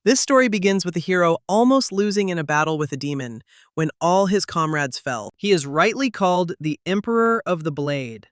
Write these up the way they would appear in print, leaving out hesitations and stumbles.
This story begins with the hero almost losing in a battle with a demon when all his comrades fell. He is rightly called the Emperor of the Blade,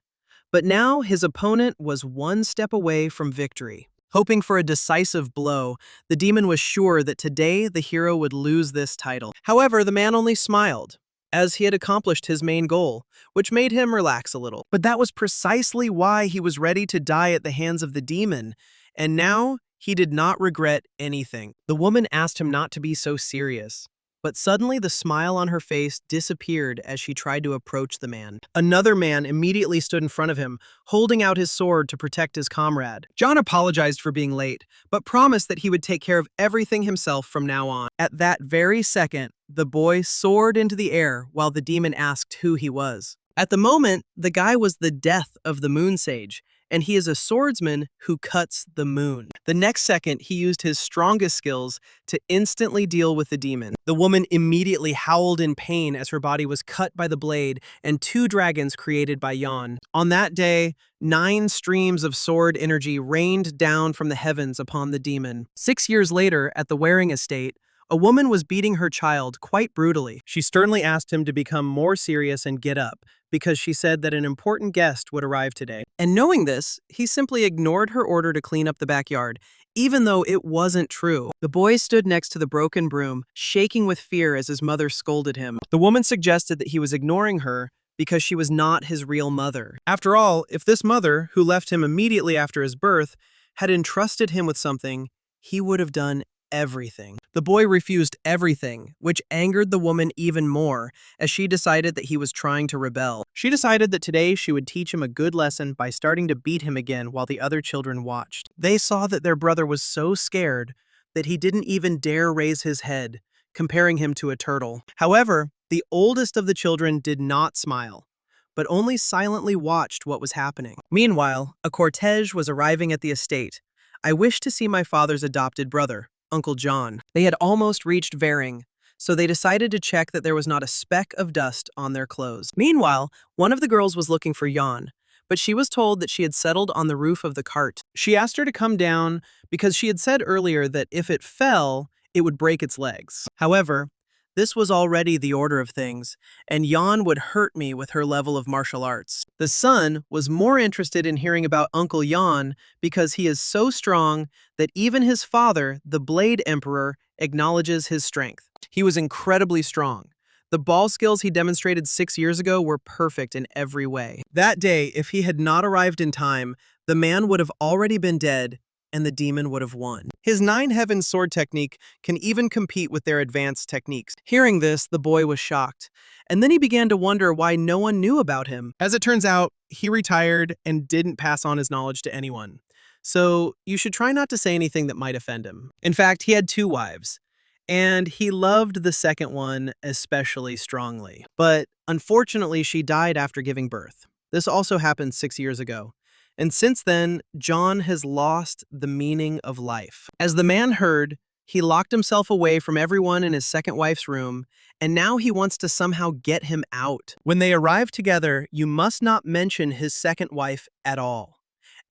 but now his opponent was one step away from victory. Hoping for a decisive blow, the demon was sure that today the hero would lose this title. However, the man only smiled, as he had accomplished his main goal, which made him relax a little. But that was precisely why he was ready to die at the hands of the demon, and now he did not regret anything. The woman asked him not to be so serious, but suddenly the smile on her face disappeared as she tried to approach the man. Another man immediately stood in front of him, holding out his sword to protect his comrade. John apologized for being late, but promised that he would take care of everything himself from now on. At that very second, the boy soared into the air while the demon asked who he was. At the moment, the guy was the death of the moon sage, and he is a swordsman who cuts the moon. The next second, he used his strongest skills to instantly deal with the demon. The woman immediately howled in pain as her body was cut by the blade and 2 dragons created by Yeon. On that day, 9 streams of sword energy rained down from the heavens upon the demon. 6 years later, at the Waring estate, a woman was beating her child quite brutally. She sternly asked him to become more serious and get up, because she said that an important guest would arrive today. And knowing this, he simply ignored her order to clean up the backyard, even though it wasn't true. The boy stood next to the broken broom, shaking with fear as his mother scolded him. The woman suggested that he was ignoring her because she was not his real mother. After all, if this mother, who left him immediately after his birth, had entrusted him with something, he would have done everything. The boy refused everything, which angered the woman even more, as she decided that he was trying to rebel. She decided that today she would teach him a good lesson by starting to beat him again while the other children watched. They saw that their brother was so scared that he didn't even dare raise his head, comparing him to a turtle. However, the oldest of the children did not smile, but only silently watched what was happening. Meanwhile, a cortege was arriving at the estate. I wished to see my father's adopted brother, Uncle John. They had almost reached Waring, so they decided to check that there was not a speck of dust on their clothes. Meanwhile, one of the girls was looking for Yeon, but she was told that she had settled on the roof of the cart. She asked her to come down because she had said earlier that if it fell, it would break its legs. However, this was already the order of things, and Yeon would hurt me with her level of martial arts. The son was more interested in hearing about Uncle Yeon because he is so strong that even his father, the Blade Emperor, acknowledges his strength. He was incredibly strong. The ball skills he demonstrated 6 years ago were perfect in every way. That day, if he had not arrived in time, the man would have already been dead, and the demon would have won. His 9 Heavens sword technique can even compete with their advanced techniques. Hearing this, the boy was shocked, and then he began to wonder why no one knew about him. As it turns out, he retired and didn't pass on his knowledge to anyone. So you should try not to say anything that might offend him. In fact, he had 2 wives, and he loved the second one especially strongly. But unfortunately, she died after giving birth. This also happened 6 years ago. And since then, John has lost the meaning of life. As the man heard, he locked himself away from everyone in his second wife's room, and now he wants to somehow get him out. When they arrive together, you must not mention his second wife at all,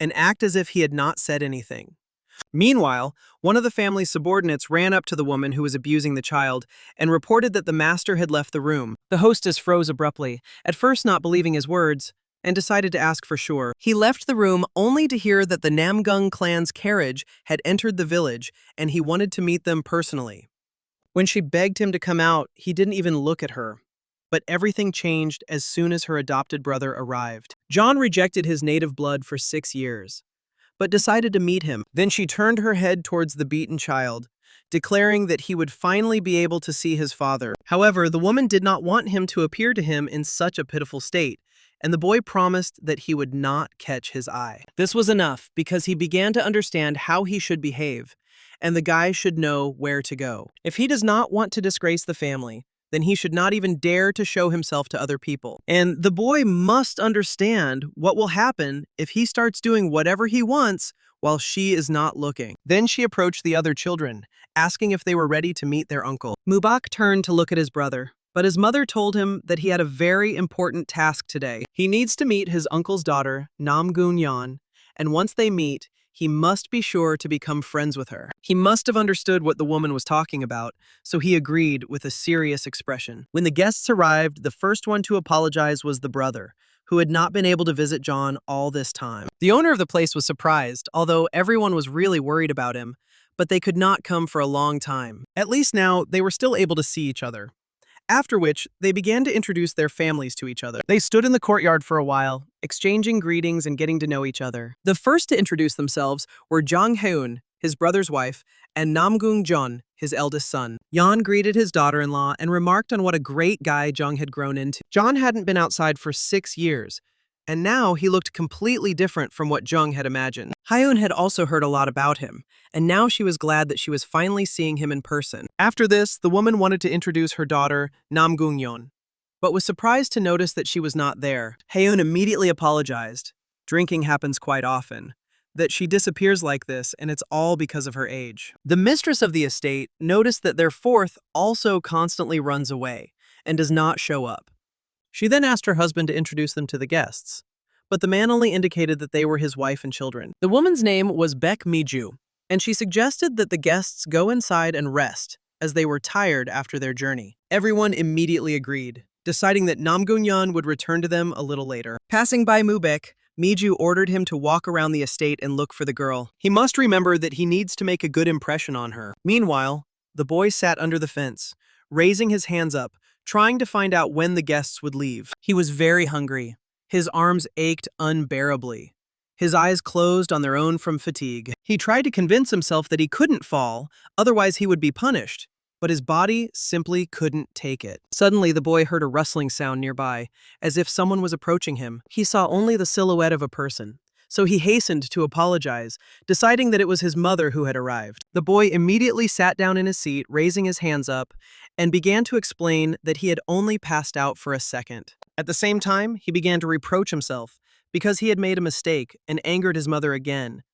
and act as if he had not said anything. Meanwhile, one of the family's subordinates ran up to the woman who was abusing the child and reported that the master had left the room. The hostess froze abruptly, at first not believing his words, and decided to ask for sure. He left the room only to hear that the Namgong clan's carriage had entered the village, and he wanted to meet them personally. When she begged him to come out, he didn't even look at her. But everything changed as soon as her adopted brother arrived. John rejected his native blood for 6 years, but decided to meet him. Then she turned her head towards the beaten child, declaring that he would finally be able to see his father. However, the woman did not want him to appear to him in such a pitiful state, and the boy promised that he would not catch his eye. This was enough because he began to understand how he should behave, and the guy should know where to go. If he does not want to disgrace the family, then he should not even dare to show himself to other people. And the boy must understand what will happen if he starts doing whatever he wants while she is not looking. Then she approached the other children, asking if they were ready to meet their uncle. Mubak turned to look at his brother, but his mother told him that he had a very important task today. He needs to meet his uncle's daughter, Namgong, and once they meet, he must be sure to become friends with her. He must have understood what the woman was talking about, so he agreed with a serious expression. When the guests arrived, the first one to apologize was the brother, who had not been able to visit John all this time. The owner of the place was surprised, although everyone was really worried about him, but they could not come for a long time. At least now, they were still able to see each other. After which, they began to introduce their families to each other. They stood in the courtyard for a while, exchanging greetings and getting to know each other. The first to introduce themselves were Jang Heun, his brother's wife, and Namgung Jeon, his eldest son. Yeon greeted his daughter-in-law and remarked on what a great guy Jung had grown into. John hadn't been outside for 6 years, and now he looked completely different from what Jung had imagined. Hyun had also heard a lot about him, and now she was glad that she was finally seeing him in person. After this, the woman wanted to introduce her daughter, Namgung Yeon, but was surprised to notice that she was not there. Hyun immediately apologized. Drinking happens quite often. That she disappears like this, and it's all because of her age. The mistress of the estate noticed that their fourth also constantly runs away and does not show up. She then asked her husband to introduce them to the guests, but the man only indicated that they were his wife and children. The woman's name was Baek Miju, and she suggested that the guests go inside and rest, as they were tired after their journey. Everyone immediately agreed, deciding that Namgunyeon would return to them a little later. Passing by Mubek, Miju ordered him to walk around the estate and look for the girl. He must remember that he needs to make a good impression on her. Meanwhile, the boy sat under the fence, raising his hands up, trying to find out when the guests would leave. He was very hungry. His arms ached unbearably. His eyes closed on their own from fatigue. He tried to convince himself that he couldn't fall, otherwise he would be punished. But his body simply couldn't take it. Suddenly, the boy heard a rustling sound nearby, as if someone was approaching him. He saw only the silhouette of a person, so he hastened to apologize, deciding that it was his mother who had arrived. The boy immediately sat down in his seat, raising his hands up, and began to explain that he had only passed out for a second. At the same time, he began to reproach himself because he had made a mistake and angered his mother again,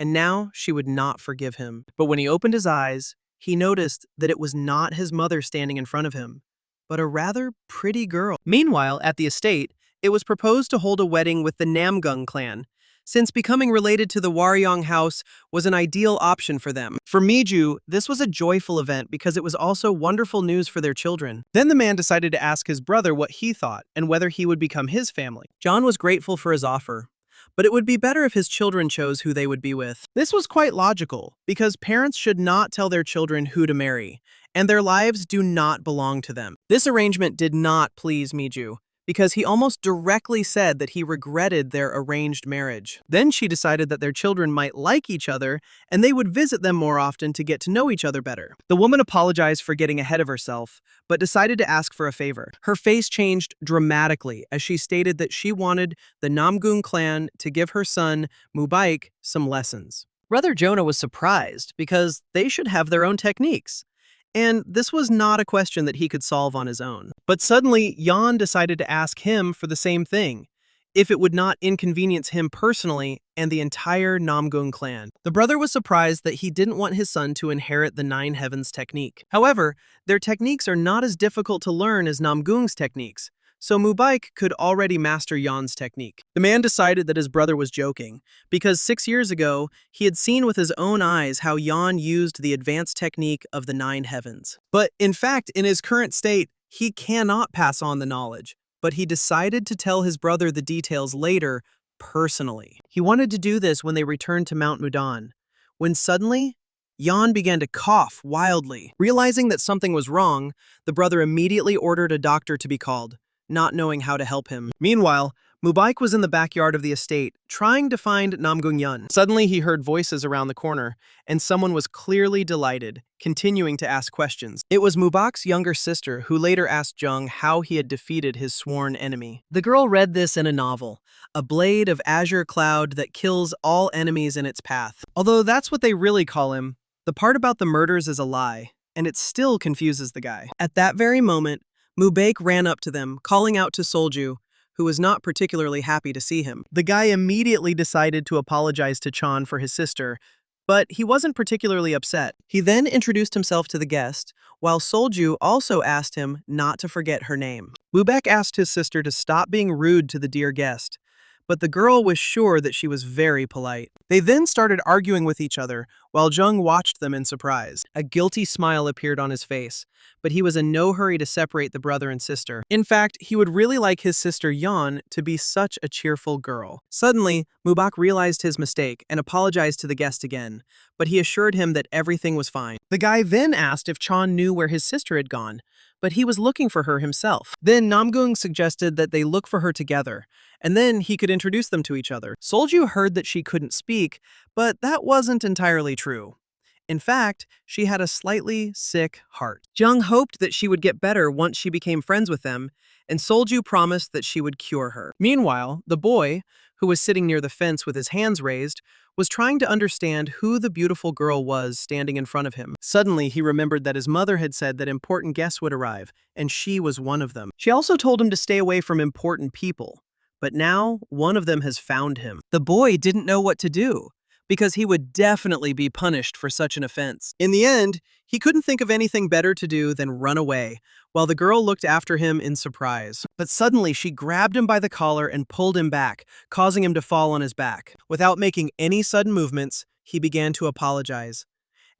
and now she would not forgive him. But when he opened his eyes, he noticed that it was not his mother standing in front of him, but a rather pretty girl. Meanwhile, at the estate, it was proposed to hold a wedding with the Namgong clan, since becoming related to the Waryong house was an ideal option for them. For Miju, this was a joyful event because it was also wonderful news for their children. Then the man decided to ask his brother what he thought and whether he would become his family. John was grateful for his offer, but it would be better if his children chose who they would be with. This was quite logical, because parents should not tell their children who to marry, and their lives do not belong to them. This arrangement did not please Miju, because he almost directly said that he regretted their arranged marriage. Then she decided that their children might like each other, and they would visit them more often to get to know each other better. The woman apologized for getting ahead of herself, but decided to ask for a favor. Her face changed dramatically as she stated that she wanted the Namgung clan to give her son, Mubaik, some lessons. Brother Jonah was surprised because they should have their own techniques. And this was not a question that he could solve on his own. But suddenly, Yeon decided to ask him for the same thing, if it would not inconvenience him personally and the entire Namgung clan. The brother was surprised that he didn't want his son to inherit the Nine Heavens technique. However, their techniques are not as difficult to learn as Namgung's techniques, so Mubaik could already master Yeon's technique. The man decided that his brother was joking, because 6 years ago, he had seen with his own eyes how Yeon used the advanced technique of the Nine Heavens. But in fact, in his current state, he cannot pass on the knowledge, but he decided to tell his brother the details later, personally. He wanted to do this when they returned to Mount Mudan, when suddenly, Yeon began to cough wildly. Realizing that something was wrong, the brother immediately ordered a doctor to be called, not knowing how to help him. Meanwhile, Mubaik was in the backyard of the estate, trying to find Namgunyeon. Suddenly, he heard voices around the corner, and someone was clearly delighted, continuing to ask questions. It was Mubaik's younger sister, who later asked Jung how he had defeated his sworn enemy. The girl read this in a novel, a blade of azure cloud that kills all enemies in its path. Although that's what they really call him, the part about the murders is a lie, and it still confuses the guy. At that very moment, Mubaik ran up to them, calling out to Solju, who was not particularly happy to see him. The guy immediately decided to apologize to Chan for his sister, but he wasn't particularly upset. He then introduced himself to the guest, while Solju also asked him not to forget her name. Mubaik asked his sister to stop being rude to the dear guest, but the girl was sure that she was very polite. They then started arguing with each other, while Jung watched them in surprise. A guilty smile appeared on his face, but he was in no hurry to separate the brother and sister. In fact, he would really like his sister Yeon to be such a cheerful girl. Suddenly, Mubak realized his mistake and apologized to the guest again, but he assured him that everything was fine. The guy then asked if Chan knew where his sister had gone, but he was looking for her himself. Then Namgong suggested that they look for her together, and then he could introduce them to each other. Solju heard that she couldn't speak, but that wasn't entirely true. In fact, she had a slightly sick heart. Jung hoped that she would get better once she became friends with them, and Solju promised that she would cure her. Meanwhile, the boy, who was sitting near the fence with his hands raised, was trying to understand who the beautiful girl was standing in front of him. Suddenly, he remembered that his mother had said that important guests would arrive, and she was one of them. She also told him to stay away from important people, but now one of them has found him. The boy didn't know what to do, because he would definitely be punished for such an offense. In the end, he couldn't think of anything better to do than run away, while the girl looked after him in surprise. But suddenly, she grabbed him by the collar and pulled him back, causing him to fall on his back. Without making any sudden movements, he began to apologize.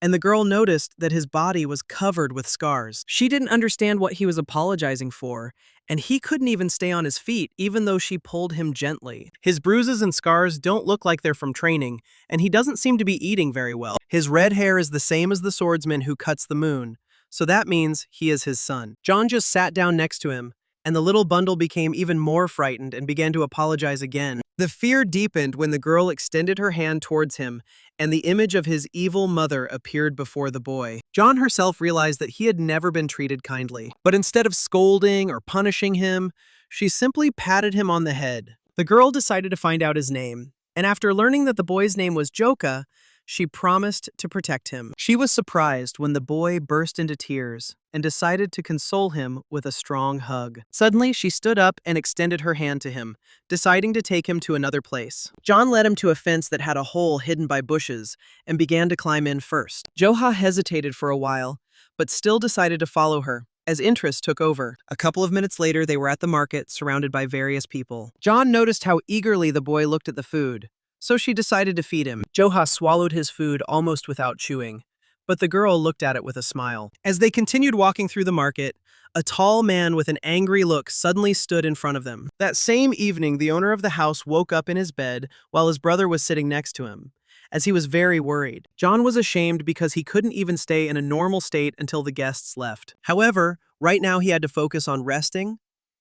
And the girl noticed that his body was covered with scars. She didn't understand what he was apologizing for, and he couldn't even stay on his feet even though she pulled him gently. His bruises and scars don't look like they're from training, and he doesn't seem to be eating very well. His red hair is the same as the swordsman who cuts the moon, so that means he is his son. John just sat down next to him, and the little bundle became even more frightened and began to apologize again. The fear deepened when the girl extended her hand towards him, and the image of his evil mother appeared before the boy. John herself realized that he had never been treated kindly, but instead of scolding or punishing him, she simply patted him on the head. The girl decided to find out his name, and after learning that the boy's name was Joka, she promised to protect him. She was surprised when the boy burst into tears and decided to console him with a strong hug. Suddenly, she stood up and extended her hand to him, deciding to take him to another place. John led him to a fence that had a hole hidden by bushes and began to climb in first. Joha hesitated for a while, but still decided to follow her, as interest took over. A couple of minutes later, they were at the market, surrounded by various people. John noticed how eagerly the boy looked at the food, so she decided to feed him. Joha swallowed his food almost without chewing, but the girl looked at it with a smile. As they continued walking through the market, a tall man with an angry look suddenly stood in front of them. That same evening, the owner of the house woke up in his bed while his brother was sitting next to him, as he was very worried. John was ashamed because he couldn't even stay in a normal state until the guests left. However, right now he had to focus on resting.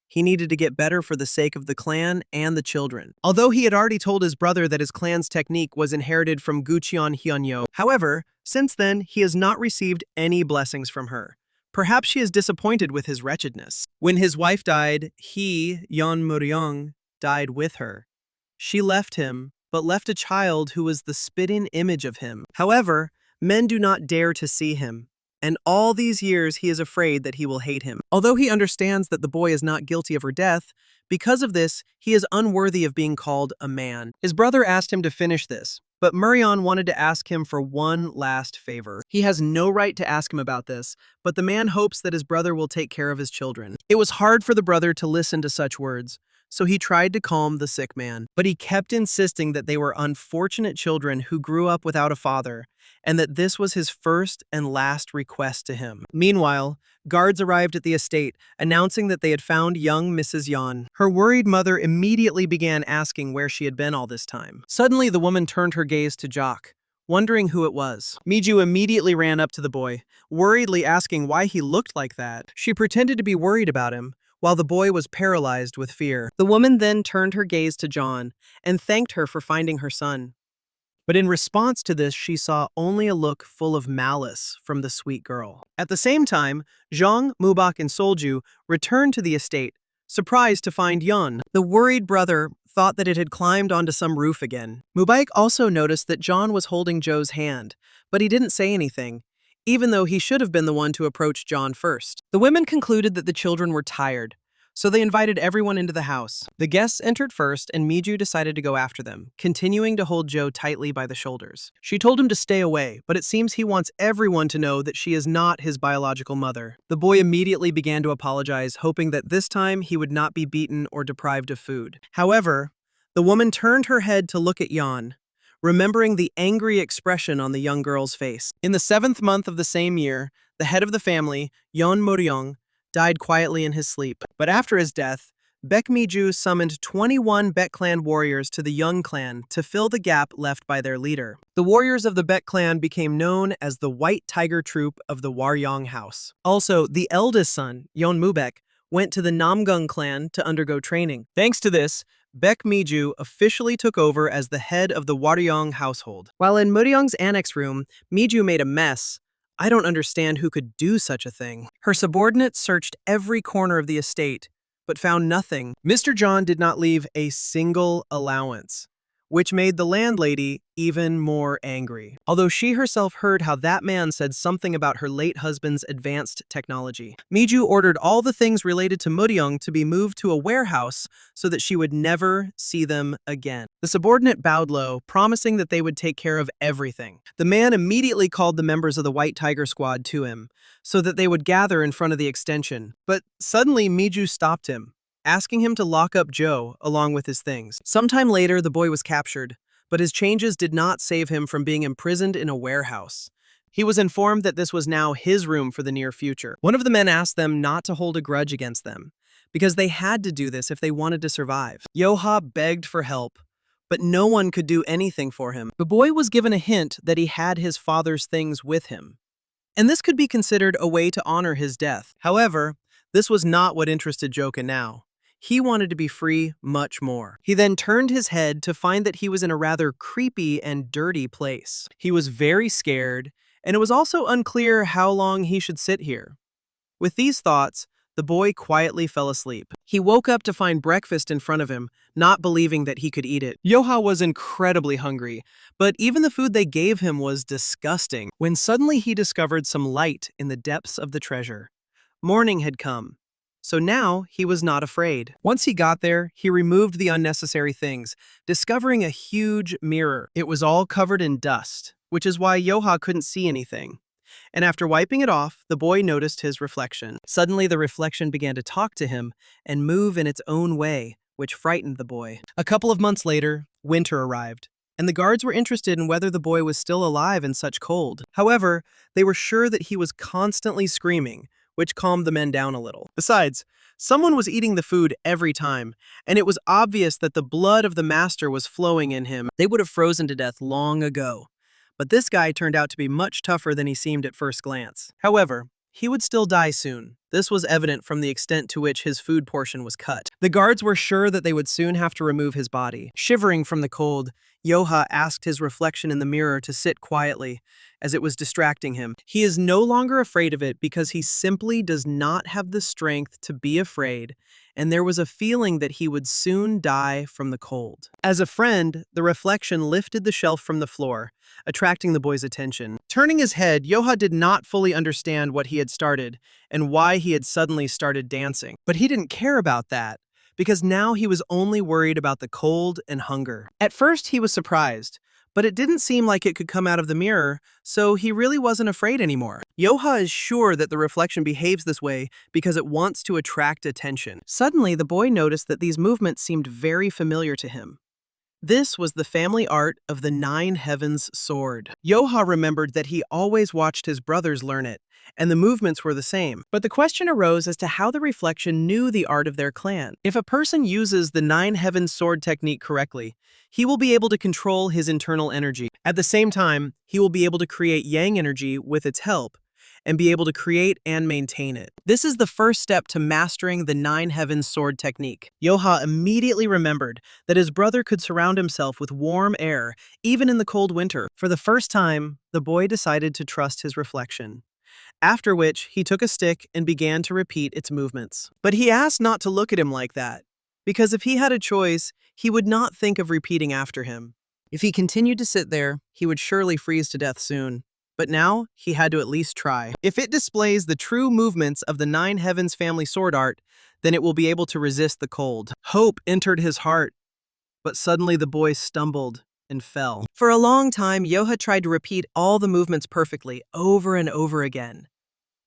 He needed to get better for the sake of the clan and the children. Although he had already told his brother that his clan's technique was inherited from Gucheon Hyunyo, however, since then, he has not received any blessings from her. Perhaps she is disappointed with his wretchedness. When his wife died, he, Yeon Murim, died with her. She left him, but left a child who was the spitting image of him. However, men do not dare to see him, and all these years he is afraid that he will hate him. Although he understands that the boy is not guilty of her death, because of this, he is unworthy of being called a man. His brother asked him to finish this, but Murion wanted to ask him for one last favor. He has no right to ask him about this, but the man hopes that his brother will take care of his children. It was hard for the brother to listen to such words, so he tried to calm the sick man. But he kept insisting that they were unfortunate children who grew up without a father, and that this was his first and last request to him. Meanwhile, guards arrived at the estate, announcing that they had found young Mrs. Yeon. Her worried mother immediately began asking where she had been all this time. Suddenly, the woman turned her gaze to Jock, wondering who it was. Miju immediately ran up to the boy, worriedly asking why he looked like that. She pretended to be worried about him, while the boy was paralyzed with fear. The woman then turned her gaze to John and thanked her for finding her son. But in response to this, she saw only a look full of malice from the sweet girl. At the same time, Zhang, Mubak, and Solju returned to the estate, surprised to find Yeon. The worried brother thought that it had climbed onto some roof again. Mubak also noticed that John was holding Joe's hand, but he didn't say anything, even though he should have been the one to approach John first. The women concluded that the children were tired, so they invited everyone into the house. The guests entered first, and Miju decided to go after them, continuing to hold Joe tightly by the shoulders. She told him to stay away, but it seems he wants everyone to know that she is not his biological mother. The boy immediately began to apologize, hoping that this time he would not be beaten or deprived of food. However, The woman turned her head to look at Yeon, remembering the angry expression on the young girl's face. In the 7th month of the same year, the head of the family, Yeon Joha, died quietly in his sleep. But after his death, Baekmiju summoned 21 Baek clan warriors to the Young clan to fill the gap left by their leader. The warriors of the Baek clan became known as the White Tiger Troop of the Waryong House. Also, the eldest son, Yeon Mubek, went to the Namgong clan to undergo training. Thanks to this, Baekmiju officially took over as the head of the Waryong household. While in Muryong's annex room, Miju made a mess. I don't understand who could do such a thing. Her subordinates searched every corner of the estate, but found nothing. Mr. John did not leave a single allowance, which made the landlady even more angry. Although she herself heard how that man said something about her late husband's advanced technology. Miju ordered all the things related to Muryong to be moved to a warehouse so that she would never see them again. The subordinate bowed low, promising that they would take care of everything. The man immediately called the members of the White Tiger Squad to him so that they would gather in front of the extension. But suddenly Miju stopped him, asking him to lock up Joe along with his things. Sometime later, the boy was captured, but his changes did not save him from being imprisoned in a warehouse. He was informed that this was now his room for the near future. One of the men asked them not to hold a grudge against them, because they had to do this if they wanted to survive. Joha begged for help, but no one could do anything for him. The boy was given a hint that he had his father's things with him, and this could be considered a way to honor his death. However, this was not what interested Joka now. He wanted to be free much more. He then turned his head to find that he was in a rather creepy and dirty place. He was very scared, and it was also unclear how long he should sit here. With these thoughts, the boy quietly fell asleep. He woke up to find breakfast in front of him, not believing that he could eat it. Joha was incredibly hungry, but even the food they gave him was disgusting, when suddenly he discovered some light in the depths of the treasure. Morning had come. So now he was not afraid. Once he got there, he removed the unnecessary things, discovering a huge mirror. It was all covered in dust, which is why Joha couldn't see anything. And after wiping it off, the boy noticed his reflection. Suddenly, the reflection began to talk to him and move in its own way, which frightened the boy. A couple of months later, winter arrived, and the guards were interested in whether the boy was still alive in such cold. However, they were sure that he was constantly screaming, which calmed the men down a little. Besides, someone was eating the food every time, and it was obvious that the blood of the master was flowing in him. They would have frozen to death long ago. But this guy turned out to be much tougher than he seemed at first glance. However, he would still die soon. This was evident from the extent to which his food portion was cut. The guards were sure that they would soon have to remove his body. Shivering from the cold, Joha asked his reflection in the mirror to sit quietly, as it was distracting him. He is no longer afraid of it because he simply does not have the strength to be afraid, and there was a feeling that he would soon die from the cold. As a friend, the reflection lifted the shelf from the floor, attracting the boy's attention. Turning his head, Joha did not fully understand what he had started and why he had suddenly started dancing. But he didn't care about that, because now he was only worried about the cold and hunger. At first, he was surprised, but it didn't seem like it could come out of the mirror, so he really wasn't afraid anymore. Joha is sure that the reflection behaves this way because it wants to attract attention. Suddenly, the boy noticed that these movements seemed very familiar to him. This was the family art of the Nine Heavens sword. Joha remembered that he always watched his brothers learn it, and the movements were the same. But the question arose as to how the reflection knew the art of their clan. If a person uses the Nine Heavens sword technique correctly, he will be able to control his internal energy. At the same time, he will be able to create yang energy with its help, and be able to create and maintain it. This is the first step to mastering the Nine Heavens sword technique. Joha immediately remembered that his brother could surround himself with warm air, even in the cold winter. For the first time, the boy decided to trust his reflection. After which, he took a stick and began to repeat its movements. But he asked not to look at him like that, because if he had a choice, he would not think of repeating after him. If he continued to sit there, he would surely freeze to death soon. But now, he had to at least try. If it displays the true movements of the Nine Heavens family sword art, then it will be able to resist the cold. Hope entered his heart, but suddenly the boy stumbled and fell. For a long time, Joha tried to repeat all the movements perfectly, over and over again.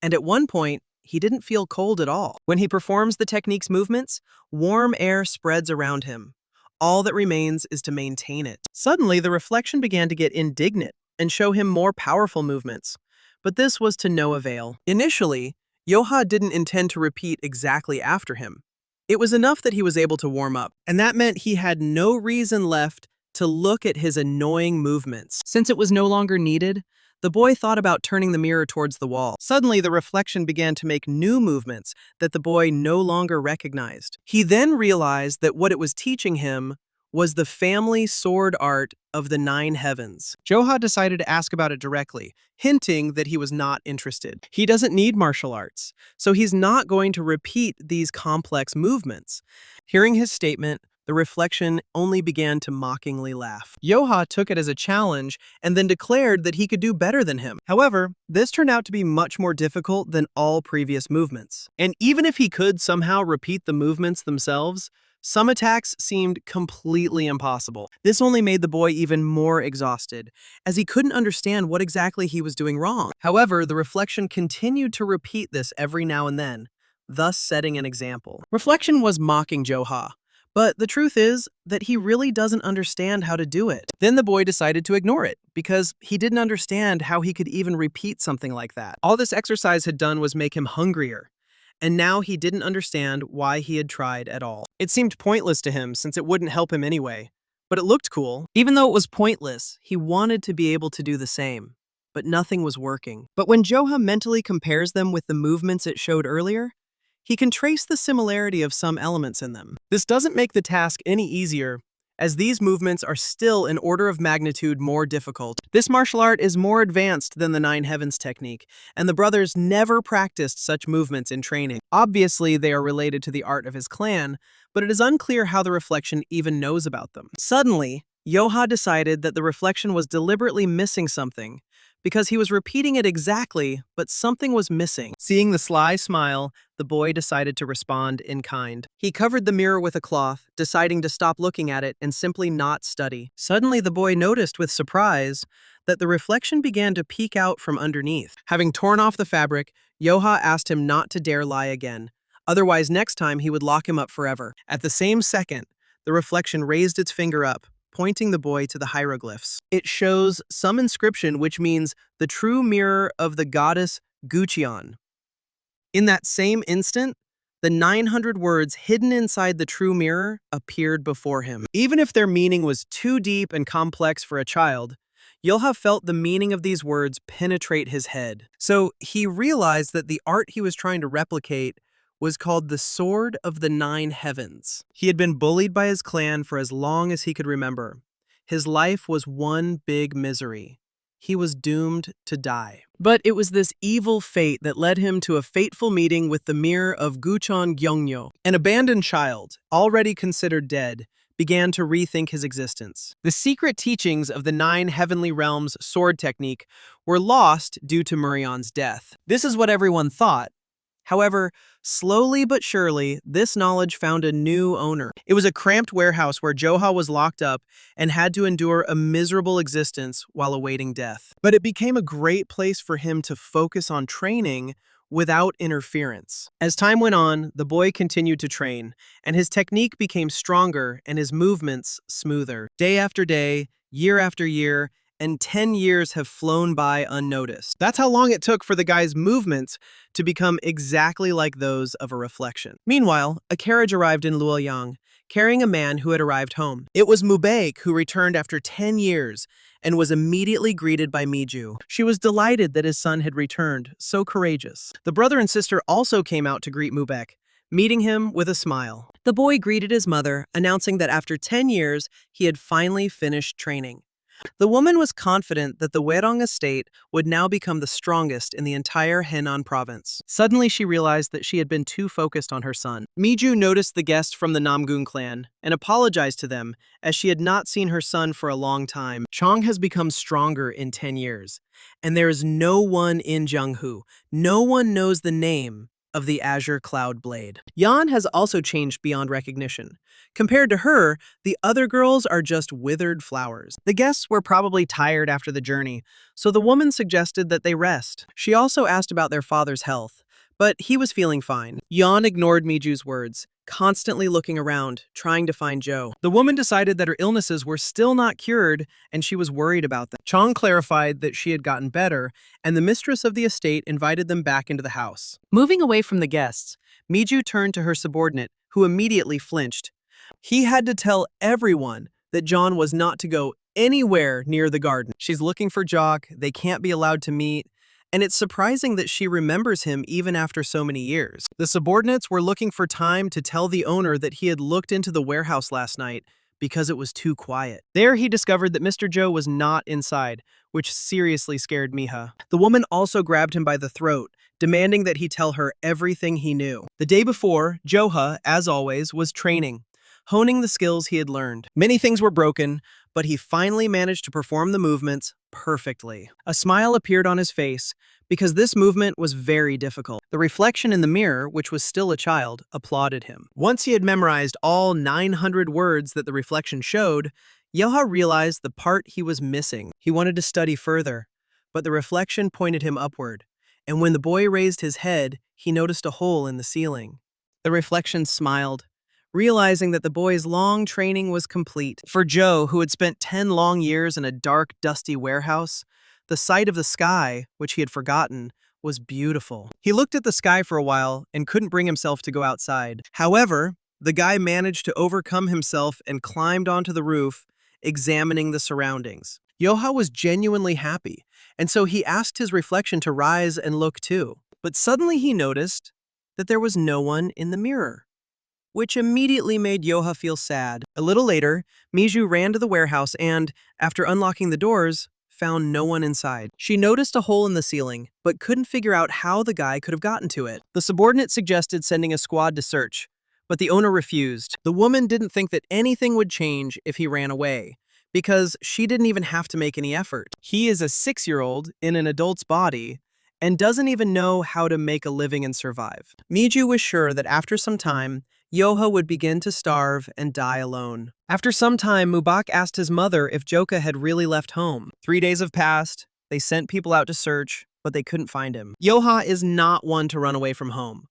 And at one point, he didn't feel cold at all. When he performs the technique's movements, warm air spreads around him. All that remains is to maintain it. Suddenly, the reflection began to get indignant and show him more powerful movements. But this was to no avail. Initially, Joha didn't intend to repeat exactly after him. It was enough that he was able to warm up, and that meant he had no reason left to look at his annoying movements. Since it was no longer needed, the boy thought about turning the mirror towards the wall. Suddenly, the reflection began to make new movements that the boy no longer recognized. He then realized that what it was teaching him was the family sword art of the 9 heavens. Joha decided to ask about it directly, hinting that he was not interested. He doesn't need martial arts, so he's not going to repeat these complex movements. Hearing his statement, the reflection only began to mockingly laugh. Joha took it as a challenge and then declared that he could do better than him. However, this turned out to be much more difficult than all previous movements. And even if he could somehow repeat the movements themselves, some attacks seemed completely impossible. This only made the boy even more exhausted, as he couldn't understand what exactly he was doing wrong. However, the reflection continued to repeat this every now and then, thus setting an example. Reflection was mocking Joha, but the truth is that he really doesn't understand how to do it. Then the boy decided to ignore it, because he didn't understand how he could even repeat something like that. All this exercise had done was make him hungrier, and now he didn't understand why he had tried at all. It seemed pointless to him since it wouldn't help him anyway, but it looked cool. Even though it was pointless, he wanted to be able to do the same, but nothing was working. But when Joha mentally compares them with the movements it showed earlier, he can trace the similarity of some elements in them. This doesn't make the task any easier, as these movements are still an order of magnitude more difficult. This martial art is more advanced than the 9 heavens technique, and the brothers never practiced such movements in training. Obviously, they are related to the art of his clan, but it is unclear how the reflection even knows about them. Suddenly, Joha decided that the reflection was deliberately missing something, because he was repeating it exactly, but something was missing. Seeing the sly smile, the boy decided to respond in kind. He covered the mirror with a cloth, deciding to stop looking at it and simply not study. Suddenly, the boy noticed with surprise that the reflection began to peek out from underneath. Having torn off the fabric, Joha asked him not to dare lie again. Otherwise, next time he would lock him up forever. At the same second, the reflection raised its finger up, pointing the boy to the hieroglyphs. It shows some inscription which means the true mirror of the goddess Gucheon. In that same instant, the 900 words hidden inside the true mirror appeared before him. Even if their meaning was too deep and complex for a child, Joha felt the meaning of these words penetrate his head. So he realized that the art he was trying to replicate was called the Sword of the 9 Heavens. He had been bullied by his clan for as long as he could remember. His life was one big misery. He was doomed to die. But it was this evil fate that led him to a fateful meeting with the mirror of Gucheon Gyeongnyo. An abandoned child, already considered dead, began to rethink his existence. The secret teachings of the 9 heavenly realms sword technique were lost due to Murion's death. This is what everyone thought. However, slowly but surely, this knowledge found a new owner. It was a cramped warehouse where Joha was locked up and had to endure a miserable existence while awaiting death. But it became a great place for him to focus on training without interference. As time went on, the boy continued to train, and his technique became stronger and his movements smoother. Day after day, year after year, and 10 years have flown by unnoticed. That's how long it took for the guy's movements to become exactly like those of a reflection. Meanwhile, a carriage arrived in Luoyang, carrying a man who had arrived home. It was Mubaek, who returned after 10 years and was immediately greeted by Miju. She was delighted that his son had returned, so courageous. The brother and sister also came out to greet Mubaek, meeting him with a smile. The boy greeted his mother, announcing that after 10 years, he had finally finished training. The woman was confident that the Werong estate would now become the strongest in the entire Henan province. Suddenly, she realized that she had been too focused on her son. Miju noticed the guests from the Namgong clan and apologized to them, as she had not seen her son for a long time. Chong has become stronger in 10 years, and there is no one in Jianghu. No one knows the name of the Azure Cloud Blade. Yan has also changed beyond recognition. Compared to her, the other girls are just withered flowers. The guests were probably tired after the journey, so the woman suggested that they rest. She also asked about their father's health, but he was feeling fine. Yan ignored Miju's words, constantly looking around, trying to find Joe. The woman decided that her illnesses were still not cured, and she was worried about them. Chong clarified that she had gotten better, and the mistress of the estate invited them back into the house. Moving away from the guests, Miju turned to her subordinate, who immediately flinched. He had to tell everyone that John was not to go anywhere near the garden. She's looking for Jock, they can't be allowed to meet, and it's surprising that she remembers him even after so many years. The subordinates were looking for time to tell the owner that he had looked into the warehouse last night because it was too quiet. There he discovered that Mr. Joe was not inside, which seriously scared Miha. The woman also grabbed him by the throat, demanding that he tell her everything he knew. The day before, Joha, as always, was training, honing the skills he had learned. Many things were broken, but he finally managed to perform the movements perfectly. A smile appeared on his face because this movement was very difficult. The reflection in the mirror, which was still a child, applauded him. Once he had memorized all 900 words that the reflection showed, Joha realized the part he was missing. He wanted to study further, but the reflection pointed him upward, and when the boy raised his head, he noticed a hole in the ceiling. The reflection smiled, realizing that the boy's long training was complete. For Joe, who had spent 10 long years in a dark, dusty warehouse, the sight of the sky, which he had forgotten, was beautiful. He looked at the sky for a while and couldn't bring himself to go outside. However, the guy managed to overcome himself and climbed onto the roof, examining the surroundings. Joha was genuinely happy, and so he asked his reflection to rise and look too. But suddenly he noticed that there was no one in the mirror, which immediately made Joha feel sad. A little later, Miju ran to the warehouse and, after unlocking the doors, found no one inside. She noticed a hole in the ceiling, but couldn't figure out how the guy could have gotten to it. The subordinate suggested sending a squad to search, but the owner refused. The woman didn't think that anything would change if he ran away, because she didn't even have to make any effort. He is a 6-year-old in an adult's body and doesn't even know how to make a living and survive. Miju was sure that after some time, Joha would begin to starve and die alone. After some time, Mubak asked his mother if Joka had really left home. 3 days have passed. They sent people out to search, but they couldn't find him. Joha is not one to run away from home,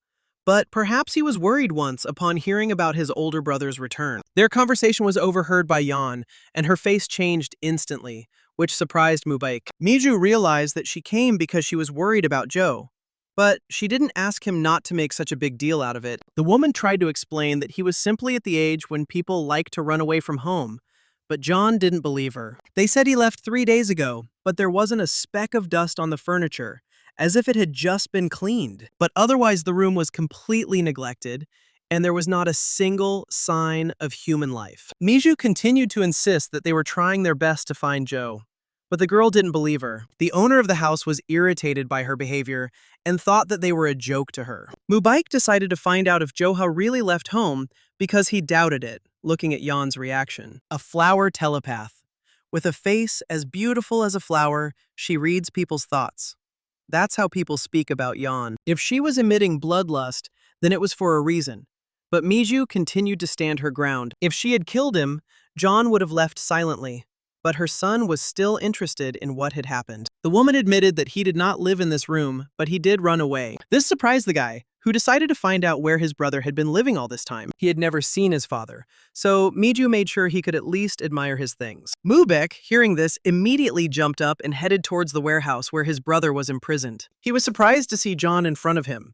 but perhaps he was worried once upon hearing about his older brother's return. Their conversation was overheard by Yeon, and her face changed instantly, which surprised Mubak. Miju realized that she came because she was worried about Joe, but she didn't ask him not to make such a big deal out of it. The woman tried to explain that he was simply at the age when people like to run away from home, but John didn't believe her. They said he left 3 days ago, but there wasn't a speck of dust on the furniture, as if it had just been cleaned. But otherwise the room was completely neglected, and there was not a single sign of human life. Miju continued to insist that they were trying their best to find Joe, but the girl didn't believe her. The owner of the house was irritated by her behavior and thought that they were a joke to her. Mubak decided to find out if Joha really left home because he doubted it, looking at Yeon's reaction. A flower telepath. With a face as beautiful as a flower, she reads people's thoughts. That's how people speak about Yeon. If she was emitting bloodlust, then it was for a reason. But Miju continued to stand her ground. If she had killed him, John would have left silently. But her son was still interested in what had happened. The woman admitted that he did not live in this room, but he did run away. This surprised the guy, who decided to find out where his brother had been living all this time. He had never seen his father, so Miju made sure he could at least admire his things. Mubek, hearing this, immediately jumped up and headed towards the warehouse where his brother was imprisoned. He was surprised to see John in front of him.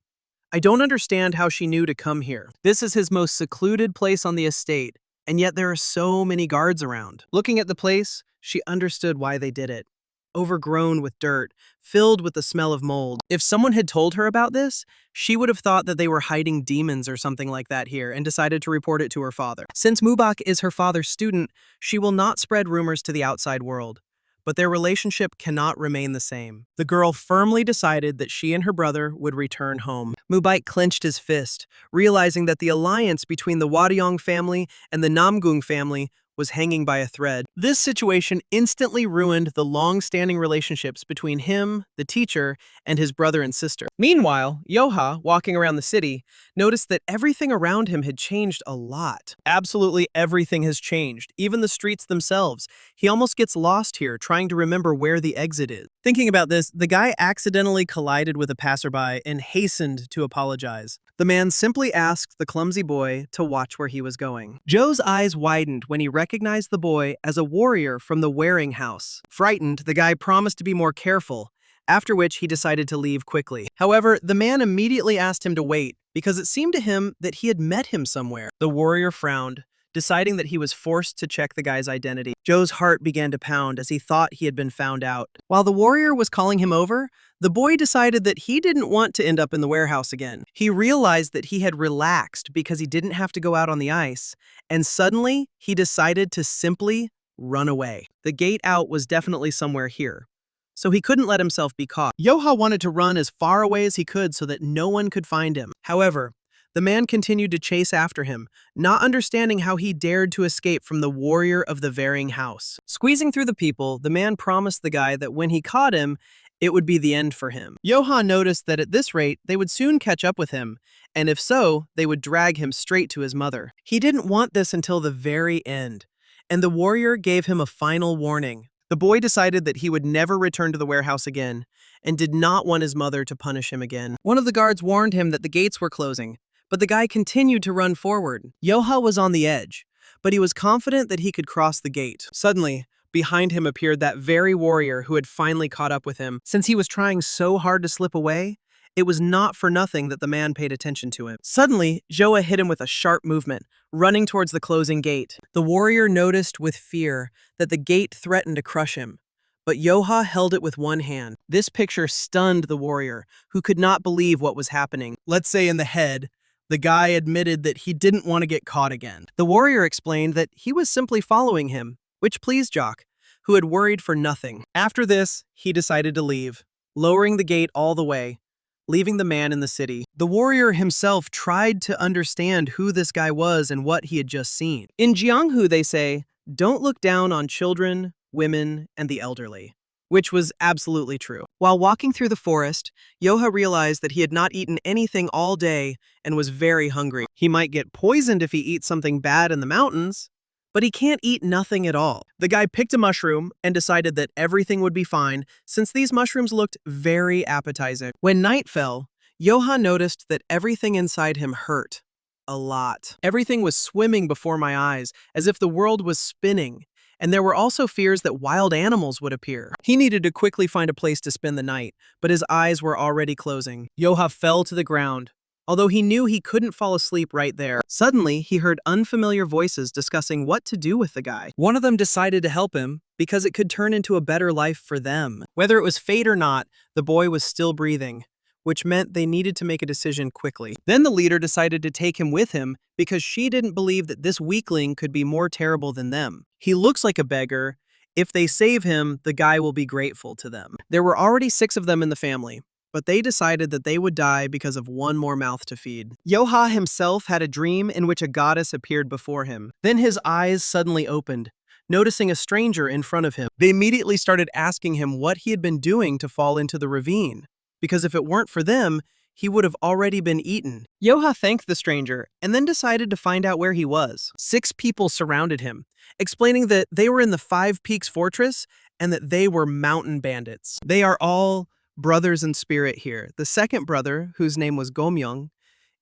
I don't understand how she knew to come here. This is his most secluded place on the estate, and yet there are so many guards around. Looking at the place, she understood why they did it. Overgrown with dirt, filled with the smell of mold. If someone had told her about this, she would have thought that they were hiding demons or something like that here and decided to report it to her father. Since Mubak is her father's student, she will not spread rumors to the outside world. But their relationship cannot remain the same. The girl firmly decided that she and her brother would return home. Mubak clenched his fist, realizing that the alliance between the Waryong family and the Namgong family was hanging by a thread. This situation instantly ruined the long-standing relationships between him, the teacher, and his brother and sister. Meanwhile, Joha, walking around the city, noticed that everything around him had changed a lot. Absolutely everything has changed, even the streets themselves. He almost gets lost here, trying to remember where the exit is. Thinking about this, the guy accidentally collided with a passerby and hastened to apologize. The man simply asked the clumsy boy to watch where he was going. Joe's eyes widened when he recognized the boy as a warrior from the Wearing House. Frightened, the guy promised to be more careful, after which he decided to leave quickly. However, the man immediately asked him to wait, because it seemed to him that he had met him somewhere. The warrior frowned, deciding that he was forced to check the guy's identity. Joe's heart began to pound as he thought he had been found out. While the warrior was calling him over, the boy decided that he didn't want to end up in the warehouse again. He realized that he had relaxed because he didn't have to go out on the ice, and suddenly he decided to simply run away. The gate out was definitely somewhere here, so he couldn't let himself be caught. Joha wanted to run as far away as he could so that no one could find him. However, the man continued to chase after him, not understanding how he dared to escape from the warrior of the Varying House. Squeezing through the people, the man promised the guy that when he caught him, it would be the end for him. Joha noticed that at this rate, they would soon catch up with him, and if so, they would drag him straight to his mother. He didn't want this until the very end, and the warrior gave him a final warning. The boy decided that he would never return to the warehouse again, and did not want his mother to punish him again. One of the guards warned him that the gates were closing, but the guy continued to run forward. Joha was on the edge, but he was confident that he could cross the gate. Suddenly, behind him appeared that very warrior who had finally caught up with him. Since he was trying so hard to slip away, it was not for nothing that the man paid attention to him. Suddenly, Joha hit him with a sharp movement, running towards the closing gate. The warrior noticed with fear that the gate threatened to crush him, but Joha held it with one hand. This picture stunned the warrior, who could not believe what was happening. Let's say in the head, the guy admitted that he didn't want to get caught again. The warrior explained that he was simply following him, which pleased Jock, who had worried for nothing. After this, he decided to leave, lowering the gate all the way, leaving the man in the city. The warrior himself tried to understand who this guy was and what he had just seen. In Jianghu, they say, "Don't look down on children, women, and the elderly," which was absolutely true. While walking through the forest, Joha realized that he had not eaten anything all day and was very hungry. He might get poisoned if he eats something bad in the mountains, but he can't eat nothing at all. The guy picked a mushroom and decided that everything would be fine since these mushrooms looked very appetizing. When night fell, Joha noticed that everything inside him hurt a lot. Everything was swimming before my eyes, as if the world was spinning, and there were also fears that wild animals would appear. He needed to quickly find a place to spend the night, but his eyes were already closing. Joha fell to the ground, although he knew he couldn't fall asleep right there. Suddenly, he heard unfamiliar voices discussing what to do with the guy. One of them decided to help him because it could turn into a better life for them. Whether it was fate or not, the boy was still breathing, which meant they needed to make a decision quickly. Then the leader decided to take him with him because she didn't believe that this weakling could be more terrible than them. He looks like a beggar. If they save him, the guy will be grateful to them. There were already 6 of them in the family, but they decided that they would die because of one more mouth to feed. Joha himself had a dream in which a goddess appeared before him. Then his eyes suddenly opened, noticing a stranger in front of him. They immediately started asking him what he had been doing to fall into the ravine, because if it weren't for them, he would have already been eaten. Joha thanked the stranger and then decided to find out where he was. 6 people surrounded him, explaining that they were in the 5 Peaks Fortress and that they were mountain bandits. They are all brothers in spirit here. The second brother, whose name was Gomyong,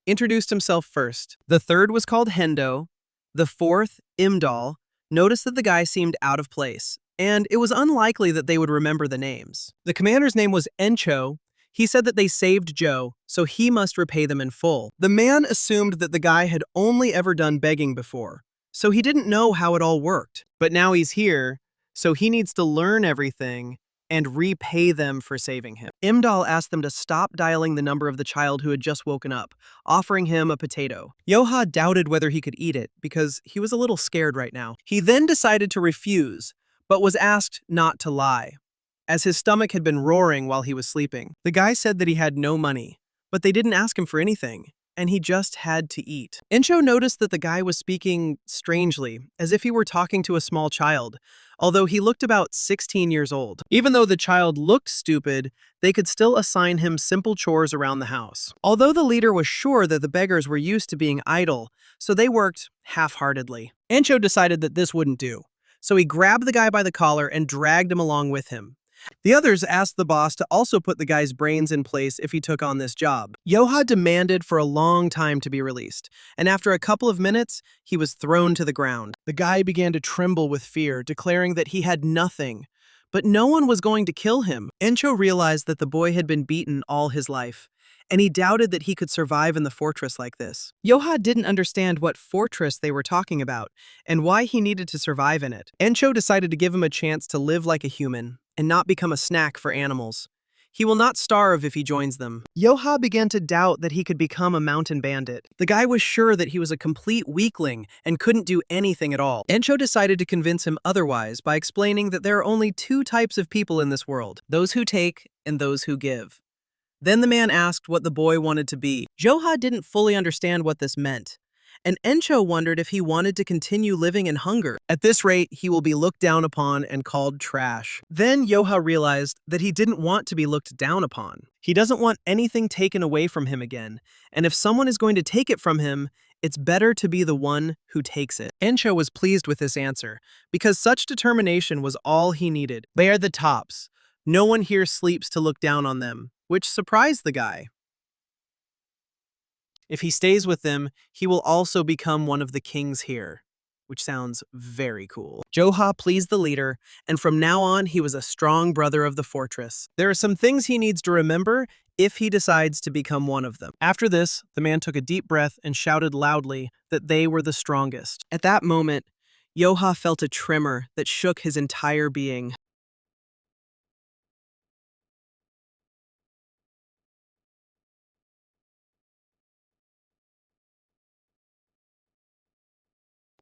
introduced himself first. The third was called Hendo. The fourth, Imdal, noticed that the guy seemed out of place, and it was unlikely that they would remember the names. The commander's name was Encho. He said that they saved Joe, so he must repay them in full. The man assumed that the guy had only ever done begging before, so he didn't know how it all worked. But now he's here, so he needs to learn everything and repay them for saving him. Imdal asked them to stop dialing the number of the child who had just woken up, offering him a potato. Joha doubted whether he could eat it because he was a little scared right now. He then decided to refuse, but was asked not to lie, as his stomach had been roaring while he was sleeping. The guy said that he had no money, but they didn't ask him for anything. and he just had to eat. Encho noticed that the guy was speaking strangely, as if he were talking to a small child, although he looked about 16 years old. Even though the child looked stupid, they could still assign him simple chores around the house. Although the leader was sure that the beggars were used to being idle, so they worked half-heartedly. Encho decided that this wouldn't do, so he grabbed the guy by the collar and dragged him along with him. The others asked the boss to also put the guy's brains in place if he took on this job. Joha demanded for a long time to be released, and after a couple of minutes, he was thrown to the ground. The guy began to tremble with fear, declaring that he had nothing, but no one was going to kill him. Encho realized that the boy had been beaten all his life, and he doubted that he could survive in the fortress like this. Joha didn't understand what fortress they were talking about, and why he needed to survive in it. Encho decided to give him a chance to live like a human, and not become a snack for animals. He will not starve if he joins them. Joha began to doubt that he could become a mountain bandit. The guy was sure that he was a complete weakling and couldn't do anything at all. Encho decided to convince him otherwise by explaining that there are only two types of people in this world, those who take and those who give. Then the man asked what the boy wanted to be. Joha didn't fully understand what this meant, and Encho wondered if he wanted to continue living in hunger. At this rate, he will be looked down upon and called trash. Then Joha realized that he didn't want to be looked down upon. He doesn't want anything taken away from him again, and if someone is going to take it from him, it's better to be the one who takes it. Encho was pleased with this answer, because such determination was all he needed. They are the tops. No one here sleeps to look down on them, which surprised the guy. If he stays with them, he will also become one of the kings here, which sounds very cool. Joha pleased the leader, and from now on, he was a strong brother of the fortress. There are some things he needs to remember if he decides to become one of them. After this, the man took a deep breath and shouted loudly that they were the strongest. At that moment, Joha felt a tremor that shook his entire being.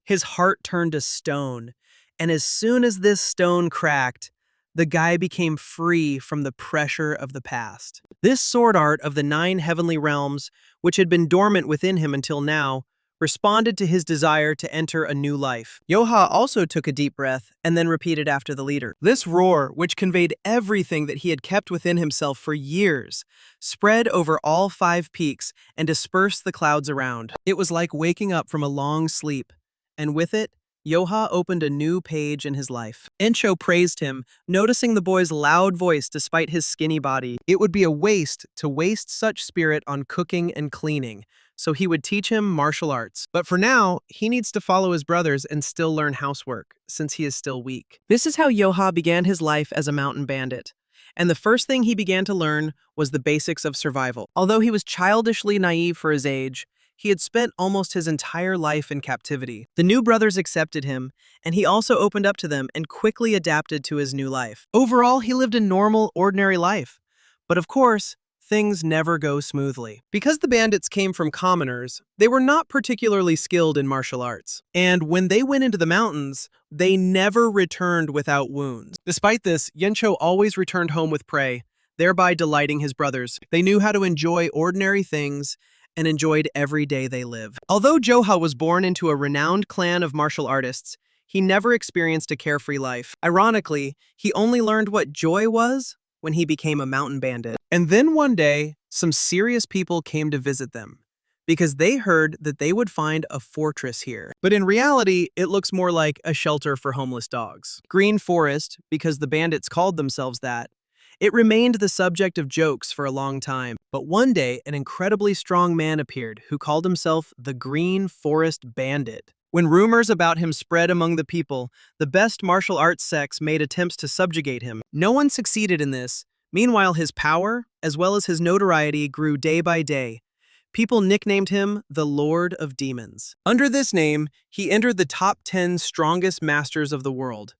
His heart turned to stone, and as soon as this stone cracked, the guy became free from the pressure of the past. This sword art of the 9 heavenly realms, which had been dormant within him until now, responded to his desire to enter a new life. Joha also took a deep breath and then repeated after the leader. This roar, which conveyed everything that he had kept within himself for years, spread over all 5 peaks and dispersed the clouds around. It was like waking up from a long sleep, and with it, Joha opened a new page in his life. Encho praised him, noticing the boy's loud voice despite his skinny body. It would be a waste to waste such spirit on cooking and cleaning, so he would teach him martial arts. But for now, he needs to follow his brothers and still learn housework, since he is still weak. This is how Joha began his life as a mountain bandit. And the first thing he began to learn was the basics of survival. Although he was childishly naive for his age, he had spent almost his entire life in captivity. The new brothers accepted him, and he also opened up to them and quickly adapted to his new life. Overall, he lived a normal, ordinary life. But of course, things never go smoothly. Because the bandits came from commoners, they were not particularly skilled in martial arts. And when they went into the mountains, they never returned without wounds. Despite this, Yencho always returned home with prey, thereby delighting his brothers. They knew how to enjoy ordinary things and enjoyed every day they lived. Although Joha was born into a renowned clan of martial artists, he never experienced a carefree life. Ironically, he only learned what joy was when he became a mountain bandit. And then one day, some serious people came to visit them, because they heard that they would find a fortress here. But in reality, it looks more like a shelter for homeless dogs. Green Forest, because the bandits called themselves that. It remained the subject of jokes for a long time, but one day an incredibly strong man appeared who called himself the Green Forest Bandit. When rumors about him spread among the people, the best martial arts sects made attempts to subjugate him. No one succeeded in this. Meanwhile, his power, as well as his notoriety, grew day by day. People nicknamed him the Lord of Demons. Under this name, he entered the top 10 strongest masters of the world.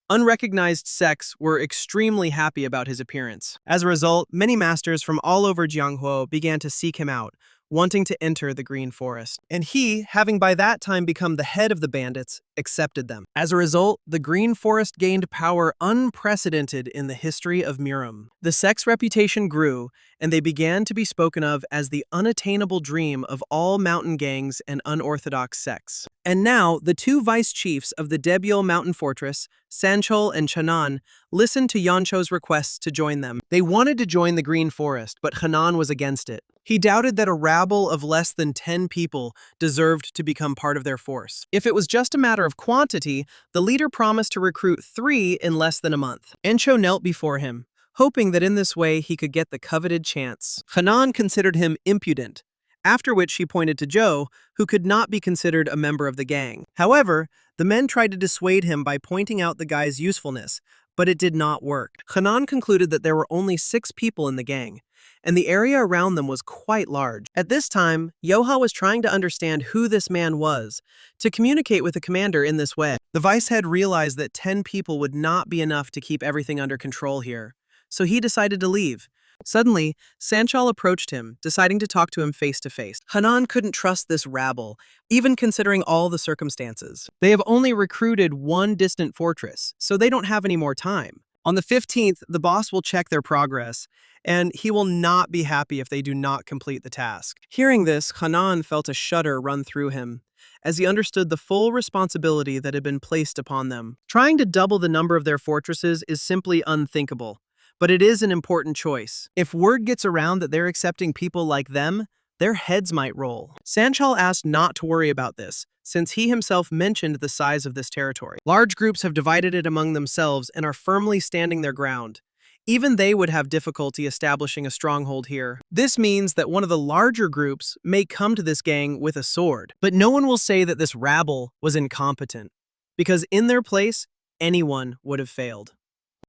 Unrecognized sects were extremely happy about his appearance. As a result, many masters from all over Jianghuo began to seek him out, wanting to enter the Green Forest. And he, having by that time become the head of the bandits, accepted them. As a result, the Green Forest gained power unprecedented in the history of Murim. The sect's reputation grew, and they began to be spoken of as the unattainable dream of all mountain gangs and unorthodox sects. And now, the two vice chiefs of the Debyul mountain fortress, Sanchol and Chanan, listened to Yeoncho's requests to join them. They wanted to join the Green Forest, but Hanan was against it. He doubted that a rabble of less than 10 people deserved to become part of their force. If it was just a matter of quantity, the leader promised to recruit 3 in less than a month. Encho knelt before him, hoping that in this way he could get the coveted chance. Hanan considered him impudent, after which she pointed to Joe, who could not be considered a member of the gang. However, the men tried to dissuade him by pointing out the guy's usefulness, but it did not work. Hanan concluded that there were only 6 people in the gang, and the area around them was quite large. At this time, Joha was trying to understand who this man was, to communicate with the commander in this way. The vice head realized that 10 people would not be enough to keep everything under control here, so he decided to leave. Suddenly, Sanchal approached him, deciding to talk to him face to face. Hanan couldn't trust this rabble, even considering all the circumstances. They have only recruited 1 distant fortress, so they don't have any more time. On the 15th, the boss will check their progress, and he will not be happy if they do not complete the task. Hearing this, Hanan felt a shudder run through him, as he understood the full responsibility that had been placed upon them. Trying to double the number of their fortresses is simply unthinkable. But it is an important choice. If word gets around that they're accepting people like them, their heads might roll. Sanchal asked not to worry about this, since he himself mentioned the size of this territory. Large groups have divided it among themselves and are firmly standing their ground. Even they would have difficulty establishing a stronghold here. This means that one of the larger groups may come to this gang with a sword, but no one will say that this rabble was incompetent, because in their place, anyone would have failed.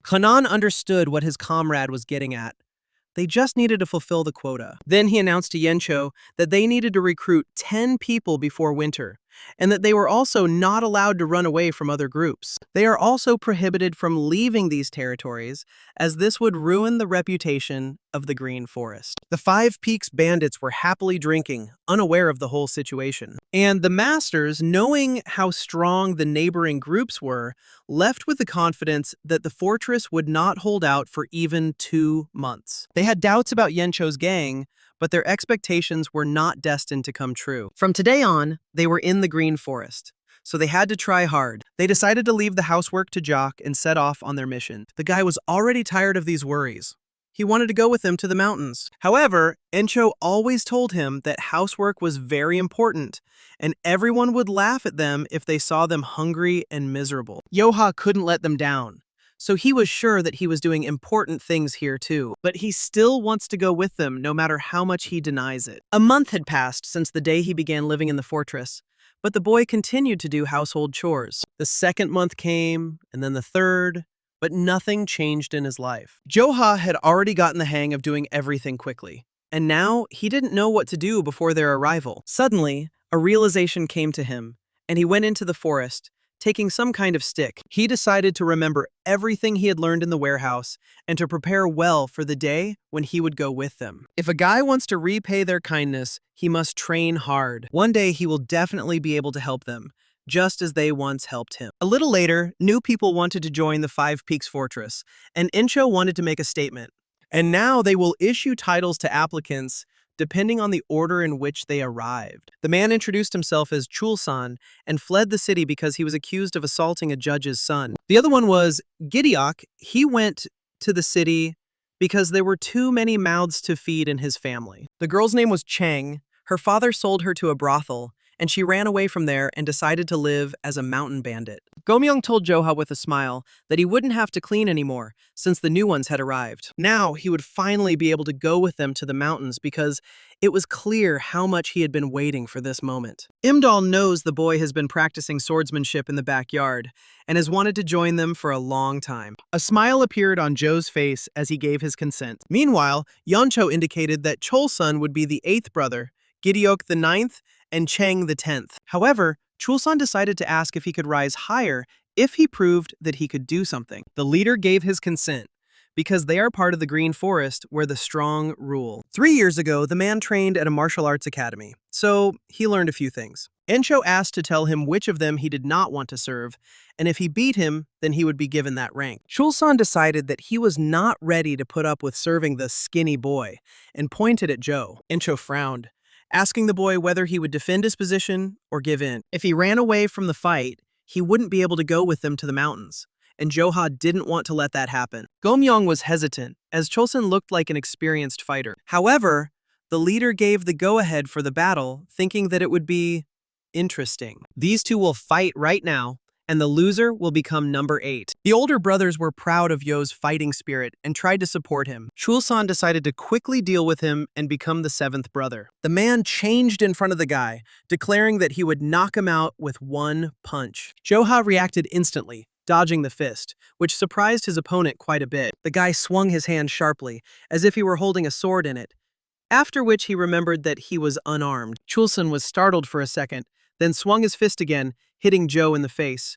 Hanan understood what his comrade was getting at. They just needed to fulfill the quota. Then he announced to Yeoncho that they needed to recruit 10 people before winter, and that they were also not allowed to run away from other groups. They are also prohibited from leaving these territories, as this would ruin the reputation of the Green Forest. The Five Peaks bandits were happily drinking, unaware of the whole situation. And the masters, knowing how strong the neighboring groups were, left with the confidence that the fortress would not hold out for even 2 months. They had doubts about Yencho's gang, but their expectations were not destined to come true. From today on, they were in the Green Forest, so they had to try hard. They decided to leave the housework to Jock and set off on their mission. The guy was already tired of these worries. He wanted to go with them to the mountains. However, Encho always told him that housework was very important, and everyone would laugh at them if they saw them hungry and miserable. Joha couldn't let them down, so he was sure that he was doing important things here too. But he still wants to go with them no matter how much he denies it. A month had passed since the day he began living in the fortress, but the boy continued to do household chores. The 2nd month came, and then the 3rd, but nothing changed in his life. Joha had already gotten the hang of doing everything quickly, and now he didn't know what to do before their arrival. Suddenly, a realization came to him, and he went into the forest, taking some kind of stick. He decided to remember everything he had learned in the warehouse and to prepare well for the day when he would go with them. If a guy wants to repay their kindness, he must train hard. One day he will definitely be able to help them, just as they once helped him. A little later, new people wanted to join the Five Peaks Fortress, and Incho wanted to make a statement. And now they will issue titles to applicants depending on the order in which they arrived. The man introduced himself as Chulsan and fled the city because he was accused of assaulting a judge's son. The other one was Gideok. He went to the city because there were too many mouths to feed in his family. The girl's name was Cheng. Her father sold her to a brothel, and she ran away from there and decided to live as a mountain bandit. Gomyong told Joha with a smile that he wouldn't have to clean anymore since the new ones had arrived. Now he would finally be able to go with them to the mountains because it was clear how much he had been waiting for this moment. Imdal knows the boy has been practicing swordsmanship in the backyard and has wanted to join them for a long time. A smile appeared on Joe's face as he gave his consent. Meanwhile, Yeoncho indicated that Cholsun would be the 8th brother, Gideok the 9th, and Cheng the 10th. However, Chulsan decided to ask if he could rise higher if he proved that he could do something. The leader gave his consent, because they are part of the Green Forest where the strong rule. 3 years ago, the man trained at a martial arts academy, so he learned a few things. Encho asked to tell him which of them he did not want to serve, and if he beat him, then he would be given that rank. Chulsan decided that he was not ready to put up with serving the skinny boy, and pointed at Joe. Encho frowned, asking the boy whether he would defend his position or give in. If he ran away from the fight, he wouldn't be able to go with them to the mountains, and Joha didn't want to let that happen. Gomyong was hesitant, as Cholson looked like an experienced fighter. However, the leader gave the go-ahead for the battle, thinking that it would be interesting. These two will fight right now, and the loser will become number 8. The older brothers were proud of Yo's fighting spirit and tried to support him. Chulsan decided to quickly deal with him and become the 7th brother. The man changed in front of the guy, declaring that he would knock him out with one punch. Joha reacted instantly, dodging the fist, which surprised his opponent quite a bit. The guy swung his hand sharply, as if he were holding a sword in it, after which he remembered that he was unarmed. Chulsan was startled for a second, then swung his fist again, hitting Joe in the face.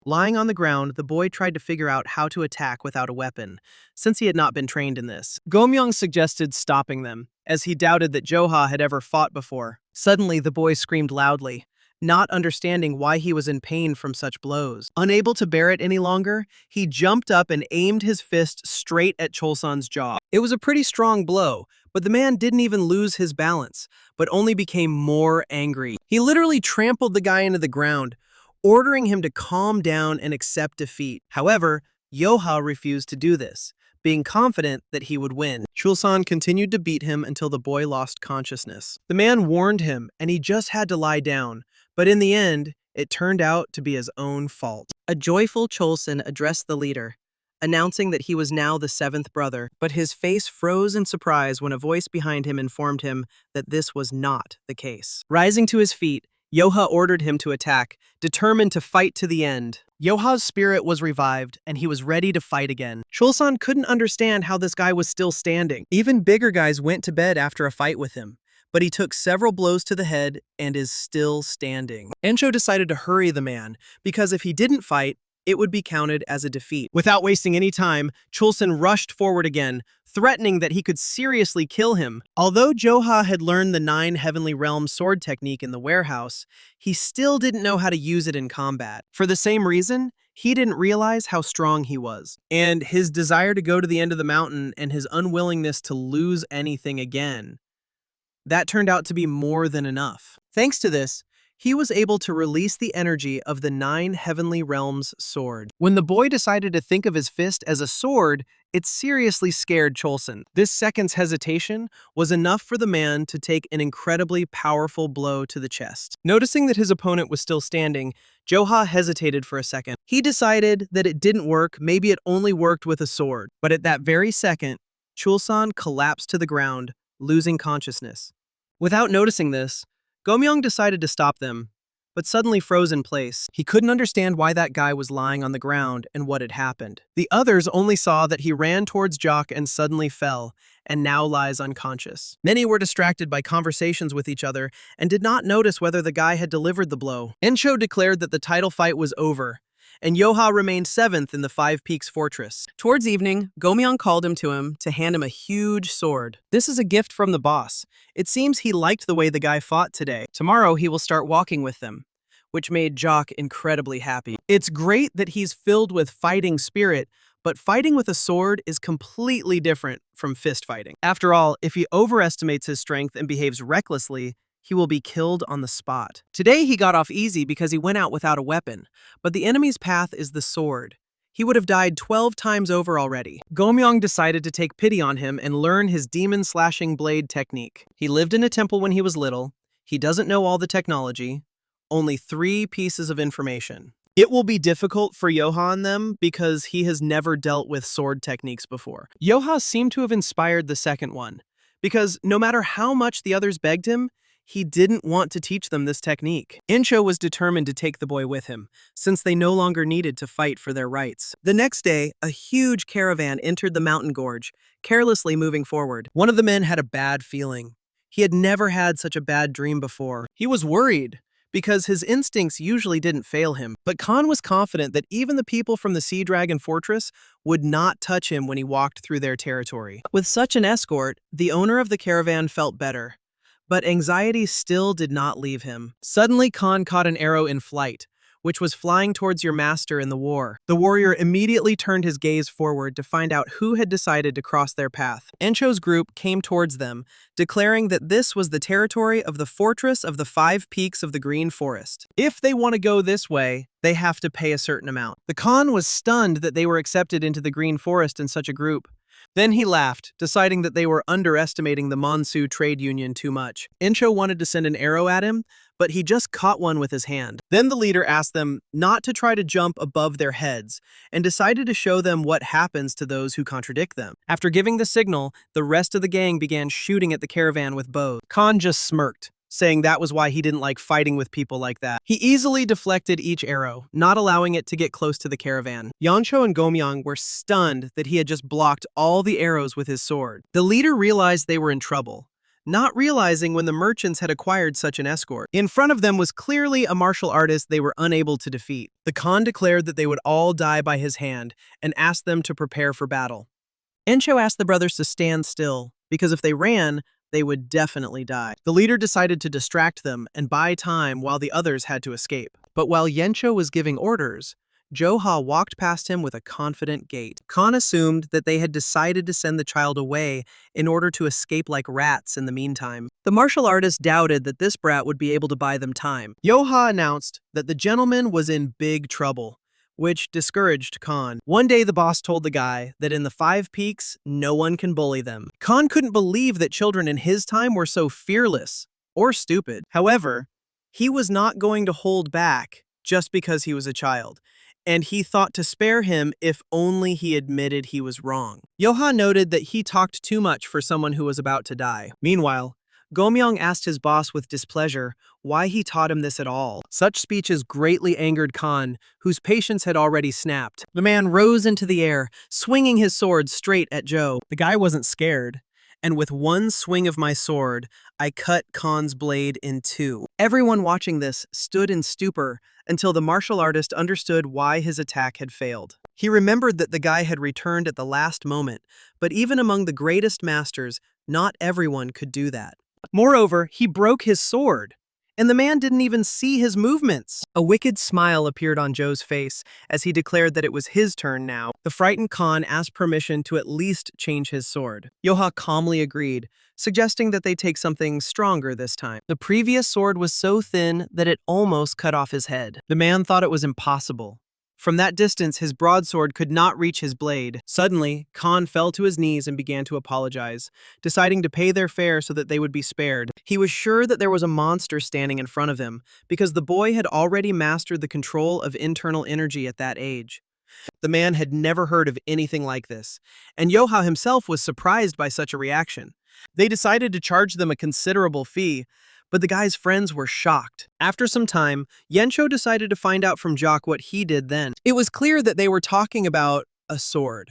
Lying on the ground, the boy tried to figure out how to attack without a weapon, since he had not been trained in this. Gomyong suggested stopping them, as he doubted that Joha had ever fought before. Suddenly, the boy screamed loudly, not understanding why he was in pain from such blows. Unable to bear it any longer, he jumped up and aimed his fist straight at Cholsan's jaw. It was a pretty strong blow, but the man didn't even lose his balance, but only became more angry. He literally trampled the guy into the ground, ordering him to calm down and accept defeat. However, Joha refused to do this, being confident that he would win. Chulsan continued to beat him until the boy lost consciousness. The man warned him, and he just had to lie down, but in the end, it turned out to be his own fault. A joyful Cholsan addressed the leader, announcing that he was now the 7th brother, but his face froze in surprise when a voice behind him informed him that this was not the case. Rising to his feet, Joha ordered him to attack, determined to fight to the end. Joha's spirit was revived, and he was ready to fight again. Chulsan couldn't understand how this guy was still standing. Even bigger guys went to bed after a fight with him, but he took several blows to the head and is still standing. Encho decided to hurry the man, because if he didn't fight, it would be counted as a defeat. Without wasting any time, Chulsan rushed forward again, threatening that he could seriously kill him. Although Joha had learned the 9 Heavenly Realm sword technique in the warehouse, he still didn't know how to use it in combat. For the same reason, he didn't realize how strong he was. And his desire to go to the end of the mountain and his unwillingness to lose anything again, that turned out to be more than enough. Thanks to this, he was able to release the energy of the 9 Heavenly Realms sword. When the boy decided to think of his fist as a sword, it seriously scared Cholsan. This second's hesitation was enough for the man to take an incredibly powerful blow to the chest. Noticing that his opponent was still standing, Joha hesitated for a second. He decided that it didn't work, maybe it only worked with a sword. But at that very second, Chulsan collapsed to the ground, losing consciousness. Without noticing this, Gomyong decided to stop them, but suddenly froze in place. He couldn't understand why that guy was lying on the ground and what had happened. The others only saw that he ran towards Jock and suddenly fell, and now lies unconscious. Many were distracted by conversations with each other and did not notice whether the guy had delivered the blow. Encho declared that the title fight was over, and Joha remained 7th in the 5 Peaks Fortress. Towards evening, Gomyong called him to hand him a huge sword. This is a gift from the boss. It seems he liked the way the guy fought today. Tomorrow he will start walking with them, which made Jock incredibly happy. It's great that he's filled with fighting spirit, but fighting with a sword is completely different from fist fighting. After all, if he overestimates his strength and behaves recklessly, he will be killed on the spot. Today he got off easy because he went out without a weapon, but the enemy's path is the sword. He would have died 12 times over already. Gomyong decided to take pity on him and learn his demon-slashing blade technique. He lived in a temple when he was little. He doesn't know all the technology. Only 3 pieces of information. It will be difficult for Joha and them because he has never dealt with sword techniques before. Joha seemed to have inspired the second one, because no matter how much the others begged him, he didn't want to teach them this technique. Encho was determined to take the boy with him, since they no longer needed to fight for their rights. The next day, a huge caravan entered the mountain gorge, carelessly moving forward. One of the men had a bad feeling. He had never had such a bad dream before. He was worried, because his instincts usually didn't fail him. But Khan was confident that even the people from the Sea Dragon Fortress would not touch him when he walked through their territory. With such an escort, the owner of the caravan felt better. But anxiety still did not leave him. Suddenly, Khan caught an arrow in flight, which was flying towards your master in the war. The warrior immediately turned his gaze forward to find out who had decided to cross their path. Encho's group came towards them, declaring that this was the territory of the Fortress of the Five Peaks of the Green Forest. If they want to go this way, they have to pay a certain amount. The Khan was stunned that they were accepted into the Green Forest in such a group. Then he laughed, deciding that they were underestimating the Monsu trade union too much. Encho wanted to send an arrow at him, but he just caught one with his hand. Then the leader asked them not to try to jump above their heads and decided to show them what happens to those who contradict them. After giving the signal, the rest of the gang began shooting at the caravan with bows. Khan just smirked, saying that was why he didn't like fighting with people like that. He easily deflected each arrow, not allowing it to get close to the caravan. Yeonjo and Gomyang were stunned that he had just blocked all the arrows with his sword. The leader realized they were in trouble, not realizing when the merchants had acquired such an escort. In front of them was clearly a martial artist they were unable to defeat. The Khan declared that they would all die by his hand and asked them to prepare for battle. Encho asked the brothers to stand still, because if they ran, they would definitely die. The leader decided to distract them and buy time while the others had to escape. But while Yencho was giving orders, Joha walked past him with a confident gait. Khan assumed that they had decided to send the child away in order to escape like rats in the meantime. The martial artist doubted that this brat would be able to buy them time. Joha announced that the gentleman was in big trouble, which discouraged Khan. One day the boss told the guy that in the Five Peaks, no one can bully them. Khan couldn't believe that children in his time were so fearless or stupid. However, he was not going to hold back just because he was a child, and he thought to spare him if only he admitted he was wrong. Joha noted that he talked too much for someone who was about to die. Meanwhile, Gomyang asked his boss with displeasure why he taught him this at all. Such speeches greatly angered Khan, whose patience had already snapped. The man rose into the air, swinging his sword straight at Joe. The guy wasn't scared, and with one swing of my sword, I cut Khan's blade in two. Everyone watching this stood in stupor until the martial artist understood why his attack had failed. He remembered that the guy had returned at the last moment, but even among the greatest masters, not everyone could do that. Moreover, he broke his sword, and the man didn't even see his movements. A wicked smile appeared on Joe's face as he declared that it was his turn now. The frightened Khan asked permission to at least change his sword. Joha calmly agreed, suggesting that they take something stronger this time. The previous sword was so thin that it almost cut off his head. The man thought it was impossible. From that distance, his broadsword could not reach his blade. Suddenly, Khan fell to his knees and began to apologize, deciding to pay their fare so that they would be spared. He was sure that there was a monster standing in front of him, because the boy had already mastered the control of internal energy at that age. The man had never heard of anything like this, and Joha himself was surprised by such a reaction. They decided to charge them a considerable fee, but the guy's friends were shocked. After some time, Yencho decided to find out from Jock what he did then. It was clear that they were talking about a sword,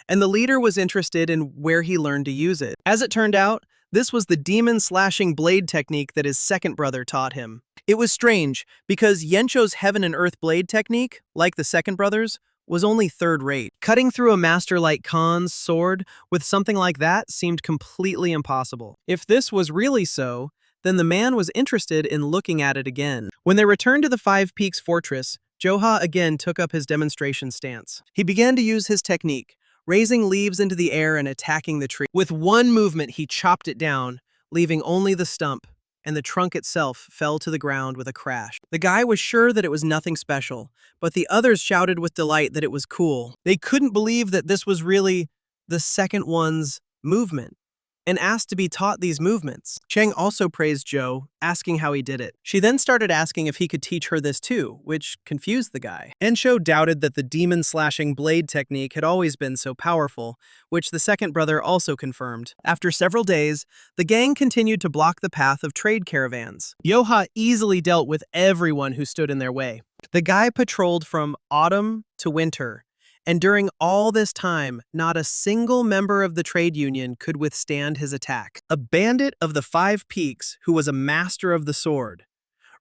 and the leader was interested in where he learned to use it. As it turned out, this was the demon-slashing blade technique that his second brother taught him. It was strange, because Yencho's Heaven and Earth blade technique, like the second brother's, was only third-rate. Cutting through a master like Khan's sword with something like that seemed completely impossible. If this was really so, then the man was interested in looking at it again. When they returned to the Five Peaks Fortress, Joha again took up his demonstration stance. He began to use his technique, raising leaves into the air and attacking the tree. With one movement, he chopped it down, leaving only the stump, and the trunk itself fell to the ground with a crash. The guy was sure that it was nothing special, but the others shouted with delight that it was cool. They couldn't believe that this was really the second one's movement, and asked to be taught these movements. Cheng also praised Joe, asking how he did it. She then started asking if he could teach her this too, which confused the guy. Ensho doubted that the demon-slashing blade technique had always been so powerful, which the second brother also confirmed. After several days, the gang continued to block the path of trade caravans. Joha easily dealt with everyone who stood in their way. The guy patrolled from autumn to winter, and during all this time, not a single member of the trade union could withstand his attack. A bandit of the Five Peaks, who was a master of the sword,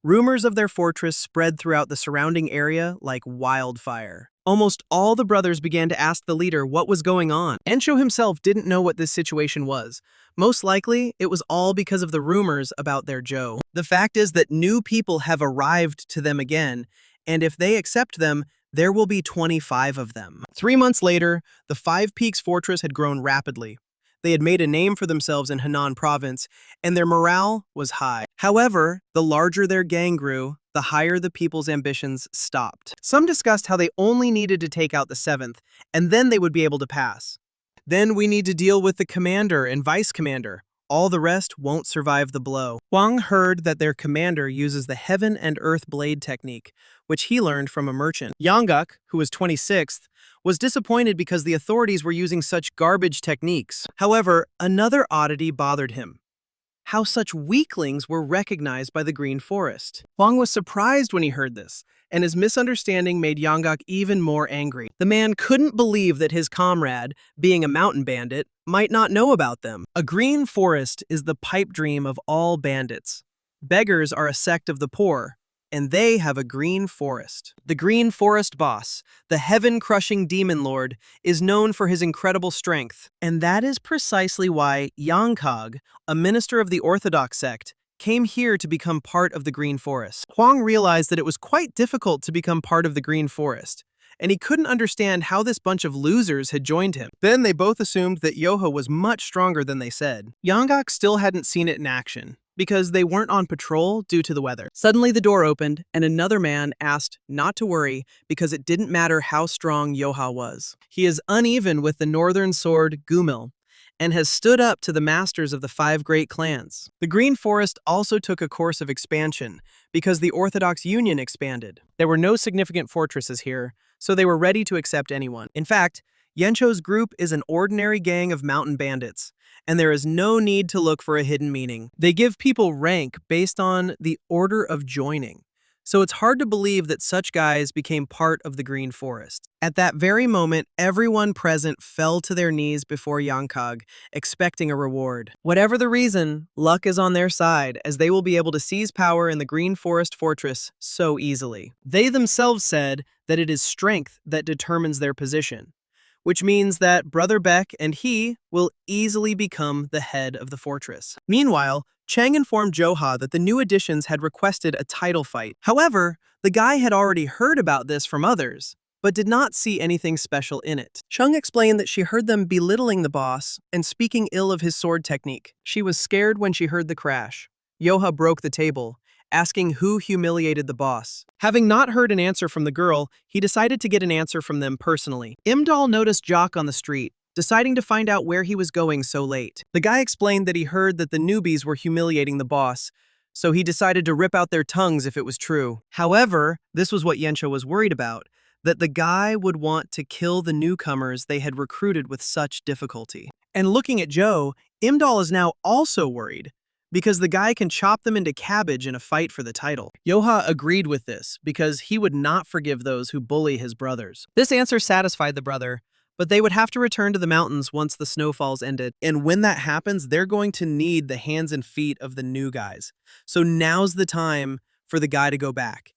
Rumors of their fortress spread throughout the surrounding area like wildfire. Almost all the brothers began to ask the leader what was going on. Ensho himself didn't know what this situation was. Most likely, it was all because of the rumors about their Joe. The fact is that new people have arrived to them again, and if they accept them, there will be 25 of them. 3 months later, the Five Peaks fortress had grown rapidly. They had made a name for themselves in Henan province, and their morale was high. However, the larger their gang grew, the higher the people's ambitions stopped. Some discussed how they only needed to take out the 7th, and then they would be able to pass. Then we need to deal with the commander and vice commander. All the rest won't survive the blow. Huang heard that their commander uses the heaven and earth blade technique, which he learned from a merchant. Yangguk, who was 26th, was disappointed because the authorities were using such garbage techniques. However, another oddity bothered him: how such weaklings were recognized by the Green Forest. Huang was surprised when he heard this, and his misunderstanding made Yangguk even more angry. The man couldn't believe that his comrade, being a mountain bandit, might not know about them. A green forest is the pipe dream of all bandits. Beggars are a sect of the poor, and they have a green forest. The Green Forest boss, the heaven-crushing demon lord, is known for his incredible strength. And that is precisely why Yangguk, a minister of the Orthodox sect, came here to become part of the Green Forest. Huang realized that it was quite difficult to become part of the Green Forest, and he couldn't understand how this bunch of losers had joined him. Then they both assumed that Joha was much stronger than they said. Yangguk still hadn't seen it in action, because they weren't on patrol due to the weather. Suddenly the door opened, and another man asked not to worry because it didn't matter how strong Joha was. He is uneven with the northern sword Gumil, and has stood up to the masters of the 5 great clans. The Green Forest also took a course of expansion because the Orthodox Union expanded. There were no significant fortresses here, so they were ready to accept anyone. In fact, Yencho's group is an ordinary gang of mountain bandits, and there is no need to look for a hidden meaning. They give people rank based on the order of joining, so it's hard to believe that such guys became part of the Green Forest. At that very moment, everyone present fell to their knees before Yangguk, expecting a reward. Whatever the reason, luck is on their side, as they will be able to seize power in the Green Forest fortress so easily. They themselves said that it is strength that determines their position, which means that Brother Beck and he will easily become the head of the fortress. Meanwhile, Chang informed Joha that the new additions had requested a title fight. However, the guy had already heard about this from others, but did not see anything special in it. Chung explained that she heard them belittling the boss and speaking ill of his sword technique. She was scared when she heard the crash. Joha broke the table, asking who humiliated the boss. Having not heard an answer from the girl, he decided to get an answer from them personally. Imdal noticed Jock on the street, deciding to find out where he was going so late. The guy explained that he heard that the newbies were humiliating the boss, so he decided to rip out their tongues if it was true. However, this was what Yensho was worried about, that the guy would want to kill the newcomers they had recruited with such difficulty. And looking at Joe, Imdal is now also worried, because the guy can chop them into cabbage in a fight for the title. Joha agreed with this because he would not forgive those who bully his brothers. This answer satisfied the brother, but they would have to return to the mountains once the snowfalls ended. And when that happens, they're going to need the hands and feet of the new guys. So now's the time for the guy to go back.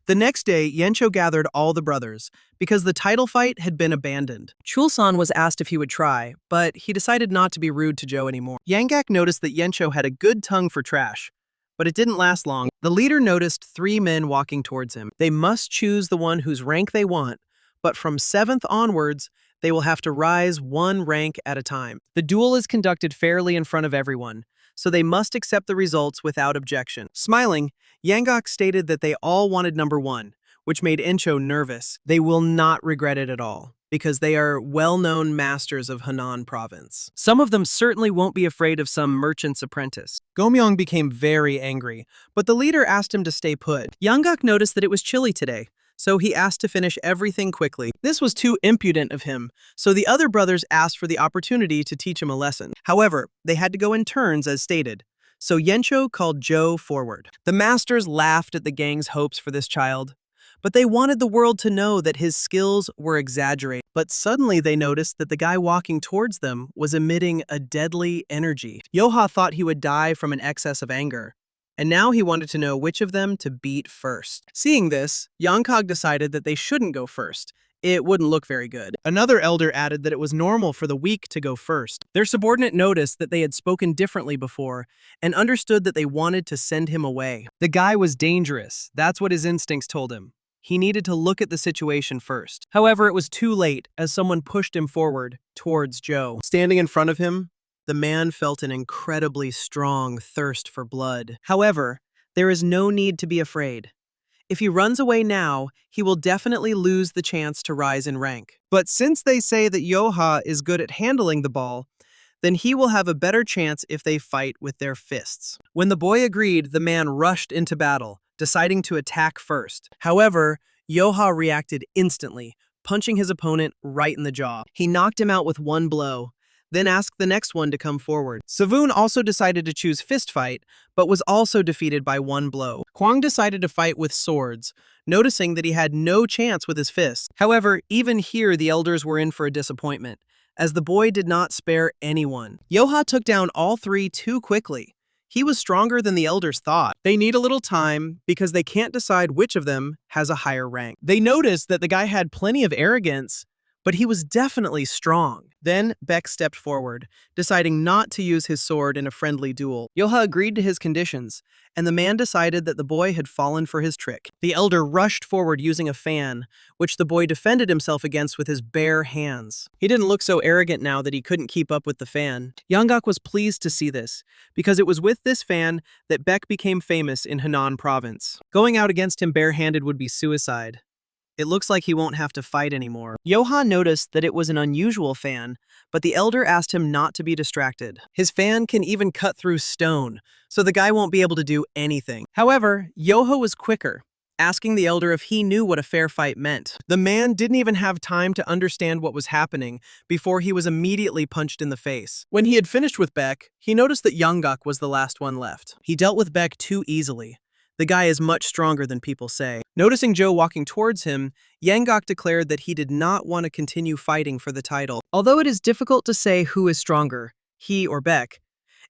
The next day, Yensho gathered all the brothers, because the title fight had been abandoned. Chulsan was asked if he would try, but he decided not to be rude to Joe anymore. Yangguk noticed that Yensho had a good tongue for trash, but it didn't last long. The leader noticed 3 men walking towards him. They must choose the one whose rank they want, but from 7th onwards, they will have to rise 1 rank at a time. The duel is conducted fairly in front of everyone, so they must accept the results without objection. Smiling, Yangguk stated that they all wanted number 1, which made Encho nervous. They will not regret it at all, because they are well-known masters of Henan province. Some of them certainly won't be afraid of some merchant's apprentice. Gomyong became very angry, but the leader asked him to stay put. Yangguk noticed that it was chilly today, so he asked to finish everything quickly. This was too impudent of him, so the other brothers asked for the opportunity to teach him a lesson. However, they had to go in turns as stated, so Yensho called Joe forward. The masters laughed at the gang's hopes for this child, but they wanted the world to know that his skills were exaggerated. But suddenly they noticed that the guy walking towards them was emitting a deadly energy. Joha thought he would die from an excess of anger, and now he wanted to know which of them to beat first. Seeing this, Yongkok decided that they shouldn't go first. It wouldn't look very good. Another elder added that it was normal for the weak to go first. Their subordinate noticed that they had spoken differently before and understood that they wanted to send him away. The guy was dangerous. That's what his instincts told him. He needed to look at the situation first. However, it was too late as someone pushed him forward towards Joe. Standing in front of him, the man felt an incredibly strong thirst for blood. However, there is no need to be afraid. If he runs away now, he will definitely lose the chance to rise in rank. But since they say that Joha is good at handling the ball, then he will have a better chance if they fight with their fists. When the boy agreed, the man rushed into battle, deciding to attack first. However, Joha reacted instantly, punching his opponent right in the jaw. He knocked him out with one blow, then asked the next one to come forward. Savun also decided to choose fist fight, but was also defeated by one blow. Kwang decided to fight with swords, noticing that he had no chance with his fists. However, even here the elders were in for a disappointment, as the boy did not spare anyone. Joha took down all three too quickly. He was stronger than the elders thought. They need a little time because they can't decide which of them has a higher rank. They noticed that the guy had plenty of arrogance, but he was definitely strong. Then Beck stepped forward, deciding not to use his sword in a friendly duel. Joha agreed to his conditions, and the man decided that the boy had fallen for his trick. The elder rushed forward using a fan, which the boy defended himself against with his bare hands. He didn't look so arrogant now that he couldn't keep up with the fan. Yonggak was pleased to see this, because it was with this fan that Beck became famous in Henan province. Going out against him barehanded would be suicide. It looks like he won't have to fight anymore. Joha noticed that it was an unusual fan, but the elder asked him not to be distracted. His fan can even cut through stone, so the guy won't be able to do anything. However, Joha was quicker, asking the elder if he knew what a fair fight meant. The man didn't even have time to understand what was happening before he was immediately punched in the face. When he had finished with Beck, he noticed that Yonggak was the last one left. He dealt with Beck too easily. The guy is much stronger than people say. Noticing Joe walking towards him, Yangok declared that he did not want to continue fighting for the title. Although it is difficult to say who is stronger, he or Beck,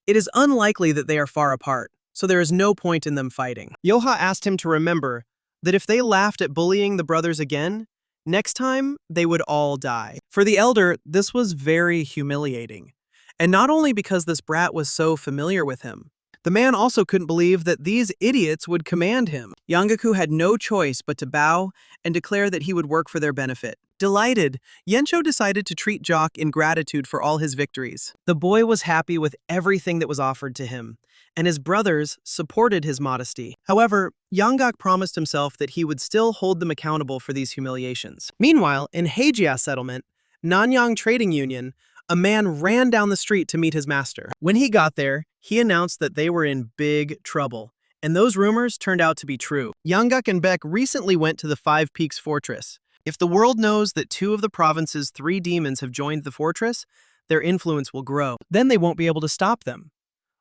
it is unlikely that they are far apart, so there is no point in them fighting. Joha asked him to remember that if they laughed at bullying the brothers again, next time they would all die. For the elder, this was very humiliating. And not only because this brat was so familiar with him, the man also couldn't believe that these idiots would command him. Yangaku had no choice but to bow and declare that he would work for their benefit. Delighted, Yencho decided to treat Jock in gratitude for all his victories. The boy was happy with everything that was offered to him, and his brothers supported his modesty. However, Yanggak promised himself that he would still hold them accountable for these humiliations. Meanwhile, in Heijia settlement, Nanyang Trading Union, a man ran down the street to meet his master. When he got there, he announced that they were in big trouble, and those rumors turned out to be true. Yanggak and Beck recently went to the Five Peaks Fortress. If the world knows that 2 of the province's 3 demons have joined the fortress, their influence will grow. Then they won't be able to stop them.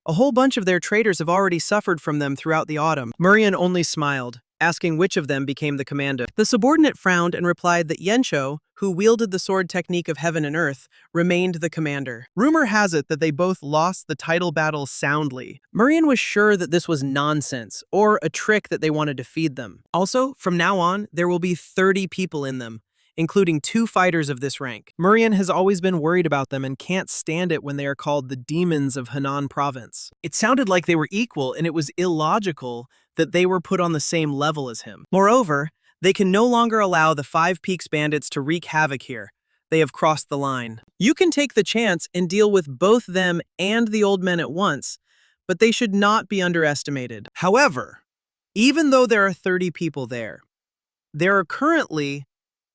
A whole bunch of their traders have already suffered from them throughout the autumn. Murim only smiled, asking which of them became the commander. The subordinate frowned and replied that Yensho, who wielded the sword technique of heaven and earth, remained the commander. Rumor has it that they both lost the title battle soundly. Murim was sure that this was nonsense, or a trick that they wanted to feed them. Also, from now on, there will be 30 people in them, including 2 fighters of this rank. Murim has always been worried about them and can't stand it when they are called the demons of Henan province. It sounded like they were equal, and it was illogical that they were put on the same level as him. Moreover, they can no longer allow the Five Peaks bandits to wreak havoc here. They have crossed the line. You can take the chance and deal with both them and the old men at once, but they should not be underestimated. However, even though there are 30 people there are currently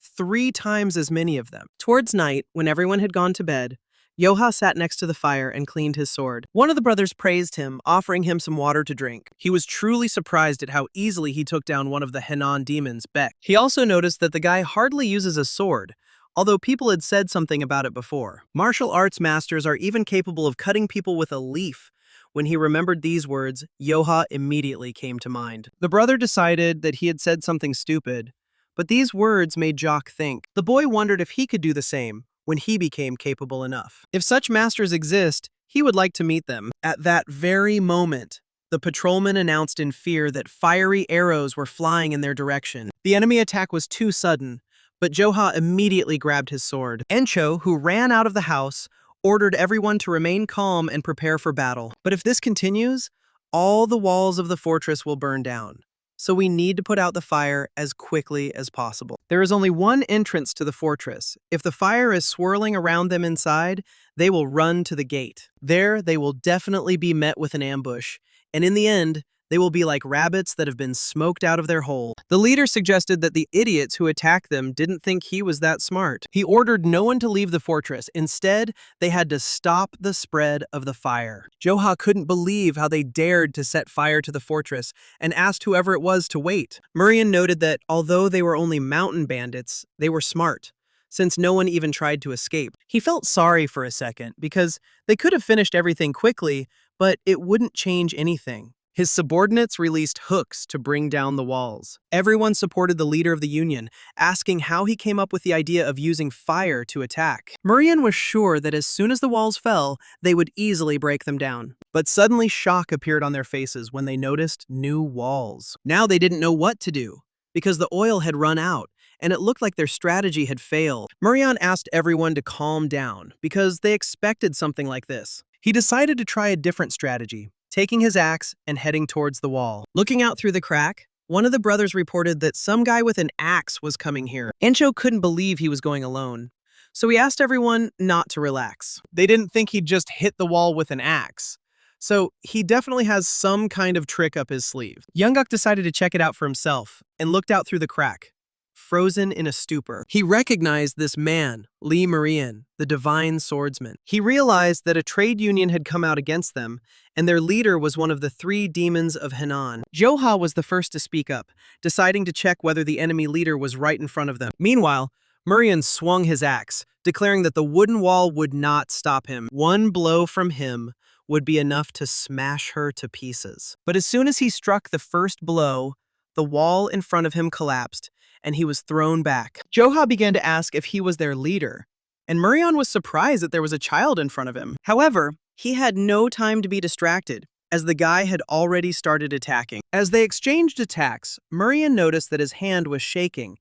3 times as many of them. Towards night, when everyone had gone to bed, Joha sat next to the fire and cleaned his sword. One of the brothers praised him, offering him some water to drink. He was truly surprised at how easily he took down one of the Henan demons, Beck. He also noticed that the guy hardly uses a sword, although people had said something about it before. Martial arts masters are even capable of cutting people with a leaf. When he remembered these words, Joha immediately came to mind. The brother decided that he had said something stupid, but these words made Jock think. The boy wondered if he could do the same when he became capable enough. If such masters exist, he would like to meet them. At that very moment, The patrolmen announced in fear that fiery arrows were flying in their direction. The enemy attack was too sudden, but Joha immediately grabbed his sword. Encho, who ran out of the house, ordered everyone to remain calm and prepare for battle. But if this continues, all the walls of the fortress will burn down. So we need to put out the fire as quickly as possible. There is only one entrance to the fortress. If the fire is swirling around them inside, they will run to the gate. There, they will definitely be met with an ambush, and in the end, they will be like rabbits that have been smoked out of their hole. The leader suggested that the idiots who attacked them didn't think he was that smart. He ordered no one to leave the fortress. Instead, they had to stop the spread of the fire. Joha couldn't believe how they dared to set fire to the fortress and asked whoever it was to wait. Murim noted that although they were only mountain bandits, they were smart, since no one even tried to escape. He felt sorry for a second because they could have finished everything quickly, but it wouldn't change anything. His subordinates released hooks to bring down the walls. Everyone supported the leader of the Union, asking how he came up with the idea of using fire to attack. Murim was sure that as soon as the walls fell, they would easily break them down. But suddenly shock appeared on their faces when they noticed new walls. Now they didn't know what to do, because the oil had run out, and it looked like their strategy had failed. Murim asked everyone to calm down, because they expected something like this. He decided to try a different strategy, taking his axe and heading towards the wall. Looking out through the crack, one of the brothers reported that some guy with an axe was coming here. Encho couldn't believe he was going alone, so he asked everyone not to relax. They didn't think he'd just hit the wall with an axe, so he definitely has some kind of trick up his sleeve. Younguk decided to check it out for himself and looked out through the crack, frozen in a stupor. He recognized this man, Lee Murim, the divine swordsman. He realized that a trade union had come out against them, and their leader was one of the 3 demons of Henan. Joha was the first to speak up, deciding to check whether the enemy leader was right in front of them. Meanwhile, Murim swung his axe, declaring that the wooden wall would not stop him. One blow from him would be enough to smash her to pieces. But as soon as he struck the first blow, the wall in front of him collapsed, and he was thrown back. Joha began to ask if he was their leader, and Murim was surprised that there was a child in front of him. However, he had no time to be distracted, as the guy had already started attacking. As they exchanged attacks, Murim noticed that his hand was shaking,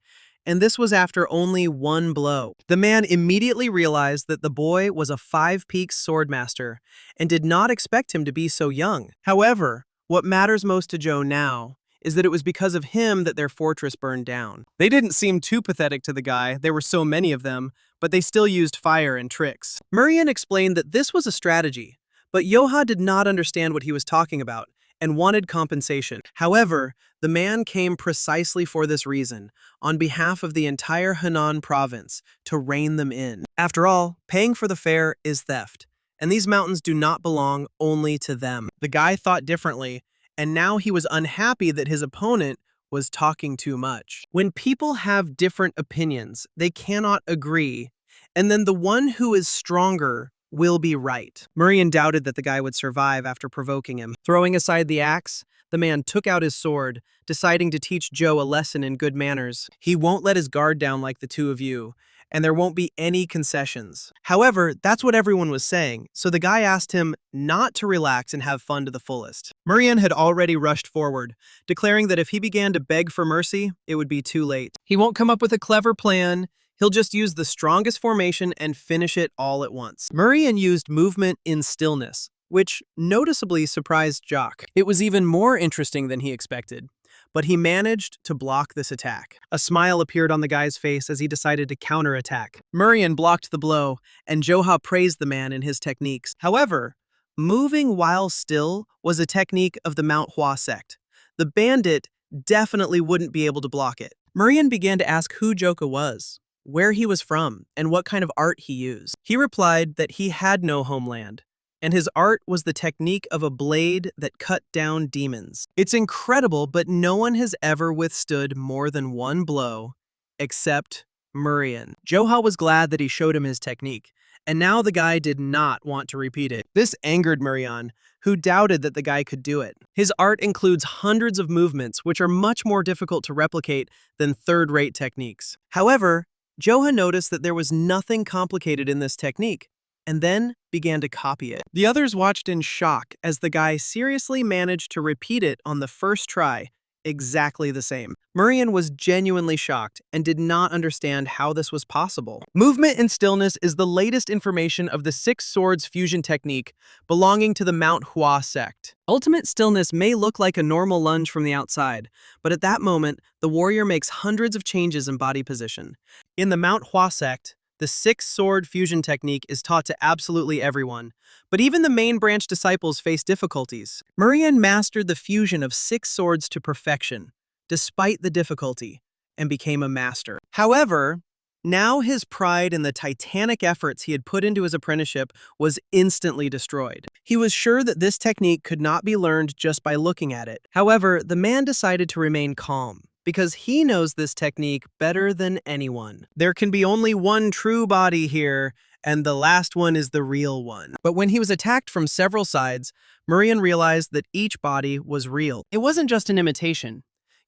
and this was after only one blow. The man immediately realized that the boy was a 5-peaks swordmaster and did not expect him to be so young. However, what matters most to Joe now is that it was because of him that their fortress burned down. They didn't seem too pathetic to the guy, there were so many of them, but they still used fire and tricks. Murim explained that this was a strategy, but Joha did not understand what he was talking about and wanted compensation. However, the man came precisely for this reason, on behalf of the entire Henan province, to rein them in. After all, paying for the fare is theft, and these mountains do not belong only to them. The guy thought differently, and now he was unhappy that his opponent was talking too much. When people have different opinions, they cannot agree, and then the one who is stronger will be right. Murim doubted that the guy would survive after provoking him. Throwing aside the axe, the man took out his sword, deciding to teach Joe a lesson in good manners. He won't let his guard down like the two of you, and there won't be any concessions. However, that's what everyone was saying, so the guy asked him not to relax and have fun to the fullest. Murim had already rushed forward, declaring that if he began to beg for mercy, it would be too late. He won't come up with a clever plan, he'll just use the strongest formation and finish it all at once. Murim used movement in stillness, which noticeably surprised Jock. It was even more interesting than he expected, but he managed to block this attack. A smile appeared on the guy's face as he decided to counterattack. Murim blocked the blow, and Joha praised the man in his techniques. However, moving while still was a technique of the Manhwa sect. The bandit definitely wouldn't be able to block it. Murim began to ask who Joka was, where he was from, and what kind of art he used. He replied that he had no homeland, and his art was the technique of a blade that cut down demons. It's incredible, but no one has ever withstood more than one blow, except Murim. Joha was glad that he showed him his technique, and now the guy did not want to repeat it. This angered Murim, who doubted that the guy could do it. His art includes hundreds of movements, which are much more difficult to replicate than third-rate techniques. However, Joha noticed that there was nothing complicated in this technique, and then began to copy it. The others watched in shock as the guy seriously managed to repeat it on the first try, exactly the same. Murim was genuinely shocked and did not understand how this was possible. Movement and stillness is the latest information of the Six Swords fusion technique belonging to the Manhwa sect. Ultimate stillness may look like a normal lunge from the outside, but at that moment, the warrior makes hundreds of changes in body position. In the Manhwa sect, the six-sword fusion technique is taught to absolutely everyone, but even the main branch disciples face difficulties. Murim mastered the fusion of six swords to perfection, despite the difficulty, and became a master. However, now his pride in the titanic efforts he had put into his apprenticeship was instantly destroyed. He was sure that this technique could not be learned just by looking at it. However, the man decided to remain calm, because he knows this technique better than anyone. There can be only one true body here, and the last one is the real one. But when he was attacked from several sides, Murim realized that each body was real. It wasn't just an imitation.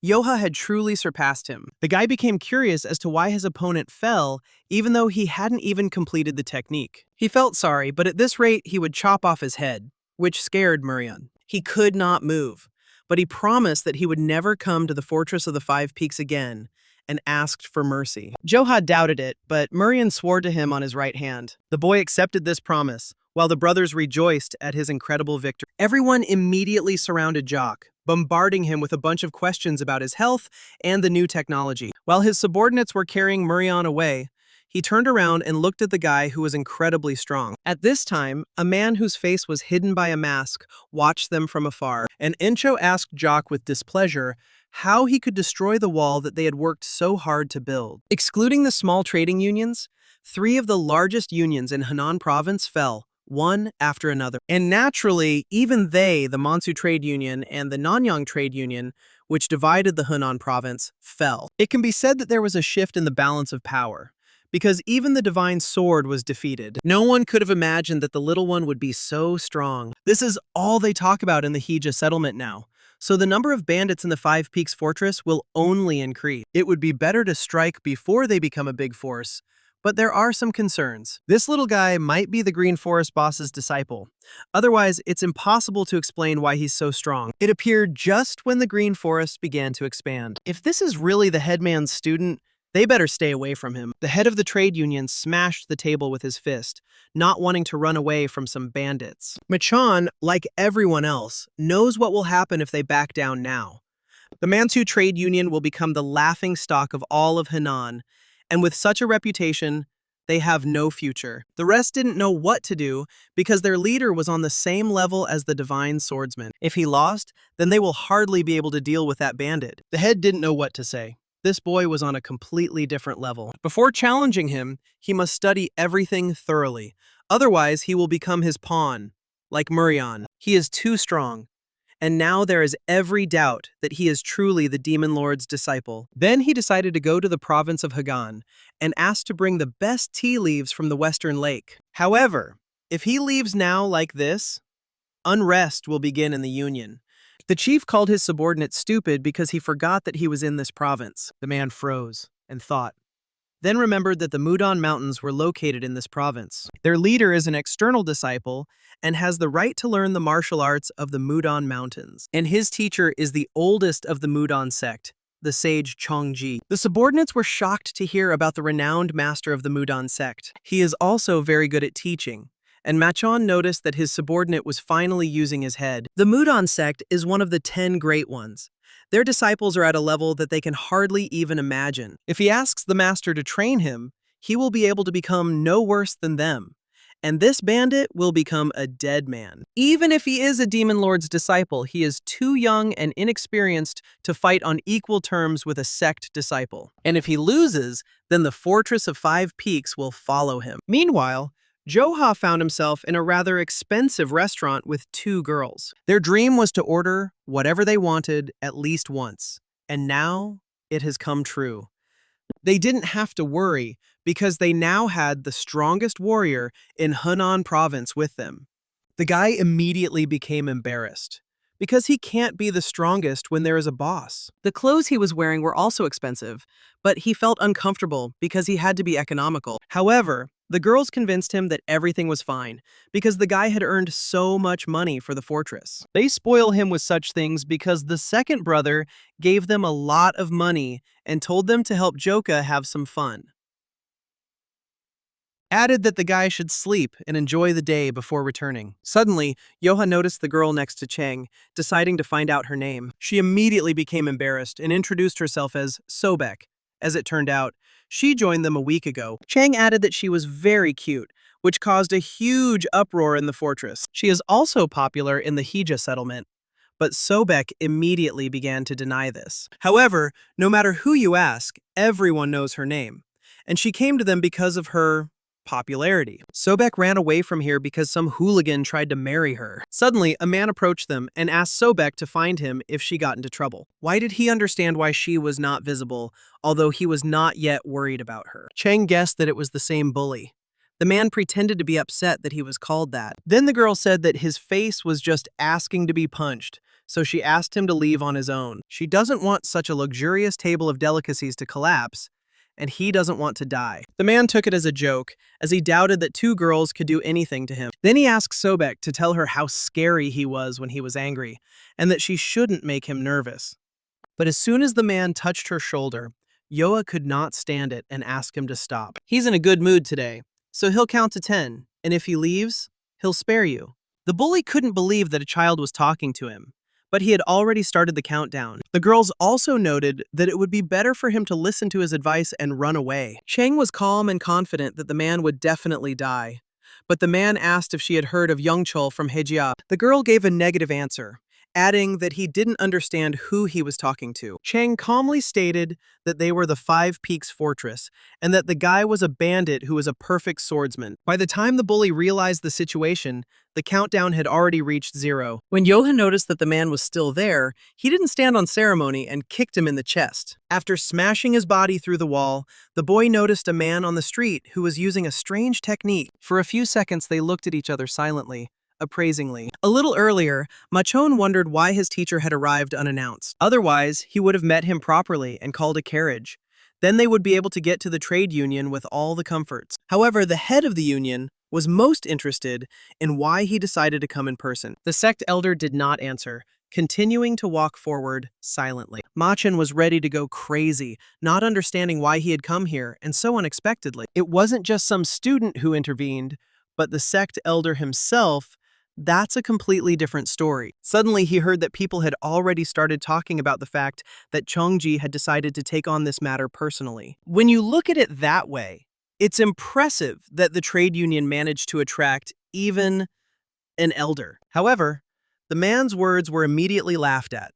Joha had truly surpassed him. The guy became curious as to why his opponent fell, even though he hadn't even completed the technique. He felt sorry, but at this rate, he would chop off his head, which scared Murim. He could not move, but he promised that he would never come to the Fortress of the Five Peaks again, and asked for mercy. Joha doubted it, but Murim swore to him on his right hand. The boy accepted this promise, while the brothers rejoiced at his incredible victory. Everyone immediately surrounded Jock, bombarding him with a bunch of questions about his health and the new technology. While his subordinates were carrying Murim away, he turned around and looked at the guy who was incredibly strong. At this time, a man whose face was hidden by a mask watched them from afar, and Encho asked Jock with displeasure how he could destroy the wall that they had worked so hard to build. Excluding the small trading unions, 3 of the largest unions in Henan province fell, one after another. And naturally, even they, the Mansu Trade Union and the Nanyang Trade Union, which divided the Henan province, fell. It can be said that there was a shift in the balance of power, because even the divine sword was defeated. No one could have imagined that the little one would be so strong. This is all they talk about in the Hija settlement now, so the number of bandits in the Five Peaks Fortress will only increase. It would be better to strike before they become a big force, but there are some concerns. This little guy might be the Green Forest boss's disciple. Otherwise, it's impossible to explain why he's so strong. It appeared just when the Green Forest began to expand. If this is really the headman's student, they better stay away from him. The head of the trade union smashed the table with his fist, not wanting to run away from some bandits. Machan, like everyone else, knows what will happen if they back down now. The Mansu Trade Union will become the laughingstock of all of Henan, and with such a reputation, they have no future. The rest didn't know what to do because their leader was on the same level as the divine swordsman. If he lost, then they will hardly be able to deal with that bandit. The head didn't know what to say. This boy was on a completely different level. Before challenging him, he must study everything thoroughly. Otherwise, he will become his pawn, like Murim. He is too strong, and now there is every doubt that he is truly the Demon Lord's disciple. Then he decided to go to the province of Hagan and asked to bring the best tea leaves from the Western Lake. However, if he leaves now like this, unrest will begin in the Union. The chief called his subordinate stupid because he forgot that he was in this province. The man froze and thought, then remembered that the Mudan Mountains were located in this province. Their leader is an external disciple and has the right to learn the martial arts of the Mudan Mountains. And his teacher is the oldest of the Mudan sect, the sage Chongji. The subordinates were shocked to hear about the renowned master of the Mudan sect. He is also very good at teaching, and Machan noticed that his subordinate was finally using his head. The Mudan sect is one of the 10 great ones. Their disciples are at a level that they can hardly even imagine. If he asks the master to train him, he will be able to become no worse than them. And this bandit will become a dead man. Even if he is a Demon Lord's disciple, he is too young and inexperienced to fight on equal terms with a sect disciple. And if he loses, then the Fortress of Five Peaks will follow him. Meanwhile, Joha found himself in a rather expensive restaurant with 2 girls. Their dream was to order whatever they wanted at least once, and now it has come true. They didn't have to worry because they now had the strongest warrior in Henan province with them. The guy immediately became embarrassed because he can't be the strongest when there is a boss. The clothes he was wearing were also expensive, but he felt uncomfortable because he had to be economical. However, The girls convinced him that everything was fine because the guy had earned so much money for the fortress. They spoil him with such things because the second brother gave them a lot of money and told them to help Joka have some fun. Added that the guy should sleep and enjoy the day before returning. Suddenly, Joha noticed the girl next to Chang, deciding to find out her name. She immediately became embarrassed and introduced herself as Sobek. As it turned out, she joined them a week ago. Chang added that she was very cute, which caused a huge uproar in the fortress. She is also popular in the Hija settlement, but Sobek immediately began to deny this. However, no matter who you ask, everyone knows her name, and she came to them because of her popularity. Sobek ran away from here because some hooligan tried to marry her. Suddenly, a man approached them and asked Sobek to find him if she got into trouble. Why did he understand why she was not visible, although he was not yet worried about her? Chang guessed that it was the same bully. The man pretended to be upset that he was called that. Then the girl said that his face was just asking to be punched, so she asked him to leave on his own. She doesn't want such a luxurious table of delicacies to collapse, and he doesn't want to die. The man took it as a joke, as he doubted that two girls could do anything to him. Then he asked Sobek to tell her how scary he was when he was angry, and that she shouldn't make him nervous. But as soon as the man touched her shoulder, Yoa could not stand it and asked him to stop. He's in a good mood today, so he'll count to 10, and if he leaves, he'll spare you. The bully couldn't believe that a child was talking to him, but he had already started the countdown. The girls also noted that it would be better for him to listen to his advice and run away. Chang was calm and confident that the man would definitely die, but the man asked if she had heard of Yeongchul from Hejia. The girl gave a negative answer, adding that he didn't understand who he was talking to. Chang calmly stated that they were the Five Peaks Fortress, and that the guy was a bandit who was a perfect swordsman. By the time the bully realized the situation, the countdown had already reached 0. When Johan noticed that the man was still there, he didn't stand on ceremony and kicked him in the chest. After smashing his body through the wall, the boy noticed a man on the street who was using a strange technique. For a few seconds, they looked at each other silently, appraisingly. A little earlier, Machon wondered why his teacher had arrived unannounced. Otherwise, he would have met him properly and called a carriage. Then they would be able to get to the trade union with all the comforts. However, the head of the union was most interested in why he decided to come in person. The sect elder did not answer, continuing to walk forward silently. Machen was ready to go crazy, not understanding why he had come here, and so unexpectedly. It wasn't just some student who intervened, but the sect elder himself. That's a completely different story. Suddenly, he heard that people had already started talking about the fact that Chongji had decided to take on this matter personally. When you look at it that way, it's impressive that the trade union managed to attract even an elder. However, the man's words were immediately laughed at,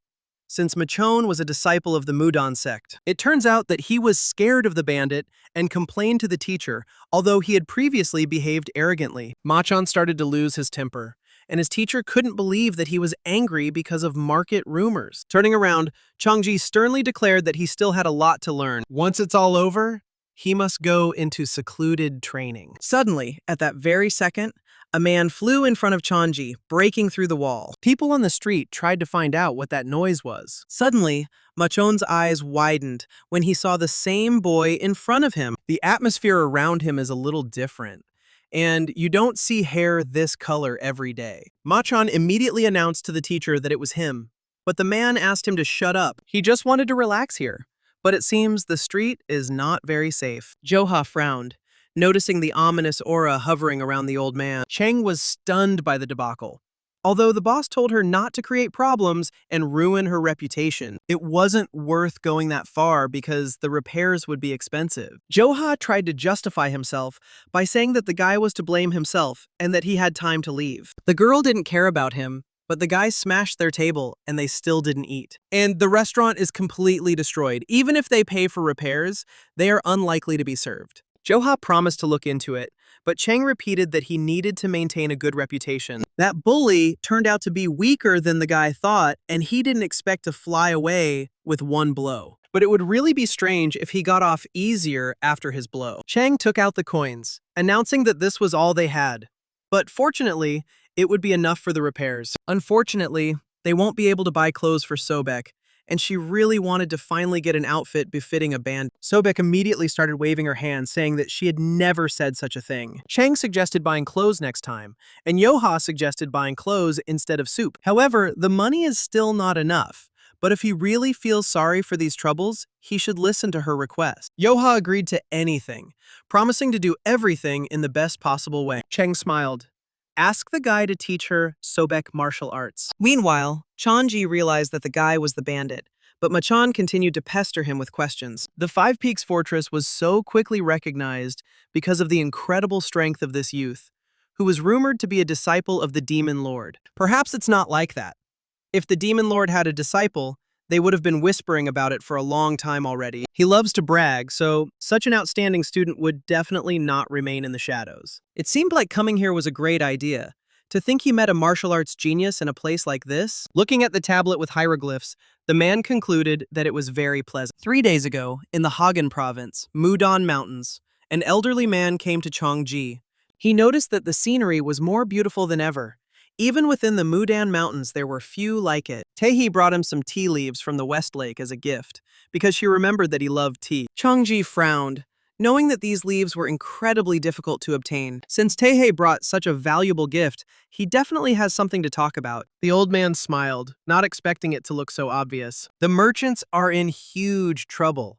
since Machon was a disciple of the Mudon sect. It turns out that he was scared of the bandit and complained to the teacher, although he had previously behaved arrogantly. Machon started to lose his temper, and his teacher couldn't believe that he was angry because of market rumors. Turning around, Chongji sternly declared that he still had a lot to learn. Once it's all over, he must go into secluded training. Suddenly, at that very second, a man flew in front of Chongji, breaking through the wall. People on the street tried to find out what that noise was. Suddenly, Machon's eyes widened when he saw the same boy in front of him. The atmosphere around him is a little different, and you don't see hair this color every day. Machon immediately announced to the teacher that it was him, but the man asked him to shut up. He just wanted to relax here, but it seems the street is not very safe. Joha frowned, noticing the ominous aura hovering around the old man. Chang was stunned by the debacle. Although the boss told her not to create problems and ruin her reputation, it wasn't worth going that far because the repairs would be expensive. Joha tried to justify himself by saying that the guy was to blame himself and that he had time to leave. The girl didn't care about him, but the guys smashed their table and they still didn't eat. And the restaurant is completely destroyed. Even if they pay for repairs, they are unlikely to be served. Joha promised to look into it, but Chang repeated that he needed to maintain a good reputation. That bully turned out to be weaker than the guy thought, and he didn't expect to fly away with one blow. But it would really be strange if he got off easier after his blow. Chang took out the coins, announcing that this was all they had. But fortunately, it would be enough for the repairs. Unfortunately, they won't be able to buy clothes for Sobek, and she really wanted to finally get an outfit befitting a band. Sobek immediately started waving her hand, saying that she had never said such a thing. Chang suggested buying clothes next time, and Joha suggested buying clothes instead of soup. However, the money is still not enough. But if he really feels sorry for these troubles, he should listen to her request. Joha agreed to anything, promising to do everything in the best possible way. Cheng smiled. Ask the guy to teach her Sobek martial arts. Meanwhile, Chanji realized that the guy was the bandit, but Machan continued to pester him with questions. The Five Peaks Fortress was so quickly recognized because of the incredible strength of this youth, who was rumored to be a disciple of the Demon Lord. Perhaps it's not like that. If the Demon Lord had a disciple, they would have been whispering about it for a long time already. He loves to brag, so such an outstanding student would definitely not remain in the shadows. It seemed like coming here was a great idea. To think he met a martial arts genius in a place like this? Looking at the tablet with hieroglyphs, the man concluded that it was very pleasant. 3 days ago, in the Hagan province, Mudon Mountains, an elderly man came to Chongji. He noticed that the scenery was more beautiful than ever. Even within the Mudan Mountains, there were few like it. Taehi brought him some tea leaves from the West Lake as a gift, because she remembered that he loved tea. Chongji frowned, knowing that these leaves were incredibly difficult to obtain. Since Taehi brought such a valuable gift, he definitely has something to talk about. The old man smiled, not expecting it to look so obvious. The merchants are in huge trouble,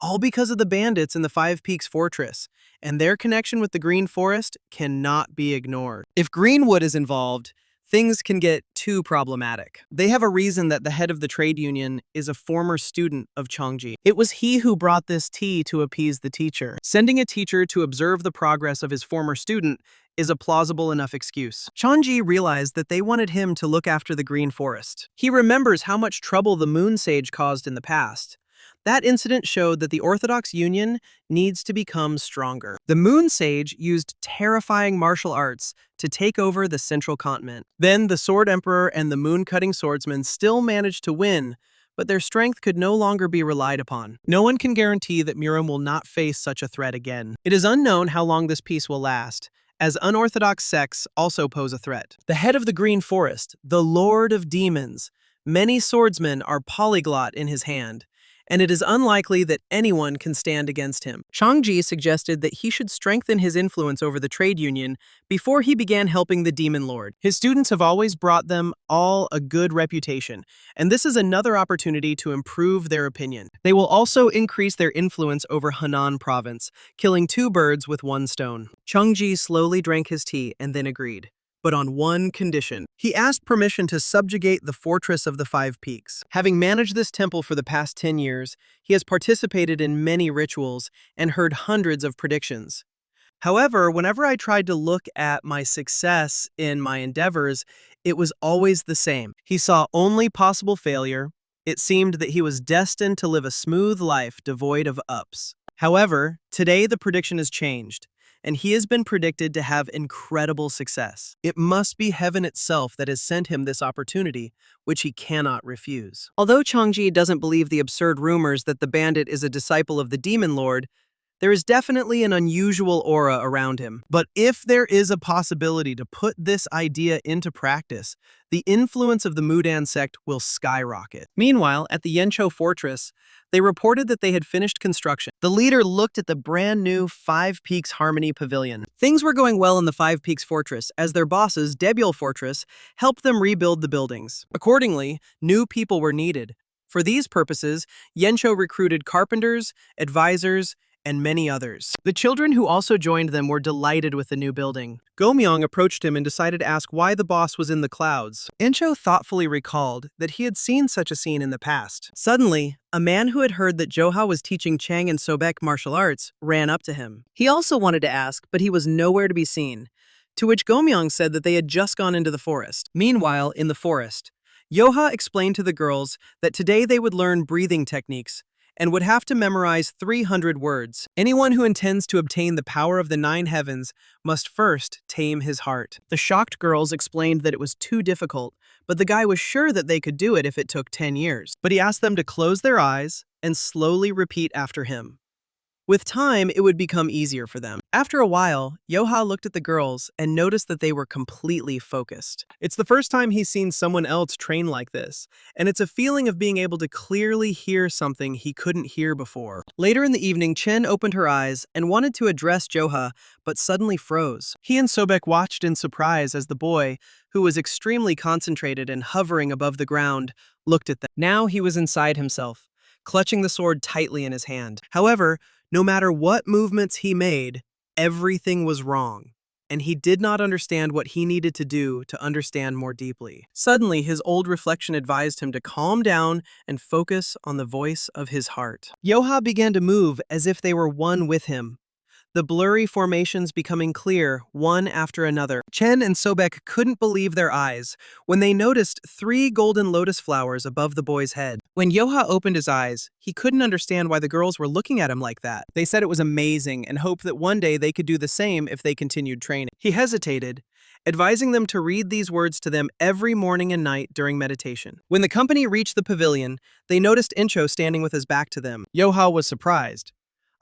all because of the bandits in the Five Peaks Fortress, and their connection with the Green Forest cannot be ignored. If Greenwood is involved, things can get too problematic. They have a reason that the head of the trade union is a former student of Chongji. It was he who brought this tea to appease the teacher. Sending a teacher to observe the progress of his former student is a plausible enough excuse. Chongji realized that they wanted him to look after the Green Forest. He remembers how much trouble the Moon Sage caused in the past. That incident showed that the Orthodox Union needs to become stronger. The Moon Sage used terrifying martial arts to take over the central continent. Then the Sword Emperor and the Moon-Cutting Swordsman still managed to win, but their strength could no longer be relied upon. No one can guarantee that Murim will not face such a threat again. It is unknown how long this peace will last, as unorthodox sects also pose a threat. The head of the Green Forest, the Lord of Demons, many swordsmen are polyglot in his hand, and it is unlikely that anyone can stand against him. Changji suggested that he should strengthen his influence over the trade union before he began helping the Demon Lord. His students have always brought them all a good reputation, and this is another opportunity to improve their opinion. They will also increase their influence over Henan province, killing 2 birds with 1 stone. Changji slowly drank his tea and then agreed, but on one condition. He asked permission to subjugate the Fortress of the Five Peaks. Having managed this temple for the past 10 years, he has participated in many rituals and heard hundreds of predictions. However, whenever I tried to look at my success in my endeavors, it was always the same. He saw only possible failure. It seemed that he was destined to live a smooth life devoid of ups. However, today the prediction has changed, and he has been predicted to have incredible success. It must be heaven itself that has sent him this opportunity, which he cannot refuse. Although Changji doesn't believe the absurd rumors that the bandit is a disciple of the Demon Lord, there is definitely an unusual aura around him. But if there is a possibility to put this idea into practice, the influence of the Mudan sect will skyrocket. Meanwhile, at the Yencho Fortress, they reported that they had finished construction. The leader looked at the brand new Five Peaks Harmony Pavilion. Things were going well in the Five Peaks Fortress, as their bosses, Debyul Fortress, helped them rebuild the buildings. Accordingly, new people were needed. For these purposes, Yencho recruited carpenters, advisors, and many others. The children who also joined them were delighted with the new building. Gomyong approached him and decided to ask why the boss was in the clouds. Encho thoughtfully recalled that he had seen such a scene in the past. Suddenly, a man who had heard that Joha was teaching Chang and Sobek martial arts ran up to him. He also wanted to ask, but he was nowhere to be seen, to which Gomyong said that they had just gone into the forest. Meanwhile, in the forest, Joha explained to the girls that today they would learn breathing techniques and would have to memorize 300 words. Anyone who intends to obtain the power of the 9 heavens must first tame his heart. The shocked girls explained that it was too difficult, but the guy was sure that they could do it if it took 10 years. But he asked them to close their eyes and slowly repeat after him. With time, it would become easier for them. After a while, Joha looked at the girls and noticed that they were completely focused. It's the first time he's seen someone else train like this, and it's a feeling of being able to clearly hear something he couldn't hear before. Later in the evening, Chen opened her eyes and wanted to address Joha, but suddenly froze. He and Sobek watched in surprise as the boy, who was extremely concentrated and hovering above the ground, looked at them. Now he was inside himself, clutching the sword tightly in his hand. However, no matter what movements he made, everything was wrong, and he did not understand what he needed to do to understand more deeply. Suddenly, his old reflection advised him to calm down and focus on the voice of his heart. Joha began to move as if they were one with him, the blurry formations becoming clear, one after another. Chen and Sobek couldn't believe their eyes when they noticed 3 golden lotus flowers above the boy's head. When Joha opened his eyes, he couldn't understand why the girls were looking at him like that. They said it was amazing and hoped that one day they could do the same if they continued training. He hesitated, advising them to read these words to them every morning and night during meditation. When the company reached the pavilion, they noticed Incho standing with his back to them. Joha was surprised.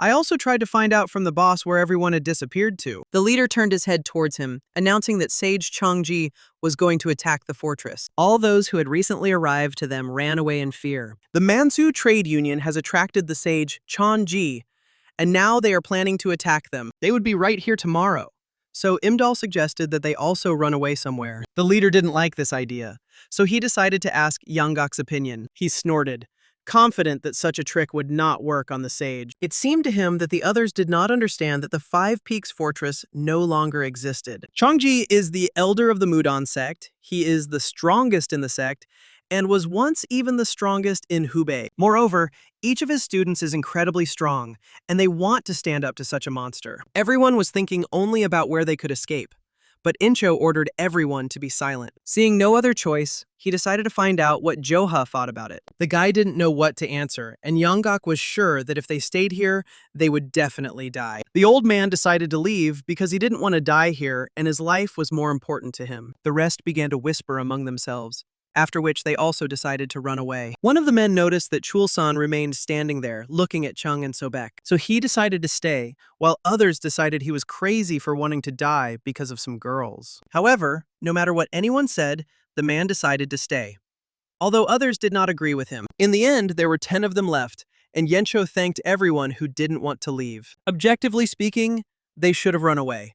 I also tried to find out from the boss where everyone had disappeared to. The leader turned his head towards him, announcing that Sage Changji was going to attack the fortress. All those who had recently arrived to them ran away in fear. The Mansu Trade Union has attracted the sage Changji, and now they are planning to attack them. They would be right here tomorrow. So Imdal suggested that they also run away somewhere. The leader didn't like this idea, so he decided to ask Yanggak's opinion. He snorted, confident that such a trick would not work on the sage. It seemed to him that the others did not understand that the Five Peaks Fortress no longer existed. Changji is the elder of the Mudan sect, he is the strongest in the sect, and was once even the strongest in Hubei. Moreover, each of his students is incredibly strong, and they want to stand up to such a monster. Everyone was thinking only about where they could escape, but Incho ordered everyone to be silent. Seeing no other choice, he decided to find out what Joha thought about it. The guy didn't know what to answer, and Yanggak was sure that if they stayed here, they would definitely die. The old man decided to leave because he didn't want to die here, and his life was more important to him. The rest began to whisper among themselves, after which they also decided to run away. One of the men noticed that Chulsan remained standing there, looking at Chung and Sobek, so he decided to stay, while others decided he was crazy for wanting to die because of some girls. However, no matter what anyone said, the man decided to stay, although others did not agree with him. In the end, there were 10 of them left, and Yensho thanked everyone who didn't want to leave. Objectively speaking, they should have run away.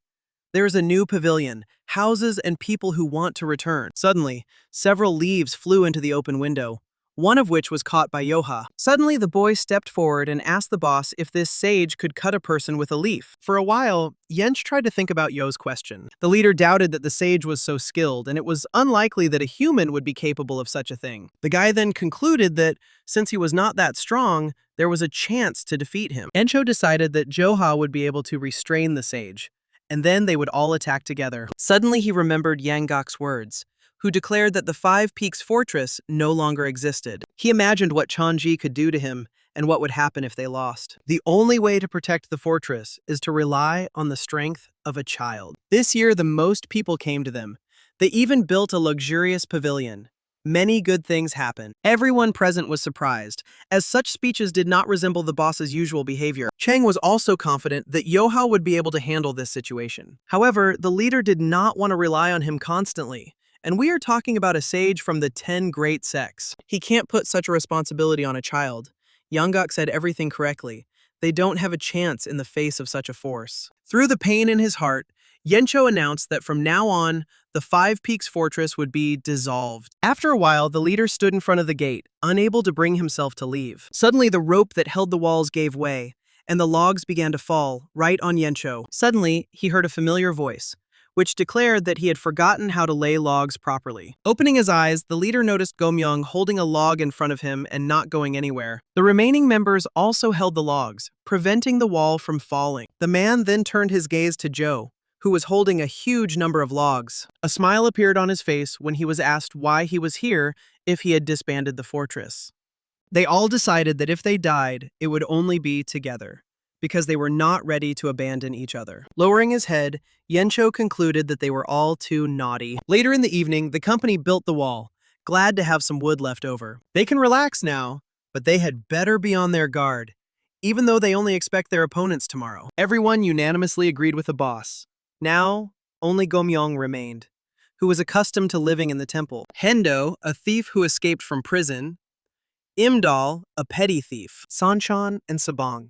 There is a new pavilion, houses and people who want to return. Suddenly, several leaves flew into the open window, one of which was caught by Joha. Suddenly, the boy stepped forward and asked the boss if this sage could cut a person with a leaf. For a while, Yench tried to think about Yo's question. The leader doubted that the sage was so skilled, and it was unlikely that a human would be capable of such a thing. The guy then concluded that, since he was not that strong, there was a chance to defeat him. Encho decided that Joha would be able to restrain the sage, and then they would all attack together. Suddenly he remembered Yanggak's words, who declared that the Five Peaks Fortress no longer existed. He imagined what Changji could do to him and what would happen if they lost. The only way to protect the fortress is to rely on the strength of a child. This year, the most people came to them. They even built a luxurious pavilion. Many good things happened. Everyone present was surprised, as such speeches did not resemble the boss's usual behavior. Chang was also confident that Joha would be able to handle this situation. However, the leader did not want to rely on him constantly, and we are talking about a sage from the 10 great sects. He can't put such a responsibility on a child. Yanggak said everything correctly. They don't have a chance in the face of such a force. Through the pain in his heart, Yencho announced that from now on, the Five Peaks Fortress would be dissolved. After a while, the leader stood in front of the gate, unable to bring himself to leave. Suddenly, the rope that held the walls gave way, and the logs began to fall, right on Yencho. Suddenly, he heard a familiar voice, which declared that he had forgotten how to lay logs properly. Opening his eyes, the leader noticed Gomyong holding a log in front of him and not going anywhere. The remaining members also held the logs, preventing the wall from falling. The man then turned his gaze to Joe, who was holding a huge number of logs. A smile appeared on his face when he was asked why he was here if he had disbanded the fortress. They all decided that if they died, it would only be together, because they were not ready to abandon each other. Lowering his head, Yencho concluded that they were all too naughty. Later in the evening, the company built the wall, glad to have some wood left over. They can relax now, but they had better be on their guard. even though they only expect their opponents tomorrow. Everyone unanimously agreed with the boss. Now, only Gomyong remained, who was accustomed to living in the temple. Hendo, a thief who escaped from prison. Imdal, a petty thief. Sanchan and Sabong,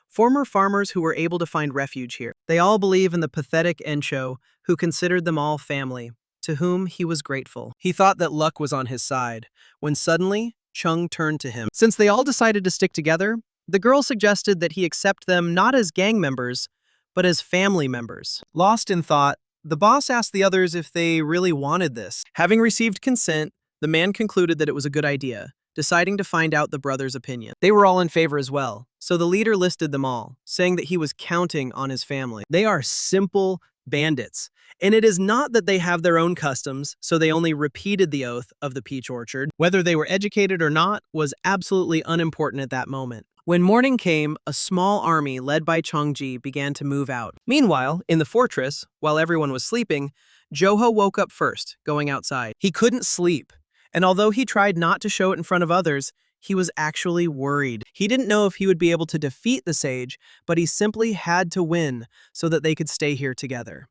former farmers who were able to find refuge here. They all believe in the pathetic Encho, who considered them all family, to whom he was grateful. He thought that luck was on his side, when suddenly, Chung turned to him. Since they all decided to stick together, the girl suggested that he accept them not as gang members, but as family members. Lost in thought, the boss asked the others if they really wanted this. Having received consent, the man concluded that it was a good idea, deciding to find out the brothers' opinion. They were all in favor as well, so the leader listed them all, saying that he was counting on his family. They are simple bandits, and it is not that they have their own customs, so they only repeated the oath of the peach orchard. Whether they were educated or not was absolutely unimportant at that moment. When morning came, a small army led by Chongji began to move out. Meanwhile, in the fortress, while everyone was sleeping, Joha woke up first, going outside. He couldn't sleep, and although he tried not to show it in front of others, he was actually worried. He didn't know if he would be able to defeat the sage, but he simply had to win so that they could stay here together.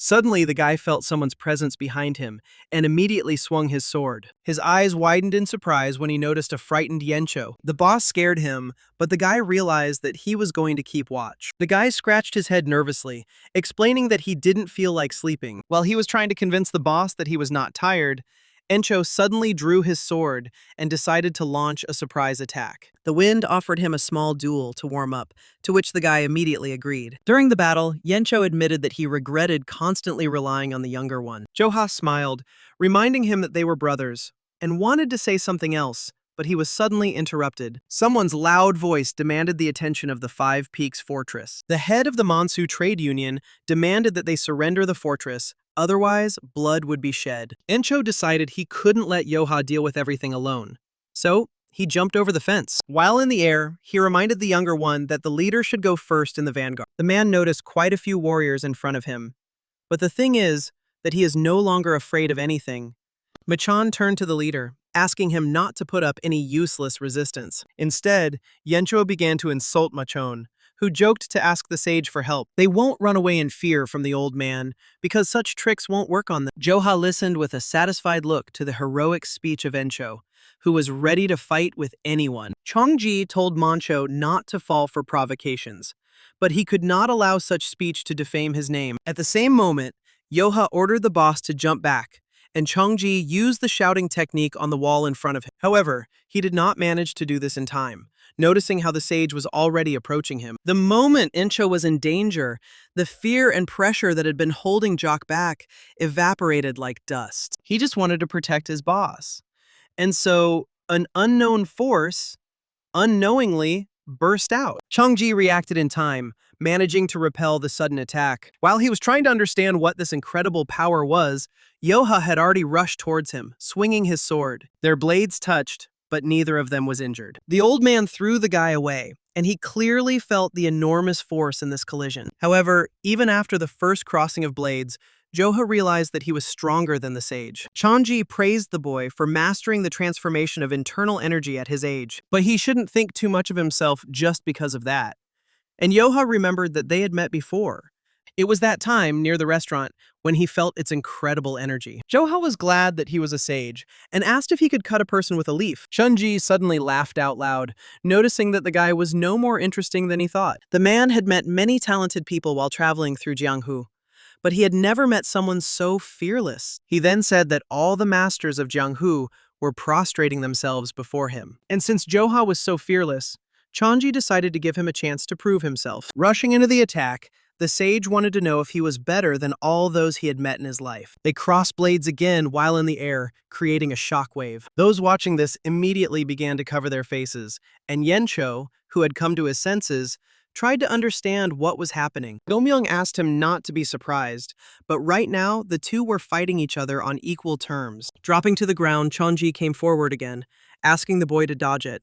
Suddenly, the guy felt someone's presence behind him and immediately swung his sword. His eyes widened in surprise when he noticed a frightened Yencho. The boss scared him, but the guy realized that he was going to keep watch. The guy scratched his head nervously, explaining that he didn't feel like sleeping. While he was trying to convince the boss that he was not tired, Encho suddenly drew his sword and decided to launch a surprise attack. The wind offered him a small duel to warm up, to which the guy immediately agreed. During the battle, Yencho admitted that he regretted constantly relying on the younger one. Joha smiled, reminding him that they were brothers, and wanted to say something else, but he was suddenly interrupted. Someone's loud voice demanded the attention of the Five Peaks Fortress. The head of the Mansu Trade Union demanded that they surrender the fortress, otherwise blood would be shed. Encho decided he couldn't let Joha deal with everything alone, so he jumped over the fence. While in the air, he reminded the younger one that the leader should go first in the vanguard. The man noticed quite a few warriors in front of him, but the thing is that he is no longer afraid of anything. Machan turned to the leader, asking him not to put up any useless resistance. Instead, Yencho began to insult Machon, who joked to ask the sage for help. They won't run away in fear from the old man, because such tricks won't work on them. Joha listened with a satisfied look to the heroic speech of Encho, who was ready to fight with anyone. Chongji told Mancho not to fall for provocations, but he could not allow such speech to defame his name. At the same moment, Joha ordered the boss to jump back, and Chongji used the shouting technique on the wall in front of him. However, he did not manage to do this in time, noticing how the sage was already approaching him. The moment Encho was in danger, the fear and pressure that had been holding Jock back evaporated like dust. He just wanted to protect his boss. And so, an unknown force, unknowingly, burst out. Chongji reacted in time, managing to repel the sudden attack. While he was trying to understand what this incredible power was, Joha had already rushed towards him, swinging his sword. Their blades touched, but neither of them was injured. The old man threw the guy away, and he clearly felt the enormous force in this collision. However, even after the first crossing of blades, Joha realized that he was stronger than the sage. Chongji praised the boy for mastering the transformation of internal energy at his age, but he shouldn't think too much of himself just because of that. And Joha remembered that they had met before. It was that time, near the restaurant, when he felt its incredible energy. Joha was glad that he was a sage, and asked if he could cut a person with a leaf. Chunji suddenly laughed out loud, noticing that the guy was no more interesting than he thought. The man had met many talented people while traveling through Jianghu, but he had never met someone so fearless. He then said that all the masters of Jianghu were prostrating themselves before him. And since Joha was so fearless, Chonji decided to give him a chance to prove himself. Rushing into the attack, the sage wanted to know if he was better than all those he had met in his life. They crossed blades again while in the air, creating a shockwave. Those watching this immediately began to cover their faces, and Yencho, who had come to his senses, tried to understand what was happening. Gomyong asked him not to be surprised, but right now, the two were fighting each other on equal terms. Dropping to the ground, Chonji came forward again, asking the boy to dodge it.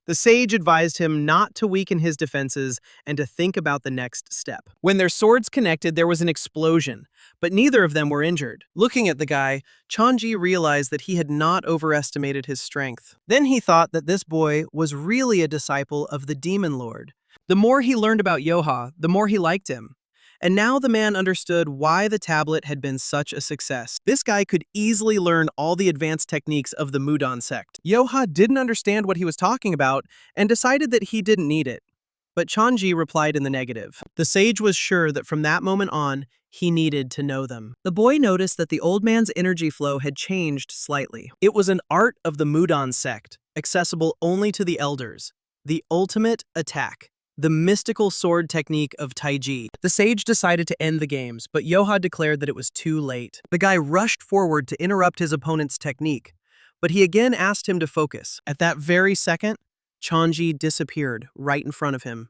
The sage advised him not to weaken his defenses and to think about the next step. When their swords connected, there was an explosion, but neither of them were injured. Looking at the guy, Chonji realized that he had not overestimated his strength. Then he thought that this boy was really a disciple of the Demon Lord. The more he learned about Joha, the more he liked him. And now the man understood why the tablet had been such a success. This guy could easily learn all the advanced techniques of the Mudon sect. Joha didn't understand what he was talking about and decided that he didn't need it. But Chonji replied in the negative. The sage was sure that from that moment on, he needed to know them. The boy noticed that the old man's energy flow had changed slightly. It was an art of the Mudon sect, accessible only to the elders. The ultimate attack. The mystical sword technique of Taiji. The sage decided to end the games, but Joha declared that it was too late. The guy rushed forward to interrupt his opponent's technique, but he again asked him to focus. At that very second, Chonji disappeared right in front of him,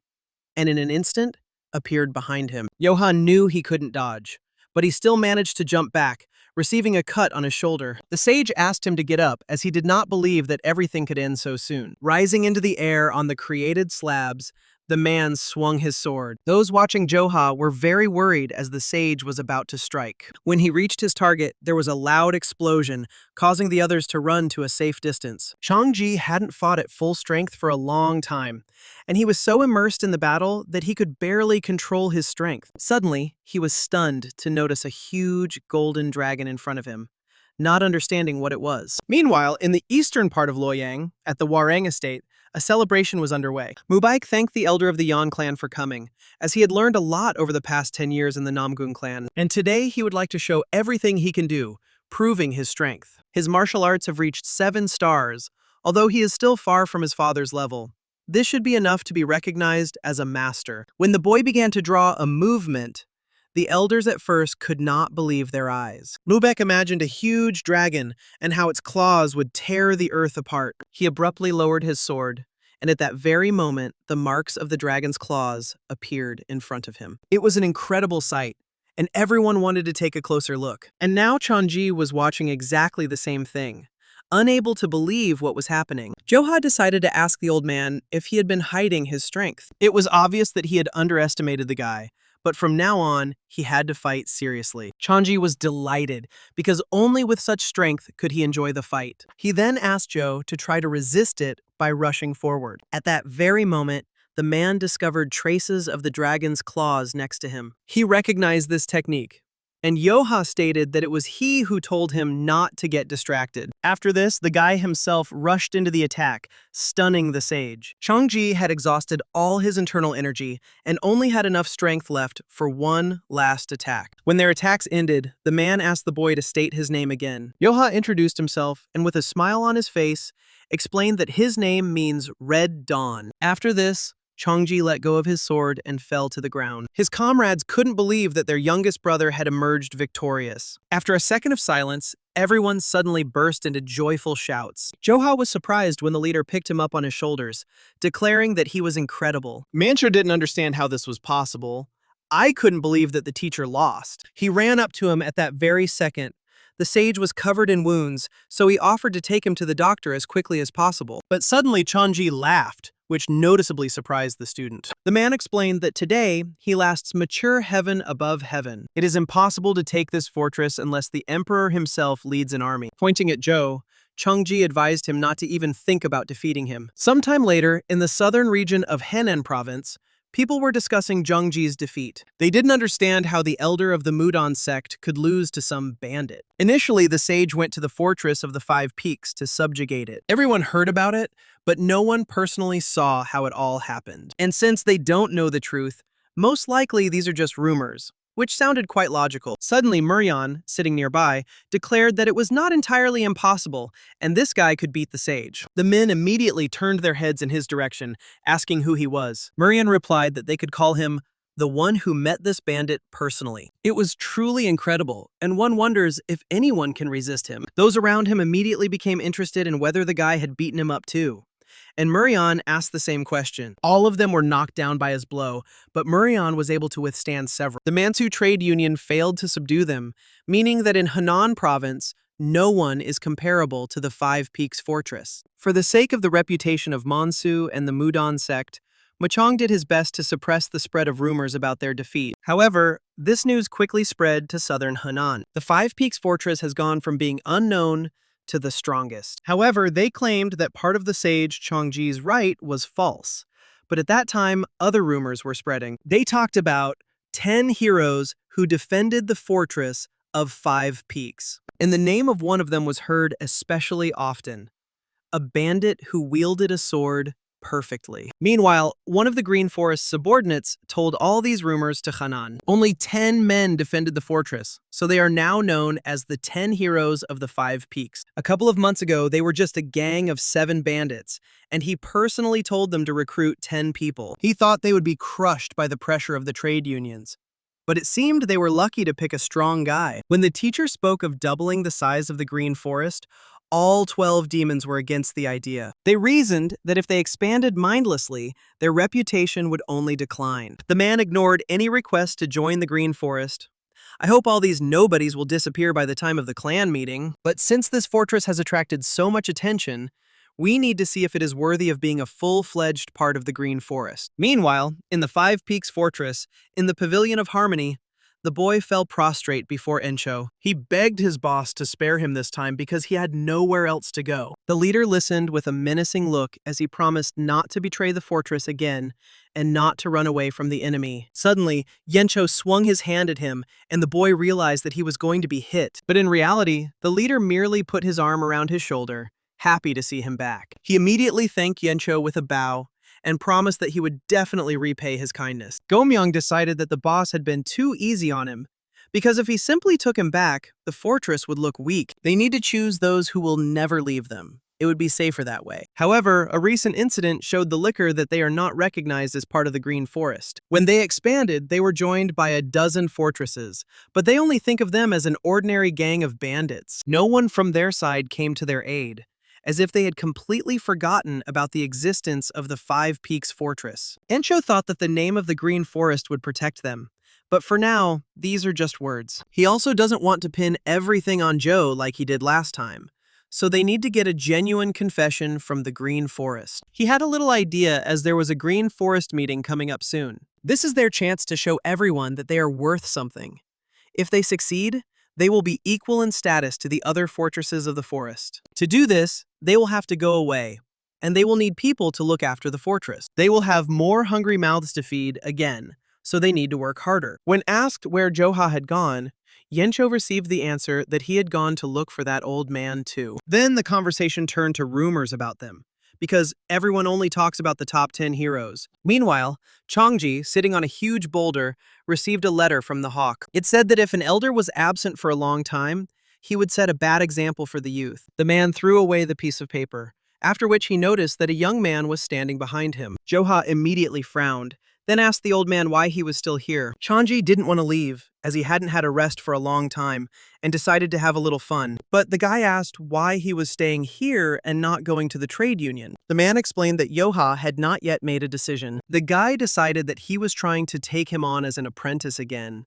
and in an instant, appeared behind him. Joha knew he couldn't dodge, but he still managed to jump back, receiving a cut on his shoulder. The sage asked him to get up, as he did not believe that everything could end so soon. Rising into the air on the created slabs, the man swung his sword. Those watching Joha were very worried as the sage was about to strike. When he reached his target, there was a loud explosion, causing the others to run to a safe distance. Changji hadn't fought at full strength for a long time, and he was so immersed in the battle that he could barely control his strength. Suddenly, he was stunned to notice a huge golden dragon in front of him, not understanding what it was. Meanwhile, in the eastern part of Luoyang, at the Warang estate, a celebration was underway. Mubaik thanked the elder of the Yan clan for coming, as he had learned a lot over the past 10 years in the Namgong clan, and today he would like to show everything he can do, proving his strength. His martial arts have reached 7 stars, although he is still far from his father's level. This should be enough to be recognized as a master. When the boy began to draw a movement, the elders at first could not believe their eyes. Mubaik imagined a huge dragon and how its claws would tear the earth apart. He abruptly lowered his sword, and at that very moment, the marks of the dragon's claws appeared in front of him. It was an incredible sight, and everyone wanted to take a closer look. And now Chonji was watching exactly the same thing, unable to believe what was happening. Joha decided to ask the old man if he had been hiding his strength. It was obvious that he had underestimated the guy, but from now on, he had to fight seriously. Chonji was delighted, because only with such strength could he enjoy the fight. He then asked Joe to try to resist it by rushing forward. At that very moment, the man discovered traces of the dragon's claws next to him. He recognized this technique, and Joha stated that it was he who told him not to get distracted. After this, the guy himself rushed into the attack, stunning the sage. Changji had exhausted all his internal energy and only had enough strength left for one last attack. When their attacks ended, the man asked the boy to state his name again. Joha introduced himself and with a smile on his face, explained that his name means Red Dawn. After this, Changji let go of his sword and fell to the ground. His comrades couldn't believe that their youngest brother had emerged victorious. After a second of silence, everyone suddenly burst into joyful shouts. Joha was surprised when the leader picked him up on his shoulders, declaring that he was incredible. Mancha didn't understand how this was possible. I couldn't believe that the teacher lost. He ran up to him at that very second. The sage was covered in wounds, so he offered to take him to the doctor as quickly as possible. But suddenly Chonji laughed, which noticeably surprised the student. The man explained that today, he lasts mature heaven above heaven. It is impossible to take this fortress unless the emperor himself leads an army. Pointing at Zhou, Changji advised him not to even think about defeating him. Sometime later, in the southern region of Henan province, people were discussing Zhangji's defeat. They didn't understand how the elder of the Mudon sect could lose to some bandit. Initially, the sage went to the fortress of the 5 Peaks to subjugate it. Everyone heard about it, but no one personally saw how it all happened. And since they don't know the truth, most likely these are just rumors, which sounded quite logical. Suddenly, Murim, sitting nearby, declared that it was not entirely impossible, and this guy could beat the sage. The men immediately turned their heads in his direction, asking who he was. Murim replied that they could call him the one who met this bandit personally. It was truly incredible, and one wonders if anyone can resist him. Those around him immediately became interested in whether the guy had beaten him up too. And Murim asked the same question. All of them were knocked down by his blow, but Murim was able to withstand several. The Mansu trade union failed to subdue them, meaning that in Henan province, No one is comparable to the Five Peaks Fortress. For the sake of the reputation of Monsu and the Mudon sect, Machong did his best to suppress the spread of rumors about their defeat. However, this news quickly spread to southern Henan. The Five Peaks Fortress has gone from being unknown to the strongest. However, they claimed that part of the sage Chongji's right was false. But at that time, other rumors were spreading. They talked about 10 heroes who defended the fortress of Five Peaks. And the name of one of them was heard especially often: a bandit who wielded a sword perfectly. Meanwhile, one of the Green Forest's subordinates told all these rumors to Hanan. Only 10 men defended the fortress, so they are now known as the 10 heroes of the Five Peaks. A couple of months ago, they were just a gang of 7 bandits, and he personally told them to recruit 10 people. He thought they would be crushed by the pressure of the trade unions. But it seemed they were lucky to pick a strong guy. When the teacher spoke of doubling the size of the Green Forest, all 12 demons were against the idea. They reasoned that if they expanded mindlessly, their reputation would only decline. The man ignored any request to join the Green Forest. I hope all these nobodies will disappear by the time of the clan meeting. But since this fortress has attracted so much attention, we need to see if it is worthy of being a full-fledged part of the Green Forest. Meanwhile, in the Five Peaks Fortress, in the Pavilion of Harmony, the boy fell prostrate before Encho. He begged his boss to spare him this time because he had nowhere else to go. The leader listened with a menacing look as he promised not to betray the fortress again and not to run away from the enemy. Suddenly, Yencho swung his hand at him, and the boy realized that he was going to be hit. But in reality, the leader merely put his arm around his shoulder, happy to see him back. He immediately thanked Yencho with a bow and promised that he would definitely repay his kindness. Gomyang decided that the boss had been too easy on him, because if he simply took him back, the fortress would look weak. They need to choose those who will never leave them. It would be safer that way. However, a recent incident showed the liquor that they are not recognized as part of the Green Forest. When they expanded, they were joined by a dozen fortresses, but they only think of them as an ordinary gang of bandits. No one from their side came to their aid, as if they had completely forgotten about the existence of the Five Peaks Fortress. Encho thought that the name of the Green Forest would protect them, but for now, these are just words. He also doesn't want to pin everything on Joe like he did last time, so they need to get a genuine confession from the Green Forest. He had a little idea as there was a Green Forest meeting coming up soon. This is their chance to show everyone that they are worth something. If they succeed, they will be equal in status to the other fortresses of the forest. To do this, they will have to go away, and they will need people to look after the fortress. They will have more hungry mouths to feed again, so they need to work harder. When asked where Joha had gone, Yencho received the answer that he had gone to look for that old man too. Then the conversation turned to rumors about them, because everyone only talks about the top 10 heroes. Meanwhile, Chongji, sitting on a huge boulder, received a letter from the hawk. It said that if an elder was absent for a long time, he would set a bad example for the youth. The man threw away the piece of paper, after which he noticed that a young man was standing behind him. Joha immediately frowned, then asked the old man why he was still here. Chongji didn't want to leave, as he hadn't had a rest for a long time, and decided to have a little fun. But the guy asked why he was staying here and not going to the trade union. The man explained that Joha had not yet made a decision. The guy decided that he was trying to take him on as an apprentice again,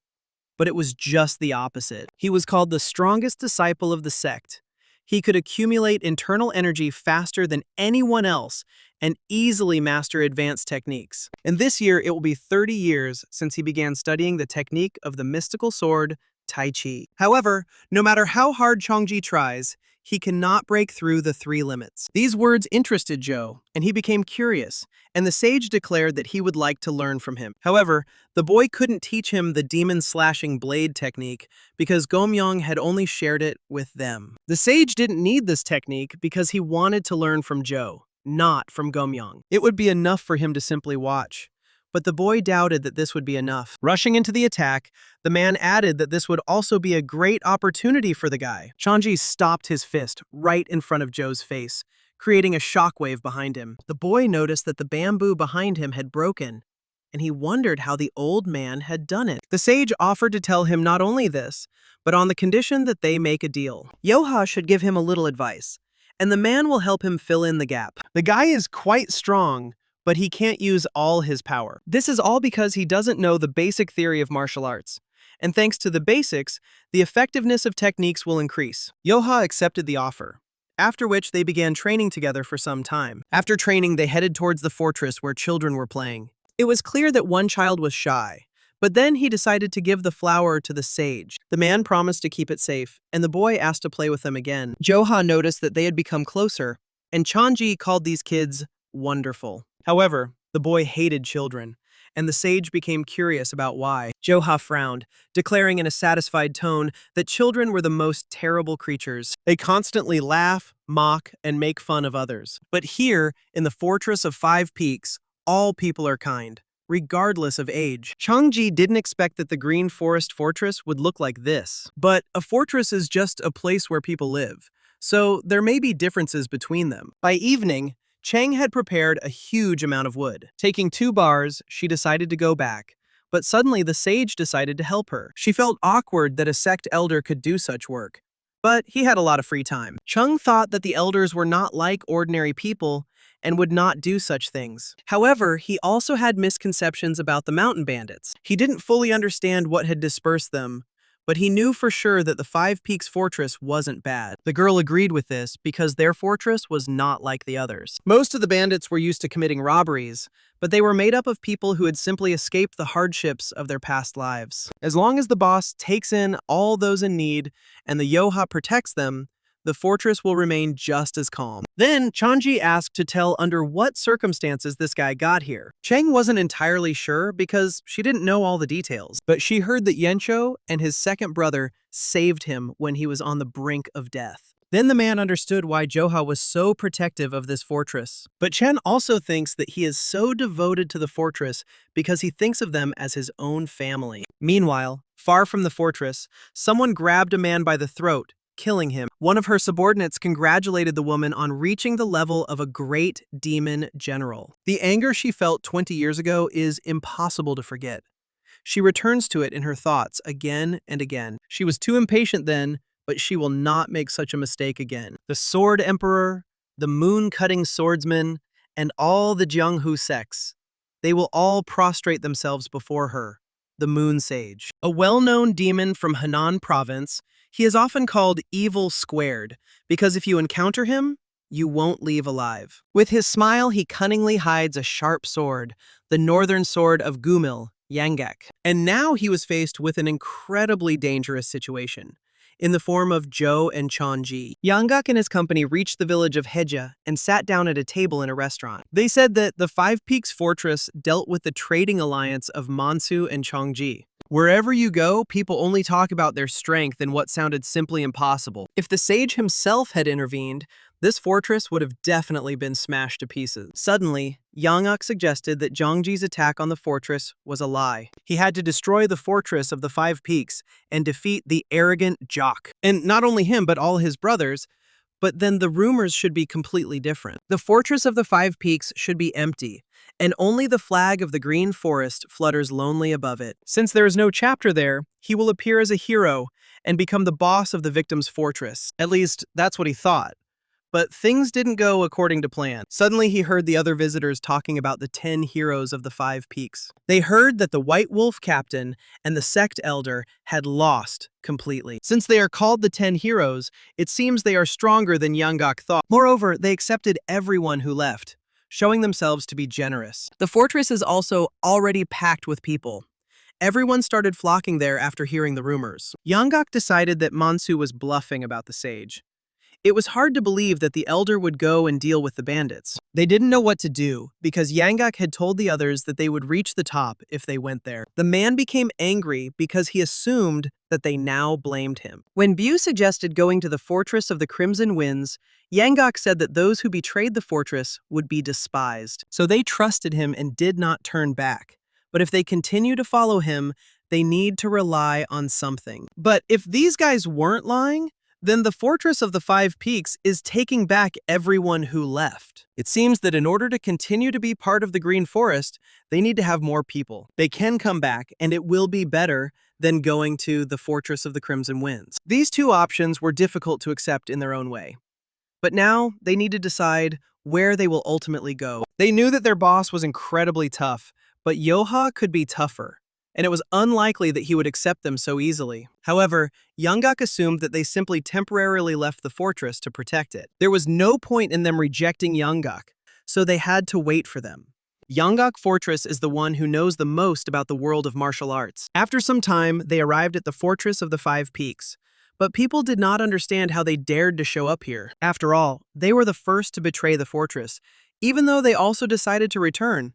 but it was just the opposite. He was called the strongest disciple of the sect. He could accumulate internal energy faster than anyone else and easily master advanced techniques. And this year, it will be 30 years since he began studying the technique of the mystical sword, Tai Chi. However, no matter how hard Chongji tries, he cannot break through the 3 limits. These words interested Joe, and he became curious, and the sage declared that he would like to learn from him. However, the boy couldn't teach him the demon-slashing blade technique because Gomyang had only shared it with them. The sage didn't need this technique because he wanted to learn from Joe, not from Gomyang. It would be enough for him to simply watch. But the boy doubted that this would be enough. Rushing into the attack, the man added that this would also be a great opportunity for the guy. Chongji stopped his fist right in front of Joe's face, creating a shockwave behind him. The boy noticed that the bamboo behind him had broken, and he wondered how the old man had done it. The sage offered to tell him not only this, but on the condition that they make a deal. Joha should give him a little advice, and the man will help him fill in the gap. The guy is quite strong, but he can't use all his power. This is all because he doesn't know the basic theory of martial arts, And thanks to the basics, the effectiveness of techniques will increase. Joha accepted the offer, after which they began training together for some time. After training, they headed towards the fortress where children were playing. It was clear that one child was shy, but then he decided to give the flower to the sage. The man promised to keep it safe, and the boy asked to play with them again. Joha noticed that they had become closer, and Chanji called these kids wonderful. However, the boy hated children, and the sage became curious about why. Joha frowned, declaring in a satisfied tone that children were the most terrible creatures. They constantly laugh, mock, and make fun of others. But here, in the Fortress of Five Peaks, all people are kind, regardless of age. Changji didn't expect that the Green Forest Fortress would look like this. But a fortress is just a place where people live, so there may be differences between them. By evening, Chang had prepared a huge amount of wood. Taking 2 bars, she decided to go back, but suddenly the sage decided to help her. She felt awkward that a sect elder could do such work, but he had a lot of free time. Chung thought that the elders were not like ordinary people and would not do such things. However, he also had misconceptions about the mountain bandits. He didn't fully understand what had dispersed them, but he knew for sure that the Five Peaks fortress wasn't bad. The girl agreed with this because their fortress was not like the others. Most of the bandits were used to committing robberies, but they were made up of people who had simply escaped the hardships of their past lives. As long as the boss takes in all those in need and the Joha protects them, the fortress will remain just as calm. Then, Chanji asked to tell under what circumstances this guy got here. Chang wasn't entirely sure because she didn't know all the details, but she heard that Yencho and his second brother saved him when he was on the brink of death. Then the man understood why Joha was so protective of this fortress. But Chen also thinks that he is so devoted to the fortress because he thinks of them as his own family. Meanwhile, far from the fortress, someone grabbed a man by the throat, killing him. One of her subordinates congratulated the woman on reaching the level of a great demon general. The anger she felt 20 years ago is impossible to forget. She returns to it in her thoughts again and again. She was too impatient then, but she will not make such a mistake again. The Sword Emperor, the Moon-Cutting Swordsman, and all the Jianghu sects, they will all prostrate themselves before her, the Moon Sage. A well-known demon from Henan province, he is often called Evil Squared, because if you encounter him, you won't leave alive. With his smile, he cunningly hides a sharp sword, the northern sword of Gumil, Yangak. And now he was faced with an incredibly dangerous situation, in the form of Zhou and Chanji. Yangak and his company reached the village of Heja and sat down at a table in a restaurant. They said that the Five Peaks Fortress dealt with the trading alliance of Mansu and Changji. Wherever you go, people only talk about their strength and what sounded simply impossible. If the sage himself had intervened, this fortress would have definitely been smashed to pieces. Suddenly, Yangak suggested that Zhangji's attack on the fortress was a lie. He had to destroy the fortress of the Five Peaks and defeat the arrogant Jock. And not only him, but all his brothers. But then the rumors should be completely different. The fortress of the Five Peaks should be empty, and only the flag of the Green Forest flutters lonely above it. Since there is no chapter there, he will appear as a hero and become the boss of the victim's fortress. At least, that's what he thought. But things didn't go according to plan. Suddenly, he heard the other visitors talking about the 10 heroes of the Five Peaks. They heard that the White Wolf Captain and the Sect Elder had lost completely. Since they are called the 10 heroes, it seems they are stronger than Yangak thought. Moreover, they accepted everyone who left, showing themselves to be generous. The fortress is also already packed with people. Everyone started flocking there after hearing the rumors. Yangak decided that Mansu was bluffing about the sage. It was hard to believe that the elder would go and deal with the bandits. They didn't know what to do because Yangak had told the others that they would reach the top if they went there. The man became angry because he assumed that they now blamed him. When Bu suggested going to the Fortress of the Crimson Winds, Yangak said that those who betrayed the fortress would be despised. So they trusted him and did not turn back. But if they continue to follow him, they need to rely on something. But if these guys weren't lying, then the Fortress of the Five Peaks is taking back everyone who left. It seems that in order to continue to be part of the Green Forest, they need to have more people. They can come back, and it will be better than going to the Fortress of the Crimson Winds. These two options were difficult to accept in their own way. But now they need to decide where they will ultimately go. They knew that their boss was incredibly tough, but Joha could be tougher. and it was unlikely that he would accept them so easily. However, Yeonggak assumed that they simply temporarily left the fortress to protect it. There was no point in them rejecting Yeonggak, so they had to wait for them. Yeonggak Fortress is the one who knows the most about the world of martial arts. After some time, they arrived at the Fortress of the Five Peaks. But people did not understand how they dared to show up here. After all, they were the first to betray the fortress, even though they also decided to return.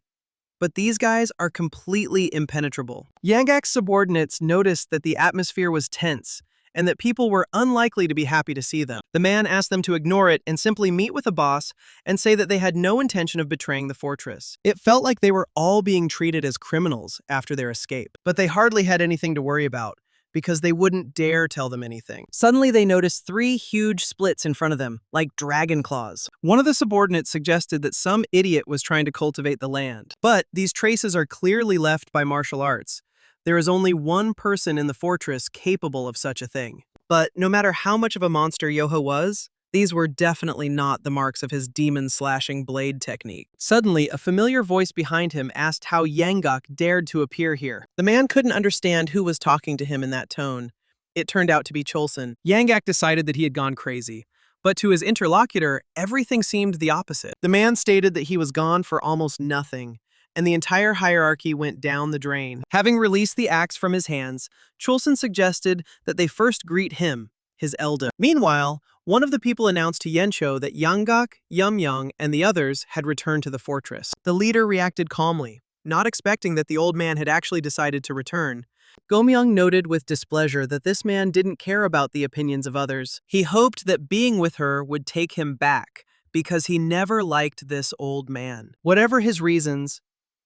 But these guys are completely impenetrable. Yeonggak's subordinates noticed that the atmosphere was tense, and that people were unlikely to be happy to see them. The man asked them to ignore it and simply meet with a boss and say that they had no intention of betraying the fortress. It felt like they were all being treated as criminals after their escape, but they hardly had anything to worry about, because they wouldn't dare tell them anything. Suddenly, they noticed 3 huge splits in front of them, like dragon claws. One of the subordinates suggested that some idiot was trying to cultivate the land. But these traces are clearly left by martial arts. There is only one person in the fortress capable of such a thing. But no matter how much of a monster Joha was, these were definitely not the marks of his demon-slashing blade technique. Suddenly, a familiar voice behind him asked how Yeonggak dared to appear here. The man couldn't understand who was talking to him in that tone. It turned out to be Cholson. Yeonggak decided that he had gone crazy. But to his interlocutor, everything seemed the opposite. The man stated that he was gone for almost nothing, and the entire hierarchy went down the drain. Having released the axe from his hands, Cholson suggested that they first greet him, his elder. Meanwhile, one of the people announced to Yencho that Yeonggak, Yeomyoung, and the others had returned to the fortress. The leader reacted calmly, not expecting that the old man had actually decided to return. Gomyoung noted with displeasure that this man didn't care about the opinions of others. He hoped that being with her would take him back, because he never liked this old man. Whatever his reasons,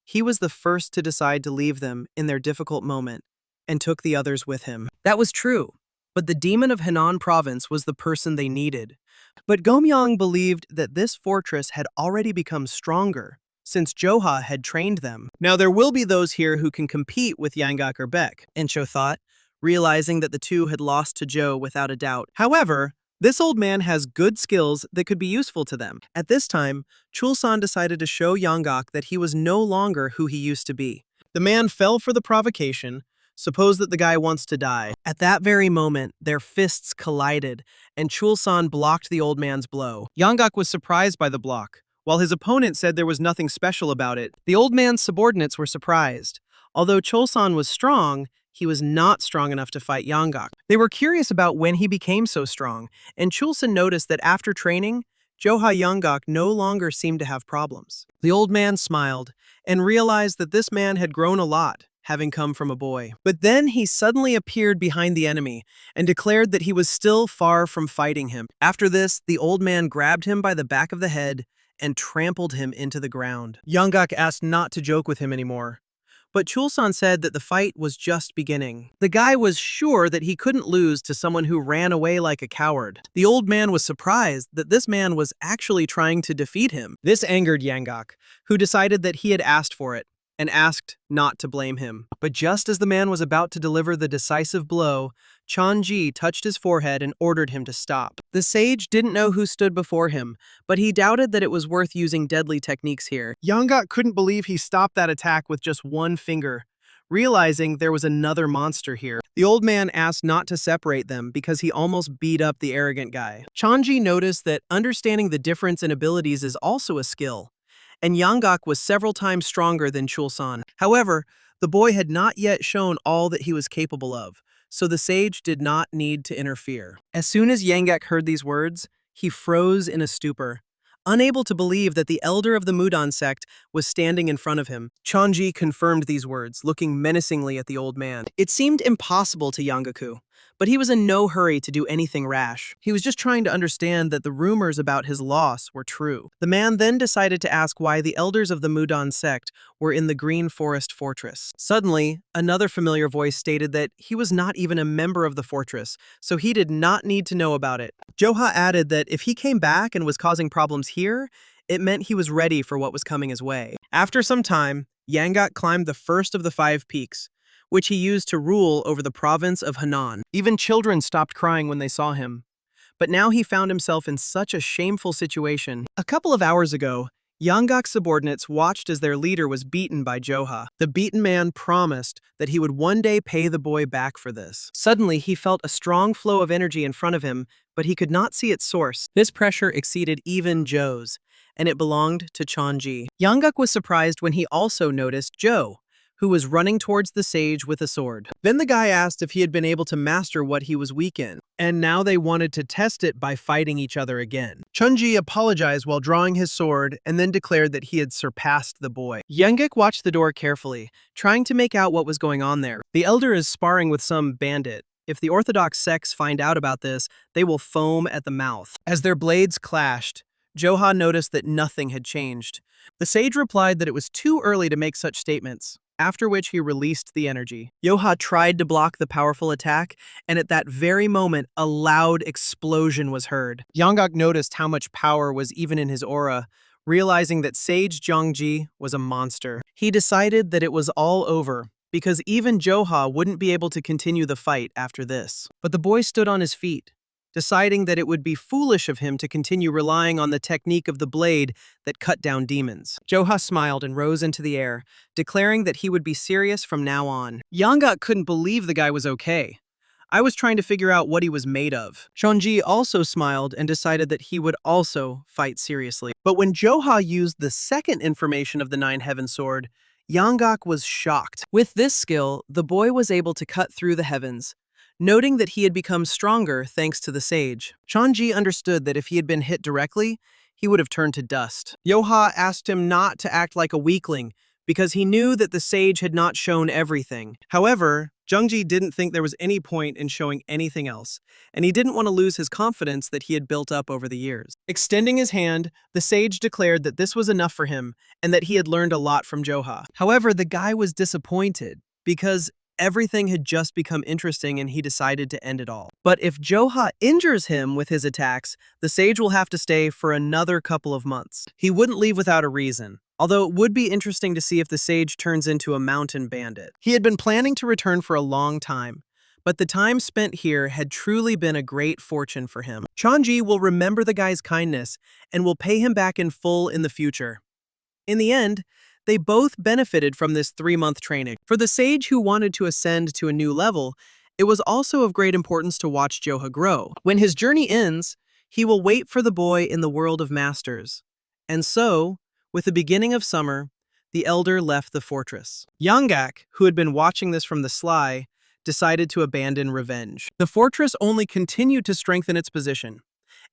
he was the first to decide to leave them in their difficult moment, and took the others with him. That was true, but the demon of Henan province was the person they needed. But Gomyoung believed that this fortress had already become stronger, since Joha had trained them. Now there will be those here who can compete with Yeonggak or Baek, Encho thought, realizing that the two had lost to Jo without a doubt. However, this old man has good skills that could be useful to them. At this time, Chulsan decided to show Yeonggak that he was no longer who he used to be. The man fell for the provocation. Suppose that the guy wants to die. At that very moment, their fists collided, and Chulsan blocked the old man's blow. Yeonggak was surprised by the block, while his opponent said there was nothing special about it. The old man's subordinates were surprised. Although Cholsan was strong, he was not strong enough to fight Yeonggak. They were curious about when he became so strong, and Chulsan noticed that after training, Joha Yeonggak no longer seemed to have problems. The old man smiled and realized that this man had grown a lot, having come from a boy. But then he suddenly appeared behind the enemy and declared that he was still far from fighting him. After this, the old man grabbed him by the back of the head and trampled him into the ground. Yeonggak asked not to joke with him anymore, but Chulsan said that the fight was just beginning. The guy was sure that he couldn't lose to someone who ran away like a coward. The old man was surprised that this man was actually trying to defeat him. This angered Yeonggak, who decided that he had asked for it, and asked not to blame him. But just as the man was about to deliver the decisive blow, Chonji touched his forehead and ordered him to stop. The sage didn't know who stood before him, but he doubted that it was worth using deadly techniques here. Yeonggak couldn't believe he stopped that attack with just one finger, realizing there was another monster here. The old man asked not to separate them because he almost beat up the arrogant guy. Chonji noticed that understanding the difference in abilities is also a skill, and Yeonggak was several times stronger than Chulsan. However, the boy had not yet shown all that he was capable of, so the sage did not need to interfere. As soon as Yeonggak heard these words, he froze in a stupor, unable to believe that the elder of the Mudan sect was standing in front of him. Chonji confirmed these words, looking menacingly at the old man. It seemed impossible to Yeonggaku, but he was in no hurry to do anything rash. He was just trying to understand that the rumors about his loss were true. The man then decided to ask why the elders of the Mudan sect were in the Green Forest Fortress. Suddenly, another familiar voice stated that he was not even a member of the fortress, so he did not need to know about it. Joha added that if he came back and was causing problems here, it meant he was ready for what was coming his way. After some time, Yeonggak climbed the first of the 5 peaks, which he used to rule over the province of Henan. Even children stopped crying when they saw him. But now he found himself in such a shameful situation. A couple of hours ago, Yanggak's subordinates watched as their leader was beaten by Joha. The beaten man promised that he would one day pay the boy back for this. Suddenly, he felt a strong flow of energy in front of him, but he could not see its source. This pressure exceeded even Joe's, and it belonged to Chonji. Yanggak was surprised when he also noticed Joe, who was running towards the sage with a sword. Then the guy asked if he had been able to master what he was weak in, and now they wanted to test it by fighting each other again. Chunji apologized while drawing his sword and then declared that he had surpassed the boy. Yanggak watched the door carefully, trying to make out what was going on there. The elder is sparring with some bandit. If the Orthodox sects find out about this, they will foam at the mouth. As their blades clashed, Joha noticed that nothing had changed. The sage replied that it was too early to make such statements, after which he released the energy. Joha tried to block the powerful attack, and at that very moment, a loud explosion was heard. Yanggak noticed how much power was even in his aura, realizing that Sage Zhongji was a monster. He decided that it was all over, because even Joha wouldn't be able to continue the fight after this. But the boy stood on his feet, deciding that it would be foolish of him to continue relying on the technique of the blade that cut down demons. Joha smiled and rose into the air, declaring that he would be serious from now on. Yanggak couldn't believe the guy was okay. I was trying to figure out what he was made of. Chonji also smiled and decided that he would also fight seriously. But when Joha used the second information of the Nine Heaven Sword, Yanggak was shocked. With this skill, the boy was able to cut through the heavens, noting that he had become stronger thanks to the sage. Chonji understood that if he had been hit directly, he would have turned to dust. Joha asked him not to act like a weakling, because he knew that the sage had not shown everything. However, Zhongji didn't think there was any point in showing anything else, and he didn't want to lose his confidence that he had built up over the years. Extending his hand, the sage declared that this was enough for him, and that he had learned a lot from Joha. However, the guy was disappointed, because everything had just become interesting and he decided to end it all. But if Joha injures him with his attacks, the sage will have to stay for another couple of months. He wouldn't leave without a reason, although it would be interesting to see if the sage turns into a mountain bandit. He had been planning to return for a long time, but the time spent here had truly been a great fortune for him. Chonji will remember the guy's kindness and will pay him back in full in the future. In the end, they both benefited from this 3-month training. For the sage who wanted to ascend to a new level, it was also of great importance to watch Joha grow. When his journey ends, he will wait for the boy in the world of masters. And so, with the beginning of summer, the elder left the fortress. Yanggak, who had been watching this from the sly, decided to abandon revenge. The fortress only continued to strengthen its position,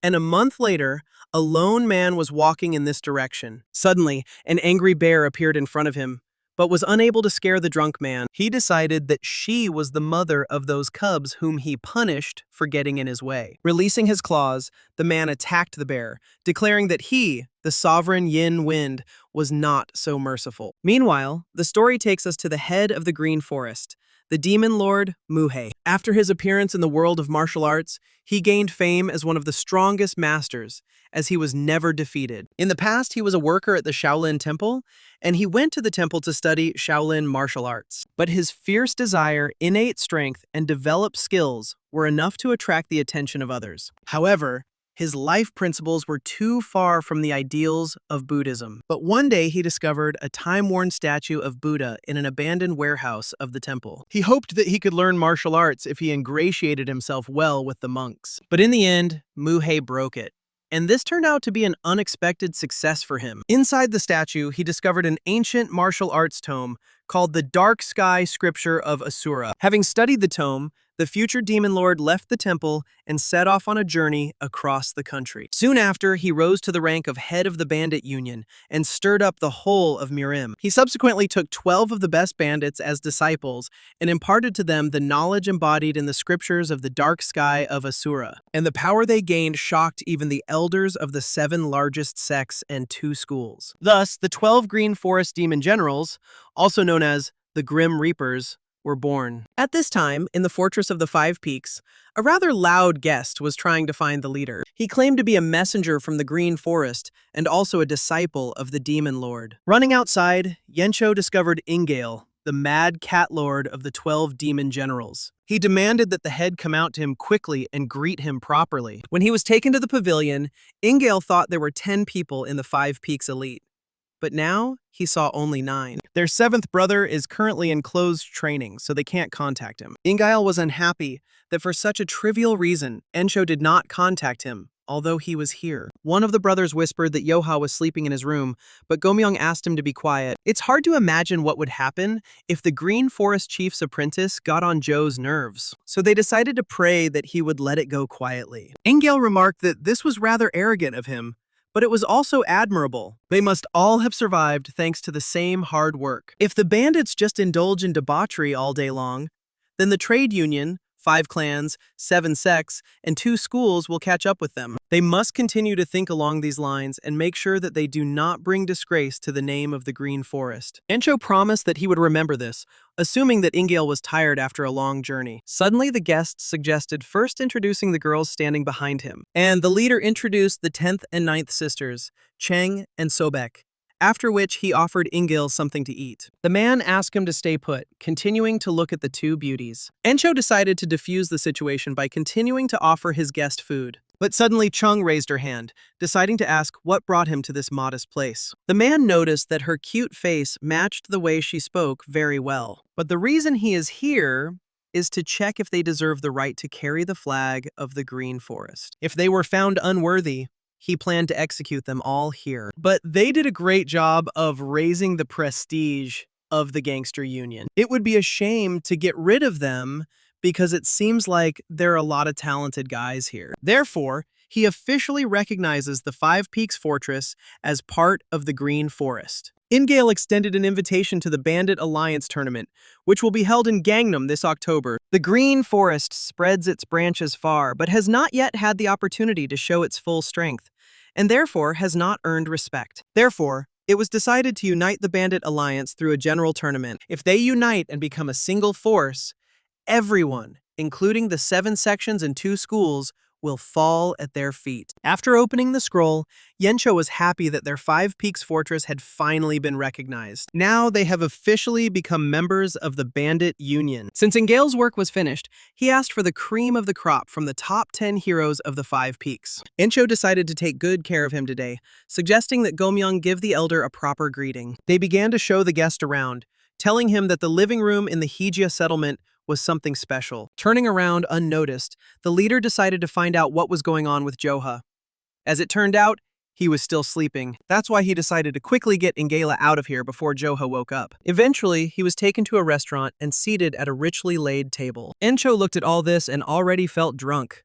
and a month later, a lone man was walking in this direction. Suddenly, an angry bear appeared in front of him, but was unable to scare the drunk man. He decided that she was the mother of those cubs whom he punished for getting in his way. Releasing his claws, the man attacked the bear, declaring that he, the sovereign Yin Wind, was not so merciful. Meanwhile, the story takes us to the head of the Green Forest, the demon lord Muhe. After his appearance in the world of martial arts, he gained fame as one of the strongest masters, as he was never defeated. In the past, he was a worker at the Shaolin Temple, and he went to the temple to study Shaolin martial arts. But his fierce desire, innate strength, and developed skills were enough to attract the attention of others. However, his life principles were too far from the ideals of Buddhism. But one day he discovered a time-worn statue of Buddha in an abandoned warehouse of the temple. He hoped that he could learn martial arts if he ingratiated himself well with the monks. But in the end, Muhe broke it. And this turned out to be an unexpected success for him. Inside the statue, he discovered an ancient martial arts tome called the Dark Sky Scripture of Asura. Having studied the tome, the future demon lord left the temple and set off on a journey across the country. Soon after, he rose to the rank of head of the bandit union and stirred up the whole of Murim. He subsequently took 12 of the best bandits as disciples and imparted to them the knowledge embodied in the scriptures of the dark sky of Asura. And the power they gained shocked even the elders of the 7 largest sects and 2 schools. Thus, the 12 Green Forest demon generals, also known as the Grim Reapers, were born. At this time, in the Fortress of the 5 Peaks, a rather loud guest was trying to find the leader. He claimed to be a messenger from the Green Forest and also a disciple of the Demon Lord. Running outside, Yencho discovered Ingale, the mad cat lord of the 12 demon generals. He demanded that the head come out to him quickly and greet him properly. When he was taken to the pavilion, Ingale thought there were 10 people in the 5 Peaks elite. but now he saw only 9. Their 7th brother is currently in closed training, so they can't contact him. Ingail was unhappy that for such a trivial reason, Ensho did not contact him, although he was here. One of the brothers whispered that Joha was sleeping in his room, but Gomyong asked him to be quiet. It's hard to imagine what would happen if the Green Forest Chief's apprentice got on Joe's nerves, so they decided to pray that he would let it go quietly. Ingail remarked that this was rather arrogant of him, but it was also admirable. They must all have survived thanks to the same hard work. If the bandits just indulge in debauchery all day long, then the trade union, 5 clans, 7 sects, and 2 schools will catch up with them. They must continue to think along these lines and make sure that they do not bring disgrace to the name of the Green Forest. Ensho promised that he would remember this, assuming that Ingail was tired after a long journey. Suddenly, the guest suggested first introducing the girls standing behind him, and the leader introduced the 10th and 9th sisters, Cheng and Sobek, after which he offered Ingail something to eat. The man asked him to stay put, continuing to look at the 2 beauties. Ensho decided to defuse the situation by continuing to offer his guest food. But suddenly Chung raised her hand, deciding to ask what brought him to this modest place. The man noticed that her cute face matched the way she spoke very well. But the reason he is here is to check if they deserve the right to carry the flag of the Green Forest. If they were found unworthy, he planned to execute them all here. But they did a great job of raising the prestige of the gangster union. It would be a shame to get rid of them because it seems like there are a lot of talented guys here. Therefore, he officially recognizes the 5 Peaks Fortress as part of the Green Forest. Ingail extended an invitation to the Bandit Alliance tournament, which will be held in Gangnam this October. The Green Forest spreads its branches far, but has not yet had the opportunity to show its full strength, and therefore has not earned respect. Therefore, it was decided to unite the Bandit Alliance through a general tournament. If they unite and become a single force, everyone, including the 7 sections and 2 schools, will fall at their feet. After opening the scroll, Yensho was happy that their 5 Peaks Fortress had finally been recognized. Now they have officially become members of the Bandit Union. Since Ingail's work was finished, he asked for the cream of the crop from the top 10 heroes of the 5 Peaks. Yensho decided to take good care of him today, suggesting that Gomyong give the elder a proper greeting. They began to show the guest around, telling him that the living room in the Hijia settlement was something special. Turning around unnoticed, the leader decided to find out what was going on with Joha. As it turned out, he was still sleeping. That's why he decided to quickly get Ingela out of here before Joha woke up. Eventually, he was taken to a restaurant and seated at a richly laid table. Ensho looked at all this and already felt drunk.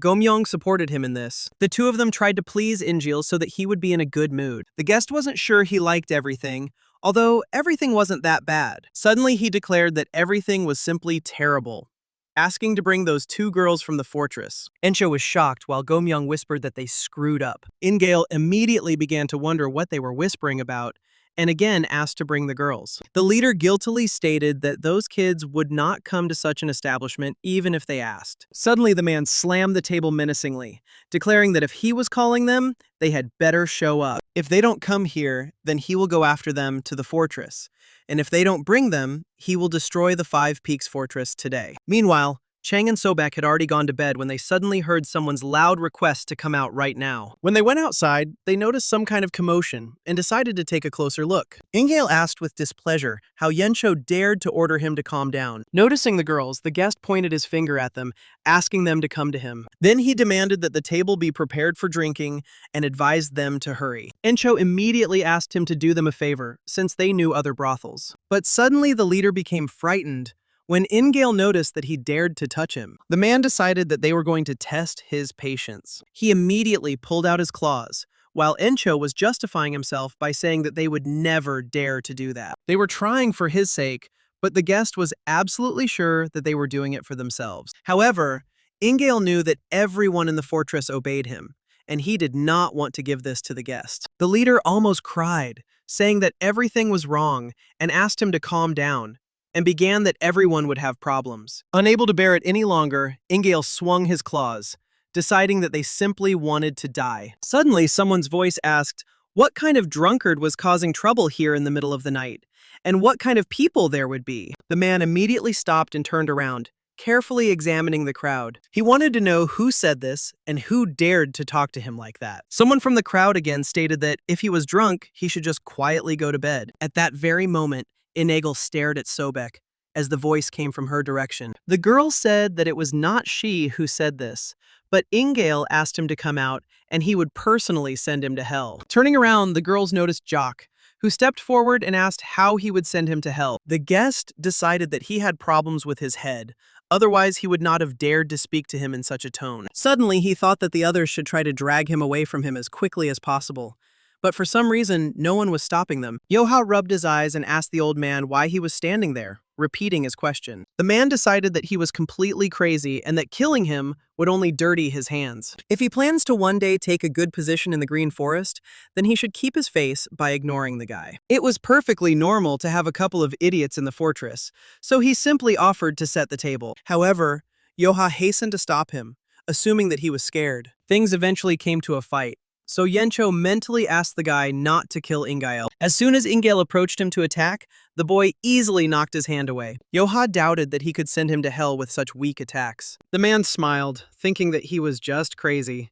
Gomyong supported him in this. The 2 of them tried to please Injil so that he would be in a good mood. The guest wasn't sure he liked everything, although everything wasn't that bad. Suddenly, he declared that everything was simply terrible, asking to bring those 2 girls from the fortress. Ensho was shocked while Gomyong whispered that they screwed up. Ingail immediately began to wonder what they were whispering about, and again asked to bring the girls. The leader guiltily stated that those kids would not come to such an establishment even if they asked. Suddenly, the man slammed the table menacingly, declaring that if he was calling them, they had better show up. If they don't come here, then he will go after them to the fortress, and if they don't bring them, he will destroy the 5 Peaks Fortress today. Meanwhile, Chang and Sobek had already gone to bed when they suddenly heard someone's loud request to come out right now. When they went outside, they noticed some kind of commotion and decided to take a closer look. Ingail asked with displeasure how Yensho dared to order him to calm down. Noticing the girls, the guest pointed his finger at them, asking them to come to him. Then he demanded that the table be prepared for drinking and advised them to hurry. Ensho immediately asked him to do them a favor, since they knew other brothels. But suddenly the leader became frightened when Ingail noticed that he dared to touch him. The man decided that they were going to test his patience. He immediately pulled out his claws, while Ensho was justifying himself by saying that they would never dare to do that. They were trying for his sake, but the guest was absolutely sure that they were doing it for themselves. However, Ingail knew that everyone in the fortress obeyed him, and he did not want to give this to the guest. The leader almost cried, saying that everything was wrong, and asked him to calm down, and began that everyone would have problems. Unable to bear it any longer, Ingail swung his claws, deciding that they simply wanted to die. Suddenly, someone's voice asked what kind of drunkard was causing trouble here in the middle of the night, and what kind of people there would be. The man immediately stopped and turned around, carefully examining the crowd. He wanted to know who said this and who dared to talk to him like that. Someone from the crowd again stated that if he was drunk, he should just quietly go to bed. At that very moment, Inagel stared at Sobek as the voice came from her direction. The girl said that it was not she who said this, but Ingale asked him to come out and he would personally send him to hell. Turning around, the girls noticed Jock, who stepped forward and asked how he would send him to hell. The guest decided that he had problems with his head, otherwise he would not have dared to speak to him in such a tone. Suddenly, he thought that the others should try to drag him away from him as quickly as possible. But for some reason, no one was stopping them. Joha rubbed his eyes and asked the old man why he was standing there, repeating his question. The man decided that he was completely crazy and that killing him would only dirty his hands. If he plans to one day take a good position in the Green Forest, then he should keep his face by ignoring the guy. It was perfectly normal to have a couple of idiots in the fortress, so he simply offered to set the table. However, Joha hastened to stop him, assuming that he was scared. Things eventually came to a fight. So Yencho mentally asked the guy not to kill Ingael. As soon as Ingale approached him to attack, the boy easily knocked his hand away. Joha doubted that he could send him to hell with such weak attacks. The man smiled, thinking that he was just crazy.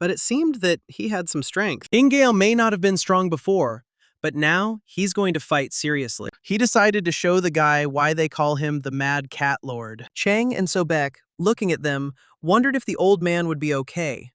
But it seemed that he had some strength. Ingale may not have been strong before, but now he's going to fight seriously. He decided to show the guy why they call him the Mad Cat Lord. Chang and Sobek, looking at them, wondered if the old man would be okay.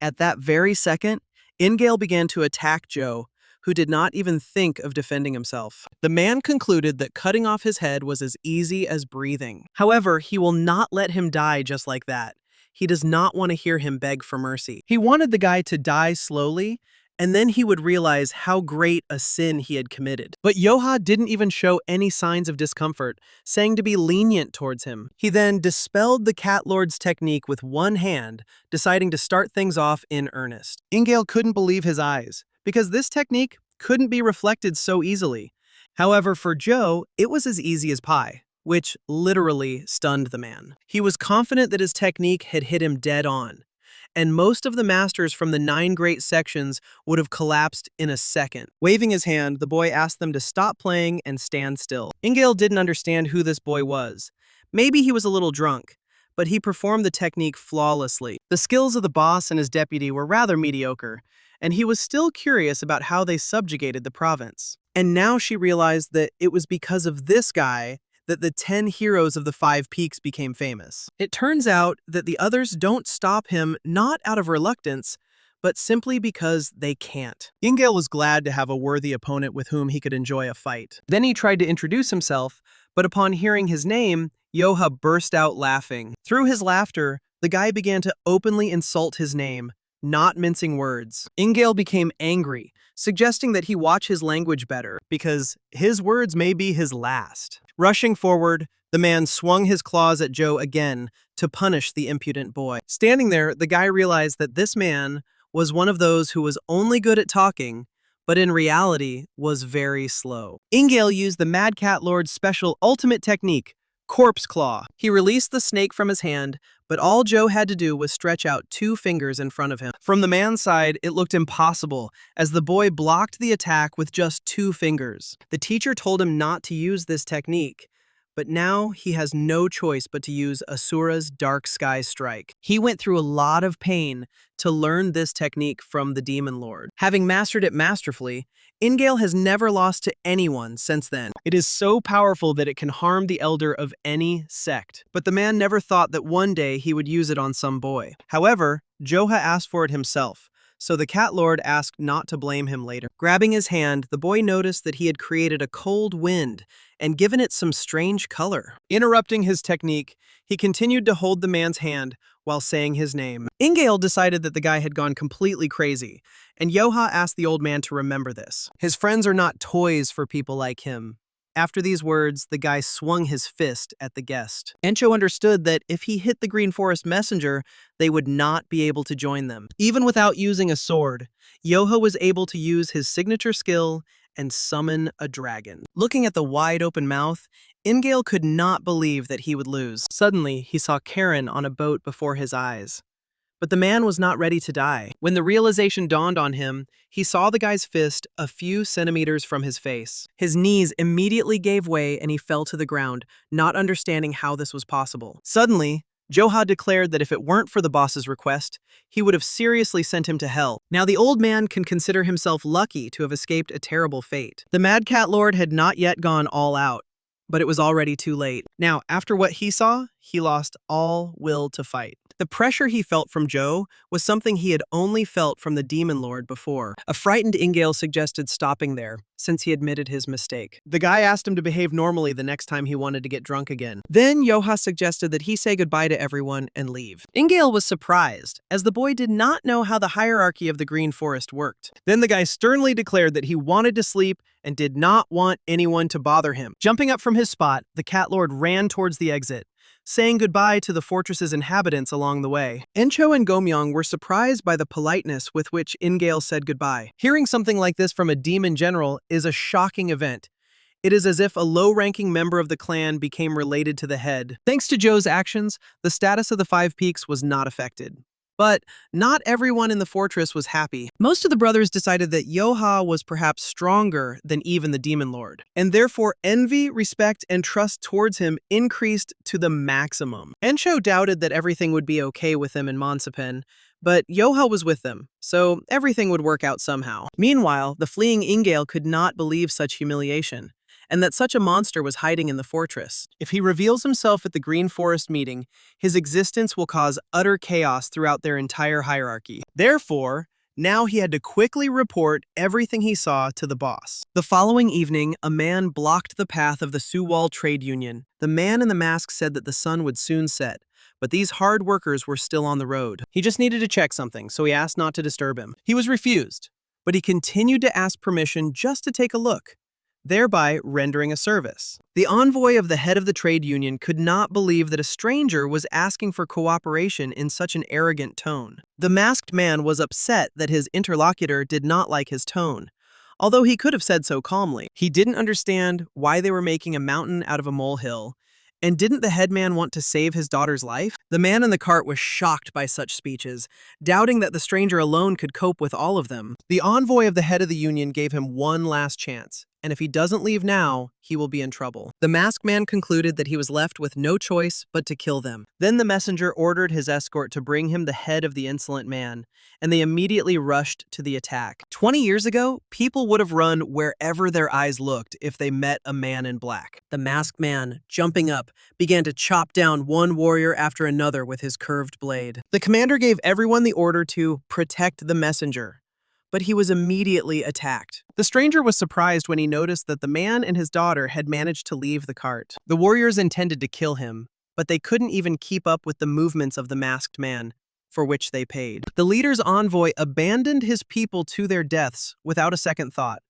At that very second, Ingale began to attack Joe, who did not even think of defending himself. The man concluded that cutting off his head was as easy as breathing. However, he will not let him die just like that. He does not want to hear him beg for mercy. He wanted the guy to die slowly, and then he would realize how great a sin he had committed. But Joha didn't even show any signs of discomfort, saying to be lenient towards him. He then dispelled the Cat Lord's technique with one hand, deciding to start things off in earnest. Ingale couldn't believe his eyes, because this technique couldn't be reflected so easily. However, for Joe, it was as easy as pie, which literally stunned the man. He was confident that his technique had hit him dead on, and most of the masters from the 9 great sections would have collapsed in a second. Waving his hand, the boy asked them to stop playing and stand still. Ingale didn't understand who this boy was. Maybe he was a little drunk, but he performed the technique flawlessly. The skills of the boss and his deputy were rather mediocre, and he was still curious about how they subjugated the province. And now she realized that it was because of this guy that the 10 heroes of the 5 peaks became famous. It turns out that the others don't stop him not out of reluctance, but simply because they can't. Ingale was glad to have a worthy opponent with whom he could enjoy a fight. Then he tried to introduce himself, but upon hearing his name, Joha burst out laughing. Through his laughter, the guy began to openly insult his name, not mincing words. Ingale became angry, suggesting that he watch his language better, because his words may be his last. Rushing forward, the man swung his claws at Joe again to punish the impudent boy. Standing there, the guy realized that this man was one of those who was only good at talking, but in reality was very slow. Ingale used the Mad Cat Lord's special ultimate technique, Corpse Claw. He released the snake from his hand, but all Joe had to do was stretch out 2 fingers in front of him. From the man's side, it looked impossible, as the boy blocked the attack with just 2 fingers. The teacher told him not to use this technique, but now he has no choice but to use Asura's Dark Sky Strike. He went through a lot of pain to learn this technique from the Demon Lord. Having mastered it masterfully, Ingale has never lost to anyone since then. It is so powerful that it can harm the elder of any sect. But the man never thought that one day he would use it on some boy. However, Joha asked for it himself, so the Cat Lord asked not to blame him later. Grabbing his hand, the boy noticed that he had created a cold wind and given it some strange color. Interrupting his technique, he continued to hold the man's hand while saying his name. Ingale decided that the guy had gone completely crazy, and Joha asked the old man to remember this. His friends are not toys for people like him. After these words, the guy swung his fist at the guest. Encho understood that if he hit the Green Forest messenger, they would not be able to join them. Even without using a sword, Joha was able to use his signature skill and summon a dragon. Looking at the wide-open mouth, Ingale could not believe that he would lose. Suddenly, he saw Karen on a boat before his eyes. but the man was not ready to die. When the realization dawned on him, he saw the guy's fist a few centimeters from his face. His knees immediately gave way and he fell to the ground, not understanding how this was possible. Suddenly, Joha declared that if it weren't for the boss's request, he would have seriously sent him to hell. Now the old man can consider himself lucky to have escaped a terrible fate. The Mad Cat Lord had not yet gone all out, but it was already too late. Now, after what he saw, he lost all will to fight. The pressure he felt from Joe was something he had only felt from the Demon Lord before. A frightened Ingale suggested stopping there, since he admitted his mistake. The guy asked him to behave normally the next time he wanted to get drunk again. Then Joha suggested that he say goodbye to everyone and leave. Ingale was surprised, as the boy did not know how the hierarchy of the Green Forest worked. Then the guy sternly declared that he wanted to sleep and did not want anyone to bother him. Jumping up from his spot, the Cat Lord ran towards the exit, saying goodbye to the fortress's inhabitants along the way. Encho and Gomyong were surprised by the politeness with which Ingale said goodbye. Hearing something like this from a demon general is a shocking event. It is as if a low-ranking member of the clan became related to the head. Thanks to Joe's actions, the status of the Five Peaks was not affected. But not everyone in the fortress was happy. Most of the brothers decided that Joha was perhaps stronger than even the Demon Lord, and therefore envy, respect, and trust towards him increased to the maximum. Encho doubted that everything would be okay with them in Monsapen, but Joha was with them, so everything would work out somehow. Meanwhile, the fleeing Ingale could not believe such humiliation, and that such a monster was hiding in the fortress. If he reveals himself at the Green Forest meeting, his existence will cause utter chaos throughout their entire hierarchy. Therefore, now he had to quickly report everything he saw to the boss. The following evening, a man blocked the path of the Suwal trade union. The man in the mask said that the sun would soon set, but these hard workers were still on the road. He just needed to check something, so he asked not to disturb him. He was refused, but he continued to ask permission just to take a look, thereby rendering a service. The envoy of the head of the trade union could not believe that a stranger was asking for cooperation in such an arrogant tone. The masked man was upset that his interlocutor did not like his tone, although he could have said so calmly. He didn't understand why they were making a mountain out of a molehill, and didn't the headman want to save his daughter's life? The man in the cart was shocked by such speeches, doubting that the stranger alone could cope with all of them. The envoy of the head of the union gave him one last chance, and if he doesn't leave now, he will be in trouble. The masked man concluded that he was left with no choice but to kill them. Then the messenger ordered his escort to bring him the head of the insolent man, and they immediately rushed to the attack. 20 years ago, people would have run wherever their eyes looked if they met a man in black. The masked man, jumping up, began to chop down one warrior after another with his curved blade. The commander gave everyone the order to protect the messenger, but he was immediately attacked. The stranger was surprised when he noticed that the man and his daughter had managed to leave the cart. The warriors intended to kill him, but they couldn't even keep up with the movements of the masked man, for which they paid. The leader's envoy abandoned his people to their deaths without a second thought.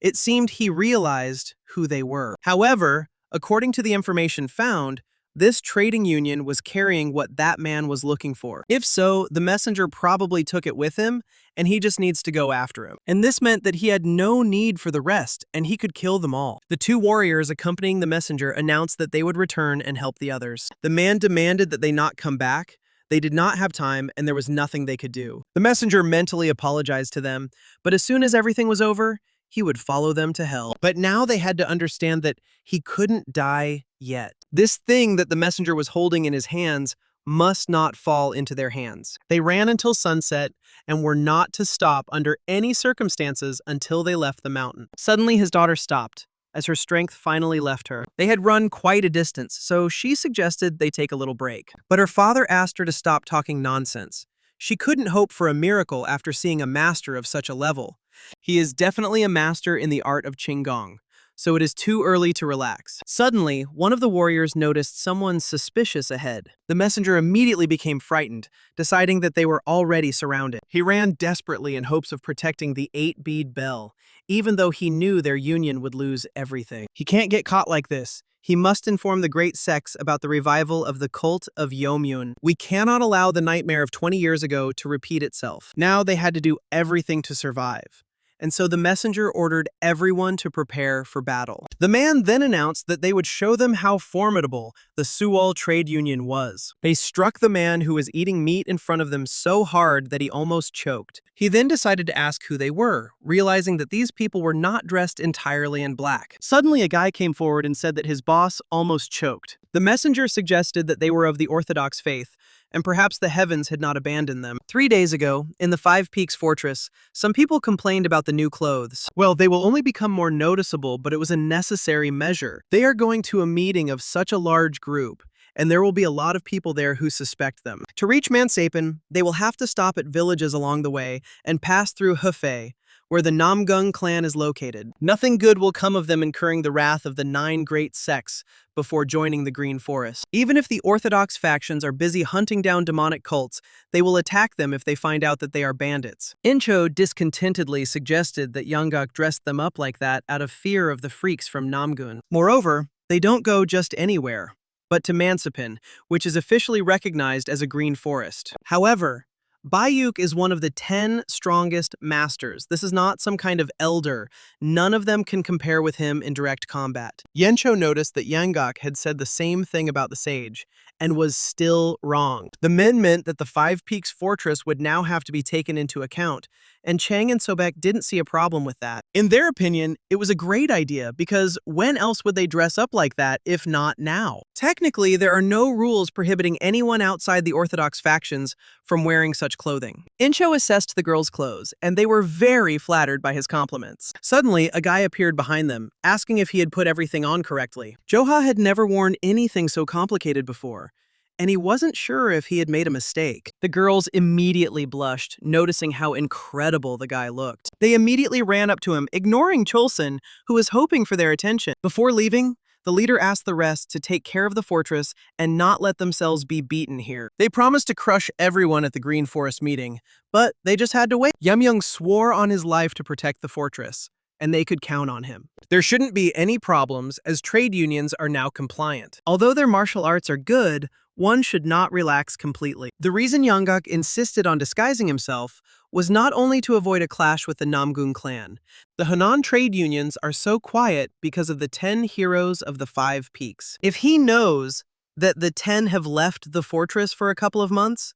It seemed he realized who they were. However, according to the information found, this trading union was carrying what that man was looking for. If so, the messenger probably took it with him, and he just needs to go after him. And this meant that he had no need for the rest, and he could kill them all. The two warriors accompanying the messenger announced that they would return and help the others. The man demanded that they not come back. They did not have time, and there was nothing they could do. The messenger mentally apologized to them, but as soon as everything was over, he would follow them to hell. But now they had to understand that he couldn't die yet. This thing that the messenger was holding in his hands must not fall into their hands. They ran until sunset and were not to stop under any circumstances until they left the mountain. Suddenly his daughter stopped, as her strength finally left her. They had run quite a distance, so she suggested they take a little break. But her father asked her to stop talking nonsense. She couldn't hope for a miracle after seeing a master of such a level. He is definitely a master in the art of Qinggong, so it is too early to relax. Suddenly, one of the warriors noticed someone suspicious ahead. The messenger immediately became frightened, deciding that they were already surrounded. He ran desperately in hopes of protecting the 8-bead bell, even though he knew their union would lose everything. He can't get caught like this. He must inform the great sects about the revival of the cult of Yomyun. We cannot allow the nightmare of 20 years ago to repeat itself. Now they had to do everything to survive. and so the messenger ordered everyone to prepare for battle. The man then announced that they would show them how formidable the Suwal trade union was. They struck the man who was eating meat in front of them so hard that he almost choked. He then decided to ask who they were, realizing that these people were not dressed entirely in black. Suddenly, a guy came forward and said that his boss almost choked. The messenger suggested that they were of the Orthodox faith, and perhaps the heavens had not abandoned them. 3 days ago, in the Five Peaks Fortress, some people complained about the new clothes. Well, they will only become more noticeable, but it was a necessary measure. They are going to a meeting of such a large group, and there will be a lot of people there who suspect them. To reach Mansapin, they will have to stop at villages along the way and pass through Hefei, where the Namgong clan is located. Nothing good will come of them incurring the wrath of the 9 great sects before joining the Green Forest. Even if the Orthodox factions are busy hunting down demonic cults, they will attack them if they find out that they are bandits. Incho discontentedly suggested that Yeonggak dressed them up like that out of fear of the freaks from Namgun. Moreover, they don't go just anywhere, but to Mansapin, which is officially recognized as a green forest. However, Bayuk is one of the 10 strongest masters. This is not some kind of elder. None of them can compare with him in direct combat. Yencho noticed that Yeonggak had said the same thing about the sage, and was still wrong. The men meant that the Five Peaks Fortress would now have to be taken into account, and Chang and Sobek didn't see a problem with that. In their opinion, it was a great idea, because when else would they dress up like that if not now? Technically, there are no rules prohibiting anyone outside the Orthodox factions from wearing such clothing. Incho assessed the girls' clothes, and they were very flattered by his compliments. Suddenly, a guy appeared behind them, asking if he had put everything on correctly. Joha had never worn anything so complicated before, and he wasn't sure if he had made a mistake. The girls immediately blushed, noticing how incredible the guy looked. They immediately ran up to him, ignoring Cholson, who was hoping for their attention. Before leaving, the leader asked the rest to take care of the fortress and not let themselves be beaten here. They promised to crush everyone at the Green Forest meeting, but they just had to wait. Yamyoung swore on his life to protect the fortress, and they could count on him. There shouldn't be any problems, as trade unions are now compliant. Although their martial arts are good, one should not relax completely. The reason Yeonggak insisted on disguising himself was not only to avoid a clash with the Namgung clan. The Hanan trade unions are so quiet because of the 10 heroes of the Five Peaks. If he knows that the 10 have left the fortress for a couple of months,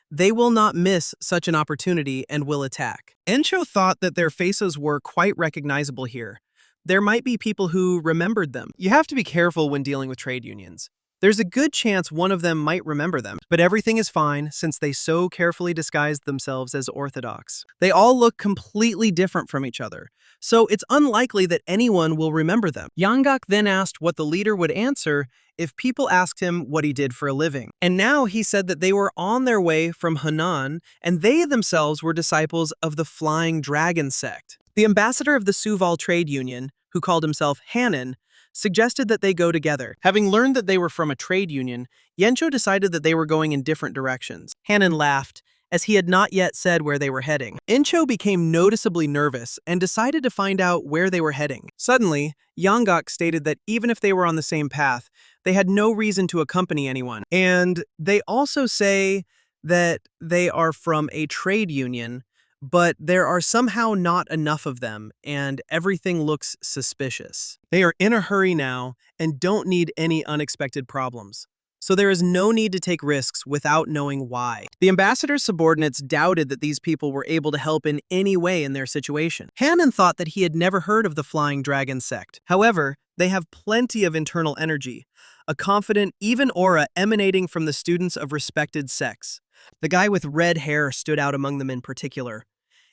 they will not miss such an opportunity and will attack. Encho thought that their faces were quite recognizable here. There might be people who remembered them. You have to be careful when dealing with trade unions. There's a good chance one of them might remember them, but everything is fine since they so carefully disguised themselves as Orthodox. They all look completely different from each other, so it's unlikely that anyone will remember them. Yeonggak then asked what the leader would answer if people asked him what he did for a living. And now he said that they were on their way from Hanan, and they themselves were disciples of the Flying Dragon sect. The ambassador of the Suval trade union, who called himself Hanan, suggested that they go together. Having learned that they were from a trade union, Yencho decided that they were going in different directions. Hanan laughed, as he had not yet said where they were heading. Incho became noticeably nervous and decided to find out where they were heading. Suddenly, Yeonggak stated that even if they were on the same path, they had no reason to accompany anyone. And they also say that they are from a trade union, but there are somehow not enough of them, and everything looks suspicious. They are in a hurry now and don't need any unexpected problems. So there is no need to take risks without knowing why. The ambassador's subordinates doubted that these people were able to help in any way in their situation. Hanan thought that he had never heard of the Flying Dragon sect. However, they have plenty of internal energy, a confident, even aura emanating from the students of respected sects. The guy with red hair stood out among them in particular.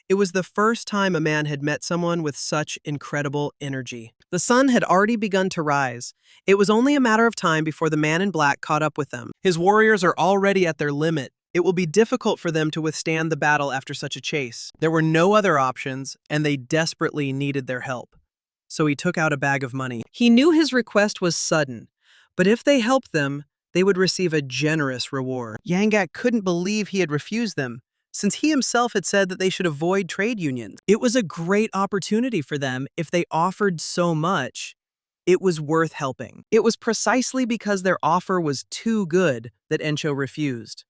It was the first time a man had met someone with such incredible energy. The sun had already begun to rise. It was only a matter of time before the man in black caught up with them. His warriors are already at their limit. It will be difficult for them to withstand the battle after such a chase. There were no other options, and they desperately needed their help. So he took out a bag of money. He knew his request was sudden, but if they helped them, they would receive a generous reward. Yeonggak couldn't believe he had refused them, since he himself had said that they should avoid trade unions. It was a great opportunity for them. If they offered so much, it was worth helping. It was precisely because their offer was too good that Encho refused.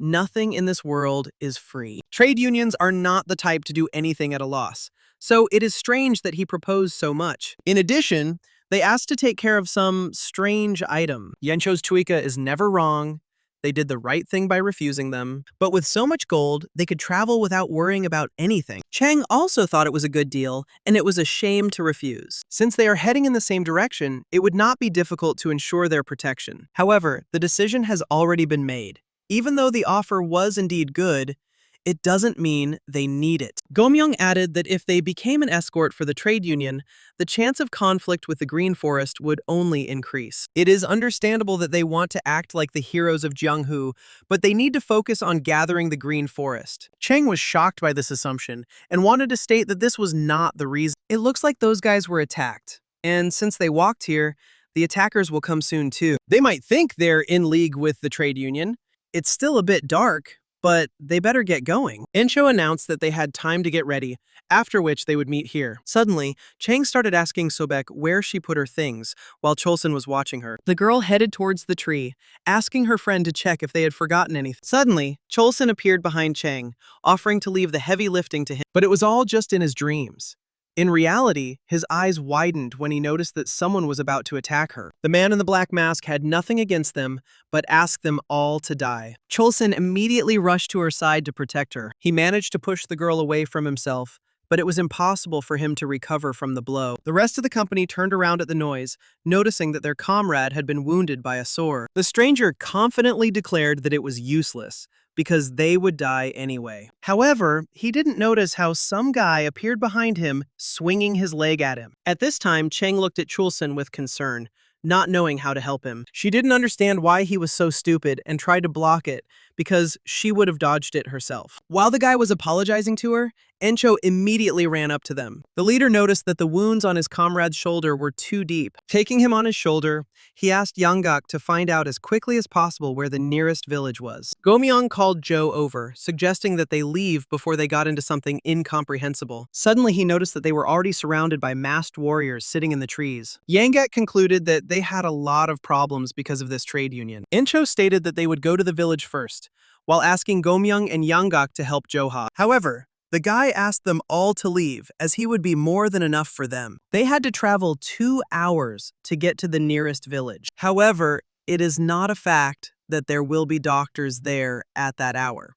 Nothing in this world is free. Trade unions are not the type to do anything at a loss, so it is strange that he proposed so much. In addition, they asked to take care of some strange item. Yencho's Tuika is never wrong. They did the right thing by refusing them. But with so much gold, they could travel without worrying about anything. Chang also thought it was a good deal, and it was a shame to refuse. Since they are heading in the same direction, it would not be difficult to ensure their protection. However, the decision has already been made. Even though the offer was indeed good, it doesn't mean they need it. Gomyoung added that if they became an escort for the trade union, the chance of conflict with the Green Forest would only increase. It is understandable that they want to act like the heroes of Jeonghu, but they need to focus on gathering the Green Forest. Chang was shocked by this assumption and wanted to state that this was not the reason. It looks like those guys were attacked, and since they walked here, the attackers will come soon too. They might think they're in league with the trade union. It's still a bit dark, but they better get going. Encho announced that they had time to get ready, after which they would meet here. Suddenly, Chang started asking Sobek where she put her things, while Cholson was watching her. The girl headed towards the tree, asking her friend to check if they had forgotten anything. Suddenly, Cholson appeared behind Chang, offering to leave the heavy lifting to him. But it was all just in his dreams. In reality, his eyes widened when he noticed that someone was about to attack her. The man in the black mask had nothing against them, but asked them all to die. Cholson immediately rushed to her side to protect her. He managed to push the girl away from himself, but it was impossible for him to recover from the blow. The rest of the company turned around at the noise, noticing that their comrade had been wounded by a sword. The stranger confidently declared that it was useless, because they would die anyway. However, he didn't notice how some guy appeared behind him, swinging his leg at him. At this time, Chang looked at Chulson with concern, not knowing how to help him. She didn't understand why he was so stupid and tried to block it, because she would have dodged it herself. While the guy was apologizing to her, Encho immediately ran up to them. The leader noticed that the wounds on his comrade's shoulder were too deep. Taking him on his shoulder, he asked Yanggak to find out as quickly as possible where the nearest village was. Gomyong called Joe over, suggesting that they leave before they got into something incomprehensible. Suddenly, he noticed that they were already surrounded by masked warriors sitting in the trees. Yanggak concluded that they had a lot of problems because of this trade union. Encho stated that they would go to the village first, while asking Gomyoung and Yanggak to help Joha. However, the guy asked them all to leave, as he would be more than enough for them. They had to travel 2 hours to get to the nearest village. However, it is not a fact that there will be doctors there at that hour,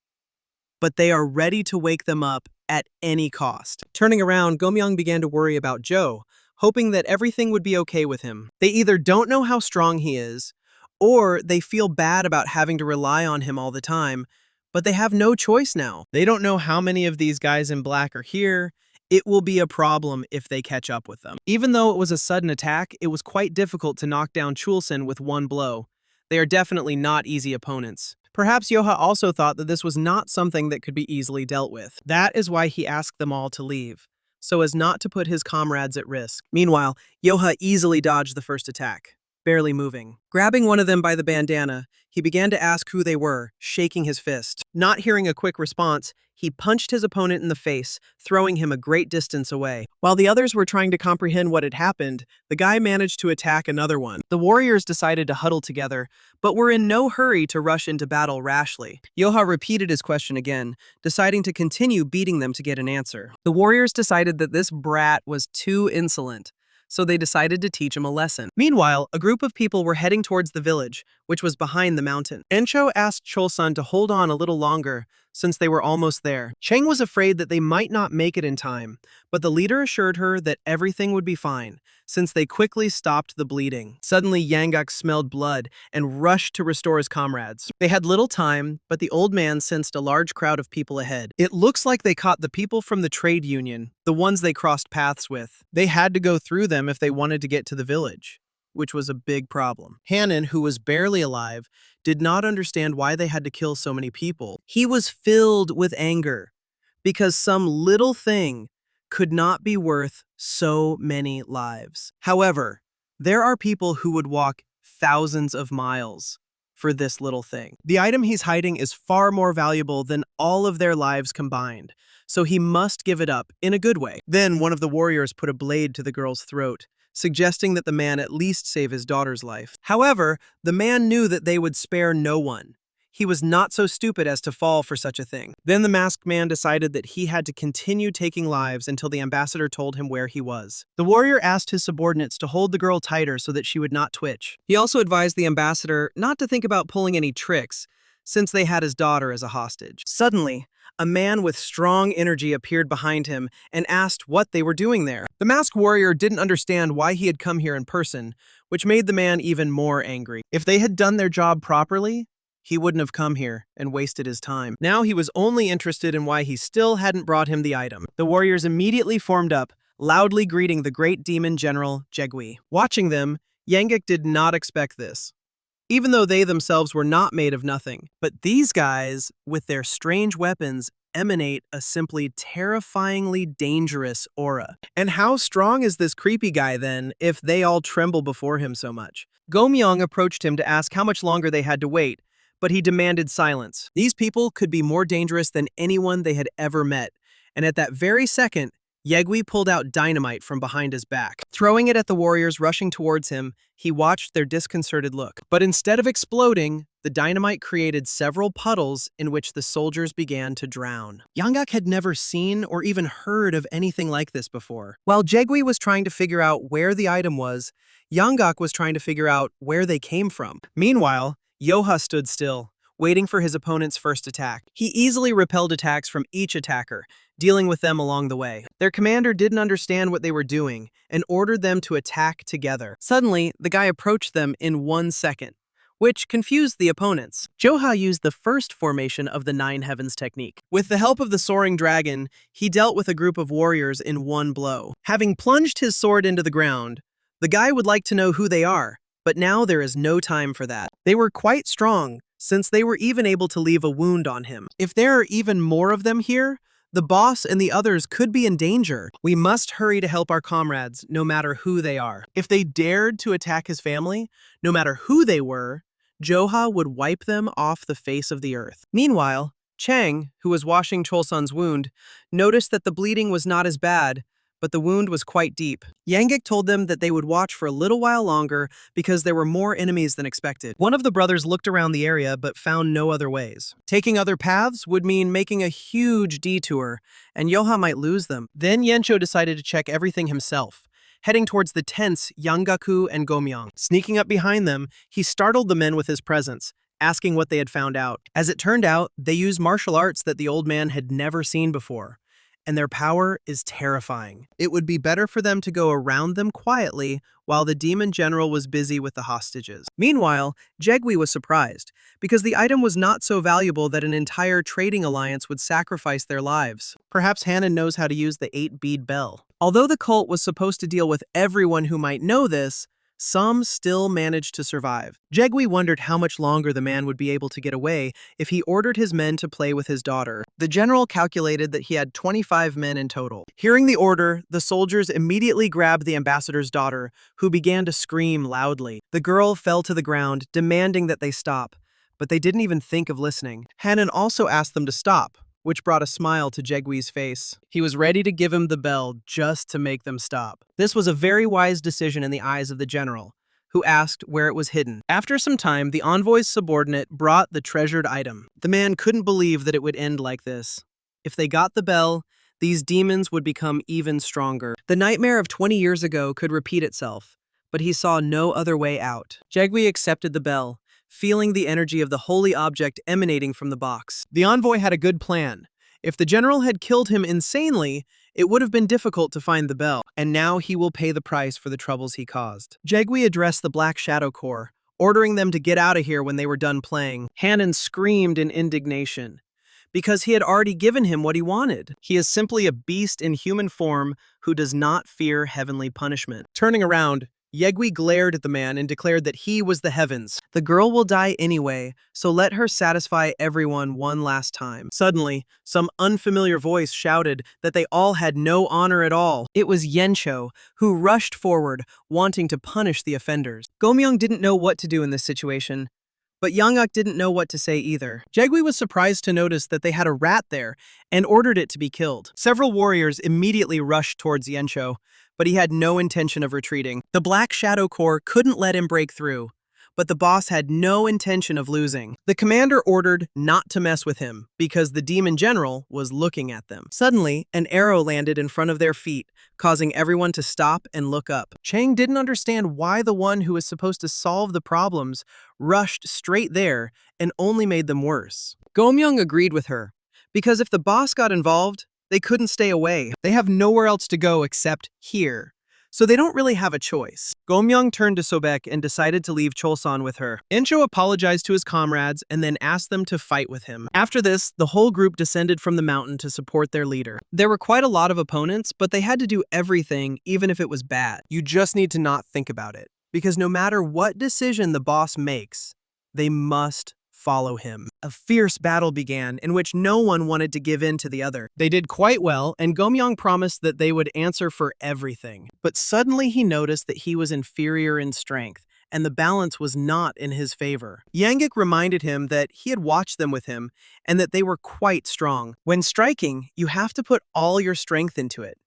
but they are ready to wake them up at any cost. Turning around, Gomyoung began to worry about Joe, hoping that everything would be okay with him. They either don't know how strong he is, or they feel bad about having to rely on him all the time, but they have no choice now. They don't know how many of these guys in black are here. It will be a problem if they catch up with them. Even though it was a sudden attack, it was quite difficult to knock down Chulson with one blow. They are definitely not easy opponents. Perhaps Joha also thought that this was not something that could be easily dealt with. That is why he asked them all to leave, so as not to put his comrades at risk. Meanwhile, Joha easily dodged the first attack, barely moving. Grabbing one of them by the bandana, he began to ask who they were, shaking his fist. Not hearing a quick response, he punched his opponent in the face, throwing him a great distance away. While the others were trying to comprehend what had happened, the guy managed to attack another one. The warriors decided to huddle together, but were in no hurry to rush into battle rashly. Joha repeated his question again, deciding to continue beating them to get an answer. The warriors decided that this brat was too insolent, so they decided to teach him a lesson. Meanwhile, a group of people were heading towards the village, which was behind the mountain. Encho asked Cholson to hold on a little longer, since they were almost there. Chang was afraid that they might not make it in time, but the leader assured her that everything would be fine, since they quickly stopped the bleeding. Suddenly, Yanggak smelled blood and rushed to restore his comrades. They had little time, but the old man sensed a large crowd of people ahead. It looks like they caught the people from the trade union, the ones they crossed paths with. They had to go through them if they wanted to get to the village, which was a big problem. Hannon, who was barely alive, did not understand why they had to kill so many people. He was filled with anger, because some little thing could not be worth so many lives. However, there are people who would walk thousands of miles for this little thing. The item he's hiding is far more valuable than all of their lives combined, so he must give it up in a good way. Then one of the warriors put a blade to the girl's throat, suggesting that the man at least save his daughter's life. However, the man knew that they would spare no one. he was not so stupid as to fall for such a thing. Then the masked man decided that he had to continue taking lives until the ambassador told him where he was. The warrior asked his subordinates to hold the girl tighter so that she would not twitch. He also advised the ambassador not to think about pulling any tricks, since they had his daughter as a hostage. Suddenly, a man with strong energy appeared behind him and asked what they were doing there. The masked warrior didn't understand why he had come here in person, which made the man even more angry. If they had done their job properly, he wouldn't have come here and wasted his time. Now he was only interested in why he still hadn't brought him the item. The warriors immediately formed up, loudly greeting the great demon general, Jegui. Watching them, Yangek did not expect this, even though they themselves were not made of nothing. But these guys, with their strange weapons, emanate a simply terrifyingly dangerous aura. And how strong is this creepy guy then, if they all tremble before him so much? Gomyong approached him to ask how much longer they had to wait, but he demanded silence. These people could be more dangerous than anyone they had ever met, and at that very second, Yegui pulled out dynamite from behind his back. Throwing it at the warriors rushing towards him, he watched their disconcerted look. But instead of exploding, the dynamite created several puddles in which the soldiers began to drown. Yanggak had never seen or even heard of anything like this before. While Jegui was trying to figure out where the item was, Yanggak was trying to figure out where they came from. Meanwhile, Joha stood still, waiting for his opponent's first attack. He easily repelled attacks from each attacker, dealing with them along the way. Their commander didn't understand what they were doing and ordered them to attack together. Suddenly, the guy approached them in 1 second, which confused the opponents. Joha used the first formation of the Nine Heavens technique. With the help of the soaring dragon, he dealt with a group of warriors in one blow. Having plunged his sword into the ground, the guy would like to know who they are, but now there is no time for that. They were quite strong, since they were even able to leave a wound on him. If there are even more of them here, the boss and the others could be in danger. We must hurry to help our comrades, no matter who they are. If they dared to attack his family, no matter who they were, Joha would wipe them off the face of the earth. Meanwhile, Chang, who was washing Cholsun's wound, noticed that the bleeding was not as bad, but the wound was quite deep. Yanggek told them that they would watch for a little while longer because there were more enemies than expected. One of the brothers looked around the area but found no other ways. Taking other paths would mean making a huge detour, and Joha might lose them. Then Yencho decided to check everything himself, heading towards the tents Yanggaku and Gomyang. Sneaking up behind them, he startled the men with his presence, asking what they had found out. As it turned out, they used martial arts that the old man had never seen before, and their power is terrifying. It would be better for them to go around them quietly while the demon general was busy with the hostages. Meanwhile, Jegui was surprised, because the item was not so valuable that an entire trading alliance would sacrifice their lives. Perhaps Hanan knows how to use the 8-bead bell. Although the cult was supposed to deal with everyone who might know this, some still managed to survive. Jegui wondered how much longer the man would be able to get away if he ordered his men to play with his daughter. The general calculated that he had 25 men in total. Hearing the order, the soldiers immediately grabbed the ambassador's daughter, who began to scream loudly. The girl fell to the ground, demanding that they stop, but they didn't even think of listening. Hanan also asked them to stop, which brought a smile to Jegui's face. He was ready to give him the bell just to make them stop. This was a very wise decision in the eyes of the general, who asked where it was hidden. After some time, the envoy's subordinate brought the treasured item. The man couldn't believe that it would end like this. If they got the bell, these demons would become even stronger. The nightmare of 20 years ago could repeat itself, but he saw no other way out. Jegui accepted the bell, feeling the energy of the holy object emanating from the box. The envoy had a good plan. If the general had killed him insanely, it would have been difficult to find the bell, and now he will pay the price for the troubles he caused. Jegui addressed the Black Shadow Corps, ordering them to get out of here when they were done playing. Hanan screamed in indignation, because he had already given him what he wanted. He is simply a beast in human form who does not fear heavenly punishment. Turning around, Jegui glared at the man and declared that he was the heavens. The girl will die anyway, so let her satisfy everyone one last time. Suddenly, some unfamiliar voice shouted that they all had no honor at all. It was Yencho, who rushed forward, wanting to punish the offenders. Gomyang didn't know what to do in this situation, but Yanggak didn't know what to say either. Jegui was surprised to notice that they had a rat there and ordered it to be killed. Several warriors immediately rushed towards Yencho, but he had no intention of retreating. The Black Shadow Corps couldn't let him break through, but the boss had no intention of losing. The commander ordered not to mess with him because the demon general was looking at them. Suddenly, an arrow landed in front of their feet, causing everyone to stop and look up. Chang didn't understand why the one who was supposed to solve the problems rushed straight there and only made them worse. Gomyoung agreed with her, because if the boss got involved, they couldn't stay away. They have nowhere else to go except here. So they don't really have a choice. Gomyoung turned to Sobek and decided to leave Cholson with her. Encho apologized to his comrades and then asked them to fight with him. After this, the whole group descended from the mountain to support their leader. There were quite a lot of opponents, but they had to do everything even if it was bad. You just need to not think about it, because no matter what decision the boss makes, they must follow him. A fierce battle began in which no one wanted to give in to the other. They did quite well, and Gomyoung promised that they would answer for everything. But suddenly he noticed that he was inferior in strength, and the balance was not in his favor. Yangik reminded him that he had watched them with him, and that they were quite strong. When striking, you have to put all your strength into it.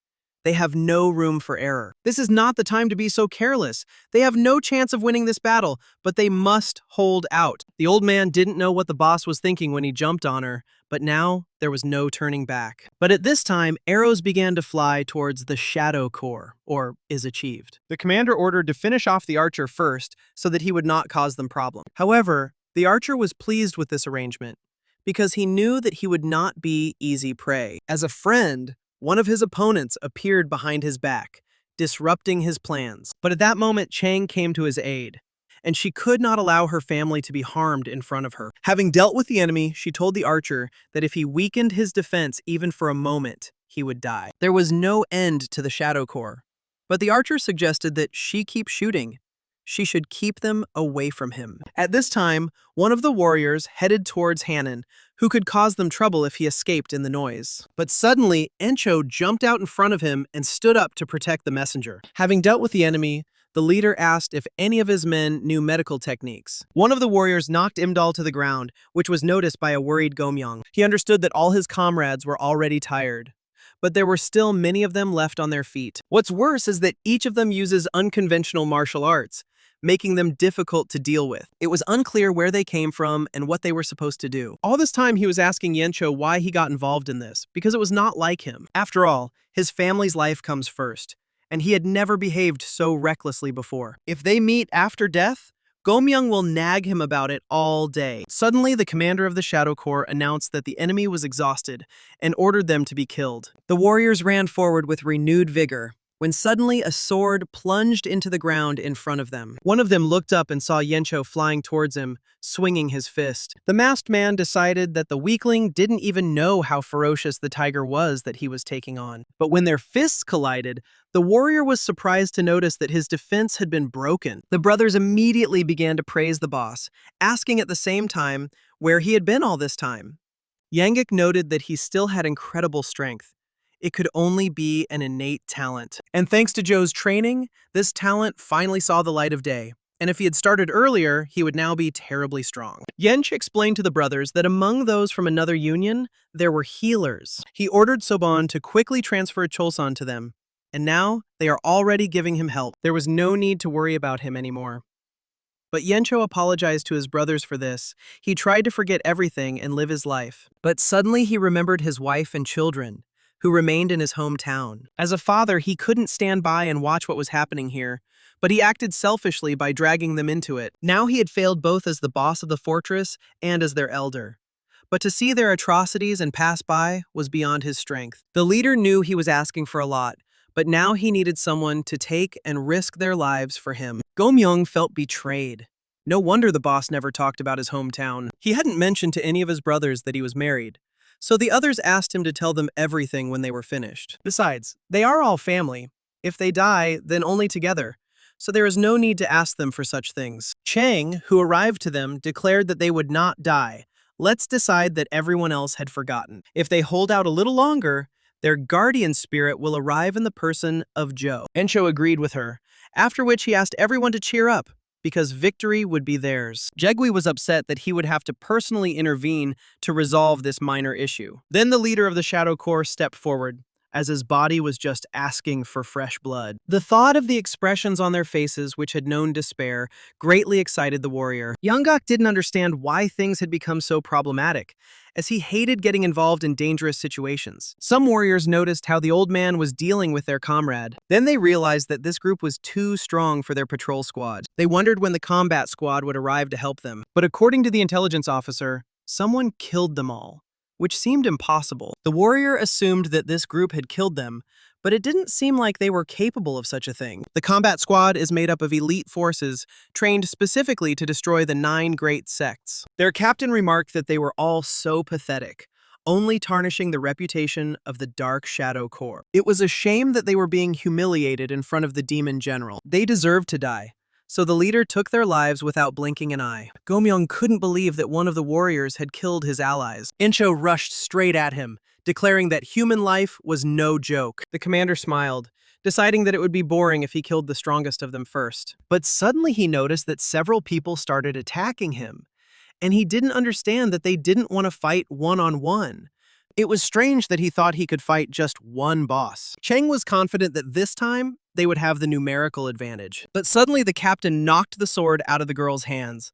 They have no room for error. This is not the time to be so careless. They have no chance of winning this battle, but they must hold out. The old man didn't know what the boss was thinking when he jumped on her, but now there was no turning back. But at this time, arrows began to fly towards the shadow core, or is achieved. The commander ordered to finish off the archer first so that he would not cause them problem. However, the archer was pleased with this arrangement because he knew that he would not be easy prey. As a friend, one of his opponents appeared behind his back, disrupting his plans. But at that moment, Chang came to his aid, and she could not allow her family to be harmed in front of her. Having dealt with the enemy, she told the archer that if he weakened his defense even for a moment, he would die. There was no end to the Shadow Corps, but the archer suggested that she keep shooting. She should keep them away from him. At this time, one of the warriors headed towards Hannon, who could cause them trouble if he escaped in the noise. But suddenly, Encho jumped out in front of him and stood up to protect the messenger. Having dealt with the enemy, the leader asked if any of his men knew medical techniques. One of the warriors knocked Imdal to the ground, which was noticed by a worried Gomyoung. He understood that all his comrades were already tired, but there were still many of them left on their feet. What's worse is that each of them uses unconventional martial arts, making them difficult to deal with. It was unclear where they came from and what they were supposed to do. All this time he was asking Yencho why he got involved in this, because it was not like him. After all, his family's life comes first, and he had never behaved so recklessly before. If they meet after death, Gomyoung will nag him about it all day. Suddenly, the commander of the Shadow Corps announced that the enemy was exhausted and ordered them to be killed. The warriors ran forward with renewed vigor, when suddenly a sword plunged into the ground in front of them. One of them looked up and saw Yencho flying towards him, swinging his fist. The masked man decided that the weakling didn't even know how ferocious the tiger was that he was taking on. But when their fists collided, the warrior was surprised to notice that his defense had been broken. The brothers immediately began to praise the boss, asking at the same time where he had been all this time. Yangik noted that he still had incredible strength. It could only be an innate talent. And thanks to Joe's training, this talent finally saw the light of day. And if he had started earlier, he would now be terribly strong. Yench explained to the brothers that among those from another union, there were healers. He ordered Soban to quickly transfer Cholson to them, and now they are already giving him help. There was no need to worry about him anymore. But Yencho apologized to his brothers for this. He tried to forget everything and live his life. But suddenly he remembered his wife and children, who remained in his hometown. As a father, he couldn't stand by and watch what was happening here, but he acted selfishly by dragging them into it. Now he had failed both as the boss of the fortress and as their elder. But to see their atrocities and pass by was beyond his strength. The leader knew he was asking for a lot, but now he needed someone to take and risk their lives for him. Gomyoung felt betrayed. No wonder the boss never talked about his hometown. He hadn't mentioned to any of his brothers that he was married, so the others asked him to tell them everything when they were finished. Besides, they are all family. If they die, then only together, so there is no need to ask them for such things. Chang, who arrived to them, declared that they would not die. Let's decide that everyone else had forgotten. If they hold out a little longer, their guardian spirit will arrive in the person of Joe. Encho agreed with her, after which he asked everyone to cheer up, because victory would be theirs. Jegui was upset that he would have to personally intervene to resolve this minor issue. Then the leader of the Shadow Corps stepped forward. as his body was just asking for fresh blood. The thought of the expressions on their faces, which had known despair, greatly excited the warrior. Yeonggak didn't understand why things had become so problematic, as he hated getting involved in dangerous situations. Some warriors noticed how the old man was dealing with their comrade. Then they realized that this group was too strong for their patrol squad. They wondered when the combat squad would arrive to help them. But according to the intelligence officer, someone killed them all, which seemed impossible. The warrior assumed that this group had killed them, but it didn't seem like they were capable of such a thing. The combat squad is made up of elite forces trained specifically to destroy the 9 great sects. Their captain remarked that they were all so pathetic, only tarnishing the reputation of the Dark Shadow Corps. It was a shame that they were being humiliated in front of the demon general. They deserved to die, so the leader took their lives without blinking an eye. Gomyeong couldn't believe that one of the warriors had killed his allies. Incho rushed straight at him, declaring that human life was no joke. The commander smiled, deciding that it would be boring if he killed the strongest of them first. But suddenly he noticed that several people started attacking him, and he didn't understand that they didn't want to fight one-on-one. It was strange that he thought he could fight just one boss. Chang was confident that this time they would have the numerical advantage. But suddenly the captain knocked the sword out of the girl's hands.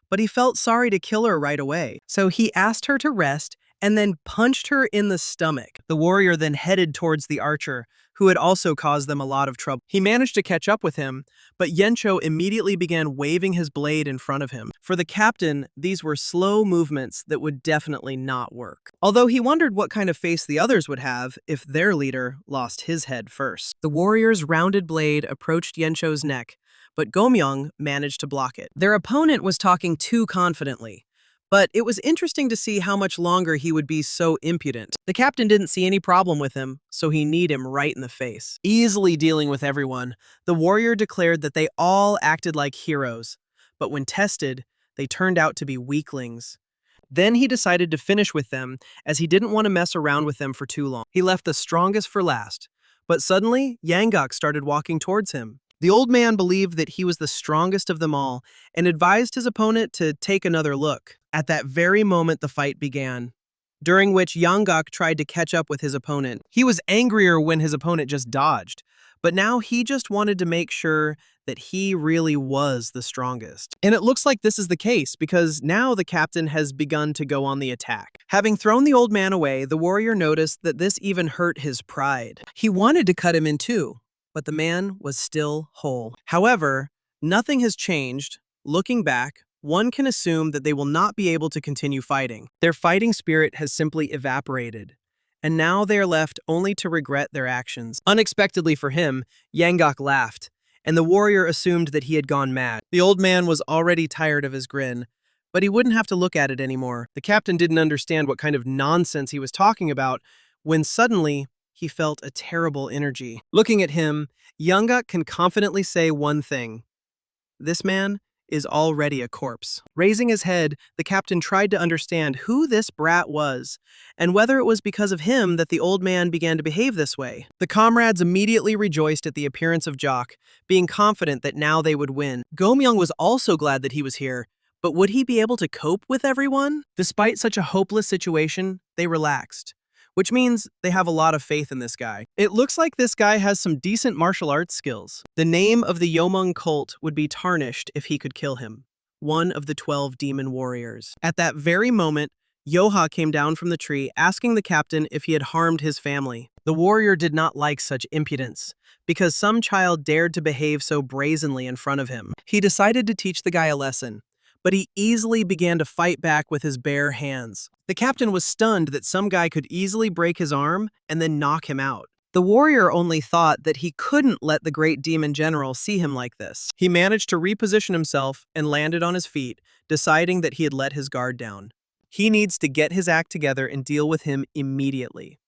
But he felt sorry to kill her right away, so he asked her to rest and then punched her in the stomach. The warrior then headed towards the archer, who had also caused them a lot of trouble. He managed to catch up with him, but Yencho immediately began waving his blade in front of him. For the captain, these were slow movements that would definitely not work. Although he wondered what kind of face the others would have if their leader lost his head first. The warrior's rounded blade approached Yencho's neck, but Gomyeong managed to block it. Their opponent was talking too confidently, but it was interesting to see how much longer he would be so impudent. The captain didn't see any problem with him, so he kneed him right in the face. Easily dealing with everyone, the warrior declared that they all acted like heroes, but when tested, they turned out to be weaklings. Then he decided to finish with them, as he didn't want to mess around with them for too long. He left the strongest for last, but suddenly, Yeonggak started walking towards him. The old man believed that he was the strongest of them all and advised his opponent to take another look. At that very moment, the fight began, during which Yeonggak tried to catch up with his opponent. He was angrier when his opponent just dodged, but now he just wanted to make sure that he really was the strongest. And it looks like this is the case, because now the captain has begun to go on the attack. Having thrown the old man away, the warrior noticed that this even hurt his pride. He wanted to cut him in two, but the man was still whole. However, nothing has changed. Looking back, one can assume that they will not be able to continue fighting. Their fighting spirit has simply evaporated, and now they are left only to regret their actions. Unexpectedly for him, Yeonggak laughed, and the warrior assumed that he had gone mad. The old man was already tired of his grin, but he wouldn't have to look at it anymore. The captain didn't understand what kind of nonsense he was talking about when suddenly he felt a terrible energy. Looking at him, Yeonggak can confidently say one thing: this man is already a corpse. Raising his head, the captain tried to understand who this brat was, and whether it was because of him that the old man began to behave this way. The comrades immediately rejoiced at the appearance of Jock, being confident that now they would win. Gomyeong was also glad that he was here, but would he be able to cope with everyone? Despite such a hopeless situation, they relaxed, which means they have a lot of faith in this guy. It looks like this guy has some decent martial arts skills. The name of the Yeomong cult would be tarnished if he could kill him, one of the 12 demon warriors. At that very moment, Joha came down from the tree, asking the captain if he had harmed his family. The warrior did not like such impudence, because some child dared to behave so brazenly in front of him. He decided to teach the guy a lesson, but he easily began to fight back with his bare hands. The captain was stunned that some guy could easily break his arm and then knock him out. The warrior only thought that he couldn't let the great demon general see him like this. He managed to reposition himself and landed on his feet, deciding that he had let his guard down. He needs to get his act together and deal with him immediately.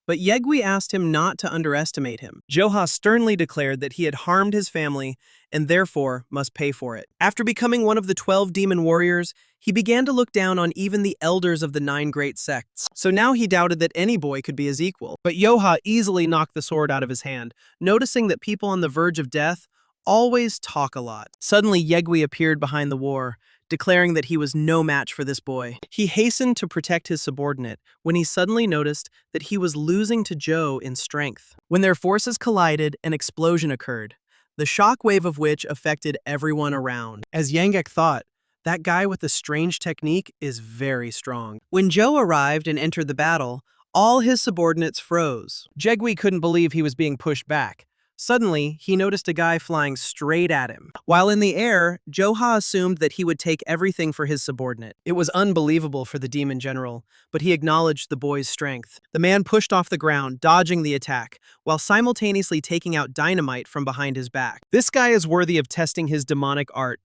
But Yegui asked him not to underestimate him. Joha sternly declared that he had harmed his family and therefore must pay for it. After becoming one of the 12 demon warriors, he began to look down on even the elders of the 9 great sects. So now he doubted that any boy could be his equal. But Joha easily knocked the sword out of his hand, noticing that people on the verge of death always talk a lot. Suddenly, Yegwi appeared behind the war, declaring that he was no match for this boy. He hastened to protect his subordinate when he suddenly noticed that he was losing to Joe in strength. When their forces collided, an explosion occurred, the shockwave of which affected everyone around. As Yangek thought, that guy with the strange technique is very strong. When Joe arrived and entered the battle, all his subordinates froze. Jegwi couldn't believe he was being pushed back. Suddenly, he noticed a guy flying straight at him. While in the air, Joha assumed that he would take everything for his subordinate. It was unbelievable for the demon general, but he acknowledged the boy's strength. The man pushed off the ground, dodging the attack, while simultaneously taking out dynamite from behind his back. This guy is worthy of testing his demonic art.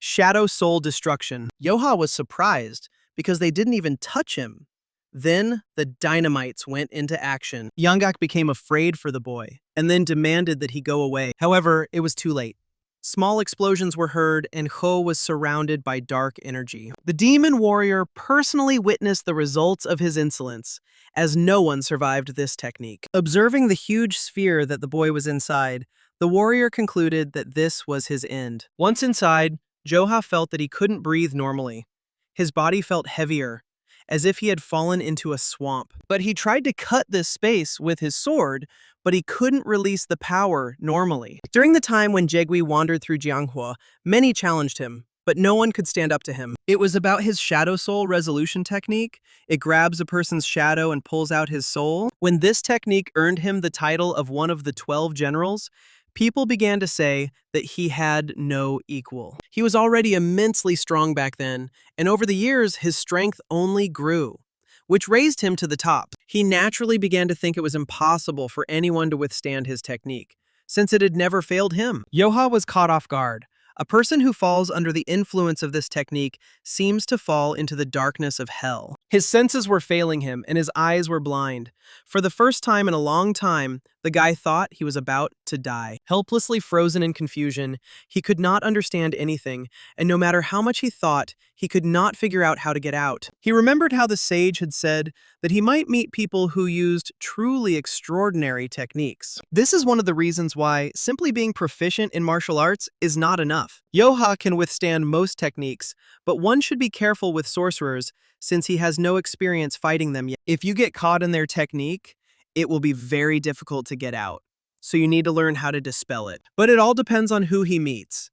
Shadow Soul Destruction. Joha was surprised because they didn't even touch him. Then, the dynamites went into action. Yanggak became afraid for the boy, and then demanded that he go away. However, it was too late. Small explosions were heard, and Ho was surrounded by dark energy. The demon warrior personally witnessed the results of his insolence, as no one survived this technique. Observing the huge sphere that the boy was inside, the warrior concluded that this was his end. Once inside, Joha felt that he couldn't breathe normally. His body felt heavier, as if he had fallen into a swamp. But he tried to cut this space with his sword, but he couldn't release the power normally. During the time when Jegwi wandered through Jianghua, many challenged him, but no one could stand up to him. It was about his Shadow Soul resolution technique. It grabs a person's shadow and pulls out his soul. When this technique earned him the title of one of the 12 generals, people began to say that he had no equal. He was already immensely strong back then, and over the years, his strength only grew, which raised him to the top. He naturally began to think it was impossible for anyone to withstand his technique, since it had never failed him. Joha was caught off guard. A person who falls under the influence of this technique seems to fall into the darkness of hell. His senses were failing him, and his eyes were blind. For the first time in a long time, the guy thought he was about to die. Helplessly frozen in confusion, he could not understand anything, and no matter how much he thought, he could not figure out how to get out. He remembered how the sage had said that he might meet people who used truly extraordinary techniques. This is one of the reasons why simply being proficient in martial arts is not enough. Joha can withstand most techniques, but one should be careful with sorcerers since he has no experience fighting them yet. If you get caught in their technique, it will be very difficult to get out, so you need to learn how to dispel it. But it all depends on who he meets.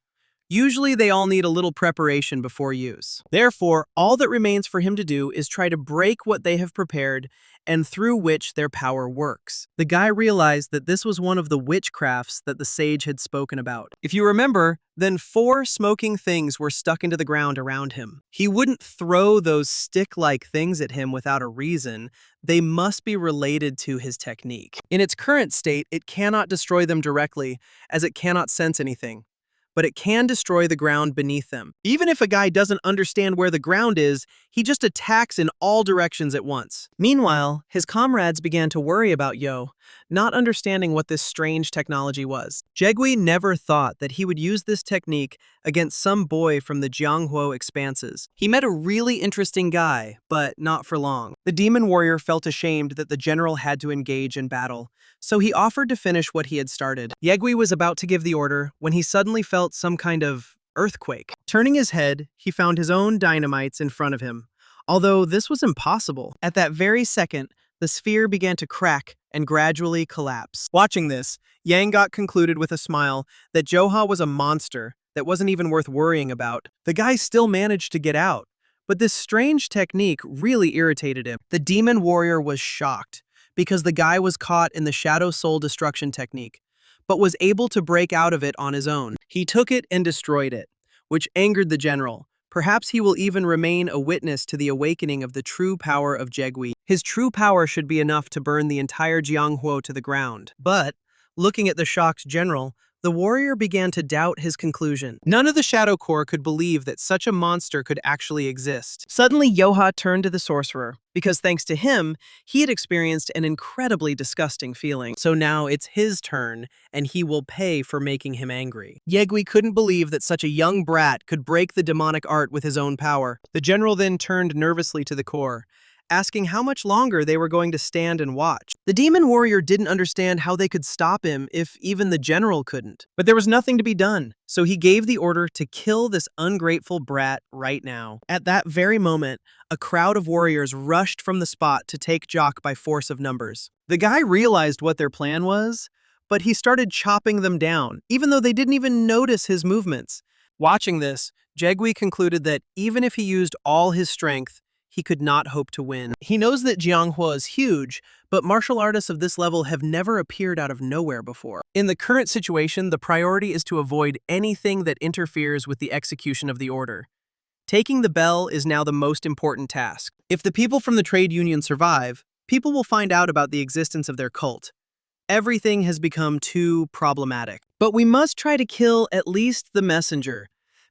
Usually they all need a little preparation before use. Therefore, all that remains for him to do is try to break what they have prepared and through which their power works. The guy realized that this was one of the witchcrafts that the sage had spoken about. If you remember, then 4 smoking things were stuck into the ground around him. He wouldn't throw those stick-like things at him without a reason. They must be related to his technique. In its current state, it cannot destroy them directly, as it cannot sense anything, but it can destroy the ground beneath them. Even if a guy doesn't understand where the ground is, he just attacks in all directions at once. Meanwhile, his comrades began to worry about Yo, not understanding what this strange technology was. Jegwi never thought that he would use this technique against some boy from the Jianghuo expanses. He met a really interesting guy, but not for long. The demon warrior felt ashamed that the general had to engage in battle, so he offered to finish what he had started. Yegwi was about to give the order when he suddenly felt some kind of earthquake. Turning his head, he found his own dynamites in front of him, although this was impossible. At that very second, the sphere began to crack and gradually collapse. Watching this, Yanggak concluded with a smile that Joha was a monster that wasn't even worth worrying about. The guy still managed to get out, but this strange technique really irritated him. The demon warrior was shocked, because the guy was caught in the Shadow Soul Destruction technique, but was able to break out of it on his own. He took it and destroyed it, which angered the general. Perhaps he will even remain a witness to the awakening of the true power of Jegwi. His true power should be enough to burn the entire Jianghuo to the ground. But, looking at the shocked general, the warrior began to doubt his conclusion. None of the Shadow Corps could believe that such a monster could actually exist. Suddenly, Joha turned to the sorcerer, because thanks to him, he had experienced an incredibly disgusting feeling. So now it's his turn, and he will pay for making him angry. Yegwi couldn't believe that such a young brat could break the demonic art with his own power. The general then turned nervously to the Corps, asking how much longer they were going to stand and watch. The demon warrior didn't understand how they could stop him if even the general couldn't. But there was nothing to be done, so he gave the order to kill this ungrateful brat right now. At that very moment, a crowd of warriors rushed from the spot to take Jock by force of numbers. The guy realized what their plan was, but he started chopping them down, even though they didn't even notice his movements. Watching this, Jaegwi concluded that even if he used all his strength, he could not hope to win. He knows that Jianghua is huge, but martial artists of this level have never appeared out of nowhere before. In the current situation, the priority is to avoid anything that interferes with the execution of the order. Taking the bell is now the most important task. If the people from the trade union survive, people will find out about the existence of their cult. Everything has become too problematic. But we must try to kill at least the messenger,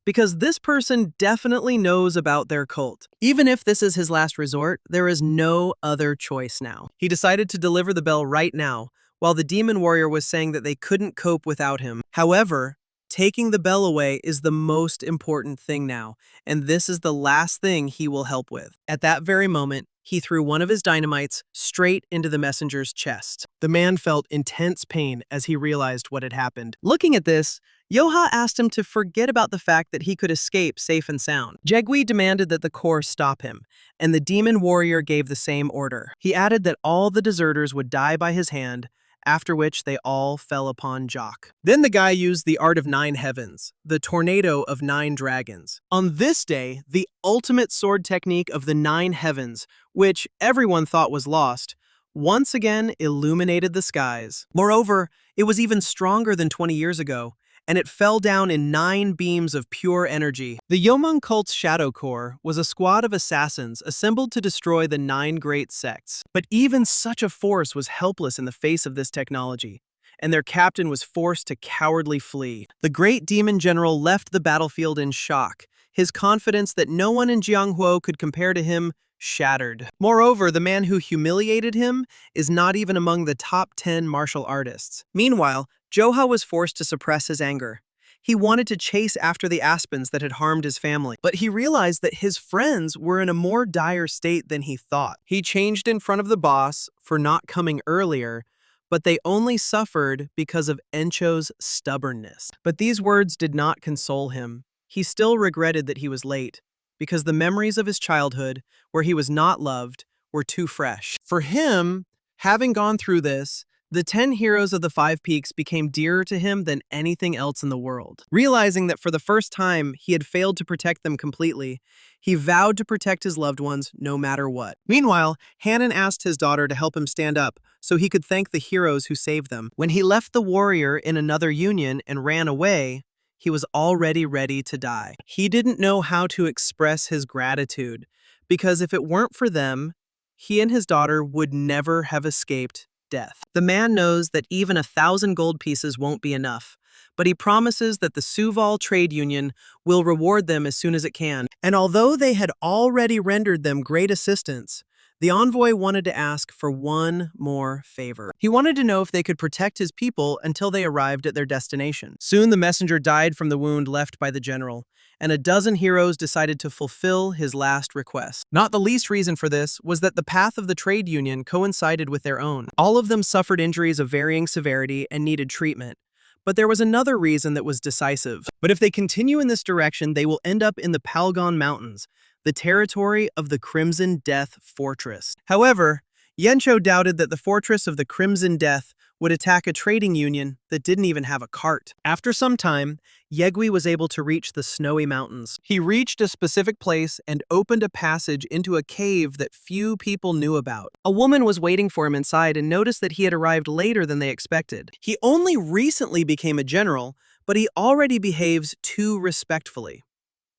because this person definitely knows about their cult. Even if this is his last resort, there is no other choice now. He decided to deliver the bell right now, while the demon warrior was saying that they couldn't cope without him. However, taking the bell away is the most important thing now, and this is the last thing he will help with. At that very moment, he threw one of his dynamites straight into the messenger's chest. The man felt intense pain as he realized what had happened. Looking at this, Joha asked him to forget about the fact that he could escape safe and sound. Jaegwi demanded that the corps stop him, and the demon warrior gave the same order. He added that all the deserters would die by his hand, after which they all fell upon Jock. Then the guy used the art of 9 heavens, the tornado of 9 dragons. On this day, the ultimate sword technique of the 9 heavens, which everyone thought was lost, once again illuminated the skies. Moreover, it was even stronger than 20 years ago, and it fell down in 9 beams of pure energy. The Yeomong cult's Shadow Corps was a squad of assassins assembled to destroy the 9 great sects. But even such a force was helpless in the face of this technology, and their captain was forced to cowardly flee. The great demon general left the battlefield in shock, his confidence that no one in Jianghua could compare to him shattered. Moreover, the man who humiliated him is not even among the top 10 martial artists. Meanwhile, Joha was forced to suppress his anger. He wanted to chase after the aspens that had harmed his family, but he realized that his friends were in a more dire state than he thought. He changed in front of the boss for not coming earlier, but they only suffered because of Encho's stubbornness. But these words did not console him. He still regretted that he was late, because the memories of his childhood, where he was not loved, were too fresh. For him, having gone through this, the 10 heroes of the 5 Peaks became dearer to him than anything else in the world. Realizing that for the first time he had failed to protect them completely, he vowed to protect his loved ones no matter what. Meanwhile, Hannon asked his daughter to help him stand up so he could thank the heroes who saved them. When he left the warrior in another union and ran away, he was already ready to die. He didn't know how to express his gratitude, because if it weren't for them, he and his daughter would never have escaped death. The man knows that even 1,000 gold pieces won't be enough, but he promises that the Suval trade union will reward them as soon as it can. And although they had already rendered them great assistance, the envoy wanted to ask for one more favor. He wanted to know if they could protect his people until they arrived at their destination. Soon the messenger died from the wound left by the general, and a dozen heroes decided to fulfill his last request. Not the least reason for this was that the path of the trade union coincided with their own. All of them suffered injuries of varying severity and needed treatment. But there was another reason that was decisive. But if they continue in this direction, they will end up in the Palgon Mountains, the territory of the Crimson Death Fortress. However, Yencho doubted that the Fortress of the Crimson Death would attack a trading union that didn't even have a cart. After some time, Jaegwi was able to reach the snowy mountains. He reached a specific place and opened a passage into a cave that few people knew about. A woman was waiting for him inside and noticed that he had arrived later than they expected. He only recently became a general, but he already behaves too respectfully.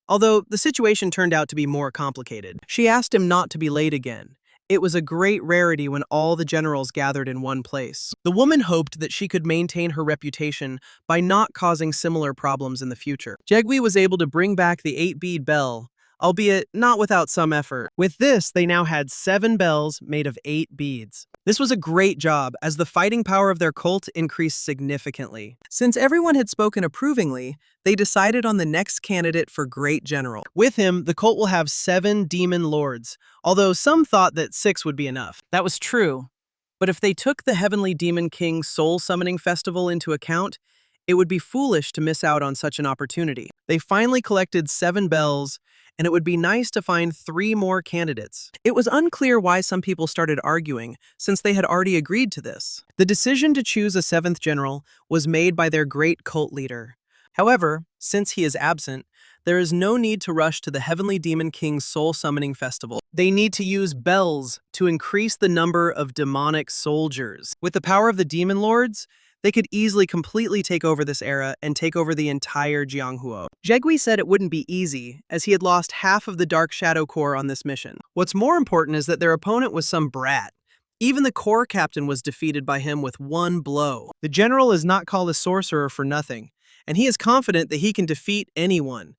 Although the situation turned out to be more complicated. She asked him not to be late again. It was a great rarity when all the generals gathered in one place. The woman hoped that she could maintain her reputation by not causing similar problems in the future. Jaegwi was able to bring back the 8-bead bell, albeit not without some effort. With this, they now had 7 bells made of 8 beads. This was a great job, as the fighting power of their cult increased significantly. Since everyone had spoken approvingly, they decided on the next candidate for Great General. With him, the cult will have 7 demon lords, although some thought that 6 would be enough. That was true. But if they took the Heavenly Demon King's Soul Summoning Festival into account, it would be foolish to miss out on such an opportunity. They finally collected 7 bells, and it would be nice to find 3 more candidates. It was unclear why some people started arguing, since they had already agreed to this. The decision to choose a 7th general was made by their great cult leader. However, since he is absent, there is no need to rush to the Heavenly Demon King's Soul Summoning Festival. They need to use bells to increase the number of demonic soldiers. With the power of the Demon Lords, they could easily completely take over this era and take over the entire Jianghuo. Jegui said it wouldn't be easy, as he had lost half of the Dark Shadow Corps on this mission. What's more important is that their opponent was some brat. Even the Corps captain was defeated by him with 1 blow. The general is not called a sorcerer for nothing, and he is confident that he can defeat anyone.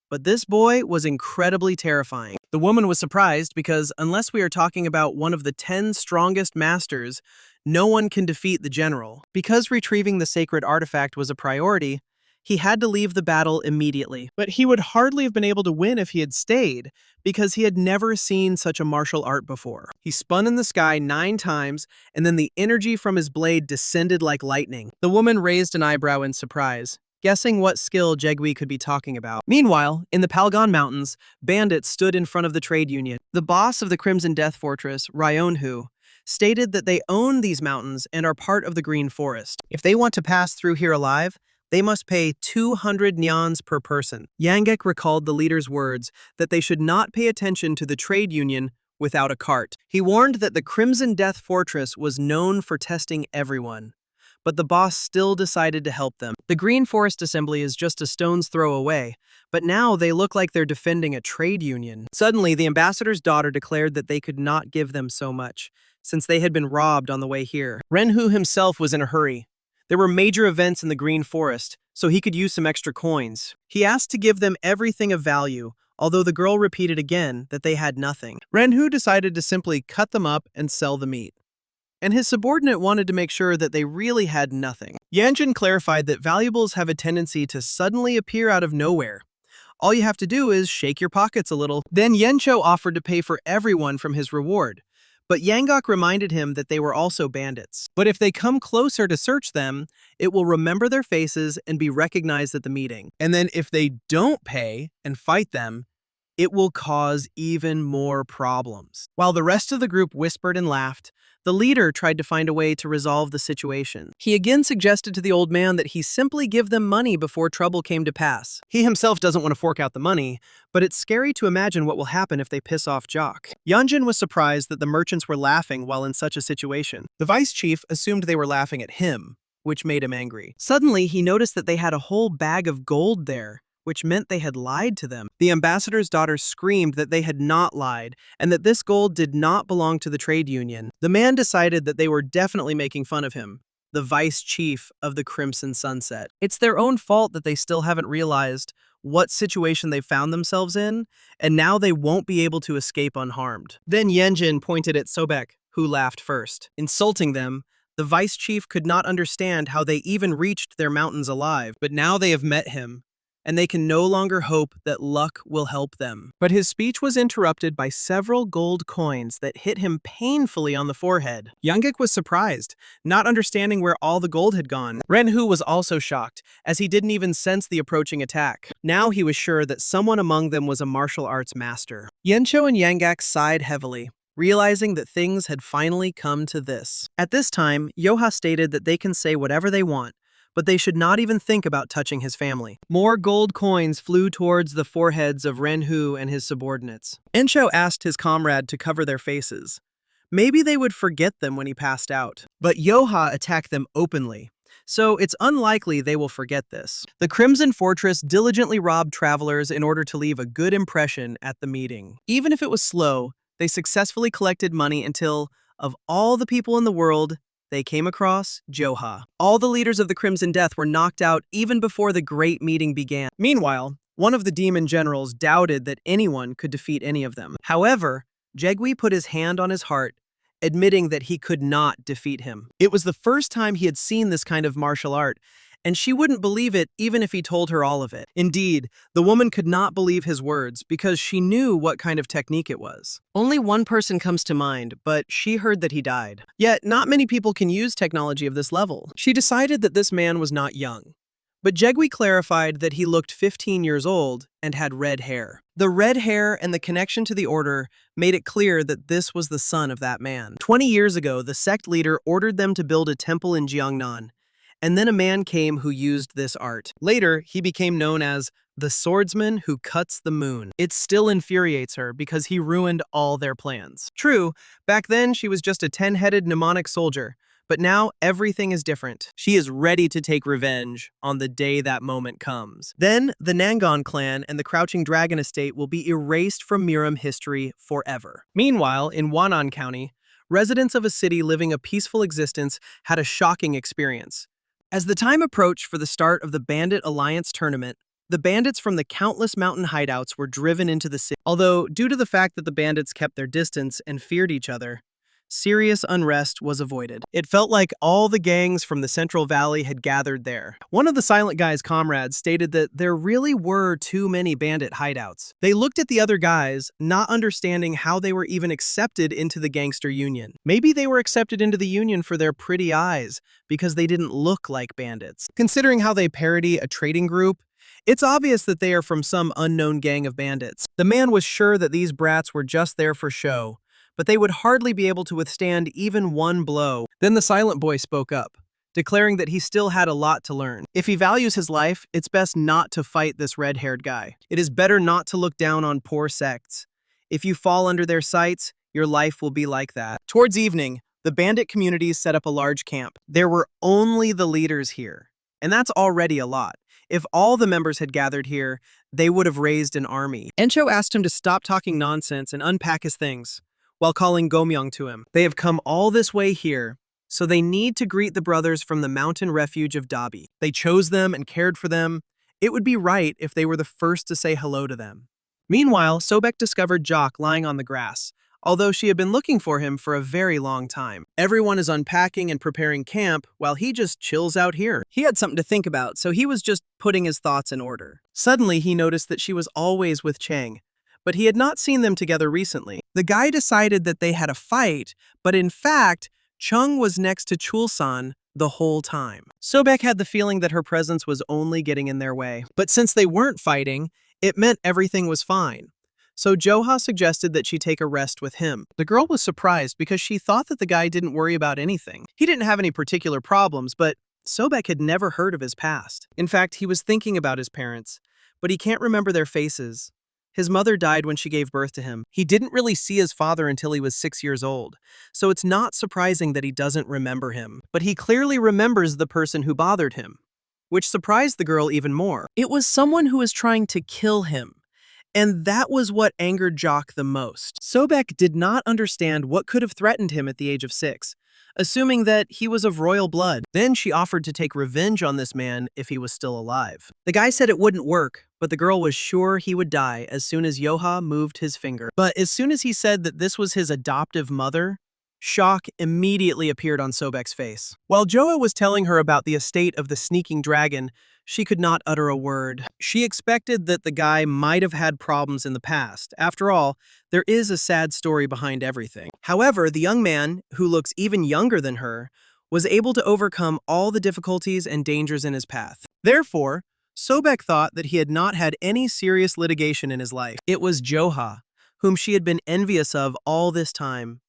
But this boy was incredibly terrifying. The woman was surprised because, unless we are talking about one of the 10 strongest masters, no one can defeat the general. Because retrieving the sacred artifact was a priority, he had to leave the battle immediately. But he would hardly have been able to win if he had stayed, because he had never seen such a martial art before. He spun in the sky 9 times, and then the energy from his blade descended like lightning. The woman raised an eyebrow in surprise, guessing what skill Jegui could be talking about. Meanwhile, in the Palgon Mountains, bandits stood in front of the trade union. The boss of the Crimson Death Fortress, Ryonhu, stated that they own these mountains and are part of the Green Forest. If they want to pass through here alive, they must pay 200 nyans per person. Yangek recalled the leader's words that they should not pay attention to the trade union without a cart. He warned that the Crimson Death Fortress was known for testing everyone, but the boss still decided to help them. The Green Forest Assembly is just a stone's throw away, but now they look like they're defending a trade union. Suddenly, the ambassador's daughter declared that they could not give them so much, since they had been robbed on the way here. Renhu himself was in a hurry. There were major events in the Green Forest, so he could use some extra coins. He asked to give them everything of value, although the girl repeated again that they had nothing. Renhu decided to simply cut them up and sell the meat, and his subordinate wanted to make sure that they really had nothing. Yanjin clarified that valuables have a tendency to suddenly appear out of nowhere. All you have to do is shake your pockets a little. Then Yencho offered to pay for everyone from his reward, but Yangok reminded him that they were also bandits. But if they come closer to search them, it will remember their faces and be recognized at the meeting. And then if they don't pay and fight them, it will cause even more problems. While the rest of the group whispered and laughed, the leader tried to find a way to resolve the situation. He again suggested to the old man that he simply give them money before trouble came to pass. He himself doesn't want to fork out the money, but it's scary to imagine what will happen if they piss off Jock. Yunjin was surprised that the merchants were laughing while in such a situation. The vice chief assumed they were laughing at him, which made him angry. Suddenly, he noticed that they had a whole bag of gold there, which meant they had lied to them. The ambassador's daughter screamed that they had not lied, and that this gold did not belong to the trade union. The man decided that they were definitely making fun of him, the vice chief of the Crimson Sunset. It's their own fault that they still haven't realized what situation they found themselves in, and now they won't be able to escape unharmed. Then Yenjin pointed at Sobek, who laughed first. Insulting them, the vice chief could not understand how they even reached their mountains alive, but now they have met him, and they can no longer hope that luck will help them. But his speech was interrupted by several gold coins that hit him painfully on the forehead. Youngik was surprised, not understanding where all the gold had gone. Renhu was also shocked, as he didn't even sense the approaching attack. Now he was sure that someone among them was a martial arts master. Yencho and Yangak sighed heavily, realizing that things had finally come to this. At this time, Joha stated that they can say whatever they want, but they should not even think about touching his family. More gold coins flew towards the foreheads of Renhu and his subordinates. Ensho asked his comrade to cover their faces. Maybe they would forget them when he passed out. But Joha attacked them openly, so it's unlikely they will forget this. The Crimson Fortress diligently robbed travelers in order to leave a good impression at the meeting. Even if it was slow, they successfully collected money until, of all the people in the world, they came across Joha. All the leaders of the Crimson Death were knocked out even before the great meeting began. Meanwhile, One of the demon generals doubted that anyone could defeat any of them. However, Jegui put his hand on his heart, admitting that he could not defeat him. It was the first time he had seen this kind of martial art, and she wouldn't believe it even if he told her all of it. Indeed, the woman could not believe his words because she knew what kind of technique it was. Only one person comes to mind, but she heard that he died. Yet, not many people can use technology of this level. She decided that this man was not young. But Jegui clarified that he looked 15 years old and had red hair. The red hair and the connection to the order made it clear that this was the son of that man. 20 years ago, the sect leader ordered them to build a temple in Jiangnan, and then a man came who used this art. Later, he became known as the swordsman who cuts the moon. It still infuriates her because he ruined all their plans. True, back then she was just a 10-headed mnemonic soldier, but now everything is different. She is ready to take revenge on the day that moment comes. Then, the Namgong clan and the Crouching Dragon estate will be erased from Murim history forever. Meanwhile, in Wannan County, residents of a city living a peaceful existence had a shocking experience. As the time approached for the start of the Bandit Alliance tournament, the bandits from the countless mountain hideouts were driven into the city. Although, due to the fact that the bandits kept their distance and feared each other, serious unrest was avoided. It felt like all the gangs from the Central Valley had gathered there. One of the Silent Guy's comrades stated that there really were too many bandit hideouts. They looked at the other guys, not understanding how they were even accepted into the gangster union. Maybe they were accepted into the union for their pretty eyes, because they didn't look like bandits. Considering how they parody a trading group, it's obvious that they are from some unknown gang of bandits. The man was sure that these brats were just there for show, but they would hardly be able to withstand even one blow. Then the silent boy spoke up, declaring that he still had a lot to learn. If he values his life, it's best not to fight this red-haired guy. It is better not to look down on poor sects. If you fall under their sights, your life will be like that. Towards evening, the bandit communities set up a large camp. There were only the leaders here, and that's already a lot. If all the members had gathered here, they would have raised an army. Encho asked him to stop talking nonsense and unpack his things, while calling Gomyong to him. They have come all this way here, so they need to greet the brothers from the mountain refuge of Dabi. They chose them and cared for them. It would be right if they were the first to say hello to them. Meanwhile, Sobek discovered Jock lying on the grass, although she had been looking for him for a very long time. Everyone is unpacking and preparing camp while he just chills out here. He had something to think about, so he was just putting his thoughts in order. Suddenly, he noticed that she was always with Chang, but he had not seen them together recently. The guy decided that they had a fight, but in fact, Chung was next to Chulsan the whole time. Sobek had the feeling that her presence was only getting in their way. But since they weren't fighting, it meant everything was fine. So Joha suggested that she take a rest with him. The girl was surprised because she thought that the guy didn't worry about anything. He didn't have any particular problems, but Sobek had never heard of his past. In fact, he was thinking about his parents, but he can't remember their faces. His mother died when she gave birth to him. He didn't really see his father until he was 6 years old, so it's not surprising that he doesn't remember him. But he clearly remembers the person who bothered him, which surprised the girl even more. It was someone who was trying to kill him, and that was what angered Jock the most. Sobek did not understand what could have threatened him at the age of 6, assuming that he was of royal blood. Then she offered to take revenge on this man if he was still alive. The guy said it wouldn't work, but the girl was sure he would die as soon as Joha moved his finger. But as soon as he said that this was his adoptive mother, shock immediately appeared on Sobek's face. While Joha was telling her about the estate of the sneaking dragon, she could not utter a word. She expected that the guy might have had problems in the past. After all, there is a sad story behind everything. However, the young man, who looks even younger than her, was able to overcome all the difficulties and dangers in his path. Therefore, Sobek thought that he had not had any serious litigation in his life. It was Joha, whom she had been envious of all this time.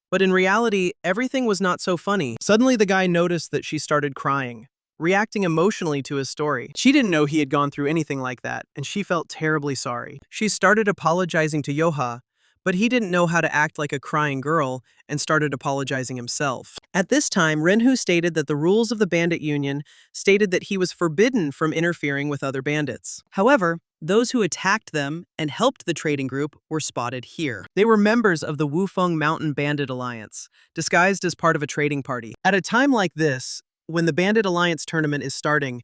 But in reality, everything was not so funny. Suddenly, the guy noticed that she started crying, reacting emotionally to his story. She didn't know he had gone through anything like that, and she felt terribly sorry. She started apologizing to Joha, but he didn't know how to act like a crying girl and started apologizing himself. At this time, Renhu stated that the rules of the bandit union stated that he was forbidden from interfering with other bandits. However, those who attacked them and helped the trading group were spotted here. They were members of the Wufeng Mountain Bandit Alliance, disguised as part of a trading party. At a time like this, when the Bandit Alliance tournament is starting,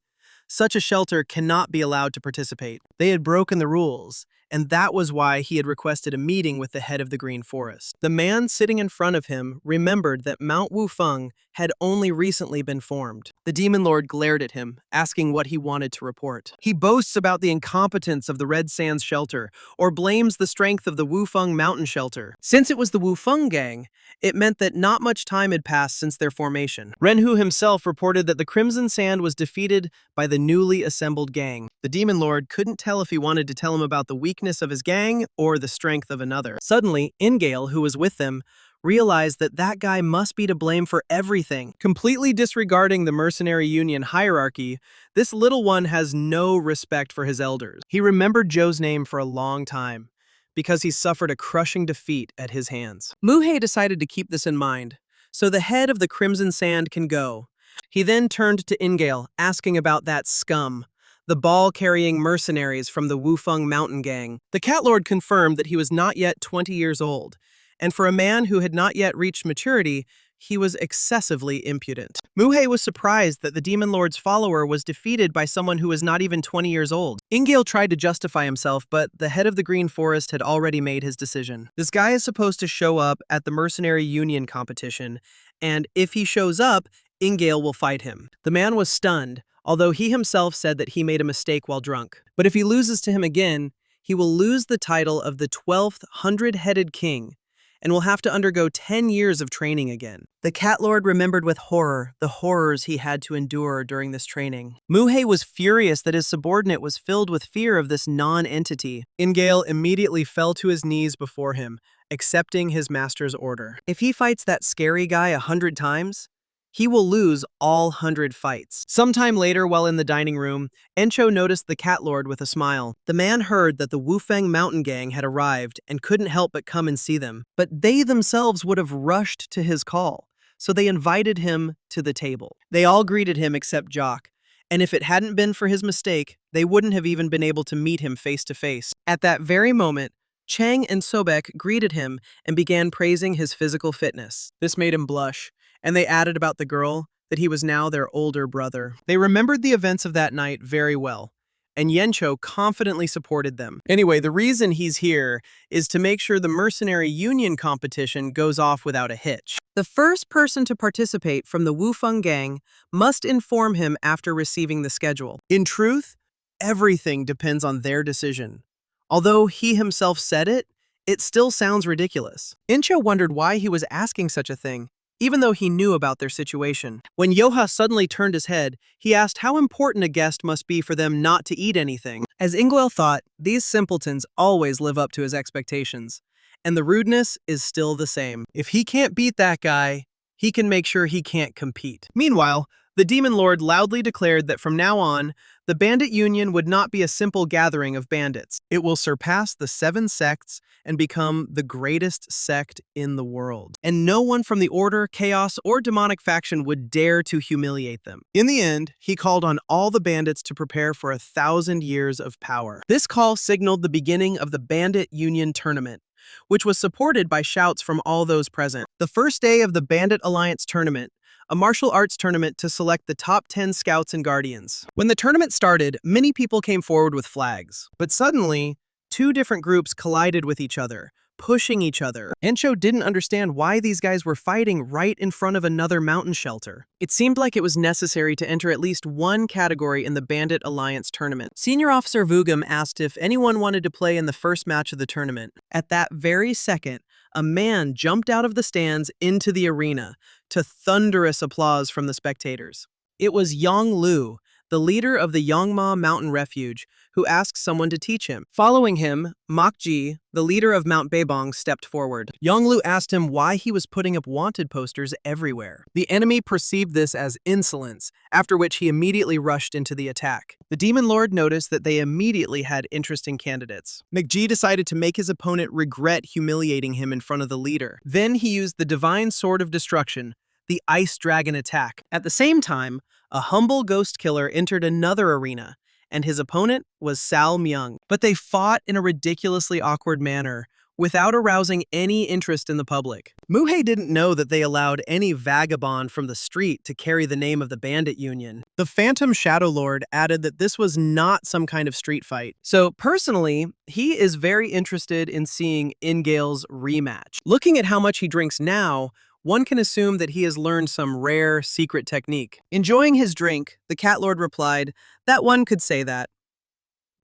such a shelter cannot be allowed to participate. They had broken the rules, and that was why he had requested a meeting with the head of the Green Forest. The man sitting in front of him remembered that Mount Wufeng had only recently been formed. The demon lord glared at him, asking what he wanted to report. He boasts about the incompetence of the Red Sands shelter, or blames the strength of the Wufeng mountain shelter. Since it was the Wufeng gang, it meant that not much time had passed since their formation. Renhu himself reported that the Crimson Sand was defeated by the newly assembled gang. The demon lord couldn't tell if he wanted to tell him about the weakness of his gang or the strength of another. Suddenly, Ingale, who was with them, realized that that guy must be to blame for everything. Completely disregarding the mercenary union hierarchy, this little one has no respect for his elders. He remembered Joe's name for a long time, because he suffered a crushing defeat at his hands. Muhei decided to keep this in mind, so the head of the Crimson Sand can go. He then turned to Ingale, asking about that scum, the ball-carrying mercenaries from the Wufeng mountain gang. The Cat Lord confirmed that he was not yet 20 years old, and for a man who had not yet reached maturity, he was excessively impudent. Muhei was surprised that the Demon Lord's follower was defeated by someone who was not even 20 years old. Ingale tried to justify himself, but the head of the Green Forest had already made his decision. This guy is supposed to show up at the Mercenary Union competition, and if he shows up, Ingale will fight him. The man was stunned, although he himself said that he made a mistake while drunk. But if he loses to him again, he will lose the title of the 12th Hundred-Headed King, and will have to undergo 10 years of training again. The Cat Lord remembered with horror the horrors he had to endure during this training. Muhei was furious that his subordinate was filled with fear of this non-entity. Ingale immediately fell to his knees before him, accepting his master's order. If he fights that scary guy 100 times, he will lose all 100 fights. Sometime later, while in the dining room, Encho noticed the Cat Lord with a smile. The man heard that the Wufeng mountain gang had arrived and couldn't help but come and see them. But they themselves would have rushed to his call, so they invited him to the table. They all greeted him except Jock, and if it hadn't been for his mistake, they wouldn't have even been able to meet him face to face. At that very moment, Chang and Sobek greeted him and began praising his physical fitness. This made him blush, and they added about the girl that he was now their older brother. They remembered the events of that night very well, and Yencho confidently supported them. Anyway, the reason he's here is to make sure the Mercenary Union competition goes off without a hitch. The first person to participate from the Wufeng gang must inform him after receiving the schedule. In truth, everything depends on their decision. Although he himself said it, it still sounds ridiculous. Incho wondered why he was asking such a thing, even though he knew about their situation. When Joha suddenly turned his head, he asked how important a guest must be for them not to eat anything. As Ingwell thought, these simpletons always live up to his expectations, and the rudeness is still the same. If he can't beat that guy, he can make sure he can't compete. Meanwhile, the Demon Lord loudly declared that from now on, the Bandit Union would not be a simple gathering of bandits. It will surpass the 7 sects and become the greatest sect in the world. And no one from the Order, Chaos, or Demonic faction would dare to humiliate them. In the end, he called on all the bandits to prepare for 1,000 years of power. This call signaled the beginning of the Bandit Union tournament, which was supported by shouts from all those present. The first day of the Bandit Alliance tournament, a martial arts tournament to select the top 10 scouts and guardians. When the tournament started, many people came forward with flags. But suddenly, 2 different groups collided with each other, pushing each other. Encho didn't understand why these guys were fighting right in front of another mountain shelter. It seemed like it was necessary to enter at least one category in the Bandit Alliance tournament. Senior Officer Vugam asked if anyone wanted to play in the first match of the tournament. At that very second, a man jumped out of the stands into the arena, to thunderous applause from the spectators. It was Yang Lu, the leader of the Yangma Mountain Refuge, who asked someone to teach him. Following him, Mok Ji, the leader of Mount Beibong, stepped forward. Yang Lu asked him why he was putting up wanted posters everywhere. The enemy perceived this as insolence, after which he immediately rushed into the attack. The Demon Lord noticed that they immediately had interesting candidates. McGee decided to make his opponent regret humiliating him in front of the leader. Then he used the Divine Sword of Destruction, the Ice Dragon attack. At the same time, a humble ghost killer entered another arena, and his opponent was Sal Myung. But they fought in a ridiculously awkward manner, without arousing any interest in the public. Muhei didn't know that they allowed any vagabond from the street to carry the name of the Bandit Union. The Phantom Shadow Lord added that this was not some kind of street fight. So personally, he is very interested in seeing Ingale's rematch. Looking at how much he drinks now, one can assume that he has learned some rare, secret technique. Enjoying his drink, the Cat Lord replied that one could say that.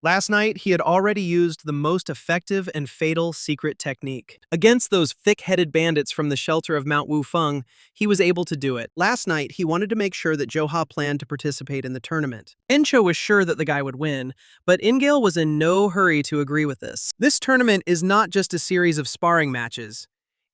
Last night, he had already used the most effective and fatal secret technique. Against those thick-headed bandits from the shelter of Mount Wufeng, he was able to do it. Last night, he wanted to make sure that Joha planned to participate in the tournament. Encho was sure that the guy would win, but Ingale was in no hurry to agree with this. This tournament is not just a series of sparring matches.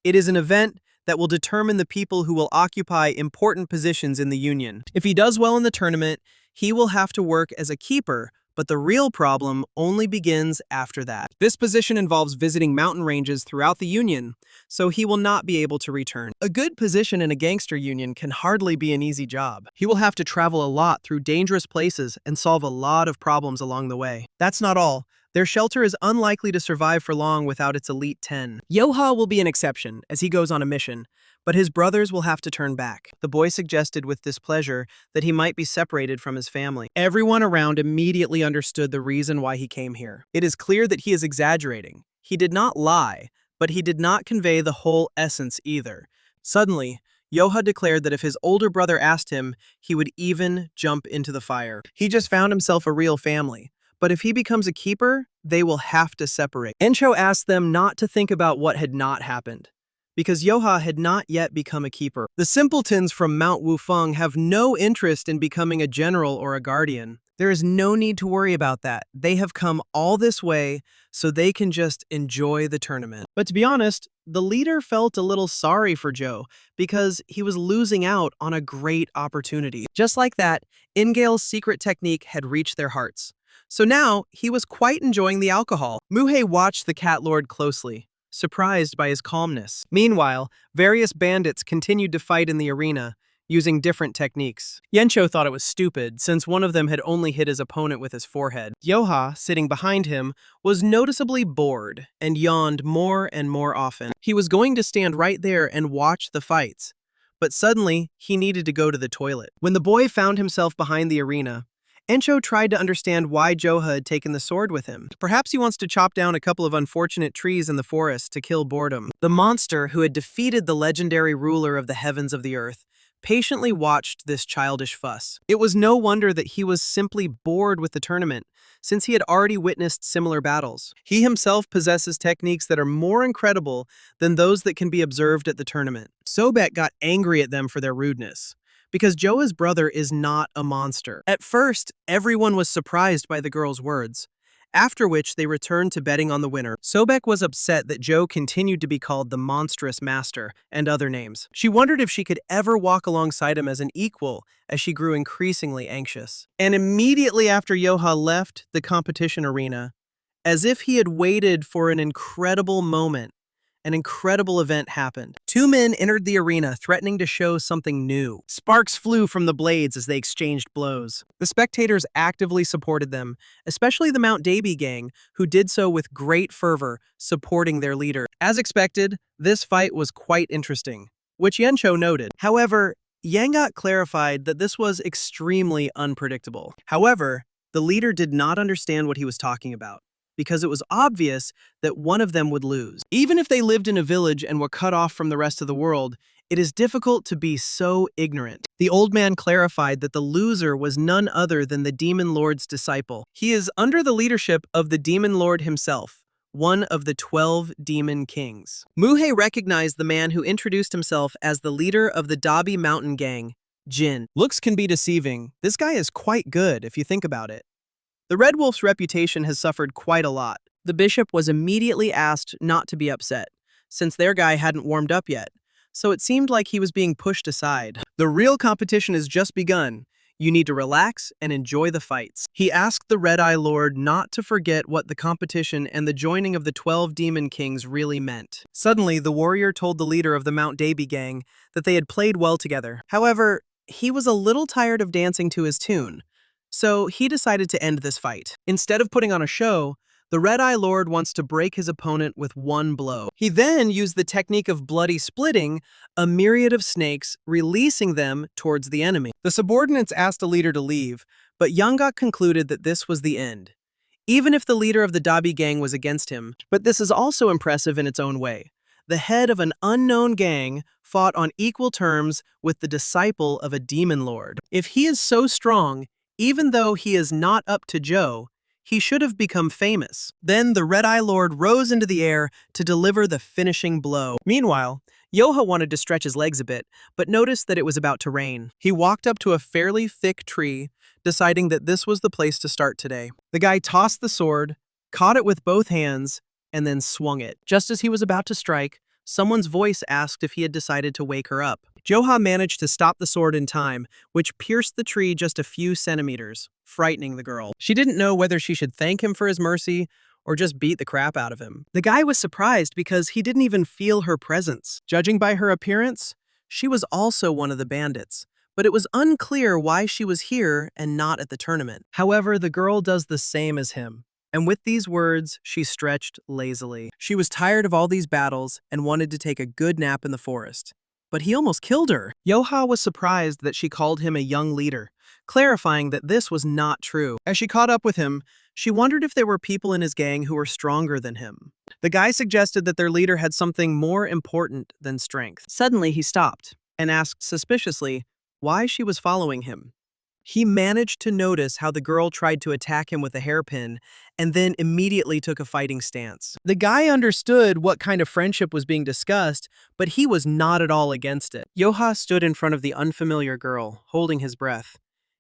It is an event that will determine the people who will occupy important positions in the Union. If he does well in the tournament, he will have to work as a keeper, but the real problem only begins after that. This position involves visiting mountain ranges throughout the Union, so he will not be able to return. A good position in a gangster union can hardly be an easy job. He will have to travel a lot through dangerous places and solve a lot of problems along the way. That's not all. Their shelter is unlikely to survive for long without its elite 10. Joha will be an exception, as he goes on a mission, but his brothers will have to turn back. The boy suggested with displeasure that he might be separated from his family. Everyone around immediately understood the reason why he came here. It is clear that he is exaggerating. He did not lie, but he did not convey the whole essence either. Suddenly, Joha declared that if his older brother asked him, he would even jump into the fire. He just found himself a real family. But if he becomes a keeper, they will have to separate. Encho asked them not to think about what had not happened, because Joha had not yet become a keeper. The simpletons from Mount Wufeng have no interest in becoming a general or a guardian. There is no need to worry about that. They have come all this way so they can just enjoy the tournament. But to be honest, the leader felt a little sorry for Joe because he was losing out on a great opportunity. Just like that, Ingale's secret technique had reached their hearts. So now, he was quite enjoying the alcohol. Muhei watched the Cat Lord closely, surprised by his calmness. Meanwhile, various bandits continued to fight in the arena, using different techniques. Yencho thought it was stupid, since one of them had only hit his opponent with his forehead. Joha, sitting behind him, was noticeably bored and yawned more and more often. He was going to stand right there and watch the fights, but suddenly, he needed to go to the toilet. When the boy found himself behind the arena, Encho tried to understand why Joha had taken the sword with him. Perhaps he wants to chop down a couple of unfortunate trees in the forest to kill boredom. The monster who had defeated the legendary ruler of the heavens of the earth patiently watched this childish fuss. It was no wonder that he was simply bored with the tournament, since he had already witnessed similar battles. He himself possesses techniques that are more incredible than those that can be observed at the tournament. Sobek got angry at them for their rudeness, because Joa's brother is not a monster. At first, everyone was surprised by the girl's words, after which they returned to betting on the winner. Sobek was upset that Joe continued to be called the monstrous master and other names. She wondered if she could ever walk alongside him as an equal as she grew increasingly anxious. And immediately after Joha left the competition arena, as if he had waited for an incredible moment, an incredible event happened. Two men entered the arena, threatening to show something new. Sparks flew from the blades as they exchanged blows. The spectators actively supported them, especially the Mount Davy gang, who did so with great fervor, supporting their leader. As expected, this fight was quite interesting, which Yencho noted. However, Yangot clarified that this was extremely unpredictable. However, the leader did not understand what he was talking about, because it was obvious that one of them would lose. Even if they lived in a village and were cut off from the rest of the world, it is difficult to be so ignorant. The old man clarified that the loser was none other than the Demon Lord's disciple. He is under the leadership of the Demon Lord himself, one of the 12 demon kings. Muhei recognized the man who introduced himself as the leader of the Dabi Mountain gang, Jin. Looks can be deceiving. This guy is quite good if you think about it. The Red Wolf's reputation has suffered quite a lot. The bishop was immediately asked not to be upset, since their guy hadn't warmed up yet, so it seemed like he was being pushed aside. The real competition has just begun. You need to relax and enjoy the fights. He asked the Red-Eye Lord not to forget what the competition and the joining of the 12 Demon Kings really meant. Suddenly, the warrior told the leader of the Mount Davy gang that they had played well together. However, he was a little tired of dancing to his tune, so he decided to end this fight. Instead of putting on a show, The Red Eye Lord wants to break his opponent with one blow. He then used the technique of bloody splitting a myriad of snakes, releasing them towards the enemy. The subordinates asked the leader to leave, but Yeongak concluded that this was the end, even if the leader of the Dabi gang was against him. But this is also impressive in its own way. The head of an unknown gang fought on equal terms with the disciple of a demon lord. If he is so strong, even though he is not up to Joe, he should have become famous. Then the Red Eye Lord rose into the air to deliver the finishing blow. Meanwhile, Joha wanted to stretch his legs a bit, but noticed that it was about to rain. He walked up to a fairly thick tree, deciding that this was the place to start today. The guy tossed the sword, caught it with both hands, and then swung it. Just as he was about to strike, someone's voice asked if he had decided to wake her up. Joha managed to stop the sword in time, which pierced the tree just a few centimeters, frightening the girl. She didn't know whether she should thank him for his mercy or just beat the crap out of him. The guy was surprised because he didn't even feel her presence. Judging by her appearance, she was also one of the bandits, but it was unclear why she was here and not at the tournament. However, the girl does the same as him. And with these words, she stretched lazily. She was tired of all these battles and wanted to take a good nap in the forest. But he almost killed her. Joha was surprised that she called him a young leader, clarifying that this was not true. As she caught up with him, she wondered if there were people in his gang who were stronger than him. The guy suggested that their leader had something more important than strength. Suddenly, he stopped and asked suspiciously why she was following him. He managed to notice how the girl tried to attack him with a hairpin and then immediately took a fighting stance. The guy understood what kind of friendship was being discussed, but he was not at all against it. Joha stood in front of the unfamiliar girl, holding his breath,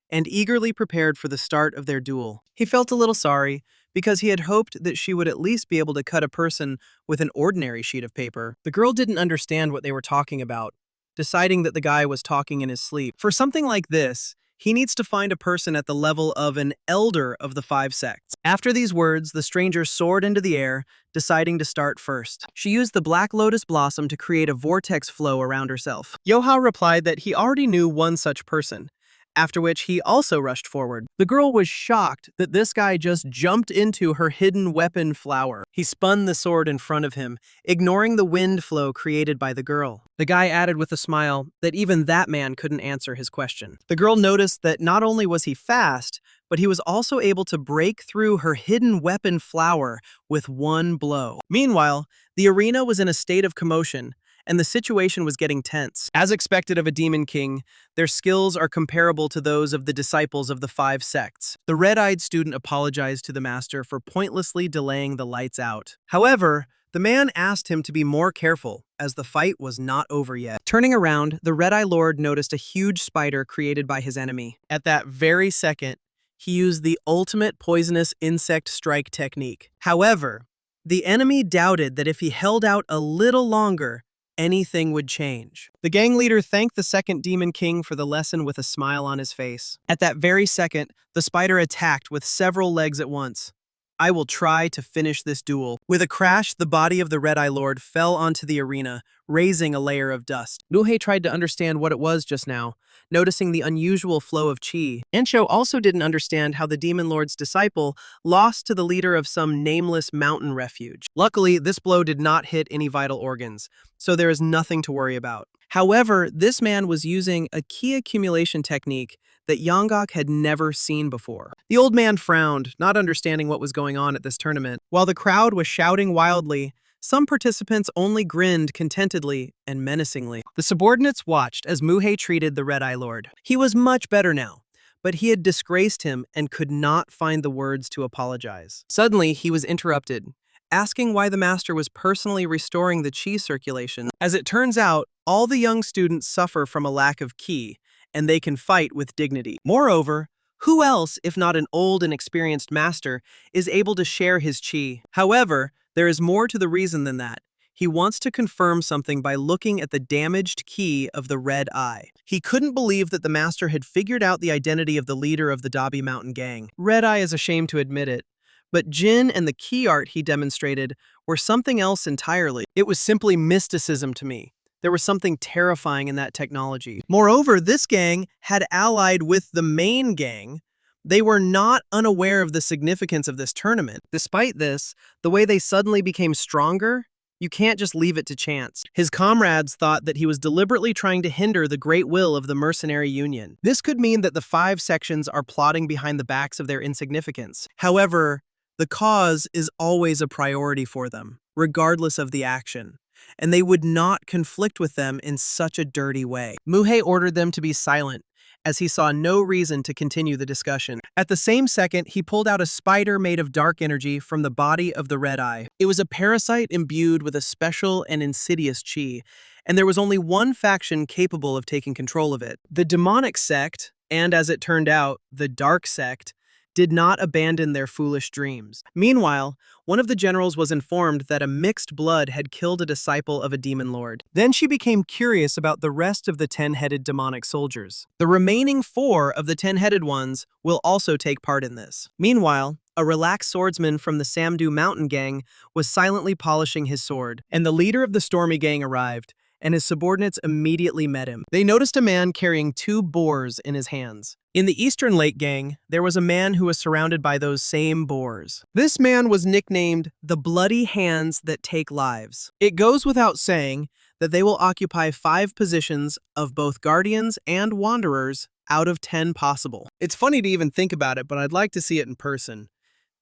and eagerly prepared for the start of their duel. He felt a little sorry because he had hoped that she would at least be able to cut a person with an ordinary sheet of paper. The girl didn't understand what they were talking about, deciding that the guy was talking in his sleep. For something like this, he needs to find a person at the level of an elder of the 5 sects. After these words, the stranger soared into the air, deciding to start first. She used the black lotus blossom to create a vortex flow around herself. Joha replied that he already knew one such person, after which he also rushed forward. The girl was shocked that this guy just jumped into her hidden weapon flower. He spun the sword in front of him, ignoring the wind flow created by the girl. The guy added with a smile that even that man couldn't answer his question. The girl noticed that not only was he fast, but he was also able to break through her hidden weapon flower with one blow. Meanwhile, the arena was in a state of commotion, and the situation was getting tense. As expected of a demon king, their skills are comparable to those of the disciples of the 5 sects. The red-eyed student apologized to the master for pointlessly delaying the lights out. However, the man asked him to be more careful, as the fight was not over yet. Turning around, the Red-Eye Lord noticed a huge spider created by his enemy. At that very second, he used the ultimate poisonous insect strike technique. However, the enemy doubted that if he held out a little longer, anything would change. The gang leader thanked the second demon king for the lesson with a smile on his face. At that very second, the spider attacked with several legs at once. I will try to finish this duel. With a crash, the body of the Red-Eye Lord fell onto the arena, raising a layer of dust. Nuhei tried to understand what it was just now, noticing the unusual flow of chi. Ensho also didn't understand how the Demon Lord's disciple lost to the leader of some nameless mountain refuge. Luckily, this blow did not hit any vital organs, so there is nothing to worry about. However, this man was using a ki accumulation technique that Yeongak had never seen before. The old man frowned, not understanding what was going on at this tournament. While the crowd was shouting wildly, some participants only grinned contentedly and menacingly. The subordinates watched as Muhei treated the Red-Eye Lord. He was much better now, but he had disgraced him and could not find the words to apologize. Suddenly, he was interrupted, asking why the master was personally restoring the chi circulation. As it turns out, all the young students suffer from a lack of ki, and they can fight with dignity. Moreover, who else, if not an old and experienced master, is able to share his chi? However, there is more to the reason than that. He wants to confirm something by looking at the damaged ki of the Red Eye. He couldn't believe that the master had figured out the identity of the leader of the Dabi Mountain gang. Red Eye is ashamed to admit it, but Jin and the ki art he demonstrated were something else entirely. It was simply mysticism to me. There was something terrifying in that technology. Moreover, this gang had allied with the main gang, They were not unaware of the significance of this tournament. Despite this, the way they suddenly became stronger, you can't just leave it to chance. His comrades thought that he was deliberately trying to hinder the great will of the mercenary union. This could mean that the 5 sections are plotting behind the backs of their insignificance. However, the cause is always a priority for them, regardless of the action, and they would not conflict with them in such a dirty way. Muhei ordered them to be silent, as he saw no reason to continue the discussion. At the same second, he pulled out a spider made of dark energy from the body of the Red Eye. It was a parasite imbued with a special and insidious chi, and there was only one faction capable of taking control of it. The demonic sect, and as it turned out, the dark sect, did not abandon their foolish dreams. Meanwhile, one of the generals was informed that a mixed blood had killed a disciple of a demon lord. Then she became curious about the rest of the 10-headed demonic soldiers. The remaining 4 of the 10-headed ones will also take part in this. Meanwhile, a relaxed swordsman from the Samdu Mountain Gang was silently polishing his sword, and the leader of the Stormy Gang arrived, and his subordinates immediately met him. They noticed a man carrying 2 boars in his hands. In the Eastern Lake Gang, there was a man who was surrounded by those same boars. This man was nicknamed the Bloody Hands That Take Lives. It goes without saying that they will occupy 5 positions of both guardians and wanderers out of 10 possible. It's funny to even think about it, but I'd like to see it in person.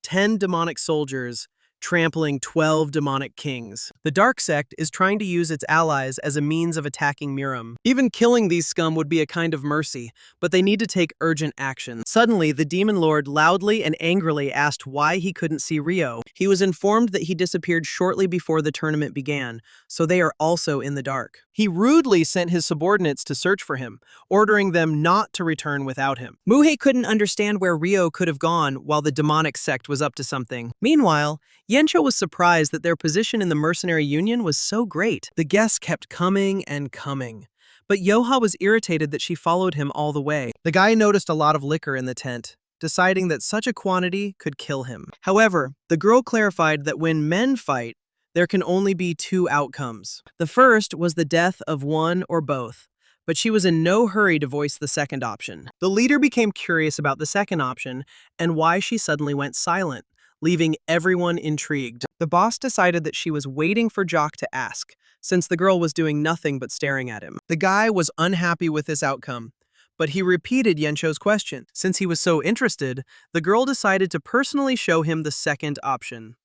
10 demonic soldiers trampling 12 demonic kings. The Dark Sect is trying to use its allies as a means of attacking Murim. Even killing these scum would be a kind of mercy, but they need to take urgent action. Suddenly, the Demon Lord loudly and angrily asked why he couldn't see Rio. He was informed that he disappeared shortly before the tournament began, so they are also in the dark. He rudely sent his subordinates to search for him, ordering them not to return without him. Muhei couldn't understand where Rio could have gone while the demonic sect was up to something. Meanwhile, Yencho was surprised that their position in the mercenary union was so great. The guests kept coming and coming. But Joha was irritated that she followed him all the way. The guy noticed a lot of liquor in the tent, deciding that such a quantity could kill him. However, the girl clarified that when men fight, there can only be 2 outcomes. The first was the death of one or both, but she was in no hurry to voice the second option. The leader became curious about the second option and why she suddenly went silent, leaving everyone intrigued. The boss decided that she was waiting for Jock to ask, since the girl was doing nothing but staring at him. The guy was unhappy with this outcome, but he repeated Yencho's question. Since he was so interested, the girl decided to personally show him the second option.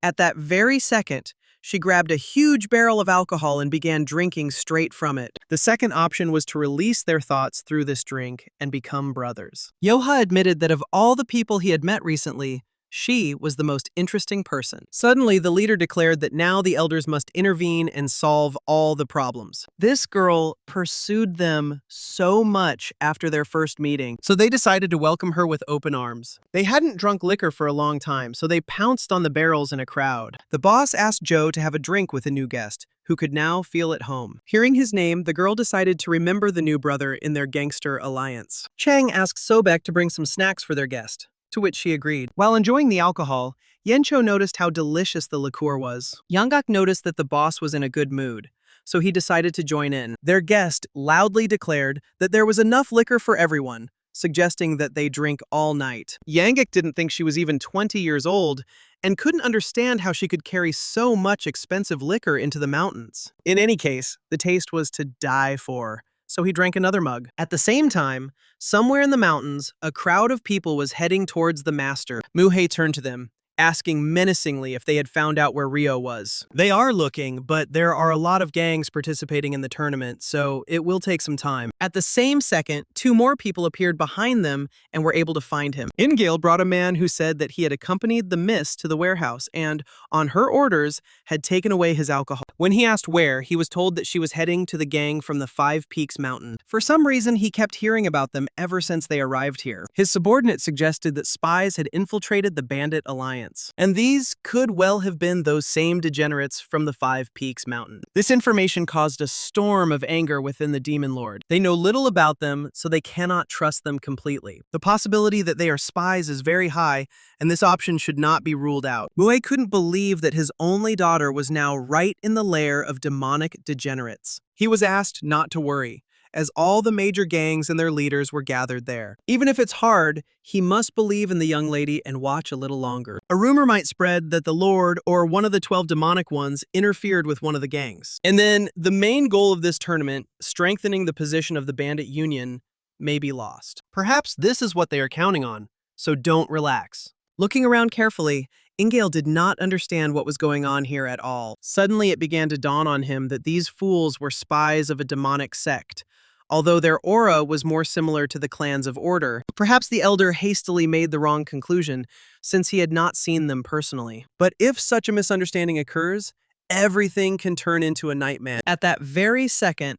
At that very second, she grabbed a huge barrel of alcohol and began drinking straight from it. The second option was to release their thoughts through this drink and become brothers. Joha admitted that of all the people he had met recently, she was the most interesting person. Suddenly, the leader declared that now the elders must intervene and solve all the problems. This girl pursued them so much after their first meeting, so they decided to welcome her with open arms. They hadn't drunk liquor for a long time, so they pounced on the barrels in a crowd. The boss asked Joe to have a drink with a new guest, who could now feel at home. Hearing his name, the girl decided to remember the new brother in their gangster alliance. Chang asked Sobek to bring some snacks for their guest, to which she agreed. While enjoying the alcohol, Yencho noticed how delicious the liqueur was. Yanggak noticed that the boss was in a good mood, so he decided to join in. Their guest loudly declared that there was enough liquor for everyone, suggesting that they drink all night. Yanggak didn't think she was even 20 years old and couldn't understand how she could carry so much expensive liquor into the mountains. In any case, the taste was to die for, so he drank another mug. At the same time, somewhere in the mountains, a crowd of people was heading towards the master. Muhei turned to them, asking menacingly if they had found out where Rio was. They are looking, but there are a lot of gangs participating in the tournament, so it will take some time. At the same second, 2 more people appeared behind them and were able to find him. Ingale brought a man who said that he had accompanied the miss to the warehouse and, on her orders, had taken away his alcohol. When he asked where, he was told that she was heading to the gang from the 5 Peaks Mountain. For some reason, he kept hearing about them ever since they arrived here. His subordinate suggested that spies had infiltrated the bandit alliance, and these could well have been those same degenerates from the 5 Peaks Mountain. This information caused a storm of anger within the Demon Lord. They know little about them, so they cannot trust them completely. The possibility that they are spies is very high, and this option should not be ruled out. Muhei couldn't believe that his only daughter was now right in the lair of demonic degenerates. He was asked not to worry, as all the major gangs and their leaders were gathered there. Even if it's hard, he must believe in the young lady and watch a little longer. A rumor might spread that the Lord, or one of the 12 demonic ones, interfered with one of the gangs. And then the main goal of this tournament, strengthening the position of the bandit union, may be lost. Perhaps this is what they are counting on, so don't relax. Looking around carefully, Ingale did not understand what was going on here at all. Suddenly it began to dawn on him that these fools were spies of a demonic sect. Although their aura was more similar to the clans of Order, perhaps the elder hastily made the wrong conclusion, since he had not seen them personally. But if such a misunderstanding occurs, everything can turn into a nightmare. At that very second,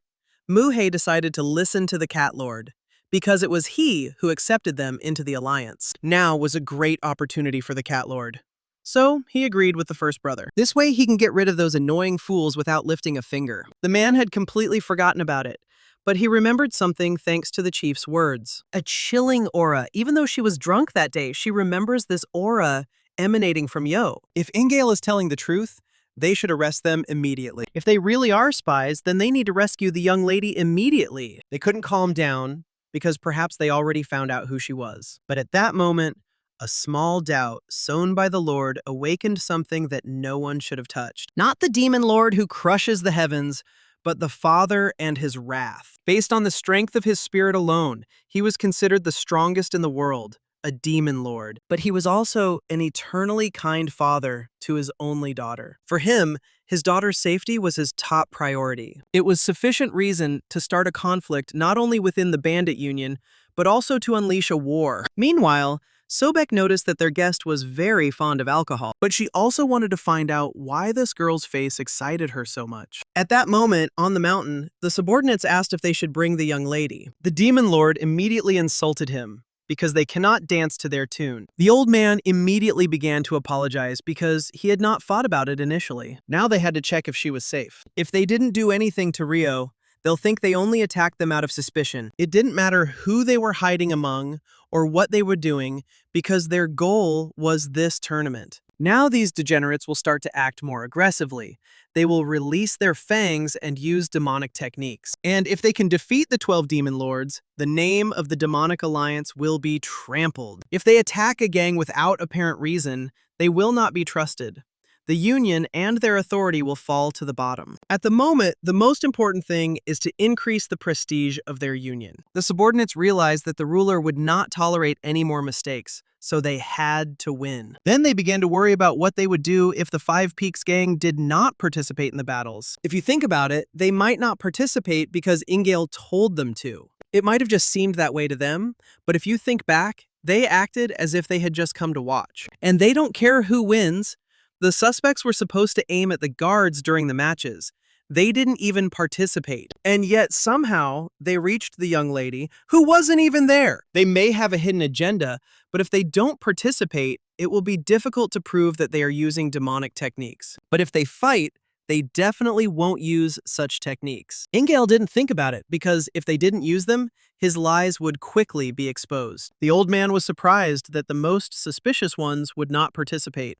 Muhei decided to listen to the Cat Lord, because it was he who accepted them into the alliance. Now was a great opportunity for the Cat Lord. So he agreed with the first brother. This way he can get rid of those annoying fools without lifting a finger. The man had completely forgotten about it, but he remembered something thanks to the chief's words. A chilling aura. Even though she was drunk that day, she remembers this aura emanating from Yo. If Ingale is telling the truth, they should arrest them immediately. If they really are spies, then they need to rescue the young lady immediately. They couldn't calm down, because perhaps they already found out who she was. But at that moment, a small doubt sown by the Lord awakened something that no one should have touched. Not the demon lord who crushes the heavens, but the Father and his wrath. Based on the strength of his spirit alone, he was considered the strongest in the world, a demon lord. But he was also an eternally kind father to his only daughter. For him, his daughter's safety was his top priority. It was sufficient reason to start a conflict not only within the bandit union, but also to unleash a war. Meanwhile, Sobek noticed that their guest was very fond of alcohol, but she also wanted to find out why this girl's face excited her so much. At that moment, on the mountain, the subordinates asked if they should bring the young lady. The demon lord immediately insulted him, because they cannot dance to their tune. The old man immediately began to apologize because he had not thought about it initially. Now they had to check if she was safe. If they didn't do anything to Rio, they'll think they only attacked them out of suspicion. It didn't matter who they were hiding among or what they were doing, because their goal was this tournament. Now these degenerates will start to act more aggressively. They will release their fangs and use demonic techniques. And if they can defeat the 12 demon lords, the name of the demonic alliance will be trampled. If they attack a gang without apparent reason, they will not be trusted. The union and their authority will fall to the bottom. At the moment, the most important thing is to increase the prestige of their union. The subordinates realized that the ruler would not tolerate any more mistakes, so they had to win. Then they began to worry about what they would do if the Five Peaks gang did not participate in the battles. If you think about it, they might not participate because Ingale told them to. It might have just seemed that way to them, but if you think back, they acted as if they had just come to watch. And they don't care who wins. The suspects were supposed to aim at the guards during the matches. They didn't even participate. And yet somehow they reached the young lady who wasn't even there. They may have a hidden agenda, but if they don't participate, it will be difficult to prove that they are using demonic techniques. But if they fight, they definitely won't use such techniques. Ingale didn't think about it because if they didn't use them, his lies would quickly be exposed. The old man was surprised that the most suspicious ones would not participate,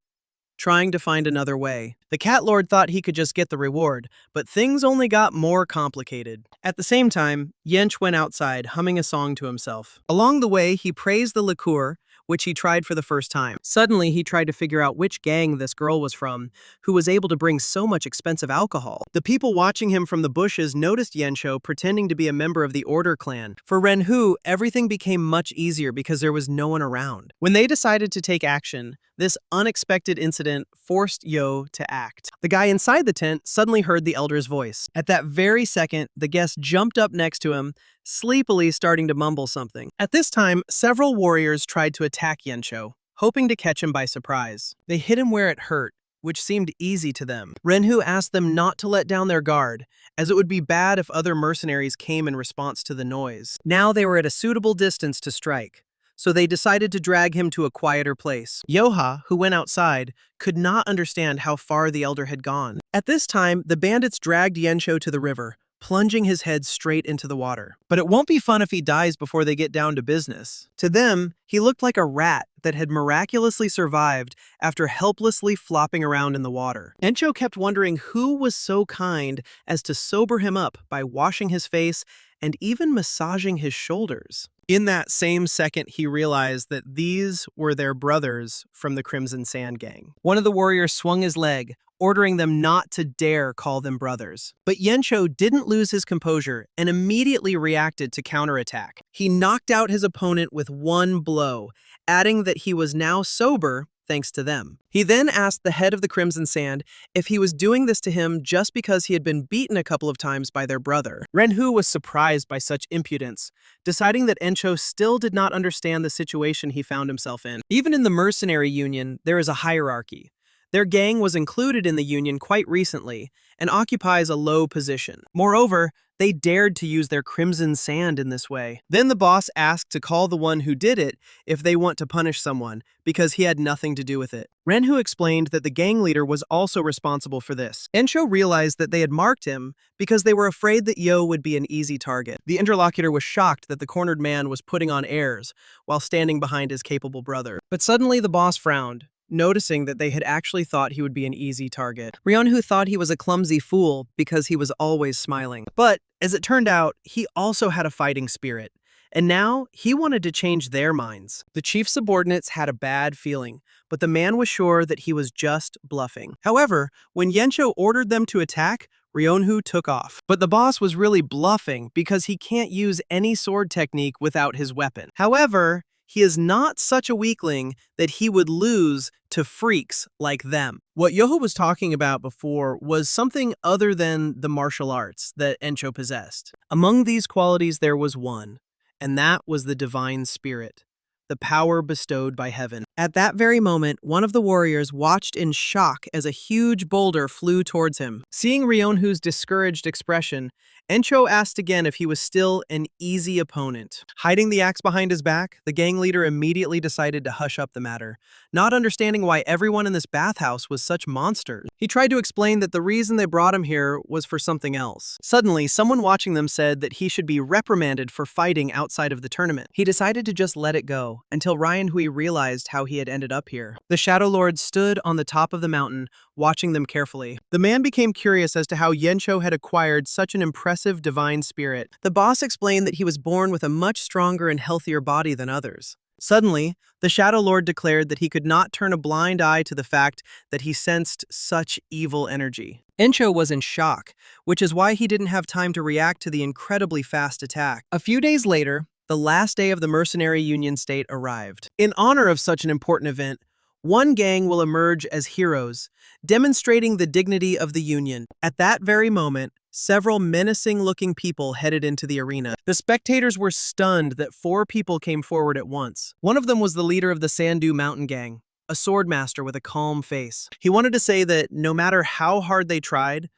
trying to find another way. The Cat Lord thought he could just get the reward, but things only got more complicated. At the same time, Yench went outside, humming a song to himself. Along the way, he praised the liqueur, which he tried for the first time. Suddenly, he tried to figure out which gang this girl was from, who was able to bring so much expensive alcohol. The people watching him from the bushes noticed Yensho pretending to be a member of the Order clan. For Renhu, everything became much easier because there was no one around. When they decided to take action, this unexpected incident forced Yo to act. The guy inside the tent suddenly heard the elder's voice. At that very second, the guest jumped up next to him, sleepily starting to mumble something. At this time, several warriors tried to attack Yensho, hoping to catch him by surprise. They hit him where it hurt, which seemed easy to them. Renhu asked them not to let down their guard, as it would be bad if other mercenaries came in response to the noise. Now they were at a suitable distance to strike, so they decided to drag him to a quieter place. Joha, who went outside, could not understand how far the elder had gone. At this time, the bandits dragged Yensho to the river, plunging his head straight into the water. But it won't be fun if he dies before they get down to business. To them, he looked like a rat that had miraculously survived after helplessly flopping around in the water. Encho kept wondering who was so kind as to sober him up by washing his face and even massaging his shoulders. In that same second, he realized that these were their brothers from the Crimson Sand Gang. One of the warriors swung his leg, ordering them not to dare call them brothers. But Yeon didn't lose his composure and immediately reacted to counterattack. He knocked out his opponent with one blow, adding that he was now sober thanks to them. He then asked the head of the Crimson Sand if he was doing this to him just because he had been beaten a couple of times by their brother. Renhu was surprised by such impudence, deciding that Encho still did not understand the situation he found himself in. Even in the mercenary union, there is a hierarchy. Their gang was included in the union quite recently and occupies a low position. Moreover, they dared to use their crimson sand in this way. Then the boss asked to call the one who did it if they want to punish someone, because he had nothing to do with it. Renhu explained that the gang leader was also responsible for this. Encho realized that they had marked him because they were afraid that Yo would be an easy target. The interlocutor was shocked that the cornered man was putting on airs while standing behind his capable brother. But suddenly the boss frowned, noticing that they had actually thought he would be an easy target. Ryonhu thought he was a clumsy fool because he was always smiling. But, as it turned out, he also had a fighting spirit, and now he wanted to change their minds. The chief's subordinates had a bad feeling, but the man was sure that he was just bluffing. However, when Yencho ordered them to attack, Ryonhu took off. But the boss was really bluffing because he can't use any sword technique without his weapon. However, he is not such a weakling that he would lose to freaks like them. What Yoho was talking about before was something other than the martial arts that Encho possessed. Among these qualities there was one, and that was the divine spirit, the power bestowed by heaven. At that very moment, one of the warriors watched in shock as a huge boulder flew towards him. Seeing Ryonhu's discouraged expression, Encho asked again if he was still an easy opponent. Hiding the axe behind his back, the gang leader immediately decided to hush up the matter, not understanding why everyone in this bathhouse was such monsters. He tried to explain that the reason they brought him here was for something else. Suddenly, someone watching them said that he should be reprimanded for fighting outside of the tournament. He decided to just let it go, until Ryan Hui realized how he had ended up here. The Shadow Lord stood on the top of the mountain, watching them carefully. The man became curious as to how Yencho had acquired such an impressive divine spirit. The boss explained that he was born with a much stronger and healthier body than others. Suddenly, the Shadow Lord declared that he could not turn a blind eye to the fact that he sensed such evil energy. Encho was in shock, which is why he didn't have time to react to the incredibly fast attack. A few days later, the last day of the Mercenary Union State arrived. In honor of such an important event, one gang will emerge as heroes, demonstrating the dignity of the Union. At that very moment, several menacing-looking people headed into the arena. The spectators were stunned that 4 people came forward at once. One of them was the leader of the Sandu Mountain Gang, a swordmaster with a calm face. He wanted to say that no matter how hard they tried,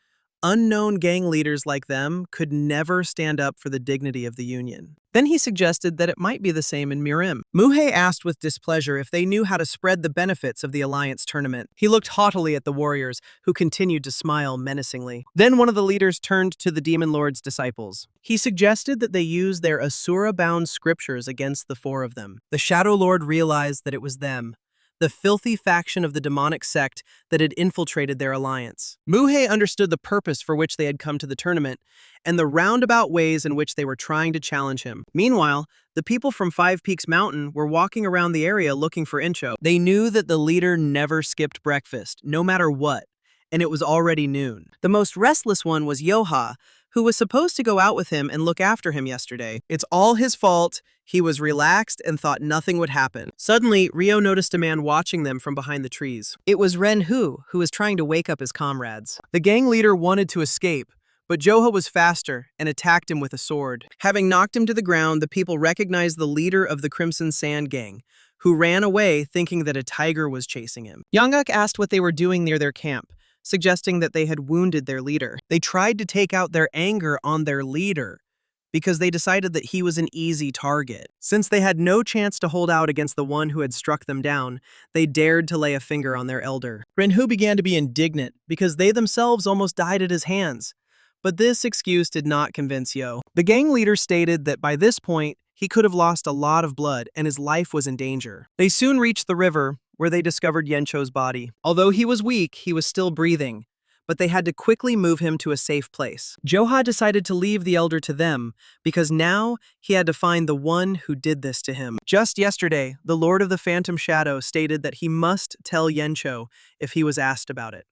unknown gang leaders like them could never stand up for the dignity of the Union. Then he suggested that it might be the same in Murim. Muhe asked with displeasure if they knew how to spread the benefits of the Alliance tournament. He looked haughtily at the warriors, who continued to smile menacingly. Then one of the leaders turned to the Demon Lord's disciples. He suggested that they use their Asura-bound scriptures against the 4 of them. The Shadow Lord realized that it was them, the filthy faction of the demonic sect that had infiltrated their alliance. Muhe understood the purpose for which they had come to the tournament and the roundabout ways in which they were trying to challenge him. Meanwhile, the people from Five Peaks Mountain were walking around the area looking for Encho. They knew that the leader never skipped breakfast, no matter what, and it was already noon. The most restless one was Joha, who was supposed to go out with him and look after him yesterday. It's all his fault. He was relaxed and thought nothing would happen. Suddenly, Rio noticed a man watching them from behind the trees. It was Ren Hu, who was trying to wake up his comrades. The gang leader wanted to escape, but Joha was faster and attacked him with a sword. Having knocked him to the ground, the people recognized the leader of the Crimson Sand Gang, who ran away thinking that a tiger was chasing him. Yangguk asked what they were doing near their camp, suggesting that they had wounded their leader. They tried to take out their anger on their leader because they decided that he was an easy target. Since they had no chance to hold out against the one who had struck them down, they dared to lay a finger on their elder. Renhu began to be indignant because they themselves almost died at his hands. But this excuse did not convince Yo. The gang leader stated that by this point, he could have lost a lot of blood and his life was in danger. They soon reached the river, where they discovered Yencho's body. Although he was weak, he was still breathing, but they had to quickly move him to a safe place. Joha decided to leave the elder to them, because now he had to find the one who did this to him. Just yesterday, the Lord of the Phantom Shadow stated that he must tell Yencho if he was asked about it.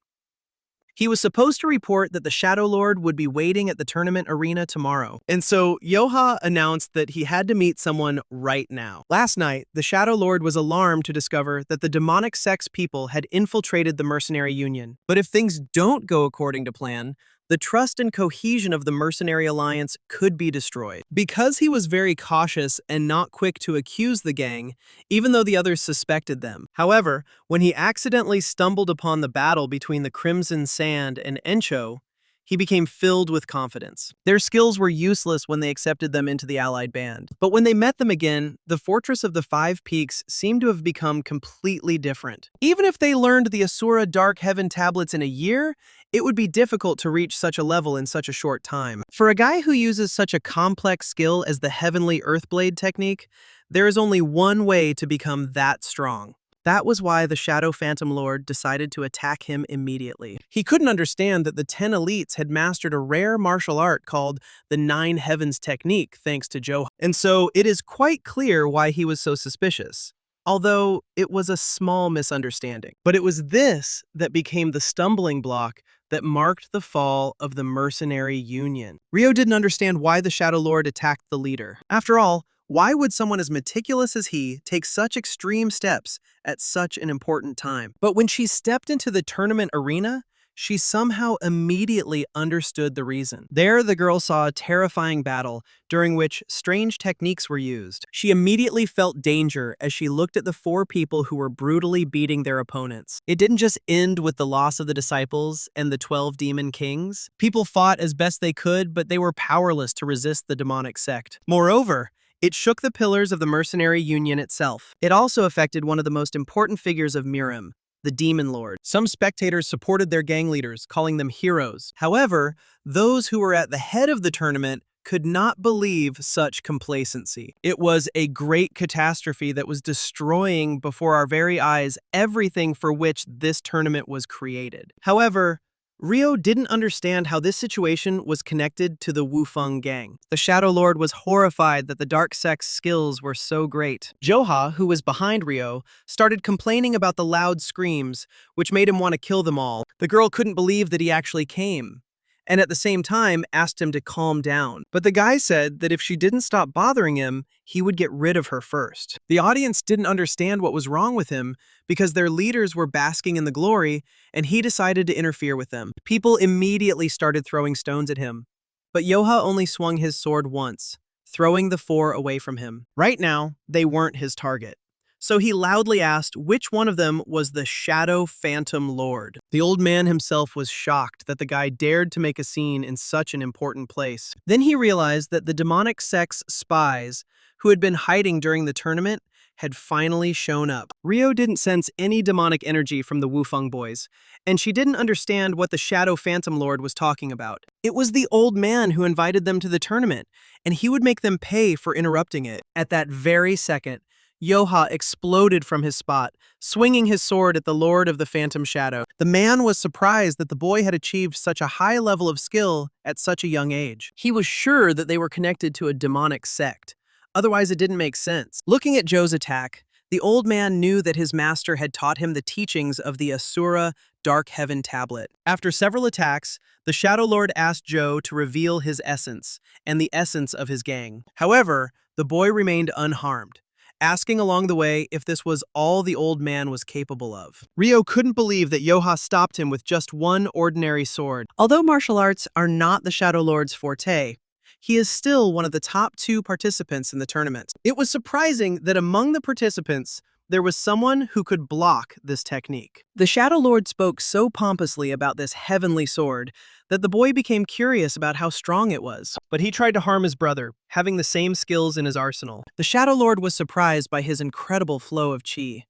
He was supposed to report that the Shadow Lord would be waiting at the tournament arena tomorrow. And so Joha announced that he had to meet someone right now. Last night, the Shadow Lord was alarmed to discover that the demonic sect's people had infiltrated the mercenary union. But if things don't go according to plan, the trust and cohesion of the mercenary alliance could be destroyed. Because he was very cautious and not quick to accuse the gang, even though the others suspected them. However, when he accidentally stumbled upon the battle between the Crimson Sand and Encho, he became filled with confidence. Their skills were useless when they accepted them into the allied band. But when they met them again, the Fortress of the Five Peaks seemed to have become completely different. Even if they learned the Asura Dark Heaven tablets in a year, it would be difficult to reach such a level in such a short time. For a guy who uses such a complex skill as the Heavenly Earthblade technique, there is only one way to become that strong. That was why the Shadow Phantom Lord decided to attack him immediately. He couldn't understand that the 10 elites had mastered a rare martial art called the Nine Heavens technique thanks to Joha. And so it is quite clear why he was so suspicious. Although it was a small misunderstanding. But it was this that became the stumbling block that marked the fall of the mercenary union. Ryo didn't understand why the Shadow Lord attacked the leader. After all, why would someone as meticulous as he take such extreme steps at such an important time? But when she stepped into the tournament arena, she somehow immediately understood the reason. There, the girl saw a terrifying battle during which strange techniques were used. She immediately felt danger as she looked at the 4 people who were brutally beating their opponents. It didn't just end with the loss of the disciples and the 12 demon kings. People fought as best they could, but they were powerless to resist the demonic sect. Moreover, it shook the pillars of the mercenary union itself. It also affected one of the most important figures of Murim, the Demon Lord. Some spectators supported their gang leaders, calling them heroes. However, those who were at the head of the tournament could not believe such complacency. It was a great catastrophe that was destroying before our very eyes everything for which this tournament was created. However, Ryo didn't understand how this situation was connected to the Wufeng gang. The Shadow Lord was horrified that the Dark Sect's skills were so great. Joha, who was behind Ryo, started complaining about the loud screams, which made him want to kill them all. The girl couldn't believe that he actually came, and at the same time asked him to calm down. But the guy said that if she didn't stop bothering him, he would get rid of her first. The audience didn't understand what was wrong with him because their leaders were basking in the glory, and he decided to interfere with them. People immediately started throwing stones at him, but Joha only swung his sword once, throwing the 4 away from him. Right now, they weren't his target. So he loudly asked which one of them was the Shadow Phantom Lord. The old man himself was shocked that the guy dared to make a scene in such an important place. Then he realized that the demonic sect's spies, who had been hiding during the tournament, had finally shown up. Ryo didn't sense any demonic energy from the Wufeng boys, and she didn't understand what the Shadow Phantom Lord was talking about. It was the old man who invited them to the tournament, and he would make them pay for interrupting it. At that very second, Joha exploded from his spot, swinging his sword at the Lord of the Phantom Shadow. The man was surprised that the boy had achieved such a high level of skill at such a young age. He was sure that they were connected to a demonic sect. Otherwise, it didn't make sense. Looking at Joe's attack, the old man knew that his master had taught him the teachings of the Asura Dark Heaven tablet. After several attacks, the Shadow Lord asked Joe to reveal his essence and the essence of his gang. However, the boy remained unharmed, asking along the way if this was all the old man was capable of. Ryo couldn't believe that Joha stopped him with just one ordinary sword. Although martial arts are not the Shadow Lord's forte, he is still one of the top 2 participants in the tournament. It was surprising that among the participants, there was someone who could block this technique. The Shadow Lord spoke so pompously about this heavenly sword that the boy became curious about how strong it was. But he tried to harm his brother, having the same skills in his arsenal. The Shadow Lord was surprised by his incredible flow of chi.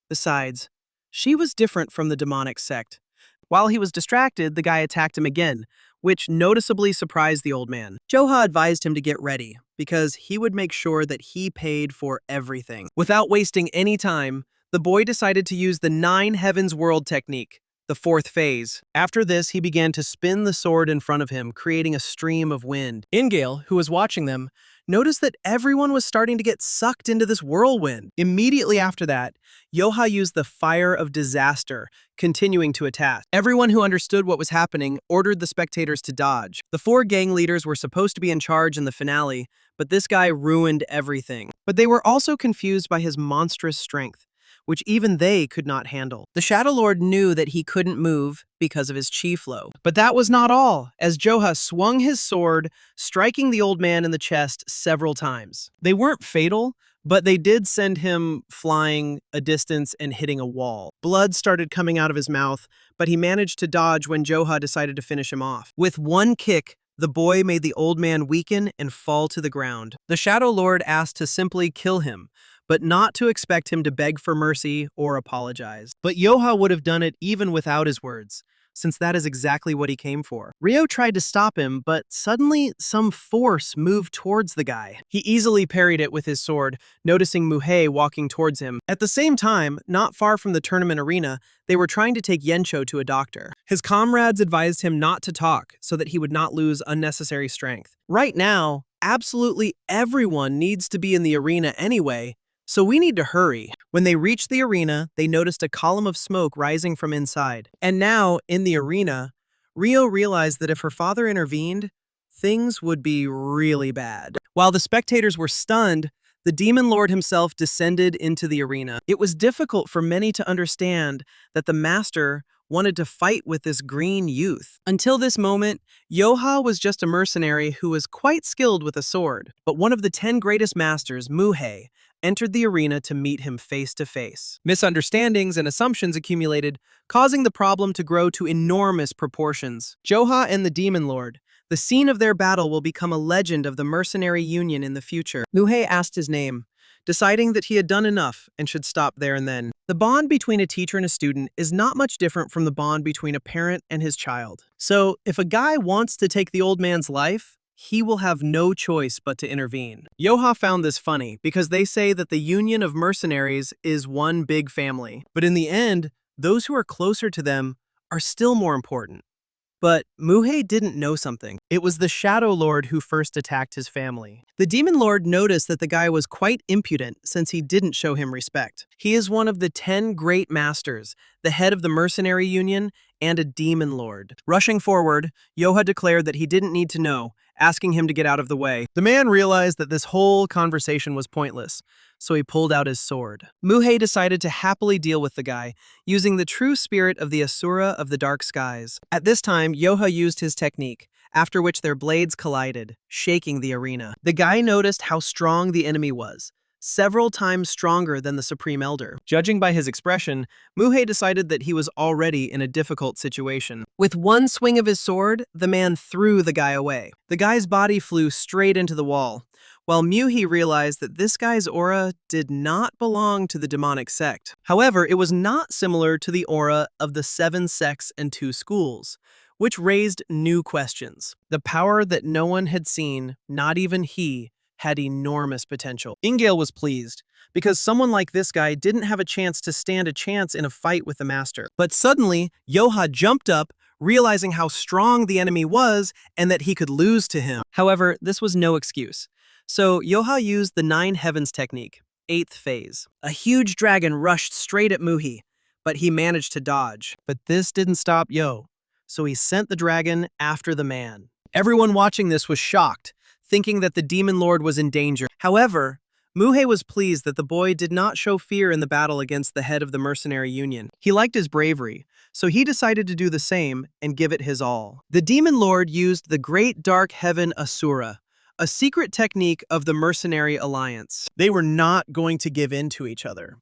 Besides, she was different from the demonic sect. While he was distracted, the guy attacked him again, which noticeably surprised the old man. Joha advised him to get ready, because he would make sure that he paid for everything. Without wasting any time, the boy decided to use the 9 Heavens World technique, the fourth phase. After this, he began to spin the sword in front of him, creating a stream of wind. Ingale, who was watching them, noticed that everyone was starting to get sucked into this whirlwind. Immediately after that, Joha used the fire of disaster, continuing to attack. Everyone who understood what was happening ordered the spectators to dodge. The four gang leaders were supposed to be in charge in the finale, but this guy ruined everything. But they were also confused by his monstrous strength, which even they could not handle. The Shadow Lord knew that he couldn't move because of his chi flow. But that was not all, as Joha swung his sword, striking the old man in the chest several times. They weren't fatal, but they did send him flying a distance and hitting a wall. Blood started coming out of his mouth, but he managed to dodge when Joha decided to finish him off. With one kick, the boy made the old man weaken and fall to the ground. The Shadow Lord asked to simply kill him, but not to expect him to beg for mercy or apologize. But Joha would have done it even without his words, since that is exactly what he came for. Ryo tried to stop him, but suddenly some force moved towards the guy. He easily parried it with his sword, noticing Muhei walking towards him. At the same time, not far from the tournament arena, they were trying to take Yencho to a doctor. His comrades advised him not to talk so that he would not lose unnecessary strength. Right now, absolutely everyone needs to be in the arena anyway, so we need to hurry. When they reached the arena, they noticed a column of smoke rising from inside. And now, in the arena, Ryo realized that if her father intervened, things would be really bad. While the spectators were stunned, the Demon Lord himself descended into the arena. It was difficult for many to understand that the master wanted to fight with this green youth. Until this moment, Joha was just a mercenary who was quite skilled with a sword. But one of the 10 greatest masters, Muhei, entered the arena to meet him face to face. Misunderstandings and assumptions accumulated, causing the problem to grow to enormous proportions. Joha and the Demon Lord. The scene of their battle will become a legend of the mercenary union in the future. Muhei asked his name, deciding that he had done enough and should stop there and then. The bond between a teacher and a student is not much different from the bond between a parent and his child. So, if a guy wants to take the old man's life, he will have no choice but to intervene. Joha found this funny because they say that the union of mercenaries is one big family. But in the end, those who are closer to them are still more important. But Muhei didn't know something. It was the Shadow Lord who first attacked his family. The Demon Lord noticed that the guy was quite impudent since he didn't show him respect. He is one of the 10 great masters, the head of the mercenary union, and a Demon Lord. Rushing forward, Joha declared that he didn't need to know, asking him to get out of the way. The man realized that this whole conversation was pointless, so he pulled out his sword. Muhei decided to happily deal with the guy, using the true spirit of the Asura of the dark skies. At this time, Joha used his technique, after which their blades collided, shaking the arena. The guy noticed how strong the enemy was, several times stronger than the Supreme Elder. Judging by his expression, Muhei decided that he was already in a difficult situation. With one swing of his sword, the man threw the guy away. The guy's body flew straight into the wall, while Muhei realized that this guy's aura did not belong to the demonic sect. However, it was not similar to the aura of the 7 sects and 2 schools, which raised new questions. The power that no one had seen, not even he, had enormous potential. Ingale was pleased, because someone like this guy didn't have a chance to stand a chance in a fight with the master. But suddenly, Joha jumped up, realizing how strong the enemy was and that he could lose to him. However, this was no excuse. So Joha used the 9 heavens technique, 8th phase. A huge dragon rushed straight at Muhei, but he managed to dodge. But this didn't stop Yo, so he sent the dragon after the man. Everyone watching this was shocked, thinking that the Demon Lord was in danger. However, Muhei was pleased that the boy did not show fear in the battle against the head of the mercenary union. He liked his bravery, so he decided to do the same and give it his all. The Demon Lord used the Great Dark Heaven Asura, a secret technique of the mercenary alliance. They were not going to give in to each other.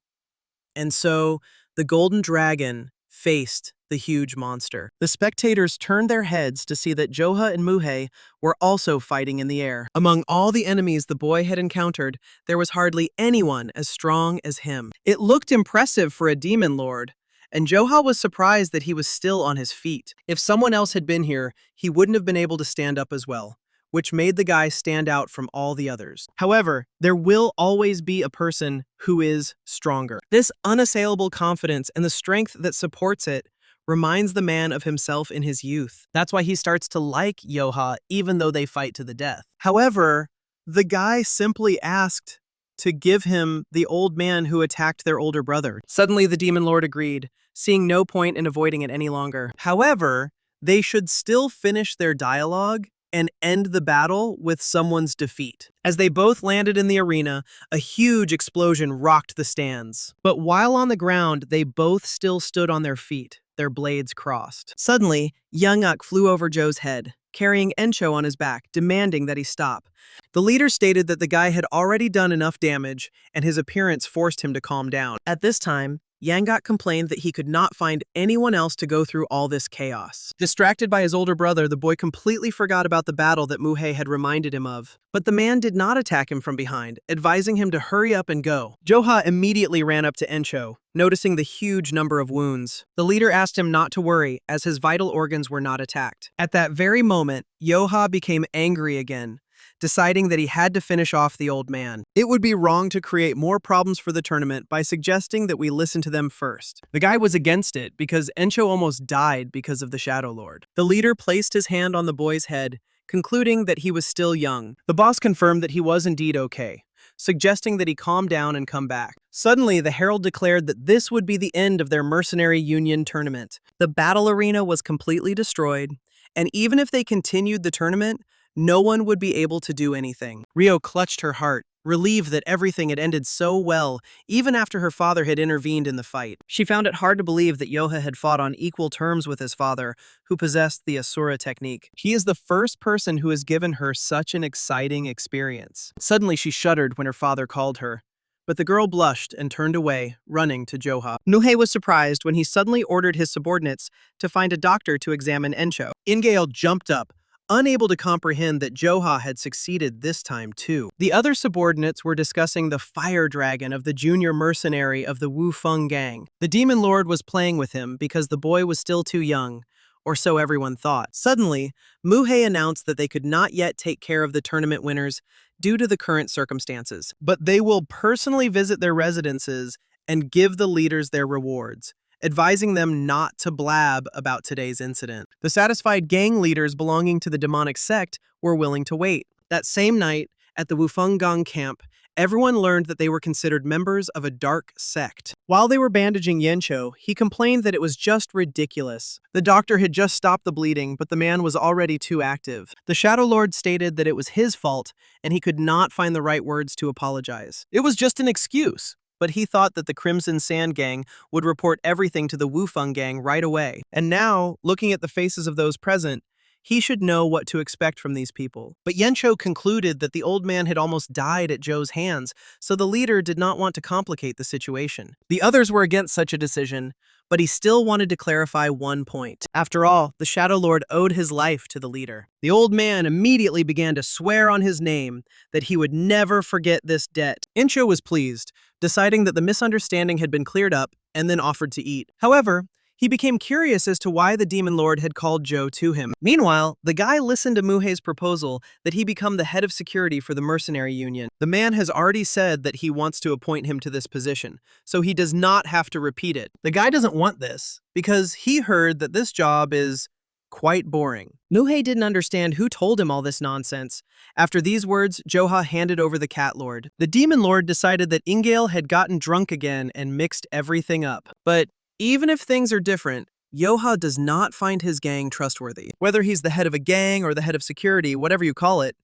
And so, the Golden Dragon faced the huge monster. The spectators turned their heads to see that Joha and Muhei were also fighting in the air. Among all the enemies the boy had encountered, there was hardly anyone as strong as him. It looked impressive for a Demon Lord, and Joha was surprised that he was still on his feet. If someone else had been here, he wouldn't have been able to stand up as well, which made the guy stand out from all the others. However, there will always be a person who is stronger. This unassailable confidence and the strength that supports it reminds the man of himself in his youth. That's why he starts to like Joha even though they fight to the death. However, the guy simply asked to give him the old man who attacked their older brother. Suddenly, the demon lord agreed, seeing no point in avoiding it any longer. However, they should still finish their dialogue and end the battle with someone's defeat. As they both landed in the arena, a huge explosion rocked the stands. But while on the ground, they both still stood on their feet, their blades crossed. Suddenly, Young-uk flew over Joe's head, carrying Encho on his back, demanding that he stop. The leader stated that the guy had already done enough damage, and his appearance forced him to calm down. At this time, Yang-uk complained that he could not find anyone else to go through all this chaos. Distracted by his older brother, the boy completely forgot about the battle that Muhei had reminded him of. But the man did not attack him from behind, advising him to hurry up and go. Joha immediately ran up to Encho, noticing the huge number of wounds. The leader asked him not to worry, as his vital organs were not attacked. At that very moment, Joha became angry again, deciding that he had to finish off the old man. It would be wrong to create more problems for the tournament by suggesting that we listen to them first. The guy was against it because Encho almost died because of the Shadow Lord. The leader placed his hand on the boy's head, concluding that he was still young. The boss confirmed that he was indeed okay, suggesting that he calm down and come back. Suddenly, the herald declared that this would be the end of their mercenary union tournament. The battle arena was completely destroyed, and even if they continued the tournament, no one would be able to do anything. Rio clutched her heart, relieved that everything had ended so well, even after her father had intervened in the fight. She found it hard to believe that Joha had fought on equal terms with his father, who possessed the Asura technique. He is the first person who has given her such an exciting experience. Suddenly, she shuddered when her father called her. But the girl blushed and turned away, running to Joha. Muhei was surprised when he suddenly ordered his subordinates to find a doctor to examine Encho. Ingail jumped up, unable to comprehend that Joha had succeeded this time too. The other subordinates were discussing the fire dragon of the junior mercenary of the Wu Feng gang. The demon lord was playing with him because the boy was still too young, or so everyone thought. Suddenly, Muhei announced that they could not yet take care of the tournament winners due to the current circumstances, but they will personally visit their residences and give the leaders their rewards, advising them not to blab about today's incident. The satisfied gang leaders belonging to the demonic sect were willing to wait. That same night, at the Wufeng Gang camp, everyone learned that they were considered members of a dark sect. While they were bandaging Yencho, he complained that it was just ridiculous. The doctor had just stopped the bleeding, but the man was already too active. The Shadow Lord stated that it was his fault, and he could not find the right words to apologize. It was just an excuse. But he thought that the Crimson Sand Gang would report everything to the Wufeng Gang right away. And now, looking at the faces of those present, he should know what to expect from these people. But Yencho concluded that the old man had almost died at Joe's hands, so the leader did not want to complicate the situation. The others were against such a decision, but he still wanted to clarify one point. After all, the Shadow Lord owed his life to the leader. The old man immediately began to swear on his name that he would never forget this debt. Encho was pleased, deciding that the misunderstanding had been cleared up, and then offered to eat. However, he became curious as to why the Demon Lord had called Joe to him. Meanwhile, the guy listened to Muhei's proposal that he become the head of security for the mercenary union. The man has already said that he wants to appoint him to this position, so he does not have to repeat it. The guy doesn't want this, because he heard that this job is quite boring. Muhei didn't understand who told him all this nonsense. After these words, Joha handed over the Cat Lord. The Demon Lord decided that Ingail had gotten drunk again and mixed everything up. But even if things are different, Joha does not find his gang trustworthy. Whether he's the head of a gang or the head of security, whatever you call it,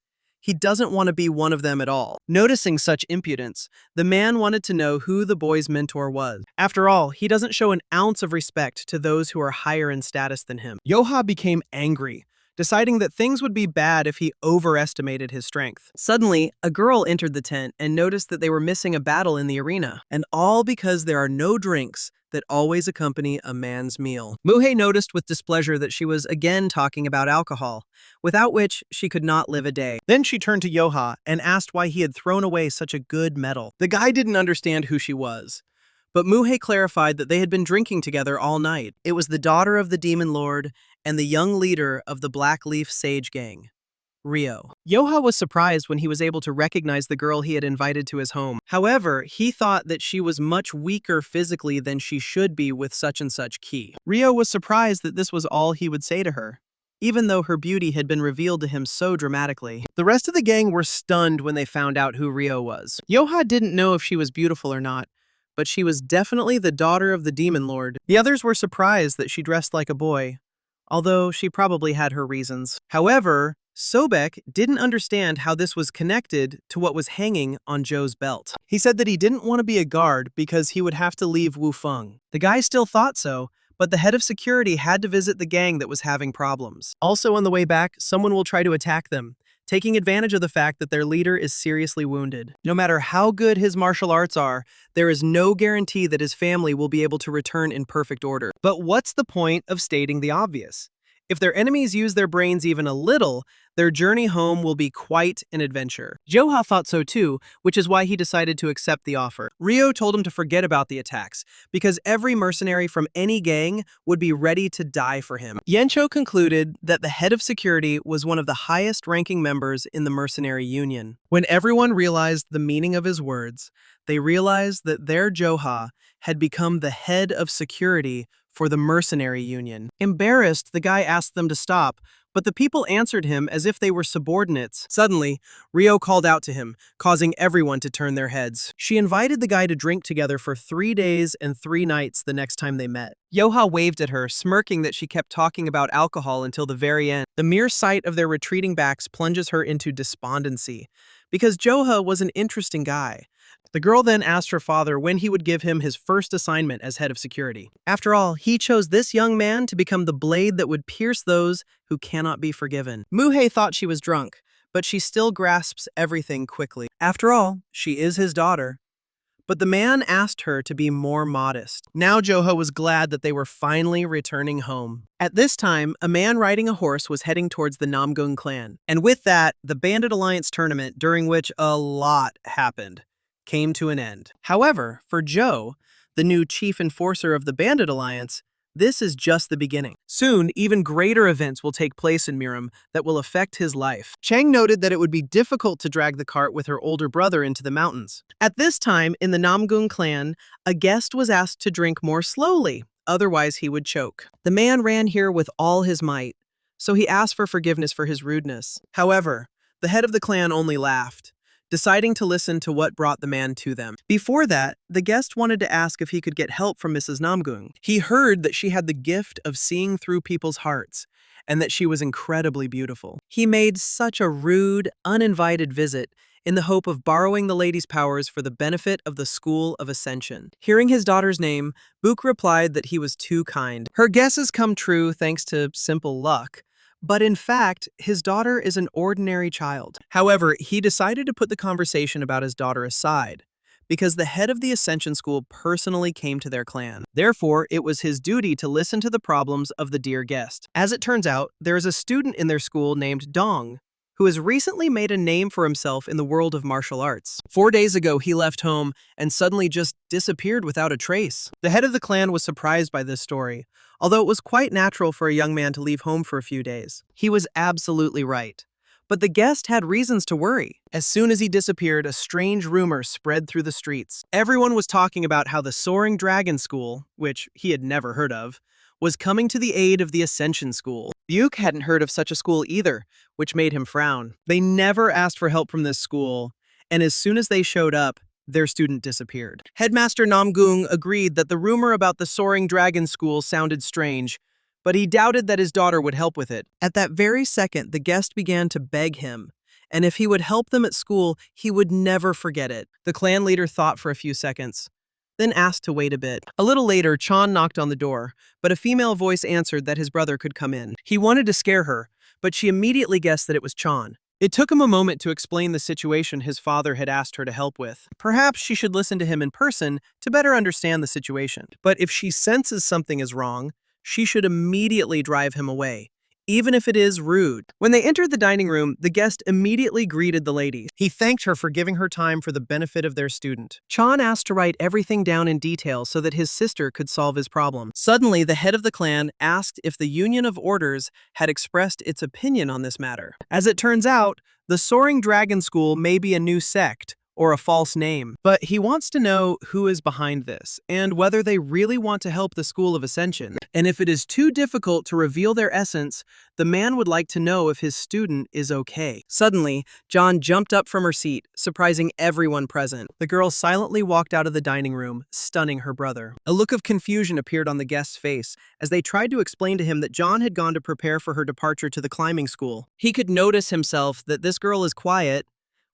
he doesn't want to be one of them at all. Noticing such impudence, the man wanted to know who the boy's mentor was. After all, he doesn't show an ounce of respect to those who are higher in status than him. Joha became angry, deciding that things would be bad if he overestimated his strength. Suddenly, a girl entered the tent and noticed that they were missing a battle in the arena, and all because there are no drinks that always accompany a man's meal. Muhei noticed with displeasure that she was again talking about alcohol, without which she could not live a day. Then she turned to Joha and asked why he had thrown away such a good medal. The guy didn't understand who she was, but Muhei clarified that they had been drinking together all night. It was the daughter of the Demon Lord and the young leader of the Black Leaf Sage Gang. Ryo. Joha was surprised when he was able to recognize the girl he had invited to his home. However, he thought that she was much weaker physically than she should be with such and such ki. Ryo was surprised that this was all he would say to her, even though her beauty had been revealed to him so dramatically. The rest of the gang were stunned when they found out who Ryo was. Joha didn't know if she was beautiful or not, but she was definitely the daughter of the demon lord. The others were surprised that she dressed like a boy, although she probably had her reasons. However, Sobek didn't understand how this was connected to what was hanging on Joe's belt. He said that he didn't want to be a guard because he would have to leave Wufeng. The guy still thought so, but the head of security had to visit the gang that was having problems. Also on the way back, someone will try to attack them, taking advantage of the fact that their leader is seriously wounded. No matter how good his martial arts are, there is no guarantee that his family will be able to return in perfect order. But what's the point of stating the obvious? If their enemies use their brains even a little, their journey home will be quite an adventure. Joha thought so too, which is why he decided to accept the offer. Ryo told him to forget about the attacks, because every mercenary from any gang would be ready to die for him. Yencho concluded that the head of security was one of the highest-ranking members in the mercenary union. When everyone realized the meaning of his words, they realized that their Joha had become the head of security for the mercenary union. Embarrassed, the guy asked them to stop, but the people answered him as if they were subordinates. Suddenly, Ryo called out to him, causing everyone to turn their heads. She invited the guy to drink together for 3 days and 3 nights the next time they met. Joha waved at her, smirking that she kept talking about alcohol until the very end. The mere sight of their retreating backs plunges her into despondency, because Joha was an interesting guy. The girl then asked her father when he would give him his first assignment as head of security. After all, he chose this young man to become the blade that would pierce those who cannot be forgiven. Muhei thought she was drunk, but she still grasps everything quickly. After all, she is his daughter. But the man asked her to be more modest. Now Joha was glad that they were finally returning home. At this time, a man riding a horse was heading towards the Namgong clan. And with that, the Bandit Alliance tournament, during which a lot happened, came to an end. However, for Joe, the new chief enforcer of the Bandit Alliance, this is just the beginning. Soon, even greater events will take place in Murim that will affect his life. Chang noted that it would be difficult to drag the cart with her older brother into the mountains. At this time, in the Namgong clan, a guest was asked to drink more slowly, otherwise he would choke. The man ran here with all his might, so he asked for forgiveness for his rudeness. However, the head of the clan only laughed, deciding to listen to what brought the man to them. Before that, the guest wanted to ask if he could get help from Mrs. Namgong. He heard that she had the gift of seeing through people's hearts, and that she was incredibly beautiful. He made such a rude, uninvited visit in the hope of borrowing the lady's powers for the benefit of the School of Ascension. Hearing his daughter's name, Book replied that he was too kind. Her guesses come true thanks to simple luck. But in fact, his daughter is an ordinary child. However, he decided to put the conversation about his daughter aside, because the head of the Ascension School personally came to their clan. Therefore, it was his duty to listen to the problems of the dear guest. As it turns out, there is a student in their school named Dong, who has recently made a name for himself in the world of martial arts. 4 days ago, he left home and suddenly just disappeared without a trace. The head of the clan was surprised by this story, although it was quite natural for a young man to leave home for a few days. He was absolutely right. But the guest had reasons to worry. As soon as he disappeared, a strange rumor spread through the streets. Everyone was talking about how the Soaring Dragon School, which he had never heard of, was coming to the aid of the Ascension School. Buke hadn't heard of such a school either, which made him frown. They never asked for help from this school, and as soon as they showed up, their student disappeared. Headmaster Namgong agreed that the rumor about the Soaring Dragon School sounded strange, but he doubted that his daughter would help with it. At that very second, the guest began to beg him, and if he would help them at school, he would never forget it. The clan leader thought for a few seconds, then asked to wait a bit. A little later, Chan knocked on the door, but a female voice answered that his brother could come in. He wanted to scare her, but she immediately guessed that it was Chan. It took him a moment to explain the situation his father had asked her to help with. Perhaps she should listen to him in person to better understand the situation. But if she senses something is wrong, she should immediately drive him away, even if it is rude. When they entered the dining room, the guest immediately greeted the lady. He thanked her for giving her time for the benefit of their student. Chan asked to write everything down in detail so that his sister could solve his problem. Suddenly, the head of the clan asked if the Union of Orders had expressed its opinion on this matter. As it turns out, the Soaring Dragon School may be a new sect, or a false name, but he wants to know who is behind this, and whether they really want to help the School of Ascension. And if it is too difficult to reveal their essence, the man would like to know if his student is okay. Suddenly, John jumped up from her seat, surprising everyone present. The girl silently walked out of the dining room, stunning her brother. A look of confusion appeared on the guest's face as they tried to explain to him that John had gone to prepare for her departure to the climbing school. He could notice himself that this girl is quiet.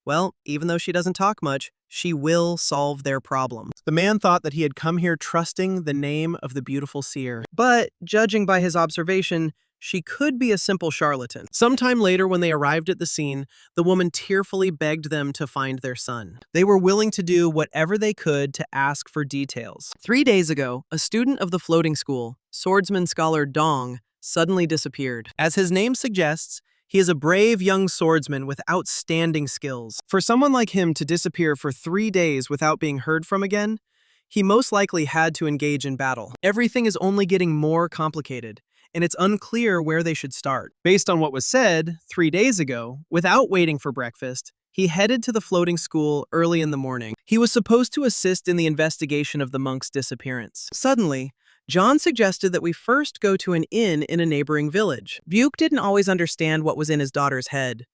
Well, even though she doesn't talk much, she will solve their problems. The man thought that he had come here trusting the name of the beautiful seer. But, judging by his observation, she could be a simple charlatan. Sometime later, when they arrived at the scene, the woman tearfully begged them to find their son. They were willing to do whatever they could to ask for details. 3 days ago, a student of the floating school, swordsman scholar Dong, suddenly disappeared. As his name suggests, he is a brave young swordsman with outstanding skills. For someone like him to disappear for 3 days without being heard from again, he most likely had to engage in battle. Everything is only getting more complicated, and it's unclear where they should start. Based on what was said 3 days ago, without waiting for breakfast, he headed to the floating school early in the morning. He was supposed to assist in the investigation of the monk's disappearance. Suddenly, John suggested that we first go to an inn in a neighboring village. Buke didn't always understand what was in his daughter's head,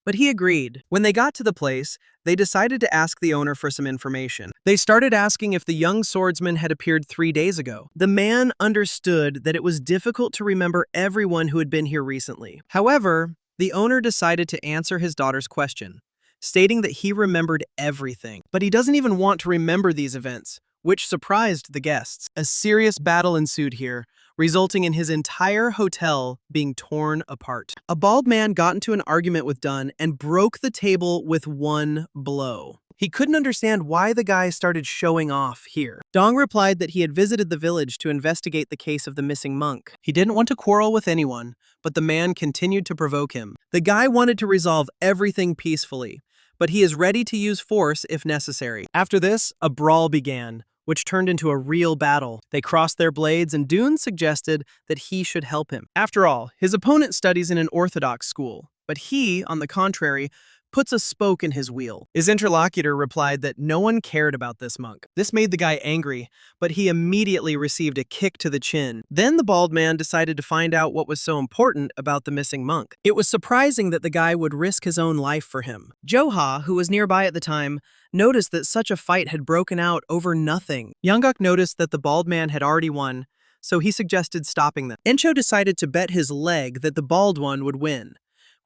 but he agreed. When they got to the place, they decided to ask the owner for some information. They started asking if the young swordsman had appeared 3 days ago. The man understood that it was difficult to remember everyone who had been here recently. However, the owner decided to answer his daughter's question, stating that he remembered everything. But he doesn't even want to remember these events, which surprised the guests. A serious battle ensued here, resulting in his entire hotel being torn apart. A bald man got into an argument with Dunn and broke the table with one blow. He couldn't understand why the guy started showing off here. Dong replied that he had visited the village to investigate the case of the missing monk. He didn't want to quarrel with anyone, but the man continued to provoke him. The guy wanted to resolve everything peacefully, but he is ready to use force if necessary. After this, a brawl began, which turned into a real battle. They crossed their blades, and Dune suggested that he should help him. After all, his opponent studies in an Orthodox school, but he, on the contrary, puts a spoke in his wheel. His interlocutor replied that no one cared about this monk. This made the guy angry, but he immediately received a kick to the chin. Then the bald man decided to find out what was so important about the missing monk. It was surprising that the guy would risk his own life for him. Joha, who was nearby at the time, noticed that such a fight had broken out over nothing. Younguk noticed that the bald man had already won, so he suggested stopping them. Encho decided to bet his leg that the bald one would win,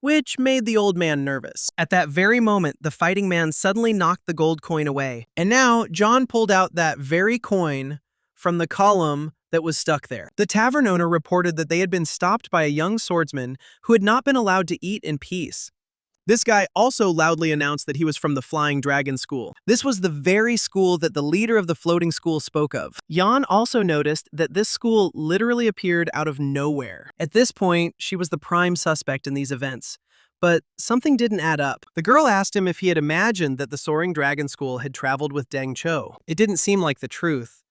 which made the old man nervous. At that very moment, the fighting man suddenly knocked the gold coin away. And now, John pulled out that very coin from the column that was stuck there. The tavern owner reported that they had been stopped by a young swordsman who had not been allowed to eat in peace. This guy also loudly announced that he was from the Flying Dragon School. This was the very school that the leader of the floating school spoke of. Yan also noticed that this school literally appeared out of nowhere. At this point, she was the prime suspect in these events. But something didn't add up. The girl asked him if he had imagined that the Soaring Dragon School had traveled with Deng Cho. It didn't seem like the truth.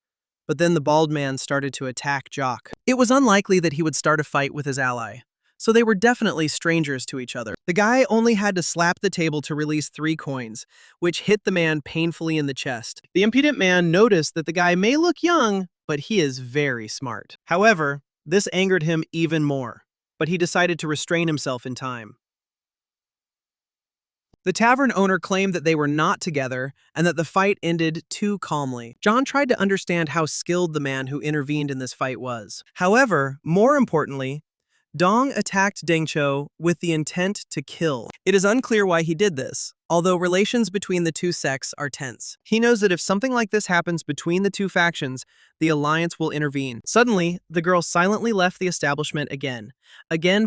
But then the bald man started to attack Jock. It was unlikely that he would start a fight with his ally, so they were definitely strangers to each other. The guy only had to slap the table to release 3 coins, which hit the man painfully in the chest. The impudent man noticed that the guy may look young, but he is very smart. However, this angered him even more, but he decided to restrain himself in time. The tavern owner claimed that they were not together and that the fight ended too calmly. John tried to understand how skilled the man who intervened in this fight was. However, more importantly, Dong attacked Deng Cho with the intent to kill. It is unclear why he did this, although relations between the two sects are tense. He knows that if something like this happens between the two factions, the alliance will intervene. Suddenly, the girl silently left the establishment again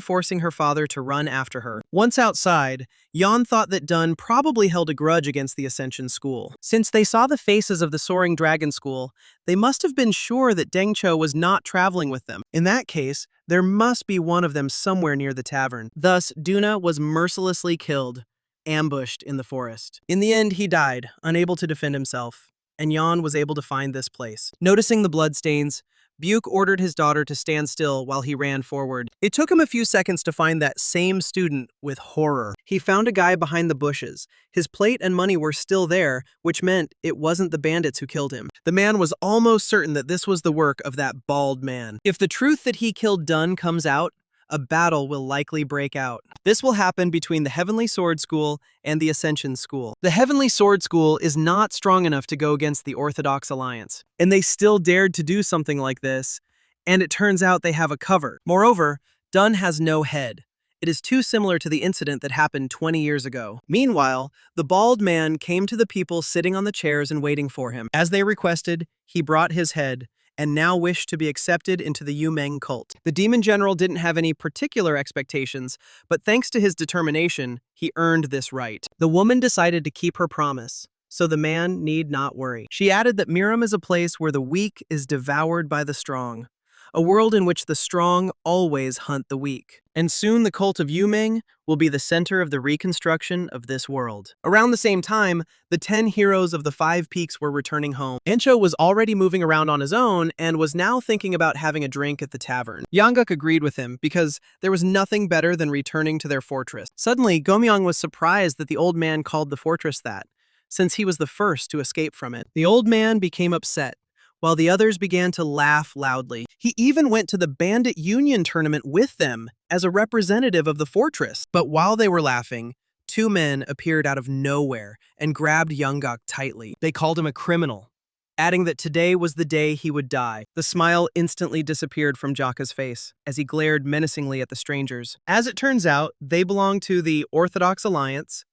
forcing her father to run after her. Once outside, Yeon thought that Dun probably held a grudge against the Ascension School. Since they saw the faces of the Soaring Dragon School, they must have been sure that Deng Cho was not traveling with them. In that case, There must be one of them somewhere near the tavern. Thus, Duna was mercilessly killed, ambushed in the forest. In the end, he died, unable to defend himself, and Yeon was able to find this place. Noticing the bloodstains, Buke ordered his daughter to stand still while he ran forward. It took him a few seconds to find that same student with horror. He found a guy behind the bushes. His plate and money were still there, which meant it wasn't the bandits who killed him. The man was almost certain that this was the work of that bald man. If the truth that he killed Dun comes out, a battle will likely break out. This will happen between the Heavenly Sword School and the Ascension School. The Heavenly Sword School is not strong enough to go against the Orthodox Alliance, and they still dared to do something like this, and it turns out they have a cover. Moreover, Dun has no head. It is too similar to the incident that happened 20 years ago. Meanwhile, the bald man came to the people sitting on the chairs and waiting for him. As they requested, he brought his head, and now wished to be accepted into the Yumeng cult. The demon general didn't have any particular expectations, but thanks to his determination, he earned this right. The woman decided to keep her promise, so the man need not worry. She added that Murim is a place where the weak is devoured by the strong, a world in which the strong always hunt the weak. And soon the cult of Yumeng will be the center of the reconstruction of this world. Around the same time, the 10 heroes of the 5 peaks were returning home. Encho was already moving around on his own and was now thinking about having a drink at the tavern. Yangguk agreed with him because there was nothing better than returning to their fortress. Suddenly, Gomyang was surprised that the old man called the fortress that, since he was the first to escape from it. The old man became upset, while the others began to laugh loudly. He even went to the Bandit Union tournament with them as a representative of the fortress. But while they were laughing, 2 men appeared out of nowhere and grabbed Yangguk tightly. They called him a criminal, adding that today was the day he would die. The smile instantly disappeared from Jaka's face as he glared menacingly at the strangers. As it turns out, they belong to the Orthodox Alliance.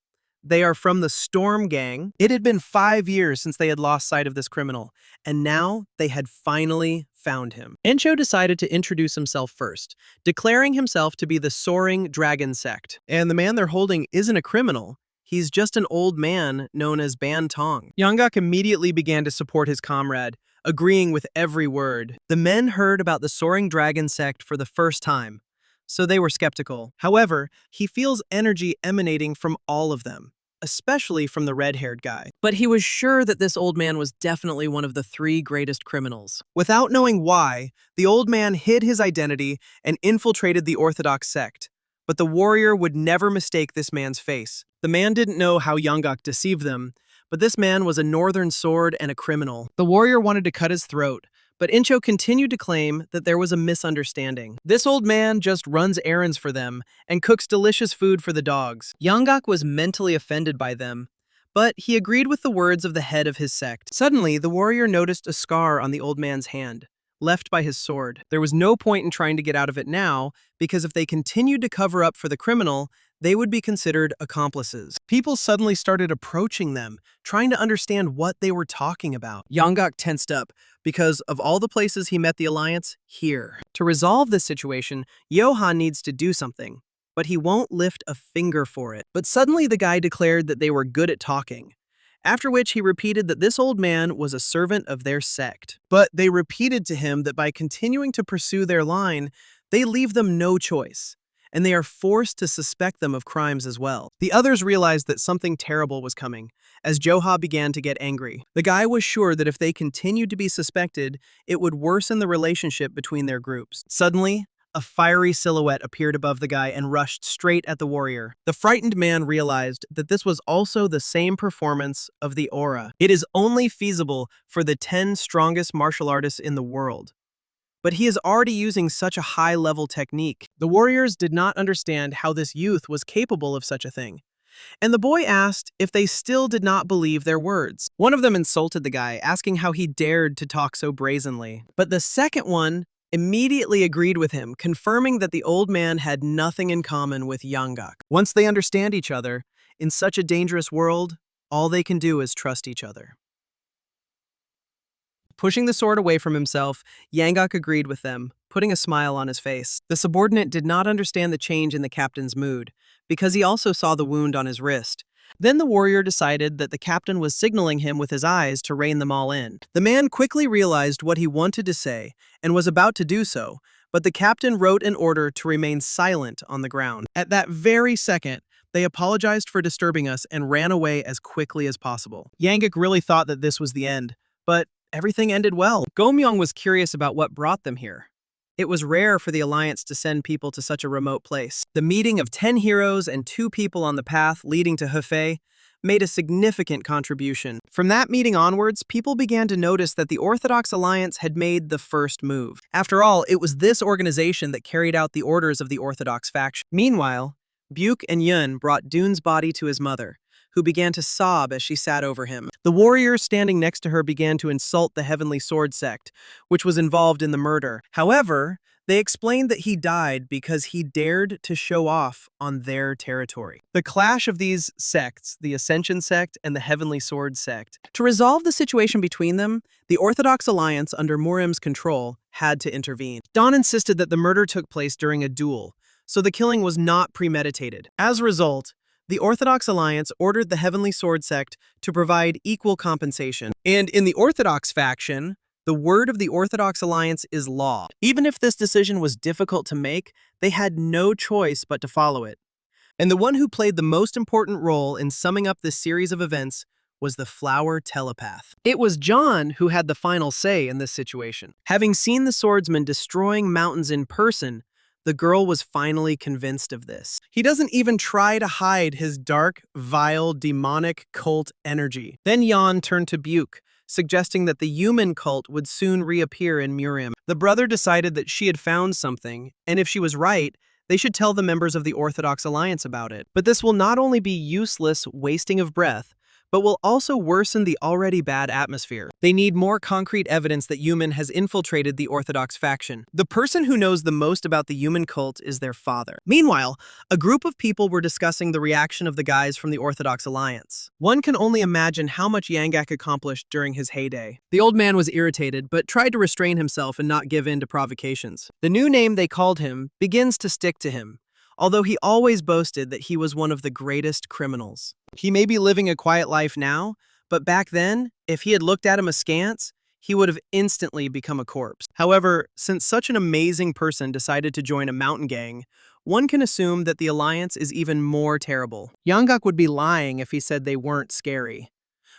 They are from the Storm Gang. It had been 5 years since they had lost sight of this criminal, and now they had finally found him. Encho decided to introduce himself first, declaring himself to be the Soaring Dragon Sect. And the man they're holding isn't a criminal. He's just an old man known as Ban Tong. Yangguk immediately began to support his comrade, agreeing with every word. The men heard about the Soaring Dragon Sect for the first time, so they were skeptical. However, he feels energy emanating from all of them, especially from the red-haired guy. But he was sure that this old man was definitely one of the 3 greatest criminals. Without knowing why, the old man hid his identity and infiltrated the Orthodox sect. But the warrior would never mistake this man's face. The man didn't know how Yangguk deceived them, but this man was a northern sword and a criminal. The warrior wanted to cut his throat, but Incho continued to claim that there was a misunderstanding. This old man just runs errands for them and cooks delicious food for the dogs. Yangguk was mentally offended by them, but he agreed with the words of the head of his sect. Suddenly, the warrior noticed a scar on the old man's hand, left by his sword. There was no point in trying to get out of it now, because if they continued to cover up for the criminal, they would be considered accomplices. People suddenly started approaching them, trying to understand what they were talking about. Yangguk tensed up, because of all the places he met the Alliance, here. To resolve this situation, Joha needs to do something, but he won't lift a finger for it. But suddenly the guy declared that they were good at talking, after which he repeated that this old man was a servant of their sect. But they repeated to him that by continuing to pursue their line, they leave them no choice, and they are forced to suspect them of crimes as well. The others realized that something terrible was coming, as Joha began to get angry. The guy was sure that if they continued to be suspected, it would worsen the relationship between their groups. Suddenly, a fiery silhouette appeared above the guy and rushed straight at the warrior. The frightened man realized that this was also the same performance of the aura. It is only feasible for the 10 strongest martial artists in the world, but he is already using such a high-level technique. The warriors did not understand how this youth was capable of such a thing, and the boy asked if they still did not believe their words. One of them insulted the guy, asking how he dared to talk so brazenly. But the second one immediately agreed with him, confirming that the old man had nothing in common with Yangguk. Once they understand each other, in such a dangerous world, all they can do is trust each other. Pushing the sword away from himself, Yangguk agreed with them, putting a smile on his face. The subordinate did not understand the change in the captain's mood, because he also saw the wound on his wrist. Then the warrior decided that the captain was signaling him with his eyes to rein them all in. The man quickly realized what he wanted to say and was about to do so, but the captain wrote an order to remain silent on the ground. At that very second, they apologized for disturbing us and ran away as quickly as possible. Yangak really thought that this was the end, but everything ended well. Gomyong was curious about what brought them here. It was rare for the Alliance to send people to such a remote place. The meeting of 10 heroes and 2 people on the path leading to Hefei made a significant contribution. From that meeting onwards, people began to notice that the Orthodox Alliance had made the first move. After all, it was this organization that carried out the orders of the Orthodox faction. Meanwhile, Buke and Yun brought Dune's body to his mother, who began to sob as she sat over him. The warriors standing next to her began to insult the Heavenly Sword sect, which was involved in the murder. However, they explained that he died because he dared to show off on their territory. The clash of these sects, the Ascension sect and the Heavenly Sword sect. To resolve the situation between them, the Orthodox Alliance under Murim's control had to intervene. Dawn insisted that the murder took place during a duel, so the killing was not premeditated. As a result, the Orthodox Alliance ordered the Heavenly Sword sect to provide equal compensation. And in the Orthodox faction, the word of the Orthodox Alliance is law. Even if this decision was difficult to make, they had no choice but to follow it. And the one who played the most important role in summing up this series of events was the flower telepath. It was John who had the final say in this situation. Having seen the swordsman destroying mountains in person, the girl was finally convinced of this. He doesn't even try to hide his dark, vile, demonic cult energy. Then Yeon turned to Buke, suggesting that the human cult would soon reappear in Murim. The brother decided that she had found something, and if she was right, they should tell the members of the Orthodox Alliance about it. But this will not only be useless wasting of breath, but will also worsen the already bad atmosphere. They need more concrete evidence that Yuman has infiltrated the Orthodox faction. The person who knows the most about the Yuman cult is their father. Meanwhile, a group of people were discussing the reaction of the guys from the Orthodox Alliance. One can only imagine how much Yangak accomplished during his heyday. The old man was irritated, but tried to restrain himself and not give in to provocations. The new name they called him begins to stick to him, although he always boasted that he was one of the greatest criminals. He may be living a quiet life now, but back then, if he had looked at him askance, he would have instantly become a corpse. However, since such an amazing person decided to join a mountain gang, one can assume that the alliance is even more terrible. Yangak would be lying if he said they weren't scary.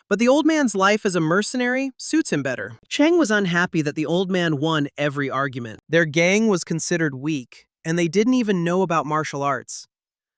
But the old man's life as a mercenary suits him better. Cheng was unhappy that the old man won every argument. Their gang was considered weak, and they didn't even know about martial arts.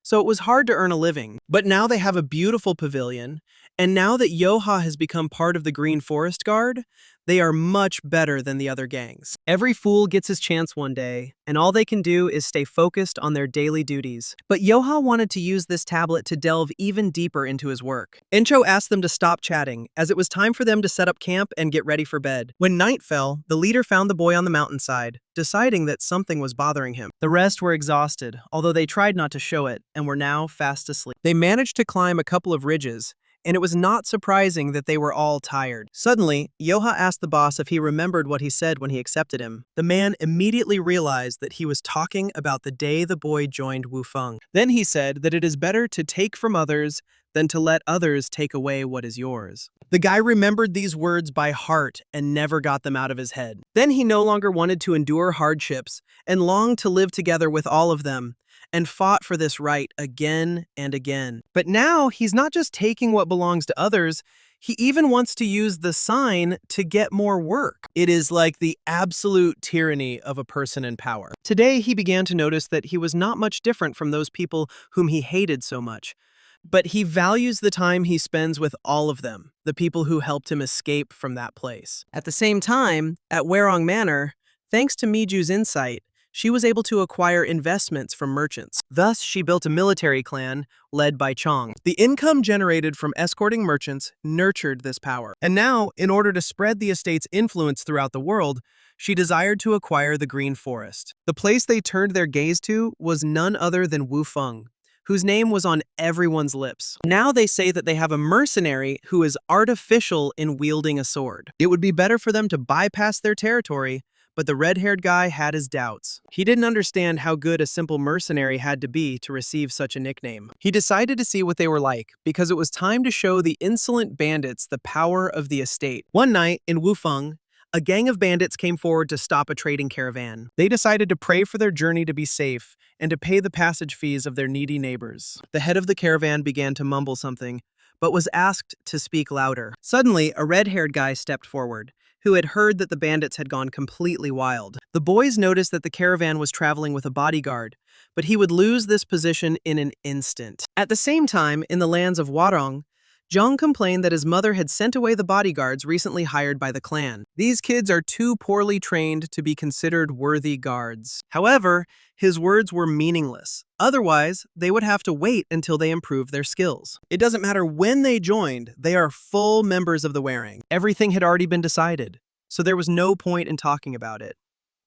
So it was hard to earn a living. But now they have a beautiful pavilion, and now that Joha has become part of the Green Forest Guard, they are much better than the other gangs. Every fool gets his chance one day, and all they can do is stay focused on their daily duties. But Joha wanted to use this tablet to delve even deeper into his work. Encho asked them to stop chatting, as it was time for them to set up camp and get ready for bed. When night fell, the leader found the boy on the mountainside, deciding that something was bothering him. The rest were exhausted, although they tried not to show it, and were now fast asleep. They managed to climb a couple of ridges, and it was not surprising that they were all tired. Suddenly, Joha asked the boss if he remembered what he said when he accepted him. The man immediately realized that he was talking about the day the boy joined Wufeng. Then he said that it is better to take from others than to let others take away what is yours. The guy remembered these words by heart and never got them out of his head. Then he no longer wanted to endure hardships and longed to live together with all of them, and fought for this right again and again. But now he's not just taking what belongs to others, he even wants to use the sign to get more work. It is like the absolute tyranny of a person in power. Today he began to notice that he was not much different from those people whom he hated so much. But he values the time he spends with all of them, the people who helped him escape from that place. At the same time, at Werong Manor, thanks to Miju's insight, she was able to acquire investments from merchants. Thus, she built a military clan led by Chong. The income generated from escorting merchants nurtured this power. And now, in order to spread the estate's influence throughout the world, she desired to acquire the Green Forest. The place they turned their gaze to was none other than Wufeng, whose name was on everyone's lips. Now they say that they have a mercenary who is artificial in wielding a sword. It would be better for them to bypass their territory, but the red-haired guy had his doubts. He didn't understand how good a simple mercenary had to be to receive such a nickname. He decided to see what they were like, because it was time to show the insolent bandits the power of the estate. One night in Wufeng, a gang of bandits came forward to stop a trading caravan. They decided to pray for their journey to be safe and to pay the passage fees of their needy neighbors. The head of the caravan began to mumble something, but was asked to speak louder. Suddenly, a red-haired guy stepped forward, who had heard that the bandits had gone completely wild. The boys noticed that the caravan was traveling with a bodyguard, but he would lose this position in an instant. At the same time, in the lands of Hwarong, Jung complained that his mother had sent away the bodyguards recently hired by the clan. These kids are too poorly trained to be considered worthy guards. However, his words were meaningless. Otherwise, they would have to wait until they improved their skills. It doesn't matter when they joined, they are full members of the Hwarong. Everything had already been decided, so there was no point in talking about it.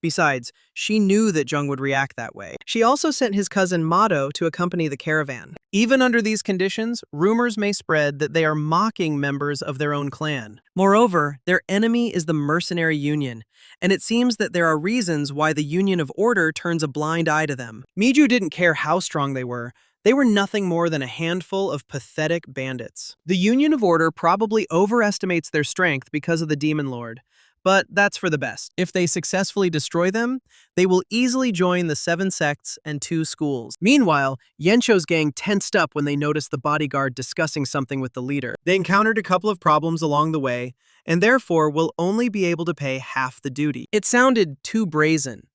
Besides, she knew that Jung would react that way. She also sent his cousin Mado to accompany the caravan. Even under these conditions, rumors may spread that they are mocking members of their own clan. Moreover, their enemy is the mercenary union, and it seems that there are reasons why the Union of Order turns a blind eye to them. Miju didn't care how strong they were. They were nothing more than a handful of pathetic bandits. The Union of Order probably overestimates their strength because of the Demon Lord. But that's for the best. If they successfully destroy them, they will easily join the 7 sects and 2 schools. Meanwhile, Yencho's gang tensed up when they noticed the bodyguard discussing something with the leader. They encountered a couple of problems along the way, and therefore will only be able to pay half the duty. It sounded too brazen,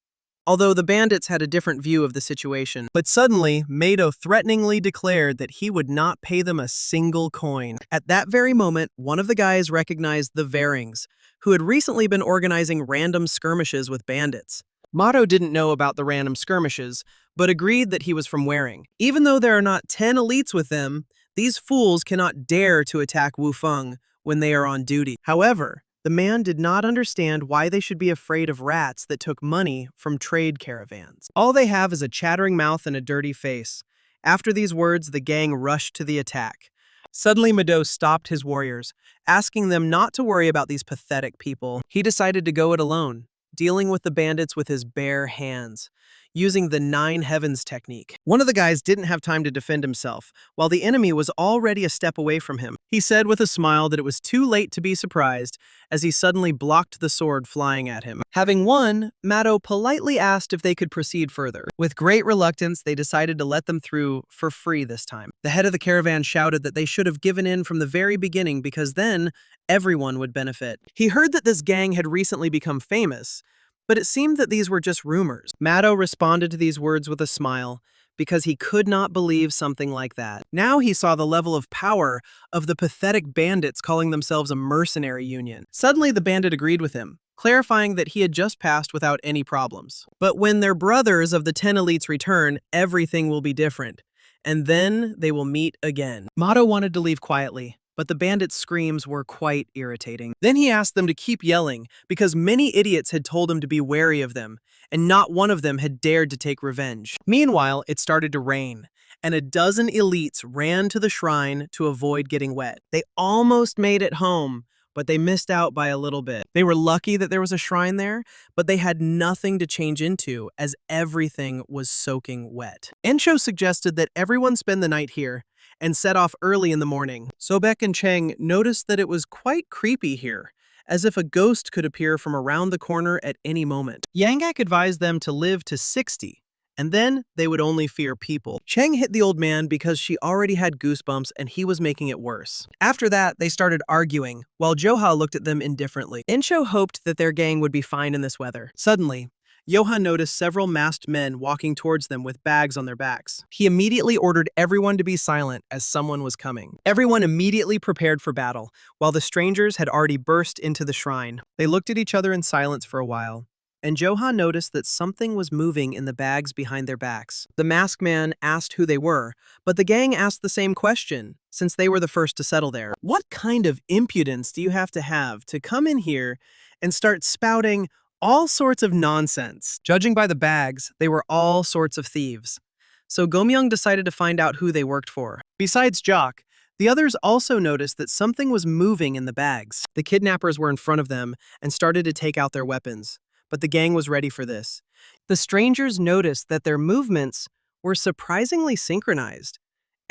although the bandits had a different view of the situation. But suddenly, Mado threateningly declared that he would not pay them a single coin. At that very moment, one of the guys recognized the Hwarings, who had recently been organizing random skirmishes with bandits. Mado didn't know about the random skirmishes, but agreed that he was from Hwarong. Even though there are not 10 elites with them, these fools cannot dare to attack Wufeng when they are on duty. However, the man did not understand why they should be afraid of rats that took money from trade caravans. All they have is a chattering mouth and a dirty face. After these words, the gang rushed to the attack. Suddenly, Mado stopped his warriors, asking them not to worry about these pathetic people. He decided to go it alone, dealing with the bandits with his bare hands, using the 9 heavens technique. One of the guys didn't have time to defend himself, while the enemy was already a step away from him. He said with a smile that it was too late to be surprised, as he suddenly blocked the sword flying at him. Having won, Mado politely asked if they could proceed further. With great reluctance, they decided to let them through for free this time. The head of the caravan shouted that they should have given in from the very beginning because then everyone would benefit. He heard that this gang had recently become famous, but it seemed that these were just rumors. Mado responded to these words with a smile, because he could not believe something like that. Now he saw the level of power of the pathetic bandits calling themselves a mercenary union. Suddenly the bandit agreed with him, clarifying that he had just passed without any problems. But when their brothers of the 10 elites return, everything will be different, and then they will meet again. Mado wanted to leave quietly, but the bandits' screams were quite irritating. Then he asked them to keep yelling, because many idiots had told him to be wary of them, and not one of them had dared to take revenge. Meanwhile, it started to rain, and a dozen elites ran to the shrine to avoid getting wet. They almost made it home, but they missed out by a little bit. They were lucky that there was a shrine there, but they had nothing to change into, as everything was soaking wet. Ensho suggested that everyone spend the night here, and set off early in the morning. Sobek and Cheng noticed that it was quite creepy here, as if a ghost could appear from around the corner at any moment. Yangak advised them to live to 60, and then they would only fear people. Cheng hit the old man because she already had goosebumps and he was making it worse. After that, they started arguing, while Joha looked at them indifferently. Insho hoped that their gang would be fine in this weather. Suddenly, Joha noticed several masked men walking towards them with bags on their backs. He immediately ordered everyone to be silent as someone was coming. Everyone immediately prepared for battle, while the strangers had already burst into the shrine. They looked at each other in silence for a while, and Joha noticed that something was moving in the bags behind their backs. The masked man asked who they were, but the gang asked the same question, since they were the first to settle there. What kind of impudence do you have to come in here and start spouting all sorts of nonsense? Judging by the bags, they were all sorts of thieves. So Gomyoung decided to find out who they worked for. Besides Jock, the others also noticed that something was moving in the bags. The kidnappers were in front of them and started to take out their weapons, but the gang was ready for this. The strangers noticed that their movements were surprisingly synchronized,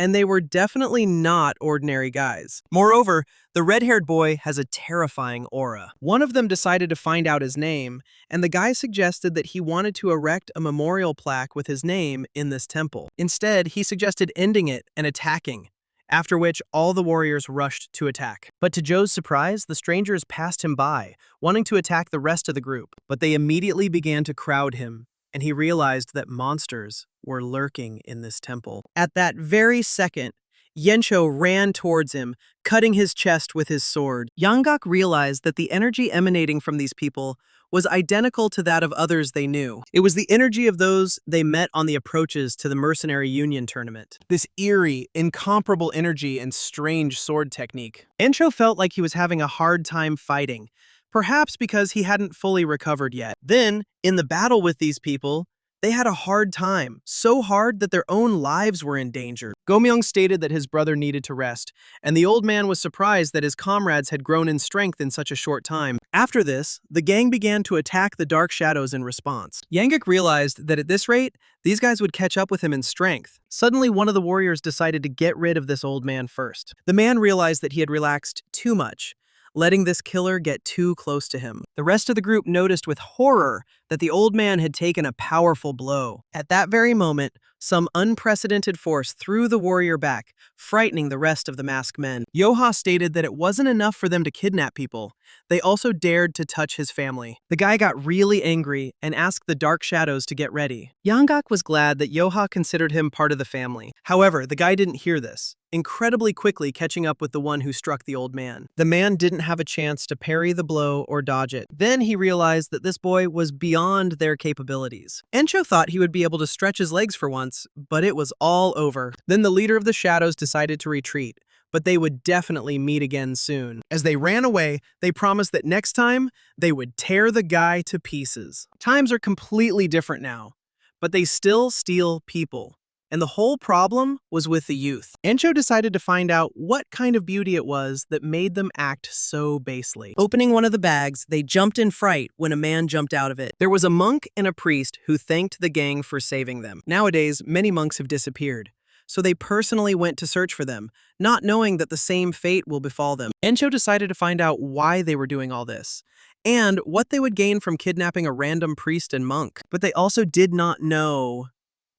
and they were definitely not ordinary guys. Moreover, the red-haired boy has a terrifying aura. One of them decided to find out his name, and the guy suggested that he wanted to erect a memorial plaque with his name in this temple. Instead, he suggested ending it and attacking, after which all the warriors rushed to attack. But to Joe's surprise, the strangers passed him by, wanting to attack the rest of the group. But they immediately began to crowd him, and he realized that monsters were lurking in this temple. At that very second, Yensho ran towards him, cutting his chest with his sword. Yanggak realized that the energy emanating from these people was identical to that of others they knew. It was the energy of those they met on the approaches to the Mercenary Union tournament. This eerie, incomparable energy and strange sword technique. Yensho felt like he was having a hard time fighting, perhaps because he hadn't fully recovered yet. Then, in the battle with these people, they had a hard time, so hard that their own lives were in danger. Gomyung stated that his brother needed to rest, and the old man was surprised that his comrades had grown in strength in such a short time. After this, the gang began to attack the dark shadows in response. Yanggak realized that at this rate, these guys would catch up with him in strength. Suddenly, one of the warriors decided to get rid of this old man first. The man realized that he had relaxed too much, letting this killer get too close to him. The rest of the group noticed with horror that the old man had taken a powerful blow. At that very moment, some unprecedented force threw the warrior back, frightening the rest of the masked men. Joha stated that it wasn't enough for them to kidnap people. They also dared to touch his family. The guy got really angry and asked the dark shadows to get ready. Yanggak was glad that Joha considered him part of the family. However, the guy didn't hear this, incredibly quickly catching up with the one who struck the old man. The man didn't have a chance to parry the blow or dodge it. Then he realized that this boy was beyond their capabilities. Encho thought he would be able to stretch his legs for once, but it was all over. Then the leader of the shadows decided to retreat, but they would definitely meet again soon. As they ran away, they promised that next time, they would tear the guy to pieces. Times are completely different now, but they still steal people. And the whole problem was with the youth. Encho decided to find out what kind of beauty it was that made them act so basely. Opening one of the bags, they jumped in fright when a man jumped out of it. There was a monk and a priest who thanked the gang for saving them. Nowadays, many monks have disappeared, so they personally went to search for them, not knowing that the same fate will befall them. Encho decided to find out why they were doing all this, and what they would gain from kidnapping a random priest and monk. But they also did not know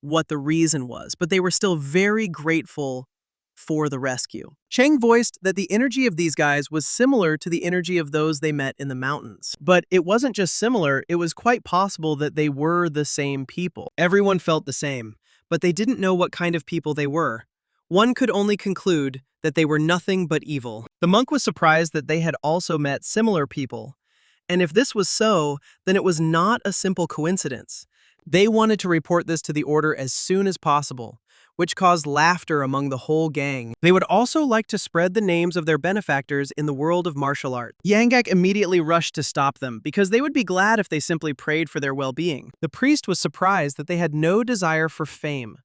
what the reason was, but they were still very grateful for the rescue. Cheng voiced that the energy of these guys was similar to the energy of those they met in the mountains. But it wasn't just similar, it was quite possible that they were the same people. Everyone felt the same, but they didn't know what kind of people they were. One could only conclude that they were nothing but evil. The monk was surprised that they had also met similar people. And if this was so, then it was not a simple coincidence. They wanted to report this to the order as soon as possible, which caused laughter among the whole gang. They would also like to spread the names of their benefactors in the world of martial art. Yanggak immediately rushed to stop them because they would be glad if they simply prayed for their well-being. The priest was surprised that they had no desire for fame.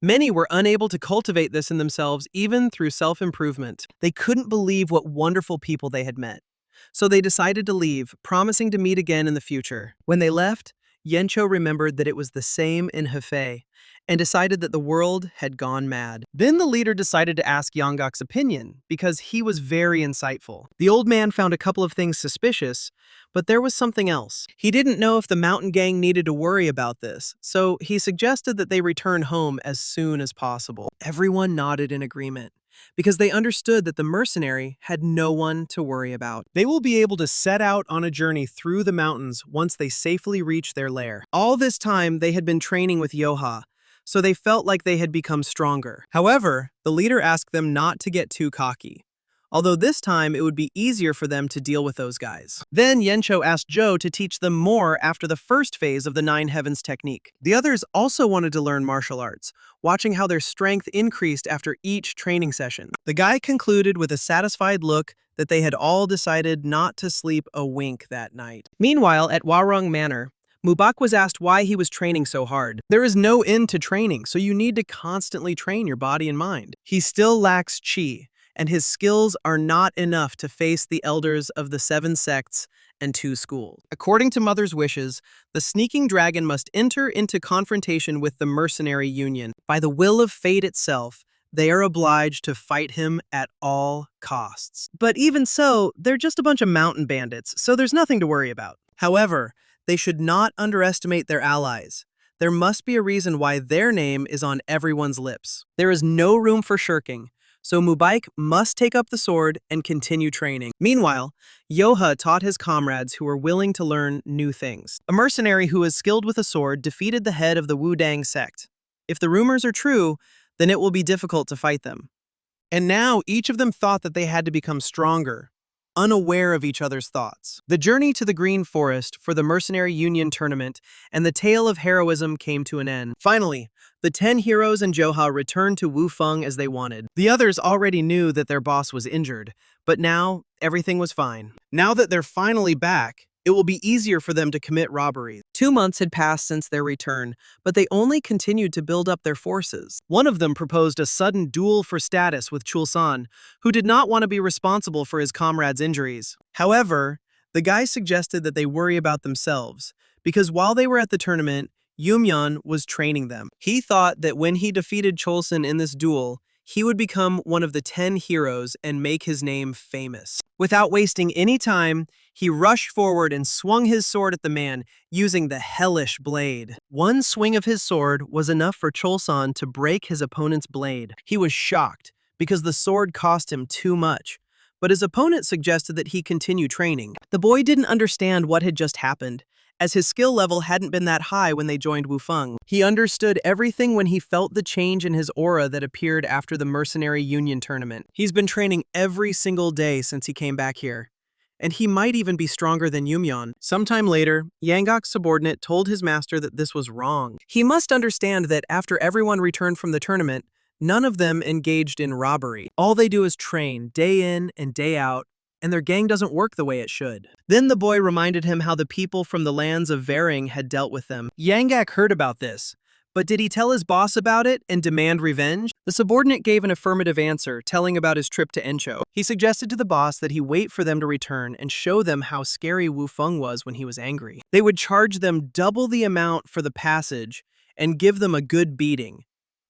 Many were unable to cultivate this in themselves even through self-improvement. They couldn't believe what wonderful people they had met. So they decided to leave, promising to meet again in the future. When they left, Yencho remembered that it was the same in Hefei, and decided that the world had gone mad. Then the leader decided to ask Yanggak's opinion, because he was very insightful. The old man found a couple of things suspicious, but there was something else. He didn't know if the mountain gang needed to worry about this, so he suggested that they return home as soon as possible. Everyone nodded in agreement, because they understood that the mercenary had no one to worry about. They will be able to set out on a journey through the mountains once they safely reach their lair. All this time, they had been training with Joha, so they felt like they had become stronger. However, the leader asked them not to get too cocky, although this time it would be easier for them to deal with those guys. Then Yencho asked Joe to teach them more after the first phase of the Nine Heavens technique. The others also wanted to learn martial arts, watching how their strength increased after each training session. The guy concluded with a satisfied look that they had all decided not to sleep a wink that night. Meanwhile, at Warung Manor, Mubak was asked why he was training so hard. There is no end to training, so you need to constantly train your body and mind. He still lacks chi, and his skills are not enough to face the elders of the 7 sects and 2 schools. According to Mother's wishes, the sneaking dragon must enter into confrontation with the mercenary union. By the will of fate itself, they are obliged to fight him at all costs. But even so, they're just a bunch of mountain bandits, so there's nothing to worry about. However, they should not underestimate their allies. There must be a reason why their name is on everyone's lips. There is no room for shirking, so Mubaik must take up the sword and continue training. Meanwhile, Joha taught his comrades who were willing to learn new things. A mercenary who is skilled with a sword defeated the head of the Wudang sect. If the rumors are true, then it will be difficult to fight them. And now each of them thought that they had to become stronger, unaware of each other's thoughts. The journey to the Green Forest for the Mercenary Union tournament and the tale of heroism came to an end. Finally, the 10 heroes and Joha returned to Wufeng as they wanted. The others already knew that their boss was injured, but now everything was fine. Now that they're finally back, it will be easier for them to commit robberies. 2 months had passed since their return, but they only continued to build up their forces. One of them proposed a sudden duel for status with Chulsan, who did not want to be responsible for his comrade's injuries. However, the guy suggested that they worry about themselves, because while they were at the tournament, Yumyeon was training them. He thought that when he defeated Cholson in this duel, he would become one of the 10 heroes and make his name famous. Without wasting any time, he rushed forward and swung his sword at the man, using the hellish blade. One swing of his sword was enough for Cholson to break his opponent's blade. He was shocked, because the sword cost him too much. But his opponent suggested that he continue training. The boy didn't understand what had just happened, as his skill level hadn't been that high when they joined Wufeng. He understood everything when he felt the change in his aura that appeared after the Mercenary Union tournament. He's been training every single day since he came back here, and he might even be stronger than Yumyeon. Sometime later, Yanggak's subordinate told his master that this was wrong. He must understand that after everyone returned from the tournament, none of them engaged in robbery. All they do is train, day in and day out, and their gang doesn't work the way it should. Then the boy reminded him how the people from the lands of Varing had dealt with them. Yanggak heard about this, but did he tell his boss about it and demand revenge? The subordinate gave an affirmative answer, telling about his trip to Encho. He suggested to the boss that he wait for them to return and show them how scary Wufeng was when he was angry. They would charge them double the amount for the passage and give them a good beating.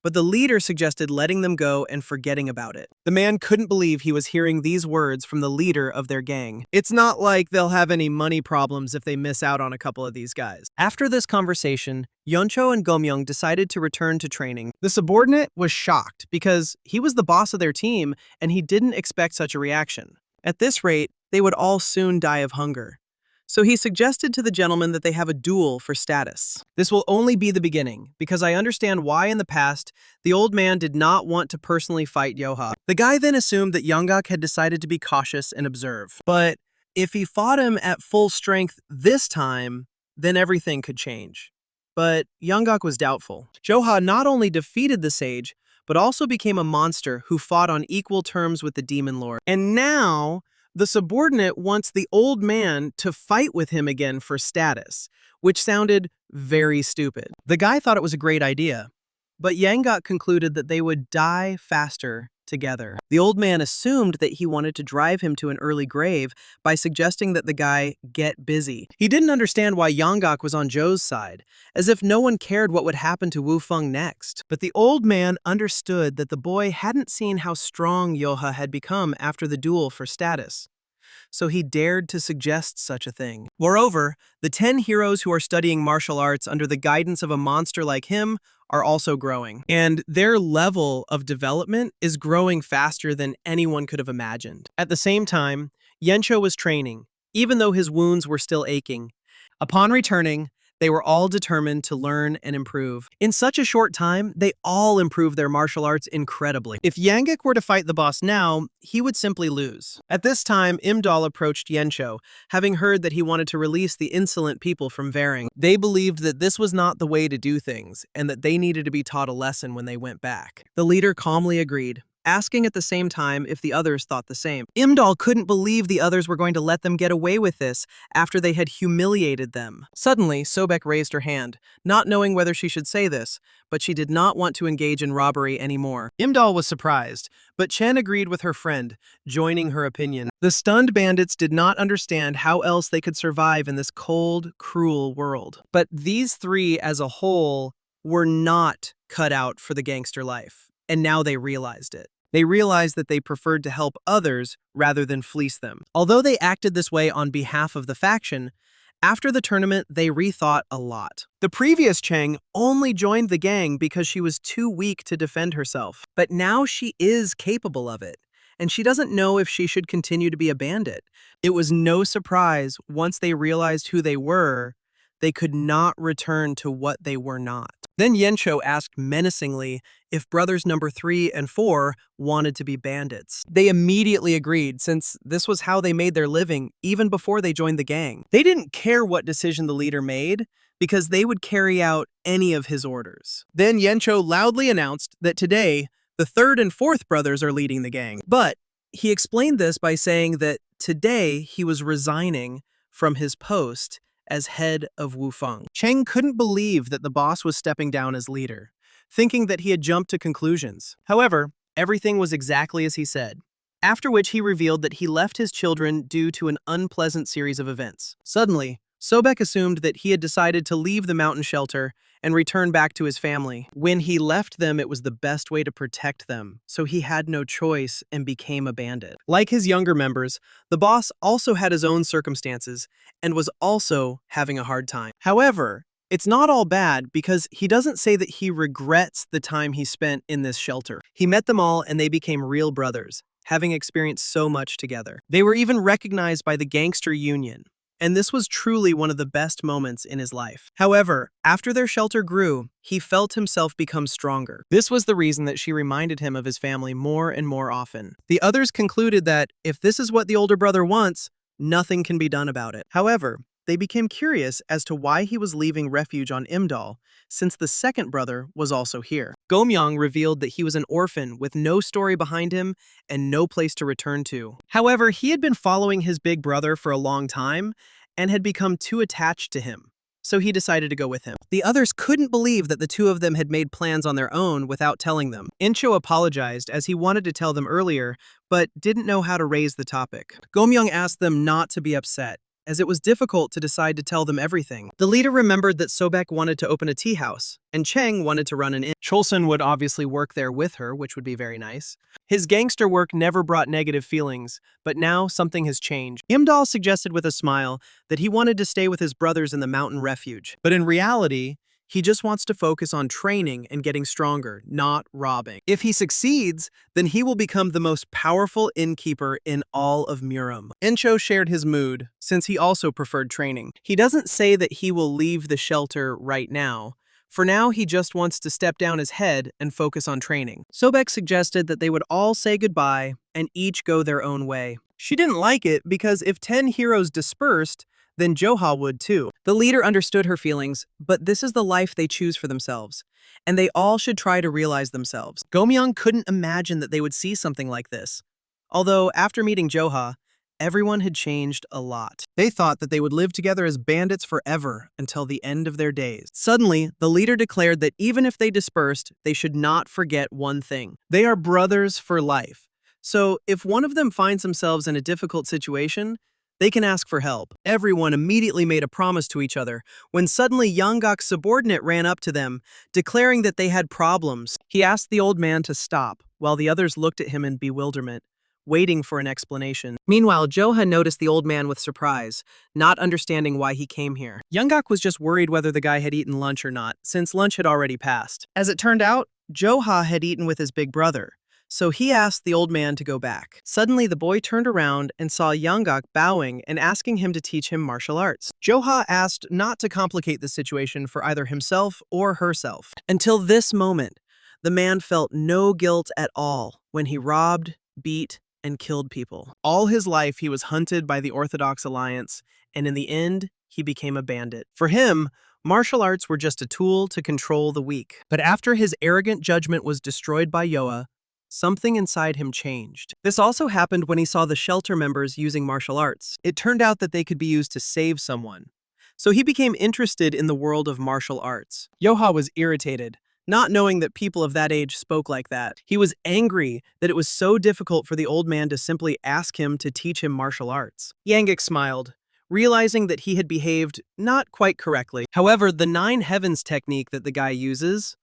But the leader suggested letting them go and forgetting about it. The man couldn't believe he was hearing these words from the leader of their gang. It's not like they'll have any money problems if they miss out on a couple of these guys. After this conversation, Yeoncho and Gomyoung decided to return to training. The subordinate was shocked because he was the boss of their team and he didn't expect such a reaction. At this rate, they would all soon die of hunger. So he suggested to the gentleman that they have a duel for status. This will only be the beginning, because I understand why in the past, the old man did not want to personally fight Joha. The guy then assumed that Yanggak had decided to be cautious and observe. But if he fought him at full strength this time, then everything could change. But Yanggak was doubtful. Joha not only defeated the sage, but also became a monster who fought on equal terms with the demon lord. And now, the subordinate wants the old man to fight with him again for status, which sounded very stupid. The guy thought it was a great idea, but Yanggak concluded that they would die faster together. The old man assumed that he wanted to drive him to an early grave by suggesting that the guy get busy. He didn't understand why Yanggak was on Zhou's side, as if no one cared what would happen to Wufeng next. But the old man understood that the boy hadn't seen how strong Joha had become after the duel for status, so he dared to suggest such a thing. Moreover, the 10 heroes who are studying martial arts under the guidance of a monster like him are also growing, and their level of development is growing faster than anyone could have imagined. At the same time, Yeoncho was training, even though his wounds were still aching. Upon returning, they were all determined to learn and improve. In such a short time, they all improved their martial arts incredibly. If Yanggak were to fight the boss now, he would simply lose. At this time, Imdal approached Yeoncho, having heard that he wanted to release the insolent people from Varing. They believed that this was not the way to do things, and that they needed to be taught a lesson when they went back. The leader calmly agreed, asking at the same time if the others thought the same. Imdal couldn't believe the others were going to let them get away with this after they had humiliated them. Suddenly, Sobek raised her hand, not knowing whether she should say this, but she did not want to engage in robbery anymore. Imdal was surprised, but Chen agreed with her friend, joining her opinion. The stunned bandits did not understand how else they could survive in this cold, cruel world. But these three as a whole were not cut out for the gangster life. and now they realized it. They realized that they preferred to help others rather than fleece them. Although they acted this way on behalf of the faction, after the tournament, they rethought a lot. The previous Cheng only joined the gang because she was too weak to defend herself. But now she is capable of it, and she doesn't know if she should continue to be a bandit. It was no surprise once they realized who they were, they could not return to what they were not. Then Yencho asked menacingly if brothers number 3 and 4 wanted to be bandits. They immediately agreed, since this was how they made their living even before they joined the gang. They didn't care what decision the leader made, because they would carry out any of his orders. Then Yencho loudly announced that today, the 3rd and 4th brothers are leading the gang. But he explained this by saying that today he was resigning from his post as head of Wufeng. Cheng couldn't believe that the boss was stepping down as leader, thinking that he had jumped to conclusions. However, everything was exactly as he said, after which he revealed that he left his children due to an unpleasant series of events. Suddenly, Sobek assumed that he had decided to leave the mountain shelter and return back to his family. When he left them, it was the best way to protect them, so he had no choice and became a bandit. Like his younger members, the boss also had his own circumstances and was also having a hard time. However, it's not all bad, because he doesn't say that he regrets the time he spent in this shelter. He met them all and they became real brothers, having experienced so much together. They were even recognized by the gangster union, and this was truly one of the best moments in his life. However, after their shelter grew, he felt himself become stronger. This was the reason that she reminded him of his family more and more often. The others concluded that if this is what the older brother wants, nothing can be done about it. However, they became curious as to why he was leaving refuge on Imdal, since the second brother was also here. Gomyang revealed that he was an orphan with no story behind him and no place to return to. However, he had been following his big brother for a long time and had become too attached to him, so he decided to go with him. The others couldn't believe that the two of them had made plans on their own without telling them. Incho apologized, as he wanted to tell them earlier, but didn't know how to raise the topic. Gomyang asked them not to be upset, as it was difficult to decide to tell them everything. The leader remembered that Sobek wanted to open a tea house, and Cheng wanted to run an inn. Cholson would obviously work there with her, which would be very nice. His gangster work never brought negative feelings, but now something has changed. Imdal suggested with a smile that he wanted to stay with his brothers in the mountain refuge, but in reality, he just wants to focus on training and getting stronger, not robbing. If he succeeds, then he will become the most powerful innkeeper in all of Murim. Incho shared his mood, since he also preferred training. He doesn't say that he will leave the shelter right now. For now, he just wants to step down his head and focus on training. Sobek suggested that they would all say goodbye and each go their own way. She didn't like it because if 10 heroes dispersed, then Joha would too. The leader understood her feelings, but this is the life they choose for themselves, and they all should try to realize themselves. Gomyang couldn't imagine that they would see something like this. Although, after meeting Joha, everyone had changed a lot. They thought that they would live together as bandits forever until the end of their days. Suddenly, the leader declared that even if they dispersed, they should not forget one thing. They are brothers for life. So, if one of them finds themselves in a difficult situation, they can ask for help. Everyone immediately made a promise to each other, when suddenly Yanggak's subordinate ran up to them, declaring that they had problems. He asked the old man to stop, while the others looked at him in bewilderment, waiting for an explanation. Meanwhile, Joha noticed the old man with surprise, not understanding why he came here. Yanggak was just worried whether the guy had eaten lunch or not, since lunch had already passed. As it turned out, Joha had eaten with his big brother, so he asked the old man to go back. Suddenly, the boy turned around and saw Yanggak bowing and asking him to teach him martial arts. Joha asked not to complicate the situation for either himself or herself. Until this moment, the man felt no guilt at all when he robbed, beat, and killed people. All his life, he was hunted by the Orthodox Alliance, and in the end, he became a bandit. For him, martial arts were just a tool to control the weak. But after his arrogant judgment was destroyed by Yoa, something inside him changed. This also happened when he saw the shelter members using martial arts. It turned out that they could be used to save someone. So he became interested in the world of martial arts. Yoha was irritated, not knowing that people of that age spoke like that. He was angry that it was so difficult for the old man to simply ask him to teach him martial arts. Yanggak smiled, realizing that he had behaved not quite correctly. However, the 9 heavens technique that the guy uses,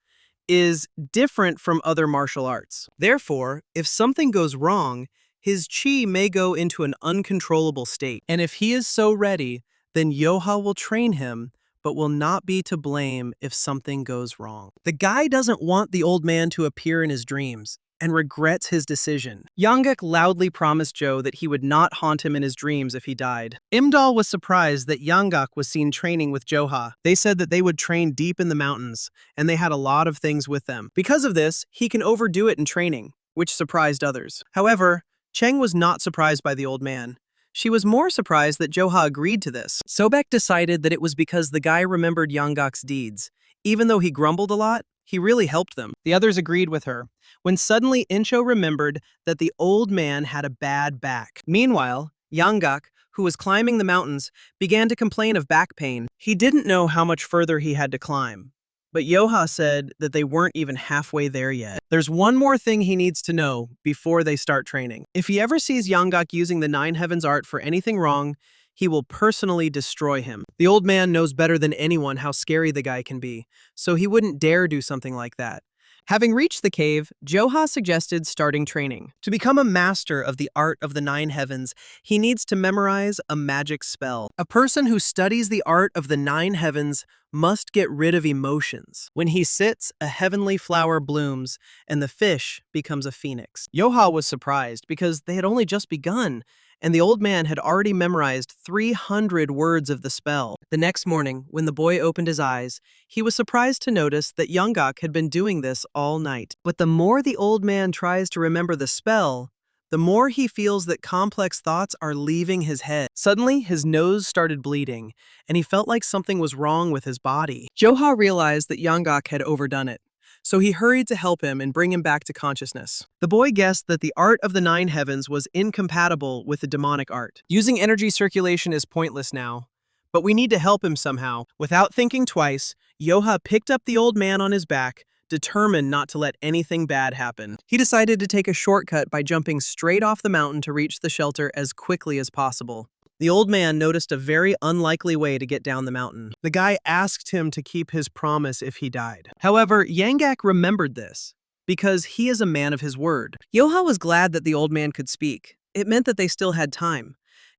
is different from other martial arts. Therefore, if something goes wrong, his chi may go into an uncontrollable state. And if he is so ready, then Joha will train him, but will not be to blame if something goes wrong. The guy doesn't want the old man to appear in his dreams and regrets his decision. Yanggak loudly promised Joe that he would not haunt him in his dreams if he died. Imdal was surprised that Yanggak was seen training with Joha. They said that they would train deep in the mountains, and they had a lot of things with them. Because of this, he can overdo it in training, which surprised others. However, Cheng was not surprised by the old man. She was more surprised that Joha agreed to this. Sobek decided that it was because the guy remembered Yanggak's deeds. Even though he grumbled a lot, he really helped them. The others agreed with her, when suddenly Incho remembered that the old man had a bad back. Meanwhile, Yanggak, who was climbing the mountains, began to complain of back pain. He didn't know how much further he had to climb, but Joha said that they weren't even halfway there yet. There's one more thing he needs to know before they start training. If he ever sees Yanggak using the Nine Heavens art for anything wrong, he will personally destroy him. The old man knows better than anyone how scary the guy can be, so he wouldn't dare do something like that. Having reached the cave, Joha suggested starting training. To become a master of the art of the Nine Heavens, he needs to memorize a magic spell. A person who studies the art of the Nine Heavens must get rid of emotions. When he sits, a heavenly flower blooms, and the fish becomes a phoenix. Joha was surprised because they had only just begun, and the old man had already memorized 300 words of the spell. The next morning, when the boy opened his eyes, he was surprised to notice that Yanggak had been doing this all night. But the more the old man tries to remember the spell, the more he feels that complex thoughts are leaving his head. Suddenly, his nose started bleeding, and he felt like something was wrong with his body. Joha realized that Yanggak had overdone it, so he hurried to help him and bring him back to consciousness. The boy guessed that the art of the Nine Heavens was incompatible with the demonic art. Using energy circulation is pointless now, but we need to help him somehow. Without thinking twice, Joha picked up the old man on his back, determined not to let anything bad happen. He decided to take a shortcut by jumping straight off the mountain to reach the shelter as quickly as possible. The old man noticed a very unlikely way to get down the mountain. The guy asked him to keep his promise if he died. However, Yanggak remembered this, because he is a man of his word. Joha was glad that the old man could speak. It meant that they still had time.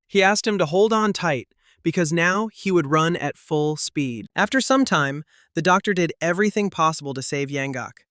He asked him to hold on tight, because now he would run at full speed. After some time, the doctor did everything possible to save Yanggak.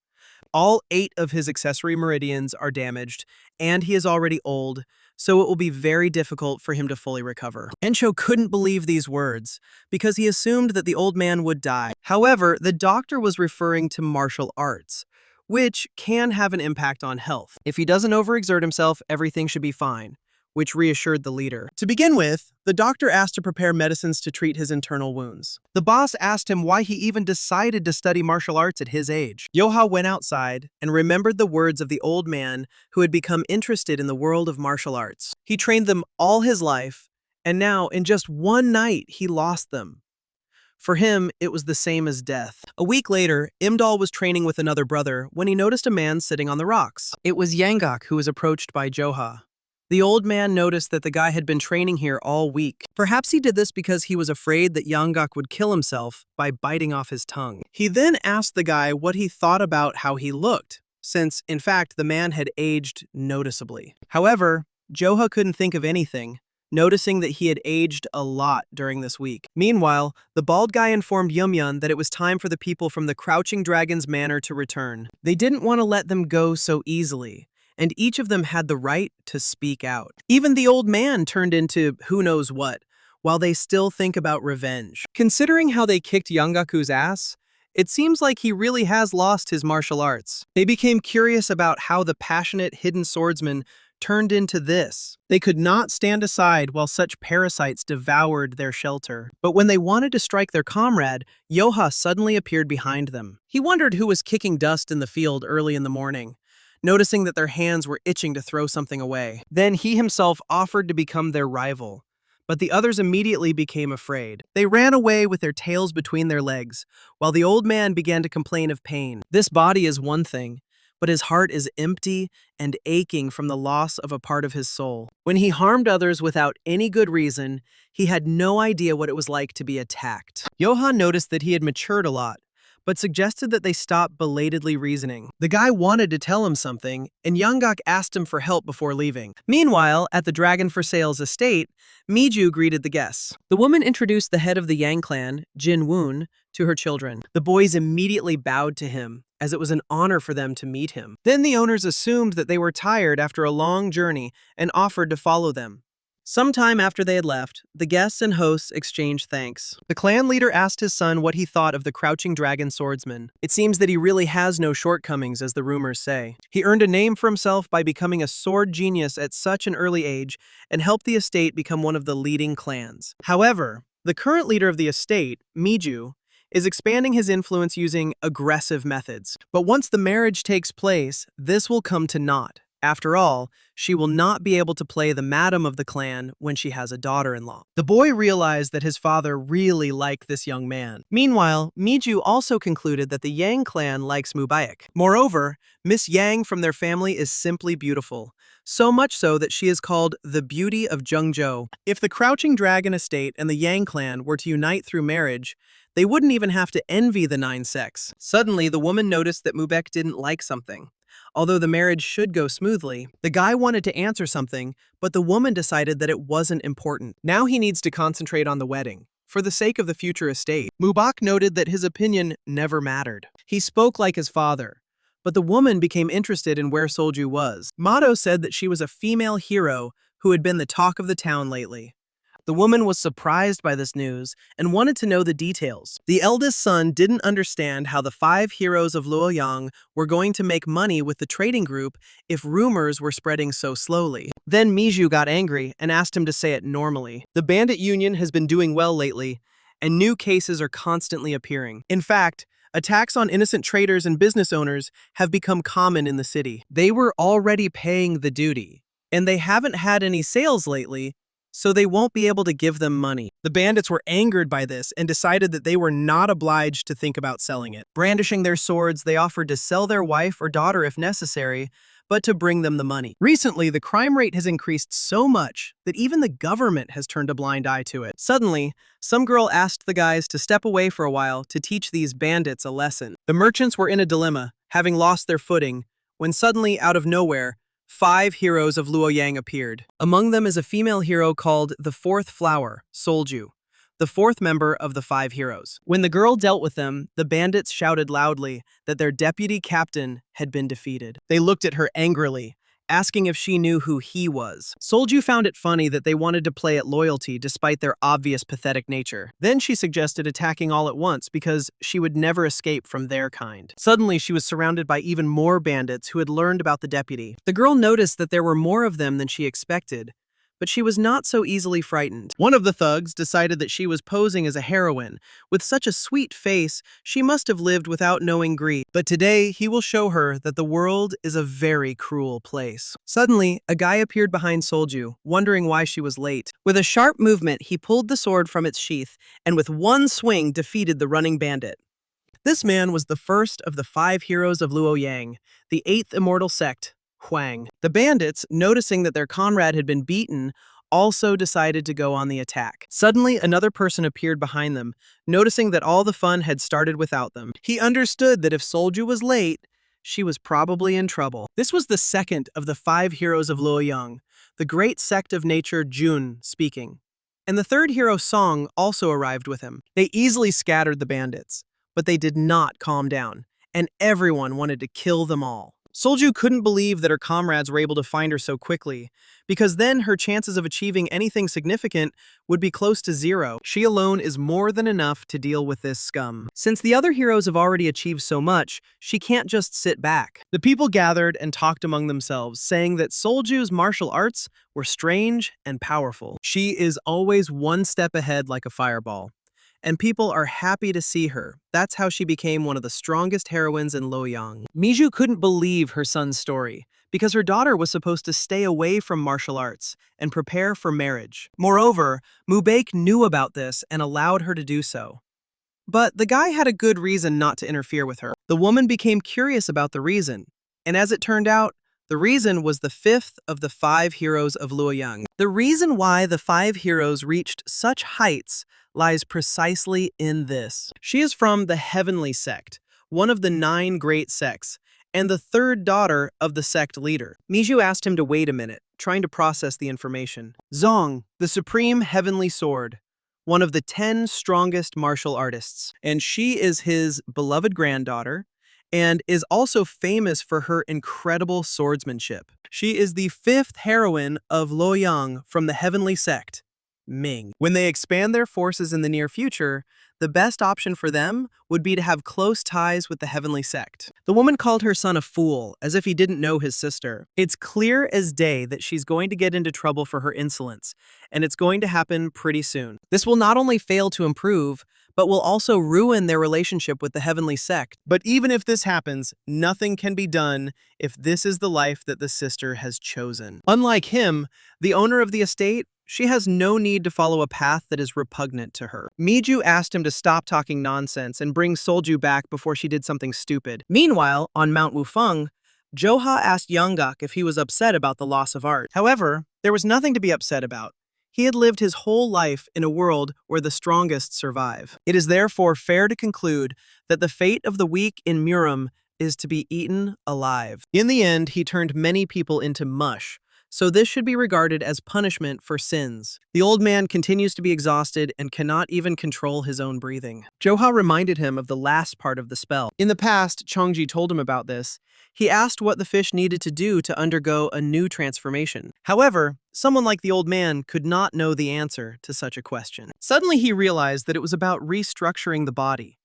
All 8 of his accessory meridians are damaged, and he is already old, so it will be very difficult for him to fully recover. Encho couldn't believe these words, because he assumed that the old man would die. However, the doctor was referring to martial arts, which can have an impact on health. If he doesn't overexert himself, everything should be fine, which reassured the leader. To begin with, the doctor asked to prepare medicines to treat his internal wounds. The boss asked him why he even decided to study martial arts at his age. Joha went outside and remembered the words of the old man who had become interested in the world of martial arts. He trained them all his life, and now, in just one night, he lost them. For him, it was the same as death. A week later, Imdal was training with another brother when he noticed a man sitting on the rocks. It was Yanggak who was approached by Joha. The old man noticed that the guy had been training here all week. Perhaps he did this because he was afraid that Yanggak would kill himself by biting off his tongue. He then asked the guy what he thought about how he looked, since, in fact, the man had aged noticeably. However, Joha couldn't think of anything, noticing that he had aged a lot during this week. Meanwhile, the bald guy informed Yumyun that it was time for the people from the Crouching Dragon's Manor to return. They didn't want to let them go so easily, and each of them had the right to speak out. Even the old man turned into who knows what, while they still think about revenge. Considering how they kicked Yanggaku's ass, it seems like he really has lost his martial arts. They became curious about how the passionate hidden swordsman turned into this. They could not stand aside while such parasites devoured their shelter. But when they wanted to strike their comrade, Joha suddenly appeared behind them. He wondered who was kicking dust in the field early in the morning, noticing that their hands were itching to throw something away. Then he himself offered to become their rival, but the others immediately became afraid. They ran away with their tails between their legs, while the old man began to complain of pain. This body is one thing, but his heart is empty and aching from the loss of a part of his soul. When he harmed others without any good reason, he had no idea what it was like to be attacked. Joha noticed that he had matured a lot, but suggested that they stop belatedly reasoning. The guy wanted to tell him something, and Yoonggak asked him for help before leaving. Meanwhile, at the Dragon for Sale's estate, Miju greeted the guests. The woman introduced the head of the Yang clan, Jin Woon, to her children. The boys immediately bowed to him, as it was an honor for them to meet him. Then the owners assumed that they were tired after a long journey and offered to follow them. Sometime after they had left, the guests and hosts exchanged thanks. The clan leader asked his son what he thought of the crouching dragon swordsman. It seems that he really has no shortcomings, as the rumors say. He earned a name for himself by becoming a sword genius at such an early age and helped the estate become one of the leading clans. However, the current leader of the estate, Miju, is expanding his influence using aggressive methods. But once the marriage takes place, this will come to naught. After all, she will not be able to play the madam of the clan when she has a daughter-in-law. The boy realized that his father really liked this young man. Meanwhile, Miju also concluded that the Yang clan likes Mubarak. Moreover, Miss Yang from their family is simply beautiful, so much so that she is called the Beauty of Zhengzhou. If the Crouching Dragon estate and the Yang clan were to unite through marriage, they wouldn't even have to envy the 9 sects. Suddenly, the woman noticed that Mubek didn't like something. Although the marriage should go smoothly, the guy wanted to answer something, but the woman decided that it wasn't important. Now he needs to concentrate on the wedding, for the sake of the future estate. Mubak noted that his opinion never mattered. He spoke like his father, but the woman became interested in where Solju was. Mato said that she was a female hero who had been the talk of the town lately. The woman was surprised by this news and wanted to know the details. The eldest son didn't understand how the 5 heroes of Luoyang were going to make money with the trading group if rumors were spreading so slowly. Then Miju got angry and asked him to say it normally. The bandit union has been doing well lately, and new cases are constantly appearing. In fact, attacks on innocent traders and business owners have become common in the city. They were already paying the duty, and they haven't had any sales lately, so they won't be able to give them money. The bandits were angered by this and decided that they were not obliged to think about selling it. Brandishing their swords, they offered to sell their wife or daughter if necessary, but to bring them the money. Recently, the crime rate has increased so much that even the government has turned a blind eye to it. Suddenly, some girl asked the guys to step away for a while to teach these bandits a lesson. The merchants were in a dilemma, having lost their footing, when suddenly, out of nowhere, 5 heroes of Luoyang appeared. Among them is a female hero called the 4th Flower, Solju, the 4th member of the 5 heroes. When the girl dealt with them, the bandits shouted loudly that their deputy captain had been defeated. They looked at her angrily, asking if she knew who he was. Solju found it funny that they wanted to play at loyalty despite their obvious pathetic nature. Then she suggested attacking all at once because she would never escape from their kind. Suddenly, she was surrounded by even more bandits who had learned about the deputy. The girl noticed that there were more of them than she expected, but she was not so easily frightened. One of the thugs decided that she was posing as a heroine. With such a sweet face, she must have lived without knowing greed. But today, he will show her that the world is a very cruel place. Suddenly, a guy appeared behind Solju, wondering why she was late. With a sharp movement, he pulled the sword from its sheath and with one swing defeated the running bandit. This man was the first of the 5 heroes of Luoyang, the 8th immortal sect, Huang. The bandits, noticing that their comrade had been beaten, also decided to go on the attack. Suddenly, another person appeared behind them, noticing that all the fun had started without them. He understood that if Solju was late, she was probably in trouble. This was the second of the 5 heroes of Luoyang, the great sect of nature Jun speaking. And the 3rd hero Song also arrived with him. They easily scattered the bandits, but they did not calm down, and everyone wanted to kill them all. Solju couldn't believe that her comrades were able to find her so quickly, because then her chances of achieving anything significant would be close to 0. She alone is more than enough to deal with this scum. Since the other heroes have already achieved so much, she can't just sit back. The people gathered and talked among themselves, saying that Solju's martial arts were strange and powerful. She is always one step ahead like a fireball. And people are happy to see her. That's how she became one of the strongest heroines in Luoyang. Miju couldn't believe her son's story, because her daughter was supposed to stay away from martial arts and prepare for marriage. Moreover, Mubake knew about this and allowed her to do so. But the guy had a good reason not to interfere with her. The woman became curious about the reason, and as it turned out, the reason was the 5th of the 5 heroes of Luoyang. The reason why the 5 heroes reached such heights lies precisely in this. She is from the heavenly sect, one of the 9 great sects, and the third daughter of the sect leader. Miju asked him to wait a minute, trying to process the information. Zong, the supreme heavenly sword, one of the 10 strongest martial artists, and she is his beloved granddaughter, and is also famous for her incredible swordsmanship. She is the 5th heroine of Luoyang from the heavenly sect, Ming. When they expand their forces in the near future, the best option for them would be to have close ties with the heavenly sect. The woman called her son a fool, as if he didn't know his sister. It's clear as day that she's going to get into trouble for her insolence, and it's going to happen pretty soon. This will not only fail to improve, but will also ruin their relationship with the heavenly sect. But even if this happens, nothing can be done if this is the life that the sister has chosen. Unlike him, the owner of the estate, she has no need to follow a path that is repugnant to her. Miju asked him to stop talking nonsense and bring Solju back before she did something stupid. Meanwhile, on Mount Wufeng, Joha asked Yanggak if he was upset about the loss of art. However, there was nothing to be upset about. He had lived his whole life in a world where the strongest survive. It is therefore fair to conclude that the fate of the weak in Murim is to be eaten alive. In the end, he turned many people into mush, so this should be regarded as punishment for sins. The old man continues to be exhausted and cannot even control his own breathing. Joha reminded him of the last part of the spell. In the past, Chongji told him about this. He asked what the fish needed to do to undergo a new transformation. However, someone like the old man could not know the answer to such a question. Suddenly he realized that it was about restructuring the body.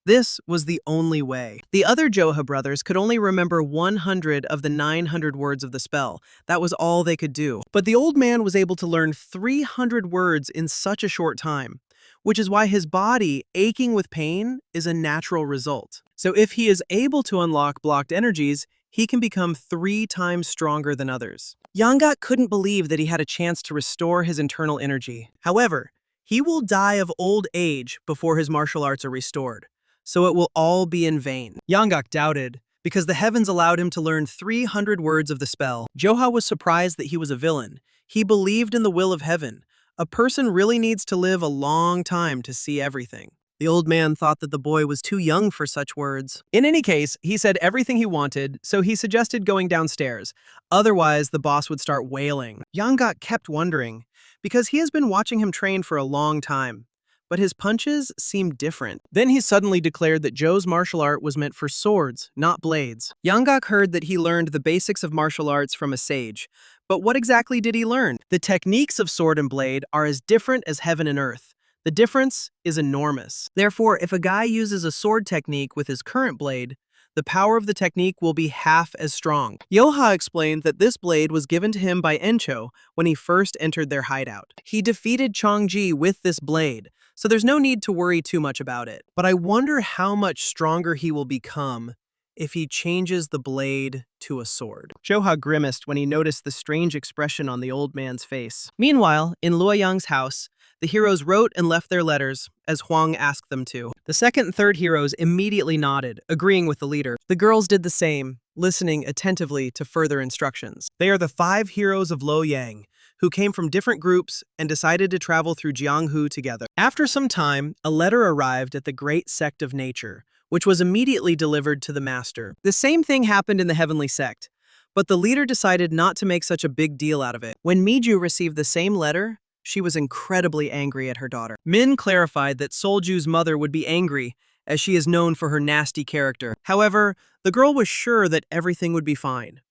This was the only way. The other Joha brothers could only remember 100 of the 900 words of the spell. That was all they could do. But the old man was able to learn 300 words in such a short time, which is why his body, aching with pain, is a natural result. So if he is able to unlock blocked energies, he can become 3 times stronger than others. Yanggak couldn't believe that he had a chance to restore his internal energy. However, he will die of old age before his martial arts are restored, so it will all be in vain. Yanggak doubted, because the heavens allowed him to learn 300 words of the spell. Joha was surprised that he was a villain. He believed in the will of heaven. A person really needs to live a long time to see everything. The old man thought that the boy was too young for such words. In any case, he said everything he wanted, so he suggested going downstairs. Otherwise, the boss would start wailing. Yanggak kept wondering, because he has been watching him train for a long time, but his punches seemed different. Then he suddenly declared that Joe's martial art was meant for swords, not blades. Yanggak heard that he learned the basics of martial arts from a sage, but what exactly did he learn? The techniques of sword and blade are as different as heaven and earth. The difference is enormous. Therefore, if a guy uses a sword technique with his current blade, the power of the technique will be half as strong. Joha explained that this blade was given to him by Encho when he first entered their hideout. He defeated Chongji with this blade, so there's no need to worry too much about it. But I wonder how much stronger he will become if he changes the blade to a sword. Joha grimaced when he noticed the strange expression on the old man's face. Meanwhile, in Luoyang's house, the heroes wrote and left their letters, as Huang asked them to. The second and third heroes immediately nodded, agreeing with the leader. The girls did the same, listening attentively to further instructions. They are the 5 heroes of Luoyang, who came from different groups and decided to travel through Jianghu together. After some time, a letter arrived at the great sect of nature, which was immediately delivered to the master. The same thing happened in the heavenly sect, but the leader decided not to make such a big deal out of it. When Miju received the same letter, she was incredibly angry at her daughter. Min clarified that Solju's mother would be angry, as she is known for her nasty character. However, the girl was sure that everything would be fine.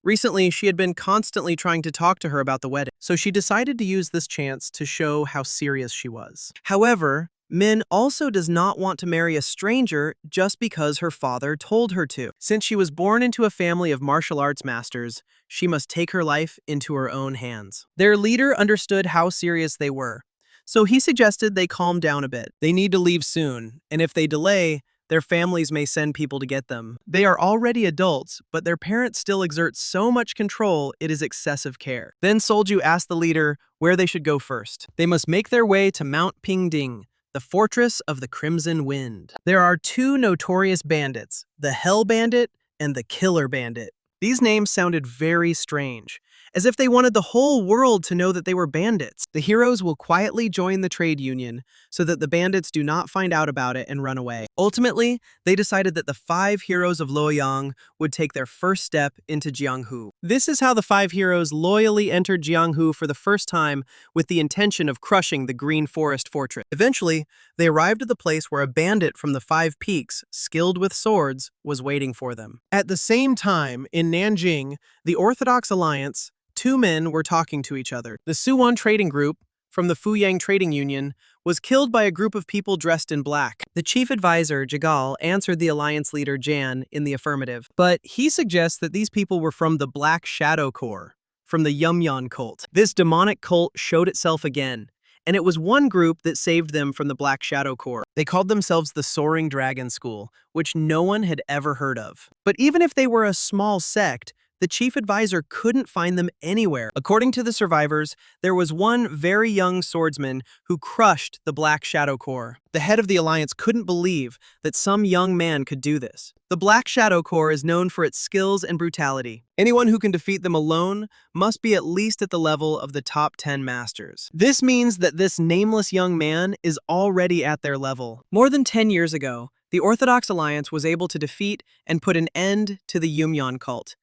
Recently, she had been constantly trying to talk to her about the wedding, so she decided to use this chance to show how serious she was. However, Min also does not want to marry a stranger just because her father told her to. Since she was born into a family of martial arts masters, she must take her life into her own hands. Their leader understood how serious they were, so he suggested they calm down a bit. They need to leave soon, and if they delay, their families may send people to get them. They are already adults, but their parents still exert so much control it is excessive care. Then Solju asked the leader where they should go first. They must make their way to Mount Pingding, the fortress of the Crimson Wind. There are 2 notorious bandits, the Hell Bandit and the Killer Bandit. These names sounded very strange, as if they wanted the whole world to know that they were bandits. The heroes will quietly join the trade union so that the bandits do not find out about it and run away. Ultimately, they decided that the 5 heroes of Luoyang would take their first step into Jianghu. This is how the 5 heroes loyally entered Jianghu for the first time with the intention of crushing the Green Forest Fortress. Eventually, they arrived at the place where a bandit from the 5 Peaks, skilled with swords, was waiting for them. At the same time, in Nanjing, the Orthodox Alliance, 2 men were talking to each other. The Suwon Trading Group, from the Fuyang Trading Union, was killed by a group of people dressed in black. The chief advisor, Jagal, answered the alliance leader, Jan, in the affirmative, but he suggests that these people were from the Black Shadow Corps, from the Yumyan cult. This demonic cult showed itself again, and it was one group that saved them from the Black Shadow Corps. They called themselves the Soaring Dragon School, which no one had ever heard of. But even if they were a small sect, the chief advisor couldn't find them anywhere. According to the survivors, there was one very young swordsman who crushed the Black Shadow Corps. The head of the alliance couldn't believe that some young man could do this. The Black Shadow Corps is known for its skills and brutality. Anyone who can defeat them alone must be at least at the level of the top 10 masters. This means that this nameless young man is already at their level. More than 10 years ago, the Orthodox Alliance was able to defeat and put an end to the Yumyan cult.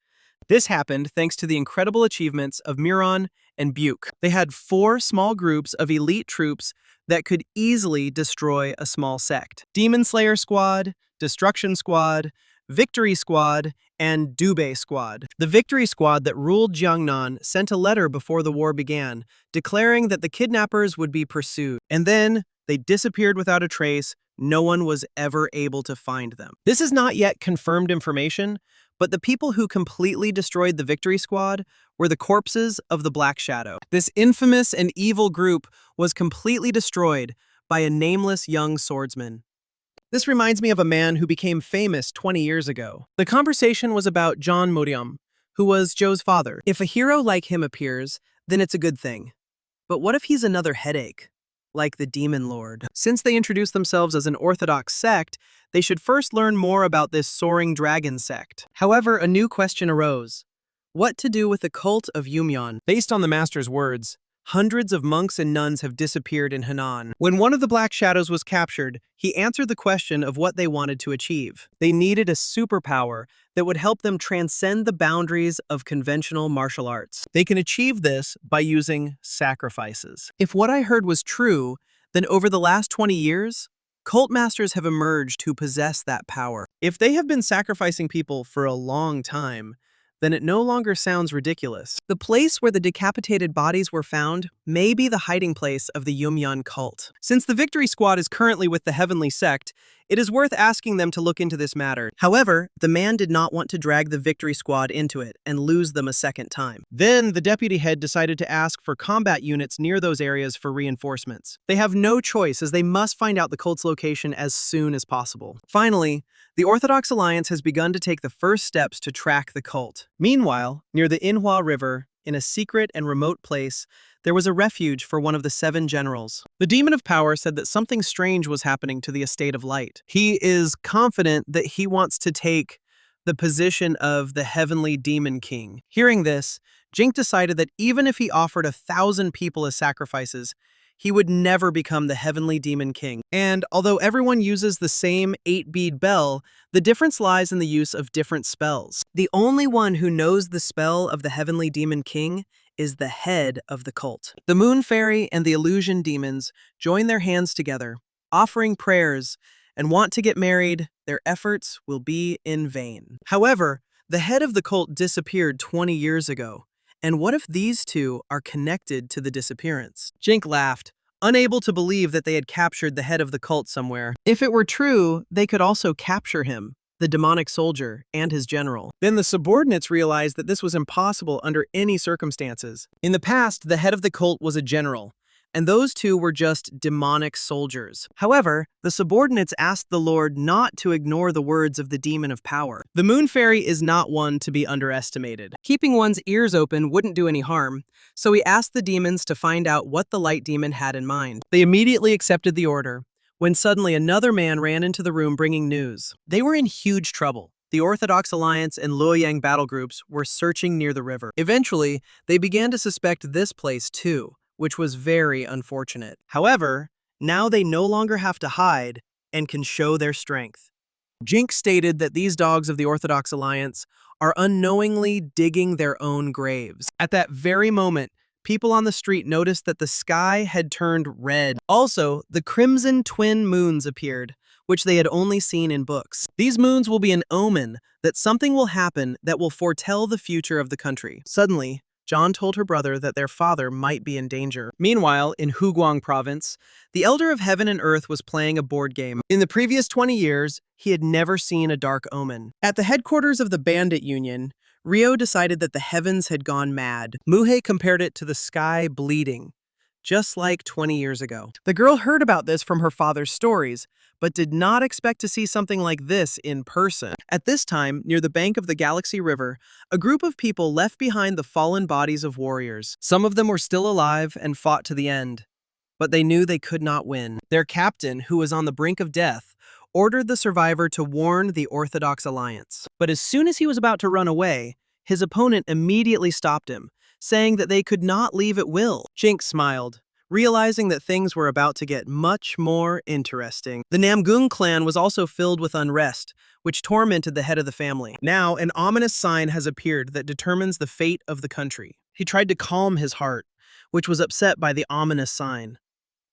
This happened thanks to the incredible achievements of Murim and Buke. They had 4 small groups of elite troops that could easily destroy a small sect. Demon Slayer Squad, Destruction Squad, Victory Squad, and Dubei Squad. The Victory Squad that ruled Jiangnan sent a letter before the war began, declaring that the kidnappers would be pursued. And then they disappeared without a trace. No one was ever able to find them. This is not yet confirmed information, but the people who completely destroyed the Victory Squad were the corpses of the Black Shadow. This infamous and evil group was completely destroyed by a nameless young swordsman. This reminds me of a man who became famous 20 years ago. The conversation was about John Murim, who was Joe's father. If a hero like him appears, then it's a good thing. But what if he's another headache, like the Demon Lord? Since they introduced themselves as an Orthodox sect, they should first learn more about this Soaring Dragon sect. However, a new question arose. What to do with the cult of Yumyan? Based on the master's words, hundreds of monks and nuns have disappeared in Henan. When one of the Black Shadows was captured, he answered the question of what they wanted to achieve. They needed a superpower that would help them transcend the boundaries of conventional martial arts. They can achieve this by using sacrifices. If what I heard was true, then over the last 20 years, cult masters have emerged who possess that power. If they have been sacrificing people for a long time, then it no longer sounds ridiculous. The place where the decapitated bodies were found may be the hiding place of the Yumyan cult. Since the Victory Squad is currently with the Heavenly Sect, it is worth asking them to look into this matter. However, the man did not want to drag the Victory Squad into it and lose them a second time. Then, the deputy head decided to ask for combat units near those areas for reinforcements. They have no choice as they must find out the cult's location as soon as possible. Finally, the Orthodox Alliance has begun to take the first steps to track the cult. Meanwhile, near the Inhua River, in a secret and remote place, there was a refuge for one of the 7 generals. The Demon of Power said that something strange was happening to the Estate of Light. He is confident that he wants to take the position of the Heavenly Demon King. Hearing this, Jink decided that even if he offered 1,000 people as sacrifices, he would never become the Heavenly Demon King. And although everyone uses the same 8-bead bell, the difference lies in the use of different spells. The only one who knows the spell of the Heavenly Demon King is the head of the cult. The Moon Fairy and the Illusion Demons join their hands together, offering prayers, and want to get married. Their efforts will be in vain. However, the head of the cult disappeared 20 years ago. And what if these two are connected to the disappearance? Jink laughed, unable to believe that they had captured the head of the cult somewhere. If it were true, they could also capture him, the demonic soldier, and his general. Then the subordinates realized that this was impossible under any circumstances. In the past, the head of the cult was a general, and those two were just demonic soldiers. However, the subordinates asked the Lord not to ignore the words of the Demon of Power. The Moon Fairy is not one to be underestimated. Keeping one's ears open wouldn't do any harm, so he asked the demons to find out what the Light Demon had in mind. They immediately accepted the order, when suddenly another man ran into the room bringing news. They were in huge trouble. The Orthodox Alliance and Luoyang battle groups were searching near the river. Eventually, they began to suspect this place too, which was very unfortunate. However, now they no longer have to hide and can show their strength. Jinx stated that these dogs of the Orthodox Alliance are unknowingly digging their own graves. At that very moment, people on the street noticed that the sky had turned red. Also, the crimson twin moons appeared, which they had only seen in books. These moons will be an omen that something will happen that will foretell the future of the country. Suddenly, John told her brother that their father might be in danger. Meanwhile, in Huguang province, the Elder of Heaven and Earth was playing a board game. In the previous 20 years, he had never seen a dark omen. At the headquarters of the Bandit Union, Rio decided that the heavens had gone mad. Muhei compared it to the sky bleeding, just like 20 years ago. The girl heard about this from her father's stories, but did not expect to see something like this in person. At this time, near the bank of the Galaxy River, a group of people left behind the fallen bodies of warriors. Some of them were still alive and fought to the end, but they knew they could not win. Their captain, who was on the brink of death, ordered the survivor to warn the Orthodox Alliance. But as soon as he was about to run away, his opponent immediately stopped him, saying that they could not leave at will. Jinx smiled, realizing that things were about to get much more interesting. The Namgong clan was also filled with unrest, which tormented the head of the family. Now, an ominous sign has appeared that determines the fate of the country. He tried to calm his heart, which was upset by the ominous sign.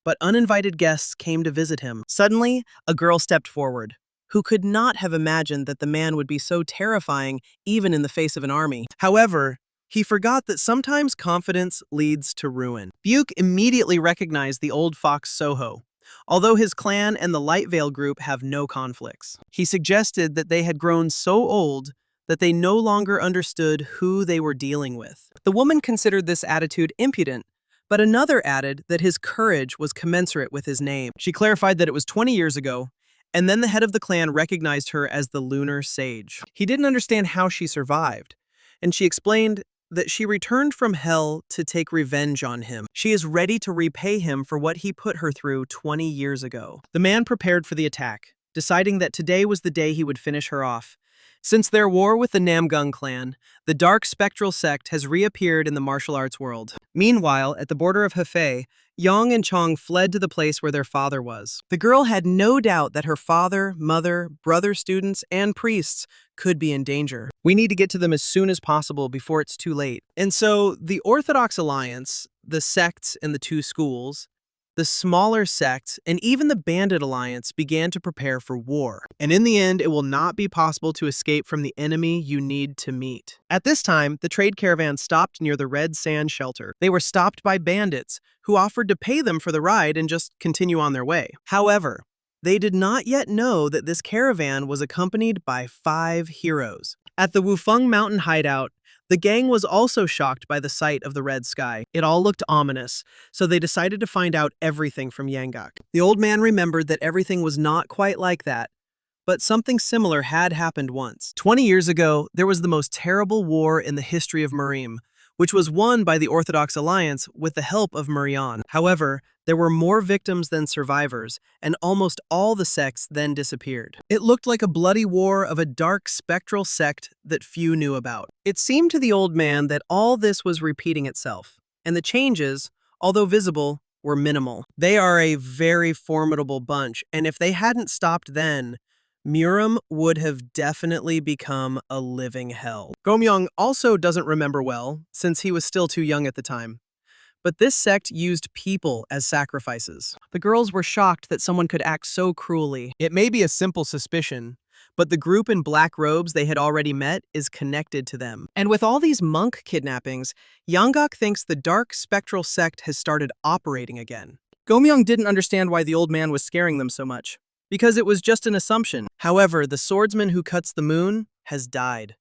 But uninvited guests came to visit him. Suddenly, a girl stepped forward, who could not have imagined that the man would be so terrifying even in the face of an army. However, he forgot that sometimes confidence leads to ruin. Buke immediately recognized the old fox Soho, although his clan and the Light Veil group have no conflicts. He suggested that they had grown so old that they no longer understood who they were dealing with. The woman considered this attitude impudent, but another added that his courage was commensurate with his name. She clarified that it was 20 years ago, and then the head of the clan recognized her as the Lunar Sage. He didn't understand how she survived, and she explained that she returned from hell to take revenge on him. She is ready to repay him for what he put her through 20 years ago. The man prepared for the attack, deciding that today was the day he would finish her off. Since their war with the Namgong clan, the dark spectral sect has reappeared in the martial arts world. Meanwhile, at the border of Hefei, Yang and Chong fled to the place where their father was. The girl had no doubt that her father, mother, brother students, and priests could be in danger. We need to get to them as soon as possible before it's too late. And so the Orthodox Alliance, the sects and the two schools, the smaller sects, and even the Bandit Alliance began to prepare for war. And in the end, it will not be possible to escape from the enemy you need to meet. At this time, the trade caravan stopped near the Red Sand Shelter. They were stopped by bandits, who offered to pay them for the ride and just continue on their way. However, they did not yet know that this caravan was accompanied by 5 heroes. At the Wufeng Mountain hideout, the gang was also shocked by the sight of the red sky. It all looked ominous, so they decided to find out everything from Yangok. The old man remembered that everything was not quite like that, but something similar had happened once. 20 years ago, there was the most terrible war in the history of Murim, which was won by the Orthodox Alliance with the help of Murian. However, there were more victims than survivors, and almost all the sects then disappeared. It looked like a bloody war of a dark spectral sect that few knew about. It seemed to the old man that all this was repeating itself, and the changes, although visible, were minimal. They are a very formidable bunch, and if they hadn't stopped then, Murim would have definitely become a living hell. Gomyong also doesn't remember well, since he was still too young at the time. But this sect used people as sacrifices. The girls were shocked that someone could act so cruelly. It may be a simple suspicion, but the group in black robes they had already met is connected to them. And with all these monk kidnappings, Yangok thinks the dark spectral sect has started operating again. Gomyong didn't understand why the old man was scaring them so much, because it was just an assumption. However, the swordsman who cuts the moon has died,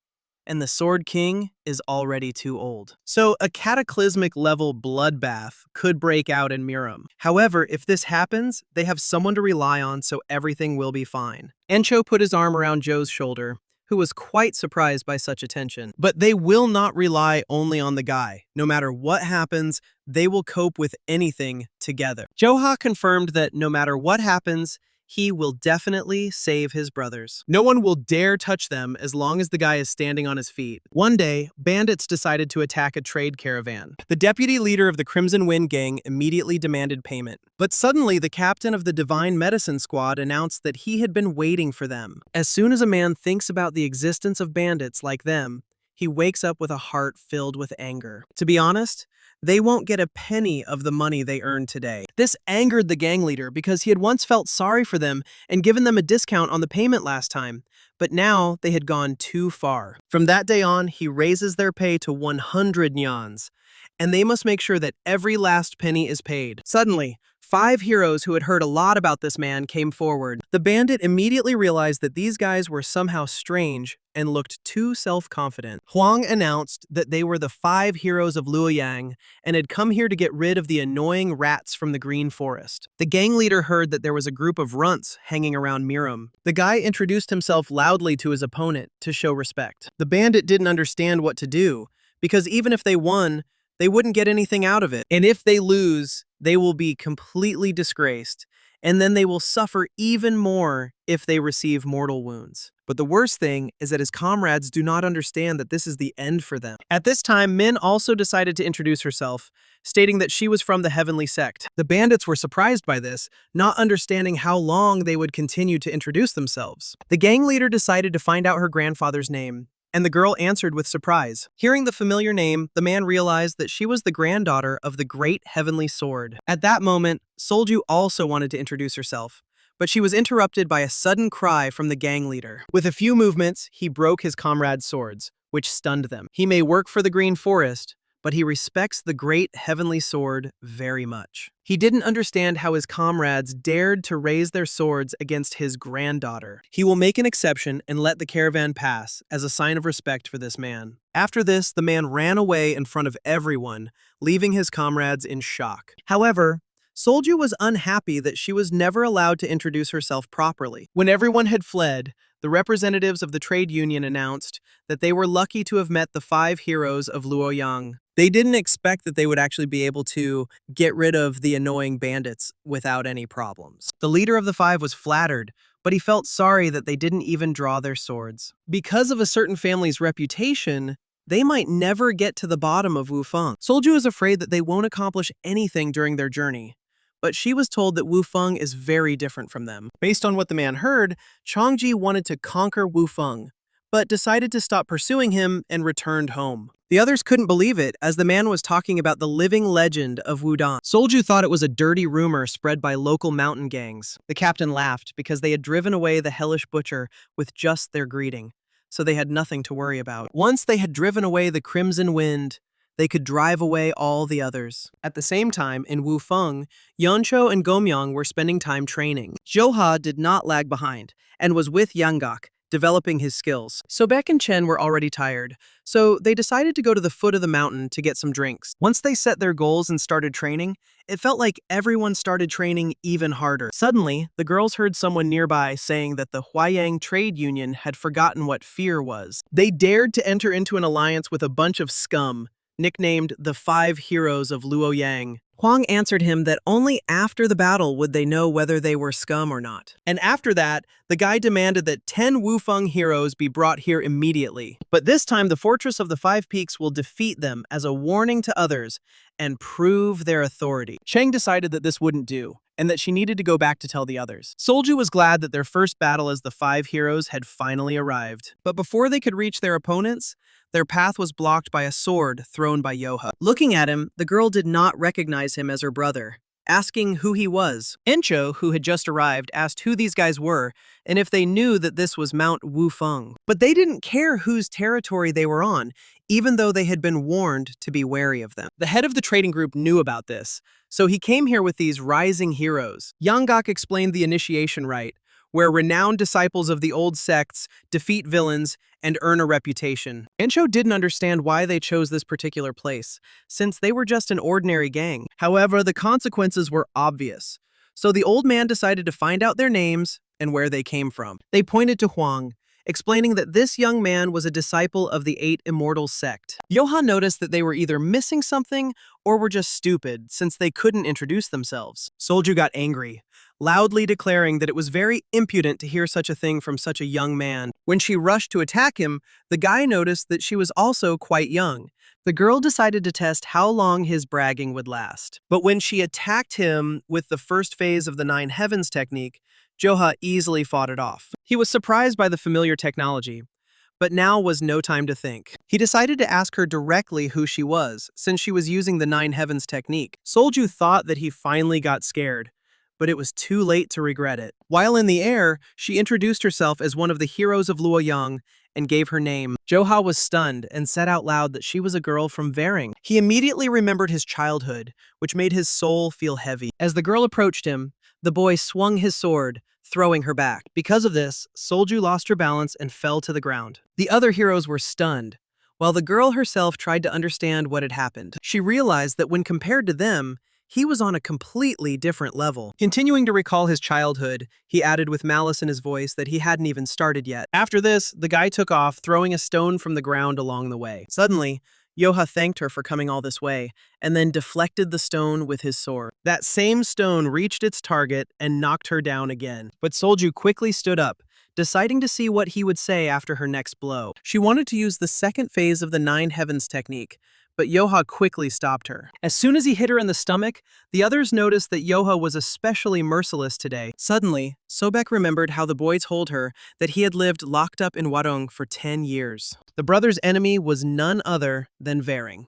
and the Sword King is already too old. So a cataclysmic level bloodbath could break out in Murim. However, if this happens, they have someone to rely on, so everything will be fine. Encho put his arm around Joe's shoulder, who was quite surprised by such attention. But they will not rely only on the guy. No matter what happens, they will cope with anything together. Joha confirmed that no matter what happens, he will definitely save his brothers. No one will dare touch them as long as the guy is standing on his feet. One day, bandits decided to attack a trade caravan. The deputy leader of the Crimson Wind gang immediately demanded payment. But suddenly, the captain of the Divine Medicine Squad announced that he had been waiting for them. As soon as a man thinks about the existence of bandits like them, he wakes up with a heart filled with anger. To be honest, they won't get a penny of the money they earned today. This angered the gang leader because he had once felt sorry for them and given them a discount on the payment last time, but now they had gone too far. From that day on, he raises their pay to 100 nyans, and they must make sure that every last penny is paid. Suddenly, 5 heroes who had heard a lot about this man came forward. The bandit immediately realized that these guys were somehow strange and looked too self-confident. Huang announced that they were the 5 heroes of Luoyang and had come here to get rid of the annoying rats from the green forest. The gang leader heard that there was a group of runts hanging around Murim. The guy introduced himself loudly to his opponent to show respect. The bandit didn't understand what to do, because even if they won, they wouldn't get anything out of it. And if they lose, they will be completely disgraced, and then they will suffer even more if they receive mortal wounds. But the worst thing is that his comrades do not understand that this is the end for them. At this time, Min also decided to introduce herself, stating that she was from the Heavenly Sect. The bandits were surprised by this, not understanding how long they would continue to introduce themselves. The gang leader decided to find out her grandfather's name, and the girl answered with surprise. Hearing the familiar name, the man realized that she was the granddaughter of the Great Heavenly Sword. At that moment, Solju also wanted to introduce herself, but she was interrupted by a sudden cry from the gang leader. With a few movements, he broke his comrades' swords, which stunned them. He may work for the Green Forest, but he respects the Great Heavenly Sword very much. He didn't understand how his comrades dared to raise their swords against his granddaughter. He will make an exception and let the caravan pass as a sign of respect for this man. After this, the man ran away in front of everyone, leaving his comrades in shock. However, Solju was unhappy that she was never allowed to introduce herself properly. When everyone had fled, the representatives of the trade union announced that they were lucky to have met the 5 heroes of Luoyang. They didn't expect that they would actually be able to get rid of the annoying bandits without any problems. The leader of the 5 was flattered, but he felt sorry that they didn't even draw their swords. Because of a certain family's reputation, they might never get to the bottom of Wufeng. Solju is afraid that they won't accomplish anything during their journey, but she was told that Wufeng is very different from them. Based on what the man heard, Changji wanted to conquer Wufeng, but decided to stop pursuing him and returned home. The others couldn't believe it, as the man was talking about the living legend of Wudan. Solju thought it was a dirty rumor spread by local mountain gangs. The captain laughed because they had driven away the hellish butcher with just their greeting, so they had nothing to worry about. Once they had driven away the Crimson Wind, they could drive away all the others. At the same time, in Wufeng, Yeoncho and Gomyang were spending time training. Joha did not lag behind, and was with Yanggak, developing his skills. Sobek and Chen were already tired, so they decided to go to the foot of the mountain to get some drinks. Once they set their goals and started training, it felt like everyone started training even harder. Suddenly, the girls heard someone nearby saying that the Huayang Trade Union had forgotten what fear was. They dared to enter into an alliance with a bunch of scum, nicknamed the 5 Heroes of Luoyang. Huang answered him that only after the battle would they know whether they were scum or not. And after that, the guy demanded that 10 Wufeng heroes be brought here immediately. But this time, the Fortress of the 5 Peaks will defeat them as a warning to others and prove their authority. Cheng decided that this wouldn't do, and that she needed to go back to tell the others. Solju was glad that their first battle as the 5 heroes had finally arrived. But before they could reach their opponents, their path was blocked by a sword thrown by Joha. Looking at him, the girl did not recognize him as her brother, asking who he was. Encho, who had just arrived, asked who these guys were and if they knew that this was Mount Wufeng. But they didn't care whose territory they were on, even though they had been warned to be wary of them. The head of the trading group knew about this, so he came here with these rising heroes. Yanggak explained the initiation rite, where renowned disciples of the old sects defeat villains and earn a reputation. Encho didn't understand why they chose this particular place, since they were just an ordinary gang. However, the consequences were obvious, so the old man decided to find out their names and where they came from. They pointed to Huang, explaining that this young man was a disciple of the 8 Immortals sect. Johan noticed that they were either missing something or were just stupid, since they couldn't introduce themselves. Solju got angry, loudly declaring that it was very impudent to hear such a thing from such a young man. When she rushed to attack him, the guy noticed that she was also quite young. The girl decided to test how long his bragging would last. But when she attacked him with the first phase of the Nine Heavens technique, Joha easily fought it off. He was surprised by the familiar technology, but now was no time to think. He decided to ask her directly who she was, since she was using the Nine Heavens technique. Solju thought that he finally got scared, but it was too late to regret it. While in the air, she introduced herself as one of the heroes of Luoyang and gave her name. Joha was stunned and said out loud that she was a girl from Varing. He immediately remembered his childhood, which made his soul feel heavy. As the girl approached him, the boy swung his sword, throwing her back. Because of this, Solju lost her balance and fell to the ground. The other heroes were stunned, while the girl herself tried to understand what had happened. She realized that when compared to them, he was on a completely different level. Continuing to recall his childhood, he added with malice in his voice that he hadn't even started yet. After this, the guy took off, throwing a stone from the ground along the way. Suddenly, Joha thanked her for coming all this way, and then deflected the stone with his sword. That same stone reached its target and knocked her down again. But Solju quickly stood up, deciding to see what he would say after her next blow. She wanted to use the second phase of the Nine Heavens technique, but Joha quickly stopped her. As soon as he hit her in the stomach, the others noticed that Joha was especially merciless today. Suddenly, Sobek remembered how the boy told her that he had lived locked up in Warong for 10 years. The brother's enemy was none other than Varing,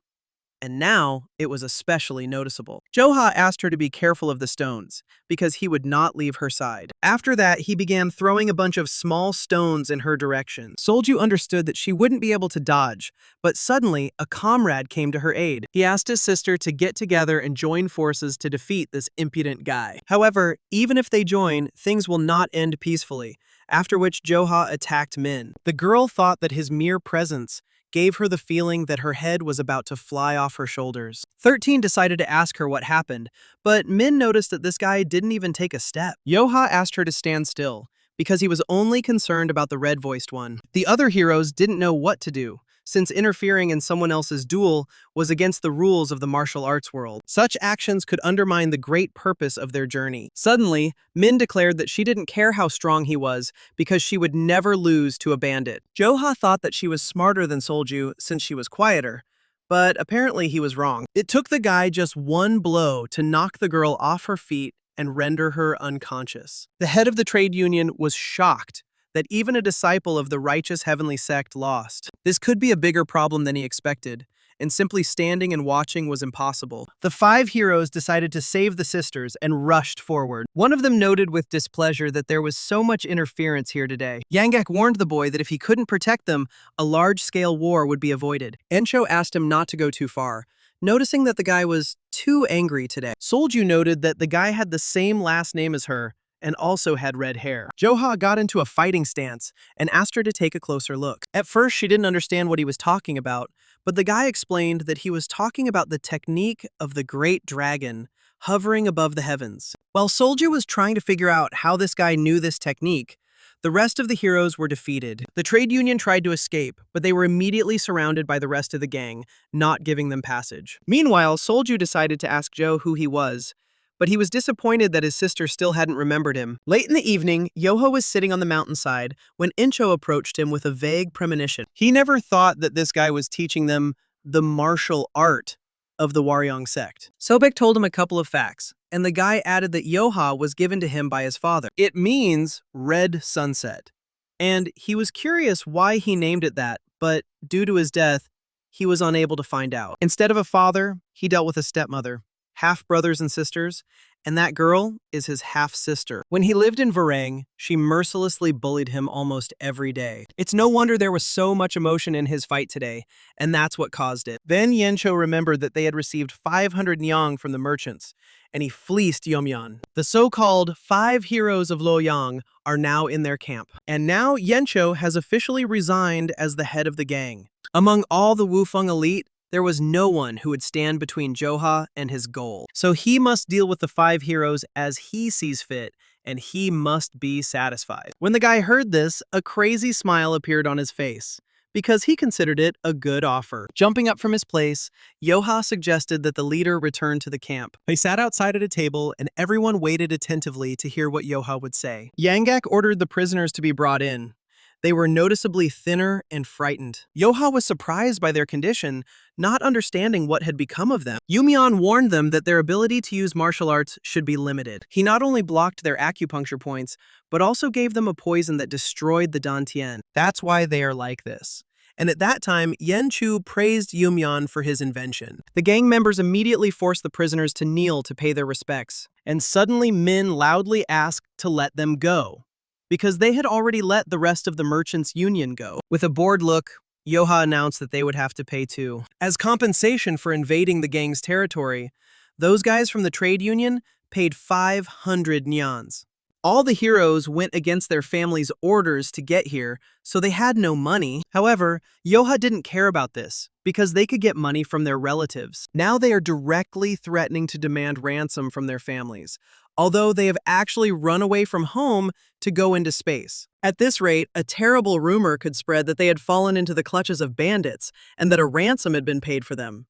and now it was especially noticeable. Joha asked her to be careful of the stones, because he would not leave her side. After that, he began throwing a bunch of small stones in her direction. Solju understood that she wouldn't be able to dodge, but suddenly, a comrade came to her aid. He asked his sister to get together and join forces to defeat this impudent guy. However, even if they join, things will not end peacefully, after which Joha attacked Min. The girl thought that his mere presence gave her the feeling that her head was about to fly off her shoulders. 13 decided to ask her what happened, but Min noticed that this guy didn't even take a step. Joha asked her to stand still, because he was only concerned about the red-voiced one. The other heroes didn't know what to do, since interfering in someone else's duel was against the rules of the martial arts world. Such actions could undermine the great purpose of their journey. Suddenly, Min declared that she didn't care how strong he was because she would never lose to a bandit. Joha thought that she was smarter than Solju since she was quieter, but apparently he was wrong. It took the guy just one blow to knock the girl off her feet and render her unconscious. The head of the trade union was shocked that even a disciple of the righteous heavenly sect lost. This could be a bigger problem than he expected, and simply standing and watching was impossible. The 5 heroes decided to save the sisters and rushed forward. One of them noted with displeasure that there was so much interference here today. Yanggak warned the boy that if he couldn't protect them, a large-scale war would be avoided. Encho asked him not to go too far, noticing that the guy was too angry today. Solju noted that the guy had the same last name as her, and also had red hair. Joha got into a fighting stance and asked her to take a closer look. At first, she didn't understand what he was talking about, but the guy explained that he was talking about the technique of the great dragon hovering above the heavens. While Solju was trying to figure out how this guy knew this technique, the rest of the heroes were defeated. The trade union tried to escape, but they were immediately surrounded by the rest of the gang, not giving them passage. Meanwhile, Solju decided to ask Jo who he was, but he was disappointed that his sister still hadn't remembered him. Late in the evening, Joha was sitting on the mountainside when Incho approached him with a vague premonition. He never thought that this guy was teaching them the martial art of the Waryong sect. Sobek told him a couple of facts, and the guy added that Joha was given to him by his father. It means red sunset. And he was curious why he named it that, but due to his death, he was unable to find out. Instead of a father, he dealt with a stepmother, half-brothers and sisters, and that girl is his half-sister. When he lived in Varang, she mercilessly bullied him almost every day. It's no wonder there was so much emotion in his fight today, and that's what caused it. Then Yencho remembered that they had received 500 nyang from the merchants, and he fleeced Yomyan. The so-called 5 heroes of Luoyang are now in their camp. And now Yencho has officially resigned as the head of the gang. Among all the Wufeng elite, there was no one who would stand between Joha and his goal. So he must deal with the 5 heroes as he sees fit, and he must be satisfied. When the guy heard this, a crazy smile appeared on his face, because he considered it a good offer. Jumping up from his place, Joha suggested that the leader return to the camp. They sat outside at a table, and everyone waited attentively to hear what Joha would say. Yangak ordered the prisoners to be brought in. They were noticeably thinner and frightened. Joha was surprised by their condition, not understanding what had become of them. Yumyeon warned them that their ability to use martial arts should be limited. He not only blocked their acupuncture points, but also gave them a poison that destroyed the dantian. That's why they are like this. And at that time, Yen Chu praised Yumyeon for his invention. The gang members immediately forced the prisoners to kneel to pay their respects, and suddenly Min loudly asked to let them go, because they had already let the rest of the merchants' union go. With a bored look, Joha announced that they would have to pay too. As compensation for invading the gang's territory, those guys from the trade union paid 500 nyans. All the heroes went against their families' orders to get here, so they had no money. However, Joha didn't care about this, because they could get money from their relatives. Now they are directly threatening to demand ransom from their families, although they have actually run away from home to go into space. At this rate, a terrible rumor could spread that they had fallen into the clutches of bandits and that a ransom had been paid for them.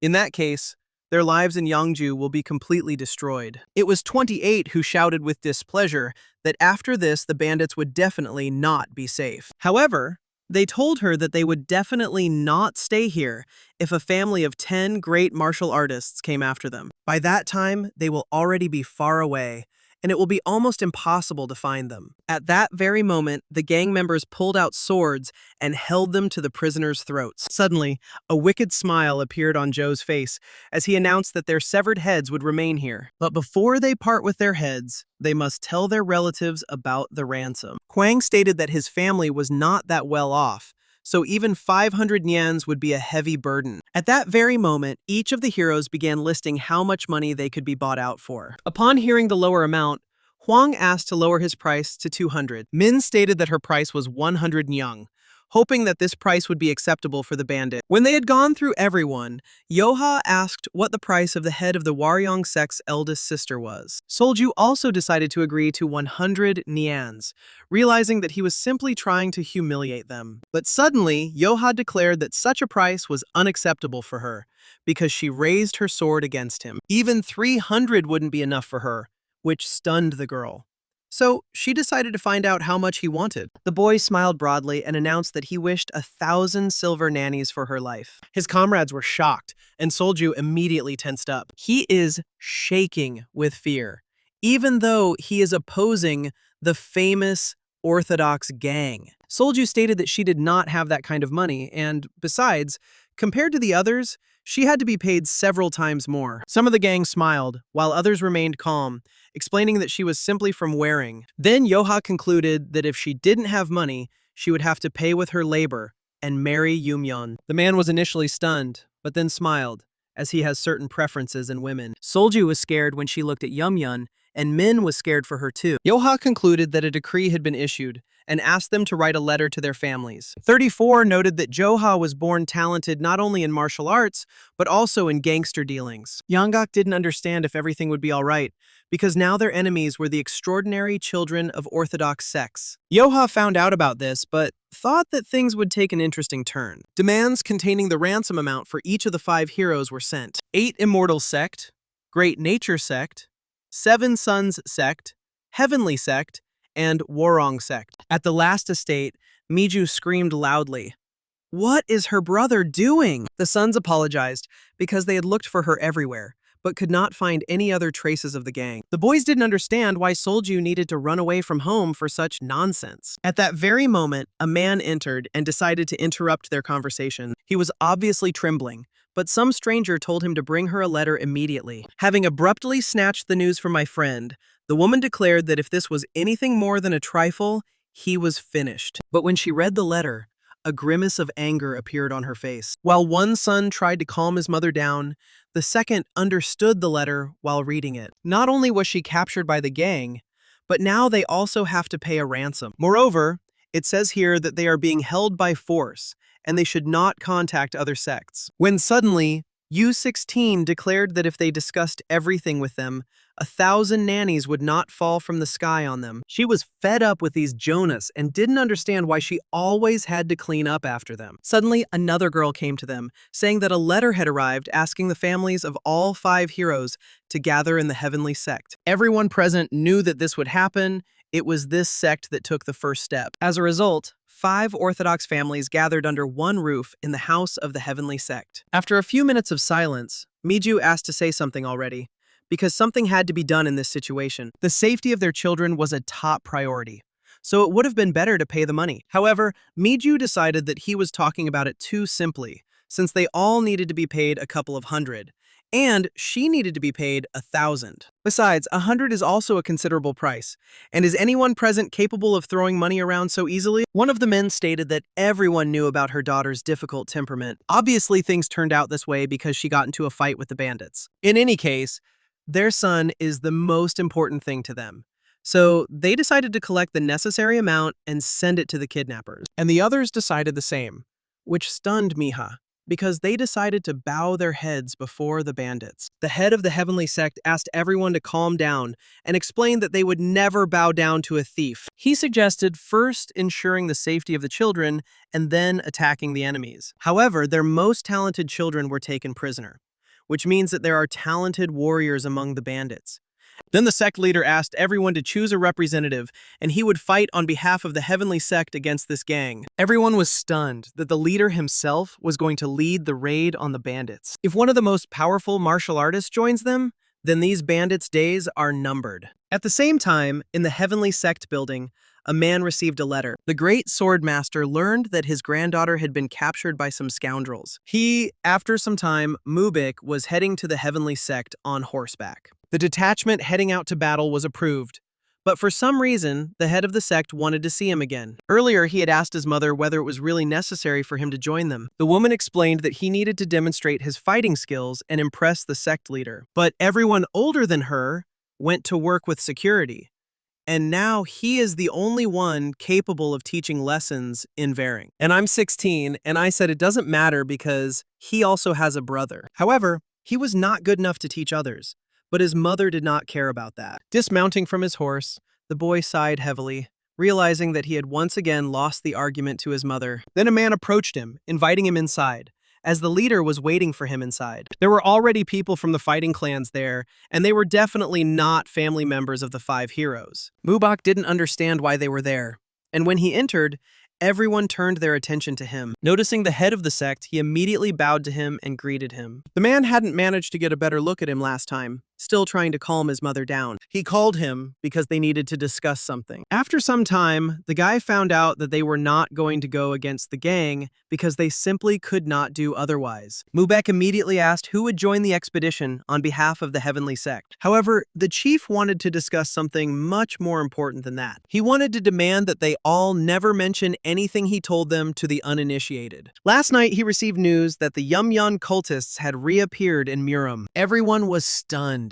In that case, their lives in Yangju will be completely destroyed. It was 28 who shouted with displeasure that after this the bandits would definitely not be safe. However, they told her that they would definitely not stay here if a family of 10 great martial artists came after them. By that time, they will already be far away, and it will be almost impossible to find them. At that very moment, the gang members pulled out swords and held them to the prisoners' throats. Suddenly, a wicked smile appeared on Joe's face as he announced that their severed heads would remain here. But before they part with their heads, they must tell their relatives about the ransom. Kwang stated that his family was not that well off, so even 500 nyans would be a heavy burden. At that very moment, each of the heroes began listing how much money they could be bought out for. Upon hearing the lower amount, Huang asked to lower his price to 200. Min stated that her price was 100 nyang, hoping that this price would be acceptable for the bandit. When they had gone through everyone, Joha asked what the price of the head of the Waryong sect's eldest sister was. Solju also decided to agree to 100 nyans, realizing that he was simply trying to humiliate them. But suddenly, Joha declared that such a price was unacceptable for her, because she raised her sword against him. Even 300 wouldn't be enough for her, which stunned the girl. So she decided to find out how much he wanted. The boy smiled broadly and announced that he wished 1,000 silver nannies for her life. His comrades were shocked, and Solju immediately tensed up. He is shaking with fear, even though he is opposing the famous Orthodox gang. Solju stated that she did not have that kind of money, and besides, compared to the others, she had to be paid several times more. Some of the gang smiled, while others remained calm, explaining that she was simply from wearing. Then Joha concluded that if she didn't have money, she would have to pay with her labor and marry Yumyeon. The man was initially stunned, but then smiled, as he has certain preferences in women. Solju was scared when she looked at Yumyeon, and Min was scared for her too. Joha concluded that a decree had been issued, and asked them to write a letter to their families. 34 noted that Joha was born talented not only in martial arts, but also in gangster dealings. Yanggak didn't understand if everything would be alright, because now their enemies were the extraordinary children of Orthodox sects. Joha found out about this, but thought that things would take an interesting turn. Demands containing the ransom amount for each of the 5 heroes were sent. 8 Immortal Sect, Great Nature Sect, 7 Sons Sect, Heavenly Sect, and Warong Sect. At the last estate, Miju screamed loudly, "What is her brother doing?" The sons apologized because they had looked for her everywhere, but could not find any other traces of the gang. The boys didn't understand why Solju needed to run away from home for such nonsense. At that very moment, a man entered and decided to interrupt their conversation. He was obviously trembling, but some stranger told him to bring her a letter immediately. Having abruptly snatched the news from my friend, the woman declared that if this was anything more than a trifle, he was finished. But when she read the letter, a grimace of anger appeared on her face. While one son tried to calm his mother down, the second understood the letter while reading it. Not only was she captured by the gang, but now they also have to pay a ransom. Moreover, it says here that they are being held by force, and they should not contact other sects. When suddenly, U16 declared that if they discussed everything with them, 1,000 nannies would not fall from the sky on them. She was fed up with these Jonas and didn't understand why she always had to clean up after them. Suddenly, another girl came to them, saying that a letter had arrived asking the families of all 5 heroes to gather in the heavenly sect. Everyone present knew that this would happen. It was this sect that took the first step. As a result, 5 Orthodox families gathered under one roof in the house of the heavenly sect. After a few minutes of silence, Miju asked to say something already, because something had to be done in this situation. The safety of their children was a top priority, so it would have been better to pay the money. However, Miju decided that he was talking about it too simply, since they all needed to be paid a couple of hundred, and she needed to be paid 1,000. Besides, 100 is also a considerable price, and is anyone present capable of throwing money around so easily? One of the men stated that everyone knew about her daughter's difficult temperament. Obviously, things turned out this way because she got into a fight with the bandits. In any case, their son is the most important thing to them. So they decided to collect the necessary amount and send it to the kidnappers. And the others decided the same, which stunned Miha, because they decided to bow their heads before the bandits. The head of the heavenly sect asked everyone to calm down and explained that they would never bow down to a thief. He suggested first ensuring the safety of the children and then attacking the enemies. However, their most talented children were taken prisoner, which means that there are talented warriors among the bandits. Then the sect leader asked everyone to choose a representative, and he would fight on behalf of the heavenly sect against this gang. Everyone was stunned that the leader himself was going to lead the raid on the bandits. If one of the most powerful martial artists joins them, then these bandits' days are numbered. At the same time, in the heavenly sect building, a man received a letter. The great sword master learned that his granddaughter had been captured by some scoundrels. He, after some time, Mubik, was heading to the heavenly sect on horseback. The detachment heading out to battle was approved, but for some reason, the head of the sect wanted to see him again. Earlier, he had asked his mother whether it was really necessary for him to join them. The woman explained that he needed to demonstrate his fighting skills and impress the sect leader. But everyone older than her went to work with security, and now he is the only one capable of teaching lessons in varying. And I'm 16, and I said it doesn't matter because he also has a brother. However, he was not good enough to teach others, but his mother did not care about that. Dismounting from his horse, the boy sighed heavily, realizing that he had once again lost the argument to his mother. Then a man approached him, inviting him inside, as the leader was waiting for him inside. There were already people from the fighting clans there, and they were definitely not family members of the 5 heroes. Mubak didn't understand why they were there, and when he entered, everyone turned their attention to him. Noticing the head of the sect, he immediately bowed to him and greeted him. The man hadn't managed to get a better look at him last time, still trying to calm his mother down. He called him because they needed to discuss something. After some time, the guy found out that they were not going to go against the gang because they simply could not do otherwise. Mubek immediately asked who would join the expedition on behalf of the heavenly sect. However, the chief wanted to discuss something much more important than that. He wanted to demand that they all never mention anything he told them to the uninitiated. Last night, he received news that the Yumyan cultists had reappeared in Murim. Everyone was stunned,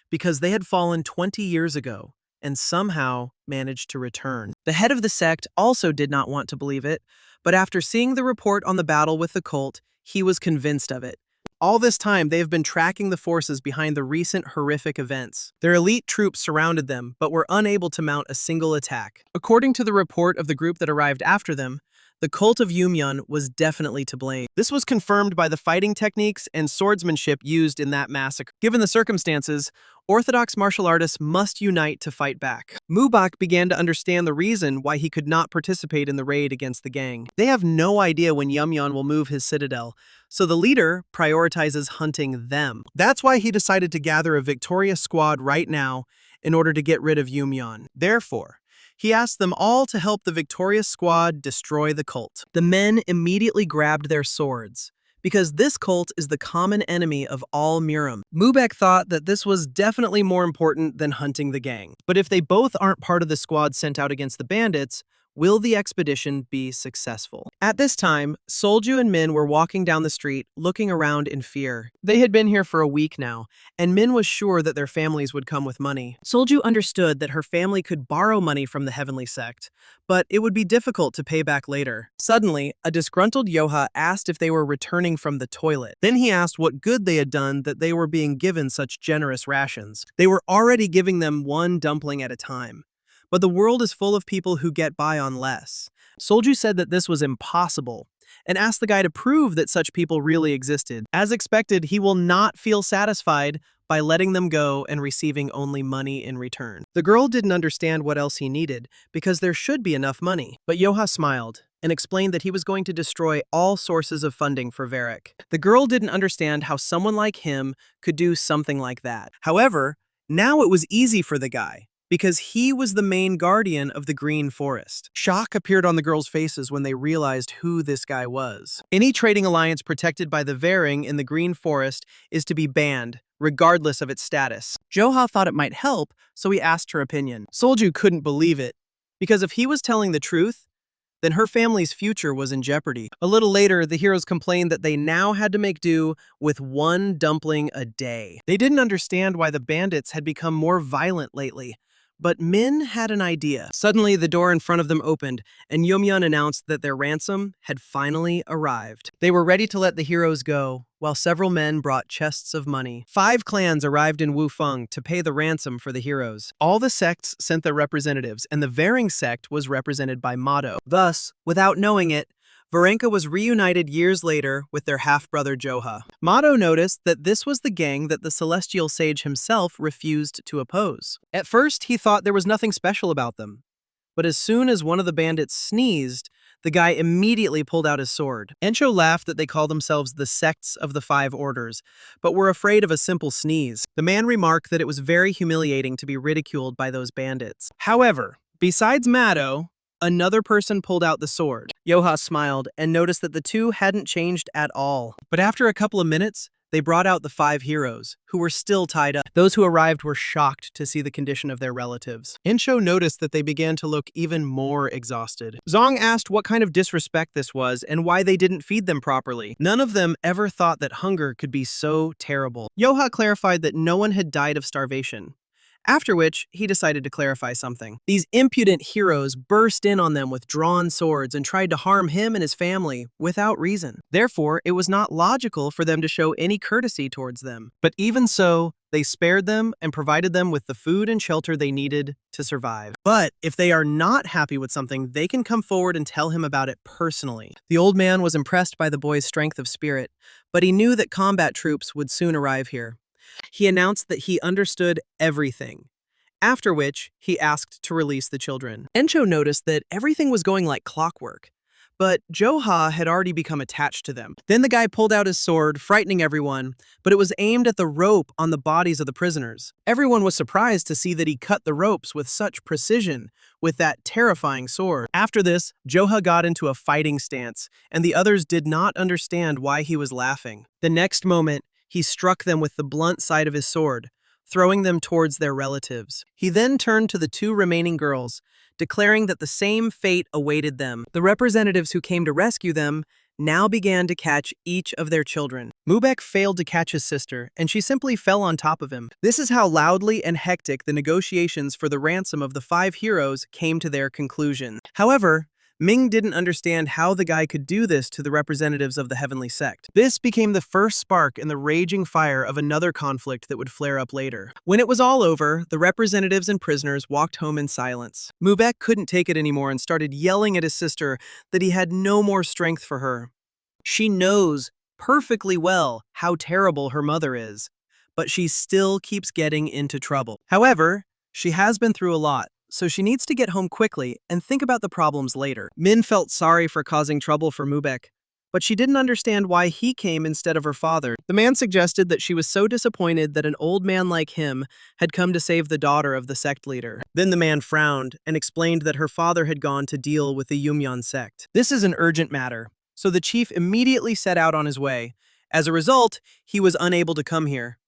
because they had fallen 20 years ago and somehow managed to return. The head of the sect also did not want to believe it, but after seeing the report on the battle with the cult, he was convinced of it. All this time, they have been tracking the forces behind the recent horrific events. Their elite troops surrounded them, but were unable to mount a single attack. According to the report of the group that arrived after them, the cult of Yumyan was definitely to blame. This was confirmed by the fighting techniques and swordsmanship used in that massacre. Given the circumstances, Orthodox martial artists must unite to fight back. Mubak began to understand the reason why he could not participate in the raid against the gang. They have no idea when Yumyan will move his citadel, so the leader prioritizes hunting them. That's why he decided to gather a victorious squad right now in order to get rid of Yumyan. Therefore, he asked them all to help the victorious squad destroy the cult. The men immediately grabbed their swords, because this cult is the common enemy of all Murim. Mubek thought that this was definitely more important than hunting the gang. But if they both aren't part of the squad sent out against the bandits, Will the expedition be successful? At this time, Solju and Min were walking down the street, looking around in fear. They had been here for a week now, and Min was sure that their families would come with money. Solju understood that her family could borrow money from the heavenly sect, but it would be difficult to pay back later. Suddenly, a disgruntled Joha asked if they were returning from the toilet. Then he asked what good they had done that they were being given such generous rations. They were already giving them one dumpling at a time. But the world is full of people who get by on less. Solju said that this was impossible, and asked the guy to prove that such people really existed. As expected, he will not feel satisfied by letting them go and receiving only money in return. The girl didn't understand what else he needed, because there should be enough money. But Joha smiled and explained that he was going to destroy all sources of funding for Varric. The girl didn't understand how someone like him could do something like that. However, now it was easy for the guy, because he was the main guardian of the Green Forest. Shock appeared on the girls' faces when they realized who this guy was. Any trading alliance protected by the Varing in the Green Forest is to be banned, regardless of its status. Joha thought it might help, so he asked her opinion. Solju couldn't believe it, because if he was telling the truth, then her family's future was in jeopardy. A little later, the heroes complained that they now had to make do with one dumpling a day. They didn't understand why the bandits had become more violent lately. But Min had an idea. Suddenly, the door in front of them opened, and Yumyun announced that their ransom had finally arrived. They were ready to let the heroes go, while several men brought chests of money. 5 clans arrived in Wufeng to pay the ransom for the heroes. All the sects sent their representatives, and the Varing sect was represented by Mado. Thus, without knowing it, Varenka was reunited years later with their half-brother Joha. Mado noticed that this was the gang that the celestial sage himself refused to oppose. At first, he thought there was nothing special about them. But as soon as one of the bandits sneezed, the guy immediately pulled out his sword. Encho laughed that they called themselves the sects of the 5 orders, but were afraid of a simple sneeze. The man remarked that it was very humiliating to be ridiculed by those bandits. However, besides Mado, another person pulled out the sword. Joha smiled and noticed that the two hadn't changed at all. But after a couple of minutes, they brought out the 5 heroes, who were still tied up. Those who arrived were shocked to see the condition of their relatives. Insho noticed that they began to look even more exhausted. Zong asked what kind of disrespect this was and why they didn't feed them properly. None of them ever thought that hunger could be so terrible. Joha clarified that no one had died of starvation. After which, he decided to clarify something. These impudent heroes burst in on them with drawn swords and tried to harm him and his family without reason. Therefore, it was not logical for them to show any courtesy towards them. But even so, they spared them and provided them with the food and shelter they needed to survive. But if they are not happy with something, they can come forward and tell him about it personally. The old man was impressed by the boy's strength of spirit, but he knew that combat troops would soon arrive here. He announced that he understood everything, after which he asked to release the children. Encho noticed that everything was going like clockwork, but Joha had already become attached to them. Then the guy pulled out his sword, frightening everyone, but it was aimed at the rope on the bodies of the prisoners. Everyone was surprised to see that he cut the ropes with such precision with that terrifying sword. After this, Joha got into a fighting stance, and the others did not understand why he was laughing. The next moment, he struck them with the blunt side of his sword, throwing them towards their relatives. He then turned to the 2 remaining girls, declaring that the same fate awaited them. The representatives who came to rescue them now began to catch each of their children. Mubek failed to catch his sister, and she simply fell on top of him. This is how loudly and hectic the negotiations for the ransom of the 5 heroes came to their conclusion. However, Ming didn't understand how the guy could do this to the representatives of the heavenly sect. This became the first spark in the raging fire of another conflict that would flare up later. When it was all over, the representatives and prisoners walked home in silence. Mubek couldn't take it anymore and started yelling at his sister that he had no more strength for her. She knows perfectly well how terrible her mother is, but she still keeps getting into trouble. However, she has been through a lot, so she needs to get home quickly and think about the problems later. Min felt sorry for causing trouble for Mubek, but she didn't understand why he came instead of her father. The man suggested that she was so disappointed that an old man like him had come to save the daughter of the sect leader. Then the man frowned and explained that her father had gone to deal with the Yumyan sect. This is an urgent matter, so the chief immediately set out on his way. As a result, he was unable to come here.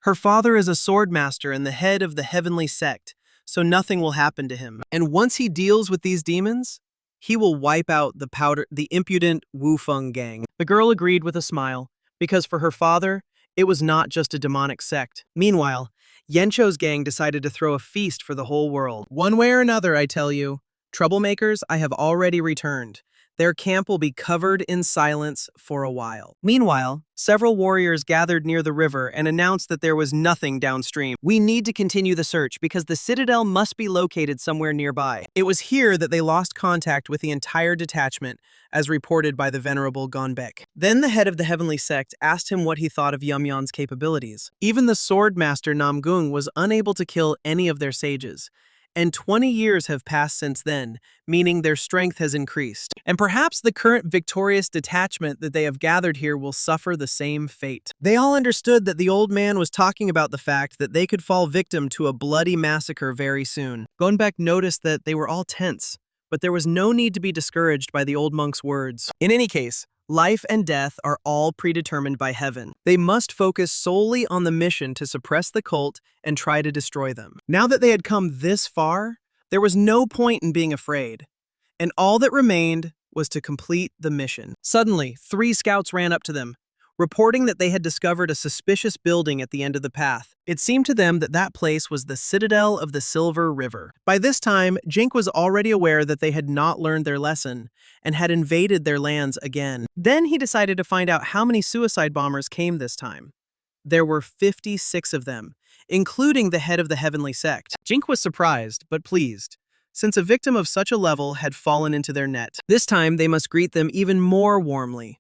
Her father is a sword master and the head of the heavenly sect, so nothing will happen to him. And once he deals with these demons, he will wipe out the impudent Wufeng gang. The girl agreed with a smile, because for her father, it was not just a demonic sect. Meanwhile, Yencho's gang decided to throw a feast for the whole world. One way or another, I tell you, troublemakers, I have already returned. Their camp will be covered in silence for a while. Meanwhile, several warriors gathered near the river and announced that there was nothing downstream. We need to continue the search because the citadel must be located somewhere nearby. It was here that they lost contact with the entire detachment, as reported by the venerable Gonbek. Then the head of the heavenly sect asked him what he thought of Yumyan's capabilities. Even the sword master Namgong was unable to kill any of their sages. And 20 years have passed since then, meaning their strength has increased. And perhaps the current victorious detachment that they have gathered here will suffer the same fate. They all understood that the old man was talking about the fact that they could fall victim to a bloody massacre very soon. Gonbek noticed that they were all tense, but there was no need to be discouraged by the old monk's words. In any case, life and death are all predetermined by heaven. They must focus solely on the mission to suppress the cult and try to destroy them. Now that they had come this far, there was no point in being afraid, and all that remained was to complete the mission. Suddenly, 3 scouts ran up to them, reporting that they had discovered a suspicious building at the end of the path. It seemed to them that that place was the citadel of the Silver River. By this time, Jink was already aware that they had not learned their lesson and had invaded their lands again. Then he decided to find out how many suicide bombers came this time. There were 56 of them, including the head of the heavenly sect. Jink was surprised, but pleased, since a victim of such a level had fallen into their net. This time, they must greet them even more warmly.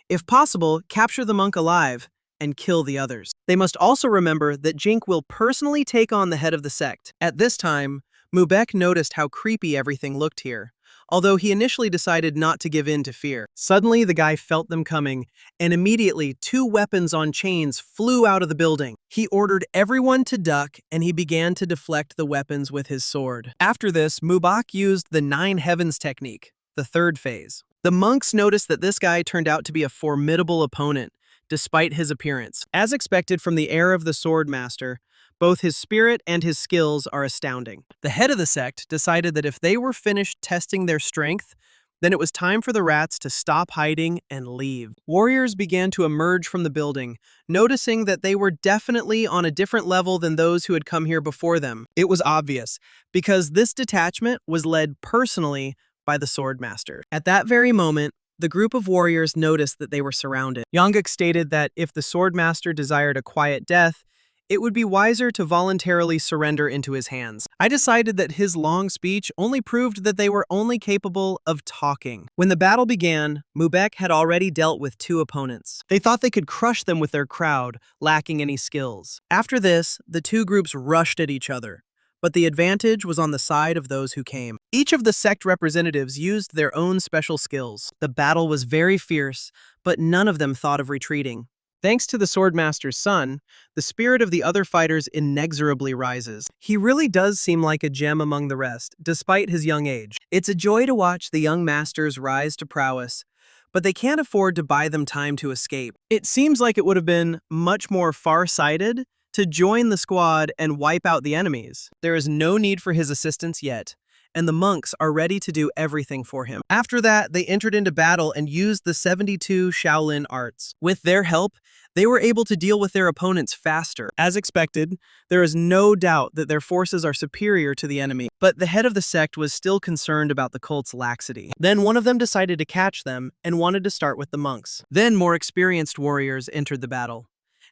If possible, capture the monk alive and kill the others. They must also remember that Jink will personally take on the head of the sect. At this time, Mubek noticed how creepy everything looked here, although he initially decided not to give in to fear. Suddenly, the guy felt them coming, and immediately 2 weapons on chains flew out of the building. He ordered everyone to duck, and he began to deflect the weapons with his sword. After this, Mubak used the 9 heavens technique, the 3rd phase. The monks noticed that this guy turned out to be a formidable opponent, despite his appearance. As expected from the air of the sword master, both his spirit and his skills are astounding. The head of the sect decided that if they were finished testing their strength, then it was time for the rats to stop hiding and leave. Warriors began to emerge from the building, noticing that they were definitely on a different level than those who had come here before them. It was obvious, because this detachment was led personally by the sword master. At that very moment, the group of warriors noticed that they were surrounded. Yongik stated that if the sword master desired a quiet death, it would be wiser to voluntarily surrender into his hands. I decided that his long speech only proved that they were only capable of talking. When the battle began, Mubek had already dealt with 2 opponents. They thought they could crush them with their crowd, lacking any skills. After this, the 2 groups rushed at each other, but the advantage was on the side of those who came. Each of the sect representatives used their own special skills. The battle was very fierce, but none of them thought of retreating. Thanks to the Swordmaster's son, the spirit of the other fighters inexorably rises. He really does seem like a gem among the rest, despite his young age. It's a joy to watch the young masters rise to prowess, but they can't afford to buy them time to escape. It seems like it would have been much more far-sighted to join the squad and wipe out the enemies. There is no need for his assistance yet, and the monks are ready to do everything for him. After that, they entered into battle and used the 72 Shaolin arts. With their help, they were able to deal with their opponents faster. As expected, there is no doubt that their forces are superior to the enemy, but the head of the sect was still concerned about the cult's laxity. Then one of them decided to catch them and wanted to start with the monks. Then more experienced warriors entered the battle,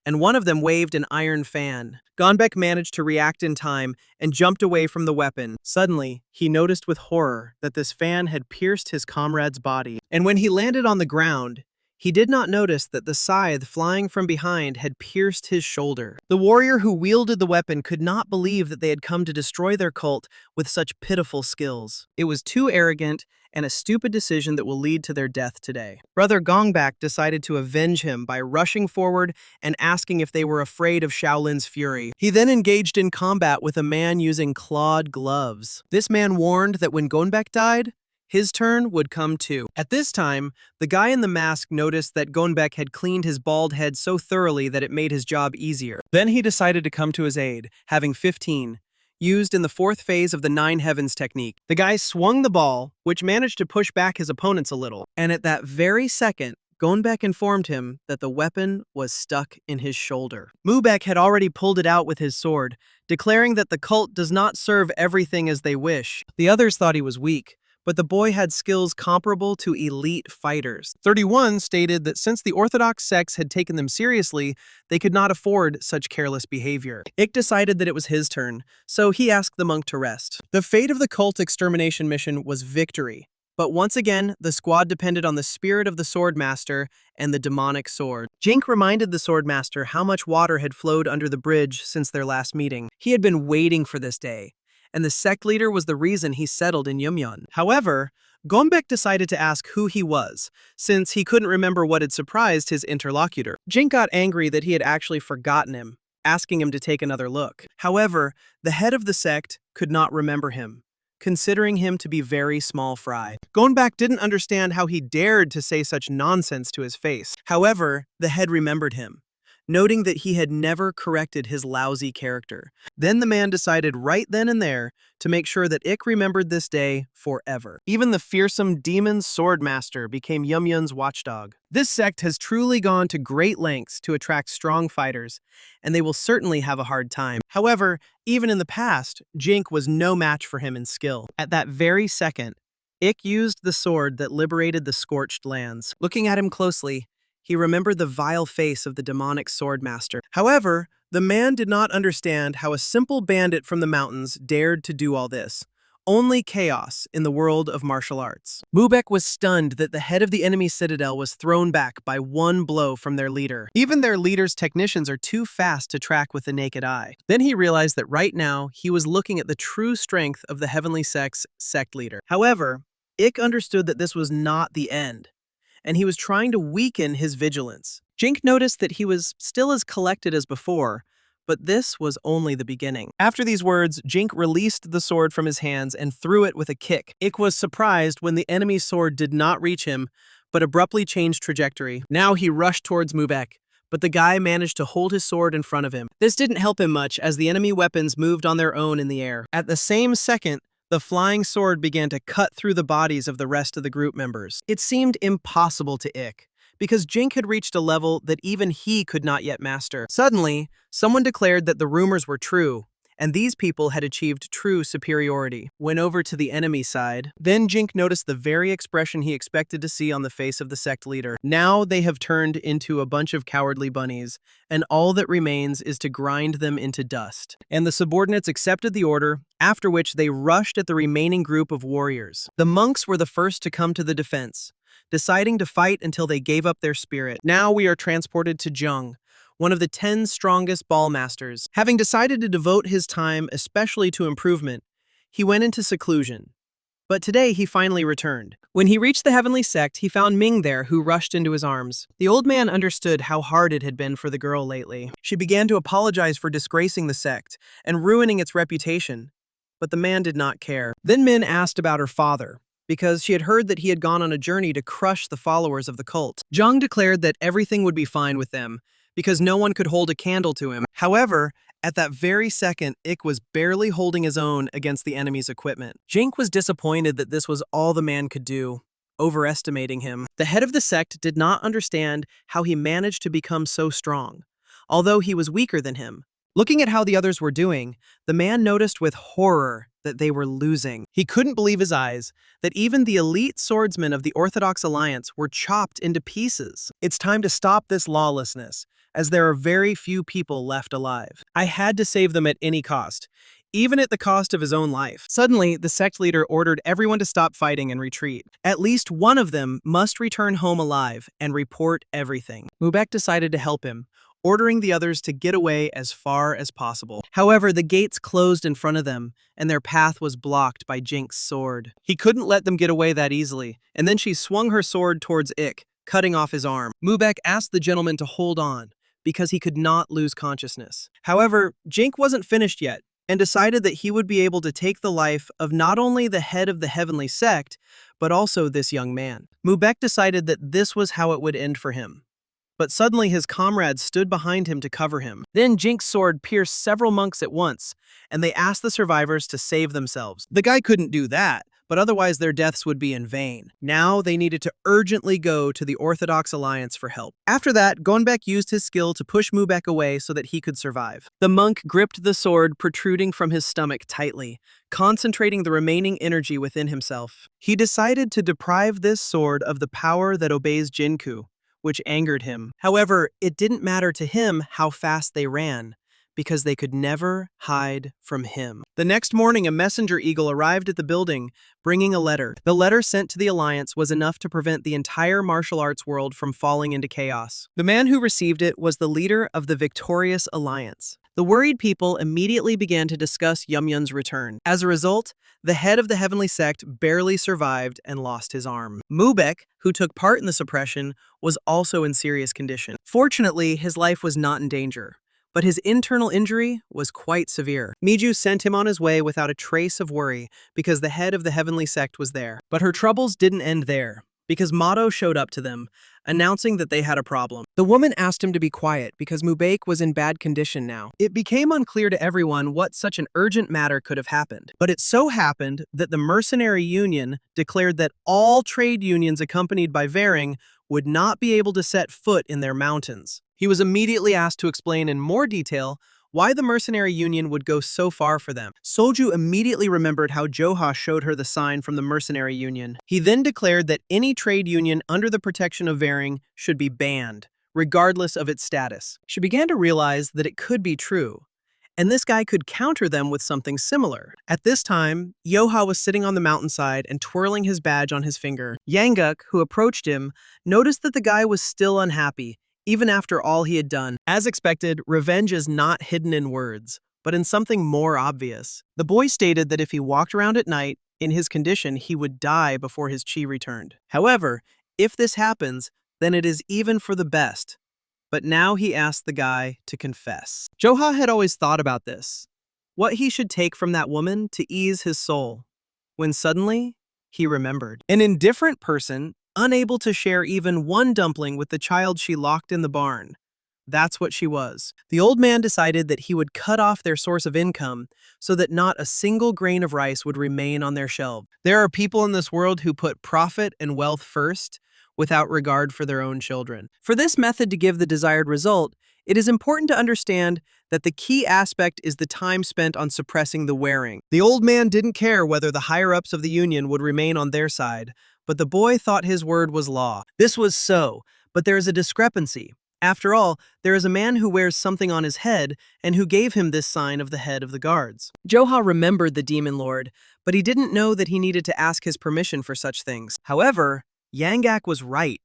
and one of them waved an iron fan. Gonbek managed to react in time and jumped away from the weapon. Suddenly, he noticed with horror that this fan had pierced his comrade's body, and when he landed on the ground, he did not notice that the scythe flying from behind had pierced his shoulder. The warrior who wielded the weapon could not believe that they had come to destroy their cult with such pitiful skills. It was too arrogant and a stupid decision that will lead to their death today. Brother Gongbak decided to avenge him by rushing forward and asking if they were afraid of Shaolin's fury. He then engaged in combat with a man using clawed gloves. This man warned that when Gonbek died, his turn would come too. At this time, the guy in the mask noticed that Gonbek had cleaned his bald head so thoroughly that it made his job easier. Then he decided to come to his aid, having 15. used in the fourth phase of the Nine Heavens technique. The guy swung the ball, which managed to push back his opponents a little, and at that very second, Gonbaek informed him that the weapon was stuck in his shoulder. Mubaek had already pulled it out with his sword, declaring that the cult does not serve everything as they wish. The others thought he was weak, but the boy had skills comparable to elite fighters. 31 stated that since the Orthodox sects had taken them seriously, they could not afford such careless behavior. Ik decided that it was his turn, so he asked the monk to rest. The fate of the cult extermination mission was victory. But once again, the squad depended on the spirit of the Swordmaster and the demonic sword. Jink reminded the Swordmaster how much water had flowed under the bridge since their last meeting. He had been waiting for this day, and the sect leader was the reason he settled in Yumyeon. However, Gonbaek decided to ask who he was, since he couldn't remember what had surprised his interlocutor. Jink got angry that he had actually forgotten him, asking him to take another look. However, the head of the sect could not remember him, considering him to be very small fry. Gonbaek didn't understand how he dared to say such nonsense to his face. However, the head remembered him, noting that he had never corrected his lousy character. Then the man decided right then and there to make sure that Ik remembered this day forever. Even the fearsome demon Swordmaster became Yumyeon's watchdog. This sect has truly gone to great lengths to attract strong fighters, and they will certainly have a hard time. However, even in the past, Jink was no match for him in skill. At that very second, Ik used the sword that liberated the scorched lands. Looking at him closely, he remembered the vile face of the demonic Swordmaster. However, the man did not understand how a simple bandit from the mountains dared to do all this. Only chaos in the world of martial arts. Mubaek was stunned that the head of the enemy citadel was thrown back by one blow from their leader. Even their leader's technicians are too fast to track with the naked eye. Then he realized that right now he was looking at the true strength of the Heavenly Sect's sect leader. However, Ik understood that this was not the end, and he was trying to weaken his vigilance. Jink noticed that he was still as collected as before, but this was only the beginning. After these words, Jink released the sword from his hands and threw it with a kick. Ik was surprised when the enemy's sword did not reach him, but abruptly changed trajectory. Now he rushed towards Mubaek, but the guy managed to hold his sword in front of him. This didn't help him much as the enemy weapons moved on their own in the air. At the same second, the flying sword began to cut through the bodies of the rest of the group members. It seemed impossible to Ik, because Jink had reached a level that even he could not yet master. Suddenly, someone declared that the rumors were true, and these people had achieved true superiority. Went over to the enemy side. Then Jink noticed the very expression he expected to see on the face of the sect leader. Now they have turned into a bunch of cowardly bunnies, and all that remains is to grind them into dust. And the subordinates accepted the order, after which they rushed at the remaining group of warriors. The monks were the first to come to the defense, deciding to fight until they gave up their spirit. Now we are transported to Jung, one of the 10 strongest ball masters. Having decided to devote his time especially to improvement, he went into seclusion. But today he finally returned. When he reached the Heavenly Sect, he found Ming there, who rushed into his arms. The old man understood how hard it had been for the girl lately. She began to apologize for disgracing the sect and ruining its reputation, but the man did not care. Then Min asked about her father, because she had heard that he had gone on a journey to crush the followers of the cult. Jung declared that everything would be fine with them, because no one could hold a candle to him. However, at that very second, Ik was barely holding his own against the enemy's equipment. Jink was disappointed that this was all the man could do, overestimating him. The head of the sect did not understand how he managed to become so strong, although he was weaker than him. Looking at how the others were doing, the man noticed with horror that they were losing. He couldn't believe his eyes that even the elite swordsmen of the Orthodox Alliance were chopped into pieces. It's time to stop this lawlessness, as there are very few people left alive. I had to save them at any cost, even at the cost of his own life. Suddenly, the sect leader ordered everyone to stop fighting and retreat. At least one of them must return home alive and report everything. Mubaek decided to help him, ordering the others to get away as far as possible. However, the gates closed in front of them, and their path was blocked by Jink's sword. He couldn't let them get away that easily, and then she swung her sword towards Ik, cutting off his arm. Mubaek asked the gentleman to hold on, because he could not lose consciousness. However, Jink wasn't finished yet, and decided that he would be able to take the life of not only the head of the Heavenly Sect, but also this young man. Mubaek decided that this was how it would end for him. But suddenly his comrades stood behind him to cover him. Then Jink's sword pierced several monks at once, and they asked the survivors to save themselves. The guy couldn't do that, but otherwise their deaths would be in vain. Now they needed to urgently go to the Orthodox Alliance for help. After that, Gonbaek used his skill to push Mubaek away so that he could survive. The monk gripped the sword protruding from his stomach tightly, concentrating the remaining energy within himself. He decided to deprive this sword of the power that obeys Jinku, which angered him. However, it didn't matter to him how fast they ran, because they could never hide from him. The next morning, a messenger eagle arrived at the building, bringing a letter. The letter sent to the Alliance was enough to prevent the entire martial arts world from falling into chaos. The man who received it was the leader of the victorious Alliance. The worried people immediately began to discuss Yumyun's return. As a result, the head of the heavenly sect barely survived and lost his arm. Mubaek, who took part in the suppression, was also in serious condition. Fortunately, his life was not in danger, but his internal injury was quite severe. Miju sent him on his way without a trace of worry because the head of the heavenly sect was there. But her troubles didn't end there, because Mato showed up to them, announcing that they had a problem. The woman asked him to be quiet because Mubaek was in bad condition now. It became unclear to everyone what such an urgent matter could have happened. But it so happened that the mercenary union declared that all trade unions accompanied by Varing would not be able to set foot in their mountains. He was immediately asked to explain in more detail why the mercenary union would go so far for them. Solju immediately remembered how Joha showed her the sign from the mercenary union. He then declared that any trade union under the protection of Varing should be banned, regardless of its status. She began to realize that it could be true, and this guy could counter them with something similar. At this time, Joha was sitting on the mountainside and twirling his badge on his finger. Yangguk, who approached him, noticed that the guy was still unhappy, even after all he had done. As expected, revenge is not hidden in words, but in something more obvious. The boy stated that if he walked around at night, in his condition, he would die before his chi returned. However, if this happens, then it is even for the best. But now he asked the guy to confess. Joha had always thought about this, what he should take from that woman to ease his soul, when suddenly he remembered. An indifferent person, unable to share even one dumpling with the child she locked in the barn. That's what she was. The old man decided that he would cut off their source of income so that not a single grain of rice would remain on their shelf. There are people in this world who put profit and wealth first without regard for their own children. For this method to give the desired result, it is important to understand that the key aspect is the time spent on suppressing the wearing. The old man didn't care whether the higher-ups of the union would remain on their side, but the boy thought his word was law. This was so, but there is a discrepancy. After all, there is a man who wears something on his head and who gave him this sign of the head of the guards. Joha remembered the demon lord, but he didn't know that he needed to ask his permission for such things. However, Yangguk was right,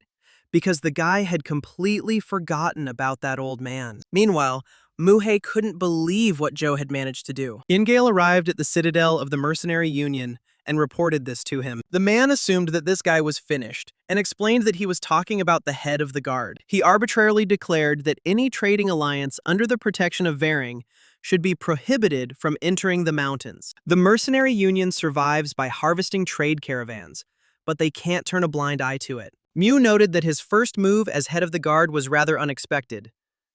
because the guy had completely forgotten about that old man. Meanwhile, Muhei couldn't believe what Joe had managed to do. Ingale arrived at the citadel of the mercenary union and reported this to him. The man assumed that this guy was finished and explained that he was talking about the head of the guard. He arbitrarily declared that any trading alliance under the protection of Varing should be prohibited from entering the mountains. The mercenary union survives by harvesting trade caravans, but they can't turn a blind eye to it. Mew noted that his first move as head of the guard was rather unexpected.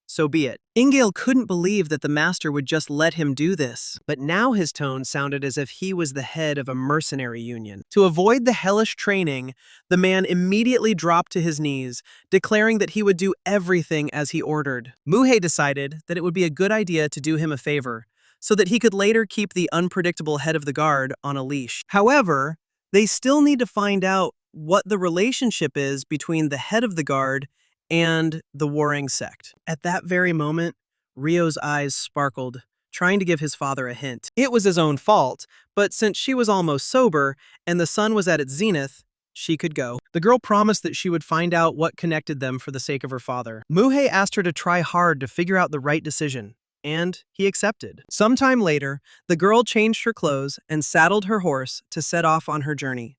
So be it. Ingale couldn't believe that the master would just let him do this, but now his tone sounded as if he was the head of a mercenary union. To avoid the hellish training, the man immediately dropped to his knees, declaring that he would do everything as he ordered. Muhei decided that it would be a good idea to do him a favor, so that he could later keep the unpredictable head of the guard on a leash. However, they still need to find out what the relationship is between the head of the guard and the warring sect. At that very moment, Rio's eyes sparkled, trying to give his father a hint. It was his own fault, but since she was almost sober and the sun was at its zenith, she could go. The girl promised that she would find out what connected them for the sake of her father. Muhei asked her to try hard to figure out the right decision, and he accepted. Sometime later, the girl changed her clothes and saddled her horse to set off on her journey.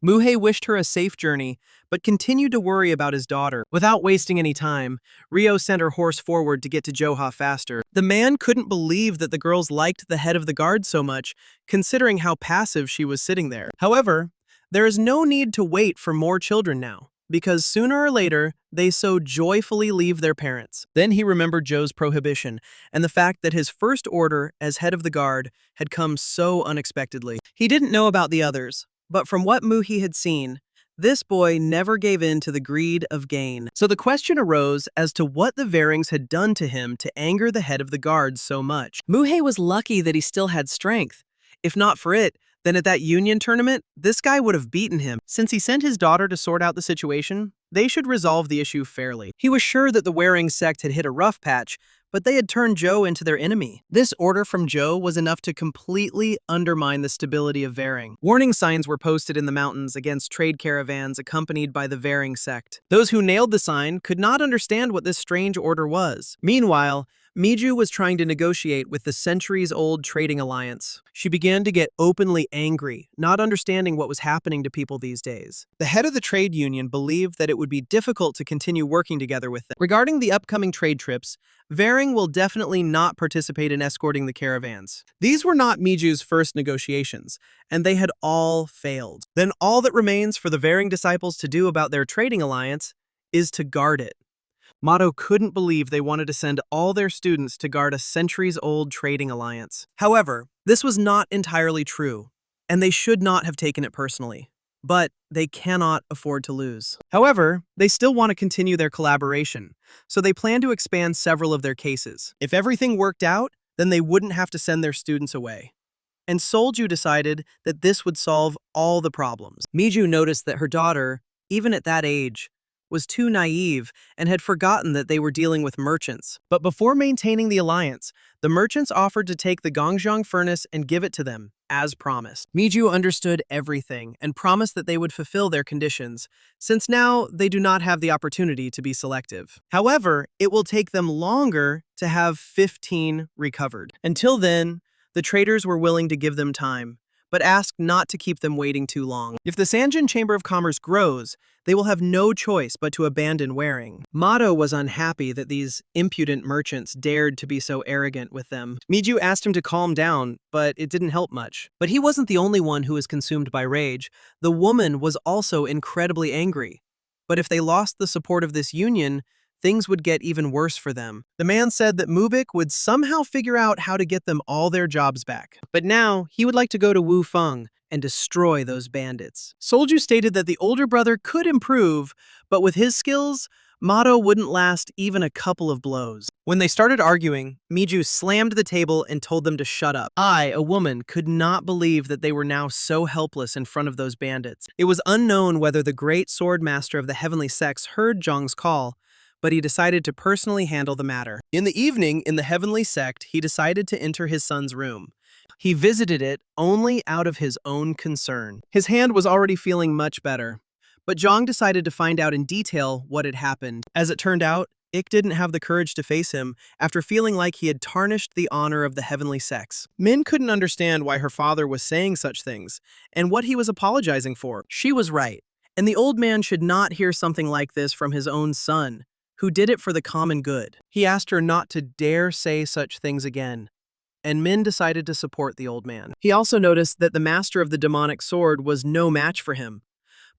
Muhei wished her a safe journey, but continued to worry about his daughter. Without wasting any time, Rio sent her horse forward to get to Joha faster. The man couldn't believe that the girls liked the head of the guard so much, considering how passive she was sitting there. However, there is no need to wait for more children now. because sooner or later, they so joyfully leave their parents. Then he remembered Joe's prohibition and the fact that his first order as head of the guard had come so unexpectedly. He didn't know about the others, but from what Muhi had seen, this boy never gave in to the greed of gain. So the question arose as to what the Varings had done to him to anger the head of the guard so much. Muhe was lucky that he still had strength. If not for it, then at that union tournament, this guy would have beaten him. Since he sent his daughter to sort out the situation, they should resolve the issue fairly. He was sure that the Waring sect had hit a rough patch, but they had turned Joe into their enemy. This order from Joe was enough to completely undermine the stability of Varing. Warning signs were posted in the mountains against trade caravans accompanied by the Varing sect. Those who nailed the sign could not understand what this strange order was. Meanwhile, Miju was trying to negotiate with the centuries-old trading alliance. She began to get openly angry, not understanding what was happening to people these days. The head of the trade union believed that it would be difficult to continue working together with them. Regarding the upcoming trade trips, Varing will definitely not participate in escorting the caravans. These were not Miju's first negotiations, and they had all failed. Then all that remains for the Varing disciples to do about their trading alliance is to guard it. Motto couldn't believe they wanted to send all their students to guard a centuries-old trading alliance. However, this was not entirely true, and they should not have taken it personally. But they cannot afford to lose. However, they still want to continue their collaboration, so they plan to expand several of their cases. If everything worked out, then they wouldn't have to send their students away. And Solju decided that this would solve all the problems. Miju noticed that her daughter, even at that age, was too naive and had forgotten that they were dealing with merchants. But before maintaining the alliance, the merchants offered to take the Gongjiang furnace and give it to them, as promised. Miju understood everything and promised that they would fulfill their conditions, since now they do not have the opportunity to be selective. However, it will take them longer to have 15 recovered. Until then, the traders were willing to give them time, but asked not to keep them waiting too long. If the Sanjin Chamber of Commerce grows, they will have no choice but to abandon Waring. Motto was unhappy that these impudent merchants dared to be so arrogant with them. Miju asked him to calm down, but it didn't help much. But he wasn't the only one who was consumed by rage. The woman was also incredibly angry. But if they lost the support of this union, things would get even worse for them. The man said that Mubik would somehow figure out how to get them all their jobs back. But now, he would like to go to Wu Feng and destroy those bandits. Solju stated that the older brother could improve, but with his skills, Motto wouldn't last even a couple of blows. When they started arguing, Miju slammed the table and told them to shut up. I, a woman, could not believe that they were now so helpless in front of those bandits. It was unknown whether the great sword master of the heavenly sects heard Zhang's call, but he decided to personally handle the matter. In the evening, in the heavenly sect, he decided to enter his son's room. He visited it only out of his own concern. His hand was already feeling much better, but Zhang decided to find out in detail what had happened. As it turned out, Ik didn't have the courage to face him after feeling like he had tarnished the honor of the heavenly sects. Min couldn't understand why her father was saying such things and what he was apologizing for. She was right, and the old man should not hear something like this from his own son, who did it for the common good. He asked her not to dare say such things again, and Min decided to support the old man. He also noticed that the master of the demonic sword was no match for him.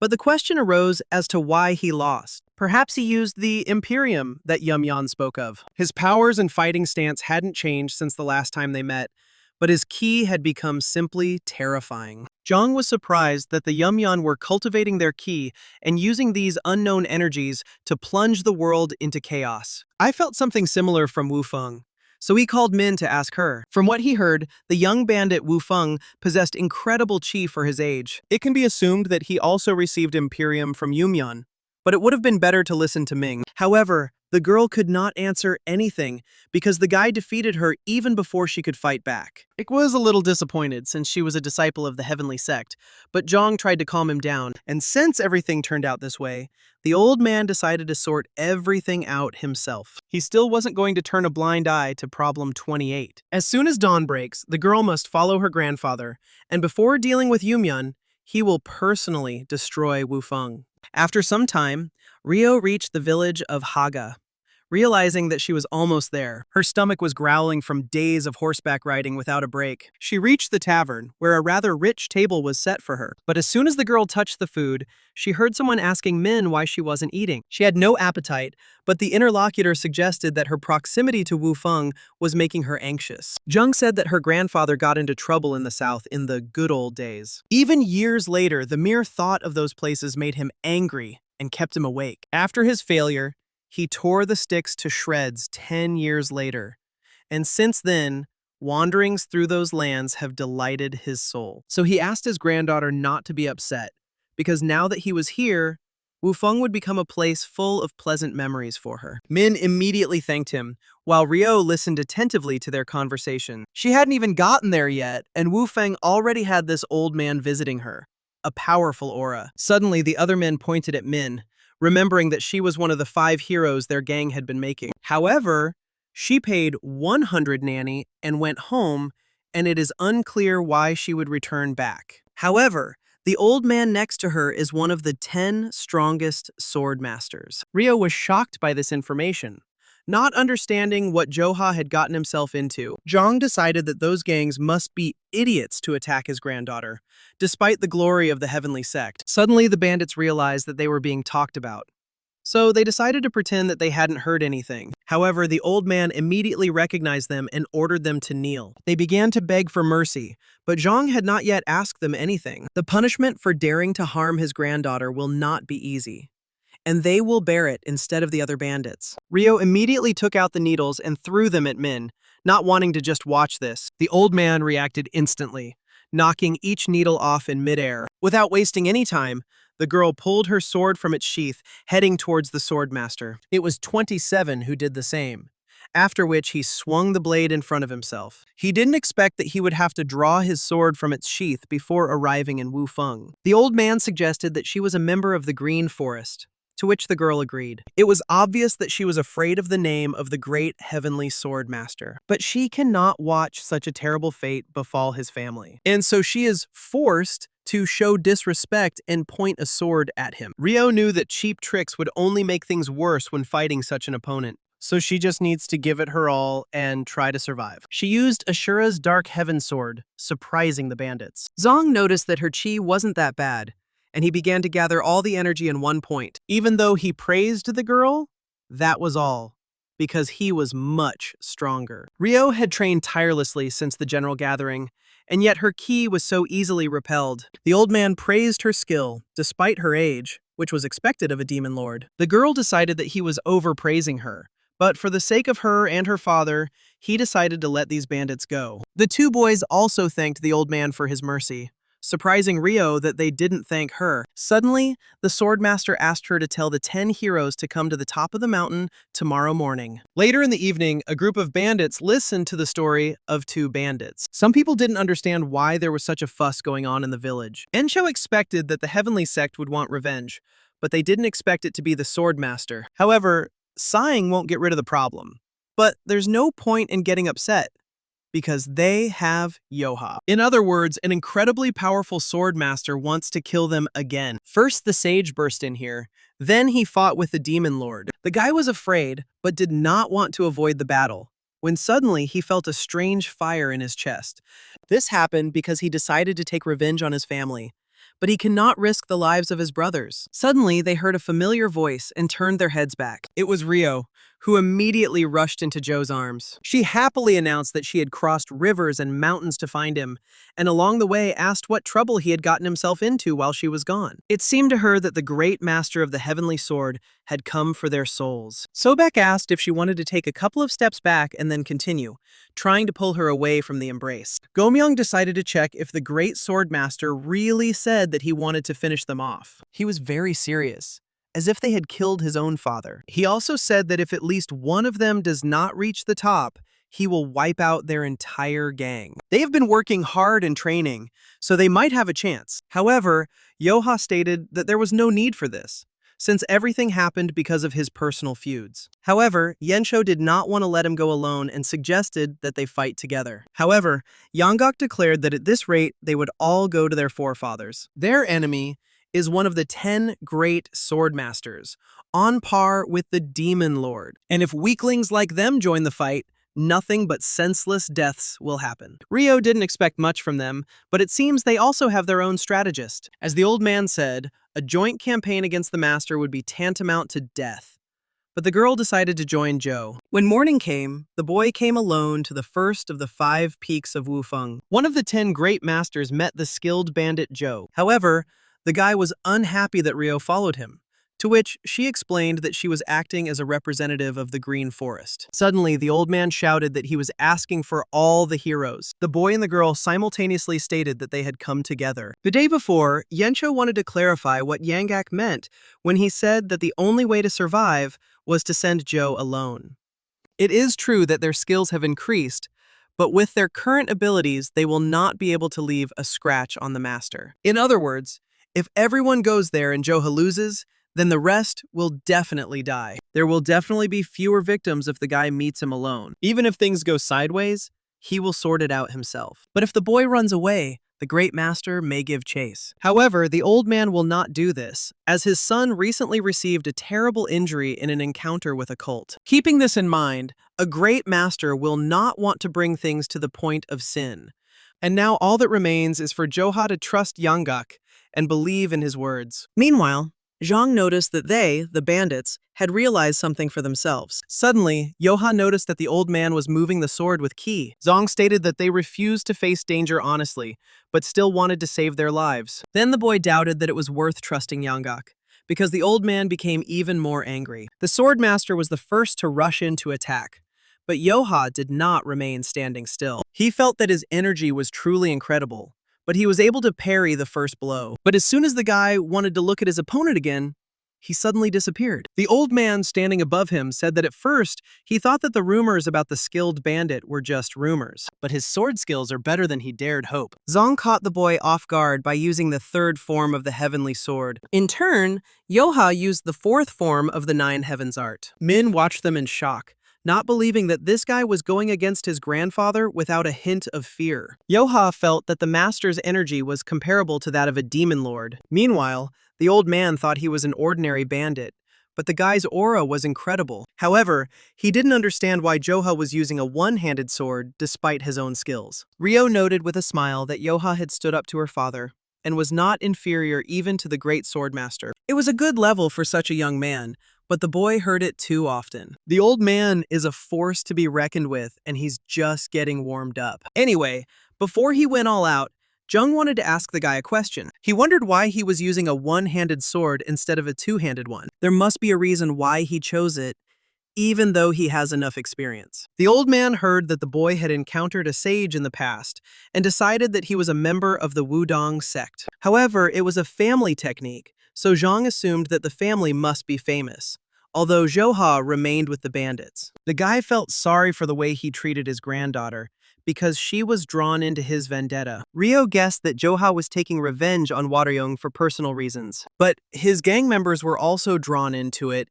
But the question arose as to why he lost. Perhaps he used the Imperium that Yumyan spoke of. His powers and fighting stance hadn't changed since the last time they met, but his ki had become simply terrifying. Zhang was surprised that the Yumyan were cultivating their ki and using these unknown energies to plunge the world into chaos. I felt something similar from Wu Feng, so he called Min to ask her. From what he heard, the young bandit Wu Feng possessed incredible chi for his age. It can be assumed that he also received Imperium from Yumyan, but it would have been better to listen to Ming. However, the girl could not answer anything because the guy defeated her even before she could fight back. Ik was a little disappointed since she was a disciple of the heavenly sect, but Zhang tried to calm him down, and since everything turned out this way, the old man decided to sort everything out himself. He still wasn't going to turn a blind eye to problem 28. As soon as dawn breaks, the girl must follow her grandfather, and before dealing with Yumyan, he will personally destroy Wu Feng. After some time, Rio reached the village of Haga. realizing that she was almost there. Her stomach was growling from days of horseback riding without a break. She reached the tavern, where a rather rich table was set for her. But as soon as the girl touched the food, she heard someone asking Min why she wasn't eating. She had no appetite, but the interlocutor suggested that her proximity to Wu Feng was making her anxious. Zheng said that her grandfather got into trouble in the south in the good old days. Even years later, the mere thought of those places made him angry and kept him awake. After his failure, he tore the sticks to shreds 10 years later, and since then, wanderings through those lands have delighted his soul. So he asked his granddaughter not to be upset, because now that he was here, Wufeng would become a place full of pleasant memories for her. Min immediately thanked him, while Ryo listened attentively to their conversation. She hadn't even gotten there yet, and Wufeng already had this old man visiting her, a powerful aura. Suddenly, the other men pointed at Min, remembering that she was one of the 5 heroes their gang had been making. However, she paid 100 nanny and went home, and it is unclear why she would return back. However, the old man next to her is one of the 10 strongest sword masters. Ryo was shocked by this information. Not understanding what Joha had gotten himself into, Zhang decided that those gangs must be idiots to attack his granddaughter, despite the glory of the heavenly sect. Suddenly, the bandits realized that they were being talked about. So they decided to pretend that they hadn't heard anything. However, the old man immediately recognized them and ordered them to kneel. They began to beg for mercy, but Zhang had not yet asked them anything. The punishment for daring to harm his granddaughter will not be easy, and they will bear it instead of the other bandits. Ryo immediately took out the needles and threw them at Min, not wanting to just watch this. The old man reacted instantly, knocking each needle off in midair. Without wasting any time, the girl pulled her sword from its sheath, heading towards the swordmaster. It was 27 who did the same, after which he swung the blade in front of himself. He didn't expect that he would have to draw his sword from its sheath before arriving in Wufeng. The old man suggested that she was a member of the Green Forest, to which the girl agreed. It was obvious that she was afraid of the name of the great heavenly sword master, but she cannot watch such a terrible fate befall his family. And so she is forced to show disrespect and point a sword at him. Ryo knew that cheap tricks would only make things worse when fighting such an opponent, so she just needs to give it her all and try to survive. She used Ashura's Dark Heaven Sword, surprising the bandits. Zhang noticed that her chi wasn't that bad, and he began to gather all the energy in one point. Even though he praised the girl, that was all, because he was much stronger. Ryo had trained tirelessly since the general gathering, and yet her ki was so easily repelled. The old man praised her skill, despite her age, which was expected of a demon lord. The girl decided that he was overpraising her, but for the sake of her and her father, he decided to let these bandits go. The 2 boys also thanked the old man for his mercy, surprising Ryo that they didn't thank her. Suddenly, the swordmaster asked her to tell the 10 heroes to come to the top of the mountain tomorrow morning. Later in the evening, a group of bandits listened to the story of 2 bandits. Some people didn't understand why there was such a fuss going on in the village. Ensho expected that the heavenly sect would want revenge, but they didn't expect it to be the swordmaster. However, sighing won't get rid of the problem. But there's no point in getting upset, because they have Joha. In other words, an incredibly powerful swordmaster wants to kill them again. First, the sage burst in here. Then he fought with the demon lord. The guy was afraid, but did not want to avoid the battle, when suddenly he felt a strange fire in his chest. This happened because he decided to take revenge on his family, but he cannot risk the lives of his brothers. Suddenly, they heard a familiar voice and turned their heads back. It was Ryo, who immediately rushed into Joe's arms. She happily announced that she had crossed rivers and mountains to find him, and along the way asked what trouble he had gotten himself into while she was gone. It seemed to her that the great master of the heavenly sword had come for their souls. Sobek asked if she wanted to take a couple of steps back and then continue, trying to pull her away from the embrace. Gomyong decided to check if the great sword master really said that he wanted to finish them off. He was very serious, as if they had killed his own father. He also said that if at least one of them does not reach the top, he will wipe out their entire gang. They have been working hard and training, so they might have a chance. However, Joha stated that there was no need for this, since everything happened because of his personal feuds. However, Yensho did not want to let him go alone and suggested that they fight together. However, Yanggok declared that at this rate, they would all go to their forefathers. Their enemy is one of the 10 great sword masters, on par with the Demon Lord. And if weaklings like them join the fight, nothing but senseless deaths will happen. Ryo didn't expect much from them, but it seems they also have their own strategist. As the old man said, a joint campaign against the master would be tantamount to death. But the girl decided to join Joe. When morning came, the boy came alone to the first of the 5 peaks of Wufeng. One of the 10 great masters met the skilled bandit Joe. However, the guy was unhappy that Ryo followed him, to which she explained that she was acting as a representative of the Green Forest. Suddenly, the old man shouted that he was asking for all the heroes. The boy and the girl simultaneously stated that they had come together. The day before, Yencho wanted to clarify what Yangak meant when he said that the only way to survive was to send Joe alone. It is true that their skills have increased, but with their current abilities, they will not be able to leave a scratch on the master. In other words, if everyone goes there and Joha loses, then the rest will definitely die. There will definitely be fewer victims if the guy meets him alone. Even if things go sideways, he will sort it out himself. But if the boy runs away, the great master may give chase. However, the old man will not do this, as his son recently received a terrible injury in an encounter with a cult. Keeping this in mind, a great master will not want to bring things to the point of sin. And now all that remains is for Joha to trust Yanggak and believe in his words. Meanwhile, Zhang noticed that they, the bandits, had realized something for themselves. Suddenly, Joha noticed that the old man was moving the sword with Qi. Zhang stated that they refused to face danger honestly, but still wanted to save their lives. Then the boy doubted that it was worth trusting Yanggak, because the old man became even more angry. The sword master was the first to rush in to attack, but Joha did not remain standing still. He felt that his energy was truly incredible, but he was able to parry the first blow. But as soon as the guy wanted to look at his opponent again, he suddenly disappeared. The old man standing above him said that at first, he thought that the rumors about the skilled bandit were just rumors, but his sword skills are better than he dared hope. Zhang caught the boy off guard by using the 3rd form of the heavenly sword. In turn, Joha used the 4th form of the 9 heavens art. Min watched them in shock, not believing that this guy was going against his grandfather without a hint of fear. Joha felt that the master's energy was comparable to that of a demon lord. Meanwhile, the old man thought he was an ordinary bandit, but the guy's aura was incredible. However, he didn't understand why Joha was using a one-handed sword despite his own skills. Ryo noted with a smile that Joha had stood up to her father and was not inferior even to the great swordmaster. It was a good level for such a young man, but the boy heard it too often. The old man is a force to be reckoned with, and he's just getting warmed up. Anyway, before he went all out, Jung wanted to ask the guy a question. He wondered why he was using a one-handed sword instead of a two-handed one. There must be a reason why he chose it, even though he has enough experience. The old man heard that the boy had encountered a sage in the past and decided that he was a member of the Wudong sect. However, it was a family technique, so Zhang assumed that the family must be famous, although Joha remained with the bandits. The guy felt sorry for the way he treated his granddaughter, because she was drawn into his vendetta. Ryo guessed that Joha was taking revenge on Wateryoung for personal reasons, but his gang members were also drawn into it,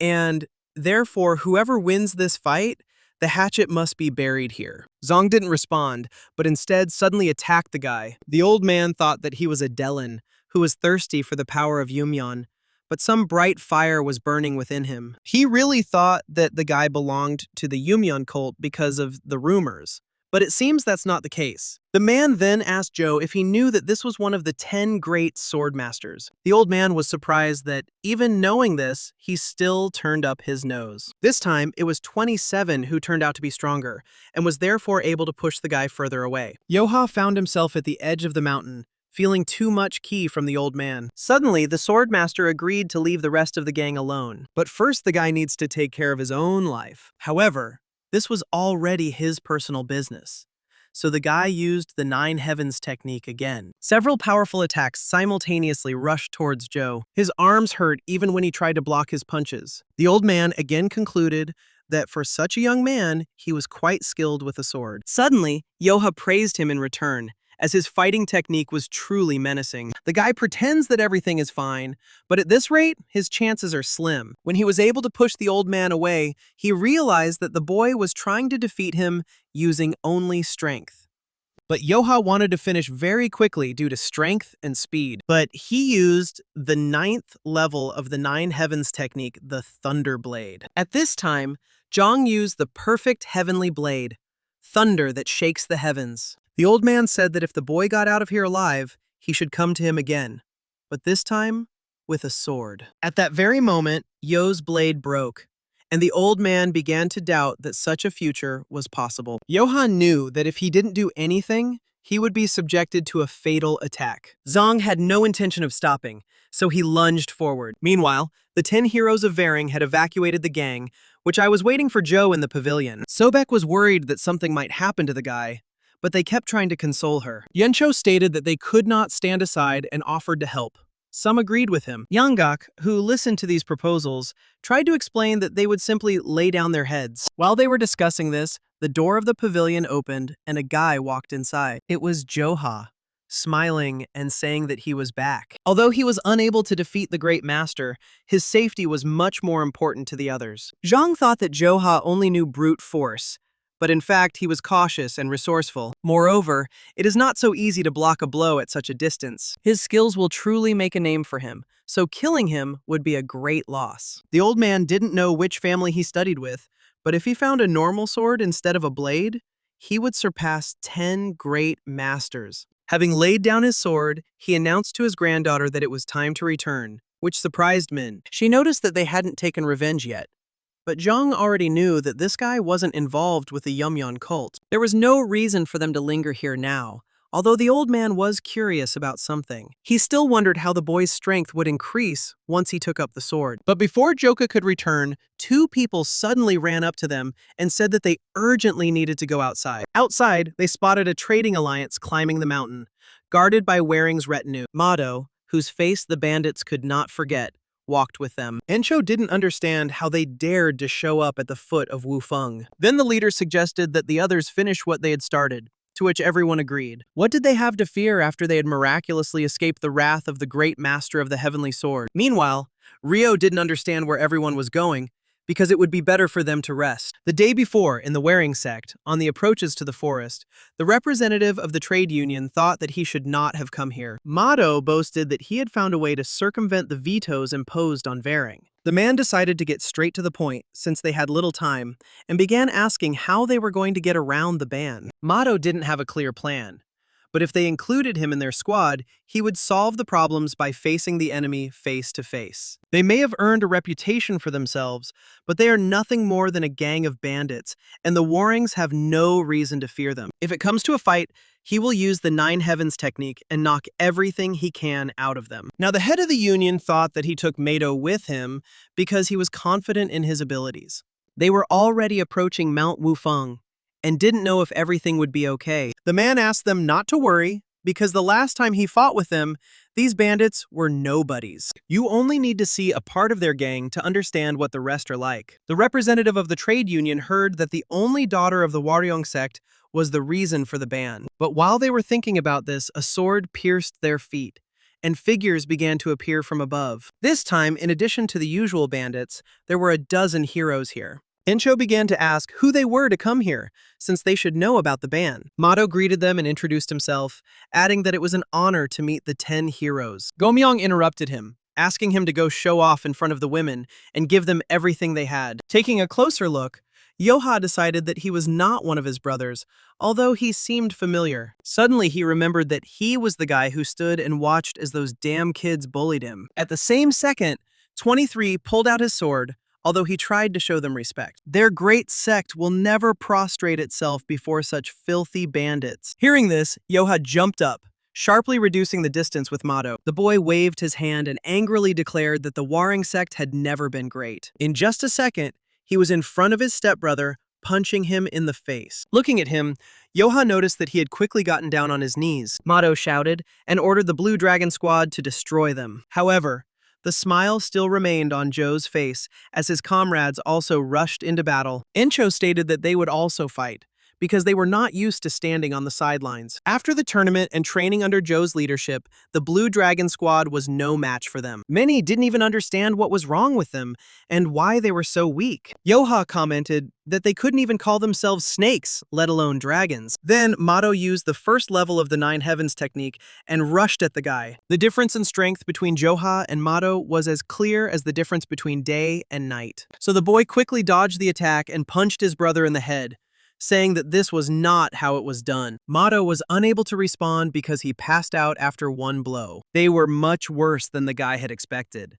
and therefore whoever wins this fight, the hatchet must be buried here. Zhang didn't respond, but instead suddenly attacked the guy. The old man thought that he was a Delin, who was thirsty for the power of Yumyeon, but some bright fire was burning within him. He really thought that the guy belonged to the Yumyeon cult because of the rumors, but it seems that's not the case. The man then asked Joe if he knew that this was one of the 10 great sword masters. The old man was surprised that, even knowing this, he still turned up his nose. This time, it was 27 who turned out to be stronger, and was therefore able to push the guy further away. Joha found himself at the edge of the mountain, feeling too much ki from the old man. Suddenly, the swordmaster agreed to leave the rest of the gang alone. But first, the guy needs to take care of his own life. However, this was already his personal business, so the guy used the 9 heavens technique again. Several powerful attacks simultaneously rushed towards Joe. His arms hurt even when he tried to block his punches. The old man again concluded that for such a young man, he was quite skilled with a sword. Suddenly, Joha praised him in return, as his fighting technique was truly menacing. The guy pretends that everything is fine, but at this rate, his chances are slim. When he was able to push the old man away, he realized that the boy was trying to defeat him using only strength. But Joha wanted to finish very quickly due to strength and speed. But he used the 9th level of the 9 Heavens technique, the Thunder Blade. At this time, Jong used the perfect heavenly blade, thunder that shakes the heavens. The old man said that if the boy got out of here alive, he should come to him again, but this time with a sword. At that very moment, Yo's blade broke, and the old man began to doubt that such a future was possible. Johan knew that if he didn't do anything, he would be subjected to a fatal attack. Zong had no intention of stopping, so he lunged forward. Meanwhile, the 10 heroes of Varing had evacuated the gang, which I was waiting for Joe in the pavilion. Sobek was worried that something might happen to the guy, but they kept trying to console her. Yencho stated that they could not stand aside and offered to help. Some agreed with him. Yanggak, who listened to these proposals, tried to explain that they would simply lay down their heads. While they were discussing this, the door of the pavilion opened and a guy walked inside. It was Joha, smiling and saying that he was back. Although he was unable to defeat the Great Master, his safety was much more important to the others. Zhang thought that Joha only knew brute force, but in fact he was cautious and resourceful. Moreover, it is not so easy to block a blow at such a distance. His skills will truly make a name for him, so killing him would be a great loss. The old man didn't know which family he studied with, but if he found a normal sword instead of a blade, he would surpass 10 great masters. Having laid down his sword, he announced to his granddaughter that it was time to return, which surprised Min. She noticed that they hadn't taken revenge yet. But Zhang already knew that this guy wasn't involved with the Yumyon cult. There was no reason for them to linger here now, although the old man was curious about something. He still wondered how the boy's strength would increase once he took up the sword. But before Joka could return, 2 people suddenly ran up to them and said that they urgently needed to go outside. Outside, they spotted a trading alliance climbing the mountain, guarded by Waring's retinue. Mado, whose face the bandits could not forget, walked with them. Encho didn't understand how they dared to show up at the foot of Wufeng. Then the leader suggested that the others finish what they had started, to which everyone agreed. What did they have to fear after they had miraculously escaped the wrath of the great master of the heavenly sword? Meanwhile, Rio didn't understand where everyone was going, because it would be better for them to rest. The day before, in the Waring sect, on the approaches to the forest, the representative of the trade union thought that he should not have come here. Mado boasted that he had found a way to circumvent the vetoes imposed on Varing. The man decided to get straight to the point, since they had little time, and began asking how they were going to get around the ban. Mado didn't have a clear plan, but if they included him in their squad, he would solve the problems by facing the enemy face to face. They may have earned a reputation for themselves, but they are nothing more than a gang of bandits, and the Warrings have no reason to fear them. If it comes to a fight, he will use the 9 Heavens technique and knock everything he can out of them. Now, the head of the union thought that he took Mado with him because he was confident in his abilities. They were already approaching Mount Wufeng, and didn't know if everything would be okay. The man asked them not to worry, because the last time he fought with them, these bandits were nobodies. You only need to see a part of their gang to understand what the rest are like. The representative of the trade union heard that the only daughter of the Waryong sect was the reason for the ban. But while they were thinking about this, a sword pierced their feet, and figures began to appear from above. This time, in addition to the usual bandits, there were a dozen heroes here. Encho began to ask who they were to come here, since they should know about the ban. Mado greeted them and introduced himself, adding that it was an honor to meet the 10 heroes. Gomyong interrupted him, asking him to go show off in front of the women and give them everything they had. Taking a closer look, Joha decided that he was not one of his brothers, although he seemed familiar. Suddenly, he remembered that he was the guy who stood and watched as those damn kids bullied him. At the same second, 23 pulled out his sword, although he tried to show them respect. Their great sect will never prostrate itself before such filthy bandits. Hearing this, Joha jumped up, sharply reducing the distance with Mado. The boy waved his hand and angrily declared that the Waring sect had never been great. In just a second, he was in front of his stepbrother, punching him in the face. Looking at him, Joha noticed that he had quickly gotten down on his knees. Mado shouted and ordered the Blue Dragon squad to destroy them. However, the smile still remained on Joe's face as his comrades also rushed into battle. Encho stated that they would also fight, because they were not used to standing on the sidelines. After the tournament and training under Joe's leadership, the Blue Dragon squad was no match for them. Many didn't even understand what was wrong with them and why they were so weak. Joha commented that they couldn't even call themselves snakes, let alone dragons. Then Mato used the first level of the Nine Heavens technique and rushed at the guy. The difference in strength between Joha and Mato was as clear as the difference between day and night. So the boy quickly dodged the attack and punched his brother in the head, saying that this was not how it was done. Mato was unable to respond because he passed out after one blow. They were much worse than the guy had expected.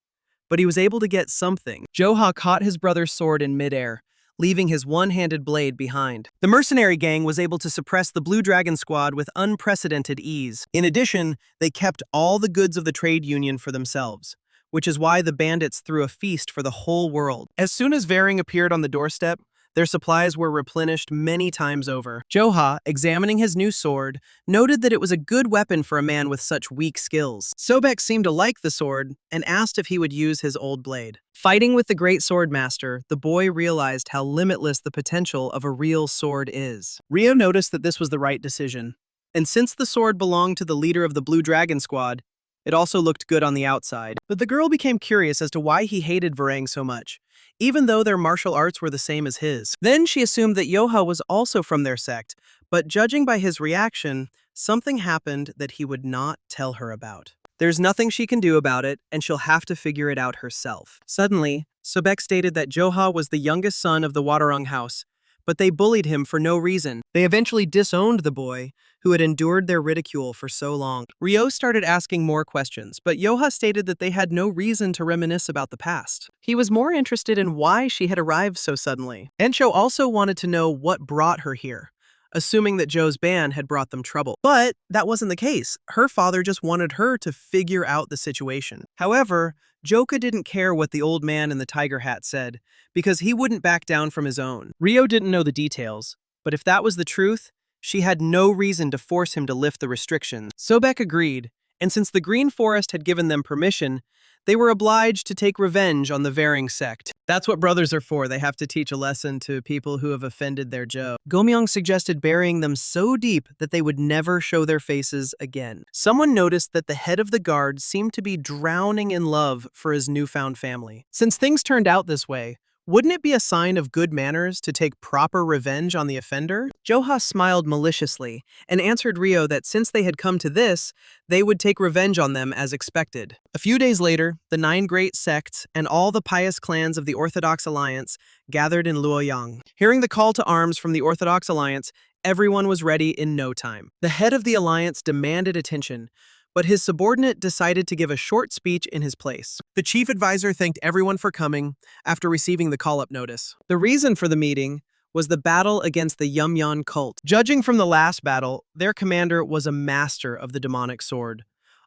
But he was able to get something. Joha caught his brother's sword in midair, leaving his one-handed blade behind. The mercenary gang was able to suppress the Blue Dragon squad with unprecedented ease. In addition, they kept all the goods of the trade union for themselves, which is why the bandits threw a feast for the whole world. As soon as Varing appeared on the doorstep, their supplies were replenished many times over. Joha, examining his new sword, noted that it was a good weapon for a man with such weak skills. Sobek seemed to like the sword and asked if he would use his old blade. Fighting with the great sword master, the boy realized how limitless the potential of a real sword is. Rio noticed that this was the right decision, and since the sword belonged to the leader of the Blue Dragon squad, it also looked good on the outside. But the girl became curious as to why he hated Varang so much, even though their martial arts were the same as his. Then she assumed that Joha was also from their sect, but judging by his reaction, something happened that he would not tell her about. There's nothing she can do about it, and she'll have to figure it out herself. Suddenly, Sobek stated that Joha was the youngest son of the Waterung house, but they bullied him for no reason. They eventually disowned the boy, who had endured their ridicule for so long. Rio started asking more questions, but Joha stated that they had no reason to reminisce about the past. He was more interested in why she had arrived so suddenly. Encho also wanted to know what brought her here, assuming that Joe's ban had brought them trouble. But that wasn't the case. Her father just wanted her to figure out the situation. However, Joka didn't care what the old man in the tiger hat said, because he wouldn't back down from his own. Rio didn't know the details, but if that was the truth, she had no reason to force him to lift the restrictions. Sobek agreed, and since the Green Forest had given them permission, they were obliged to take revenge on the Varing sect. That's what brothers are for. They have to teach a lesson to people who have offended their Joe. Gomyong suggested burying them so deep that they would never show their faces again. Someone noticed that the head of the guard seemed to be drowning in love for his newfound family. Since things turned out this way, wouldn't it be a sign of good manners to take proper revenge on the offender? Joha smiled maliciously and answered Rio that since they had come to this, they would take revenge on them as expected. A few days later, the 9 great sects and all the pious clans of the Orthodox Alliance gathered in Luoyang. Hearing the call to arms from the Orthodox Alliance, everyone was ready in no time. The head of the alliance demanded attention, but his subordinate decided to give a short speech in his place. The chief advisor thanked everyone for coming after receiving the call-up notice. The reason for the meeting was the battle against the Yumyan cult. Judging from the last battle, their commander was a master of the demonic sword,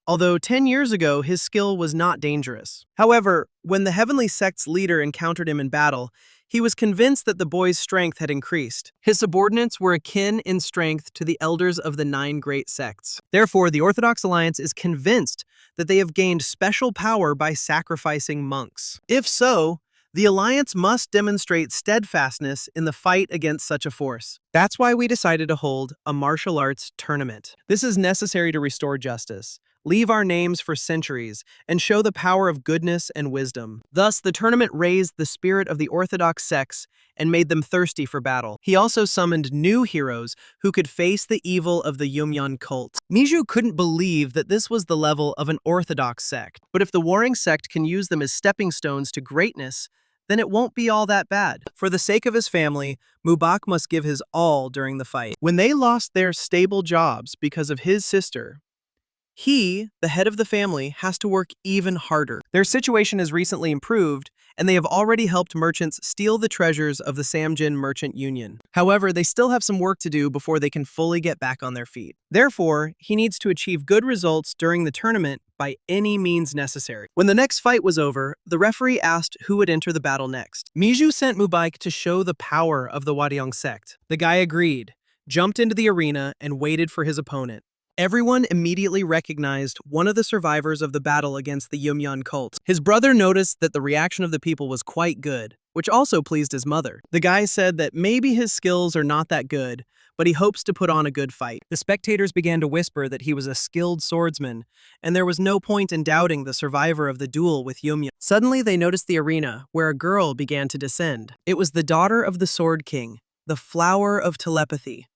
although 10 years ago his skill was not dangerous. However, when the heavenly sect's leader encountered him in battle, he was convinced that the boy's strength had increased. His subordinates were akin in strength to the elders of the 9 great sects. Therefore, the Orthodox Alliance is convinced that they have gained special power by sacrificing monks. If so, the Alliance must demonstrate steadfastness in the fight against such a force. That's why we decided to hold a martial arts tournament. This is necessary to restore justice, leave our names for centuries, and show the power of goodness and wisdom. Thus, the tournament raised the spirit of the Orthodox sects and made them thirsty for battle. He also summoned new heroes who could face the evil of the Yumyan cult. Miju couldn't believe that this was the level of an Orthodox sect, but if the warring sect can use them as stepping stones to greatness, then it won't be all that bad. For the sake of his family, Mubak must give his all during the fight. When they lost their stable jobs because of his sister, he, the head of the family, has to work even harder. Their situation has recently improved, and they have already helped merchants steal the treasures of the Samjin Merchant Union. However, they still have some work to do before they can fully get back on their feet. Therefore, he needs to achieve good results during the tournament by any means necessary. When the next fight was over, the referee asked who would enter the battle next. Miju sent Mubaik to show the power of the Wadiang sect. The guy agreed, jumped into the arena, and waited for his opponent. Everyone immediately recognized one of the survivors of the battle against the Yumyeon cult. His brother noticed that the reaction of the people was quite good, which also pleased his mother. The guy said that maybe his skills are not that good, but he hopes to put on a good fight. The spectators began to whisper that he was a skilled swordsman, and there was no point in doubting the survivor of the duel with Yumyeon. Suddenly, they noticed the arena, where a girl began to descend. It was the daughter of the Sword King, the flower of telepathy,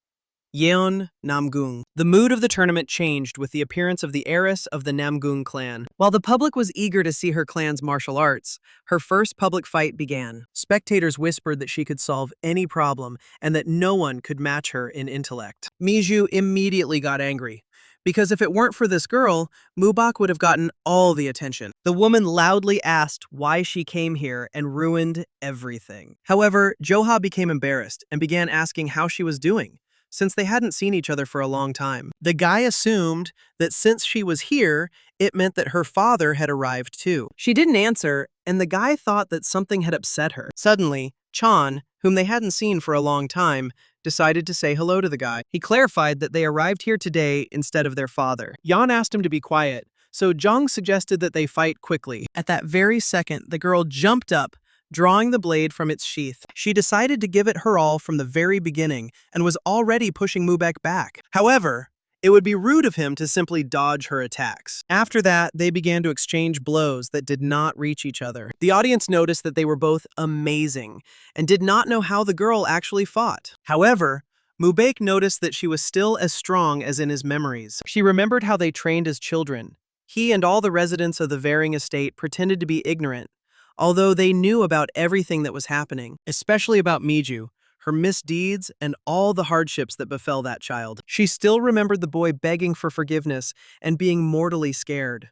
Yeon Namgong. The mood of the tournament changed with the appearance of the heiress of the Namgong clan. While the public was eager to see her clan's martial arts, her first public fight began. Spectators whispered that she could solve any problem and that no one could match her in intellect. Miju immediately got angry, because if it weren't for this girl, Mubok would have gotten all the attention. The woman loudly asked why she came here and ruined everything. However, Joha became embarrassed and began asking how she was doing, since they hadn't seen each other for a long time. The guy assumed that since she was here, it meant that her father had arrived too. She didn't answer, and the guy thought that something had upset her. Suddenly, Chan, whom they hadn't seen for a long time, decided to say hello to the guy. He clarified that they arrived here today instead of their father. Yan asked him to be quiet, so Jung suggested that they fight quickly. At that very second, the girl jumped up, drawing the blade from its sheath. She decided to give it her all from the very beginning and was already pushing Mubek back. However, it would be rude of him to simply dodge her attacks. After that, they began to exchange blows that did not reach each other. The audience noticed that they were both amazing and did not know how the girl actually fought. However, Mubek noticed that she was still as strong as in his memories. She remembered how they trained as children. He and all the residents of the Varying estate pretended to be ignorant, although they knew about everything that was happening, especially about Miju, her misdeeds, and all the hardships that befell that child. She still remembered the boy begging for forgiveness and being mortally scared.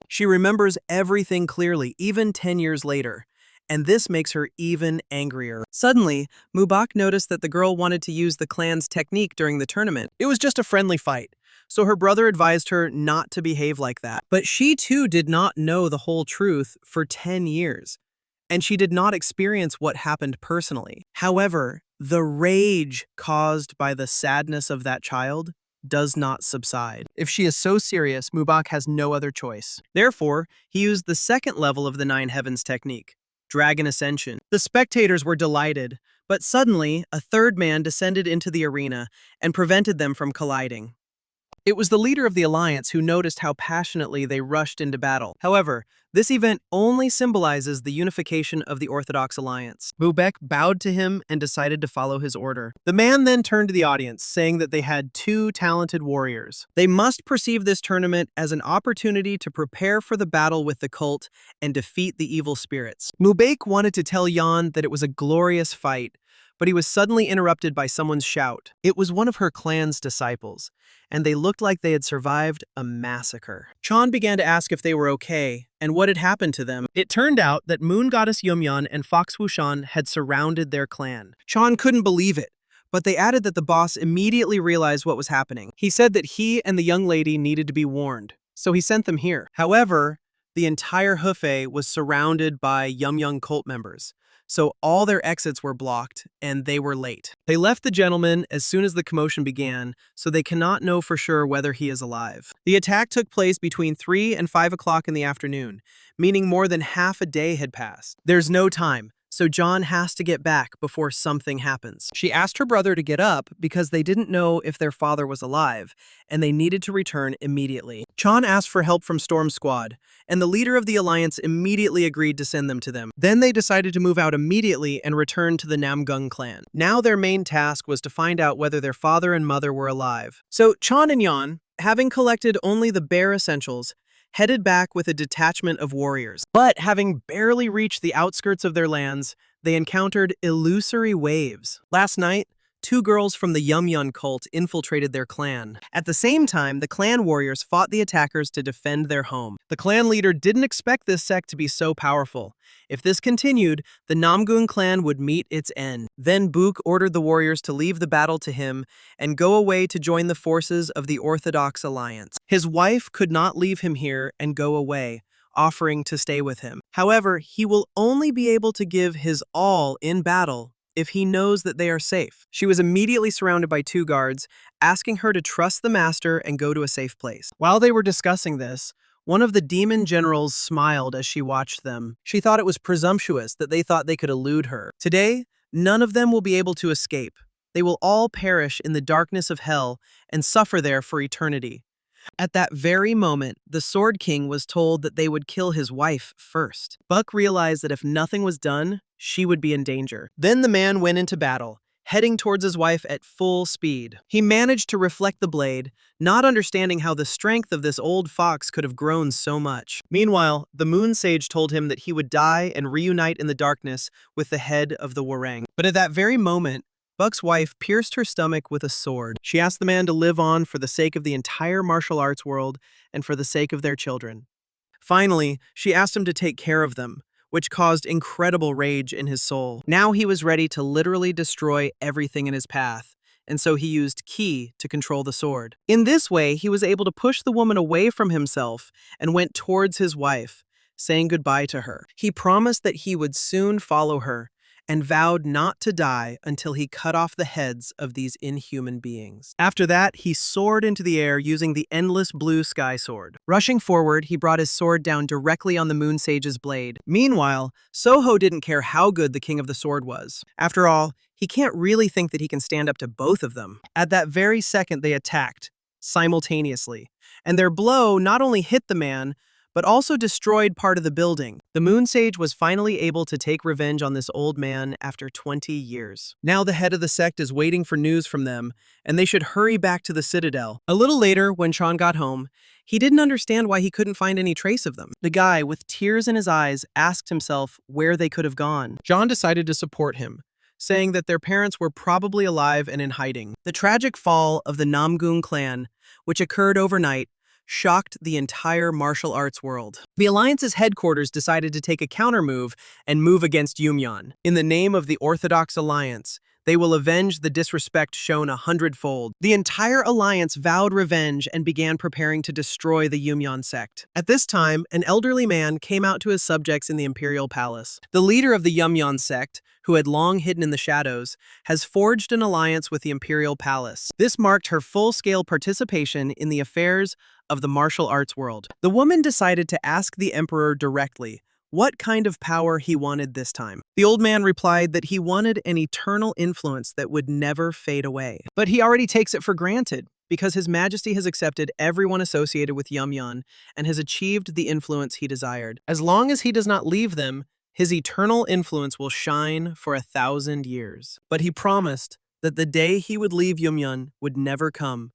She remembers everything clearly, even 10 years later, and this makes her even angrier. Suddenly, Mubok noticed that the girl wanted to use the clan's technique during the tournament. It was just a friendly fight, so her brother advised her not to behave like that. But she too did not know the whole truth for 10 years, and she did not experience what happened personally. However, the rage caused by the sadness of that child does not subside. If she is so serious, Mubok has no other choice. Therefore, he used the second level of the Nine Heavens technique, Dragon Ascension. The spectators were delighted, but suddenly, a third man descended into the arena and prevented them from colliding. It was the leader of the alliance who noticed how passionately they rushed into battle. However, this event only symbolizes the unification of the Orthodox alliance. Mubek bowed to him and decided to follow his order. The man then turned to the audience, saying that they had two talented warriors. They must perceive this tournament as an opportunity to prepare for the battle with the cult and defeat the evil spirits. Mubek wanted to tell Yan that it was a glorious fight, but he was suddenly interrupted by someone's shout. It was one of her clan's disciples, and they looked like they had survived a massacre. Chan began to ask if they were okay and what had happened to them. It turned out that Moon Goddess Yumyeon and Fox Wushan had surrounded their clan. Chan couldn't believe it, but they added that the boss immediately realized what was happening. He said that he and the young lady needed to be warned, so he sent them here. However, the entire Hefei was surrounded by Yumyeon cult members, so all their exits were blocked, and they were late. They left the gentleman as soon as the commotion began, so they cannot know for sure whether he is alive. The attack took place between 3 and 5 o'clock in the afternoon, meaning more than half a day had passed. There's no time, so John has to get back before something happens. She asked her brother to get up because they didn't know if their father was alive, and they needed to return immediately. Chan asked for help from Storm Squad, and the leader of the alliance immediately agreed to send them to them. Then they decided to move out immediately and return to the Namgong clan. Now their main task was to find out whether their father and mother were alive. So Chan and Yan, having collected only the bare essentials, headed back with a detachment of warriors. But having barely reached the outskirts of their lands, they encountered illusory waves. Last night, 2 girls from the Yumyeon cult infiltrated their clan. At the same time, the clan warriors fought the attackers to defend their home. The clan leader didn't expect this sect to be so powerful. If this continued, the Namgong clan would meet its end. Then Book ordered the warriors to leave the battle to him and go away to join the forces of the Orthodox alliance. His wife could not leave him here and go away, offering to stay with him. However, he will only be able to give his all in battle if he knows that they are safe. She was immediately surrounded by 2 guards, asking her to trust the master and go to a safe place. While they were discussing this, one of the demon generals smiled as she watched them. She thought it was presumptuous that they thought they could elude her. Today, none of them will be able to escape. They will all perish in the darkness of hell and suffer there for eternity. At that very moment, the Sword King was told that they would kill his wife first. Buck realized that if nothing was done, she would be in danger. Then the man went into battle, heading towards his wife at full speed. He managed to reflect the blade, not understanding how the strength of this old fox could have grown so much. Meanwhile, the Moon Sage told him that he would die and reunite in the darkness with the head of the Warang. But at that very moment, Buck's wife pierced her stomach with a sword. She asked the man to live on for the sake of the entire martial arts world and for the sake of their children. Finally, she asked him to take care of them, which caused incredible rage in his soul. Now he was ready to literally destroy everything in his path, and so he used Ki to control the sword. In this way, he was able to push the woman away from himself and went towards his wife, saying goodbye to her. He promised that he would soon follow her, and vowed not to die until he cut off the heads of these inhuman beings. After that, he soared into the air using the endless blue sky sword. Rushing forward, he brought his sword down directly on the Moon Sage's blade. Meanwhile, Soho didn't care how good the King of the Sword was. After all, he can't really think that he can stand up to both of them. At that very second, they attacked, simultaneously, and their blow not only hit the man, but also destroyed part of the building. The Moon Sage was finally able to take revenge on this old man after 20 years. Now the head of the sect is waiting for news from them, and they should hurry back to the Citadel. A little later, when Sean got home, he didn't understand why he couldn't find any trace of them. The guy, with tears in his eyes, asked himself where they could have gone. John decided to support him, saying that their parents were probably alive and in hiding. The tragic fall of the Namgong clan, which occurred overnight, shocked the entire martial arts world. The Alliance's headquarters decided to take a countermove and move against Yumyeon. In the name of the Orthodox Alliance, they will avenge the disrespect shown 100-fold. The entire alliance vowed revenge and began preparing to destroy the Yumyeon sect. At this time, an elderly man came out to his subjects in the imperial palace. The leader of the Yumyeon sect, who had long hidden in the shadows, has forged an alliance with the imperial palace. This marked her full-scale participation in the affairs of the martial arts world. The woman decided to ask the emperor directly what kind of power he wanted this time. The old man replied that he wanted an eternal influence that would never fade away. But he already takes it for granted, because His Majesty has accepted everyone associated with Yumyeon and has achieved the influence he desired. As long as he does not leave them, his eternal influence will shine for 1,000 years. But he promised that the day he would leave Yumyeon would never come,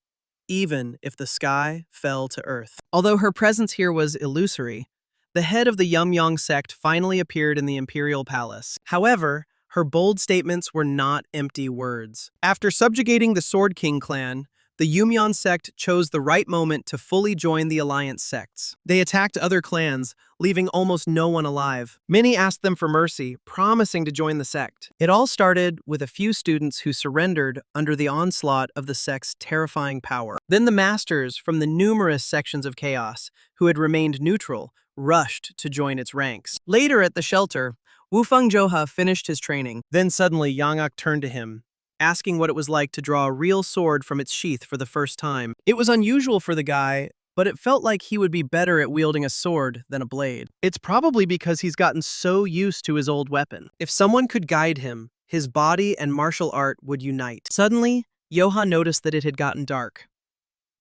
even if the sky fell to earth. Although her presence here was illusory, the head of the Yumyeon sect finally appeared in the imperial palace. However, her bold statements were not empty words. After subjugating the Sword King clan, the Yumyeon sect chose the right moment to fully join the alliance sects. They attacked other clans, leaving almost no one alive. Many asked them for mercy, promising to join the sect. It all started with a few students who surrendered under the onslaught of the sect's terrifying power. Then the masters from the numerous sections of chaos, who had remained neutral, rushed to join its ranks. Later at the shelter, Yeon Joha finished his training. Then suddenly Yangak turned to him, asking what it was like to draw a real sword from its sheath for the first time. It was unusual for the guy, but it felt like he would be better at wielding a sword than a blade. It's probably because he's gotten so used to his old weapon. If someone could guide him, his body and martial art would unite. Suddenly, Joha noticed that it had gotten dark.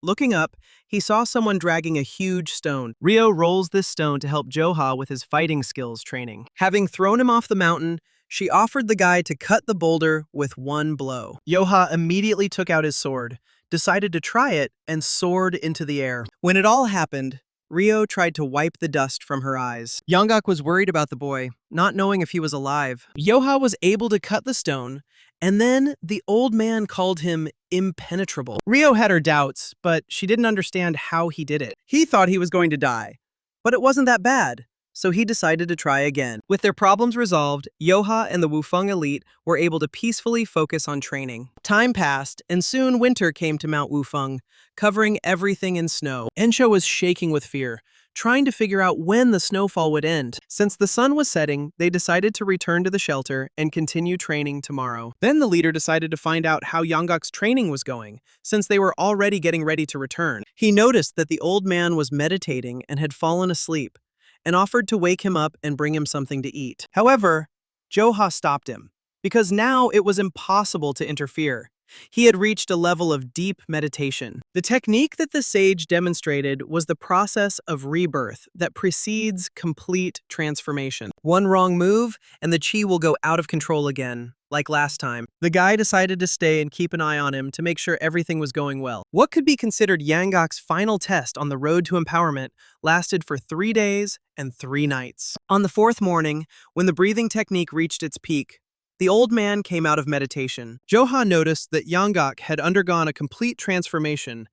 Looking up, he saw someone dragging a huge stone. Rio rolls this stone to help Joha with his fighting skills training. Having thrown him off the mountain, she offered the guy to cut the boulder with one blow. Joha immediately took out his sword, decided to try it, and soared into the air. When it all happened, Rio tried to wipe the dust from her eyes. Yangak was worried about the boy, not knowing if he was alive. Joha was able to cut the stone, and then the old man called him impenetrable. Rio had her doubts, but she didn't understand how he did it. He thought he was going to die, but it wasn't that bad. So he decided to try again. With their problems resolved, Joha and the Wufeng elite were able to peacefully focus on training. Time passed, and soon winter came to Mount Wufeng, covering everything in snow. Ensho was shaking with fear, trying to figure out when the snowfall would end. Since the sun was setting, they decided to return to the shelter and continue training tomorrow. Then the leader decided to find out how Yeongak's training was going, since they were already getting ready to return. He noticed that the old man was meditating and had fallen asleep, and offered to wake him up and bring him something to eat. However, Joha stopped him, because now it was impossible to interfere. He had reached a level of deep meditation. The technique that the sage demonstrated was the process of rebirth that precedes complete transformation. One wrong move, and the chi will go out of control again, like last time. The guy decided to stay and keep an eye on him to make sure everything was going well. What could be considered Yeongak's final test on the road to empowerment lasted for 3 days and 3 nights. On the 4th morning, when the breathing technique reached its peak, the old man came out of meditation. Joha noticed that Yeongak had undergone a complete transformation,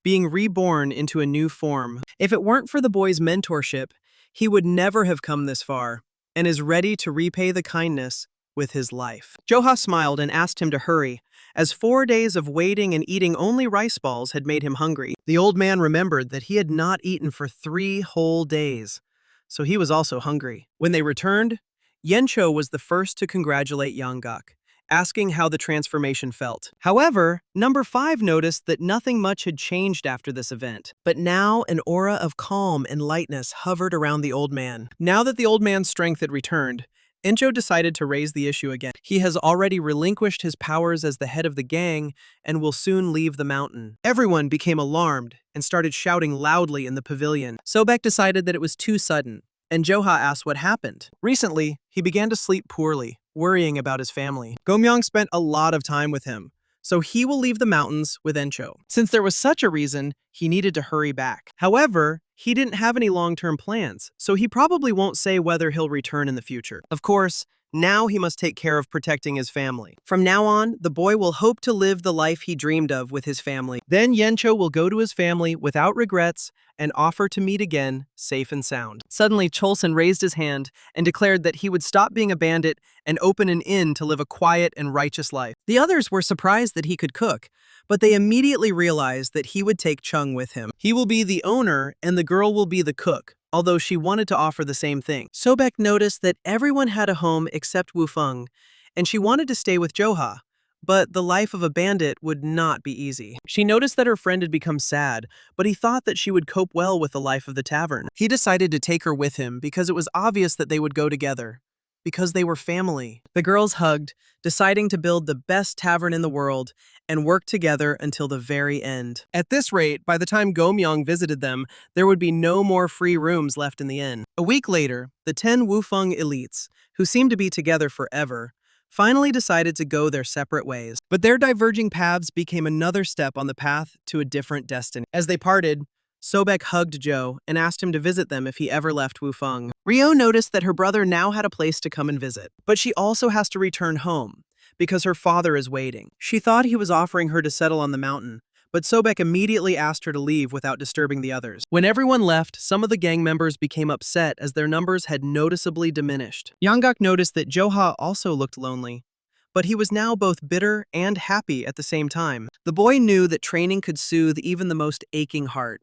being reborn into a new form. If it weren't for the boy's mentorship, he would never have come this far, and is ready to repay the kindness with his life. Joha smiled and asked him to hurry, as 4 days of waiting and eating only rice balls had made him hungry. The old man remembered that he had not eaten for 3 whole days, so he was also hungry. When they returned, Yeonjo was the first to congratulate Yeongak, asking how the transformation felt. However, number 5 noticed that nothing much had changed after this event. But now an aura of calm and lightness hovered around the old man. Now that the old man's strength had returned, Yeonjo decided to raise the issue again. He has already relinquished his powers as the head of the gang and will soon leave the mountain. Everyone became alarmed and started shouting loudly in the pavilion. Sobek decided that it was too sudden, and Joha asked what happened. Recently, he began to sleep poorly, worrying about his family. Gomyang spent a lot of time with him, so he will leave the mountains with Encho. Since there was such a reason, he needed to hurry back. However, he didn't have any long-term plans, so he probably won't say whether he'll return in the future. Of course, now he must take care of protecting his family. From now on, the boy will hope to live the life he dreamed of with his family. Then Yeonjo will go to his family without regrets and offer to meet again, safe and sound. Suddenly, Cholson raised his hand and declared that he would stop being a bandit and open an inn to live a quiet and righteous life. The others were surprised that he could cook, but they immediately realized that he would take Chung with him. He will be the owner and the girl will be the cook, although she wanted to offer the same thing. Sobek noticed that everyone had a home except Wufeng, and she wanted to stay with Joha, but the life of a bandit would not be easy. She noticed that her friend had become sad, but he thought that she would cope well with the life of the tavern. He decided to take her with him because it was obvious that they would go together, because they were family. The girls hugged, deciding to build the best tavern in the world and work together until the very end. At this rate, by the time Gomyang visited them, there would be no more free rooms left in the inn. A week later, the 10 Wufeng elites, who seemed to be together forever, finally decided to go their separate ways. But their diverging paths became another step on the path to a different destiny. As they parted, Sobek hugged Joe and asked him to visit them if he ever left Wufeng. Rio noticed that her brother now had a place to come and visit, but she also has to return home because her father is waiting. She thought he was offering her to settle on the mountain, but Sobek immediately asked her to leave without disturbing the others. When everyone left, some of the gang members became upset as their numbers had noticeably diminished. Yeongak noticed that Joha also looked lonely, but he was now both bitter and happy at the same time. The boy knew that training could soothe even the most aching heart,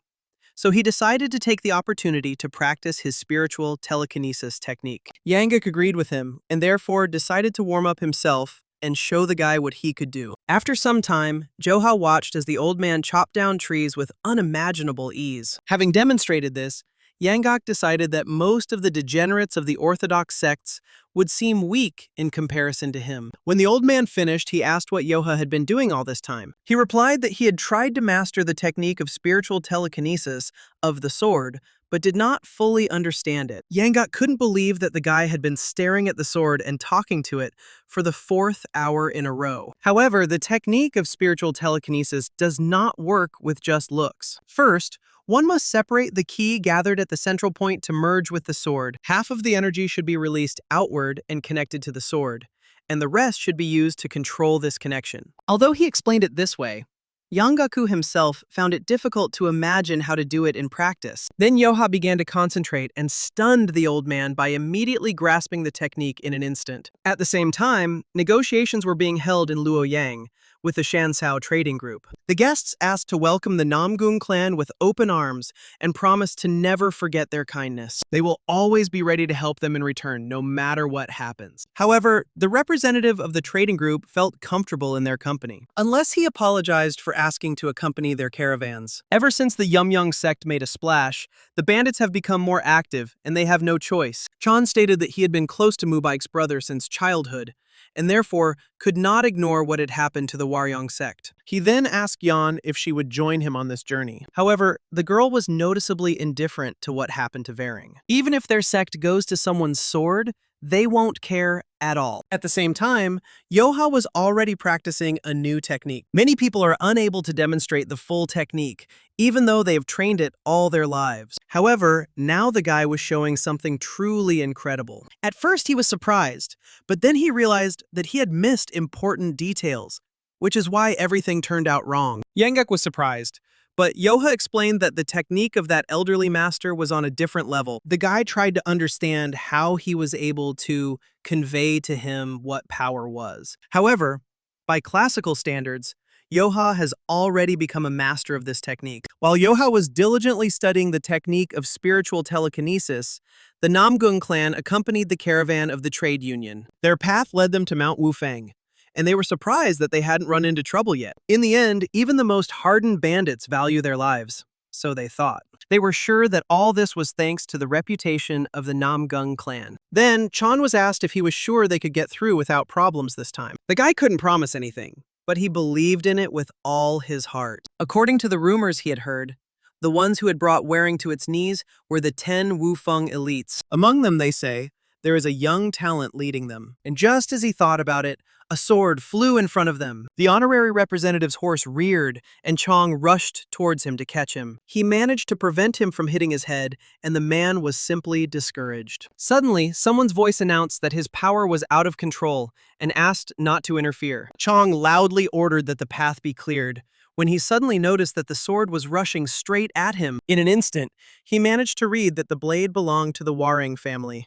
so he decided to take the opportunity to practice his spiritual telekinesis technique. Yeongak agreed with him, and therefore decided to warm up himself and show the guy what he could do. After some time, Joha watched as the old man chopped down trees with unimaginable ease. Having demonstrated this, Yeongak decided that most of the degenerates of the orthodox sects would seem weak in comparison to him. When the old man finished, he asked what Joha had been doing all this time. He replied that he had tried to master the technique of spiritual telekinesis of the sword, but did not fully understand it. Yeongak couldn't believe that the guy had been staring at the sword and talking to it for the 4th hour in a row. However, the technique of spiritual telekinesis does not work with just looks. First, one must separate the ki gathered at the central point to merge with the sword. Half of the energy should be released outward and connected to the sword, and the rest should be used to control this connection. Although he explained it this way, Yeongaku himself found it difficult to imagine how to do it in practice. Then Joha began to concentrate and stunned the old man by immediately grasping the technique in an instant. At the same time, negotiations were being held in Luoyang, with the Shansao trading group. The guests asked to welcome the Namgong clan with open arms and promised to never forget their kindness. They will always be ready to help them in return, no matter what happens. However, the representative of the trading group felt comfortable in their company, unless he apologized for asking to accompany their caravans. Ever since the Yumyang sect made a splash, the bandits have become more active, and they have no choice. Chan stated that he had been close to Mubaik's brother since childhood, and therefore could not ignore what had happened to the Waryong sect. He then asked Yeon if she would join him on this journey. However, the girl was noticeably indifferent to what happened to Varing. Even if their sect goes to someone's sword, they won't care at all. At the same time, Joha was already practicing a new technique. Many people are unable to demonstrate the full technique, even though they've trained it all their lives. However, now the guy was showing something truly incredible. At first he was surprised, but then he realized that he had missed important details, which is why everything turned out wrong. Yangak was surprised, but Joha explained that the technique of that elderly master was on a different level. The guy tried to understand how he was able to convey to him what power was. However, by classical standards, Joha has already become a master of this technique. While Joha was diligently studying the technique of spiritual telekinesis, the Namgong clan accompanied the caravan of the trade union. Their path led them to Mount Wufang, and they were surprised that they hadn't run into trouble yet. In the end, even the most hardened bandits value their lives, so they thought. They were sure that all this was thanks to the reputation of the Namgong clan. Then, Chan was asked if he was sure they could get through without problems this time. The guy couldn't promise anything, but he believed in it with all his heart. According to the rumors he had heard, the ones who had brought Waring to its knees were the 10 Wufeng elites. Among them, they say, there is a young talent leading them. And just as he thought about it, a sword flew in front of them. The honorary representative's horse reared, and Chong rushed towards him to catch him. He managed to prevent him from hitting his head, and the man was simply discouraged. Suddenly, someone's voice announced that his power was out of control and asked not to interfere. Chong loudly ordered that the path be cleared, when he suddenly noticed that the sword was rushing straight at him. In an instant, he managed to read that the blade belonged to the Waring family,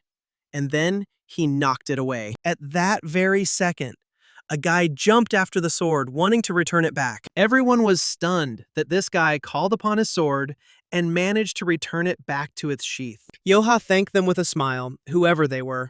and then he knocked it away. At that very second, a guy jumped after the sword, wanting to return it back. Everyone was stunned that this guy called upon his sword and managed to return it back to its sheath. Joha thanked them with a smile, whoever they were.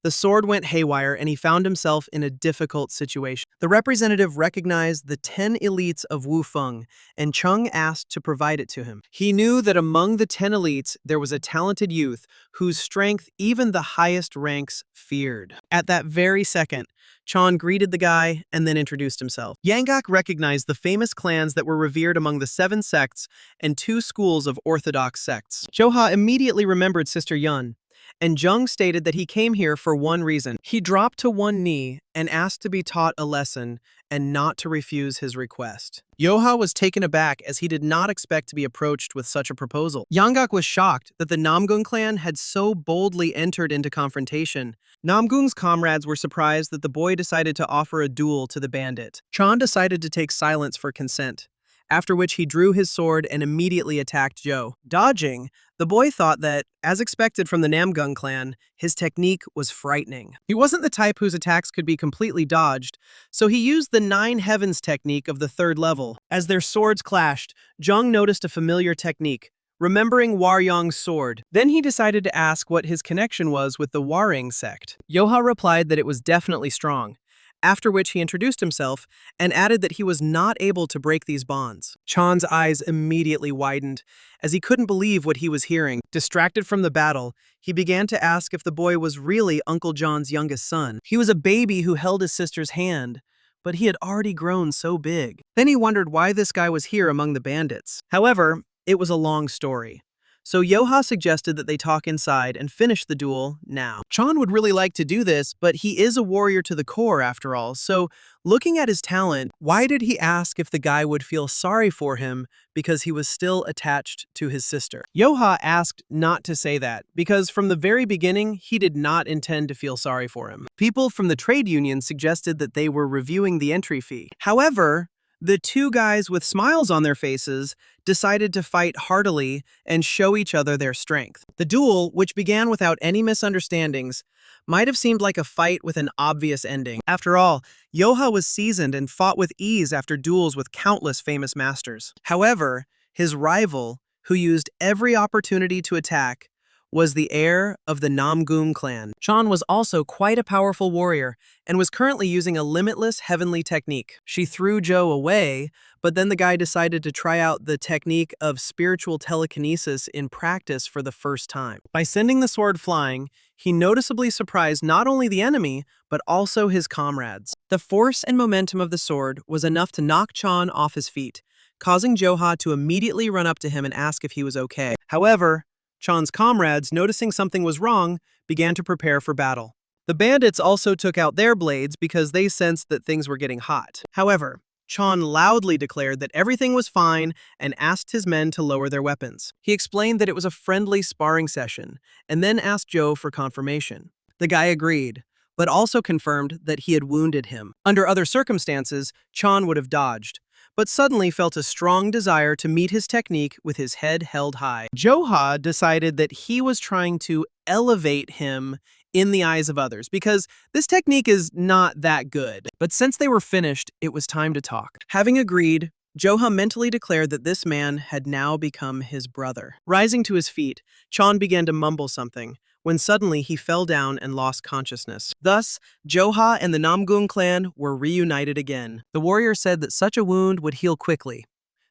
The sword went haywire, and he found himself in a difficult situation. The representative recognized the 10 elites of Wufeng, and Chung asked to provide it to him. He knew that among the 10 elites, there was a talented youth whose strength even the highest ranks feared. At that very second, Chan greeted the guy and then introduced himself. Yangak recognized the famous clans that were revered among the 7 sects and 2 schools of orthodox sects. Joha immediately remembered Sister Yun, and Jung stated that he came here for one reason. He dropped to one knee and asked to be taught a lesson and not to refuse his request. Joha was taken aback as he did not expect to be approached with such a proposal. Yangak was shocked that the Namgong clan had so boldly entered into confrontation. Namgong's comrades were surprised that the boy decided to offer a duel to the bandit. Chan decided to take silence for consent, after which he drew his sword and immediately attacked Zhou. Dodging, the boy thought that, as expected from the Namgong clan, his technique was frightening. He wasn't the type whose attacks could be completely dodged, so he used the 9 heavens technique of the 3rd level. As their swords clashed, Zhang noticed a familiar technique, remembering Waryong's sword. Then he decided to ask what his connection was with the Waring sect. Joha replied that it was definitely strong, after which he introduced himself and added that he was not able to break these bonds. Chan's eyes immediately widened, as he couldn't believe what he was hearing. Distracted from the battle, he began to ask if the boy was really Uncle John's youngest son. He was a baby who held his sister's hand, but he had already grown so big. Then he wondered why this guy was here among the bandits. However, it was a long story, so Joha suggested that they talk inside and finish the duel now. Chan would really like to do this, but he is a warrior to the core after all, so looking at his talent, why did he ask if the guy would feel sorry for him because he was still attached to his sister? Joha asked not to say that, because from the very beginning, he did not intend to feel sorry for him. People from the trade union suggested that they were reviewing the entry fee. However, The two guys with smiles on their faces decided to fight heartily and show each other their strength. The duel, which began without any misunderstandings, might have seemed like a fight with an obvious ending. After all, Joha was seasoned and fought with ease after duels with countless famous masters. However, his rival, who used every opportunity to attack, was the heir of the Namgong clan. Chan was also quite a powerful warrior and was currently using a limitless heavenly technique. She threw Joe away, but then the guy decided to try out the technique of spiritual telekinesis in practice for the first time. By sending the sword flying, he noticeably surprised not only the enemy, but also his comrades. The force and momentum of the sword was enough to knock Chan off his feet, causing Joha to immediately run up to him and ask if he was okay. However, Chan's comrades, noticing something was wrong, began to prepare for battle. The bandits also took out their blades because they sensed that things were getting hot. However, Chan loudly declared that everything was fine and asked his men to lower their weapons. He explained that it was a friendly sparring session and then asked Joe for confirmation. The guy agreed, but also confirmed that he had wounded him. Under other circumstances, Chan would have dodged, but suddenly felt a strong desire to meet his technique with his head held high. Joha decided that he was trying to elevate him in the eyes of others because this technique is not that good. But since they were finished, it was time to talk. Having agreed, Joha mentally declared that this man had now become his brother. Rising to his feet, Chan began to mumble something, when suddenly he fell down and lost consciousness. Thus, Joha and the Namgong clan were reunited again. The warrior said that such a wound would heal quickly,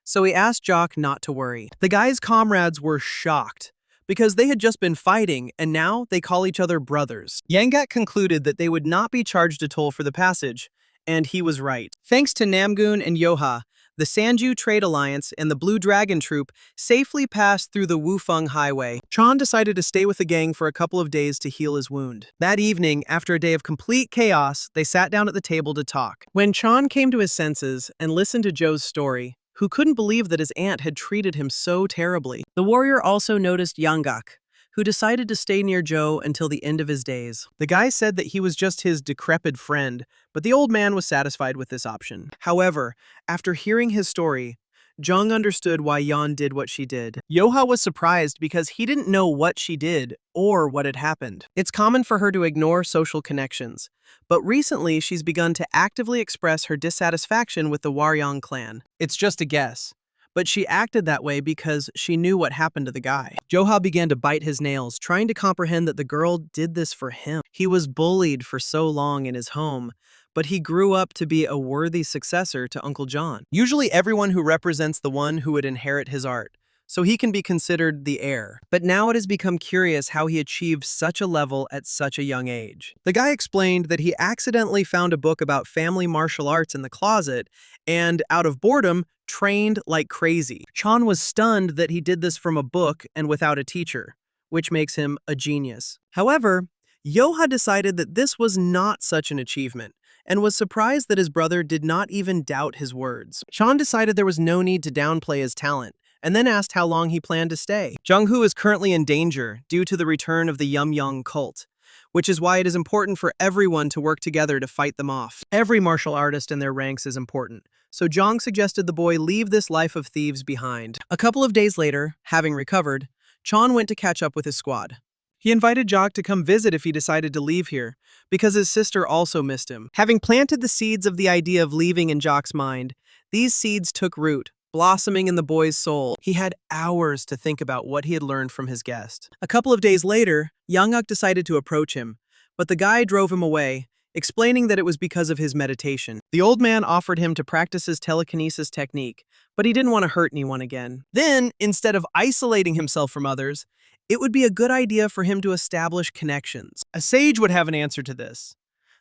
so he asked Jock not to worry. The guy's comrades were shocked, because they had just been fighting, and now they call each other brothers. Yangat concluded that they would not be charged a toll for the passage, and he was right. Thanks to Namgong and Joha, the Sanju Trade Alliance and the Blue Dragon Troop safely passed through the Wufeng Highway. Chan decided to stay with the gang for a couple of days to heal his wound. That evening, after a day of complete chaos, they sat down at the table to talk. When Chan came to his senses and listened to Joe's story, who couldn't believe that his aunt had treated him so terribly, the warrior also noticed Yanggak, who decided to stay near Joe until the end of his days. The guy said that he was just his decrepit friend, but the old man was satisfied with this option. However, after hearing his story, Jung understood why Yan did what she did. Joha was surprised because he didn't know what she did or what had happened. It's common for her to ignore social connections, but recently she's begun to actively express her dissatisfaction with the Waryong clan. It's just a guess, but she acted that way because she knew what happened to the guy. Joha began to bite his nails, trying to comprehend that the girl did this for him. He was bullied for so long in his home, but he grew up to be a worthy successor to Uncle John. Usually everyone who represents the one who would inherit his art, so he can be considered the heir. But now it has become curious how he achieved such a level at such a young age. The guy explained that he accidentally found a book about family martial arts in the closet and, out of boredom, trained like crazy. Chan was stunned that he did this from a book and without a teacher, which makes him a genius. However, Joha decided that this was not such an achievement, and was surprised that his brother did not even doubt his words. Chan decided there was no need to downplay his talent, and then asked how long he planned to stay. Junghu is currently in danger due to the return of the Yumyong cult, which is why it is important for everyone to work together to fight them off. Every martial artist in their ranks is important, so Zhang suggested the boy leave this life of thieves behind. A couple of days later, having recovered, Chan went to catch up with his squad. He invited Jock to come visit if he decided to leave here, because his sister also missed him. Having planted the seeds of the idea of leaving in Jock's mind, these seeds took root, blossoming in the boy's soul. He had hours to think about what he had learned from his guest. A couple of days later, Yanggak decided to approach him, but the guy drove him away, explaining that it was because of his meditation. The old man offered him to practice his telekinesis technique, but he didn't want to hurt anyone again. Then, instead of isolating himself from others, it would be a good idea for him to establish connections. A sage would have an answer to this.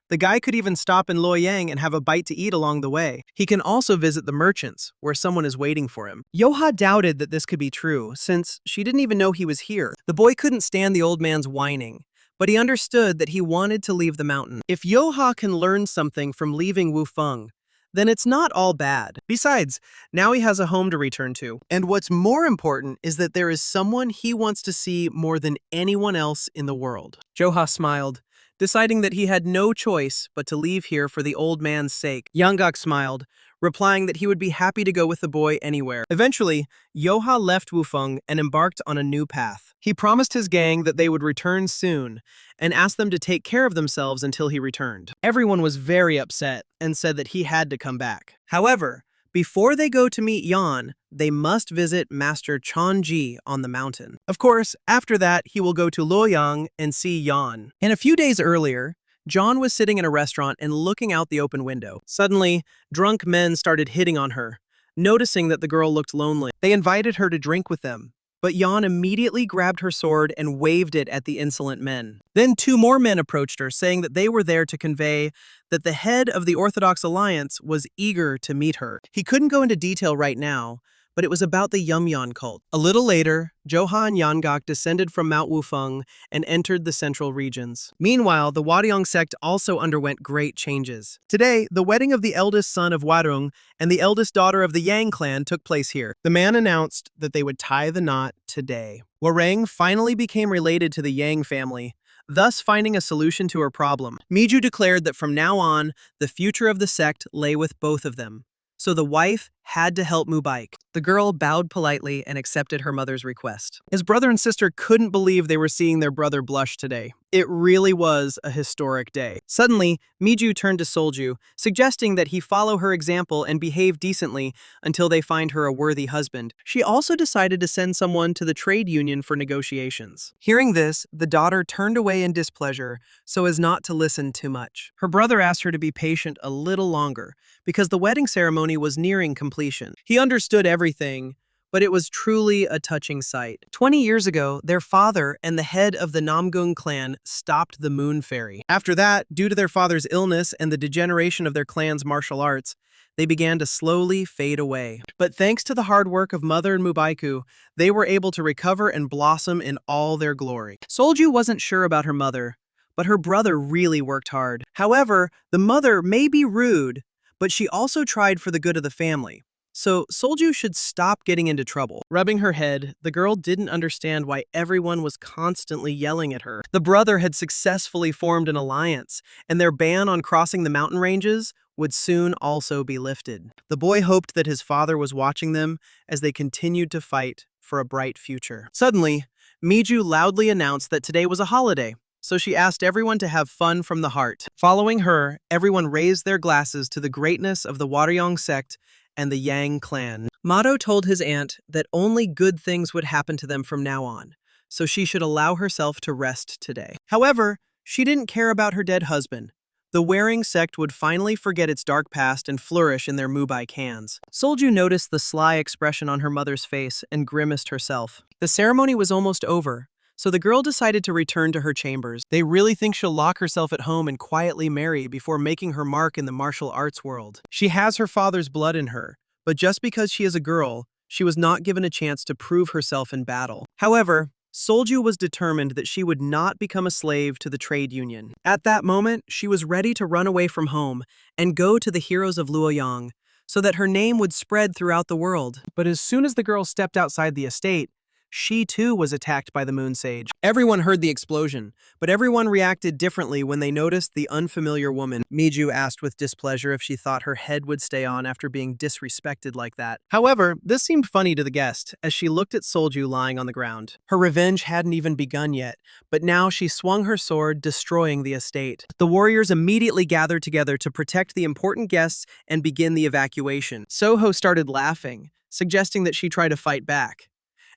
The guy could even stop in Luoyang and have a bite to eat along the way. He can also visit the merchants, where someone is waiting for him. Joha doubted that this could be true, since she didn't even know he was here. The boy couldn't stand the old man's whining, but he understood that he wanted to leave the mountain. If Joha can learn something from leaving Wufeng, then it's not all bad. Besides, now he has a home to return to. And what's more important is that there is someone he wants to see more than anyone else in the world. Joha smiled, deciding that he had no choice but to leave here for the old man's sake. Yanggak smiled, replying that he would be happy to go with the boy anywhere. Eventually, Joha left Wufeng and embarked on a new path. He promised his gang that they would return soon and asked them to take care of themselves until he returned. Everyone was very upset and said that he had to come back. However, before they go to meet Yeon, they must visit Master Chonji on the mountain. Of course, after that, he will go to Luoyang and see Yeon. And a few days earlier, John was sitting in a restaurant and looking out the open window. Suddenly, drunk men started hitting on her, noticing that the girl looked lonely. They invited her to drink with them, but Yeon immediately grabbed her sword and waved it at the insolent men. Then 2 more men approached her, saying that they were there to convey that the head of the Orthodox Alliance was eager to meet her. He couldn't go into detail right now, but it was about the Yumyeon cult. A little later, Joha and Yangak descended from Mount Wufeng and entered the central regions. Meanwhile, the Waryong sect also underwent great changes. Today, the wedding of the eldest son of Warung and the eldest daughter of the Yang clan took place here. The man announced that they would tie the knot today. Warang finally became related to the Yang family, thus finding a solution to her problem. Miju declared that from now on, the future of the sect lay with both of them. So the wife had to help Mubaik. The girl bowed politely and accepted her mother's request. His brother and sister couldn't believe they were seeing their brother blush today. It really was a historic day. Suddenly, Miju turned to Solju, suggesting that he follow her example and behave decently until they find her a worthy husband. She also decided to send someone to the trade union for negotiations. Hearing this, the daughter turned away in displeasure so as not to listen too much. Her brother asked her to be patient a little longer because the wedding ceremony was nearing completion. He understood everything, but it was truly a touching sight. 20 years ago, their father and the head of the Namgong clan stopped the Moon Fairy. After that, due to their father's illness and the degeneration of their clan's martial arts, they began to slowly fade away. But thanks to the hard work of Mother and Mubaiku, they were able to recover and blossom in all their glory. Solju wasn't sure about her mother, but her brother really worked hard. However, the mother may be rude, but she also tried for the good of the family. So Solju should stop getting into trouble. Rubbing her head, the girl didn't understand why everyone was constantly yelling at her. The brother had successfully formed an alliance, and their ban on crossing the mountain ranges would soon also be lifted. The boy hoped that his father was watching them as they continued to fight for a bright future. Suddenly, Miju loudly announced that today was a holiday, so she asked everyone to have fun from the heart. Following her, everyone raised their glasses to the greatness of the Waryong sect and the Yang clan. Mato told his aunt that only good things would happen to them from now on, so she should allow herself to rest today. However, she didn't care about her dead husband. The Waryong sect would finally forget its dark past and flourish in their Mubaik hands. Solju noticed the sly expression on her mother's face and grimaced herself. The ceremony was almost over, so the girl decided to return to her chambers. They really think she'll lock herself at home and quietly marry before making her mark in the martial arts world. She has her father's blood in her, but just because she is a girl, she was not given a chance to prove herself in battle. However, Solju was determined that she would not become a slave to the trade union. At that moment, she was ready to run away from home and go to the heroes of Luoyang so that her name would spread throughout the world. But as soon as the girl stepped outside the estate, she too was attacked by the Moon Sage. Everyone heard the explosion, but everyone reacted differently when they noticed the unfamiliar woman. Miju asked with displeasure if she thought her head would stay on after being disrespected like that. However, this seemed funny to the guest as she looked at Solju lying on the ground. Her revenge hadn't even begun yet, but now she swung her sword, destroying the estate. The warriors immediately gathered together to protect the important guests and begin the evacuation. Soho started laughing, suggesting that she try to fight back.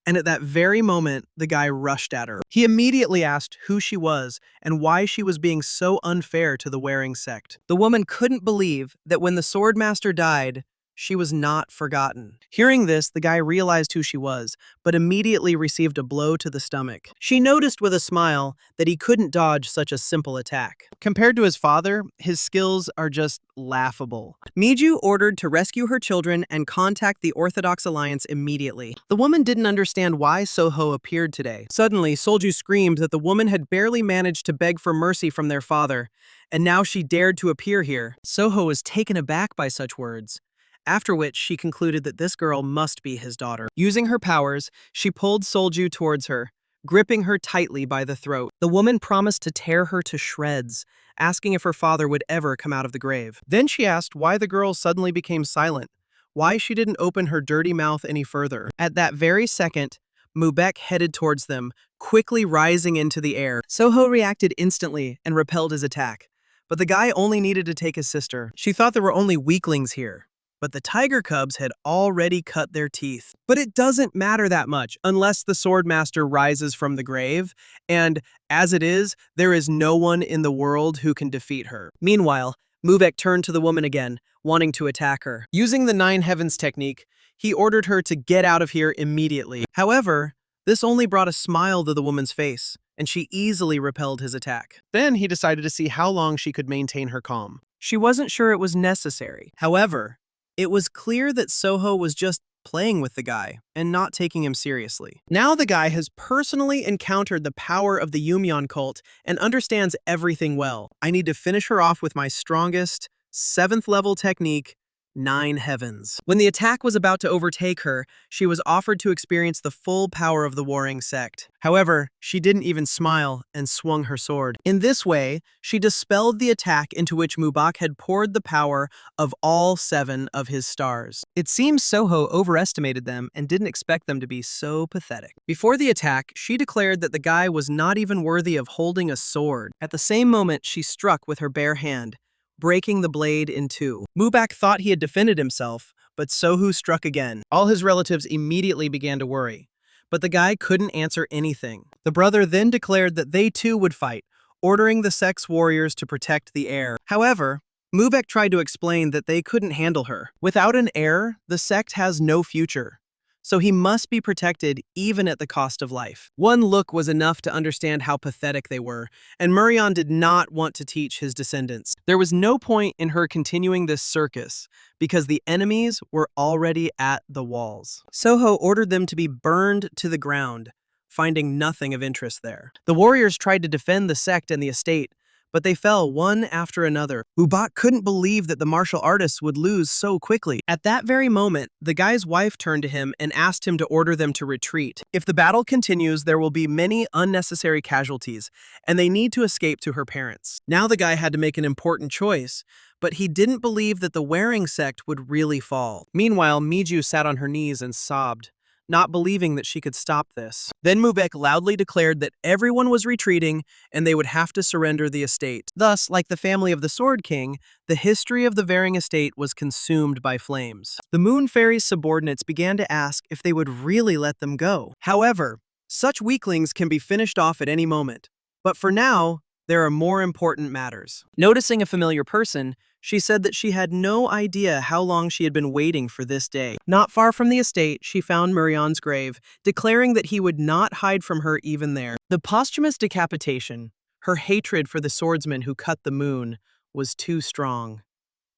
And at that very moment, the guy rushed at her. He immediately asked who she was and why she was being so unfair to the Waryong sect. The woman couldn't believe that when the swordmaster died, she was not forgotten. Hearing this, the guy realized who she was, but immediately received a blow to the stomach. She noticed with a smile that he couldn't dodge such a simple attack. Compared to his father, his skills are just laughable. Miju ordered to rescue her children and contact the Orthodox Alliance immediately. The woman didn't understand why Soho appeared today. Suddenly, Solju screamed that the woman had barely managed to beg for mercy from their father, and now she dared to appear here. Soho was taken aback by such words, after which she concluded that this girl must be his daughter. Using her powers, she pulled Solju towards her, gripping her tightly by the throat. The woman promised to tear her to shreds, asking if her father would ever come out of the grave. Then she asked why the girl suddenly became silent, why she didn't open her dirty mouth any further. At that very second, Mubek headed towards them, quickly rising into the air. Soho reacted instantly and repelled his attack. But the guy only needed to take his sister. She thought there were only weaklings here. But the tiger cubs had already cut their teeth. But it doesn't matter that much unless the swordmaster rises from the grave, and as it is, there is no one in the world who can defeat her. Meanwhile, Mubek turned to the woman again, wanting to attack her. Using the Nine Heavens technique, he ordered her to get out of here immediately. However, this only brought a smile to the woman's face, and she easily repelled his attack. Then he decided to see how long she could maintain her calm. She wasn't sure it was necessary. However, it was clear that Soho was just playing with the guy and not taking him seriously. Now the guy has personally encountered the power of the Yumyeon cult and understands everything well. I need to finish her off with my strongest, 7th level technique, Nine Heavens. When the attack was about to overtake her, she was offered to experience the full power of the warring sect. However, she didn't even smile and swung her sword. In this way, she dispelled the attack into which Mubak had poured the power of all 7 of his stars. It seems Soho overestimated them and didn't expect them to be so pathetic. Before the attack, she declared that the guy was not even worthy of holding a sword. At the same moment, she struck with her bare hand, breaking the blade in 2. Mubak thought he had defended himself, but Sohu struck again. All his relatives immediately began to worry, but the guy couldn't answer anything. The brother then declared that they too would fight, ordering the sect's warriors to protect the heir. However, Mubek tried to explain that they couldn't handle her. Without an heir, the sect has no future. So he must be protected even at the cost of life. One look was enough to understand how pathetic they were, and Murion did not want to teach his descendants. There was no point in her continuing this circus, because the enemies were already at the walls. Soho ordered them to be burned to the ground, finding nothing of interest there. The warriors tried to defend the sect and the estate, but they fell one after another. Mubak couldn't believe that the martial artists would lose so quickly. At that very moment, the guy's wife turned to him and asked him to order them to retreat. If the battle continues, there will be many unnecessary casualties, and they need to escape to her parents. Now the guy had to make an important choice, but he didn't believe that the wearing sect would really fall. Meanwhile, Miju sat on her knees and sobbed, not believing that she could stop this. Then Mubek loudly declared that everyone was retreating and they would have to surrender the estate. Thus, like the family of the Sword King, the history of the Varying estate was consumed by flames. The Moon Fairy's subordinates began to ask if they would really let them go. However, such weaklings can be finished off at any moment. But for now, there are more important matters. Noticing a familiar person, she said that she had no idea how long she had been waiting for this day. Not far from the estate, she found Murion's grave, declaring that he would not hide from her even there. The posthumous decapitation, her hatred for the swordsman who cut the moon, was too strong.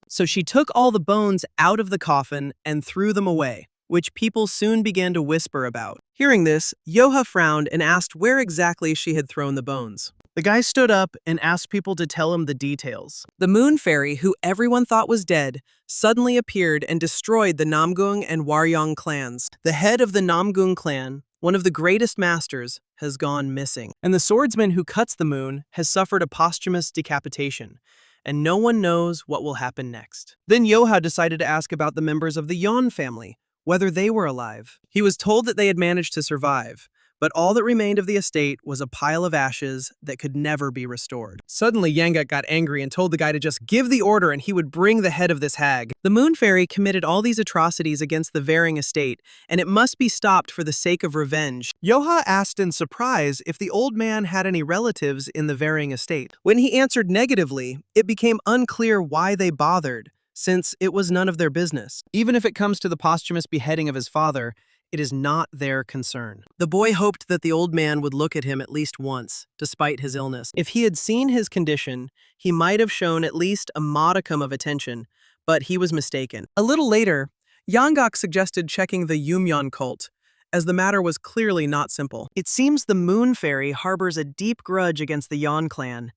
So she took all the bones out of the coffin and threw them away, which people soon began to whisper about. Hearing this, Joha frowned and asked where exactly she had thrown the bones. The guy stood up and asked people to tell him the details. The Moon Fairy, who everyone thought was dead, suddenly appeared and destroyed the Namgong and Waryong clans. The head of the Namgong clan, one of the greatest masters, has gone missing. And the swordsman who cuts the moon has suffered a posthumous decapitation, and no one knows what will happen next. Then Joha decided to ask about the members of the Yeon family, whether they were alive. He was told that they had managed to survive, but all that remained of the estate was a pile of ashes that could never be restored. Suddenly, Yangak got angry and told the guy to just give the order and he would bring the head of this hag. The Moon Fairy committed all these atrocities against the Varying estate, and it must be stopped for the sake of revenge. Joha asked in surprise if the old man had any relatives in the Varying estate. When he answered negatively, it became unclear why they bothered, since it was none of their business. Even if it comes to the posthumous beheading of his father, it is not their concern. The boy hoped that the old man would look at him at least once, despite his illness. If he had seen his condition, he might have shown at least a modicum of attention, but he was mistaken. A little later, Yangak suggested checking the Yumyeon cult, as the matter was clearly not simple. It seems the Moon Fairy harbors a deep grudge against the Yeon clan,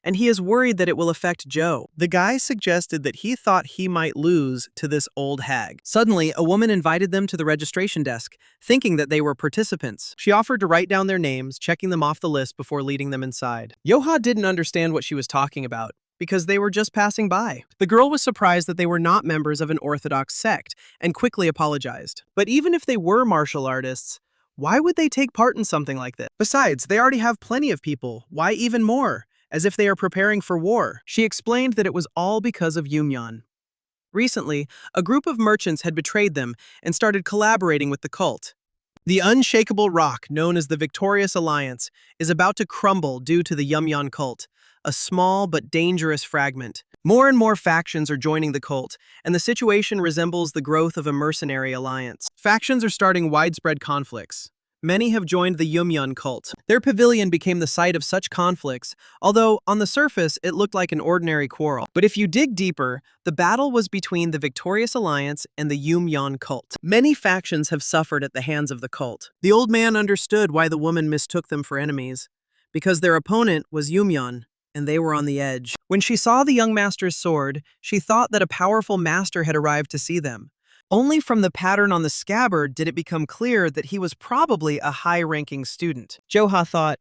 and he is worried that it will affect Joe. The guy suggested that he thought he might lose to this old hag. Suddenly, a woman invited them to the registration desk, thinking that they were participants. She offered to write down their names, checking them off the list before leading them inside. Joha didn't understand what she was talking about, because they were just passing by. The girl was surprised that they were not members of an orthodox sect, and quickly apologized. But even if they were martial artists, why would they take part in something like this? Besides, they already have plenty of people. Why even more? As if they are preparing for war. She explained that it was all because of Yumyeon. Recently, a group of merchants had betrayed them and started collaborating with the cult. The unshakable rock, known as the Victorious Alliance, is about to crumble due to the Yumyeon cult, a small but dangerous fragment. More and more factions are joining the cult, and the situation resembles the growth of a mercenary alliance. Factions are starting widespread conflicts. Many have joined the Yumyeon cult. Their pavilion became the site of such conflicts, although on the surface it looked like an ordinary quarrel. But if you dig deeper, the battle was between the Victorious Alliance and the Yumyeon cult. Many factions have suffered at the hands of the cult. The old man understood why the woman mistook them for enemies, because their opponent was Yumyeon, and they were on the edge. When she saw the young master's sword, she thought that a powerful master had arrived to see them. Only from the pattern on the scabbard did it become clear that he was probably a high-ranking student. Joha thought,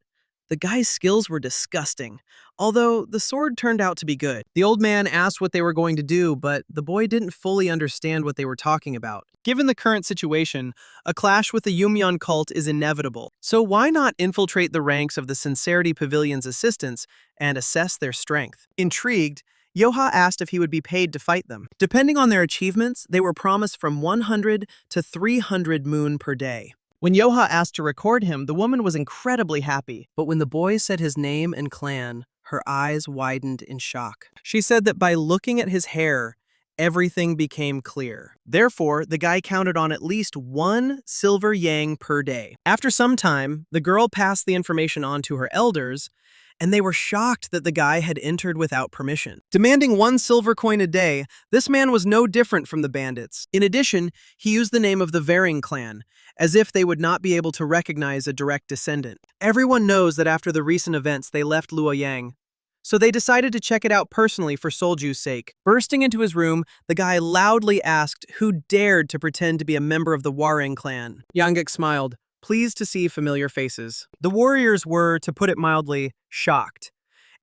the guy's skills were disgusting, although the sword turned out to be good. The old man asked what they were going to do, but the boy didn't fully understand what they were talking about. Given the current situation, a clash with the Yumyeon cult is inevitable. So why not infiltrate the ranks of the Sincerity Pavilion's assistants and assess their strength? Intrigued, Joha asked if he would be paid to fight them. Depending on their achievements, they were promised from 100 to 300 moon per day. When Joha asked to record him, the woman was incredibly happy. But when the boy said his name and clan, her eyes widened in shock. She said that by looking at his hair, everything became clear. Therefore, the guy counted on at least 1 silver yang per day. After some time, the girl passed the information on to her elders, and they were shocked that the guy had entered without permission. Demanding 1 silver coin a day, this man was no different from the bandits. In addition, he used the name of the Varing clan, as if they would not be able to recognize a direct descendant. Everyone knows that after the recent events they left Luoyang, so they decided to check it out personally for Solju's sake. Bursting into his room, the guy loudly asked who dared to pretend to be a member of the Waring clan. Yanggek smiled, pleased to see familiar faces. The warriors were, to put it mildly, shocked.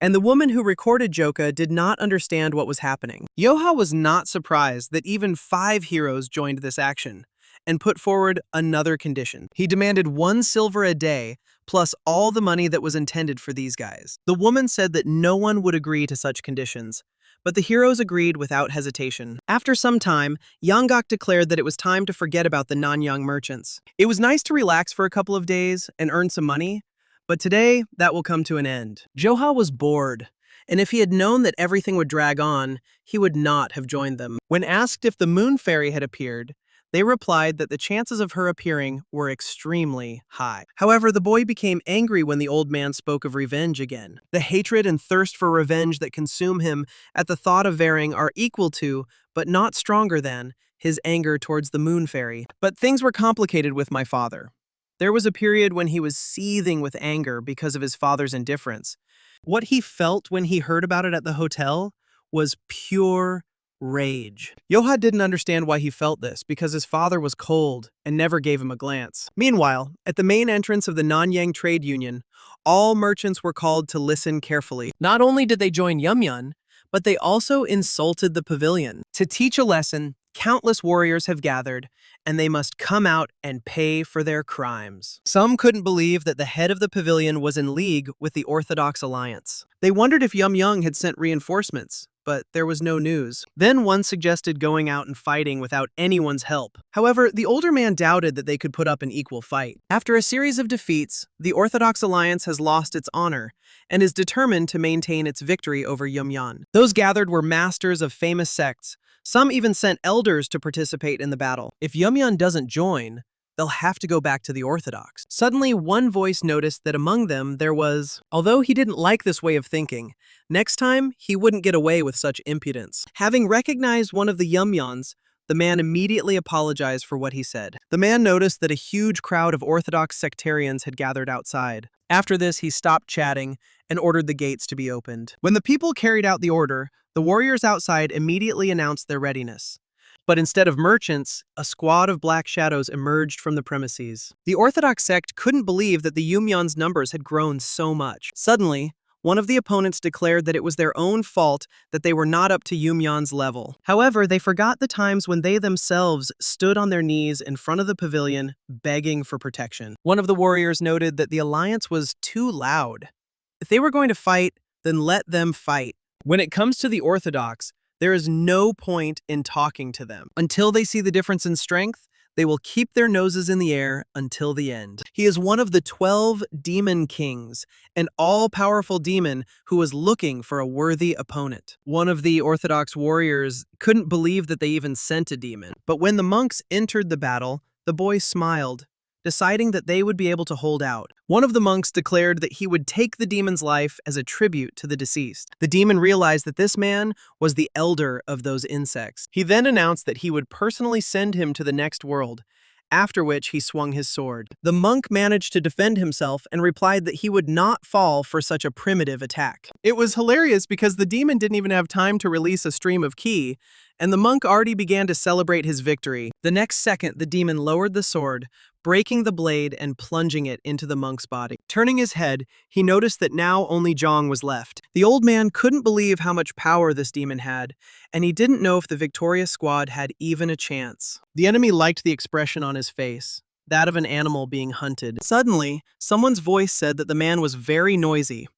And the woman who recorded Joka did not understand what was happening. Joha was not surprised that even 5 heroes joined this action, and put forward another condition. He demanded 1 silver a day, plus all the money that was intended for these guys. The woman said that no one would agree to such conditions, but the heroes agreed without hesitation. After some time, Yanggak declared that it was time to forget about the Nanyang merchants. It was nice to relax for a couple of days and earn some money, but today, that will come to an end. Joha was bored, and if he had known that everything would drag on, he would not have joined them. When asked if the Moon Fairy had appeared, they replied that the chances of her appearing were extremely high. However, the boy became angry when the old man spoke of revenge again. The hatred and thirst for revenge that consume him at the thought of Varing are equal to, but not stronger than, his anger towards the Moon Fairy. But things were complicated with my father. There was a period when he was seething with anger because of his father's indifference. What he felt when he heard about it at the hotel was pure rage. Joha didn't understand why he felt this, because his father was cold and never gave him a glance. Meanwhile, at the main entrance of the Nanyang Trade Union, all merchants were called to listen carefully. Not only did they join Yumyeon, but they also insulted the pavilion. To teach a lesson, countless warriors have gathered, and they must come out and pay for their crimes. Some couldn't believe that the head of the pavilion was in league with the Orthodox Alliance. They wondered if Yumyeon had sent reinforcements, but there was no news. Then one suggested going out and fighting without anyone's help. However, the older man doubted that they could put up an equal fight. After a series of defeats, the Orthodox Alliance has lost its honor and is determined to maintain its victory over Yumyeon. Those gathered were masters of famous sects. Some even sent elders to participate in the battle. If Yumyeon doesn't join, they'll have to go back to the Orthodox. Suddenly, one voice noticed that among them there was, although he didn't like this way of thinking, next time he wouldn't get away with such impudence. Having recognized one of the Yumyeons, the man immediately apologized for what he said. The man noticed that a huge crowd of Orthodox sectarians had gathered outside. After this, he stopped chatting and ordered the gates to be opened. When the people carried out the order, the warriors outside immediately announced their readiness. But instead of merchants, a squad of black shadows emerged from the premises. The Orthodox sect couldn't believe that the Yumyeon's numbers had grown so much. Suddenly, one of the opponents declared that it was their own fault that they were not up to Yumyeon's level. However, they forgot the times when they themselves stood on their knees in front of the pavilion, begging for protection. One of the warriors noted that the alliance was too loud. If they were going to fight, then let them fight. When it comes to the Orthodox, there is no point in talking to them. Until they see the difference in strength, they will keep their noses in the air until the end. He is one of the 12 demon kings, an all-powerful demon who was looking for a worthy opponent. One of the Orthodox warriors couldn't believe that they even sent a demon. But when the monks entered the battle, the boy smiled, deciding that they would be able to hold out. One of the monks declared that he would take the demon's life as a tribute to the deceased. The demon realized that this man was the elder of those insects. He then announced that he would personally send him to the next world, after which he swung his sword. The monk managed to defend himself and replied that he would not fall for such a primitive attack. It was hilarious because the demon didn't even have time to release a stream of ki, and the monk already began to celebrate his victory. The next second, the demon lowered the sword, breaking the blade and plunging it into the monk's body. Turning his head, he noticed that now only Jong was left. The old man couldn't believe how much power this demon had, and he didn't know if the victorious squad had even a chance. The enemy liked the expression on his face, that of an animal being hunted. Suddenly, someone's voice said that the man was very noisy,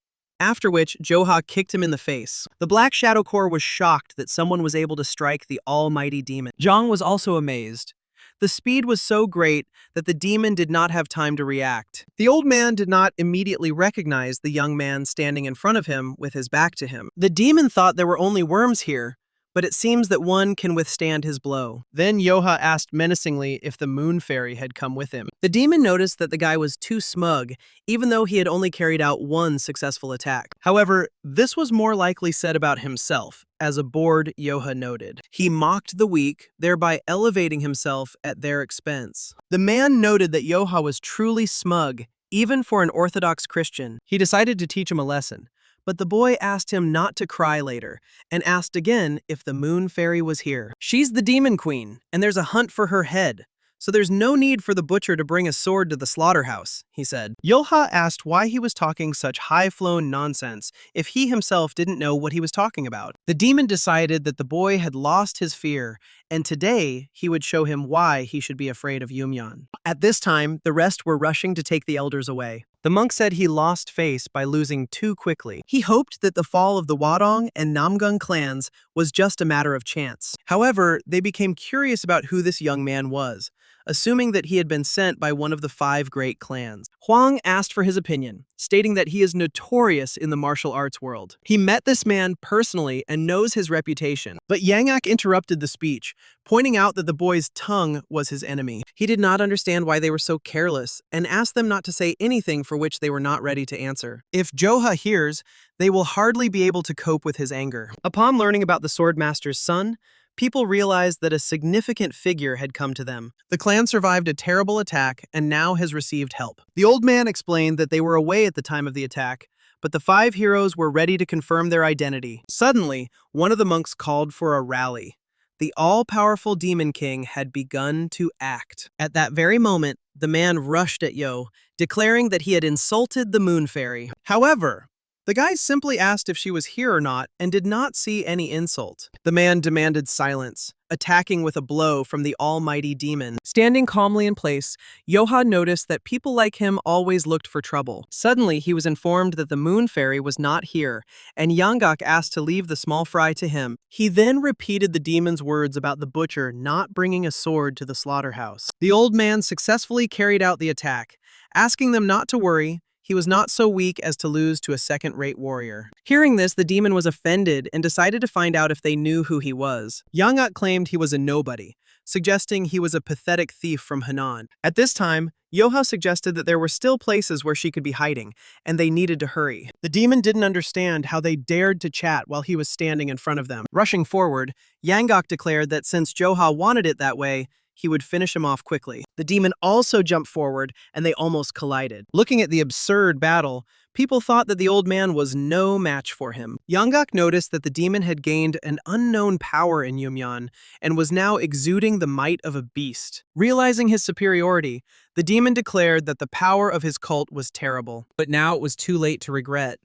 after which Joha kicked him in the face. The Black Shadow Corps was shocked that someone was able to strike the almighty demon. Jong was also amazed. The speed was so great that the demon did not have time to react. The old man did not immediately recognize the young man standing in front of him with his back to him. The demon thought there were only worms here, but it seems that one can withstand his blow. Then Joha asked menacingly if the moon fairy had come with him. The demon noticed that the guy was too smug, even though he had only carried out one successful attack. However, this was more likely said about himself, as a bored Joha noted. He mocked the weak, thereby elevating himself at their expense. The man noted that Joha was truly smug, even for an Orthodox Christian. He decided to teach him a lesson. But the boy asked him not to cry later, and asked again if the moon fairy was here. She's the demon queen, and there's a hunt for her head, so there's no need for the butcher to bring a sword to the slaughterhouse, he said. Joha asked why he was talking such high-flown nonsense if he himself didn't know what he was talking about. The demon decided that the boy had lost his fear, and today he would show him why he should be afraid of Yumyeon. At this time, the rest were rushing to take the elders away. The monk said he lost face by losing too quickly. He hoped that the fall of the Hwadong and Namgong clans was just a matter of chance. However, they became curious about who this young man was, assuming that he had been sent by one of the 5 great clans. Hwang asked for his opinion, stating that he is notorious in the martial arts world. He met this man personally and knows his reputation. But Yangak interrupted the speech, pointing out that the boy's tongue was his enemy. He did not understand why they were so careless and asked them not to say anything for which they were not ready to answer. If Joha hears, they will hardly be able to cope with his anger. Upon learning about the Swordmaster's son, people realized that a significant figure had come to them. The clan survived a terrible attack and now has received help. The old man explained that they were away at the time of the attack, but the 5 heroes were ready to confirm their identity. Suddenly, one of the monks called for a rally. The all-powerful Demon King had begun to act. At that very moment, the man rushed at Yo, declaring that he had insulted the Moon Fairy. However, the guy simply asked if she was here or not and did not see any insult. The man demanded silence, attacking with a blow from the almighty demon. Standing calmly in place, Joha noticed that people like him always looked for trouble. Suddenly, he was informed that the Moon Fairy was not here, and Yanggak asked to leave the small fry to him. He then repeated the demon's words about the butcher not bringing a sword to the slaughterhouse. The old man successfully carried out the attack, asking them not to worry. He was not so weak as to lose to a second-rate warrior. Hearing this, the demon was offended and decided to find out if they knew who he was. Yanggak claimed he was a nobody, suggesting he was a pathetic thief from Henan. At this time, Joha suggested that there were still places where she could be hiding, and they needed to hurry. The demon didn't understand how they dared to chat while he was standing in front of them. Rushing forward, Yanggak declared that since Joha wanted it that way, he would finish him off quickly. The demon also jumped forward, and they almost collided. Looking at the absurd battle, people thought that the old man was no match for him. Yanggak noticed that the demon had gained an unknown power in Yumyan and was now exuding the might of a beast. Realizing his superiority, the demon declared that the power of his cult was terrible. But now it was too late to regret,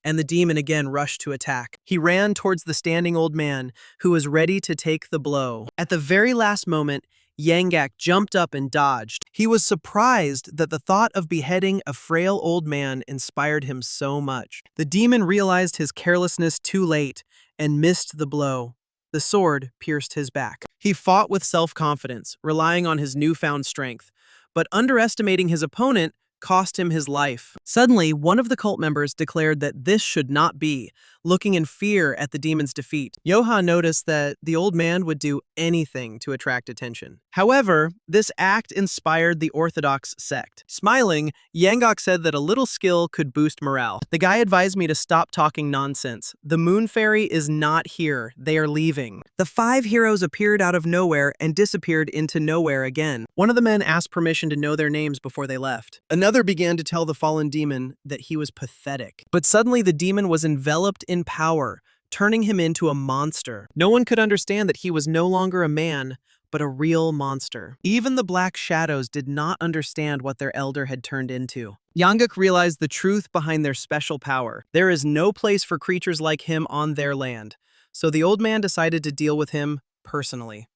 and the demon again rushed to attack. He ran towards the standing old man, who was ready to take the blow. At the very last moment, Yanggak jumped up and dodged. He was surprised that the thought of beheading a frail old man inspired him so much. The demon realized his carelessness too late and missed the blow. The sword pierced his back. He fought with self-confidence, relying on his newfound strength, but underestimating his opponent cost him his life. Suddenly, one of the cult members declared that this should not be, looking in fear at the demon's defeat. Joha noticed that the old man would do anything to attract attention. However, this act inspired the Orthodox sect. Smiling, Yanggak said that a little skill could boost morale. The guy advised me to stop talking nonsense. The moon fairy is not here. They are leaving. The 5 heroes appeared out of nowhere and disappeared into nowhere again. One of the men asked permission to know their names before they left. Another began to tell the fallen demon that he was pathetic. But suddenly the demon was enveloped in power, turning him into a monster. No one could understand that he was no longer a man, but a real monster. Even the black shadows did not understand what their elder had turned into. Yanggak realized the truth behind their special power. There is no place for creatures like him on their land, so the old man decided to deal with him personally.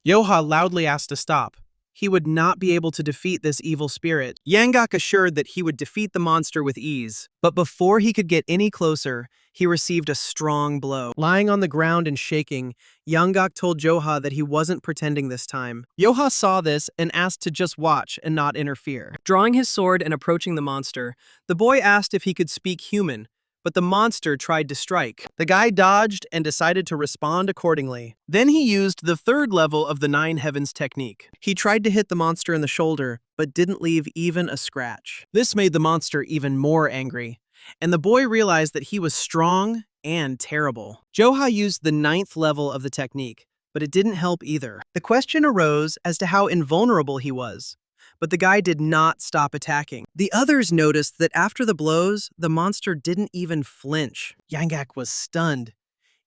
Joha loudly asked to stop. He would not be able to defeat this evil spirit. Yanggak assured that he would defeat the monster with ease. But before he could get any closer, he received a strong blow. Lying on the ground and shaking, Yanggak told Joha that he wasn't pretending this time. Joha saw this and asked to just watch and not interfere. Drawing his sword and approaching the monster, the boy asked if he could speak human, but the monster tried to strike. The guy dodged and decided to respond accordingly. Then he used the 3rd level of the 9 Heavens technique. He tried to hit the monster in the shoulder, but didn't leave even a scratch. This made the monster even more angry, and the boy realized that he was strong and terrible. Joha used the 9th level of the technique, but it didn't help either. The question arose as to how invulnerable he was, but the guy did not stop attacking. The others noticed that after the blows, the monster didn't even flinch. Yanggak was stunned.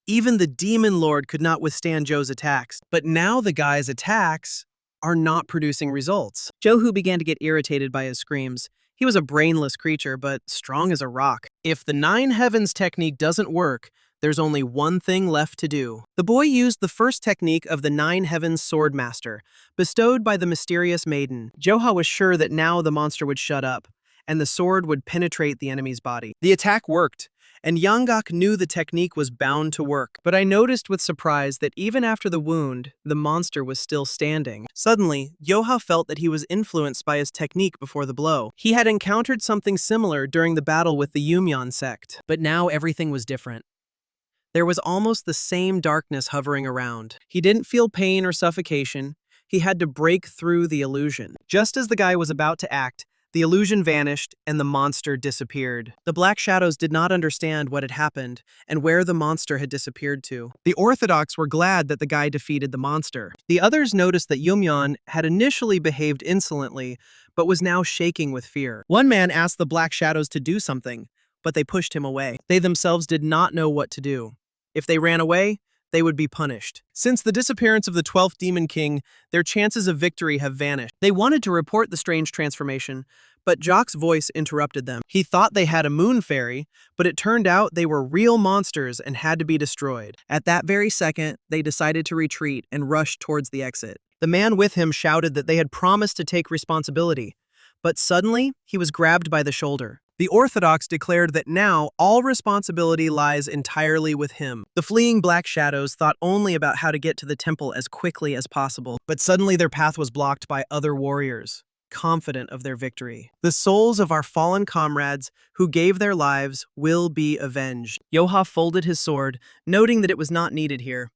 Even the demon lord could not withstand Joe's attacks. But now the guy's attacks are not producing results. Johu began to get irritated by his screams. He was a brainless creature, but strong as a rock. If the 9 Heavens technique doesn't work, there's only one thing left to do. The boy used the first technique of the 9 Heavens Sword Master, bestowed by the mysterious maiden. Joha was sure that now the monster would shut up, and the sword would penetrate the enemy's body. The attack worked, and Yanggak knew the technique was bound to work. But I noticed with surprise that even after the wound, the monster was still standing. Suddenly, Joha felt that he was influenced by his technique before the blow. He had encountered something similar during the battle with the Yumyan sect, but now everything was different. There was almost the same darkness hovering around. He didn't feel pain or suffocation. He had to break through the illusion. Just as the guy was about to act, the illusion vanished and the monster disappeared. The black shadows did not understand what had happened and where the monster had disappeared to. The Orthodox were glad that the guy defeated the monster. The others noticed that Yumyan had initially behaved insolently, but was now shaking with fear. One man asked the black shadows to do something, but they pushed him away. They themselves did not know what to do. If they ran away, they would be punished. Since the disappearance of the 12th Demon King, their chances of victory have vanished. They wanted to report the strange transformation, but Jock's voice interrupted them. He thought they had a moon fairy, but it turned out they were real monsters and had to be destroyed. At that very second, they decided to retreat and rushed towards the exit. The man with him shouted that they had promised to take responsibility, but suddenly he was grabbed by the shoulder. The Orthodox declared that now all responsibility lies entirely with him. The fleeing black shadows thought only about how to get to the temple as quickly as possible, but suddenly their path was blocked by other warriors, confident of their victory. The souls of our fallen comrades who gave their lives will be avenged. Joha folded his sword, noting that it was not needed here.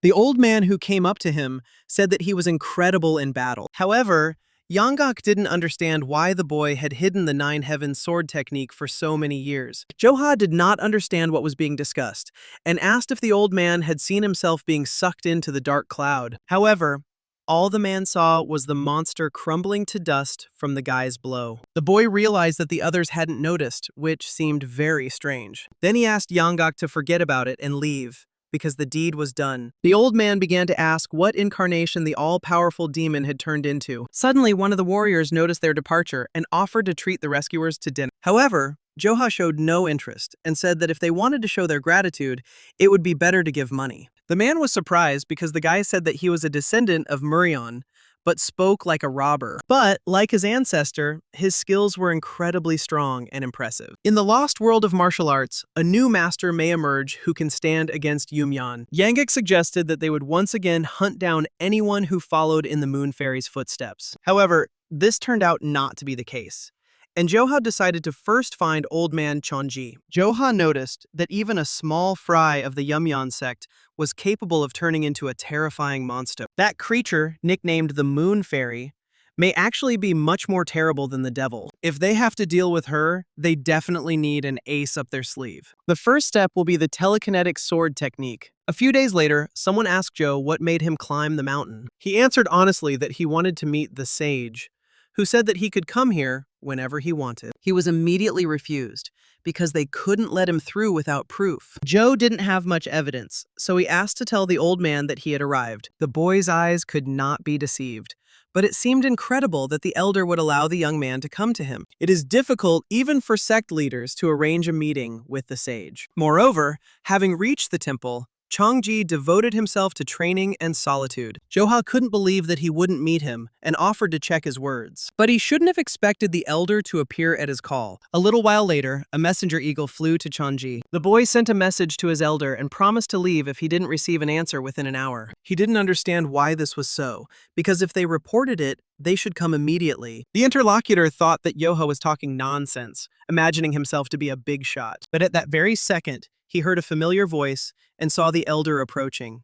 The old man who came up to him said that he was incredible in battle. However, Yanggak didn't understand why the boy had hidden the 9 Heavens sword technique for so many years. Joha did not understand what was being discussed, and asked if the old man had seen himself being sucked into the dark cloud. However, All the man saw was the monster crumbling to dust from the guy's blow. The boy realized that the others hadn't noticed, which seemed very strange. Then he asked Yanggak to forget about it and leave, because the deed was done. The old man began to ask what incarnation the all-powerful demon had turned into. Suddenly, one of the warriors noticed their departure and offered to treat the rescuers to dinner. However, Joha showed no interest and said that if they wanted to show their gratitude, it would be better to give money. The man was surprised because the guy said that he was a descendant of Murim, but spoke like a robber. But, like his ancestor, his skills were incredibly strong and impressive. In the lost world of martial arts, a new master may emerge who can stand against Yumyan. Yanggak suggested that they would once again hunt down anyone who followed in the Moon Fairy's footsteps. However, this turned out not to be the case, and Joha decided to first find old man Chonji. Joha noticed that even a small fry of the Yumyan sect was capable of turning into a terrifying monster. That creature, nicknamed the Moon Fairy, may actually be much more terrible than the devil. If they have to deal with her, they definitely need an ace up their sleeve. The first step will be the telekinetic sword technique. A few days later, someone asked Joe what made him climb the mountain. He answered honestly that he wanted to meet the sage, who said that he could come here whenever he wanted. He was immediately refused because they couldn't let him through without proof. Joe didn't have much evidence, so he asked to tell the old man that he had arrived. The boy's eyes could not be deceived, but it seemed incredible that the elder would allow the young man to come to him. It is difficult even for sect leaders to arrange a meeting with the sage. Moreover, having reached the temple, Chongji devoted himself to training and solitude. Joha couldn't believe that he wouldn't meet him and offered to check his words. But he shouldn't have expected the elder to appear at his call. A little while later, a messenger eagle flew to Chongji. The boy sent a message to his elder and promised to leave if he didn't receive an answer within an hour. He didn't understand why this was so, because if they reported it, they should come immediately. The interlocutor thought that Joha was talking nonsense, imagining himself to be a big shot. But at that very second, he heard a familiar voice and saw the elder approaching.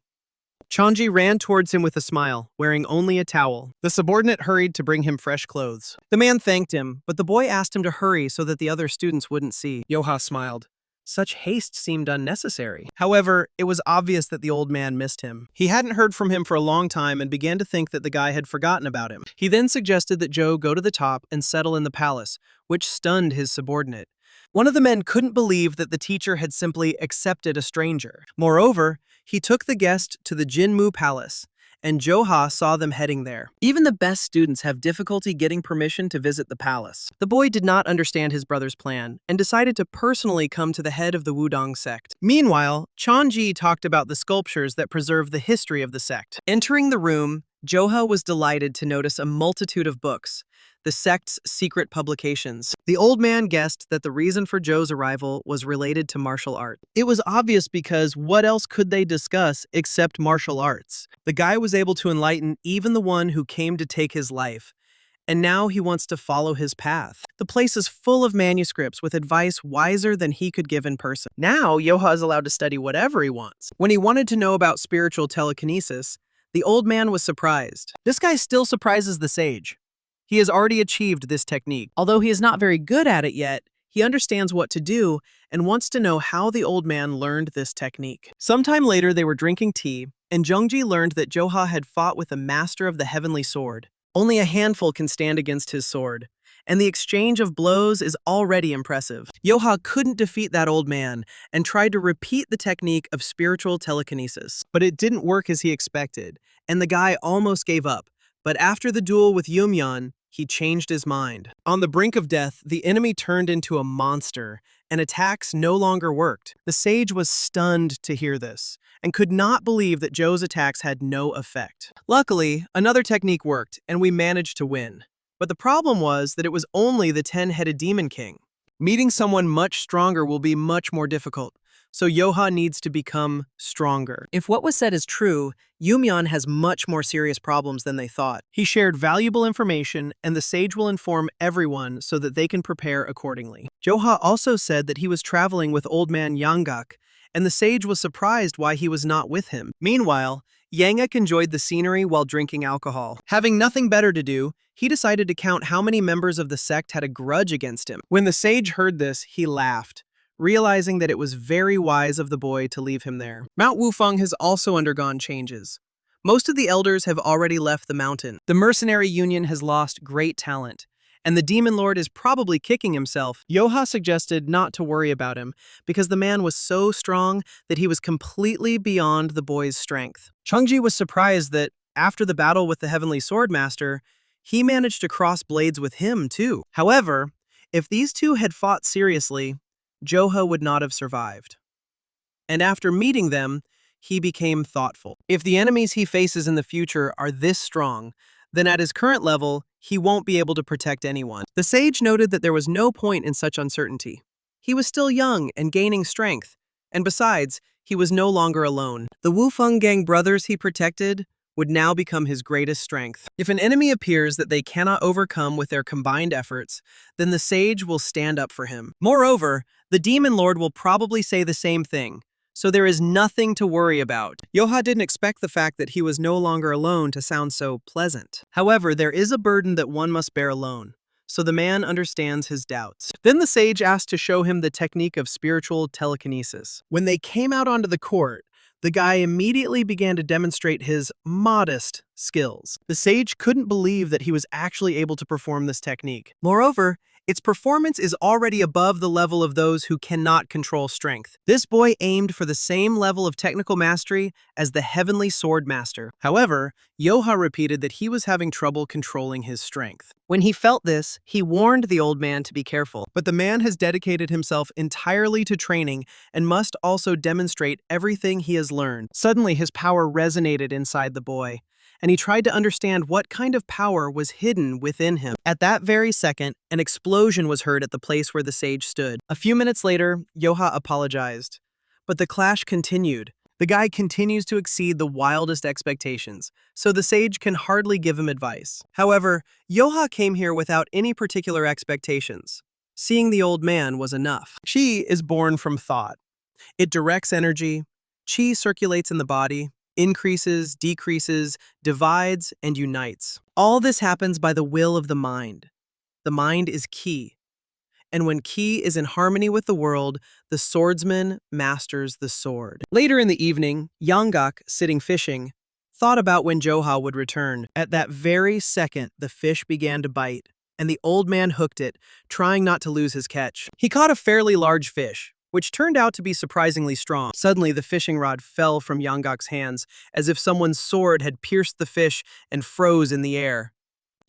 Chonji ran towards him with a smile, wearing only a towel. The subordinate hurried to bring him fresh clothes. The man thanked him, but the boy asked him to hurry so that the other students wouldn't see. Joha smiled. Such haste seemed unnecessary. However, it was obvious that the old man missed him. He hadn't heard from him for a long time and began to think that the guy had forgotten about him. He then suggested that Joe go to the top and settle in the palace, which stunned his subordinate. One of the men couldn't believe that the teacher had simply accepted a stranger. Moreover, he took the guest to the Jinmu Palace, and Joha saw them heading there. Even the best students have difficulty getting permission to visit the palace. The boy did not understand his brother's plan and decided to personally come to the head of the Wudong sect. Meanwhile, Chonji talked about the sculptures that preserve the history of the sect. Entering the room, Joha was delighted to notice a multitude of books, the sect's secret publications. The old man guessed that the reason for Joe's arrival was related to martial art. It was obvious because what else could they discuss except martial arts? The guy was able to enlighten even the one who came to take his life, and now he wants to follow his path. The place is full of manuscripts with advice wiser than he could give in person. Now, Joha is allowed to study whatever he wants. When he wanted to know about spiritual telekinesis, the old man was surprised. This guy still surprises the sage. He has already achieved this technique. Although he is not very good at it yet, he understands what to do and wants to know how the old man learned this technique. Sometime later, they were drinking tea, and Jungji learned that Joha had fought with a master of the heavenly sword. Only a handful can stand against his sword, and the exchange of blows is already impressive. Joha couldn't defeat that old man and tried to repeat the technique of spiritual telekinesis. But it didn't work as he expected, and the guy almost gave up. But after the duel with Yumyan, he changed his mind. On the brink of death, the enemy turned into a monster, and attacks no longer worked. The sage was stunned to hear this, and could not believe that Joe's attacks had no effect. Luckily, another technique worked, and we managed to win. But the problem was that it was only the 10-headed Demon King. Meeting someone much stronger will be much more difficult, so Joha needs to become stronger. If what was said is true, Yumyan has much more serious problems than they thought. He shared valuable information, and the sage will inform everyone so that they can prepare accordingly. Joha also said that he was traveling with old man Yanggak, and the sage was surprised why he was not with him. Meanwhile, Yanggak enjoyed the scenery while drinking alcohol. Having nothing better to do, he decided to count how many members of the sect had a grudge against him. When the sage heard this, he laughed, realizing that it was very wise of the boy to leave him there. Mount Wufeng has also undergone changes, Most of the elders have already left the mountain. The mercenary union has lost great talent, and the demon lord is probably kicking himself. Joha suggested not to worry about him because the man was so strong that he was completely beyond the boy's strength. Chungji was surprised that, after the battle with the Heavenly Swordmaster, he managed to cross blades with him too. However, if these two had fought seriously, Joha would not have survived. And after meeting them, he became thoughtful. If the enemies he faces in the future are this strong, then at his current level, he won't be able to protect anyone. The sage noted that there was no point in such uncertainty. He was still young and gaining strength, and besides, he was no longer alone. The Wufeng gang brothers he protected would now become his greatest strength. If an enemy appears that they cannot overcome with their combined efforts, then the sage will stand up for him. Moreover, the demon lord will probably say the same thing, so there is nothing to worry about. Joha didn't expect the fact that he was no longer alone to sound so pleasant. However, there is a burden that one must bear alone, so the man understands his doubts. Then the sage asked to show him the technique of spiritual telekinesis. When they came out onto the court, the guy immediately began to demonstrate his modest skills. The sage couldn't believe that he was actually able to perform this technique. Moreover, its performance is already above the level of those who cannot control strength. This boy aimed for the same level of technical mastery as the Heavenly Sword Master. However, Joha repeated that he was having trouble controlling his strength. When he felt this, he warned the old man to be careful. But the man has dedicated himself entirely to training and must also demonstrate everything he has learned. Suddenly, his power resonated inside the boy, and he tried to understand what kind of power was hidden within him. At that very second, an explosion was heard at the place where the sage stood. A few minutes later, Joha apologized, but the clash continued. The guy continues to exceed the wildest expectations, so the sage can hardly give him advice. However, Joha came here without any particular expectations. Seeing the old man was enough. Qi is born from thought. It directs energy. Qi circulates in the body, increases, decreases, divides, and unites. All this happens by the will of the mind. The mind is Qi. And when Qi is in harmony with the world, the swordsman masters the sword. Later in the evening, Yanggak, sitting fishing, thought about when Joha would return. At that very second, the fish began to bite, and the old man hooked it, trying not to lose his catch. He caught a fairly large fish, which turned out to be surprisingly strong. Suddenly, the fishing rod fell from Yanggak's hands, as if someone's sword had pierced the fish and froze in the air.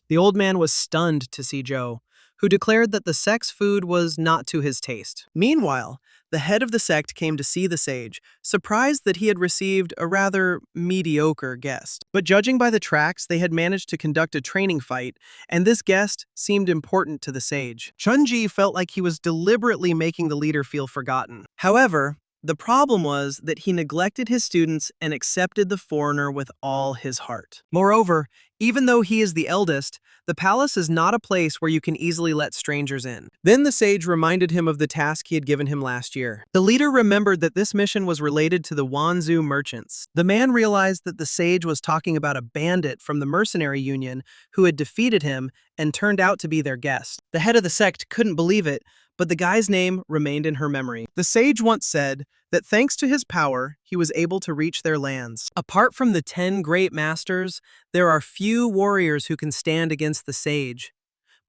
The old man was stunned to see Joe, who declared that the sect's food was not to his taste. Meanwhile, the head of the sect came to see the sage, surprised that he had received a rather mediocre guest. But judging by the tracks, they had managed to conduct a training fight, and this guest seemed important to the sage. Chunji felt like he was deliberately making the leader feel forgotten. However, the problem was that he neglected his students and accepted the foreigner with all his heart. Moreover, even though he is the eldest, the palace is not a place where you can easily let strangers in. Then the sage reminded him of the task he had given him last year. The leader remembered that this mission was related to the Wanzhou merchants. The man realized that the sage was talking about a bandit from the mercenary union who had defeated him and turned out to be their guest. The head of the sect couldn't believe it, but the guy's name remained in her memory. The sage once said that thanks to his power, he was able to reach their lands. Apart from the 10 great masters, there are few warriors who can stand against the sage.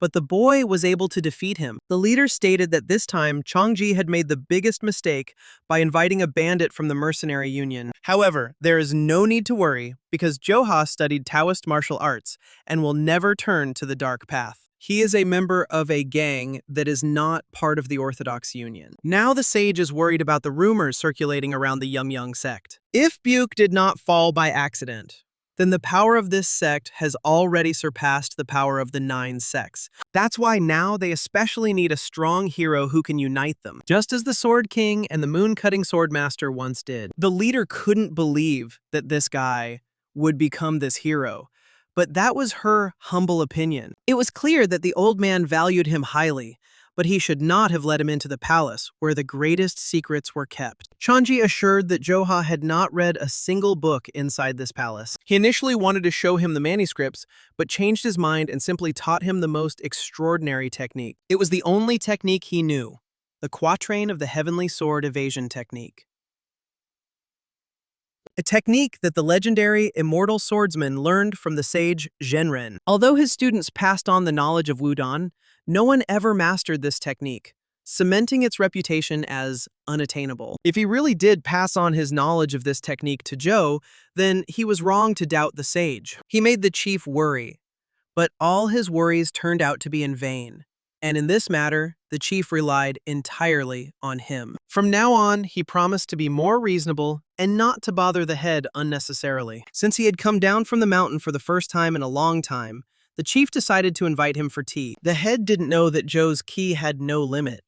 But the boy was able to defeat him. The leader stated that this time, Chongji had made the biggest mistake by inviting a bandit from the mercenary union. However, there is no need to worry because Joha studied Taoist martial arts and will never turn to the dark path. He is a member of a gang that is not part of the Orthodox Union. Now the sage is worried about the rumors circulating around the Yum sect. If Buke did not fall by accident, then the power of this sect has already surpassed the power of the 9 sects. That's why now they especially need a strong hero who can unite them, just as the Sword King and the Moon-Cutting Swordmaster once did. The leader couldn't believe that this guy would become this hero, but that was her humble opinion. It was clear that the old man valued him highly, but he should not have let him into the palace, where the greatest secrets were kept. Chonji assured that Joha had not read a single book inside this palace. He initially wanted to show him the manuscripts, but changed his mind and simply taught him the most extraordinary technique. It was the only technique he knew, the quatrain of the Heavenly Sword evasion technique. a technique that the legendary immortal swordsman learned from the sage Zhenren. Although his students passed on the knowledge of Wudong, no one ever mastered this technique, cementing its reputation as unattainable. If he really did pass on his knowledge of this technique to Zhou, then he was wrong to doubt the sage. He made the chief worry, but all his worries turned out to be in vain. And in this matter, the chief relied entirely on him. From now on, he promised to be more reasonable and not to bother the head unnecessarily. Since he had come down from the mountain for the first time in a long time, the chief decided to invite him for tea. The head didn't know that Zhou's ki had no limit,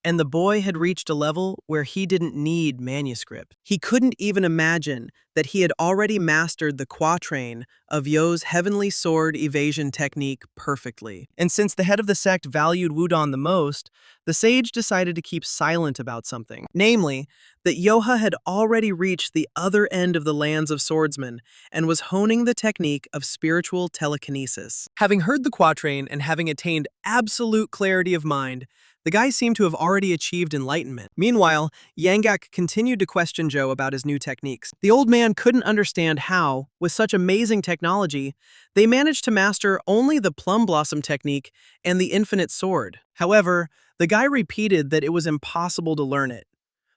and the boy had reached a level where he didn't need manuscript. He couldn't even imagine that he had already mastered the quatrain of Yo's heavenly sword evasion technique perfectly. And since the head of the sect valued Wudong the most, the sage decided to keep silent about something. Namely, that Joha had already reached the other end of the lands of swordsmen and was honing the technique of spiritual telekinesis. Having heard the quatrain and having attained absolute clarity of mind, the guy seemed to have already achieved enlightenment. Meanwhile, Yanggak continued to question Zhou about his new techniques. The old man couldn't understand how, with such amazing technology, they managed to master only the plum blossom technique and the infinite sword. However, the guy repeated that it was impossible to learn it.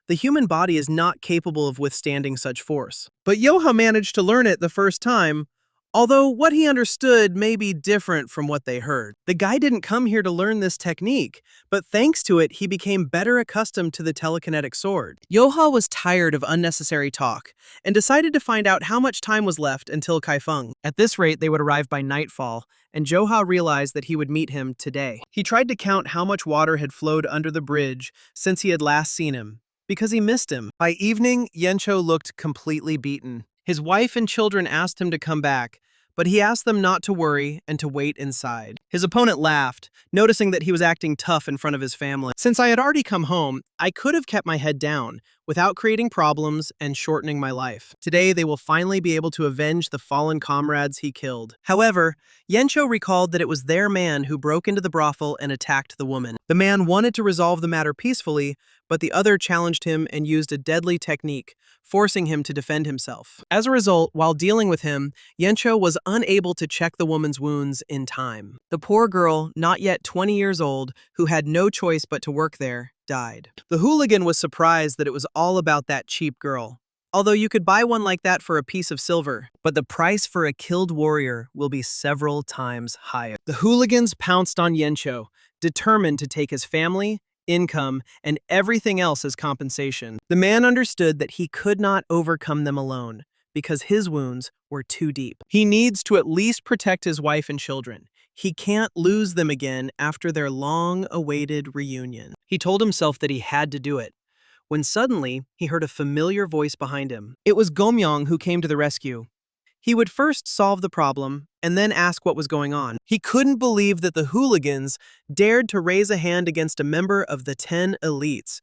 The human body is not capable of withstanding such force. But Joha managed to learn it the first time, although what he understood may be different from what they heard. The guy didn't come here to learn this technique, but thanks to it, he became better accustomed to the telekinetic sword. Joha was tired of unnecessary talk and decided to find out how much time was left until Kaifeng. At this rate, they would arrive by nightfall, and Joha realized that he would meet him today. He tried to count how much water had flowed under the bridge since he had last seen him, because he missed him. By evening, Yancho looked completely beaten. His wife and children asked him to come back, but he asked them not to worry and to wait inside. His opponent laughed, noticing that he was acting tough in front of his family. Since I had already come home, I could have kept my head down without creating problems and shortening my life. Today, they will finally be able to avenge the fallen comrades he killed. However, Yancho recalled that it was their man who broke into the brothel and attacked the woman. The man wanted to resolve the matter peacefully, but the other challenged him and used a deadly technique, forcing him to defend himself. As a result, while dealing with him, Yancho was unable to check the woman's wounds in time. The poor girl, not yet 20 years old, who had no choice but to work there, died. The hooligan was surprised that it was all about that cheap girl. Although you could buy one like that for a piece of silver, but the price for a killed warrior will be several times higher. The hooligans pounced on Yancho, determined to take his family, income, and everything else as compensation. The man understood that he could not overcome them alone because his wounds were too deep. He needs to at least protect his wife and children. He can't lose them again after their long-awaited reunion. He told himself that he had to do it, when suddenly he heard a familiar voice behind him. It was Gomyong who came to the rescue. He would first solve the problem and then ask what was going on. He couldn't believe that the hooligans dared to raise a hand against a member of the 10 elites,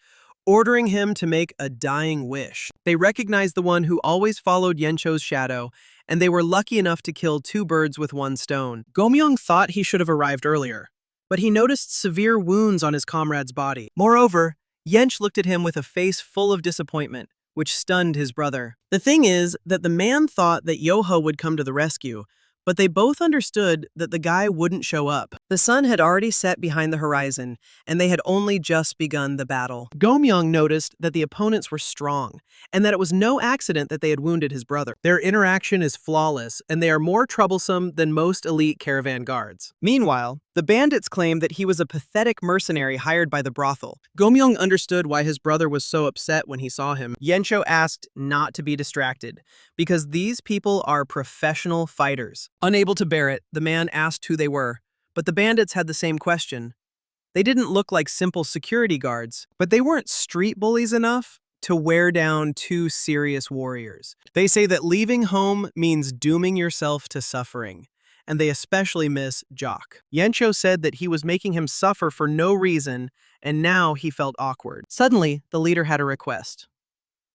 ordering him to make a dying wish. They recognized the one who always followed Yancho's shadow, and they were lucky enough to kill 2 birds with 1 stone. Gomyong thought he should have arrived earlier, but he noticed severe wounds on his comrade's body. Moreover, Yench looked at him with a face full of disappointment, which stunned his brother. The thing is that the man thought that Joha would come to the rescue, but they both understood that the guy wouldn't show up. The sun had already set behind the horizon, and they had only just begun the battle. Gomyong noticed that the opponents were strong, and that it was no accident that they had wounded his brother. Their interaction is flawless, and they are more troublesome than most elite caravan guards. Meanwhile, the bandits claimed that he was a pathetic mercenary hired by the brothel. Gomyong understood why his brother was so upset when he saw him. Yancho asked not to be distracted, because these people are professional fighters. Unable to bear it, the man asked who they were, but the bandits had the same question. They didn't look like simple security guards, but they weren't street bullies enough to wear down 2 serious warriors. They say that leaving home means dooming yourself to suffering, and they especially miss Jock. Yancho said that he was making him suffer for no reason, and now he felt awkward. Suddenly, the leader had a request.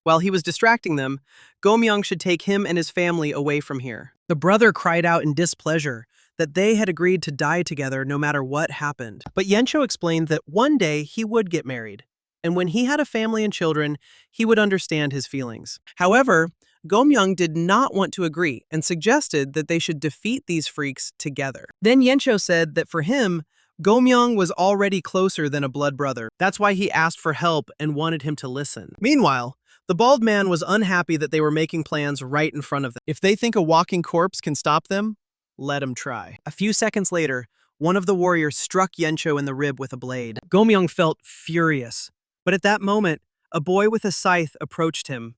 While he was distracting them, Gomyong should take him and his family away from here. The brother cried out in displeasure that they had agreed to die together no matter what happened. But Yancho explained that one day he would get married, and when he had a family and children, he would understand his feelings. However, Gomyang did not want to agree and suggested that they should defeat these freaks together. Then Yencho said that for him, Gomyang was already closer than a blood brother. That's why he asked for help and wanted him to listen. Meanwhile, the bald man was unhappy that they were making plans right in front of them. If they think a walking corpse can stop them, let them try. A few seconds later, one of the warriors struck Yencho in the rib with a blade. Gomyang felt furious, but at that moment, a boy with a scythe approached him.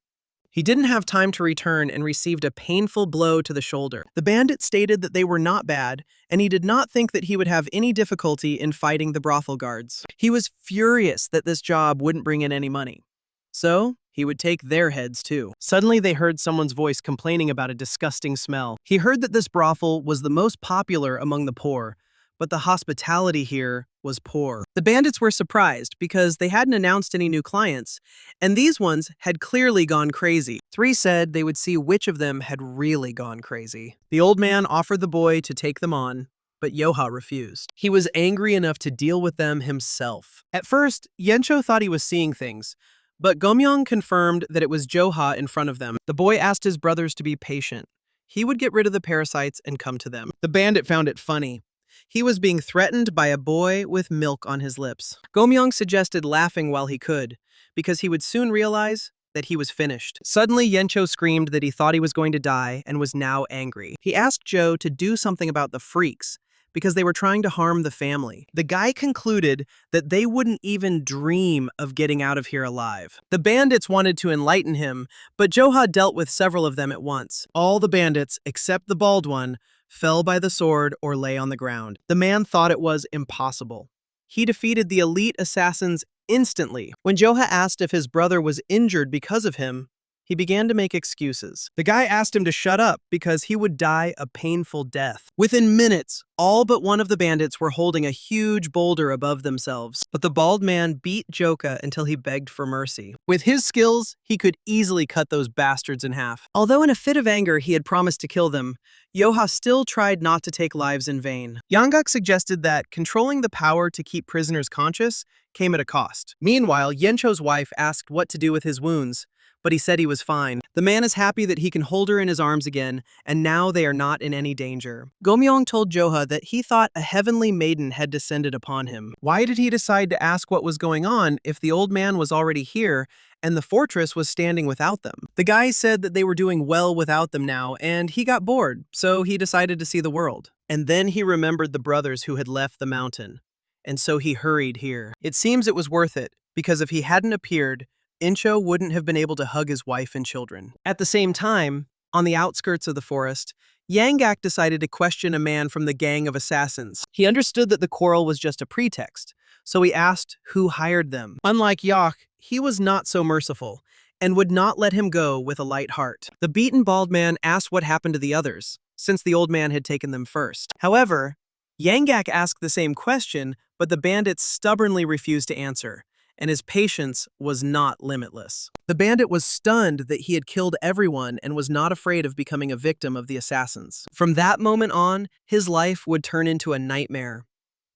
He didn't have time to return and received a painful blow to the shoulder. The bandit stated that they were not bad, and he did not think that he would have any difficulty in fighting the brothel guards. He was furious that this job wouldn't bring in any money. So, he would take their heads too. Suddenly, they heard someone's voice complaining about a disgusting smell. He heard that this brothel was the most popular among the poor, but the hospitality here was poor. The bandits were surprised because they hadn't announced any new clients, and these ones had clearly gone crazy. 3 said they would see which of them had really gone crazy. The old man offered the boy to take them on, but Joha refused. He was angry enough to deal with them himself. At first, Yencho thought he was seeing things, but Gomyang confirmed that it was Joha in front of them. The boy asked his brothers to be patient. He would get rid of the parasites and come to them. The bandit found it funny. He was being threatened by a boy with milk on his lips. Gomyang suggested laughing while he could, because he would soon realize that he was finished. Suddenly, Yencho screamed that he thought he was going to die and was now angry. He asked Joe to do something about the freaks, because they were trying to harm the family. The guy concluded that they wouldn't even dream of getting out of here alive. The bandits wanted to enlighten him, but Joha dealt with several of them at once. All the bandits, except the bald one, fell by the sword or lay on the ground. The man thought it was impossible. He defeated the elite assassins instantly. When Joha asked if his brother was injured because of him, he began to make excuses. The guy asked him to shut up because he would die a painful death. Within minutes, all but one of the bandits were holding a huge boulder above themselves, but the bald man beat Joka until he begged for mercy. With his skills, he could easily cut those bastards in half. Although in a fit of anger he had promised to kill them, Joha still tried not to take lives in vain. Yanggak suggested that controlling the power to keep prisoners conscious came at a cost. Meanwhile, Yencho's wife asked what to do with his wounds, but he said he was fine. The man is happy that he can hold her in his arms again, and now they are not in any danger. Gomyang told Joha that he thought a heavenly maiden had descended upon him. Why did he decide to ask what was going on if the old man was already here and the fortress was standing without them? The guy said that they were doing well without them now, and he got bored, so he decided to see the world. And then he remembered the brothers who had left the mountain, and so he hurried here. It seems it was worth it, because if he hadn't appeared, Incho wouldn't have been able to hug his wife and children. At the same time, on the outskirts of the forest, Yanggak decided to question a man from the gang of assassins. He understood that the quarrel was just a pretext, so he asked who hired them. Unlike Yak, he was not so merciful, and would not let him go with a light heart. The beaten bald man asked what happened to the others, since the old man had taken them first. However, Yanggak asked the same question, but the bandits stubbornly refused to answer, and his patience was not limitless. The bandit was stunned that he had killed everyone and was not afraid of becoming a victim of the assassins. From that moment on, his life would turn into a nightmare,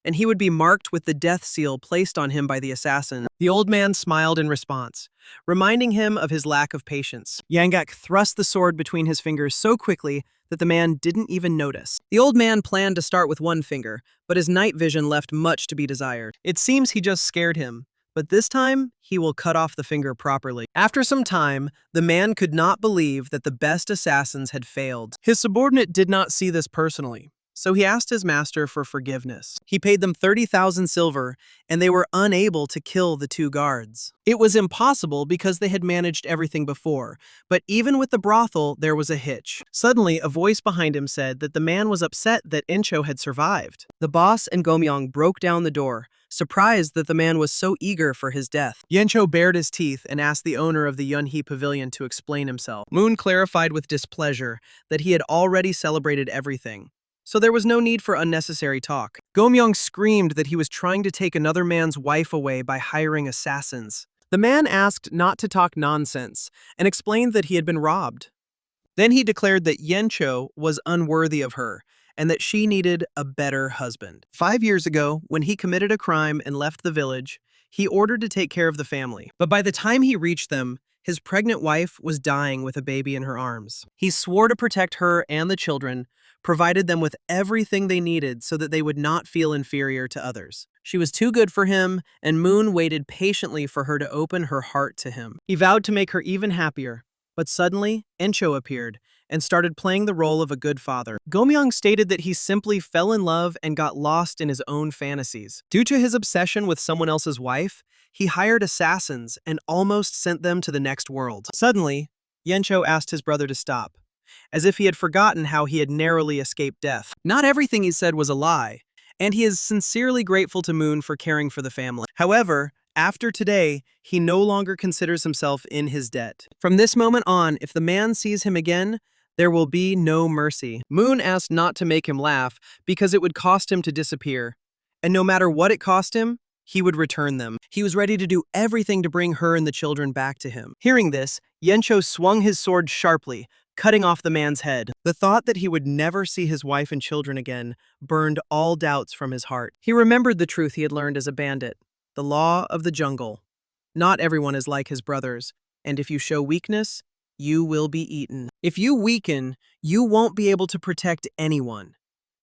and he would be marked with the death seal placed on him by the assassin. The old man smiled in response, reminding him of his lack of patience. Yanggak thrust the sword between his fingers so quickly that the man didn't even notice. The old man planned to start with one finger, but his night vision left much to be desired. It seems he just scared him, but this time, he will cut off the finger properly. After some time, the man could not believe that the best assassins had failed. His subordinate did not see this personally, so he asked his master for forgiveness. He paid them 30,000 silver, and they were unable to kill the 2 guards. It was impossible because they had managed everything before, but even with the brothel, there was a hitch. Suddenly, a voice behind him said that the man was upset that Incho had survived. The boss and Gomyang broke down the door, surprised that the man was so eager for his death. Yencho bared his teeth and asked the owner of the Yunhee pavilion to explain himself. Moon clarified with displeasure that he had already celebrated everything, so there was no need for unnecessary talk. Gomyang screamed that he was trying to take another man's wife away by hiring assassins. The man asked not to talk nonsense and explained that he had been robbed. Then he declared that Yencho was unworthy of her and that she needed a better husband. 5 years ago, when he committed a crime and left the village, he ordered to take care of the family. But by the time he reached them, His pregnant wife was dying with a baby in her arms. He swore to protect her and the children, provided them with everything they needed so that they would not feel inferior to others. She was too good for him, and Moon waited patiently for her to open her heart to him. He vowed to make her even happier, but suddenly, Encho appeared and started playing the role of a good father. Gomyang stated that he simply fell in love and got lost in his own fantasies. Due to his obsession with someone else's wife, he hired assassins and almost sent them to the next world. Suddenly, Yencho asked his brother to stop, as if he had forgotten how he had narrowly escaped death. Not everything he said was a lie, and he is sincerely grateful to Moon for caring for the family. However, after today, he no longer considers himself in his debt. From this moment on, if the man sees him again, there will be no mercy. Moon asked not to make him laugh because it would cost him to disappear, and no matter what it cost him, he would return them. He was ready to do everything to bring her and the children back to him. Hearing this, Yencho swung his sword sharply, cutting off the man's head. The thought that he would never see his wife and children again burned all doubts from his heart. He remembered the truth he had learned as a bandit, the law of the jungle. Not everyone is like his brothers, and if you show weakness, you will be eaten. If you weaken, you won't be able to protect anyone.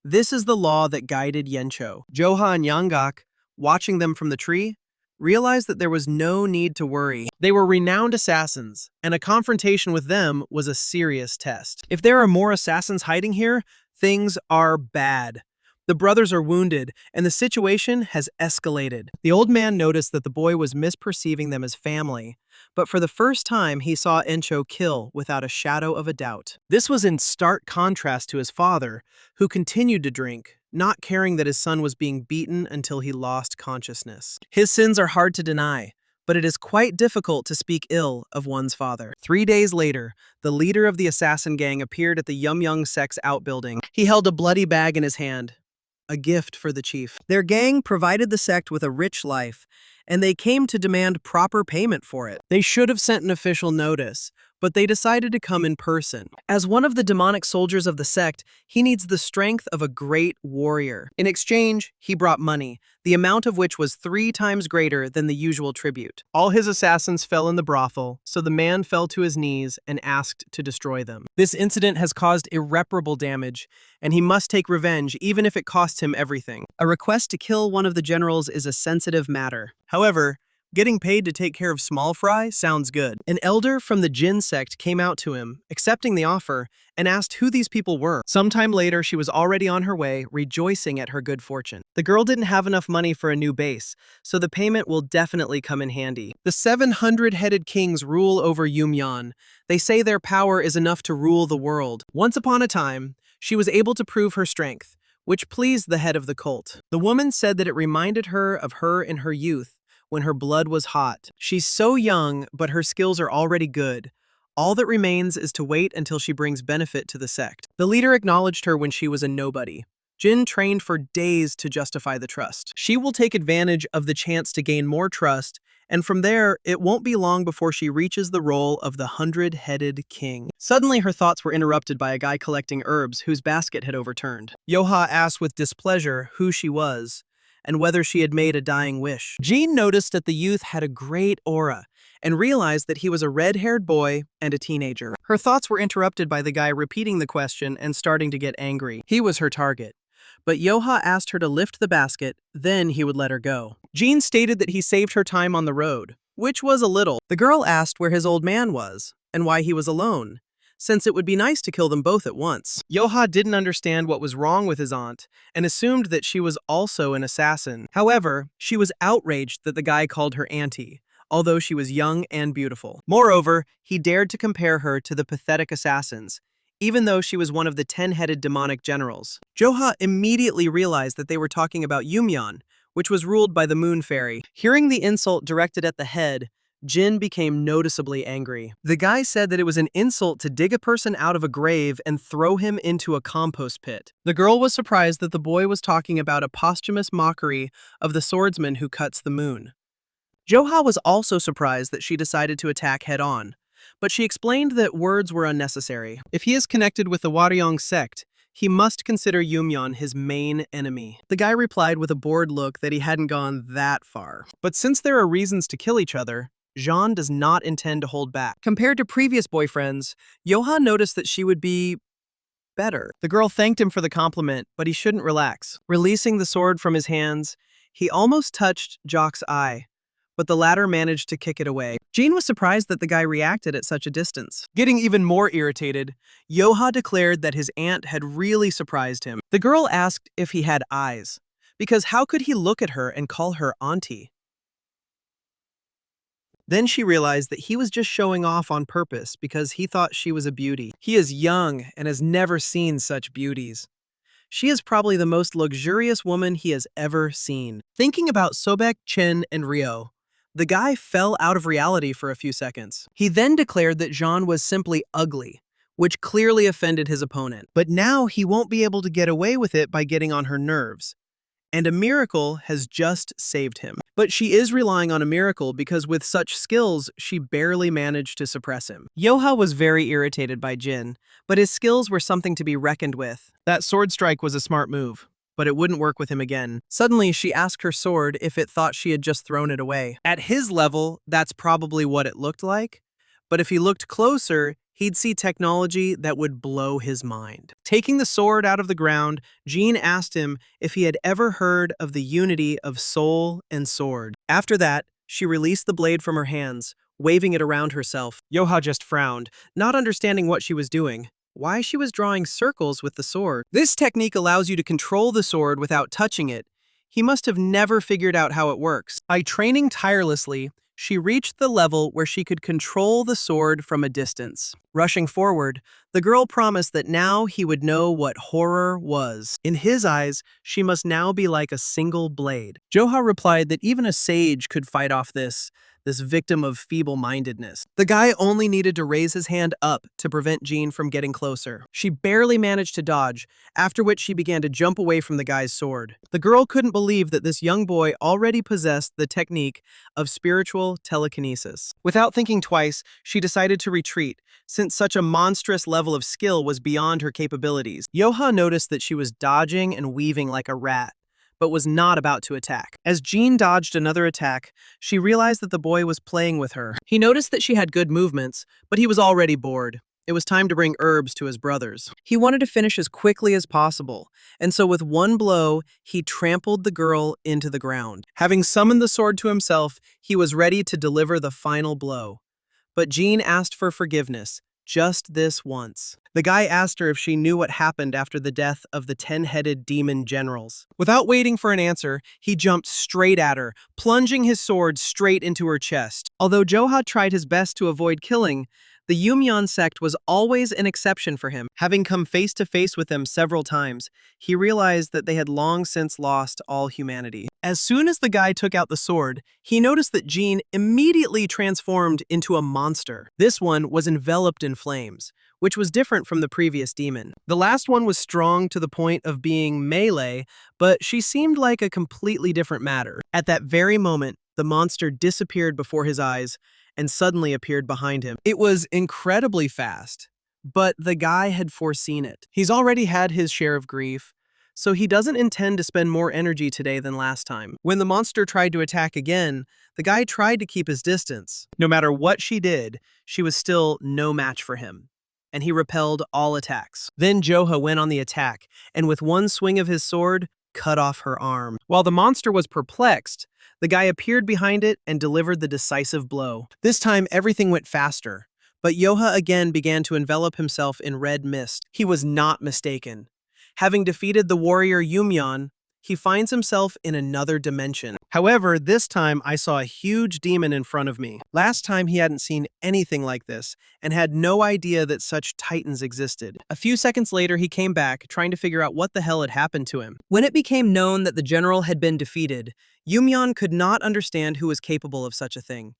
This is the law that guided Yencho. Joha and Yanggak, watching them from the tree, realized that there was no need to worry. They were renowned assassins, and a confrontation with them was a serious test. If there are more assassins hiding here, things are bad. The brothers are wounded, and the situation has escalated. The old man noticed that the boy was misperceiving them as family, but for the first time he saw Encho kill without a shadow of a doubt. This was in stark contrast to his father, who continued to drink, not caring that his son was being beaten until he lost consciousness. His sins are hard to deny, but it is quite difficult to speak ill of one's father. 3 days later, the leader of the assassin gang appeared at the Yumyang sect's outbuilding. He held a bloody bag in his hand, a gift for the chief. Their gang provided the sect with a rich life, and they came to demand proper payment for it. They should have sent an official notice, but they decided to come in person. As one of the demonic soldiers of the sect, he needs the strength of a great warrior. In exchange, he brought money, the amount of which was 3 times greater than the usual tribute. All his assassins fell in the brothel, so the man fell to his knees and asked to destroy them. This incident has caused irreparable damage, and he must take revenge even if it costs him everything. A request to kill one of the generals is a sensitive matter. However, getting paid to take care of small fry sounds good. An elder from the Jin sect came out to him, accepting the offer, and asked who these people were. Sometime later, she was already on her way, rejoicing at her good fortune. The girl didn't have enough money for a new base, so the payment will definitely come in handy. The 700-headed kings rule over Yumyan. They say their power is enough to rule the world. Once upon a time, she was able to prove her strength, which pleased the head of the cult. The woman said that it reminded her of her in her youth, when her blood was hot. She's so young, but her skills are already good. All that remains is to wait until she brings benefit to the sect. The leader acknowledged her when she was a nobody. Jin trained for days to justify the trust. She will take advantage of the chance to gain more trust, and from there, it won't be long before she reaches the role of the 100-headed king. Suddenly, her thoughts were interrupted by a guy collecting herbs whose basket had overturned. Joha asked with displeasure who she was, and whether she had made a dying wish. Jean noticed that the youth had a great aura, and realized that he was a red-haired boy and a teenager. Her thoughts were interrupted by the guy repeating the question and starting to get angry. He was her target. But Joha asked her to lift the basket, then he would let her go. Jean stated that he saved her time on the road, which was a little. The girl asked where his old man was, and why he was alone, since it would be nice to kill them both at once. Joha didn't understand what was wrong with his aunt, and assumed that she was also an assassin. However, she was outraged that the guy called her auntie, although she was young and beautiful. Moreover, he dared to compare her to the pathetic assassins, even though she was one of the 10-headed demonic generals. Joha immediately realized that they were talking about Yumyan, which was ruled by the moon fairy. Hearing the insult directed at the head, Jin became noticeably angry. The guy said that it was an insult to dig a person out of a grave and throw him into a compost pit. The girl was surprised that the boy was talking about a posthumous mockery of the swordsman who cuts the moon. Joha was also surprised that she decided to attack head-on, but she explained that words were unnecessary. If he is connected with the Waryong sect, he must consider Yumyan his main enemy. The guy replied with a bored look that he hadn't gone that far. But since there are reasons to kill each other, Jean does not intend to hold back. Compared to previous boyfriends, Joha noticed that she would be better. The girl thanked him for the compliment, but he shouldn't relax. Releasing the sword from his hands, he almost touched Jock's eye, but the latter managed to kick it away. Jean was surprised that the guy reacted at such a distance. Getting even more irritated, Joha declared that his aunt had really surprised him. The girl asked if he had eyes, because how could he look at her and call her auntie? Then she realized that he was just showing off on purpose because he thought she was a beauty. He is young and has never seen such beauties. She is probably the most luxurious woman he has ever seen. Thinking about Sobek, Chen, and Rio, the guy fell out of reality for a few seconds. He then declared that Jean was simply ugly, which clearly offended his opponent. But now he won't be able to get away with it by getting on her nerves. And a miracle has just saved him. But she is relying on a miracle because with such skills, she barely managed to suppress him. Joha was very irritated by Jin, but his skills were something to be reckoned with. That sword strike was a smart move, but it wouldn't work with him again. Suddenly, she asked her sword if it thought she had just thrown it away. At his level, that's probably what it looked like, but if he looked closer, he'd see technology that would blow his mind. Taking the sword out of the ground, Jean asked him if he had ever heard of the unity of soul and sword. After that, she released the blade from her hands, waving it around herself. Joha just frowned, not understanding what she was doing. Why she was drawing circles with the sword. This technique allows you to control the sword without touching it. He must have never figured out how it works. By training tirelessly, she reached the level where she could control the sword from a distance. Rushing forward, the girl promised that now he would know what horror was. In his eyes, she must now be like a single blade. Joha replied that even a sage could fight off this victim of feeble-mindedness. The guy only needed to raise his hand up to prevent Jean from getting closer. She barely managed to dodge, after which she began to jump away from the guy's sword. The girl couldn't believe that this young boy already possessed the technique of spiritual telekinesis. Without thinking twice, she decided to retreat, since such a monstrous level of skill was beyond her capabilities. Joha noticed that she was dodging and weaving like a rat, but was not about to attack. As Jean dodged another attack, she realized that the boy was playing with her. He noticed that she had good movements, but he was already bored. It was time to bring herbs to his brothers. He wanted to finish as quickly as possible, and so with one blow, he trampled the girl into the ground. Having summoned the sword to himself, he was ready to deliver the final blow. But Jean asked for forgiveness, just this once. The guy asked her if she knew what happened after the death of the 10-headed demon generals. Without waiting for an answer, he jumped straight at her, plunging his sword straight into her chest. Although Joha tried his best to avoid killing, the Yumyeon sect was always an exception for him. Having come face to face with them several times, he realized that they had long since lost all humanity. As soon as the guy took out the sword, he noticed that Jean immediately transformed into a monster. This one was enveloped in flames, which was different from the previous demon. The last one was strong to the point of being melee, but she seemed like a completely different matter. At that very moment, the monster disappeared before his eyes and suddenly appeared behind him. It was incredibly fast, but the guy had foreseen it. He's already had his share of grief, so he doesn't intend to spend more energy today than last time. When the monster tried to attack again, the guy tried to keep his distance. No matter what she did, she was still no match for him, and he repelled all attacks. Then Joha went on the attack, and with one swing of his sword, cut off her arm. While the monster was perplexed, the guy appeared behind it and delivered the decisive blow. This time, everything went faster, but Joha again began to envelop himself in red mist. He was not mistaken. Having defeated the warrior Yumyeon, he finds himself in another dimension. However, this time I saw a huge demon in front of me. Last time he hadn't seen anything like this and had no idea that such titans existed. A few seconds later, he came back, trying to figure out what the hell had happened to him. When it became known that the general had been defeated, Yumyeon could not understand who was capable of such a thing.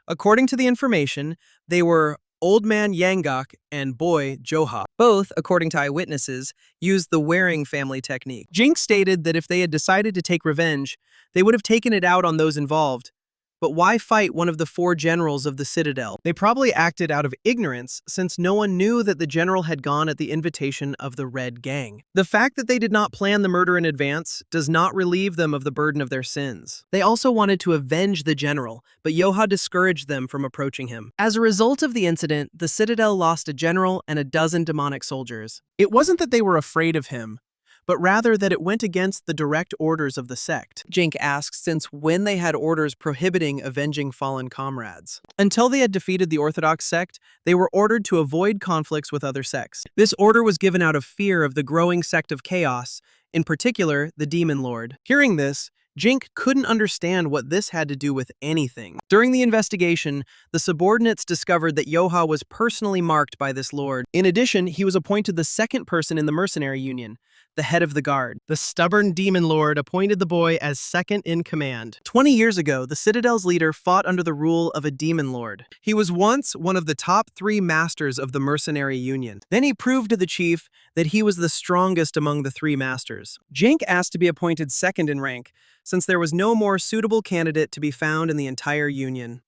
According to the information, they were Old Man Yanggak and Boy Joha. Both, according to eyewitnesses, used the wearing family technique. Jink stated that if they had decided to take revenge, they would have taken it out on those involved, But why fight one of the 4 generals of the citadel? They probably acted out of ignorance, since no one knew that the general had gone at the invitation of the Red Gang. The fact that they did not plan the murder in advance does not relieve them of the burden of their sins. They also wanted to avenge the general, but Joha discouraged them from approaching him. As a result of the incident, the citadel lost a general and a dozen demonic soldiers. It wasn't that they were afraid of him, but rather that it went against the direct orders of the sect. Jink asks since when they had orders prohibiting avenging fallen comrades. Until they had defeated the Orthodox sect, they were ordered to avoid conflicts with other sects. This order was given out of fear of the growing sect of chaos, in particular, the Demon Lord. Hearing this, Jink couldn't understand what this had to do with anything. During the investigation, the subordinates discovered that Joha was personally marked by this lord. In addition, he was appointed the second person in the mercenary union, the head of the guard. The stubborn demon lord appointed the boy as second in command. 20 years ago, the Citadel's leader fought under the rule of a demon lord. He was once one of the top 3 masters of the mercenary union. Then he proved to the chief that he was the strongest among the 3 masters. Jink asked to be appointed second in rank, since there was no more suitable candidate to be found in the entire union.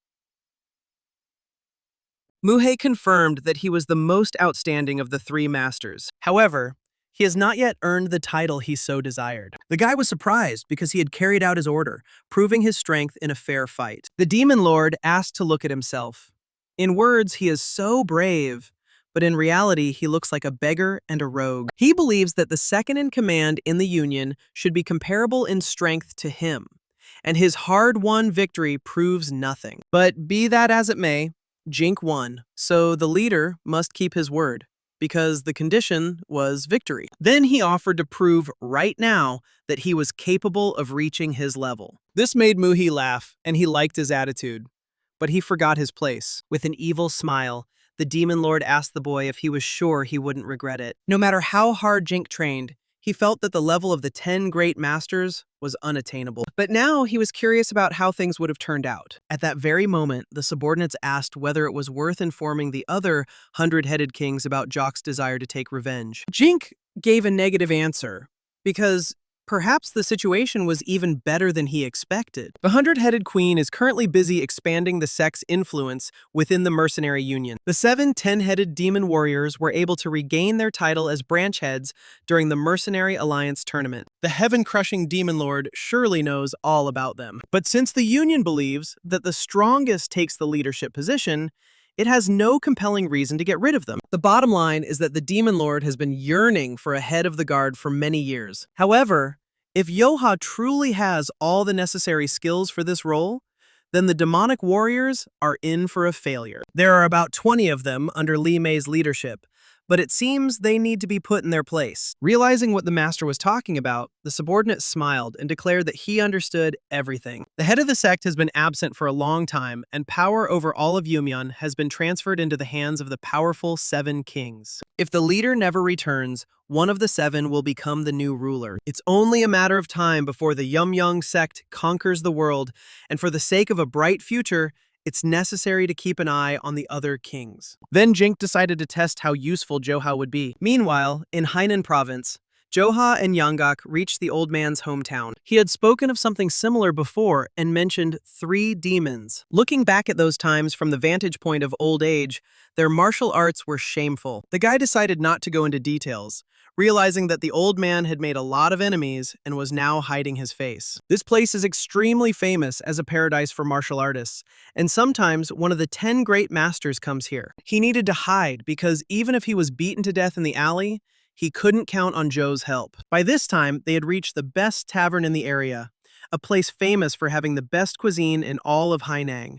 Muhe confirmed that he was the most outstanding of the 3 masters. However, he has not yet earned the title he so desired. The guy was surprised because he had carried out his order, proving his strength in a fair fight. The demon lord asked to look at himself. In words, he is so brave, but in reality, he looks like a beggar and a rogue. He believes that the second in command in the Union should be comparable in strength to him, and his hard-won victory proves nothing. But be that as it may, Jink won, so the leader must keep his word, because the condition was victory. Then he offered to prove right now that he was capable of reaching his level. This made Muhi laugh, and he liked his attitude. But he forgot his place. With an evil smile, the demon lord asked the boy if he was sure he wouldn't regret it. No matter how hard Jink trained, he felt that the level of the 10 great masters was unattainable. But now he was curious about how things would have turned out. At that very moment, the subordinates asked whether it was worth informing the other 100-headed kings about Jock's desire to take revenge. Jink gave a negative answer, because perhaps the situation was even better than he expected. The 100-headed queen is currently busy expanding the sect's influence within the mercenary union. The 7 10-headed demon warriors were able to regain their title as branch heads during the Mercenary Alliance tournament. The heaven-crushing demon lord surely knows all about them. But since the union believes that the strongest takes the leadership position, it has no compelling reason to get rid of them. The bottom line is that the Demon Lord has been yearning for a head of the guard for many years. However, if Joha truly has all the necessary skills for this role, then the demonic warriors are in for a failure. There are about 20 of them under Li Mei's leadership, but it seems they need to be put in their place. Realizing what the master was talking about, the subordinate smiled and declared that he understood everything. The head of the sect has been absent for a long time, and power over all of Yumyeon has been transferred into the hands of the powerful 7 kings. If the leader never returns, one of the 7 will become the new ruler. It's only a matter of time before the Yumyeon sect conquers the world, and for the sake of a bright future, it's necessary to keep an eye on the other kings. Then Jink decided to test how useful Joha would be. Meanwhile, in Hainan province, Joha and Yanggak reached the old man's hometown. He had spoken of something similar before and mentioned 3 demons. Looking back at those times from the vantage point of old age, their martial arts were shameful. The guy decided not to go into details, realizing that the old man had made a lot of enemies and was now hiding his face. This place is extremely famous as a paradise for martial artists, and sometimes one of the 10 great masters comes here. He needed to hide because even if he was beaten to death in the alley, he couldn't count on Zhou's help. By this time, they had reached the best tavern in the area, a place famous for having the best cuisine in all of Hainan.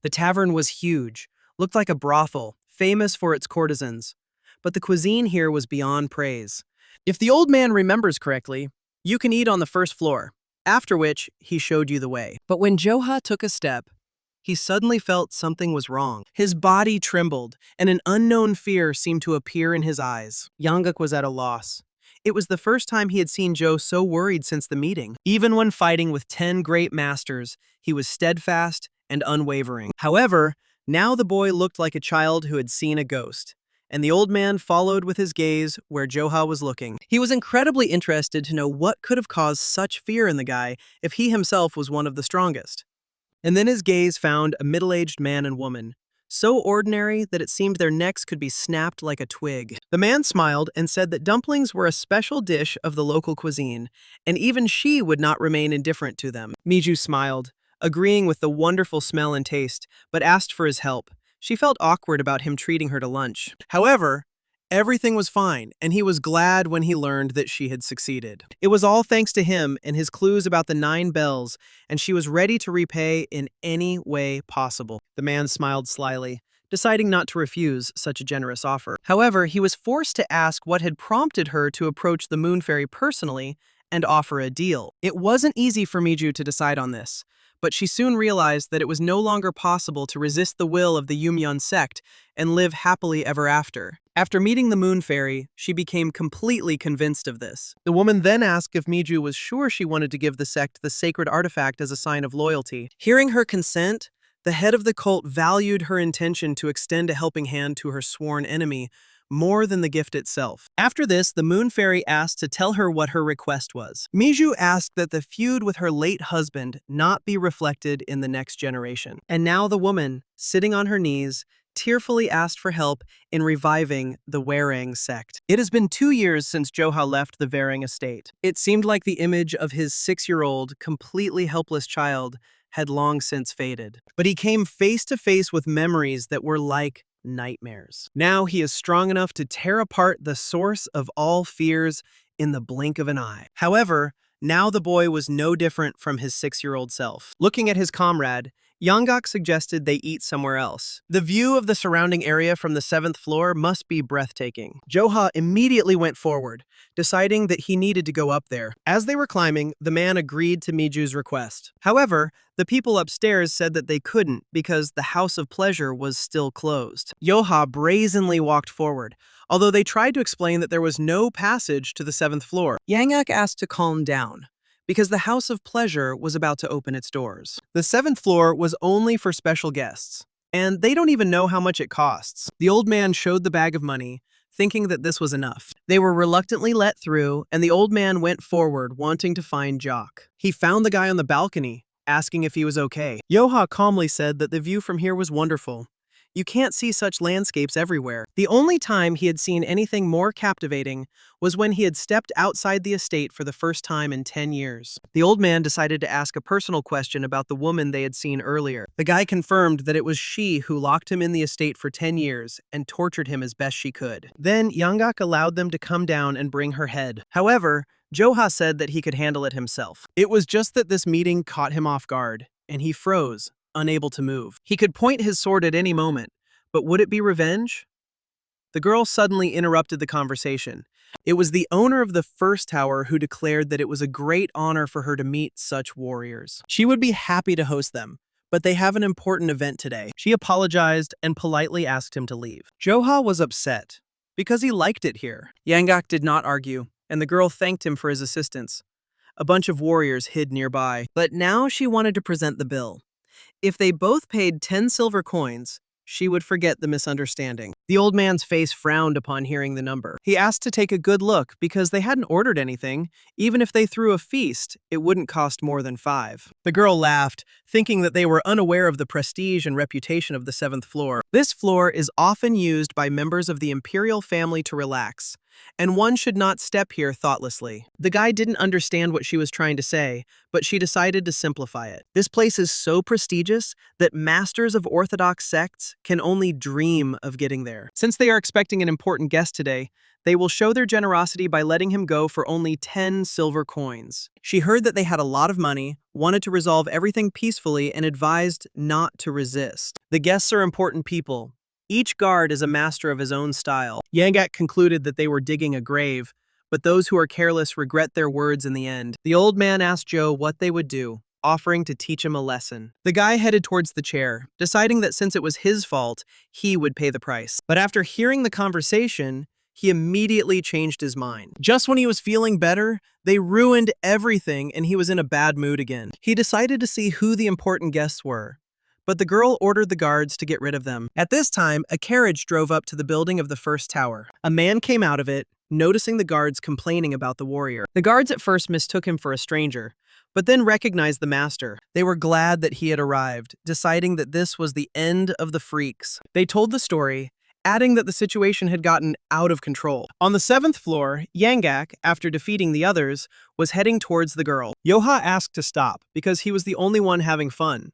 The tavern was huge, looked like a brothel, famous for its courtesans. But the cuisine here was beyond praise. If the old man remembers correctly, you can eat on the first floor, after which he showed you the way. But when Joha took a step, he suddenly felt something was wrong. His body trembled, and an unknown fear seemed to appear in his eyes. Yanggak was at a loss. It was the first time he had seen Zhou so worried since the meeting. Even when fighting with 10 great masters, he was steadfast and unwavering. However, now the boy looked like a child who had seen a ghost, and the old man followed with his gaze where Joha was looking. He was incredibly interested to know what could have caused such fear in the guy if he himself was one of the strongest. And then his gaze found a middle-aged man and woman, so ordinary that it seemed their necks could be snapped like a twig. The man smiled and said that dumplings were a special dish of the local cuisine, and even she would not remain indifferent to them. Miju smiled, agreeing with the wonderful smell and taste, but asked for his help. She felt awkward about him treating her to lunch. However, everything was fine, and he was glad when he learned that she had succeeded. It was all thanks to him and his clues about the 9 bells, and she was ready to repay in any way possible. The man smiled slyly, deciding not to refuse such a generous offer. However, he was forced to ask what had prompted her to approach the Moon Fairy personally and offer a deal. It wasn't easy for Miju to decide on this, but she soon realized that it was no longer possible to resist the will of the Yumyeon sect and live happily ever after. After meeting the Moon Fairy, she became completely convinced of this. The woman then asked if Miju was sure she wanted to give the sect the sacred artifact as a sign of loyalty. Hearing her consent, the head of the cult valued her intention to extend a helping hand to her sworn enemy more than the gift itself. After this, the Moon Fairy asked to tell her what her request was. Miju asked that the feud with her late husband not be reflected in the next generation. And now the woman, sitting on her knees, tearfully asked for help in reviving the Warang sect. It has been 2 years since Joha left the Warang estate. It seemed like the image of his 6-year-old, completely helpless child had long since faded. But he came face to face with memories that were like nightmares. Now he is strong enough to tear apart the source of all fears in the blink of an eye. However, now the boy was no different from his 6-year-old self. Looking at his comrade, Yanggak suggested they eat somewhere else. The view of the surrounding area from the 7th floor must be breathtaking. Joha immediately went forward, deciding that he needed to go up there. As they were climbing, the man agreed to Miju's request. However, the people upstairs said that they couldn't because the House of Pleasure was still closed. Joha brazenly walked forward, although they tried to explain that there was no passage to the 7th floor. Yanggak asked to calm down, because the House of Pleasure was about to open its doors. The 7th floor was only for special guests, and they don't even know how much it costs. The old man showed the bag of money, thinking that this was enough. They were reluctantly let through, and the old man went forward, wanting to find Jock. He found the guy on the balcony, asking if he was okay. Joha calmly said that the view from here was wonderful. You can't see such landscapes everywhere. The only time he had seen anything more captivating was when he had stepped outside the estate for the first time in 10 years. The old man decided to ask a personal question about the woman they had seen earlier. The guy confirmed that it was she who locked him in the estate for 10 years and tortured him as best she could. Then Yanggak allowed them to come down and bring her head. However, Joha said that he could handle it himself. It was just that this meeting caught him off guard, and he froze, unable to move. He could point his sword at any moment, but would it be revenge? The girl suddenly interrupted the conversation. It was the owner of the first tower who declared that it was a great honor for her to meet such warriors. She would be happy to host them, but they have an important event today. She apologized and politely asked him to leave. Joha was upset, because he liked it here. Yanggak did not argue, and the girl thanked him for his assistance. A bunch of warriors hid nearby, but now she wanted to present the bill. If they both paid 10 silver coins, she would forget the misunderstanding. The old man's face frowned upon hearing the number. He asked to take a good look because they hadn't ordered anything. Even if they threw a feast, it wouldn't cost more than 5. The girl laughed, thinking that they were unaware of the prestige and reputation of the 7th floor. This floor is often used by members of the imperial family to relax, and one should not step here thoughtlessly. The guy didn't understand what she was trying to say, but she decided to simplify it. This place is so prestigious that masters of orthodox sects can only dream of getting there. Since they are expecting an important guest today, they will show their generosity by letting him go for only 10 silver coins. She heard that they had a lot of money, wanted to resolve everything peacefully, and advised not to resist. The guests are important people. Each guard is a master of his own style. Yanggak concluded that they were digging a grave, but those who are careless regret their words in the end. The old man asked Joe what they would do, offering to teach him a lesson. The guy headed towards the chair, deciding that since it was his fault, he would pay the price. But after hearing the conversation, he immediately changed his mind. Just when he was feeling better, they ruined everything and he was in a bad mood again. He decided to see who the important guests were, but the girl ordered the guards to get rid of them. At this time, a carriage drove up to the building of the first tower. A man came out of it, noticing the guards complaining about the warrior. The guards at first mistook him for a stranger, but then recognized the master. They were glad that he had arrived, deciding that this was the end of the freaks. They told the story, adding that the situation had gotten out of control. On the 7th floor, Yangak, after defeating the others, was heading towards the girl. Joha asked to stop because he was the only one having fun,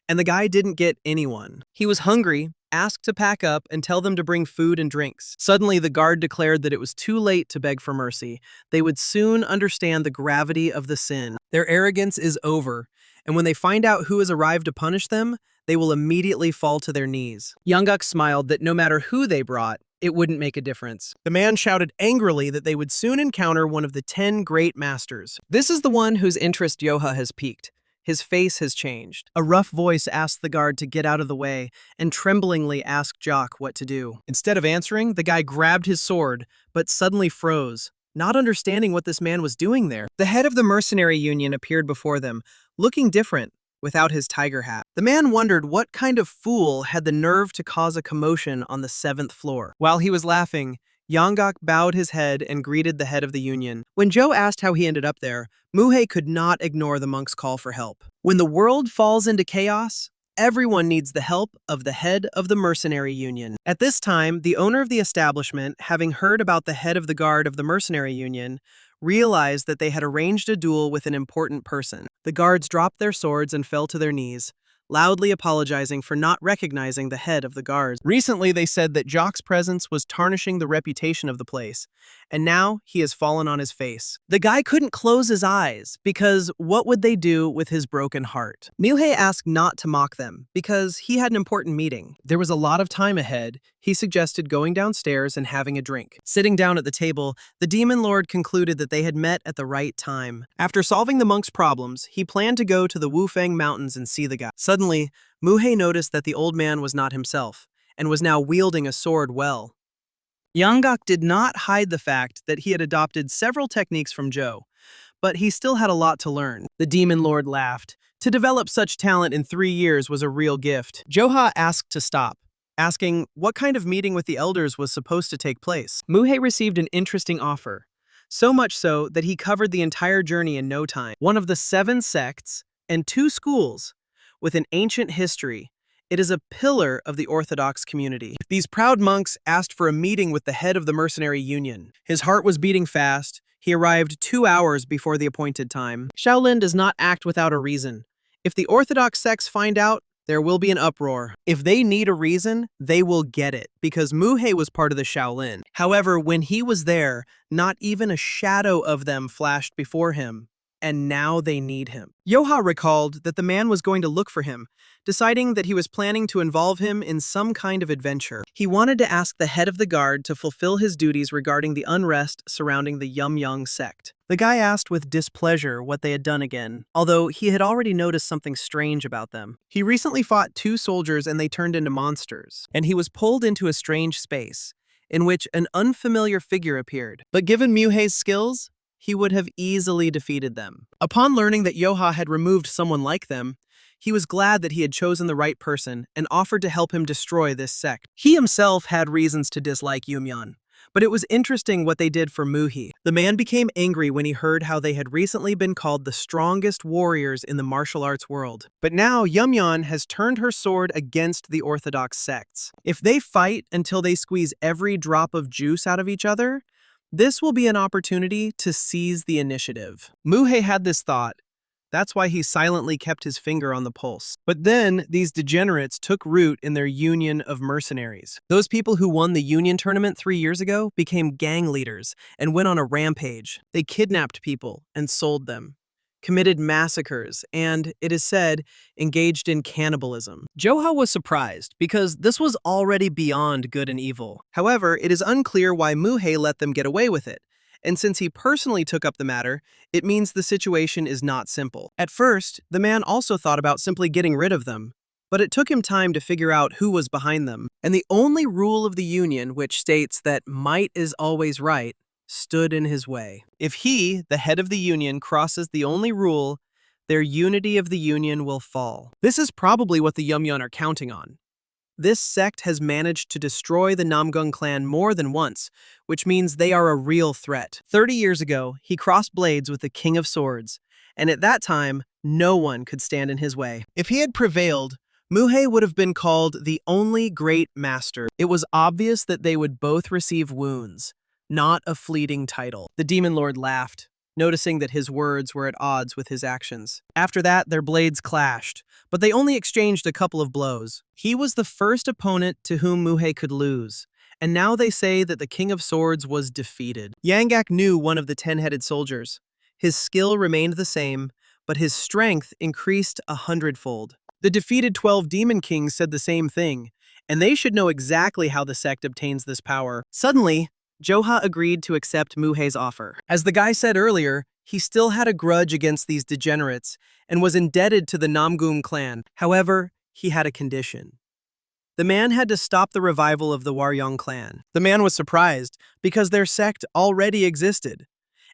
and the guy didn't get anyone. He was hungry, asked to pack up and tell them to bring food and drinks. Suddenly, the guard declared that it was too late to beg for mercy. They would soon understand the gravity of the sin. Their arrogance is over, and when they find out who has arrived to punish them, they will immediately fall to their knees. Yangak smiled that no matter who they brought, it wouldn't make a difference. The man shouted angrily that they would soon encounter one of the 10 great masters. This is the one whose interest Joha has piqued. His face has changed. A rough voice asked the guard to get out of the way and tremblingly asked Jock what to do. Instead of answering, the guy grabbed his sword, but suddenly froze, not understanding what this man was doing there. The head of the mercenary union appeared before them, looking different, without his tiger hat. The man wondered what kind of fool had the nerve to cause a commotion on the 7th floor. While he was laughing, Yangak bowed his head and greeted the head of the union. When Joe asked how he ended up there, Muhei could not ignore the monk's call for help. When the world falls into chaos, everyone needs the help of the head of the mercenary union. At this time, the owner of the establishment, having heard about the head of the guard of the mercenary union, realized that they had arranged a duel with an important person. The guards dropped their swords and fell to their knees, loudly apologizing for not recognizing the head of the guards. Recently, they said that Jock's presence was tarnishing the reputation of the place, and now he has fallen on his face. The guy couldn't close his eyes, because what would they do with his broken heart? Muhei asked not to mock them, because he had an important meeting. There was a lot of time ahead. He suggested going downstairs and having a drink. Sitting down at the table, the demon lord concluded that they had met at the right time. After solving the monk's problems, he planned to go to the Wufang Mountains and see the guy. Suddenly, Muhei noticed that the old man was not himself, and was now wielding a sword well. Yangak did not hide the fact that he had adopted several techniques from Joe, but he still had a lot to learn. The demon lord laughed. To develop such talent in 3 years was a real gift. Joha asked to stop, asking what kind of meeting with the elders was supposed to take place. Muhei received an interesting offer, so much so that he covered the entire journey in no time. One of the 7 sects and 2 schools with an ancient history, it is a pillar of the Orthodox community. These proud monks asked for a meeting with the head of the mercenary union. His heart was beating fast. He arrived 2 hours before the appointed time. Shaolin does not act without a reason. If the Orthodox sects find out, there will be an uproar. If they need a reason, they will get it, because Muhei was part of the Shaolin. However, when he was there, not even a shadow of them flashed before him, and now they need him. Joha recalled that the man was going to look for him, deciding that he was planning to involve him in some kind of adventure. He wanted to ask the head of the guard to fulfill his duties regarding the unrest surrounding the Yumyang sect. The guy asked with displeasure what they had done again, although he had already noticed something strange about them. He recently fought 2 soldiers and they turned into monsters, and he was pulled into a strange space, in which an unfamiliar figure appeared. But given Muhei's skills, he would have easily defeated them. Upon learning that Joha had removed someone like them, he was glad that he had chosen the right person and offered to help him destroy this sect. He himself had reasons to dislike Yumyan, but it was interesting what they did for Muhi. The man became angry when he heard how they had recently been called the strongest warriors in the martial arts world. But now Yumyan has turned her sword against the Orthodox sects. If they fight until they squeeze every drop of juice out of each other, this will be an opportunity to seize the initiative. Muhei had this thought. That's why he silently kept his finger on the pulse. But then, these degenerates took root in their union of mercenaries. Those people who won the union tournament 3 years ago became gang leaders and went on a rampage. They kidnapped people and sold them, committed massacres, and, it is said, engaged in cannibalism. Joha was surprised because this was already beyond good and evil. However, it is unclear why Muhei let them get away with it. And since he personally took up the matter, it means the situation is not simple. At first, the man also thought about simply getting rid of them, but it took him time to figure out who was behind them. And the only rule of the union, which states that might is always right, stood in his way. If he, the head of the union, crosses the only rule, their unity of the union will fall. This is probably what the Yumyan are counting on. This sect has managed to destroy the Namgong clan more than once, which means they are a real threat. 30 years ago, he crossed blades with the King of Swords, and at that time, no one could stand in his way. If he had prevailed, Muhe would have been called the only great master. It was obvious that they would both receive wounds, not a fleeting title. The demon lord laughed, noticing that his words were at odds with his actions. After that, their blades clashed, but they only exchanged a couple of blows. He was the first opponent to whom Muhe could lose, and now they say that the King of Swords was defeated. Yanggak knew one of the 10-headed soldiers. His skill remained the same, but his strength increased 100-fold. The defeated 12 demon kings said the same thing, and they should know exactly how the sect obtains this power. Suddenly, Joha agreed to accept Muhe's offer. As the guy said earlier, he still had a grudge against these degenerates and was indebted to the Namgong clan. However, he had a condition. The man had to stop the revival of the Waryong clan. The man was surprised because their sect already existed,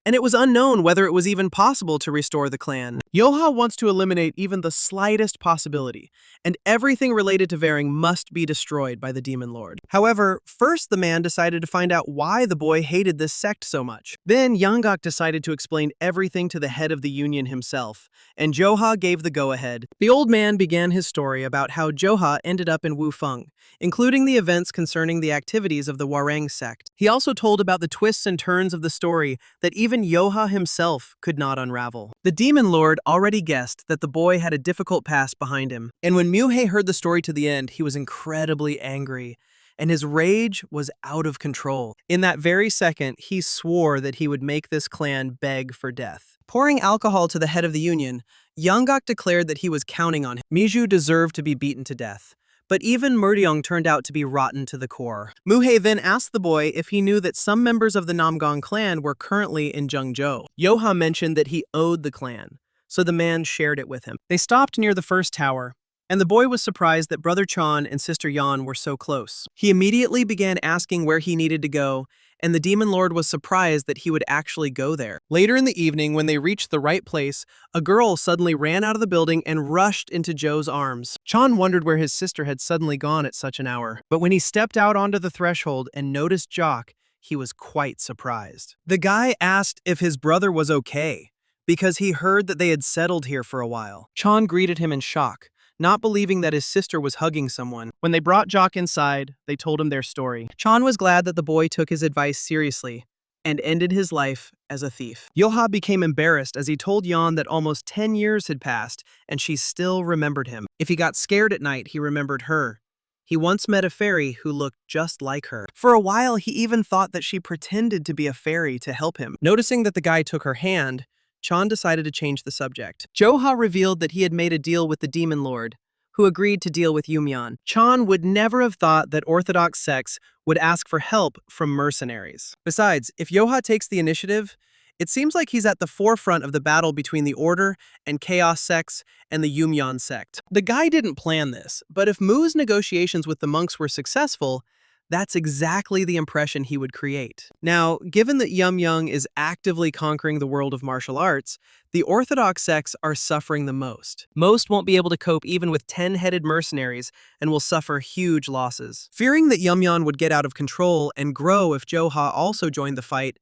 and it was unknown whether it was even possible to restore the clan. Joha wants to eliminate even the slightest possibility, and everything related to Varing must be destroyed by the Demon Lord. However, first the man decided to find out why the boy hated this sect so much. Then Yanggak decided to explain everything to the head of the union himself, and Joha gave the go-ahead. The old man began his story about how Joha ended up in Wufeng, including the events concerning the activities of the Warang sect. He also told about the twists and turns of the story that even Joha himself could not unravel. The Demon Lord already guessed that the boy had a difficult past behind him, and when Muhe heard the story to the end, he was incredibly angry, and his rage was out of control. In that very second, he swore that he would make this clan beg for death. Pouring alcohol to the head of the union, Yanggak declared that he was counting on him. Miju deserved to be beaten to death, but even Muryong turned out to be rotten to the core. Muhe then asked the boy if he knew that some members of the Namgong clan were currently in Zhengzhou. Joha mentioned that he owed the clan, so the man shared it with him. They stopped near the first tower, and the boy was surprised that Brother Chan and Sister Yan were so close. He immediately began asking where he needed to go, and the Demon Lord was surprised that he would actually go there. Later in the evening, when they reached the right place, a girl suddenly ran out of the building and rushed into Zhou's arms. Chan wondered where his sister had suddenly gone at such an hour, but when he stepped out onto the threshold and noticed Jock, he was quite surprised. The guy asked if his brother was okay, because he heard that they had settled here for a while. Chan greeted him in shock, not believing that his sister was hugging someone. When they brought Jock inside, they told him their story. Chan was glad that the boy took his advice seriously and ended his life as a thief. Joha became embarrassed as he told Yan that almost 10 years had passed and she still remembered him. If he got scared at night, he remembered her. He once met a fairy who looked just like her. For a while, he even thought that she pretended to be a fairy to help him. Noticing that the guy took her hand, Chan decided to change the subject. Joha revealed that he had made a deal with the Demon Lord, who agreed to deal with Yumyan. Chan would never have thought that Orthodox sects would ask for help from mercenaries. Besides, if Joha takes the initiative, it seems like he's at the forefront of the battle between the Order and Chaos sects and the Yumyan sect. The guy didn't plan this, but if Mu's negotiations with the monks were successful, that's exactly the impression he would create. Now, given that Yumyang is actively conquering the world of martial arts, the Orthodox sects are suffering the most. Most won't be able to cope even with 10-headed mercenaries and will suffer huge losses. Fearing that Yumyan would get out of control and grow if Joha also joined the fight,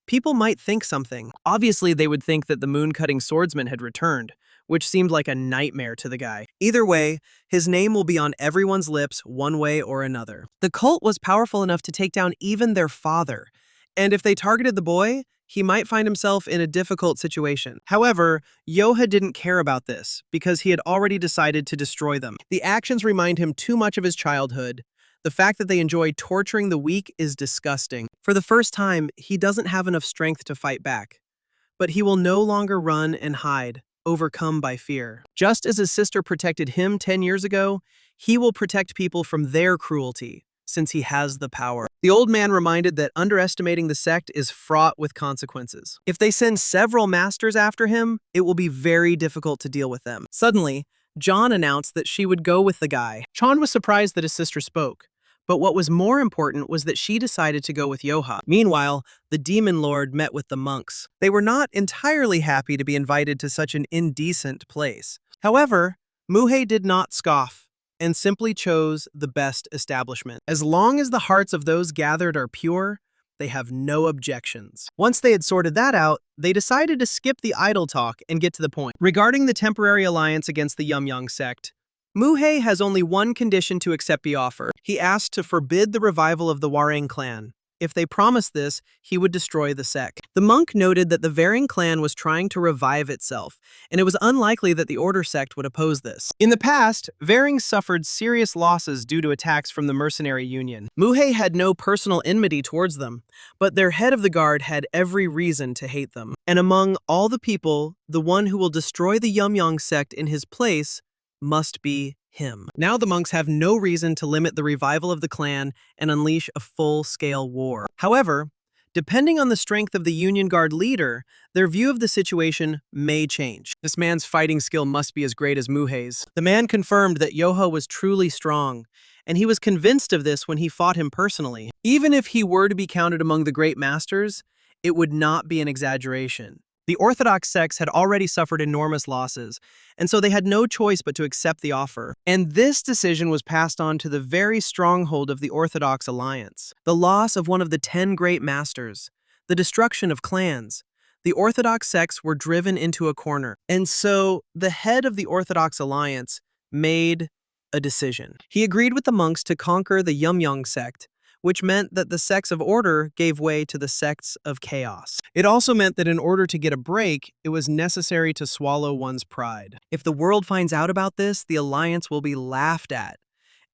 people might think something. Obviously, they would think that the moon-cutting swordsman had returned, which seemed like a nightmare to the guy. Either way, his name will be on everyone's lips one way or another. The cult was powerful enough to take down even their father, and if they targeted the boy, he might find himself in a difficult situation. However, Joha didn't care about this, because he had already decided to destroy them. The actions remind him too much of his childhood. The fact that they enjoy torturing the weak is disgusting. For the first time, he doesn't have enough strength to fight back. But he will no longer run and hide, overcome by fear. Just as his sister protected him 10 years ago, he will protect people from their cruelty, since he has the power. The old man reminded that underestimating the sect is fraught with consequences. If they send several masters after him, it will be very difficult to deal with them. Suddenly, John announced that she would go with the guy. Chan was surprised that his sister spoke, but what was more important was that she decided to go with Joha. Meanwhile, the Demon Lord met with the monks. They were not entirely happy to be invited to such an indecent place. However, Muhe did not scoff and simply chose the best establishment. As long as the hearts of those gathered are pure, They have no objections. Once they had sorted that out, they decided to skip the idle talk and get to the point. Regarding the temporary alliance against the Yumyang sect, Muhei has only one condition to accept the offer. He asked to forbid the revival of the Warang clan. If they promised this, he would destroy the sect. The monk noted that the Varang clan was trying to revive itself, and it was unlikely that the Order sect would oppose this. In the past, Varang suffered serious losses due to attacks from the mercenary union. Muhei had no personal enmity towards them, but their head of the guard had every reason to hate them. And among all the people, the one who will destroy the Yumyang sect in his place must be him. Now the monks have no reason to limit the revival of the clan and unleash a full-scale war. However, depending on the strength of the Union Guard leader, their view of the situation may change. This man's fighting skill must be as great as Muhei's. The man confirmed that Joha was truly strong, and he was convinced of this when he fought him personally. Even if he were to be counted among the great masters, it would not be an exaggeration. The Orthodox sects had already suffered enormous losses, and so they had no choice but to accept the offer. And this decision was passed on to the very stronghold of the Orthodox alliance. The loss of one of the 10 great masters, the destruction of clans. The Orthodox sects were driven into a corner, and so the head of the Orthodox alliance made a decision. He agreed with the monks to conquer the Yumyang sect, which meant that the sects of order gave way to the sects of chaos. It also meant that in order to get a break, it was necessary to swallow one's pride. If the world finds out about this, the alliance will be laughed at.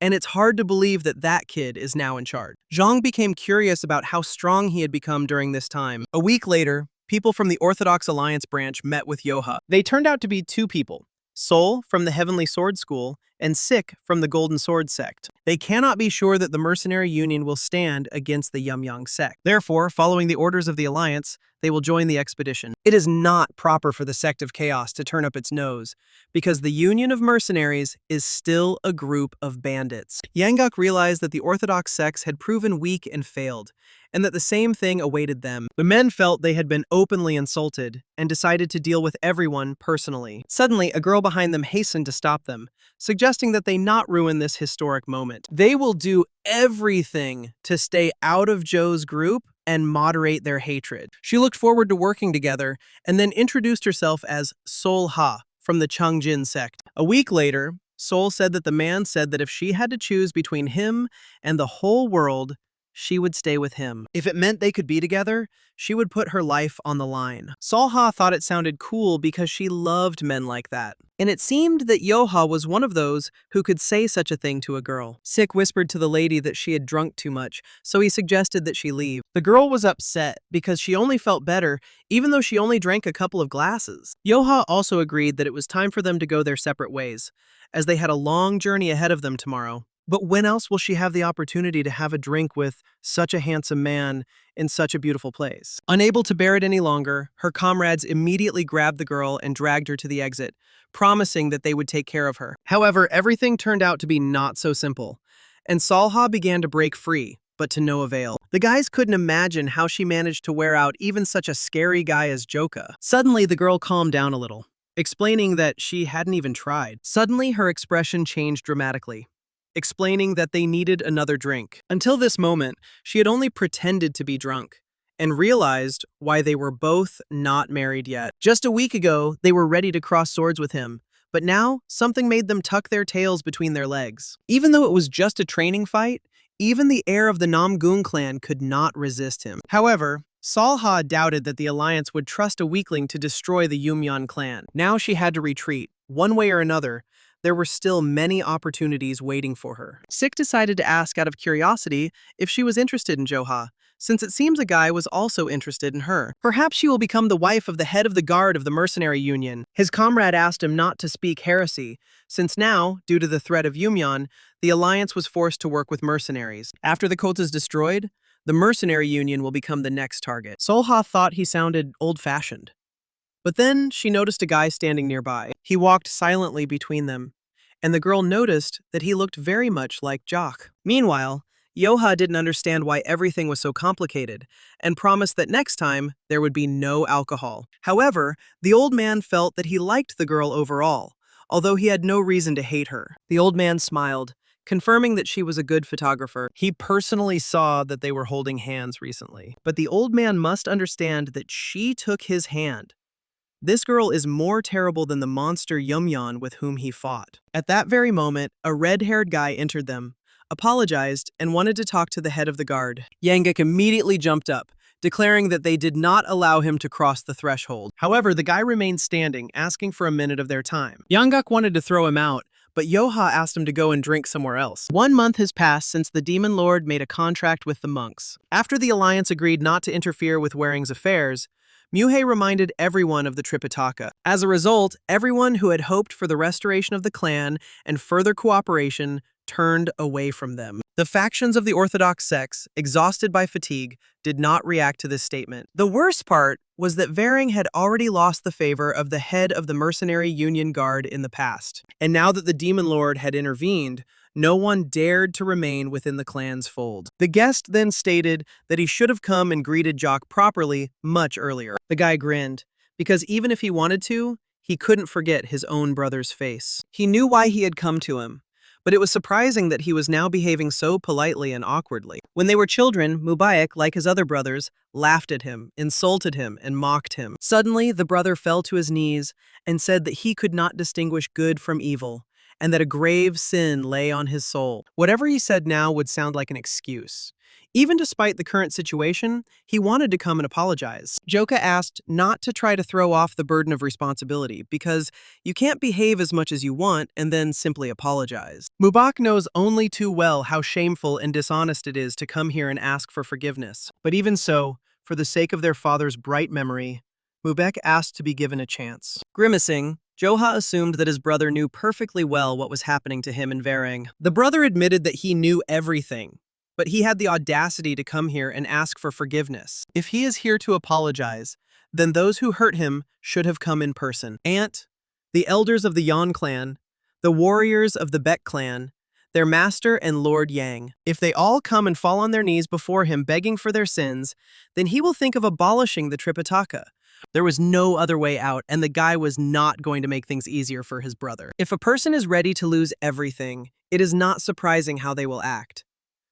And it's hard to believe that that kid is now in charge. Zhang became curious about how strong he had become during this time. A week later, people from the Orthodox Alliance branch met with Joha. They turned out to be two people, Sol from the Heavenly Sword School and Sik from the Golden Sword sect. They cannot be sure that the mercenary union will stand against the Yumyang sect. Therefore, following the orders of the alliance, they will join the expedition. It is not proper for the sect of chaos to turn up its nose, because the union of mercenaries is still a group of bandits. Yangguk realized that the Orthodox sects had proven weak and failed, and that the same thing awaited them. The men felt they had been openly insulted and decided to deal with everyone personally. Suddenly, a girl behind them hastened to stop them, suggesting that they not ruin this historic moment. They will do everything to stay out of Zhou's group and moderate their hatred. She looked forward to working together and then introduced herself as Sol Ha from the Changjin sect. A week later, Sol said that the man said that if she had to choose between him and the whole world, she would stay with him. If it meant they could be together, she would put her life on the line. Solha thought it sounded cool because she loved men like that. And it seemed that Joha was one of those who could say such a thing to a girl. Sik whispered to the lady that she had drunk too much, so he suggested that she leave. The girl was upset because she only felt better even though she only drank a couple of glasses. Joha also agreed that it was time for them to go their separate ways, as they had a long journey ahead of them tomorrow. But when else will she have the opportunity to have a drink with such a handsome man in such a beautiful place? Unable to bear it any longer, her comrades immediately grabbed the girl and dragged her to the exit, promising that they would take care of her. However, everything turned out to be not so simple, and Salha began to break free, but to no avail. The guys couldn't imagine how she managed to wear out even such a scary guy as Joka. Suddenly, the girl calmed down a little, explaining that she hadn't even tried. Suddenly, her expression changed dramatically, explaining that they needed another drink. Until this moment, she had only pretended to be drunk and realized why they were both not married yet. Just a week ago, they were ready to cross swords with him, but now something made them tuck their tails between their legs. Even though it was just a training fight, even the heir of the Namgong clan could not resist him. However, Salha doubted that the alliance would trust a weakling to destroy the Yumyan clan. Now she had to retreat. One way or another, there were still many opportunities waiting for her. Sik decided to ask out of curiosity if she was interested in Joha, since it seems a guy was also interested in her. Perhaps she will become the wife of the head of the guard of the mercenary union. His comrade asked him not to speak heresy, since now, due to the threat of Yumyan, the alliance was forced to work with mercenaries. After the cult is destroyed, the mercenary union will become the next target. Solha thought he sounded old-fashioned. But then she noticed a guy standing nearby. He walked silently between them, and the girl noticed that he looked very much like Jock. Meanwhile, Joha didn't understand why everything was so complicated, and promised that next time there would be no alcohol. However, the old man felt that he liked the girl overall, although he had no reason to hate her. The old man smiled, confirming that she was a good photographer. He personally saw that they were holding hands recently. But the old man must understand that she took his hand. This girl is more terrible than the monster Yumyon with whom he fought. At that very moment, a red-haired guy entered them, apologized, and wanted to talk to the head of the guard. Yangguk immediately jumped up, declaring that they did not allow him to cross the threshold. However, the guy remained standing, asking for a minute of their time. Yangguk wanted to throw him out, but Joha asked him to go and drink somewhere else. 1 month has passed since the demon lord made a contract with the monks. After the alliance agreed not to interfere with Waring's affairs, Muhei reminded everyone of the Tripitaka. As a result, everyone who had hoped for the restoration of the clan and further cooperation turned away from them. The factions of the Orthodox sects, exhausted by fatigue, did not react to this statement. The worst part was that Waring had already lost the favor of the head of the mercenary Union Guard in the past. And now that the Demon Lord had intervened, no one dared to remain within the clan's fold. The guest then stated that he should have come and greeted Jock properly much earlier. The guy grinned, because even if he wanted to, he couldn't forget his own brother's face. He knew why he had come to him, but it was surprising that he was now behaving so politely and awkwardly. When they were children, Mubarak, like his other brothers, laughed at him, insulted him, and mocked him. Suddenly, the brother fell to his knees and said that he could not distinguish good from evil, and that a grave sin lay on his soul. Whatever he said now would sound like an excuse. Even despite the current situation, he wanted to come and apologize. Joka asked not to try to throw off the burden of responsibility, because you can't behave as much as you want and then simply apologize. Mubak knows only too well how shameful and dishonest it is to come here and ask for forgiveness. But even so, for the sake of their father's bright memory, Mubek asked to be given a chance. Grimacing, Joha assumed that his brother knew perfectly well what was happening to him in Varang. The brother admitted that he knew everything, but he had the audacity to come here and ask for forgiveness. If he is here to apologize, then those who hurt him should have come in person. Ant, the elders of the Yan clan, the warriors of the Beck clan, their master and Lord Yang. If they all come and fall on their knees before him begging for their sins, then he will think of abolishing the Tripitaka. There was no other way out, and the guy was not going to make things easier for his brother. If a person is ready to lose everything, it is not surprising how they will act.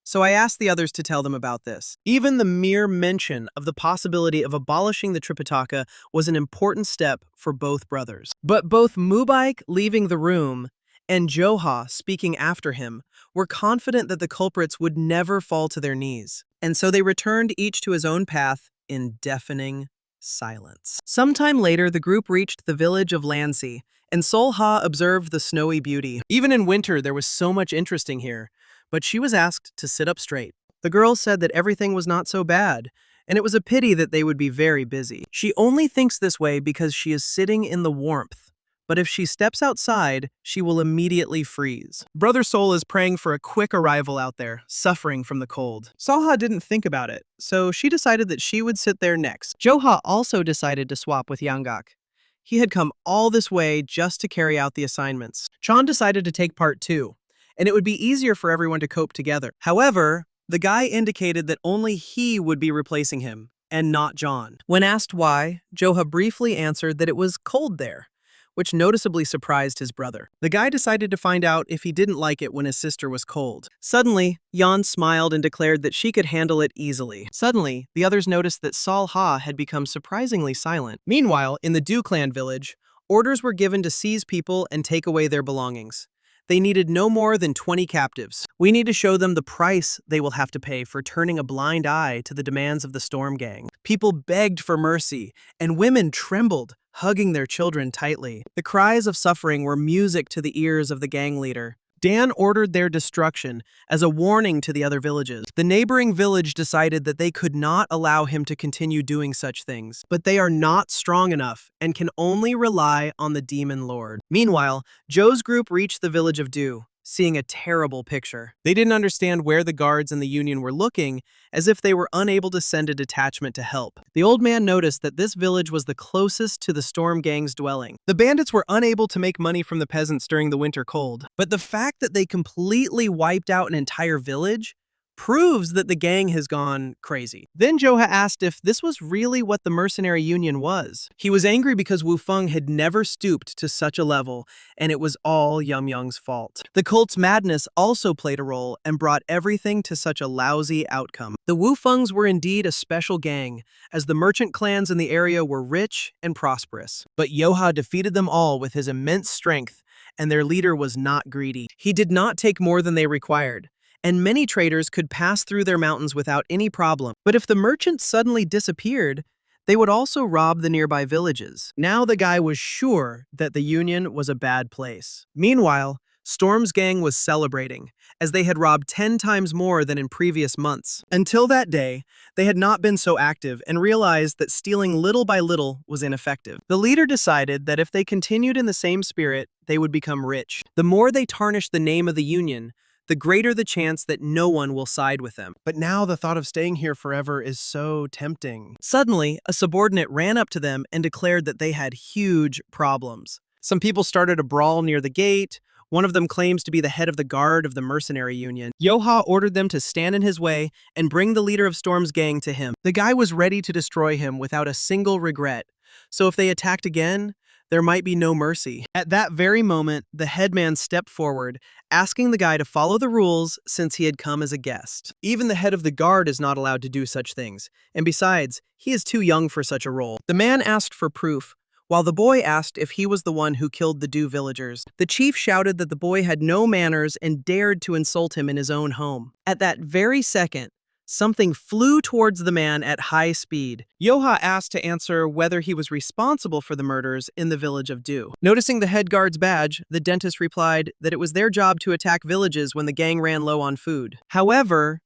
So I asked the others to tell them about this. Even the mere mention of the possibility of abolishing the Tripitaka was an important step for both brothers. But both Mubarak leaving the room and Joha speaking after him were confident that the culprits would never fall to their knees. And so they returned each to his own path in deafening silence. Sometime later, the group reached the village of Lansi, and Solha observed the snowy beauty. Even in winter, there was so much interesting here, but she was asked to sit up straight. The girl said that everything was not so bad, and it was a pity that they would be very busy. She only thinks this way because she is sitting in the warmth, but if she steps outside, she will immediately freeze. Brother Sol is praying for a quick arrival out there, suffering from the cold. Solha didn't think about it, so she decided that she would sit there next. Joha also decided to swap with Yangguk. He had come all this way just to carry out the assignments. Chan decided to take part too, and it would be easier for everyone to cope together. However, the guy indicated that only he would be replacing him, and not John. When asked why, Joha briefly answered that it was cold there, which noticeably surprised his brother. The guy decided to find out if he didn't like it when his sister was cold. Suddenly, Yan smiled and declared that she could handle it easily. Suddenly, the others noticed that Sol Ha had become surprisingly silent. Meanwhile, in the Du clan village, orders were given to seize people and take away their belongings. They needed no more than 20 captives. We need to show them the price they will have to pay for turning a blind eye to the demands of the Storm Gang. People begged for mercy, and women trembled, hugging their children tightly. The cries of suffering were music to the ears of the gang leader. Dan ordered their destruction as a warning to the other villages. The neighboring village decided that they could not allow him to continue doing such things, but they are not strong enough and can only rely on the Demon Lord. Meanwhile, Joe's group reached the village of Du, seeing a terrible picture. They didn't understand where the guards and the Union were looking, as if they were unable to send a detachment to help. The old man noticed that this village was the closest to the Storm Gang's dwelling. The bandits were unable to make money from the peasants during the winter cold, but the fact that they completely wiped out an entire village proves that the gang has gone crazy. Then Joha asked if this was really what the mercenary union was. He was angry because Wu Feng had never stooped to such a level, and it was all Yumyang's fault. The cult's madness also played a role and brought everything to such a lousy outcome. The Wu Fengs were indeed a special gang, as the merchant clans in the area were rich and prosperous. But Joha defeated them all with his immense strength, and their leader was not greedy. He did not take more than they required, and many traders could pass through their mountains without any problem. But if the merchants suddenly disappeared, they would also rob the nearby villages. Now the guy was sure that the Union was a bad place. Meanwhile, Storm's gang was celebrating, as they had robbed 10 times more than in previous months. Until that day, they had not been so active and realized that stealing little by little was ineffective. The leader decided that if they continued in the same spirit, they would become rich. The more they tarnish the name of the Union, the greater the chance that no one will side with them. But now the thought of staying here forever is so tempting. Suddenly, a subordinate ran up to them and declared that they had huge problems. Some people started a brawl near the gate. One of them claims to be the head of the guard of the mercenary union. Joha ordered them to stand in his way and bring the leader of Storm's gang to him. The guy was ready to destroy him without a single regret, so if they attacked again, there might be no mercy. At that very moment, the headman stepped forward, asking the guy to follow the rules since he had come as a guest. Even the head of the guard is not allowed to do such things, and besides, he is too young for such a role. The man asked for proof, while the boy asked if he was the one who killed the Du villagers. The chief shouted that the boy had no manners and dared to insult him in his own home. At that very second, something flew towards the man at high speed. Joha asked to answer whether he was responsible for the murders in the village of Du. Noticing the head guard's badge, the dentist replied that it was their job to attack villages when the gang ran low on food. However,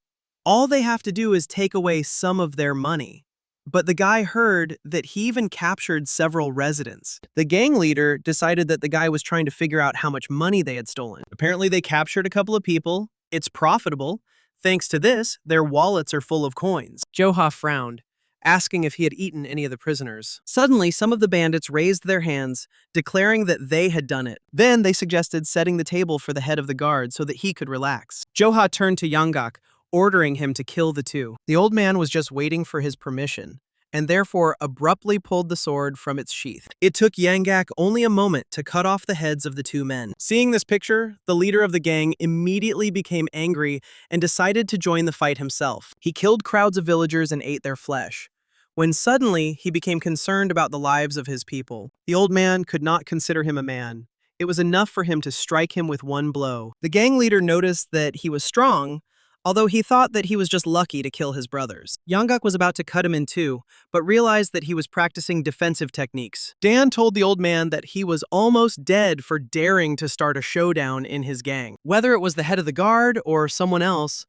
all they have to do is take away some of their money. But the guy heard that he even captured several residents. The gang leader decided that the guy was trying to figure out how much money they had stolen. Apparently they captured a couple of people. It's profitable. Thanks to this, their wallets are full of coins. Joha frowned, asking if he had eaten any of the prisoners. Suddenly, some of the bandits raised their hands, declaring that they had done it. Then they suggested setting the table for the head of the guard so that he could relax. Joha turned to Yanggak, ordering him to kill the two. The old man was just waiting for his permission, and therefore abruptly pulled the sword from its sheath. It took Yanggak only a moment to cut off the heads of the two men. Seeing this picture, the leader of the gang immediately became angry and decided to join the fight himself. He killed crowds of villagers and ate their flesh, when suddenly he became concerned about the lives of his people. The old man could not consider him a man. It was enough for him to strike him with one blow. The gang leader noticed that he was strong, although he thought that he was just lucky to kill his brothers. Yanggak was about to cut him in two, but realized that he was practicing defensive techniques. Dan told the old man that he was almost dead for daring to start a showdown in his gang. Whether it was the head of the guard or someone else,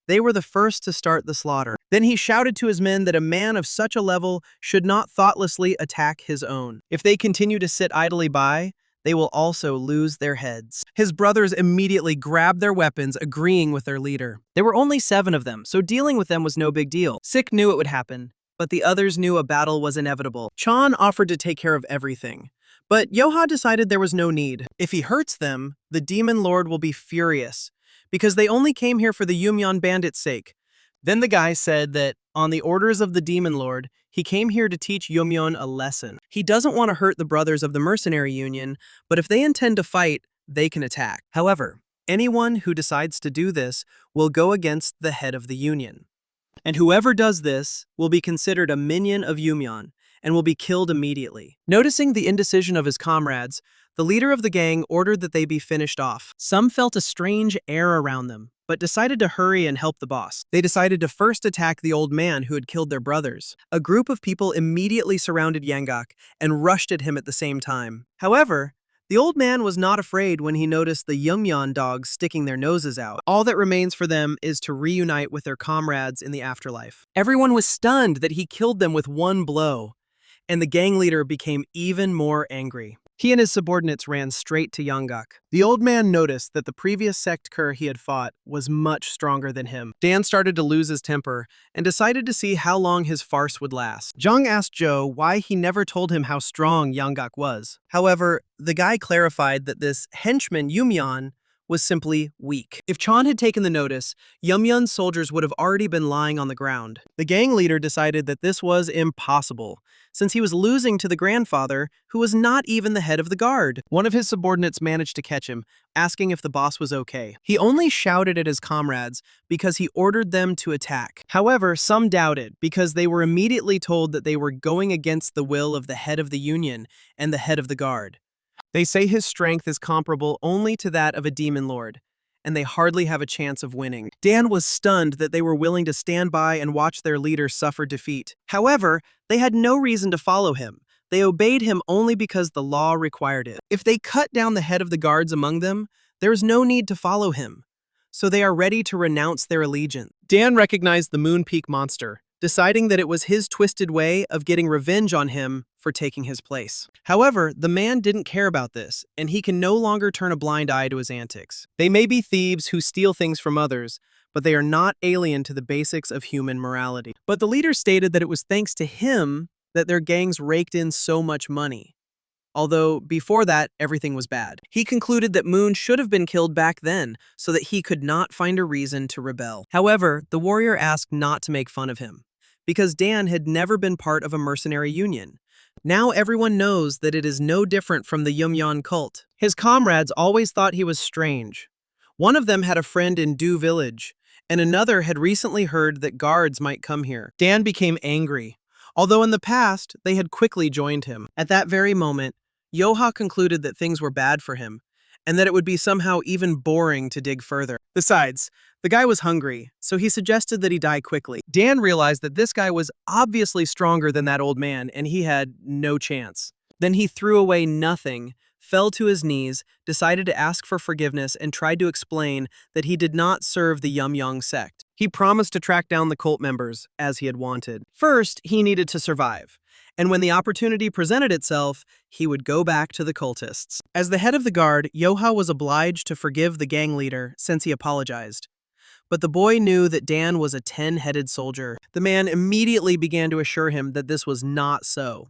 they were the first to start the slaughter. Then he shouted to his men that a man of such a level should not thoughtlessly attack his own. If they continue to sit idly by, they will also lose their heads. His brothers immediately grabbed their weapons, agreeing with their leader. There were only 7 of them, so dealing with them was no big deal. Sik knew it would happen, but the others knew a battle was inevitable. Chan offered to take care of everything, but Joha decided there was no need. If he hurts them, the demon lord will be furious, because they only came here for the Yumyan bandits' sake. Then the guy said that, on the orders of the demon lord, he came here to teach Yumyon a lesson. He doesn't want to hurt the brothers of the mercenary union, but if they intend to fight, they can attack. However, anyone who decides to do this will go against the head of the union. And whoever does this will be considered a minion of Yumyon and will be killed immediately. Noticing the indecision of his comrades, the leader of the gang ordered that they be finished off. Some felt a strange air around them, but decided to hurry and help the boss. They decided to first attack the old man who had killed their brothers. A group of people immediately surrounded Yanggak and rushed at him at the same time. However, the old man was not afraid when he noticed the Yumyan dogs sticking their noses out. All that remains for them is to reunite with their comrades in the afterlife. Everyone was stunned that he killed them with one blow, and the gang leader became even more angry. He and his subordinates ran straight to Yanggak. The old man noticed that the previous sect cur he had fought was much stronger than him. Dan started to lose his temper and decided to see how long his farce would last. Zhang asked Zhou why he never told him how strong Yanggak was. However, the guy clarified that this henchman Yumyan was simply weak. If Chan had taken the notice, Yumyun's soldiers would have already been lying on the ground. The gang leader decided that this was impossible, since he was losing to the grandfather, who was not even the head of the guard. One of his subordinates managed to catch him, asking if the boss was okay. He only shouted at his comrades because he ordered them to attack. However, some doubted because they were immediately told that they were going against the will of the head of the union and the head of the guard. They say his strength is comparable only to that of a demon lord, and they hardly have a chance of winning. Dan was stunned that they were willing to stand by and watch their leader suffer defeat. However, they had no reason to follow him. They obeyed him only because the law required it. If they cut down the head of the guards among them, there is no need to follow him. So they are ready to renounce their allegiance. Dan recognized the Moon Peak monster, deciding that it was his twisted way of getting revenge on him for taking his place. However, the man didn't care about this, and he can no longer turn a blind eye to his antics. They may be thieves who steal things from others, but they are not alien to the basics of human morality. But the leader stated that it was thanks to him that their gangs raked in so much money. Although, before that, everything was bad. He concluded that Moon should have been killed back then, so that he could not find a reason to rebel. However, the warrior asked not to make fun of him, because Dan had never been part of a mercenary union. Now everyone knows that it is no different from the Yumyan cult. His comrades always thought he was strange. One of them had a friend in Du village, and another had recently heard that guards might come here. Dan became angry, although in the past they had quickly joined him. At that very moment, Joha concluded that things were bad for him, and that it would be somehow even boring to dig further. Besides, the guy was hungry, so he suggested that he die quickly. Dan realized that this guy was obviously stronger than that old man, and he had no chance. Then he threw away nothing, fell to his knees, decided to ask for forgiveness, and tried to explain that he did not serve the Yumyang sect. He promised to track down the cult members, as he had wanted. First, he needed to survive, and when the opportunity presented itself, he would go back to the cultists. As the head of the guard, Joha was obliged to forgive the gang leader since he apologized. But the boy knew that Dan was a 10-headed soldier. The man immediately began to assure him that this was not so.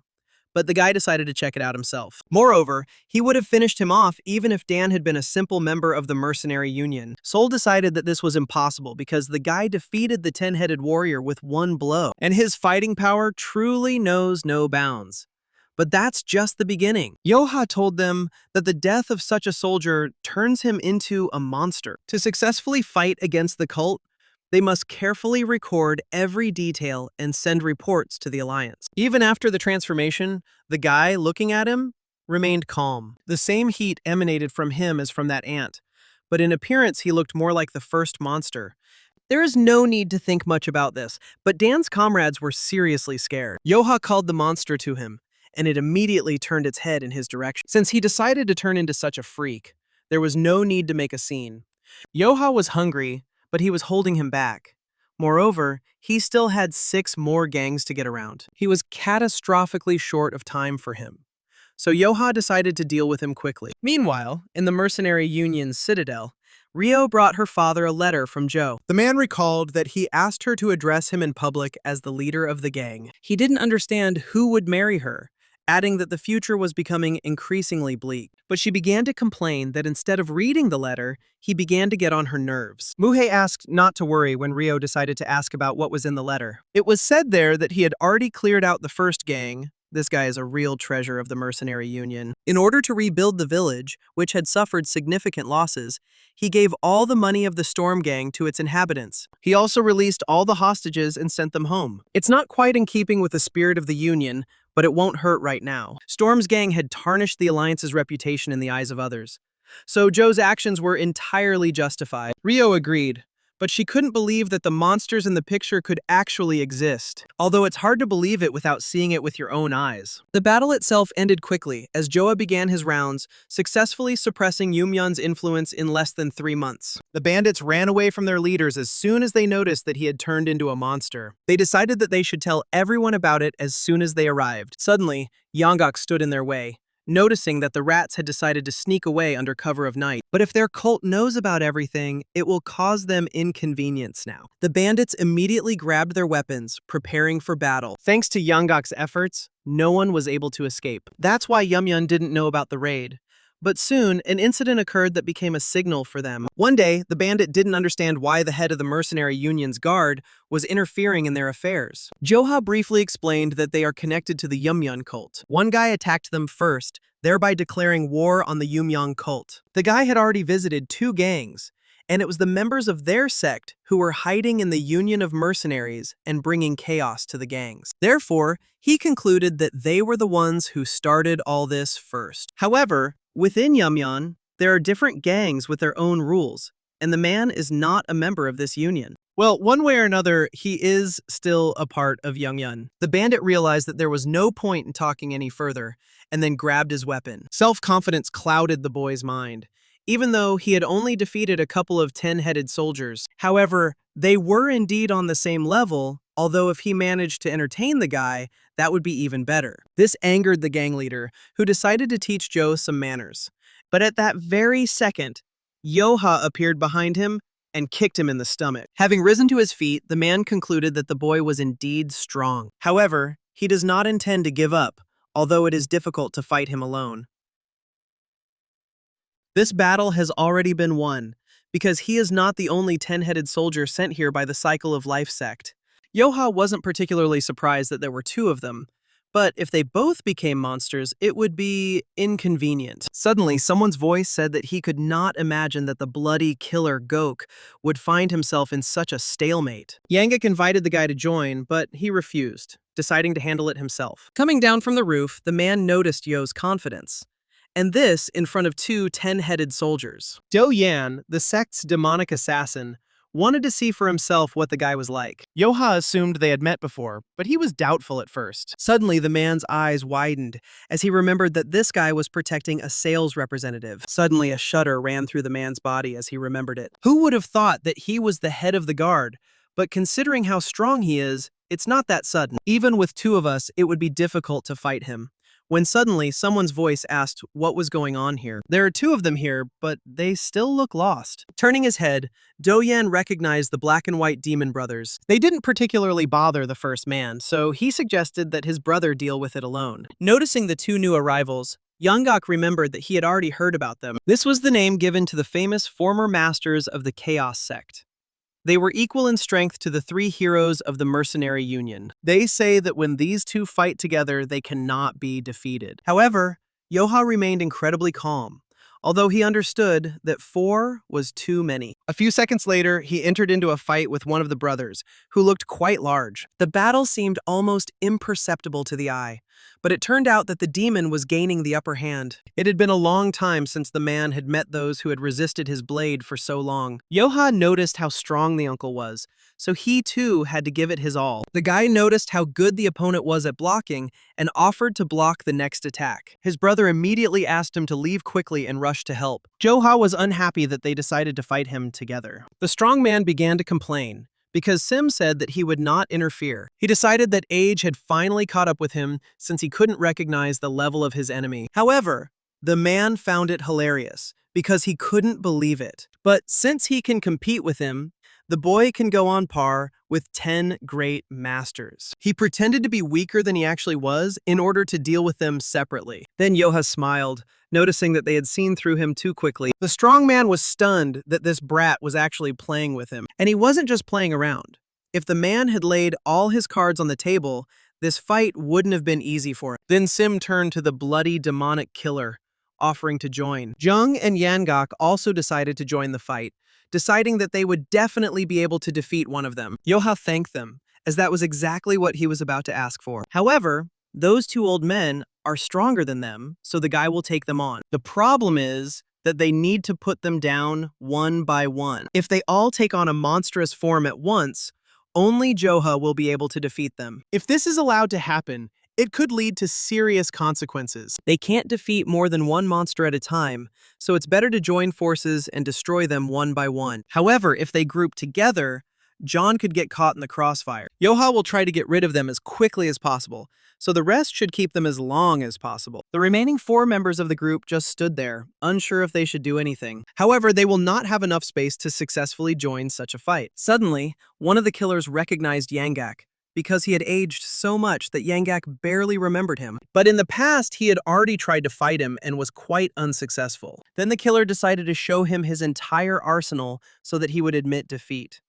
But the guy decided to check it out himself. Moreover, he would have finished him off even if Dan had been a simple member of the mercenary union. Sol decided that this was impossible because the guy defeated the 10-headed warrior with one blow, and his fighting power truly knows no bounds. But that's just the beginning. Joha told them that the death of such a soldier turns him into a monster. To successfully fight against the cult, they must carefully record every detail and send reports to the Alliance. Even after the transformation, the guy looking at him remained calm. The same heat emanated from him as from that ant, but in appearance he looked more like the first monster. There is no need to think much about this, but Dan's comrades were seriously scared. Joha called the monster to him, and it immediately turned its head in his direction. Since he decided to turn into such a freak, there was no need to make a scene. Joha was hungry, but he was holding him back. Moreover, he still had 6 more gangs to get around. He was catastrophically short of time for him. So Joha decided to deal with him quickly. Meanwhile, in the mercenary union's citadel, Rio brought her father a letter from Joe. The man recalled that he asked her to address him in public as the leader of the gang. He didn't understand who would marry her, adding that the future was becoming increasingly bleak. But she began to complain that instead of reading the letter, he began to get on her nerves. Muhei asked not to worry when Rio decided to ask about what was in the letter. It was said there that he had already cleared out the first gang. This guy is a real treasure of the mercenary union. In order to rebuild the village, which had suffered significant losses, he gave all the money of the Storm Gang to its inhabitants. He also released all the hostages and sent them home. It's not quite in keeping with the spirit of the union, but it won't hurt right now. Storm's gang had tarnished the Alliance's reputation in the eyes of others, so Joe's actions were entirely justified. Rio agreed, but she couldn't believe that the monsters in the picture could actually exist, although it's hard to believe it without seeing it with your own eyes. The battle itself ended quickly as Joa began his rounds, successfully suppressing Yumyan's influence in less than 3 months. The bandits ran away from their leaders as soon as they noticed that he had turned into a monster. They decided that they should tell everyone about it as soon as they arrived. Suddenly, Yanggok stood in their way, noticing that the rats had decided to sneak away under cover of night. But if their cult knows about everything, it will cause them inconvenience now. The bandits immediately grabbed their weapons, preparing for battle. Thanks to Yanggok's efforts, no one was able to escape. That's why Yumyan didn't know about the raid. But soon, an incident occurred that became a signal for them. One day, the bandit didn't understand why the head of the mercenary union's guard was interfering in their affairs. Joha briefly explained that they are connected to the Yumyun cult. One guy attacked them first, thereby declaring war on the Yumyun cult. The guy had already visited 2 gangs, and it was the members of their sect who were hiding in the union of mercenaries and bringing chaos to the gangs. Therefore, he concluded that they were the ones who started all this first. However, within Yumyun, there are different gangs with their own rules, and the man is not a member of this union. Well, one way or another, he is still a part of Yumyun. The bandit realized that there was no point in talking any further, and then grabbed his weapon. Self-confidence clouded the boy's mind, even though he had only defeated a couple of 10-headed soldiers. However, they were indeed on the same level, although if he managed to entertain the guy, that would be even better. This angered the gang leader, who decided to teach Joe some manners. But at that very second, Joha appeared behind him and kicked him in the stomach. Having risen to his feet, the man concluded that the boy was indeed strong. However, he does not intend to give up, although it is difficult to fight him alone. This battle has already been won, because he is not the only 10-headed soldier sent here by the Cycle of Life sect. Joha wasn't particularly surprised that there were 2 of them, but if they both became monsters, it would be inconvenient. Suddenly, someone's voice said that he could not imagine that the bloody killer Gok would find himself in such a stalemate. Yangak invited the guy to join, but he refused, deciding to handle it himself. Coming down from the roof, the man noticed Yo's confidence, and this in front of 2 10-headed soldiers. Do Yan, the sect's demonic assassin, wanted to see for himself what the guy was like. Joha assumed they had met before, but he was doubtful at first. Suddenly, the man's eyes widened as he remembered that this guy was protecting a sales representative. Suddenly, a shudder ran through the man's body as he remembered it. Who would have thought that he was the head of the guard? But considering how strong he is, it's not that sudden. Even with 2 of us, it would be difficult to fight him. When suddenly, someone's voice asked what was going on here. There are 2 of them here, but they still look lost. Turning his head, Do-Yan recognized the black and white demon brothers. They didn't particularly bother the first man, so he suggested that his brother deal with it alone. Noticing the 2 new arrivals, Yanggak remembered that he had already heard about them. This was the name given to the famous former masters of the Chaos sect. They were equal in strength to the 3 heroes of the mercenary union. They say that when these 2 fight together, they cannot be defeated. However, Joha remained incredibly calm, although he understood that 4 was too many. A few seconds later, he entered into a fight with one of the brothers, who looked quite large. The battle seemed almost imperceptible to the eye, but it turned out that the demon was gaining the upper hand. It had been a long time since the man had met those who had resisted his blade for so long. Joha noticed how strong the uncle was, so he too had to give it his all. The guy noticed how good the opponent was at blocking and offered to block the next attack. His brother immediately asked him to leave quickly and rush to help. Joha was unhappy that they decided to fight him together. The strong man began to complain, because Sim said that he would not interfere. He decided that age had finally caught up with him since he couldn't recognize the level of his enemy. However, the man found it hilarious because he couldn't believe it. But since he can compete with him, the boy can go on par with 10 great masters. He pretended to be weaker than he actually was in order to deal with them separately. Then Joha smiled, noticing that they had seen through him too quickly. The strong man was stunned that this brat was actually playing with him. And he wasn't just playing around. If the man had laid all his cards on the table, this fight wouldn't have been easy for him. Then Sim turned to the bloody demonic killer, offering to join. Jung and Yanggak also decided to join the fight, deciding that they would definitely be able to defeat one of them. Joha thanked them, as that was exactly what he was about to ask for. However, those 2 old men are stronger than them, so the guy will take them on. The problem is that they need to put them down one by one. If they all take on a monstrous form at once, only Joha will be able to defeat them. If this is allowed to happen, it could lead to serious consequences. They can't defeat more than 1 monster at a time, so it's better to join forces and destroy them one by one. However, if they group together, John could get caught in the crossfire. Joha will try to get rid of them as quickly as possible, so the rest should keep them as long as possible. The remaining 4 members of the group just stood there, unsure if they should do anything. However, they will not have enough space to successfully join such a fight. Suddenly, one of the killers recognized Yanggak, because he had aged so much that Yangak barely remembered him. But in the past, he had already tried to fight him and was quite unsuccessful. Then the killer decided to show him his entire arsenal so that he would admit defeat.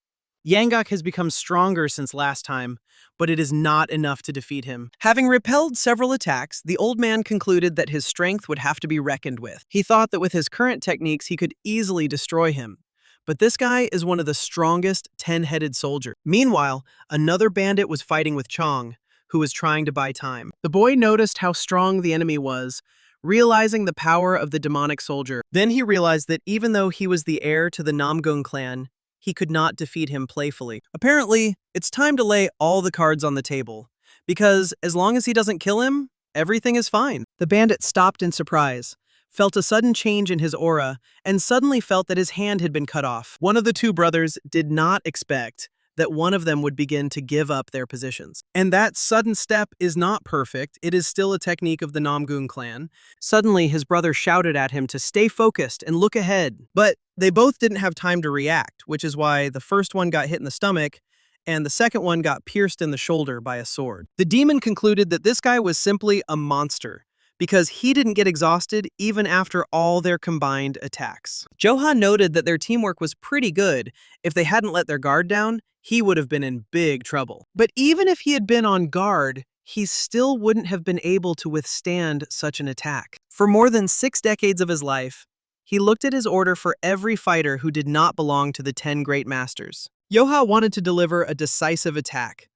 Yangak has become stronger since last time, but it is not enough to defeat him. Having repelled several attacks, the old man concluded that his strength would have to be reckoned with. He thought that with his current techniques, he could easily destroy him. But this guy is one of the strongest 10-headed soldiers. Meanwhile, another bandit was fighting with Chong, who was trying to buy time. The boy noticed how strong the enemy was, realizing the power of the demonic soldier. Then he realized that even though he was the heir to the Namgong clan, he could not defeat him playfully. Apparently, it's time to lay all the cards on the table, because as long as he doesn't kill him, everything is fine. The bandit stopped in surprise, felt a sudden change in his aura, and suddenly felt that his hand had been cut off. One of the two brothers did not expect that one of them would begin to give up their positions. And that sudden step is not perfect. It is still a technique of the Namgong clan. Suddenly, his brother shouted at him to stay focused and look ahead. But they both didn't have time to react, which is why the first one got hit in the stomach and the second one got pierced in the shoulder by a sword. The demon concluded that this guy was simply a monster, because he didn't get exhausted even after all their combined attacks. Joha noted that their teamwork was pretty good. If they hadn't let their guard down, he would have been in big trouble. But even if he had been on guard, he still wouldn't have been able to withstand such an attack. For more than 6 decades of his life, he looked at his order for every fighter who did not belong to the 10 great masters. Joha wanted to deliver a decisive attack,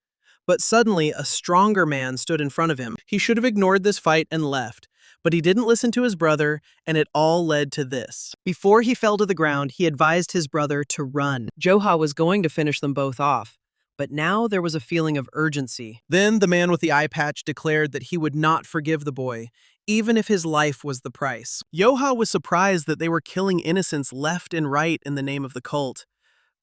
but suddenly a stronger man stood in front of him. He should have ignored this fight and left, but he didn't listen to his brother, and it all led to this. Before he fell to the ground, he advised his brother to run. Joha was going to finish them both off, but now there was a feeling of urgency. Then the man with the eye patch declared that he would not forgive the boy, even if his life was the price. Joha was surprised that they were killing innocents left and right in the name of the cult,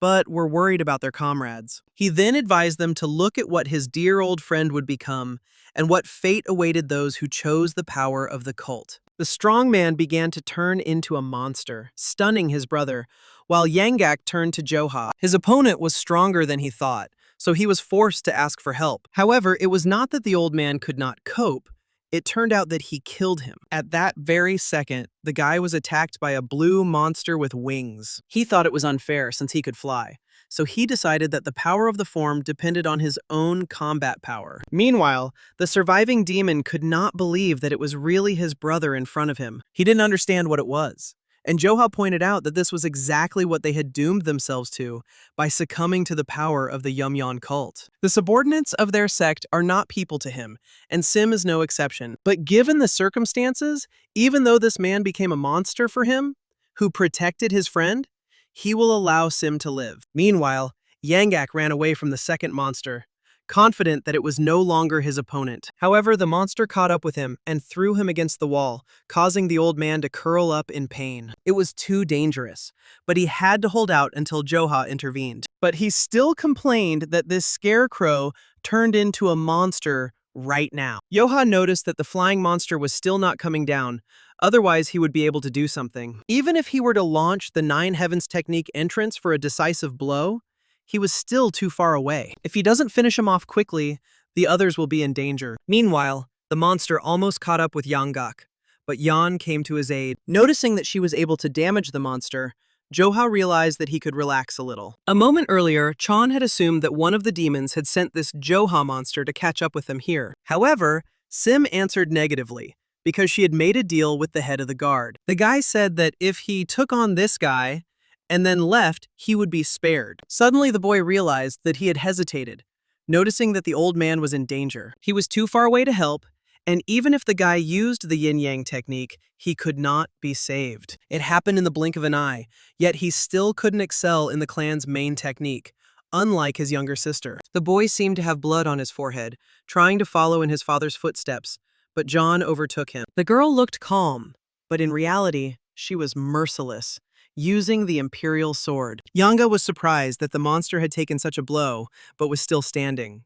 but were worried about their comrades. He then advised them to look at what his dear old friend would become and what fate awaited those who chose the power of the cult. The strong man began to turn into a monster, stunning his brother, while Yangak turned to Joha. His opponent was stronger than he thought, so he was forced to ask for help. However, it was not that the old man could not cope. It turned out that he killed him. At that very second, the guy was attacked by a blue monster with wings. He thought it was unfair since he could fly, so he decided that the power of the form depended on his own combat power. Meanwhile, the surviving demon could not believe that it was really his brother in front of him. He didn't understand what it was. And Joha pointed out that this was exactly what they had doomed themselves to by succumbing to the power of the Yumyon cult. The subordinates of their sect are not people to him, and Sim is no exception. But given the circumstances, even though this man became a monster for him, who protected his friend, he will allow Sim to live. Meanwhile, Yangak ran away from the second monster, confident that it was no longer his opponent. However, the monster caught up with him and threw him against the wall, causing the old man to curl up in pain. It was too dangerous, but he had to hold out until Joha intervened. But he still complained that this scarecrow turned into a monster right now. Joha noticed that the flying monster was still not coming down, otherwise he would be able to do something. Even if he were to launch the 9 Heavens technique entrance for a decisive blow, he was still too far away. If he doesn't finish him off quickly, the others will be in danger. Meanwhile, the monster almost caught up with Yangak, but Yan came to his aid. Noticing that she was able to damage the monster, Joha realized that he could relax a little. A moment earlier, Chan had assumed that one of the demons had sent this Joha monster to catch up with them here. However, Sim answered negatively, because she had made a deal with the head of the guard. The guy said that if he took on this guy, and then left, he would be spared. Suddenly, the boy realized that he had hesitated, noticing that the old man was in danger. He was too far away to help, and even if the guy used the yin-yang technique, he could not be saved. It happened in the blink of an eye, yet he still couldn't excel in the clan's main technique, unlike his younger sister. The boy seemed to have blood on his forehead, trying to follow in his father's footsteps, but John overtook him. The girl looked calm, but in reality, she was merciless, using the imperial sword. Yanga was surprised that the monster had taken such a blow, but was still standing.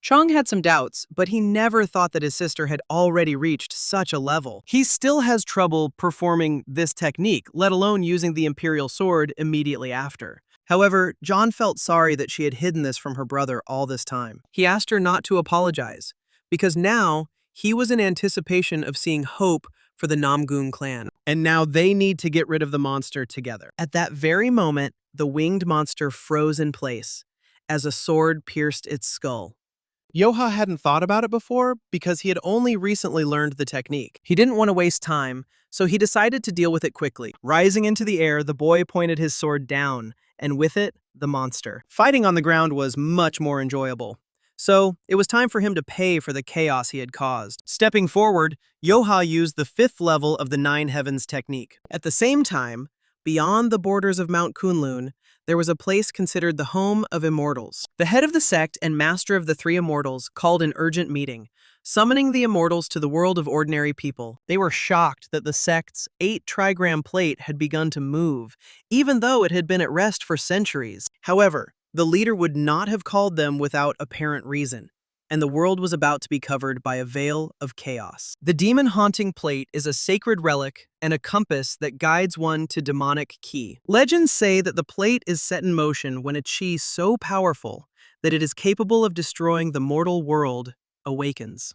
Chong had some doubts, but he never thought that his sister had already reached such a level. He still has trouble performing this technique, let alone using the imperial sword immediately after. However, John felt sorry that she had hidden this from her brother all this time. He asked her not to apologize, because now he was in anticipation of seeing hope for the Namgong clan, and now they need to get rid of the monster together. At that very moment, the winged monster froze in place as a sword pierced its skull. Joha hadn't thought about it before because he had only recently learned the technique. He didn't want to waste time, so he decided to deal with it quickly. Rising into the air, the boy pointed his sword down, and with it, the monster. Fighting on the ground was much more enjoyable. So, it was time for him to pay for the chaos he had caused. Stepping forward, Joha used the 5th level of the 9 Heavens technique. At the same time, beyond the borders of Mount Kunlun, there was a place considered the home of immortals. The head of the sect and master of the 3 immortals called an urgent meeting, summoning the immortals to the world of ordinary people. They were shocked that the sect's 8 trigram plate had begun to move, even though it had been at rest for centuries. However, the leader would not have called them without apparent reason, and the world was about to be covered by a veil of chaos. The demon-haunting plate is a sacred relic and a compass that guides one to demonic key. Legends say that the plate is set in motion when a chi so powerful that it is capable of destroying the mortal world awakens.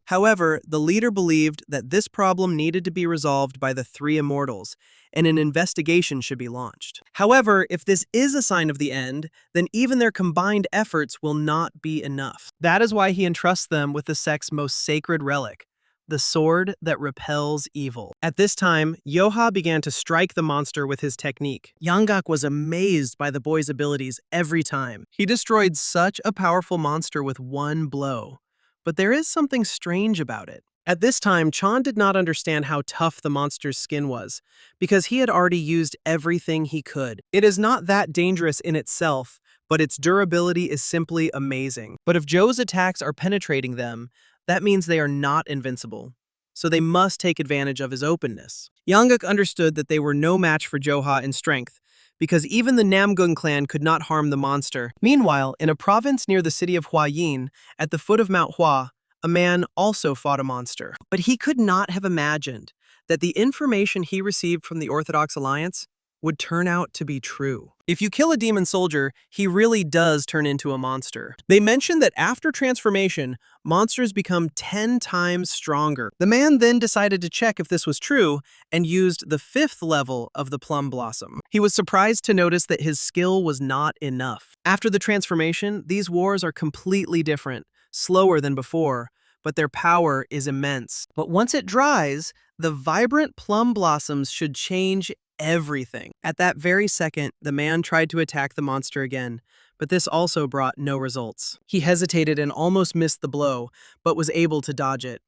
However, the leader believed that this problem needed to be resolved by the 3 immortals, and an investigation should be launched. However, if this is a sign of the end, then even their combined efforts will not be enough. That is why he entrusts them with the sect's most sacred relic, the sword that repels evil. At this time, Joha began to strike the monster with his technique. Yanggak was amazed by the boy's abilities every time. He destroyed such a powerful monster with one blow. But there is something strange about it. At this time, Chan did not understand how tough the monster's skin was, because he had already used everything he could. It is not that dangerous in itself, but its durability is simply amazing. But if Joe's attacks are penetrating them, that means they are not invincible. So they must take advantage of his openness. Yanggak understood that they were no match for Joha in strength, because even the Namgong clan could not harm the monster. Meanwhile, in a province near the city of Huayin, at the foot of Mount Hua, a man also fought a monster. But he could not have imagined that the information he received from the Orthodox Alliance would turn out to be true. If you kill a demon soldier, he really does turn into a monster. They mentioned that after transformation, monsters become 10 times stronger. The man then decided to check if this was true and used the 5th level of the plum blossom. He was surprised to notice that his skill was not enough. After the transformation, these wars are completely different, slower than before, but their power is immense. But once it dries, the vibrant plum blossoms should change everything. At that very second, the man tried to attack the monster again, but this also brought no results. He hesitated and almost missed the blow, but was able to dodge it.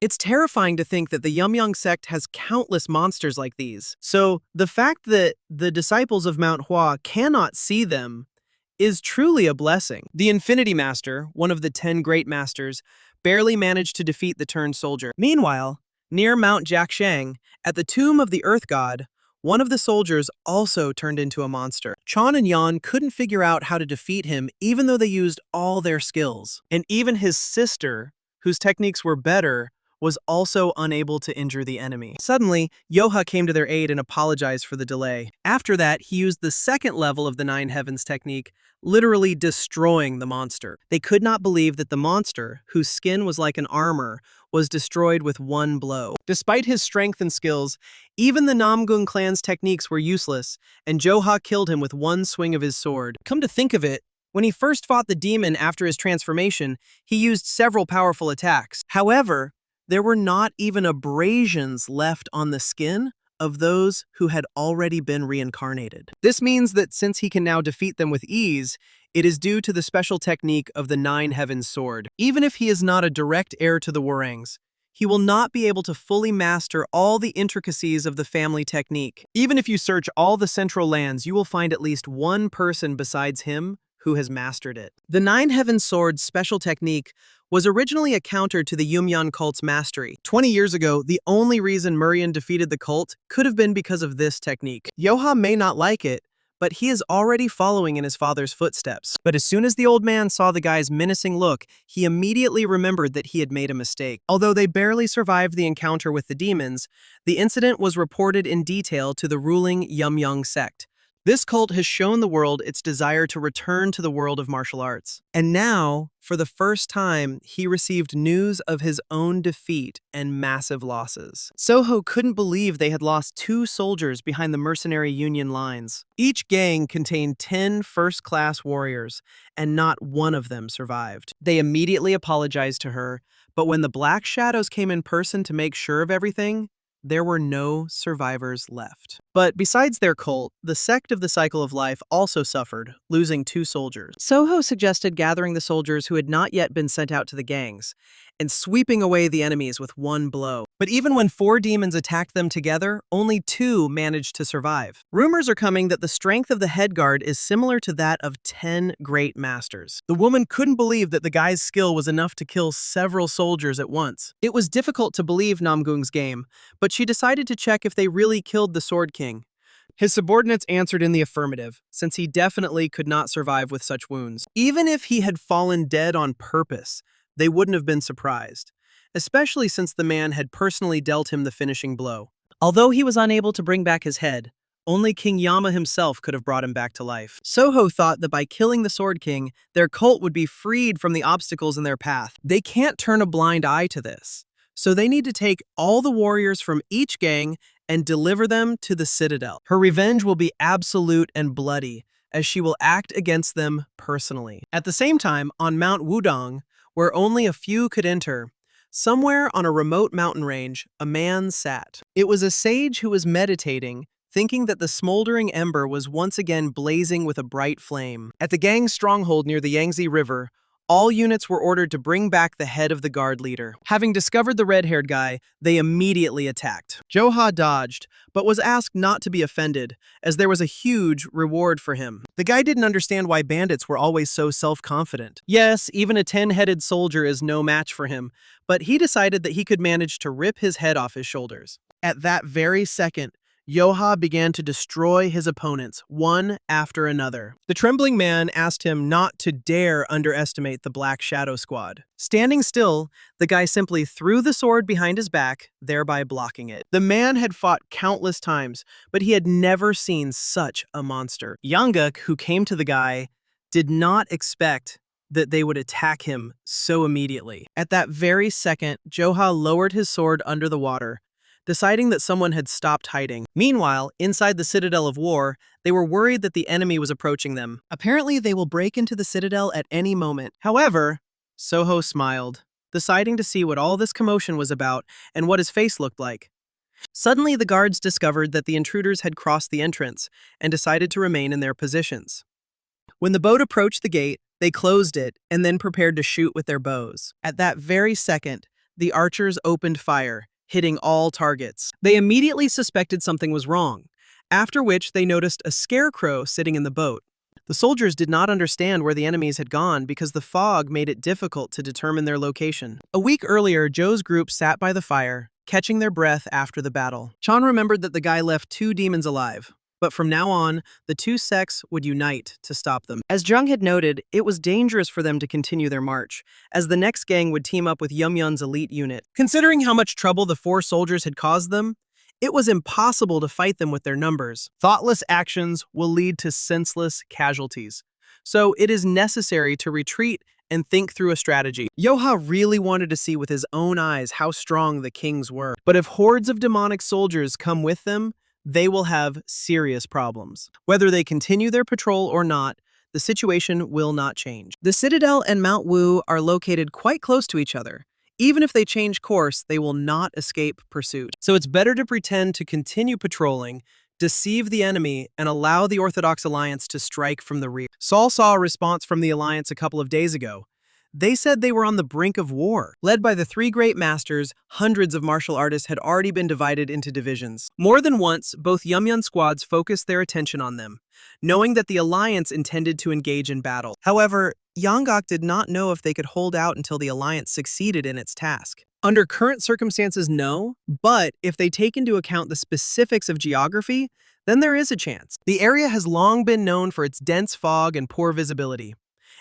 It's terrifying to think that the Yumyang sect has countless monsters like these. So the fact that the disciples of Mount Hua cannot see them is truly a blessing. The Infinity Master, one of the 10 Great Masters, barely managed to defeat the turned soldier. Meanwhile, near Mount Jiaxiang, at the tomb of the Earth God, one of the soldiers also turned into a monster. Chan and Yan couldn't figure out how to defeat him even though they used all their skills. And even his sister, whose techniques were better, was also unable to injure the enemy. Suddenly, Joha came to their aid and apologized for the delay. After that, he used the 2nd level of the 9 Heavens technique, literally destroying the monster. They could not believe that the monster, whose skin was like an armor, was destroyed with one blow. Despite his strength and skills, even the Namgong clan's techniques were useless, and Joha killed him with one swing of his sword. Come to think of it, when he first fought the demon after his transformation, he used several powerful attacks. However, there were not even abrasions left on the skin of those who had already been reincarnated. This means that since he can now defeat them with ease, it is due to the special technique of the 9 Heavens sword. Even if he is not a direct heir to the Warangs, he will not be able to fully master all the intricacies of the family technique. Even if you search all the central lands, you will find at least one person besides him who has mastered it. The 9 Heavens sword's special technique was originally a counter to the Yumyan cult's mastery. 20 years ago, the only reason Murim defeated the cult could have been because of this technique. Joha may not like it, but he is already following in his father's footsteps. But as soon as the old man saw the guy's menacing look, he immediately remembered that he had made a mistake. Although they barely survived the encounter with the demons, the incident was reported in detail to the ruling Yumyang sect. This cult has shown the world its desire to return to the world of martial arts. And now, for the first time, he received news of his own defeat and massive losses. Soho couldn't believe they had lost 2 soldiers behind the mercenary Union lines. Each gang contained 10 first-class warriors, and not one of them survived. They immediately apologized to her, but when the Black Shadows came in person to make sure of everything, there were no survivors left. But besides their cult, the sect of the Cycle of Life also suffered, losing 2 soldiers. Soho suggested gathering the soldiers who had not yet been sent out to the gangs, and sweeping away the enemies with one blow. But even when 4 demons attacked them together, only 2 managed to survive. Rumors are coming that the strength of the head guard is similar to that of 10 great masters. The woman couldn't believe that the guy's skill was enough to kill several soldiers at once. It was difficult to believe Namgong's game, but she decided to check if they really killed the Sword King. His subordinates answered in the affirmative, since he definitely could not survive with such wounds. Even if he had fallen dead on purpose, they wouldn't have been surprised, especially since the man had personally dealt him the finishing blow. Although he was unable to bring back his head, only King Yama himself could have brought him back to life. Soho thought that by killing the Sword King, their cult would be freed from the obstacles in their path. They can't turn a blind eye to this, so they need to take all the warriors from each gang and deliver them to the Citadel. Her revenge will be absolute and bloody, as she will act against them personally. At the same time, on Mount Wudong, where only a few could enter, somewhere on a remote mountain range, a man sat. It was a sage who was meditating, thinking that the smoldering ember was once again blazing with a bright flame. At the gang's stronghold near the Yangtze River, all units were ordered to bring back the head of the guard leader. Having discovered the red-haired guy, they immediately attacked. Joha dodged, but was asked not to be offended, as there was a huge reward for him. The guy didn't understand why bandits were always so self-confident. Yes, even a 10-headed soldier is no match for him, but he decided that he could manage to rip his head off his shoulders. At that very second, Joha began to destroy his opponents, one after another. The trembling man asked him not to dare underestimate the Black Shadow Squad. Standing still, the guy simply threw the sword behind his back, thereby blocking it. The man had fought countless times, but he had never seen such a monster. Yangguk, who came to the guy, did not expect that they would attack him so immediately. At that very second, Joha lowered his sword under the water, deciding that someone had stopped hiding. Meanwhile, inside the Citadel of War, they were worried that the enemy was approaching them. Apparently, they will break into the Citadel at any moment. However, Soho smiled, deciding to see what all this commotion was about and what his face looked like. Suddenly, the guards discovered that the intruders had crossed the entrance and decided to remain in their positions. When the boat approached the gate, they closed it and then prepared to shoot with their bows. At that very second, the archers opened fire, hitting all targets. They immediately suspected something was wrong, after which they noticed a scarecrow sitting in the boat. The soldiers did not understand where the enemies had gone because the fog made it difficult to determine their location. A week earlier, Joe's group sat by the fire, catching their breath after the battle. Chan remembered that the guy left 2 demons alive, but from now on, the 2 sects would unite to stop them. As Jung had noted, it was dangerous for them to continue their march, as the next gang would team up with Yumyun's elite unit. Considering how much trouble the 4 soldiers had caused them, it was impossible to fight them with their numbers. Thoughtless actions will lead to senseless casualties, so it is necessary to retreat and think through a strategy. Joha really wanted to see with his own eyes how strong the kings were, but if hordes of demonic soldiers come with them, they will have serious problems. Whether they continue their patrol or not, the situation will not change. The Citadel and Mount Wu are located quite close to each other. Even if they change course, they will not escape pursuit. So it's better to pretend to continue patrolling, deceive the enemy, and allow the Orthodox Alliance to strike from the rear. Saul saw a response from the Alliance a couple of days ago. They said they were on the brink of war. Led by the 3 great masters, hundreds of martial artists had already been divided into divisions. More than once, both Yumyun squads focused their attention on them, knowing that the Alliance intended to engage in battle. However, Yangguk did not know if they could hold out until the Alliance succeeded in its task. Under current circumstances, no, but if they take into account the specifics of geography, then there is a chance. The area has long been known for its dense fog and poor visibility,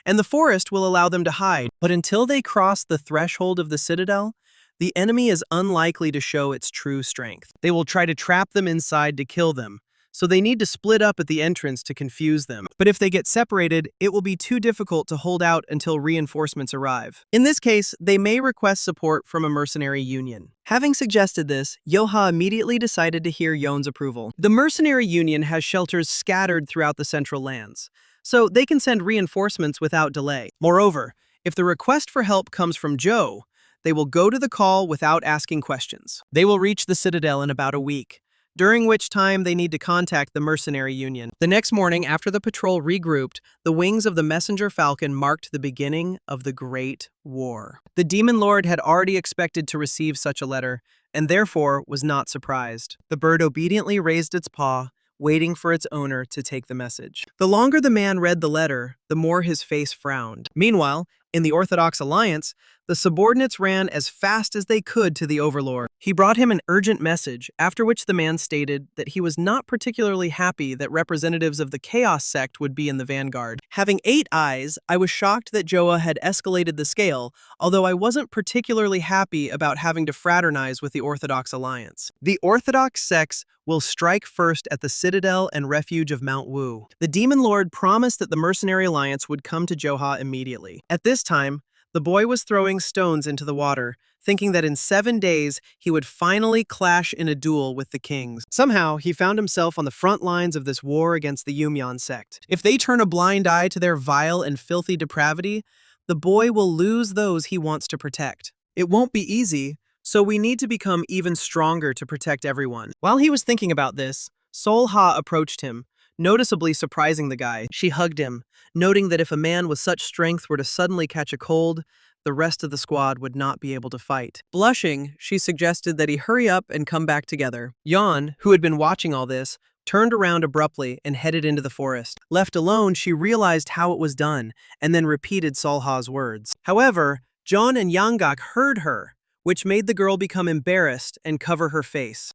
and the forest will allow them to hide. But until they cross the threshold of the Citadel, the enemy is unlikely to show its true strength. They will try to trap them inside to kill them, so they need to split up at the entrance to confuse them. But if they get separated, it will be too difficult to hold out until reinforcements arrive. In this case, they may request support from a mercenary union. Having suggested this, Joha immediately decided to hear Yeon's approval. The mercenary union has shelters scattered throughout the central lands, so they can send reinforcements without delay. Moreover, if the request for help comes from Jo, they will go to the call without asking questions. They will reach the citadel in about a week, during which time they need to contact the mercenary union. The next morning, after the patrol regrouped, the wings of the messenger falcon marked the beginning of the Great War. The demon lord had already expected to receive such a letter, and therefore was not surprised. The bird obediently raised its paw, waiting for its owner to take the message. The longer the man read the letter, the more his face frowned. Meanwhile, in the Orthodox Alliance, the subordinates ran as fast as they could to the overlord. He brought him an urgent message, after which the man stated that he was not particularly happy that representatives of the Chaos sect would be in the vanguard. Having 8 eyes, I was shocked that Joha had escalated the scale, although I wasn't particularly happy about having to fraternize with the Orthodox Alliance. The Orthodox sects will strike first at the citadel and refuge of Mount Wu. The demon lord promised that the mercenary alliance would come to Joha immediately. At this time, the boy was throwing stones into the water, thinking that in 7 days he would finally clash in a duel with the kings. Somehow, he found himself on the front lines of this war against the Yumyan sect. If they turn a blind eye to their vile and filthy depravity, the boy will lose those he wants to protect. It won't be easy, so we need to become even stronger to protect everyone. While he was thinking about this, Sol-ha approached him, noticeably surprising the guy. She hugged him, noting that if a man with such strength were to suddenly catch a cold, the rest of the squad would not be able to fight. Blushing, she suggested that he hurry up and come back together. Yeon, who had been watching all this, turned around abruptly and headed into the forest. Left alone, she realized how it was done, and then repeated Sol-ha's words. However, John and Yanggak heard her, which made the girl become embarrassed and cover her face.